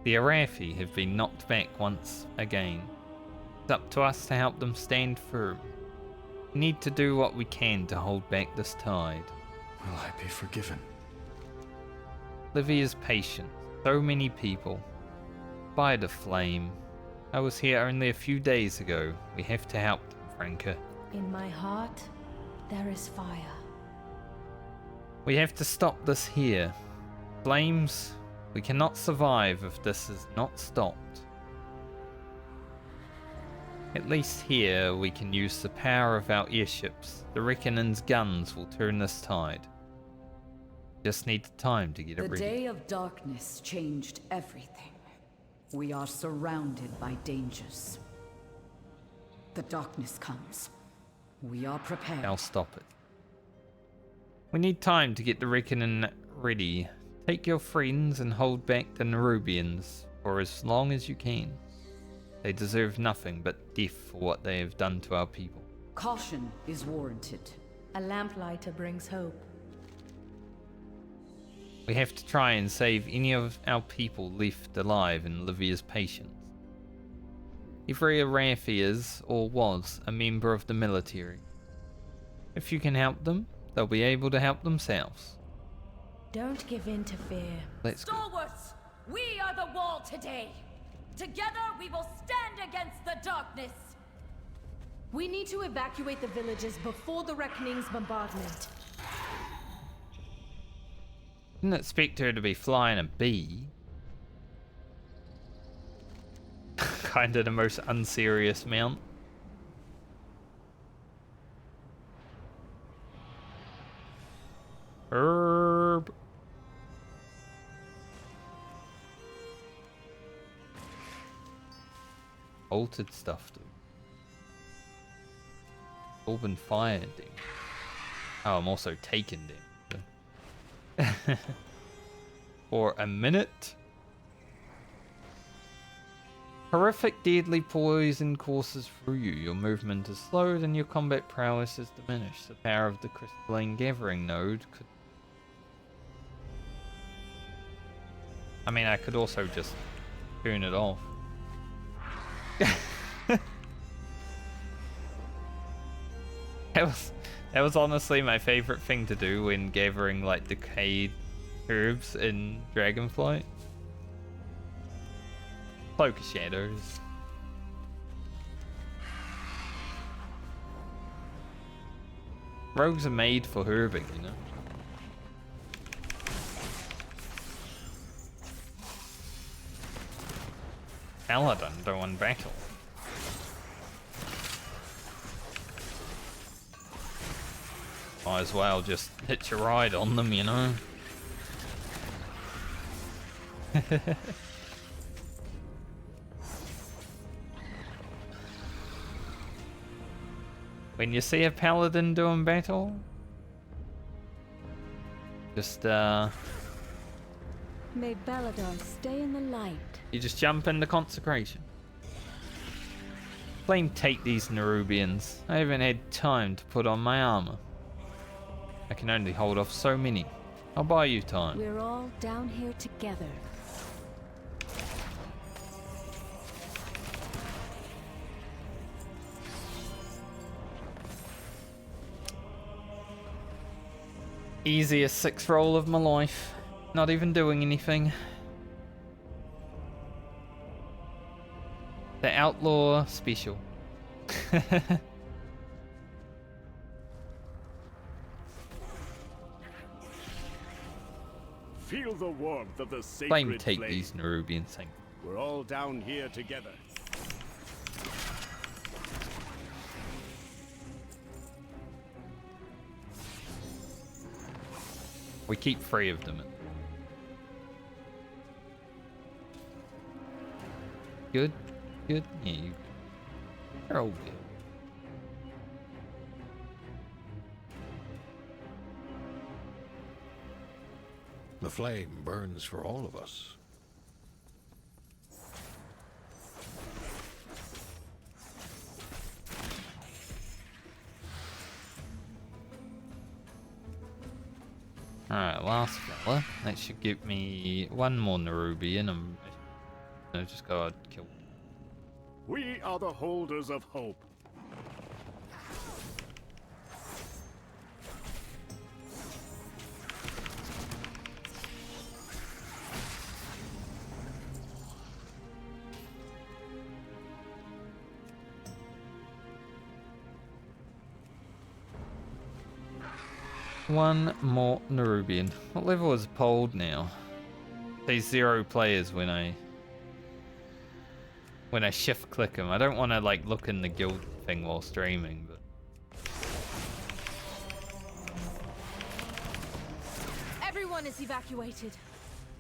Speaker 1: The Arathi have been knocked back once again. It's up to us to help them stand firm. We need to do what we can to hold back this tide.
Speaker 11: Will I be forgiven?
Speaker 1: Livia's patient. So many people. By the flame. I was here only a few days ago. We have to help them, Franca.
Speaker 13: In my heart, there is fire.
Speaker 1: We have to stop this here. Flames, we cannot survive if this is not stopped. At least here we can use the power of our airships. The Reckoning's guns will turn this tide. Just need the time to get it ready.
Speaker 18: The day of darkness changed everything. We are surrounded by dangers. The darkness comes. We are prepared.
Speaker 1: I'll stop it. We need time to get the Reckoning ready. Take your friends and hold back the Nerubians for as long as you can. They deserve nothing but death for what they have done to our people.
Speaker 18: Caution is warranted.
Speaker 13: A lamplighter brings hope.
Speaker 1: We have to try and save any of our people left alive in Livia's patience. Every Arathi is, or was, a member of the military. If you can help them, they'll be able to help themselves.
Speaker 13: Don't give in to fear.
Speaker 1: Let's go.
Speaker 5: Stalwarts, we are the wall today. Together we will stand against the darkness.
Speaker 13: We need to evacuate the villages before the Reckoning's bombardment.
Speaker 1: Didn't expect her to be flying a bee. Kinda the most unserious mount. Herb. Altered stuff, dude. Open fire, dude. Oh, I'm also taking them. For a minute. Horrific, deadly poison courses through you. Your movement is slowed and your combat prowess is diminished. The power of the crystalline gathering node could... I mean, I could also just turn it off. That was honestly my favorite thing to do when gathering like decayed herbs in Dragonflight. Cloak of Shadows. Rogues are made for herbing, you know. Paladin doing battle. Might as well just hitch a ride on them, you know. When you see a paladin doing battle, just
Speaker 21: May Beledar stay in the light.
Speaker 1: You just jump into consecration. Flame, take these Nerubians. I haven't had time to put on my armor. I can only hold off so many. I'll buy you time.
Speaker 21: We're all down here together.
Speaker 1: Easiest 6th roll of my life. Not even doing anything. The Outlaw Special.
Speaker 8: Feel the warmth of the sacred
Speaker 1: Flame, take
Speaker 8: flame.
Speaker 1: these Nerubian things.
Speaker 8: We're all down here together.
Speaker 1: We keep 3 of them. Good? Good? Yeah, you're all good.
Speaker 19: The flame burns for all of us.
Speaker 1: Alright, last fella. That should give me 1 more Nerubian and I just gotta kill.
Speaker 8: We are the holders of hope.
Speaker 1: One more Nerubian. What level is Pold now? There's 0 players when I shift click him. I don't want to like look in the guild thing while streaming, but
Speaker 13: Everyone is evacuated.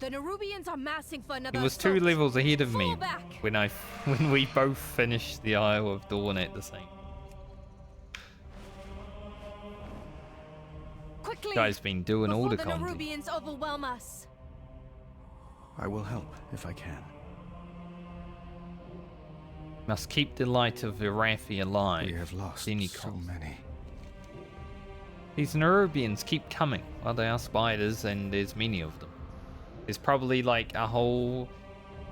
Speaker 13: The Nerubians are massing for another
Speaker 1: he was 2
Speaker 13: assault.
Speaker 1: levels ahead of me
Speaker 13: Fall back.
Speaker 1: when we both finished the Isle of Dorn at the same.
Speaker 13: Quickly,
Speaker 1: Guy's been doing all the
Speaker 13: before the
Speaker 1: content.
Speaker 13: Nerubians overwhelm us.
Speaker 11: I will help if I can.
Speaker 1: Must keep the light of Virathi alive.
Speaker 11: We have lost so many.
Speaker 1: These Nerubians keep coming. Well, they are spiders, and there's many of them. There's probably like a whole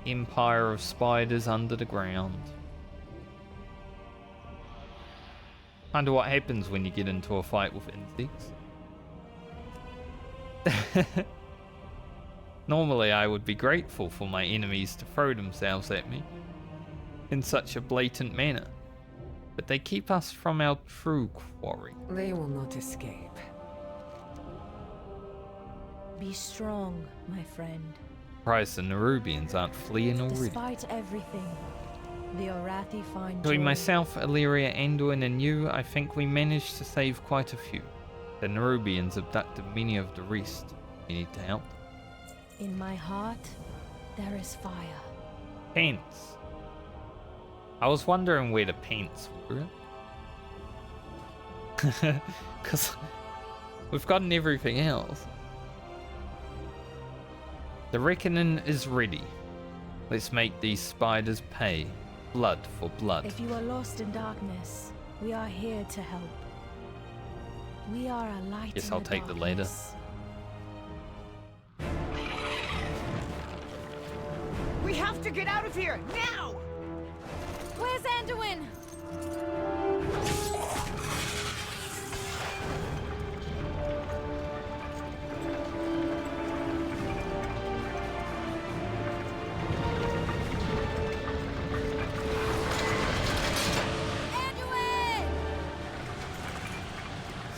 Speaker 1: empire of spiders under the ground. Wonder what happens when you get into a fight with insects. Normally, I would be grateful for my enemies to throw themselves at me in such a blatant manner, but they keep us from our true quarry.
Speaker 3: They will not escape.
Speaker 13: Be strong, my friend.
Speaker 1: Surprised the Nerubians aren't fleeing already.
Speaker 13: Despite everything, the Orathi find
Speaker 1: Between
Speaker 13: joy.
Speaker 1: myself, Illyria, Andiun, and you, I think we managed to save quite a few. The Nerubians abducted many of the rest. We need to help them.
Speaker 13: In my heart, there is fire.
Speaker 1: Pants. I was wondering where the pants were. Because we've gotten everything else. The reckoning is ready. Let's make these spiders pay. Blood for blood.
Speaker 21: If you are lost in darkness, we are here to help. We are a light.
Speaker 1: Guess
Speaker 21: in
Speaker 1: I'll
Speaker 21: the
Speaker 1: take the leader.
Speaker 21: darkness.
Speaker 7: We have to get out of here now!
Speaker 13: Where's Andiun?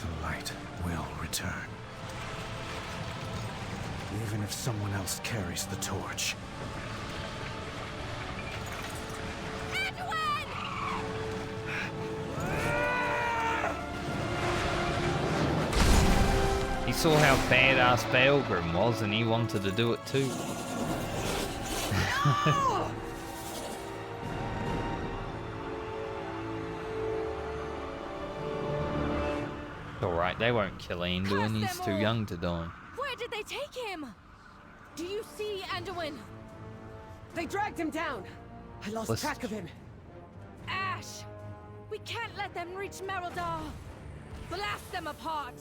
Speaker 11: The light will return. Even if someone else carries the torch.
Speaker 1: He saw how badass Baelgrim was and he wanted to do it too. Alright, they won't kill Andiun, he's too young to die.
Speaker 13: Where did they take him? Do you see Andiun?
Speaker 3: They dragged him down. I lost track of him.
Speaker 13: Ash! We can't let them reach Beledar. Blast them apart.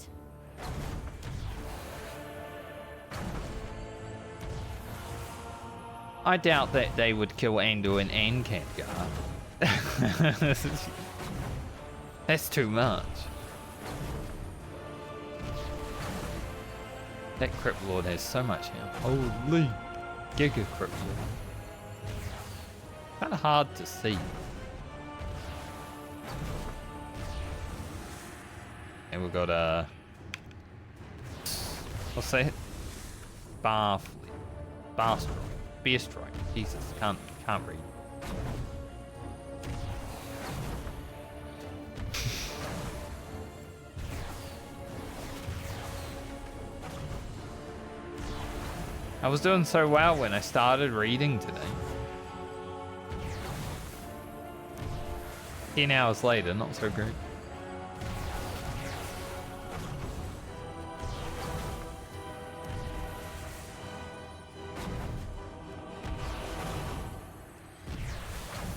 Speaker 1: I doubt that they would kill Andiun and Khadgar. That's too much. That Crypt Lord has so much health. Holy Giga Crypt Lord. Kinda hard to see. And we've got a... what's that? Bar Strike. Beer Strike. Jesus, can't read. I was doing so well when I started reading today. 10 hours later, not so great.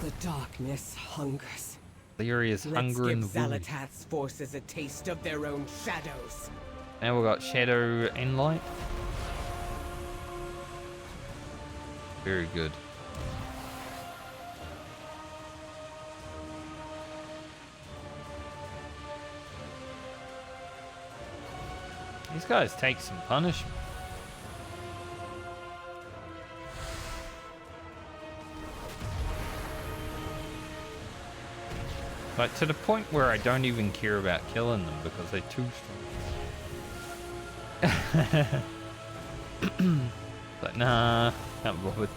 Speaker 3: The darkness hungers.
Speaker 1: Lyria's hunger in the
Speaker 3: Let's give
Speaker 1: void.
Speaker 3: Xal'atath's forces a taste of their own shadows.
Speaker 1: Now we've got Shadow and Light. Very good. These guys take some punishment. Like, to the point where I don't even care about killing them because they're too strong. But nah, can't be bothered.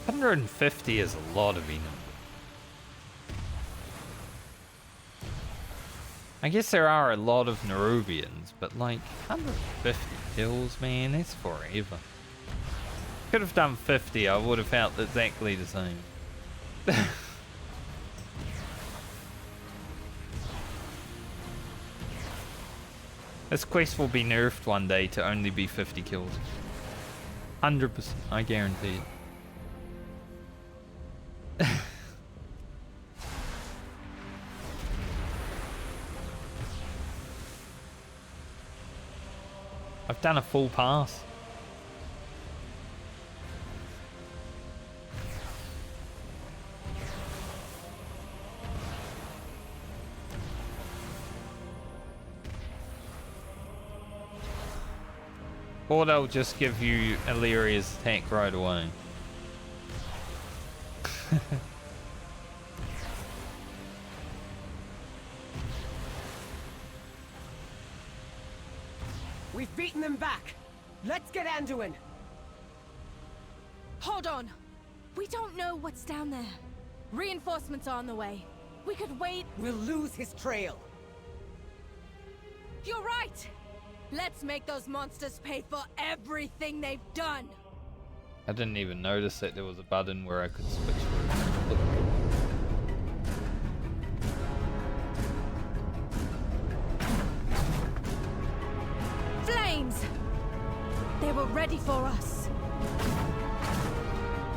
Speaker 1: $150 is a lot of enemy. I guess there are a lot of Nerubians, but like 150 kills, man, that's forever. Could have done 50, I would have felt exactly the same. This quest will be nerfed one day to only be 50 kills. 100%, I guarantee it. I've done a full pass. Or they'll just give you Illyria's attack right away.
Speaker 3: We've beaten them back. Let's get Andiun.
Speaker 13: Hold on. We don't know what's down there. Reinforcements are on the way. We could wait.
Speaker 3: We'll lose his trail.
Speaker 13: You're right. Let's make those monsters pay for everything they've done!
Speaker 1: I didn't even notice that there was a button where I could switch. Look.
Speaker 13: Flames! They were ready for us.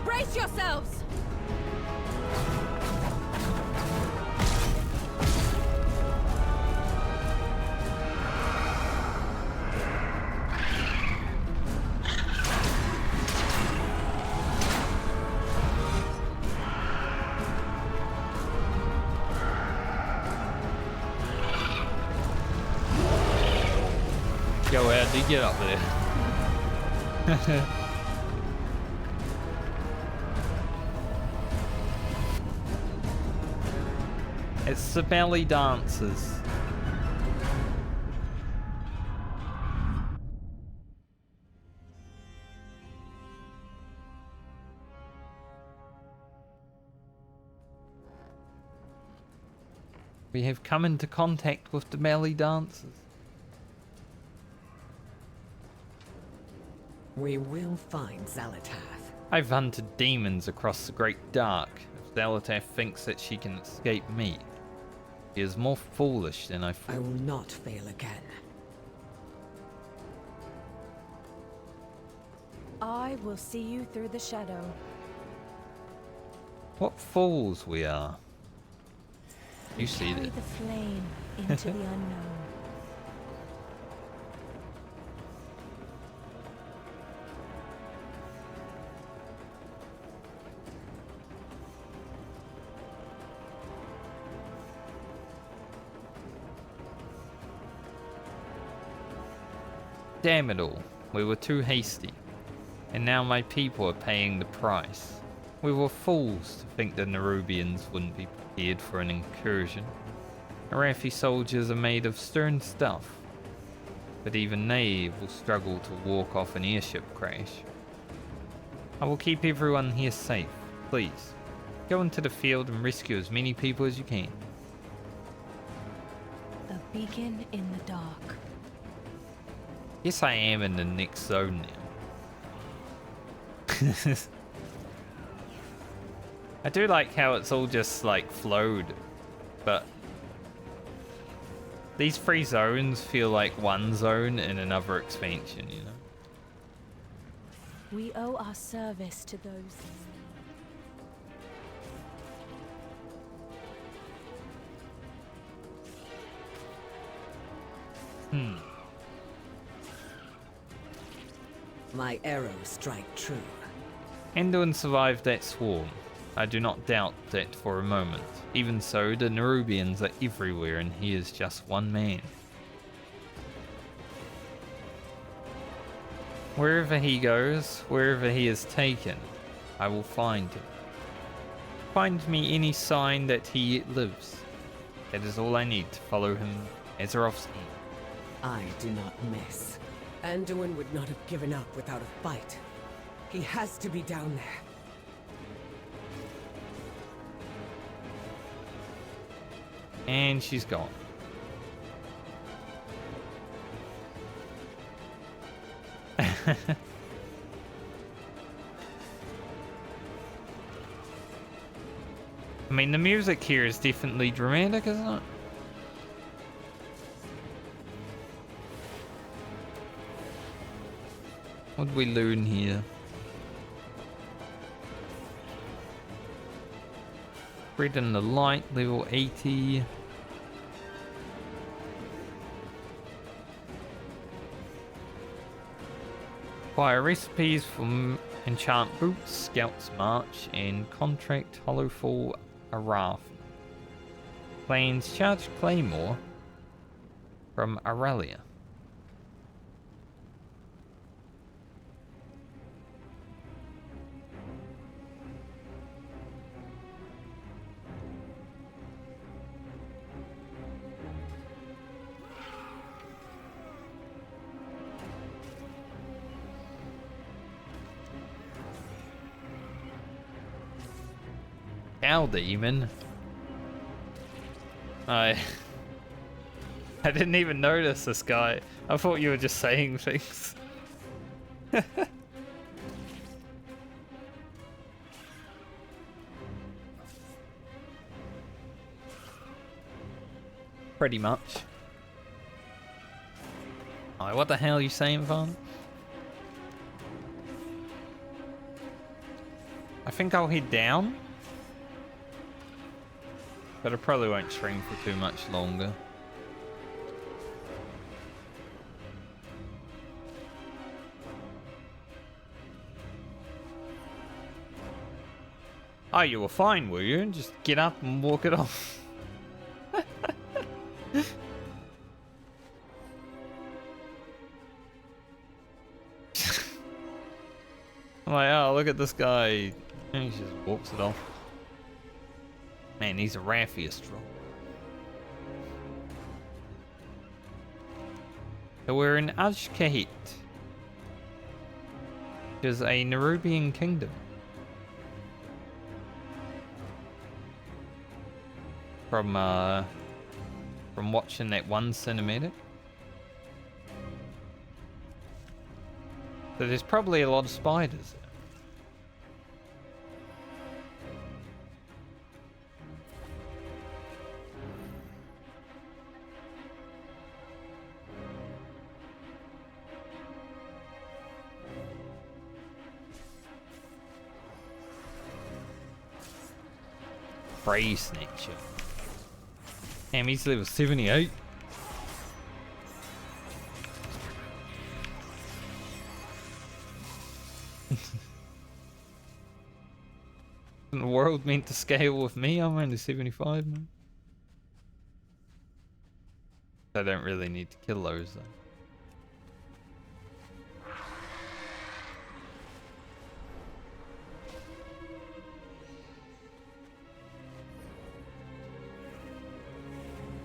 Speaker 13: Brace yourselves!
Speaker 1: Yo, Ed, you get up there. It's the belly dancers. We have come into contact with the belly dancers.
Speaker 3: We will find Xalatath.
Speaker 1: I've hunted demons across the Great Dark. If Xalatath thinks that she can escape me, she is more foolish than I thought.
Speaker 3: I will not fail again.
Speaker 21: I will see you through the shadow.
Speaker 1: What fools we are. You see
Speaker 21: Carry
Speaker 1: that?
Speaker 21: the flame into the unknown.
Speaker 1: Damn it all, we were too hasty, and now my people are paying the price. We were fools to think the Nerubians wouldn't be prepared for an incursion. Arathi soldiers are made of stern stuff, but even they will struggle to walk off an airship crash. I will keep everyone here safe, please. Go into the field and rescue as many people as you can.
Speaker 21: A beacon in the dark.
Speaker 1: Yes, I am in the next zone now. I do like how it's all just like flowed, but these 3 zones feel like one zone in another expansion, you know?
Speaker 21: We owe our service to those.
Speaker 3: My arrows strike true.
Speaker 1: Andiun survived that swarm. I do not doubt that for a moment. Even so, the Nerubians are everywhere and he is just one man. Wherever he goes, wherever he is taken, I will find him. Find me any sign that he yet lives. That is all I need to follow him Azeroth's end.
Speaker 3: I do not miss. Andiun would not have given up without a fight. He has to be down there.
Speaker 1: And she's gone. I mean, the music here is definitely dramatic, isn't it? What did we learn here? Read in the light, level 80. Acquire recipes from Enchant Boots, Scout's March, and contract Hallowfall Arath. Plains Charged Claymore from Aurelia. Cow demon. I didn't even notice this guy. I thought you were just saying things. Pretty much. Alright, what the hell are you saying, Vaughn? I think I'll head down. But I probably won't stream for too much longer. Oh, you were fine, were you? Just get up and walk it off. I'm like, oh, look at this guy. And he just walks it off. Man, he's a raffiest troll. So we're in Azj-kahet, which is a Nerubian kingdom. From watching that one cinematic. So there's probably a lot of spiders there. Prey snatcher. Damn, he's level 78. Isn't the world meant to scale with me? I'm only 75, man. I don't really need to kill those, though.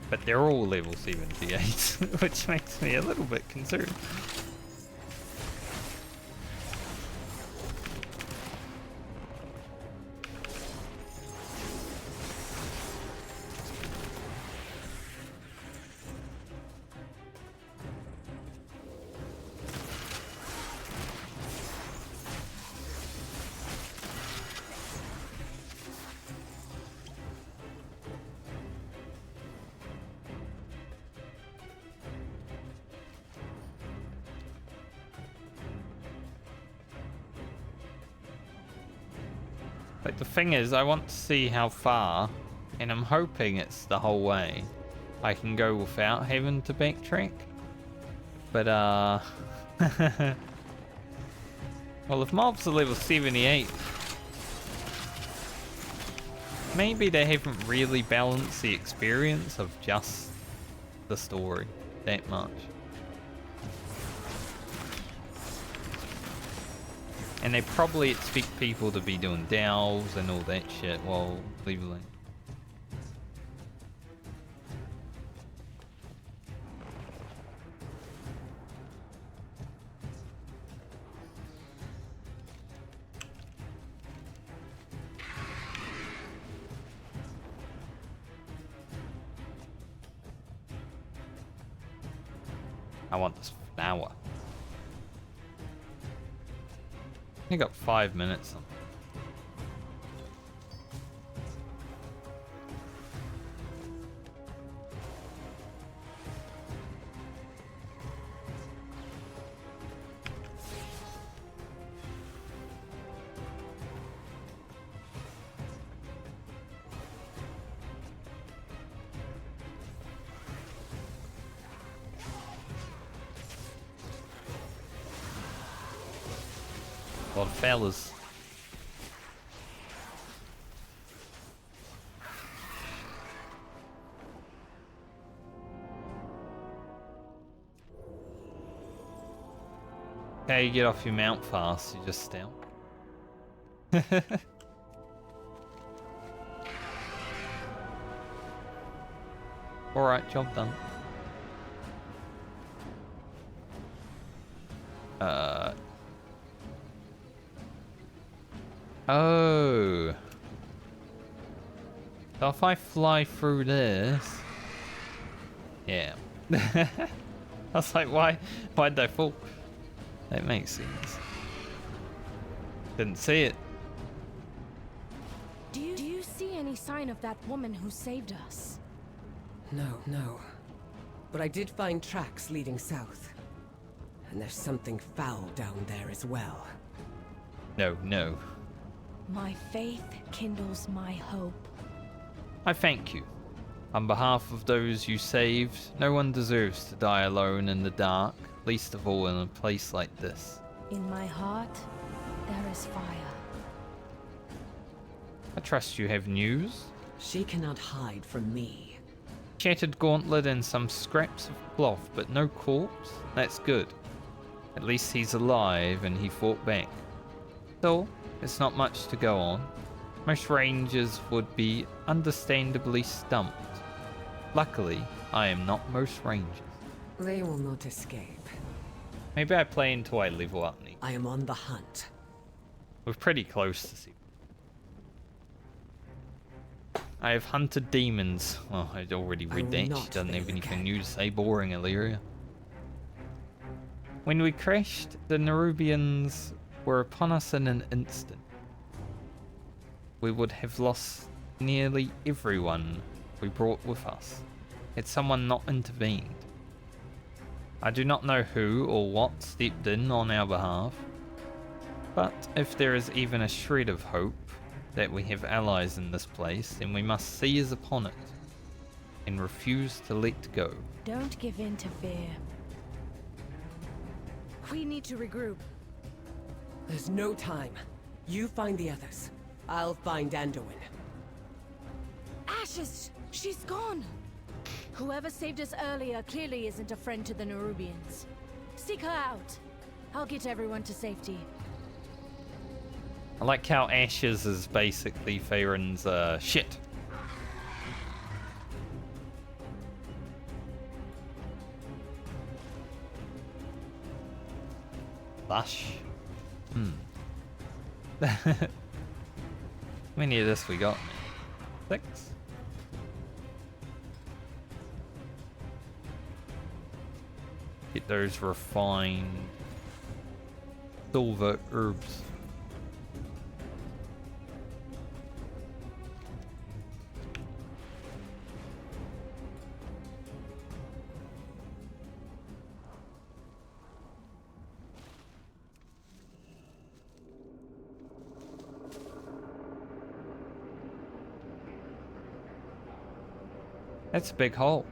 Speaker 1: But they're all level 78, which makes me a little bit concerned. Like, the thing is, I want to see how far, and I'm hoping it's the whole way, I can go without having to backtrack. But, well, if mobs are level 78, maybe they haven't really balanced the experience of just the story that much. And they probably expect people to be doing delves and all that shit while leveling. I want this flower. I got 5 minutes on. A lot of fellas. Okay, you get off your mount fast, you just steal. Alright, job done. Oh. So if I fly through this... Yeah. I was like, why'd they fall? That makes sense. Didn't see it.
Speaker 21: Do you see any sign of that woman who saved us?
Speaker 3: No. But I did find tracks leading south. And there's something foul down there as well.
Speaker 1: No.
Speaker 21: My faith kindles my hope.
Speaker 1: I thank you. On behalf of those you saved, no one deserves to die alone in the dark, least of all in a place like this.
Speaker 21: In my heart, there is fire.
Speaker 1: I trust you have news.
Speaker 3: She cannot hide from me.
Speaker 1: Shattered gauntlet and some scraps of cloth, but no corpse? That's good. At least he's alive and he fought back. Still, it's not much to go on. Most rangers would be understandably stumped. Luckily, I am not most rangers.
Speaker 3: They will not escape.
Speaker 1: Maybe I play until I level up, Nick.
Speaker 3: I am on the hunt.
Speaker 1: We're pretty close to see. I have hunted demons. Well, I'd already read that. She doesn't have anything new to say. Boring, Illyria. When we crashed, the Nerubians were upon us in an instant. We would have lost nearly everyone we brought with us had someone not intervened. I do not know who or what stepped in on our behalf, but if there is even a shred of hope that we have allies in this place, then we must seize upon it and refuse to let go.
Speaker 21: Don't give in to fear. We need to regroup.
Speaker 3: There's no time. You find the others. I'll find Andiun.
Speaker 21: Ashes! She's gone! Whoever saved us earlier clearly isn't a friend to the Nerubians. Seek her out. I'll get everyone to safety.
Speaker 1: I like how Ashes is basically Farron's shit. Lush. How many of this we got? 6? Get those refined silver herbs. That's a big hole.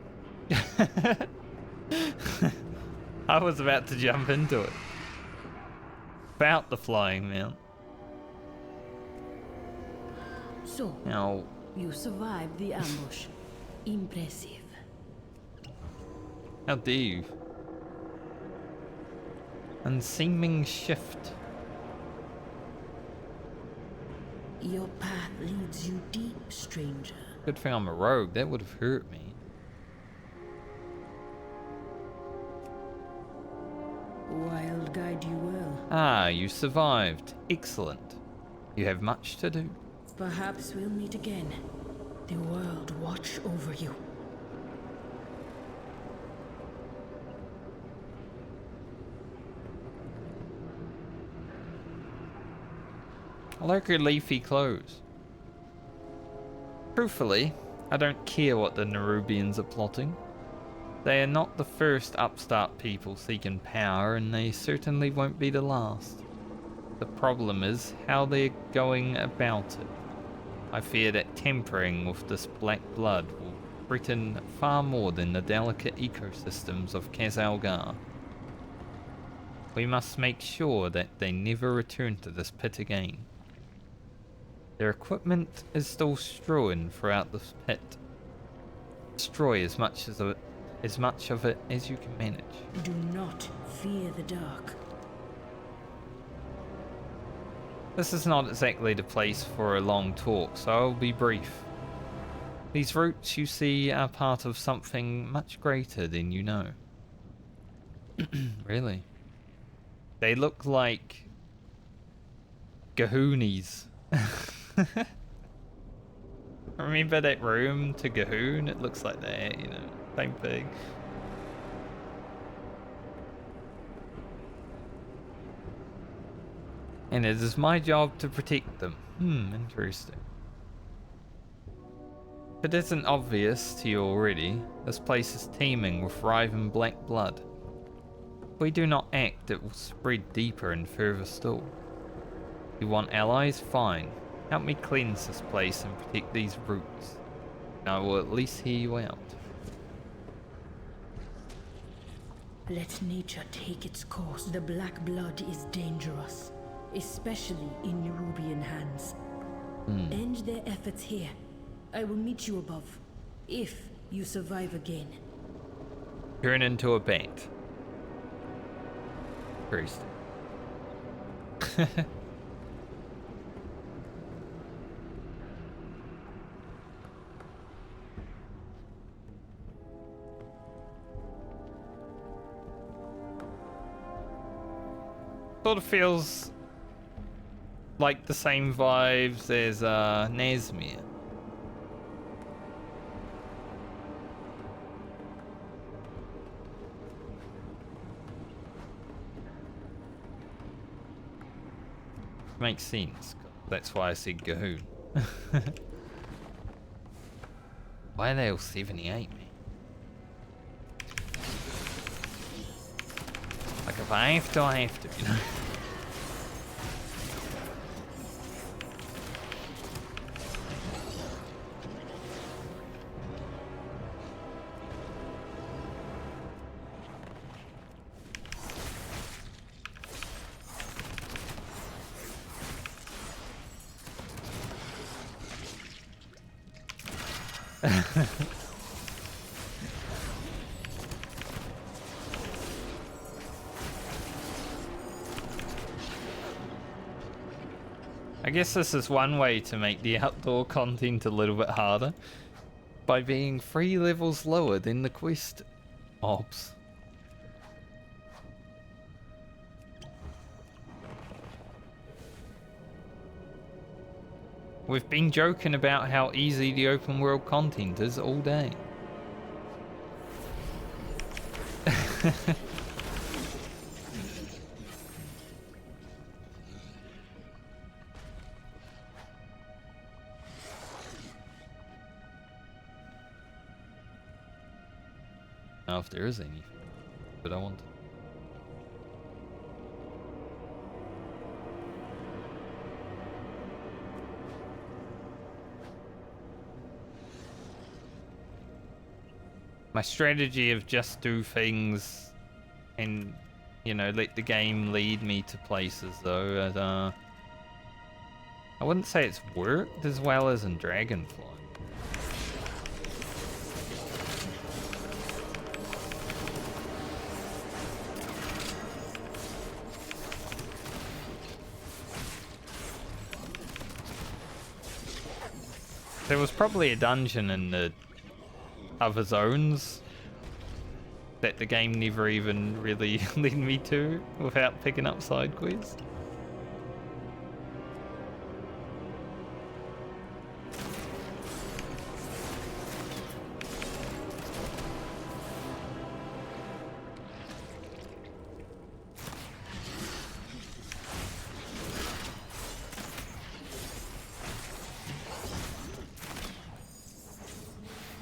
Speaker 1: I was about to jump into it. About the flying mount.
Speaker 7: So,
Speaker 1: now
Speaker 7: you survived the ambush. Impressive.
Speaker 1: How dare you? Unseeming shift.
Speaker 7: Your path leads you deep, stranger.
Speaker 1: Good thing I'm a rogue. That would have hurt me.
Speaker 7: Wild guide you well.
Speaker 1: Ah, you survived. Excellent. You have much to do.
Speaker 7: Perhaps we'll meet again. The world watch over you.
Speaker 1: I like your leafy clothes. Truthfully, I don't care what the Nerubians are plotting. They are not the first upstart people seeking power, and they certainly won't be the last. The problem is how they're going about it. I fear that tampering with this black blood will threaten far more than the delicate ecosystems of Khazalgar. We must make sure that they never return to this pit again. Their equipment is still strewn throughout this pit. Destroy as much of it as you can manage.
Speaker 7: Do not fear the dark.
Speaker 1: This is not exactly the place for a long talk, so I'll be brief. These roots you see are part of something much greater than you know. Really? They look like Gahoonies. Remember that room to Gahoon? It looks like that, you know, same thing. And it is my job to protect them. Interesting. If it isn't obvious to you already, this place is teeming with riven black blood. If we do not act, it will spread deeper and further still. You want allies? Fine. Help me cleanse this place and protect these roots. And I will at least hear you out.
Speaker 21: Let nature take its course. The black blood is dangerous, especially in Nerubian hands. End their efforts here. I will meet you above, if you survive again.
Speaker 1: Turn into a bat. Priest. Sort of feels like the same vibes as Nazmir. Makes sense. That's why I said Gahoon. Why are they all 78, man? Like if I have to, I have to, you know? I guess this is one way to make the outdoor content a little bit harder, by being 3 levels lower than the quest mobs. We've been joking about how easy the open world content is all day. Now if there is anything, but I want to. My strategy of just do things and, you know, let the game lead me to places though, that, I wouldn't say it's worked as well as in Dragonfly. There was probably a dungeon in the other zones that the game never even really led me to without picking up side quests.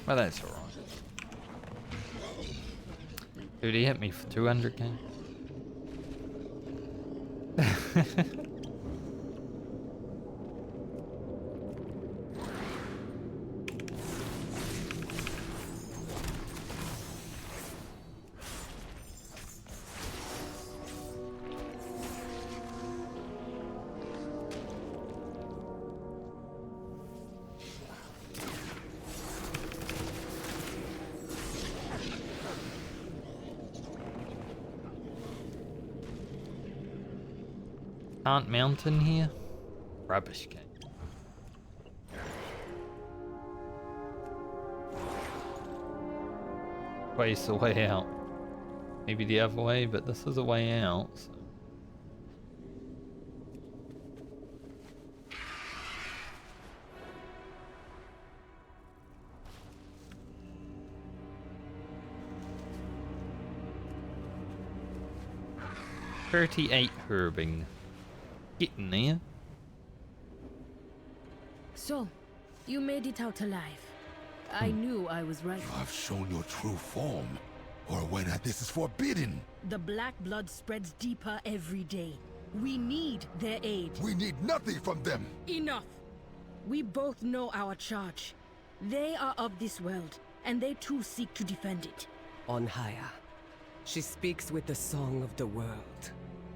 Speaker 1: Well, that's alright. Dude, he hit me for 200k. Can't mountain here? Rubbish game. Way's the way out. Maybe the other way, but this is a way out. So. $38 herbing. Getting there.
Speaker 21: So, you made it out alive. I knew I was right.
Speaker 6: You have shown your true form, or when this is forbidden.
Speaker 21: The black blood spreads deeper every day. We need their aid.
Speaker 6: We need nothing from them.
Speaker 21: Enough! We both know our charge. They are of this world, and they too seek to defend it.
Speaker 3: On higher. She speaks with the song of the world.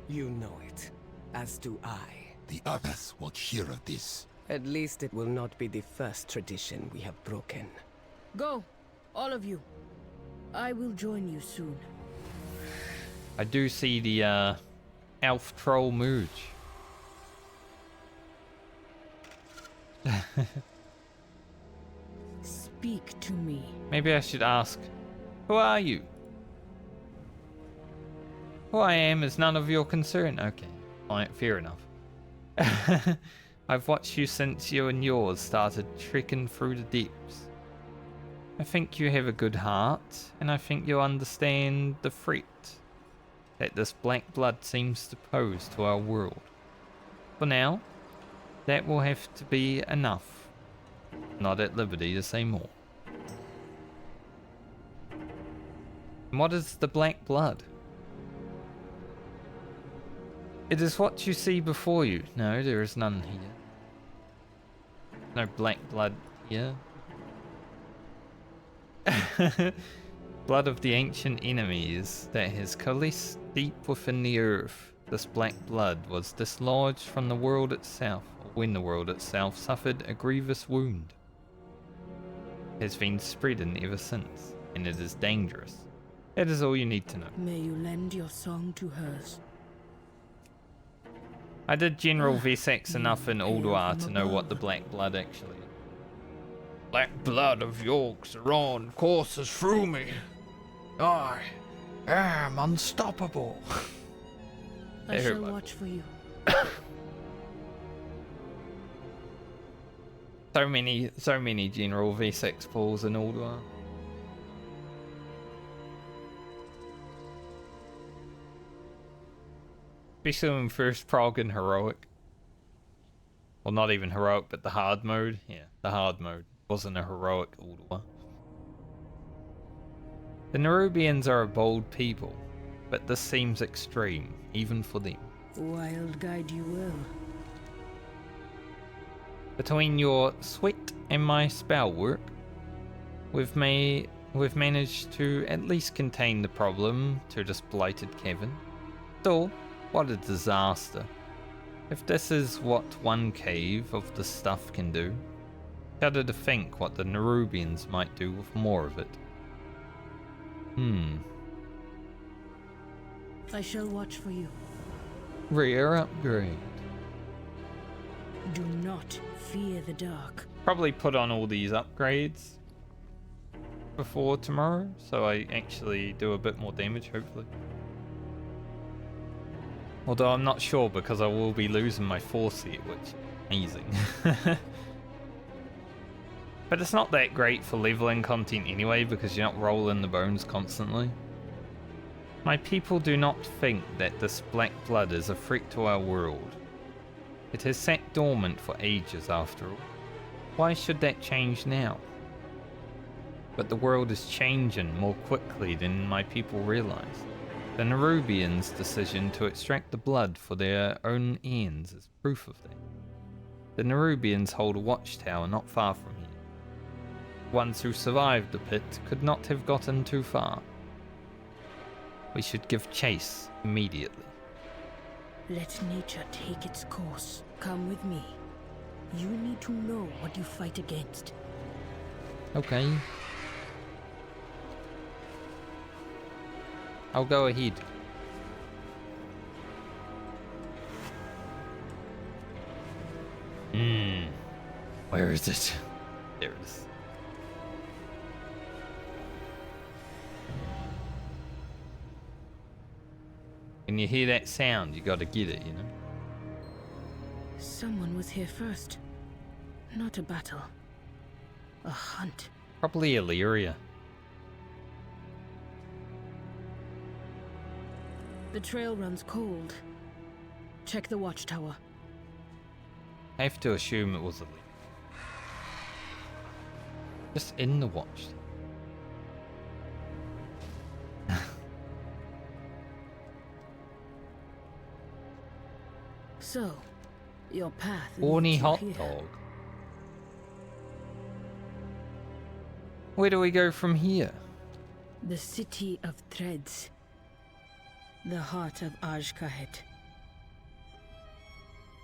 Speaker 3: You know it, as do I.
Speaker 6: The others won't hear of this.
Speaker 3: At least it will not be the first tradition we have broken.
Speaker 21: Go, all of you. I will join you soon.
Speaker 1: I do see the elf troll merge.
Speaker 21: Speak to me.
Speaker 1: Maybe I should ask, who are you? Who I am is none of your concern. Okay, alright, fair enough. I've watched you since you and yours started trekking through the depths. I think you have a good heart, and I think you understand the threat that this black blood seems to pose to our world. For now, that will have to be enough. Not at liberty to say more. And what is the black blood? It is what you see before you. No, there is none here. No black blood here. Blood of the ancient enemies that has coalesced deep within the earth. This black blood was dislodged from the world itself, or when the world itself suffered a grievous wound. It has been spreading ever since, and it is dangerous. That is all you need to know.
Speaker 21: May you lend your song to hers.
Speaker 1: I did General Vesex enough in Ulduar to know what the black blood actually is. Black blood of Yogg-Saron courses through me. I am unstoppable.
Speaker 21: I shall watch for you.
Speaker 1: So many General V6 pulls in Ulduar. Especially in first prog and heroic. Well, not even heroic, but the hard mode. Yeah, the hard mode wasn't a heroic Ulduar. The Nerubians are a bold people, but this seems extreme, even for them.
Speaker 21: Wild guide you will.
Speaker 1: Between your sweat and my spell work, we've managed to at least contain the problem to this blighted cavern. Still, what a disaster. If this is what one cave of the stuff can do, shudder to think what the Nerubians might do with more of it.
Speaker 21: I shall watch for you.
Speaker 1: Rare upgrade.
Speaker 21: Do not fear the dark.
Speaker 1: Probably put on all these upgrades before tomorrow, so I actually do a bit more damage, hopefully. Although I'm not sure because I will be losing my 4 set, which is amazing. But it's not that great for leveling content anyway because you're not rolling the bones constantly. My people do not think that this black blood is a threat to our world. It has sat dormant for ages after all. Why should that change now? But the world is changing more quickly than my people realize. The Nerubians' decision to extract the blood for their own ends is proof of that. The Nerubians hold a watchtower not far from here. Ones who survived the pit could not have gotten too far. We should give chase immediately.
Speaker 21: Let nature take its course. Come with me. You need to know what you fight against.
Speaker 1: Okay. I'll go ahead. Where is it? There it is. When you hear that sound, you gotta get it, you know?
Speaker 21: Someone was here first. Not a battle. A hunt.
Speaker 1: Probably Illyria.
Speaker 21: The trail runs cold. Check the watchtower.
Speaker 1: I have to assume it was a leak. Just in the watch.
Speaker 21: So, your path
Speaker 1: Horny
Speaker 21: leads you
Speaker 1: hot
Speaker 21: here.
Speaker 1: dog. Where do we go from here?
Speaker 21: The city of threads. The heart of Azj-kahet.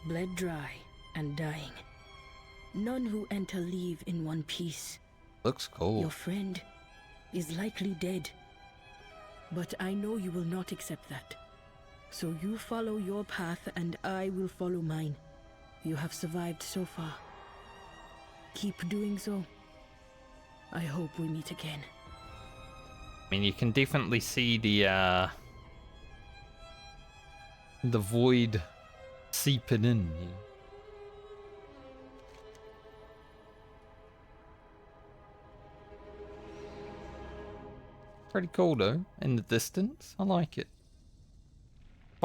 Speaker 21: Bled dry and dying. None who enter leave in one piece.
Speaker 1: Looks cool.
Speaker 21: Your friend is likely dead. But I know you will not accept that. So you follow your path and I will follow mine. You have survived so far. Keep doing so. I hope we meet again.
Speaker 1: I mean, you can definitely see the void seeping in. You know? Pretty cool though, in the distance. I like it.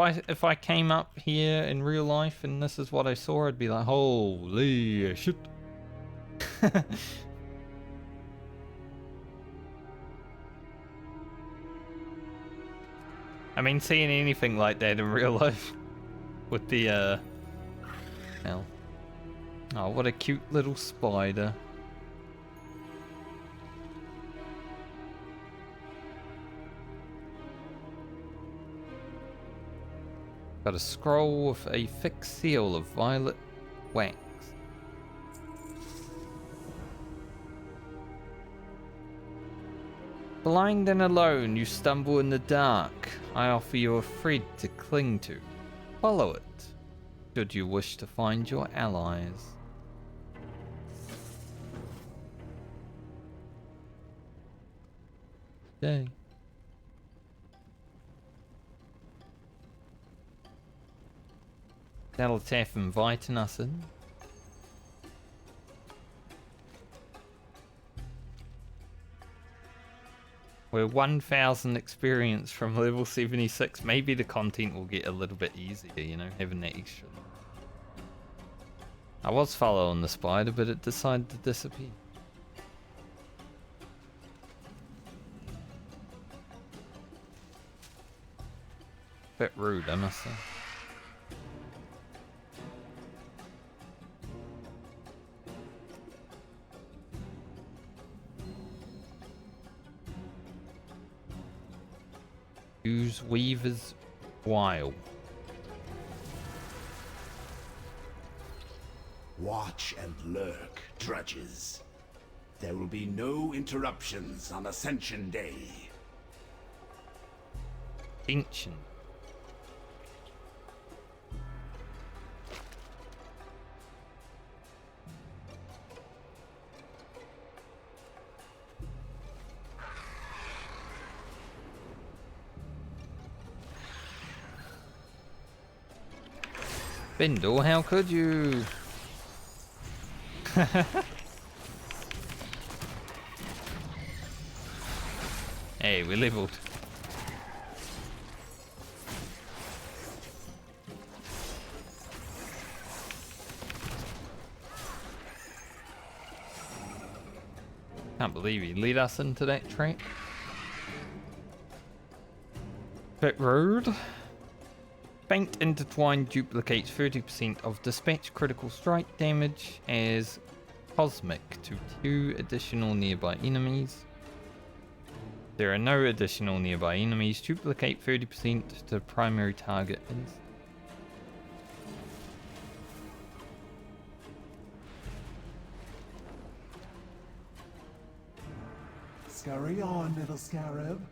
Speaker 1: If I came up here in real life and this is what I saw, I'd be like, holy shit. I mean, seeing anything like that in real life with the, hell. Oh, what a cute little spider. Got a scroll with a thick seal of violet wax. Blind and alone, you stumble in the dark. I offer you a thread to cling to. Follow it, should you wish to find your allies. Okay. Dalatath inviting us in. We're 1,000 experience from level 76. Maybe the content will get a little bit easier, you know, having that extra. I was following the spider, but it decided to disappear. Bit rude, I must say. Use Weaver's Wile.
Speaker 15: Watch and lurk, drudges. There will be no interruptions on Ascension Day.
Speaker 1: Ancient. Bindle, how could you? Hey, we leveled. Can't believe he led us into that trap. Bit rude. Banked Intertwined duplicates 30% of dispatch critical strike damage as cosmic to 2 additional nearby enemies. There are no additional nearby enemies. Duplicate 30% to primary target.
Speaker 17: Scurry on, little scarab.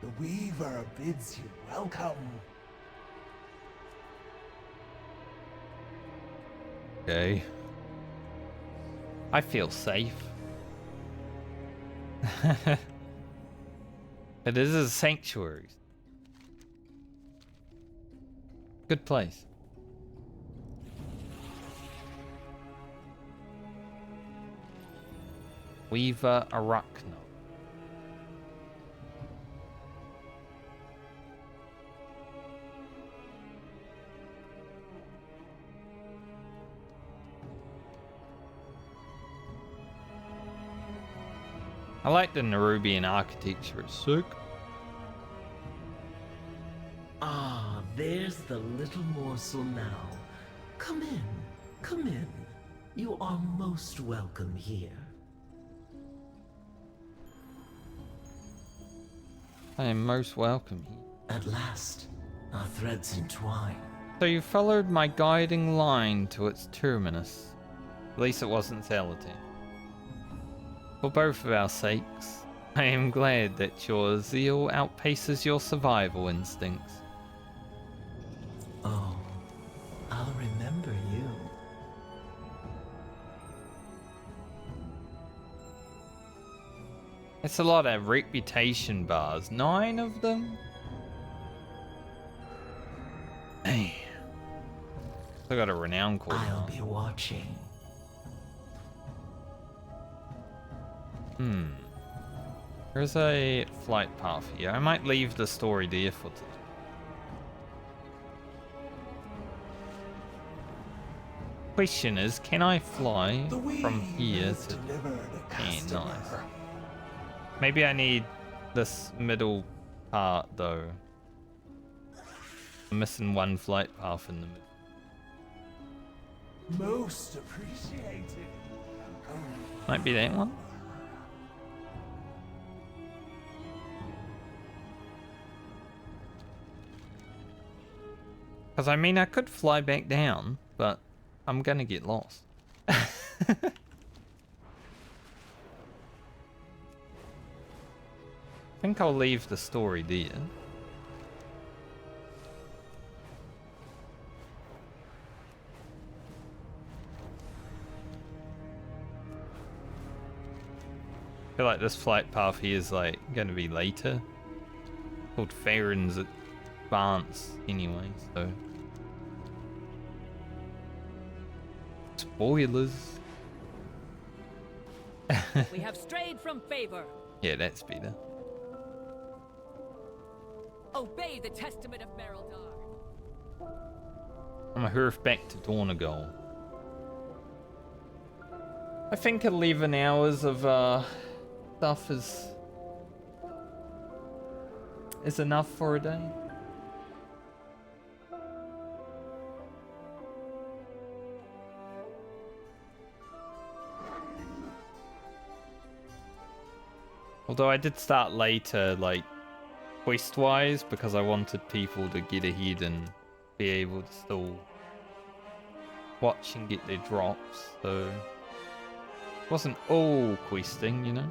Speaker 17: The Weaver bids you welcome.
Speaker 1: Okay. I feel safe. It is a sanctuary. Good place. Weaver Arachno. I like the Nerubian architecture, it's sick.
Speaker 4: Ah, there's the little morsel now. Come in, come in. You are most welcome here.
Speaker 1: I am most welcome here.
Speaker 4: At last, our threads entwine.
Speaker 1: So you followed my guiding line to its terminus. At least it wasn't Celadon. For both of our sakes, I am glad that your zeal outpaces your survival instincts.
Speaker 4: Oh, I'll remember you.
Speaker 1: It's a lot of reputation bars. 9 of them? Hey. I got a renown call.
Speaker 4: I'll be watching.
Speaker 1: There's a flight path here. I might leave the story there for today. Question is, can I fly from here to... Yeah, nice. Maybe I need this middle part though. I'm missing one flight path in the middle.
Speaker 17: Most appreciated.
Speaker 1: Might be that one. Because I mean, I could fly back down, but I'm gonna get lost. I think I'll leave the story there. I feel like this flight path here is like gonna be later. Called Farron's Advance anyway, so. Spoilers.
Speaker 7: We have strayed from favor.
Speaker 1: Yeah, that's better.
Speaker 7: Obey the testament of Beledar.
Speaker 1: I'm a hurf back to Dornagal. I think 11 hours of stuff is enough for a day. Although I did start later, like quest-wise, because I wanted people to get ahead and be able to still watch and get their drops, so it wasn't all questing, you know.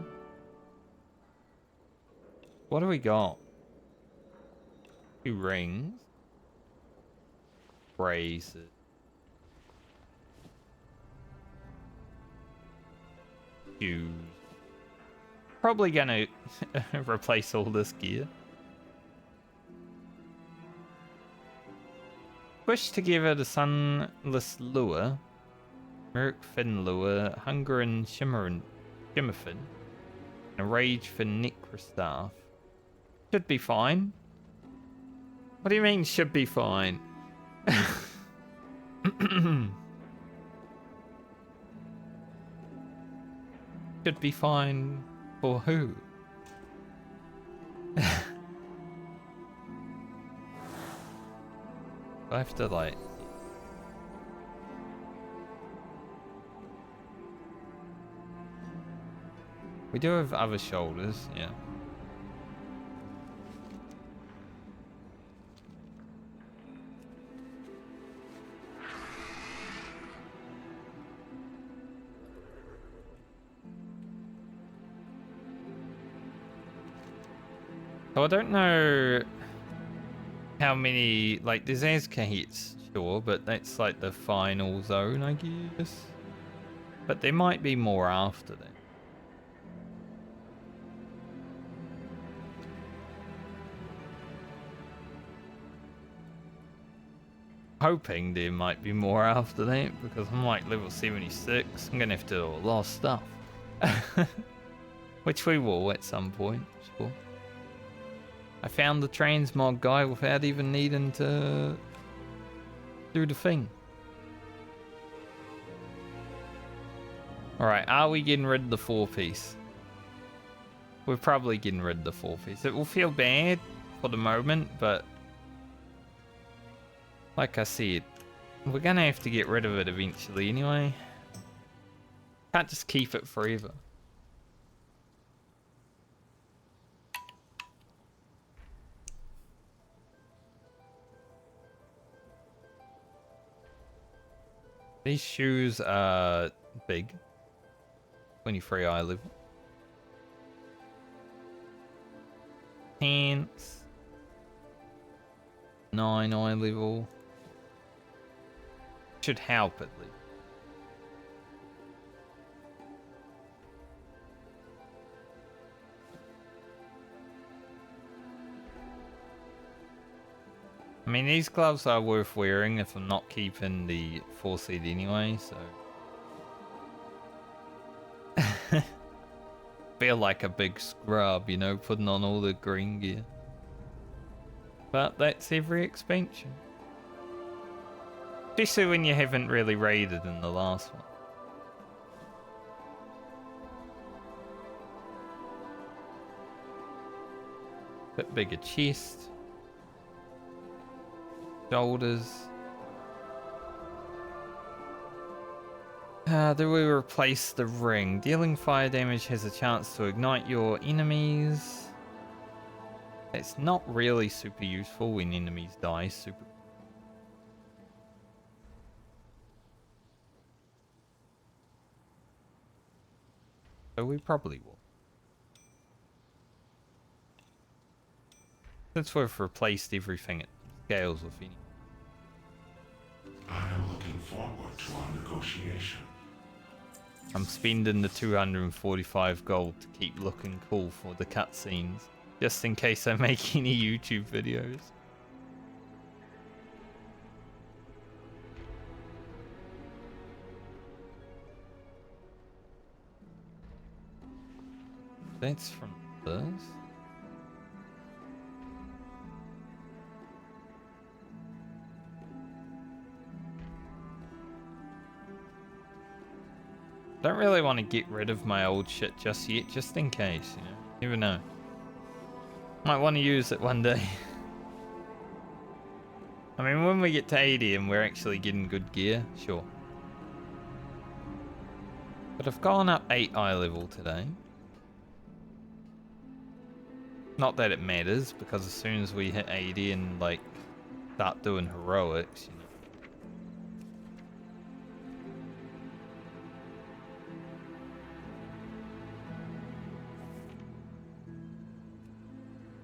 Speaker 1: What do we got? 2 rings. Braces. Shoes. Probably gonna replace all this gear. Push together the Sunless Lure, Merc Fin Lure, Hunger and Shimmerfin, and a Rage for Necrostaff. Should be fine. What do you mean, should be fine? Should be fine for who? I have to like... We do have other shoulders, yeah. So I don't know how many, like there's Azj-kahets, sure, but that's like the final zone, I guess. But there might be more after that. Hoping there might be more after that, because I'm like level 76. I'm gonna have to do a lot of stuff. Which we will at some point, sure. I found the transmog guy without even needing to do the thing. Alright, are we getting rid of the 4-piece? we're probably getting rid of the 4 piece. It will feel bad for the moment, but like I said, we're gonna have to get rid of it eventually anyway. Can't just keep it forever. These shoes are big. 23 eye level. Pants. 9 eye level. Should help at least. I mean, these gloves are worth wearing if I'm not keeping the 4 seed anyway, so. Feel like a big scrub, you know, putting on all the green gear. But that's every expansion. Especially when you haven't really raided in the last one. Bit bigger chest. Shoulders. Do we replace the ring? Dealing fire damage has a chance to ignite your enemies. It's not really super useful when enemies die. So we probably will. Since we've replaced everything, it scales with any.
Speaker 6: I am looking forward to our negotiation.
Speaker 1: I'm spending the 245 gold to keep looking cool for the cutscenes, just in case I make any YouTube videos. That's from this. Don't really want to get rid of my old shit just yet, just in case, you know. Never know. Might want to use it one day. I mean, when we get to 80 and we're actually getting good gear, sure. But I've gone up 8 eye level today. Not that it matters, because as soon as we hit 80 and, like, start doing heroics, you know.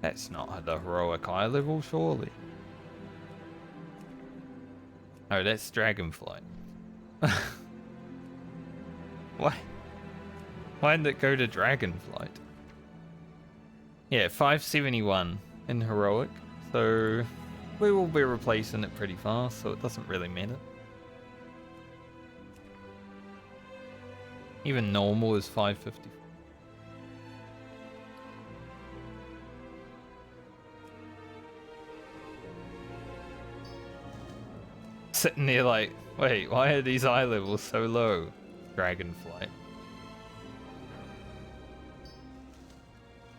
Speaker 1: That's not the heroic eye level, surely. Oh, that's Dragonflight. Why? Why did it go to Dragonflight? Yeah, 571 in heroic, so we will be replacing it pretty fast, so it doesn't really matter. Even normal is 550. Sitting there like, wait, why are these eye levels so low? Dragonflight.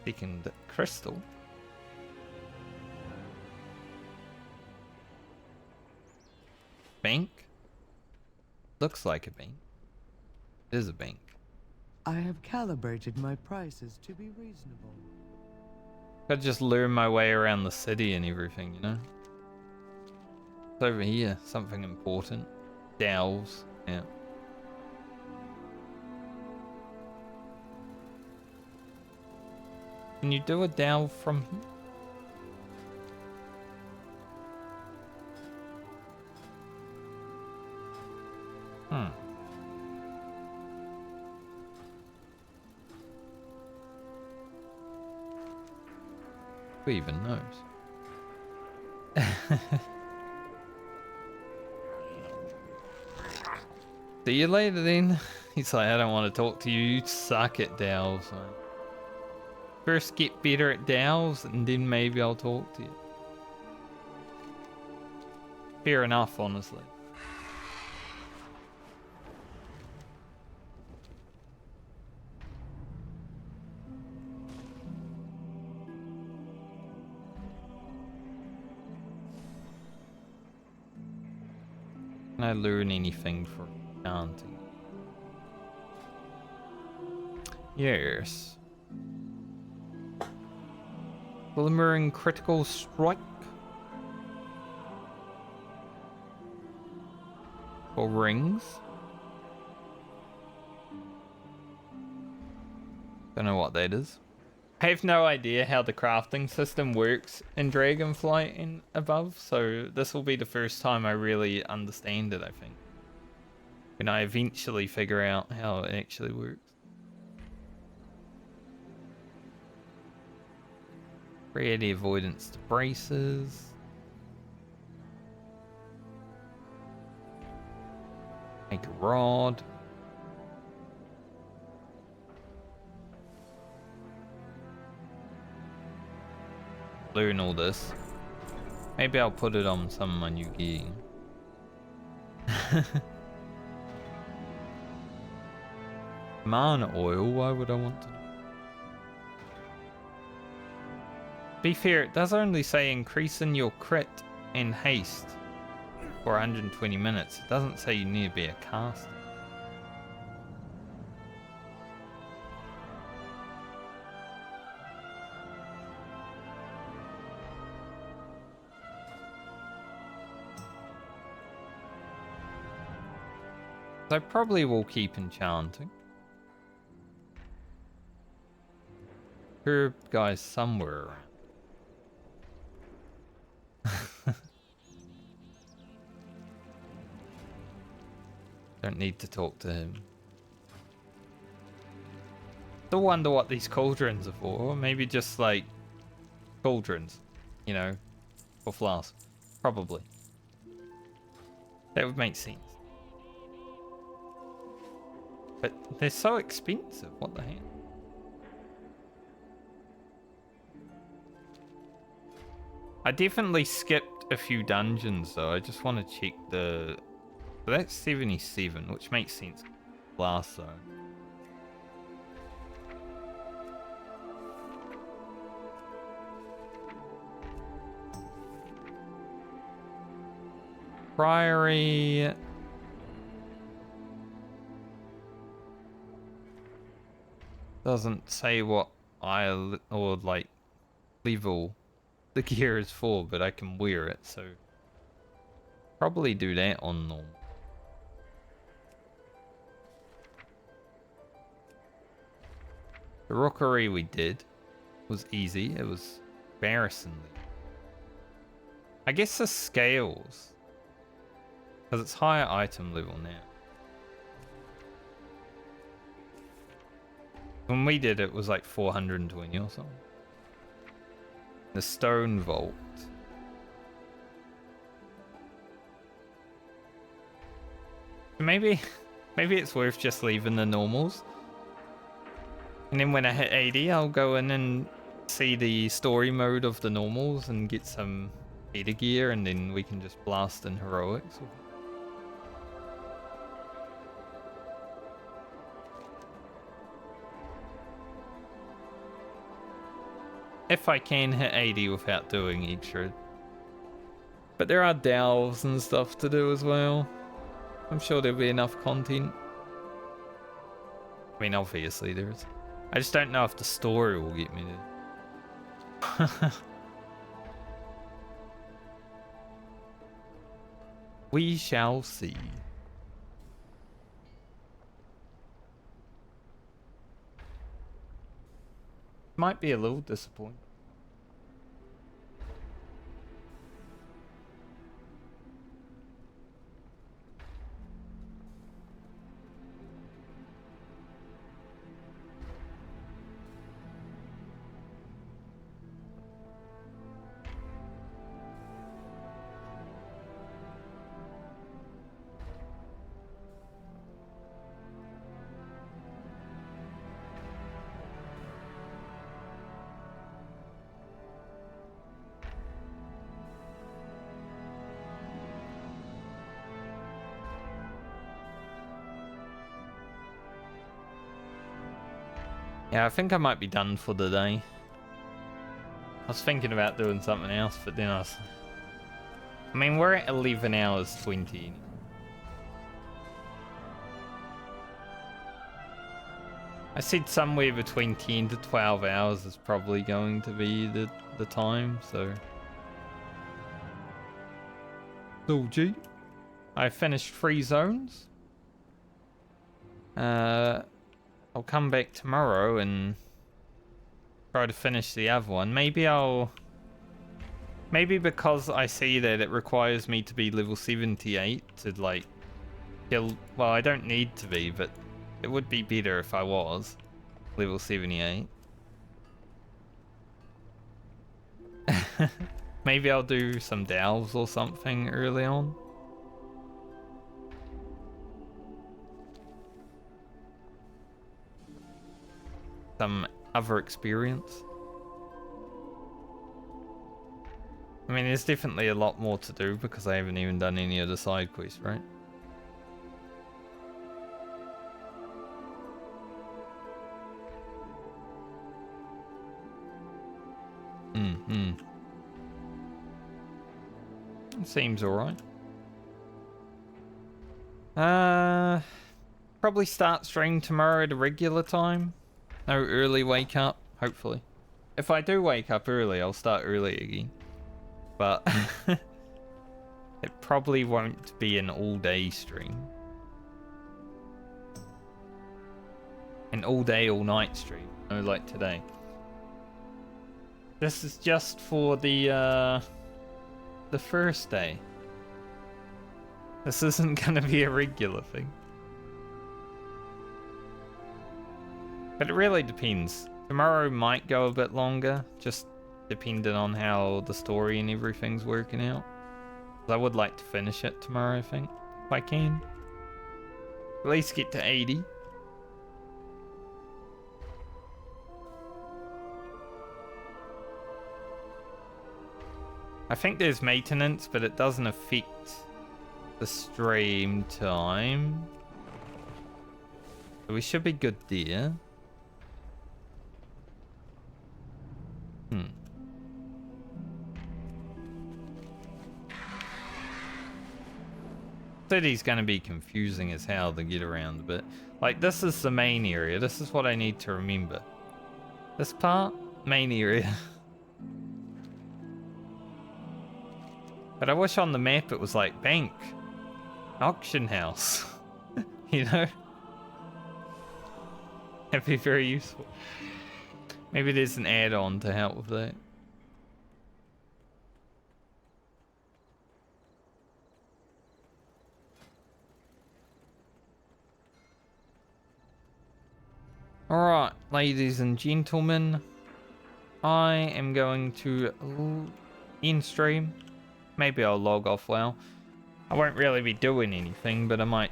Speaker 1: Second crystal. Bank? Looks like a bank. It is a bank.
Speaker 2: I have calibrated my prices to be reasonable.
Speaker 1: Gotta just learn my way around the city and everything, you know? It's over here, something important. Delves, yeah. Can you do a delve from here? Who even knows? See you later then. He's like, I don't want to talk to you. You suck at delves. Man. First get better at delves and then maybe I'll talk to you. Fair enough, honestly. I learn anything for enchanting? Yes. Glimmering critical strike. For rings. Don't know what that is. I have no idea how the crafting system works in Dragonflight and above, so this will be the first time I really understand it, I think. When I eventually figure out how it actually works. Create avoidance to braces. Make a rod. Learn all this. Maybe I'll put it on some of my new gear. Mana oil, why would I want to? Be fair, it does only say increase in your crit and haste for 120 minutes. It doesn't say you need to be a caster. I probably will keep enchanting. Herb guy's somewhere around. Don't need to talk to him. Still wonder what these cauldrons are for. Maybe just like cauldrons, you know, for flasks. Probably. That would make sense. But they're so expensive. What the heck? I definitely skipped a few dungeons though. I just want to check the... So that's 77, which makes sense. Last though. Priory... Doesn't say what or like level the gear is for, but I can wear it, so probably do that on normal. The Rookery we did was easy. It was embarrassingly. I guess the scales, because it's higher item level now. When we did it was like 420 or something. The stone vault. Maybe it's worth just leaving the normals. And then when I hit 80, I'll go in and see the story mode of the normals and get some beta gear, and then we can just blast in heroics. If I can hit 80 without doing extra. But there are delves and stuff to do as well. I'm sure there'll be enough content. I mean, obviously there is. I just don't know if the story will get me there. We shall see. Might be a little disappointing. Yeah, I think I might be done for the day. I was thinking about doing something else, but then I mean, we're at 11 hours 20. I said somewhere between 10 to 12 hours is probably going to be the time, so. So, G. I finished 3 zones. I'll come back tomorrow and try to finish the other one. Maybe because I see that it requires me to be level 78 to like kill. Well, I don't need to be, but it would be better if I was level 78. Maybe I'll do some delves or something early on. Some other experience. I mean, there's definitely a lot more to do because I haven't even done any of the side quests, right? Seems alright. Probably start stream tomorrow at a regular time. No early wake up, hopefully. If I do wake up early, I'll start early again. But it probably won't be an all-day stream. An all-day, all-night stream. No, like today. This is just for the first day. This isn't gonna be a regular thing. But it really depends. Tomorrow might go a bit longer, just depending on how the story and everything's working out. I would like to finish it tomorrow, I think, if I can. At least get to 80. I think there's maintenance, but it doesn't affect the stream time. So we should be good there. City's gonna be confusing as hell to get around a bit. Like, this is the main area. This is what I need to remember. This part, main area. But I wish on the map it was like bank, auction house, you know? That'd be very useful. Maybe there's an add-on to help with that. Alright, ladies and gentlemen, I am going to end stream. Maybe I'll log off WoW. I won't really be doing anything, but I might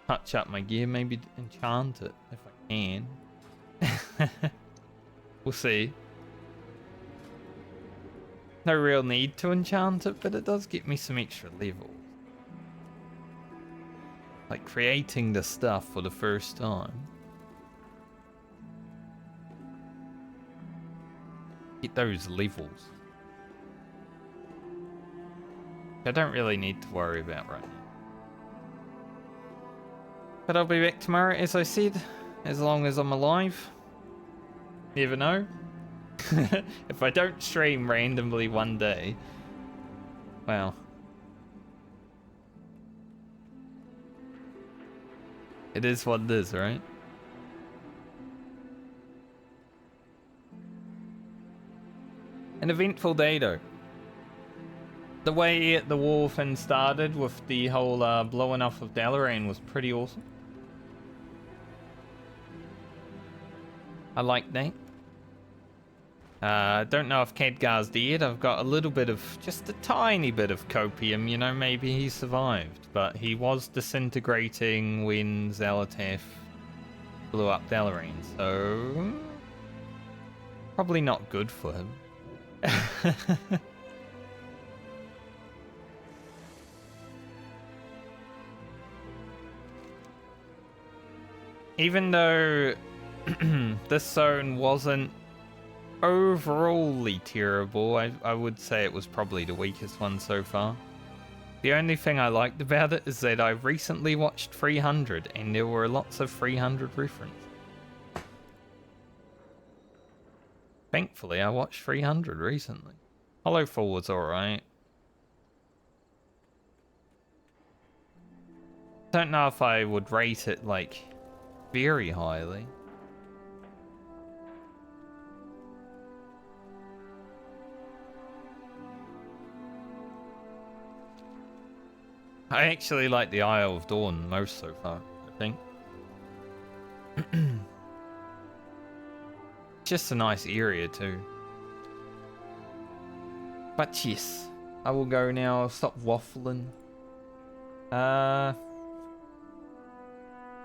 Speaker 1: touch up my gear, maybe enchant it if I can. We'll see. No real need to enchant it, but it does get me some extra levels. Like creating the stuff for the first time. Get those levels. I don't really need to worry about right now. But I'll be back tomorrow, as I said, as long as I'm alive. Never know. If I don't stream randomly one day, well. It is what it is, right? An eventful day, though. The way the war thing started with the whole blowing off of Dalaran was pretty awesome. I like that. Don't know if Khadgar's dead. I've got a little bit of, just a tiny bit of copium, you know, maybe he survived. But he was disintegrating when Xal'atath blew up Dalaran, so probably not good for him. Even though this zone wasn't overallly terrible, I would say it was probably the weakest one so far. The only thing I liked about it is that I recently watched 300 and there were lots of 300 references. Thankfully, I watched 300 recently. Hallowfall was alright. Don't know if I would rate it, like, very highly. I actually like the Isle of Dorn most so far, I think. Just a nice area too. But yes, I will go now. I'll stop waffling.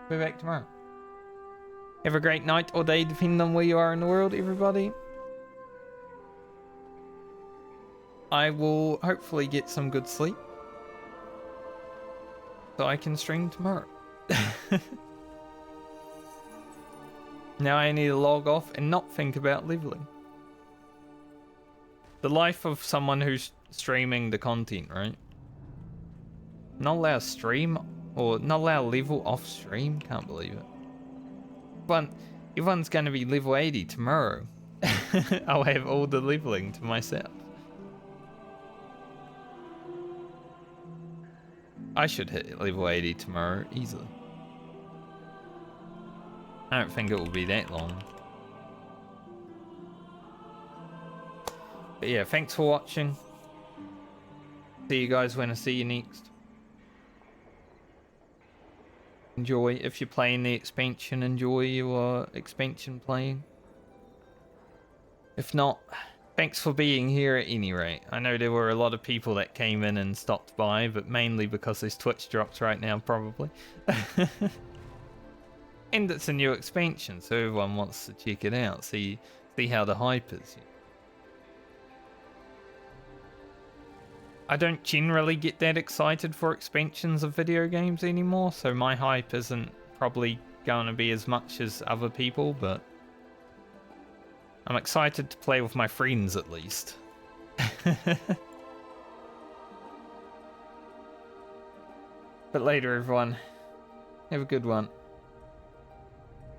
Speaker 1: Be back tomorrow. Have a great night or day, depending on where you are in the world, everybody. I will hopefully get some good sleep, so I can stream tomorrow. Now I need to log off and not think about leveling. The life of someone who's streaming the content, right? Not allow stream or not allow level off stream. Can't believe it. But everyone's going to be level 80 tomorrow. I'll have all the leveling to myself. I should hit level 80 tomorrow easily. I don't think it will be that long. But yeah, thanks for watching. See you guys when I see you next. Enjoy. If you're playing the expansion, enjoy your expansion playing. If not, thanks for being here at any rate. I know there were a lot of people that came in and stopped by, but mainly because there's Twitch drops right now, probably. And it's a new expansion, so everyone wants to check it out, see how the hype is. I don't generally get that excited for expansions of video games anymore, so my hype isn't probably going to be as much as other people, but I'm excited to play with my friends at least. But later, everyone. Have a good one.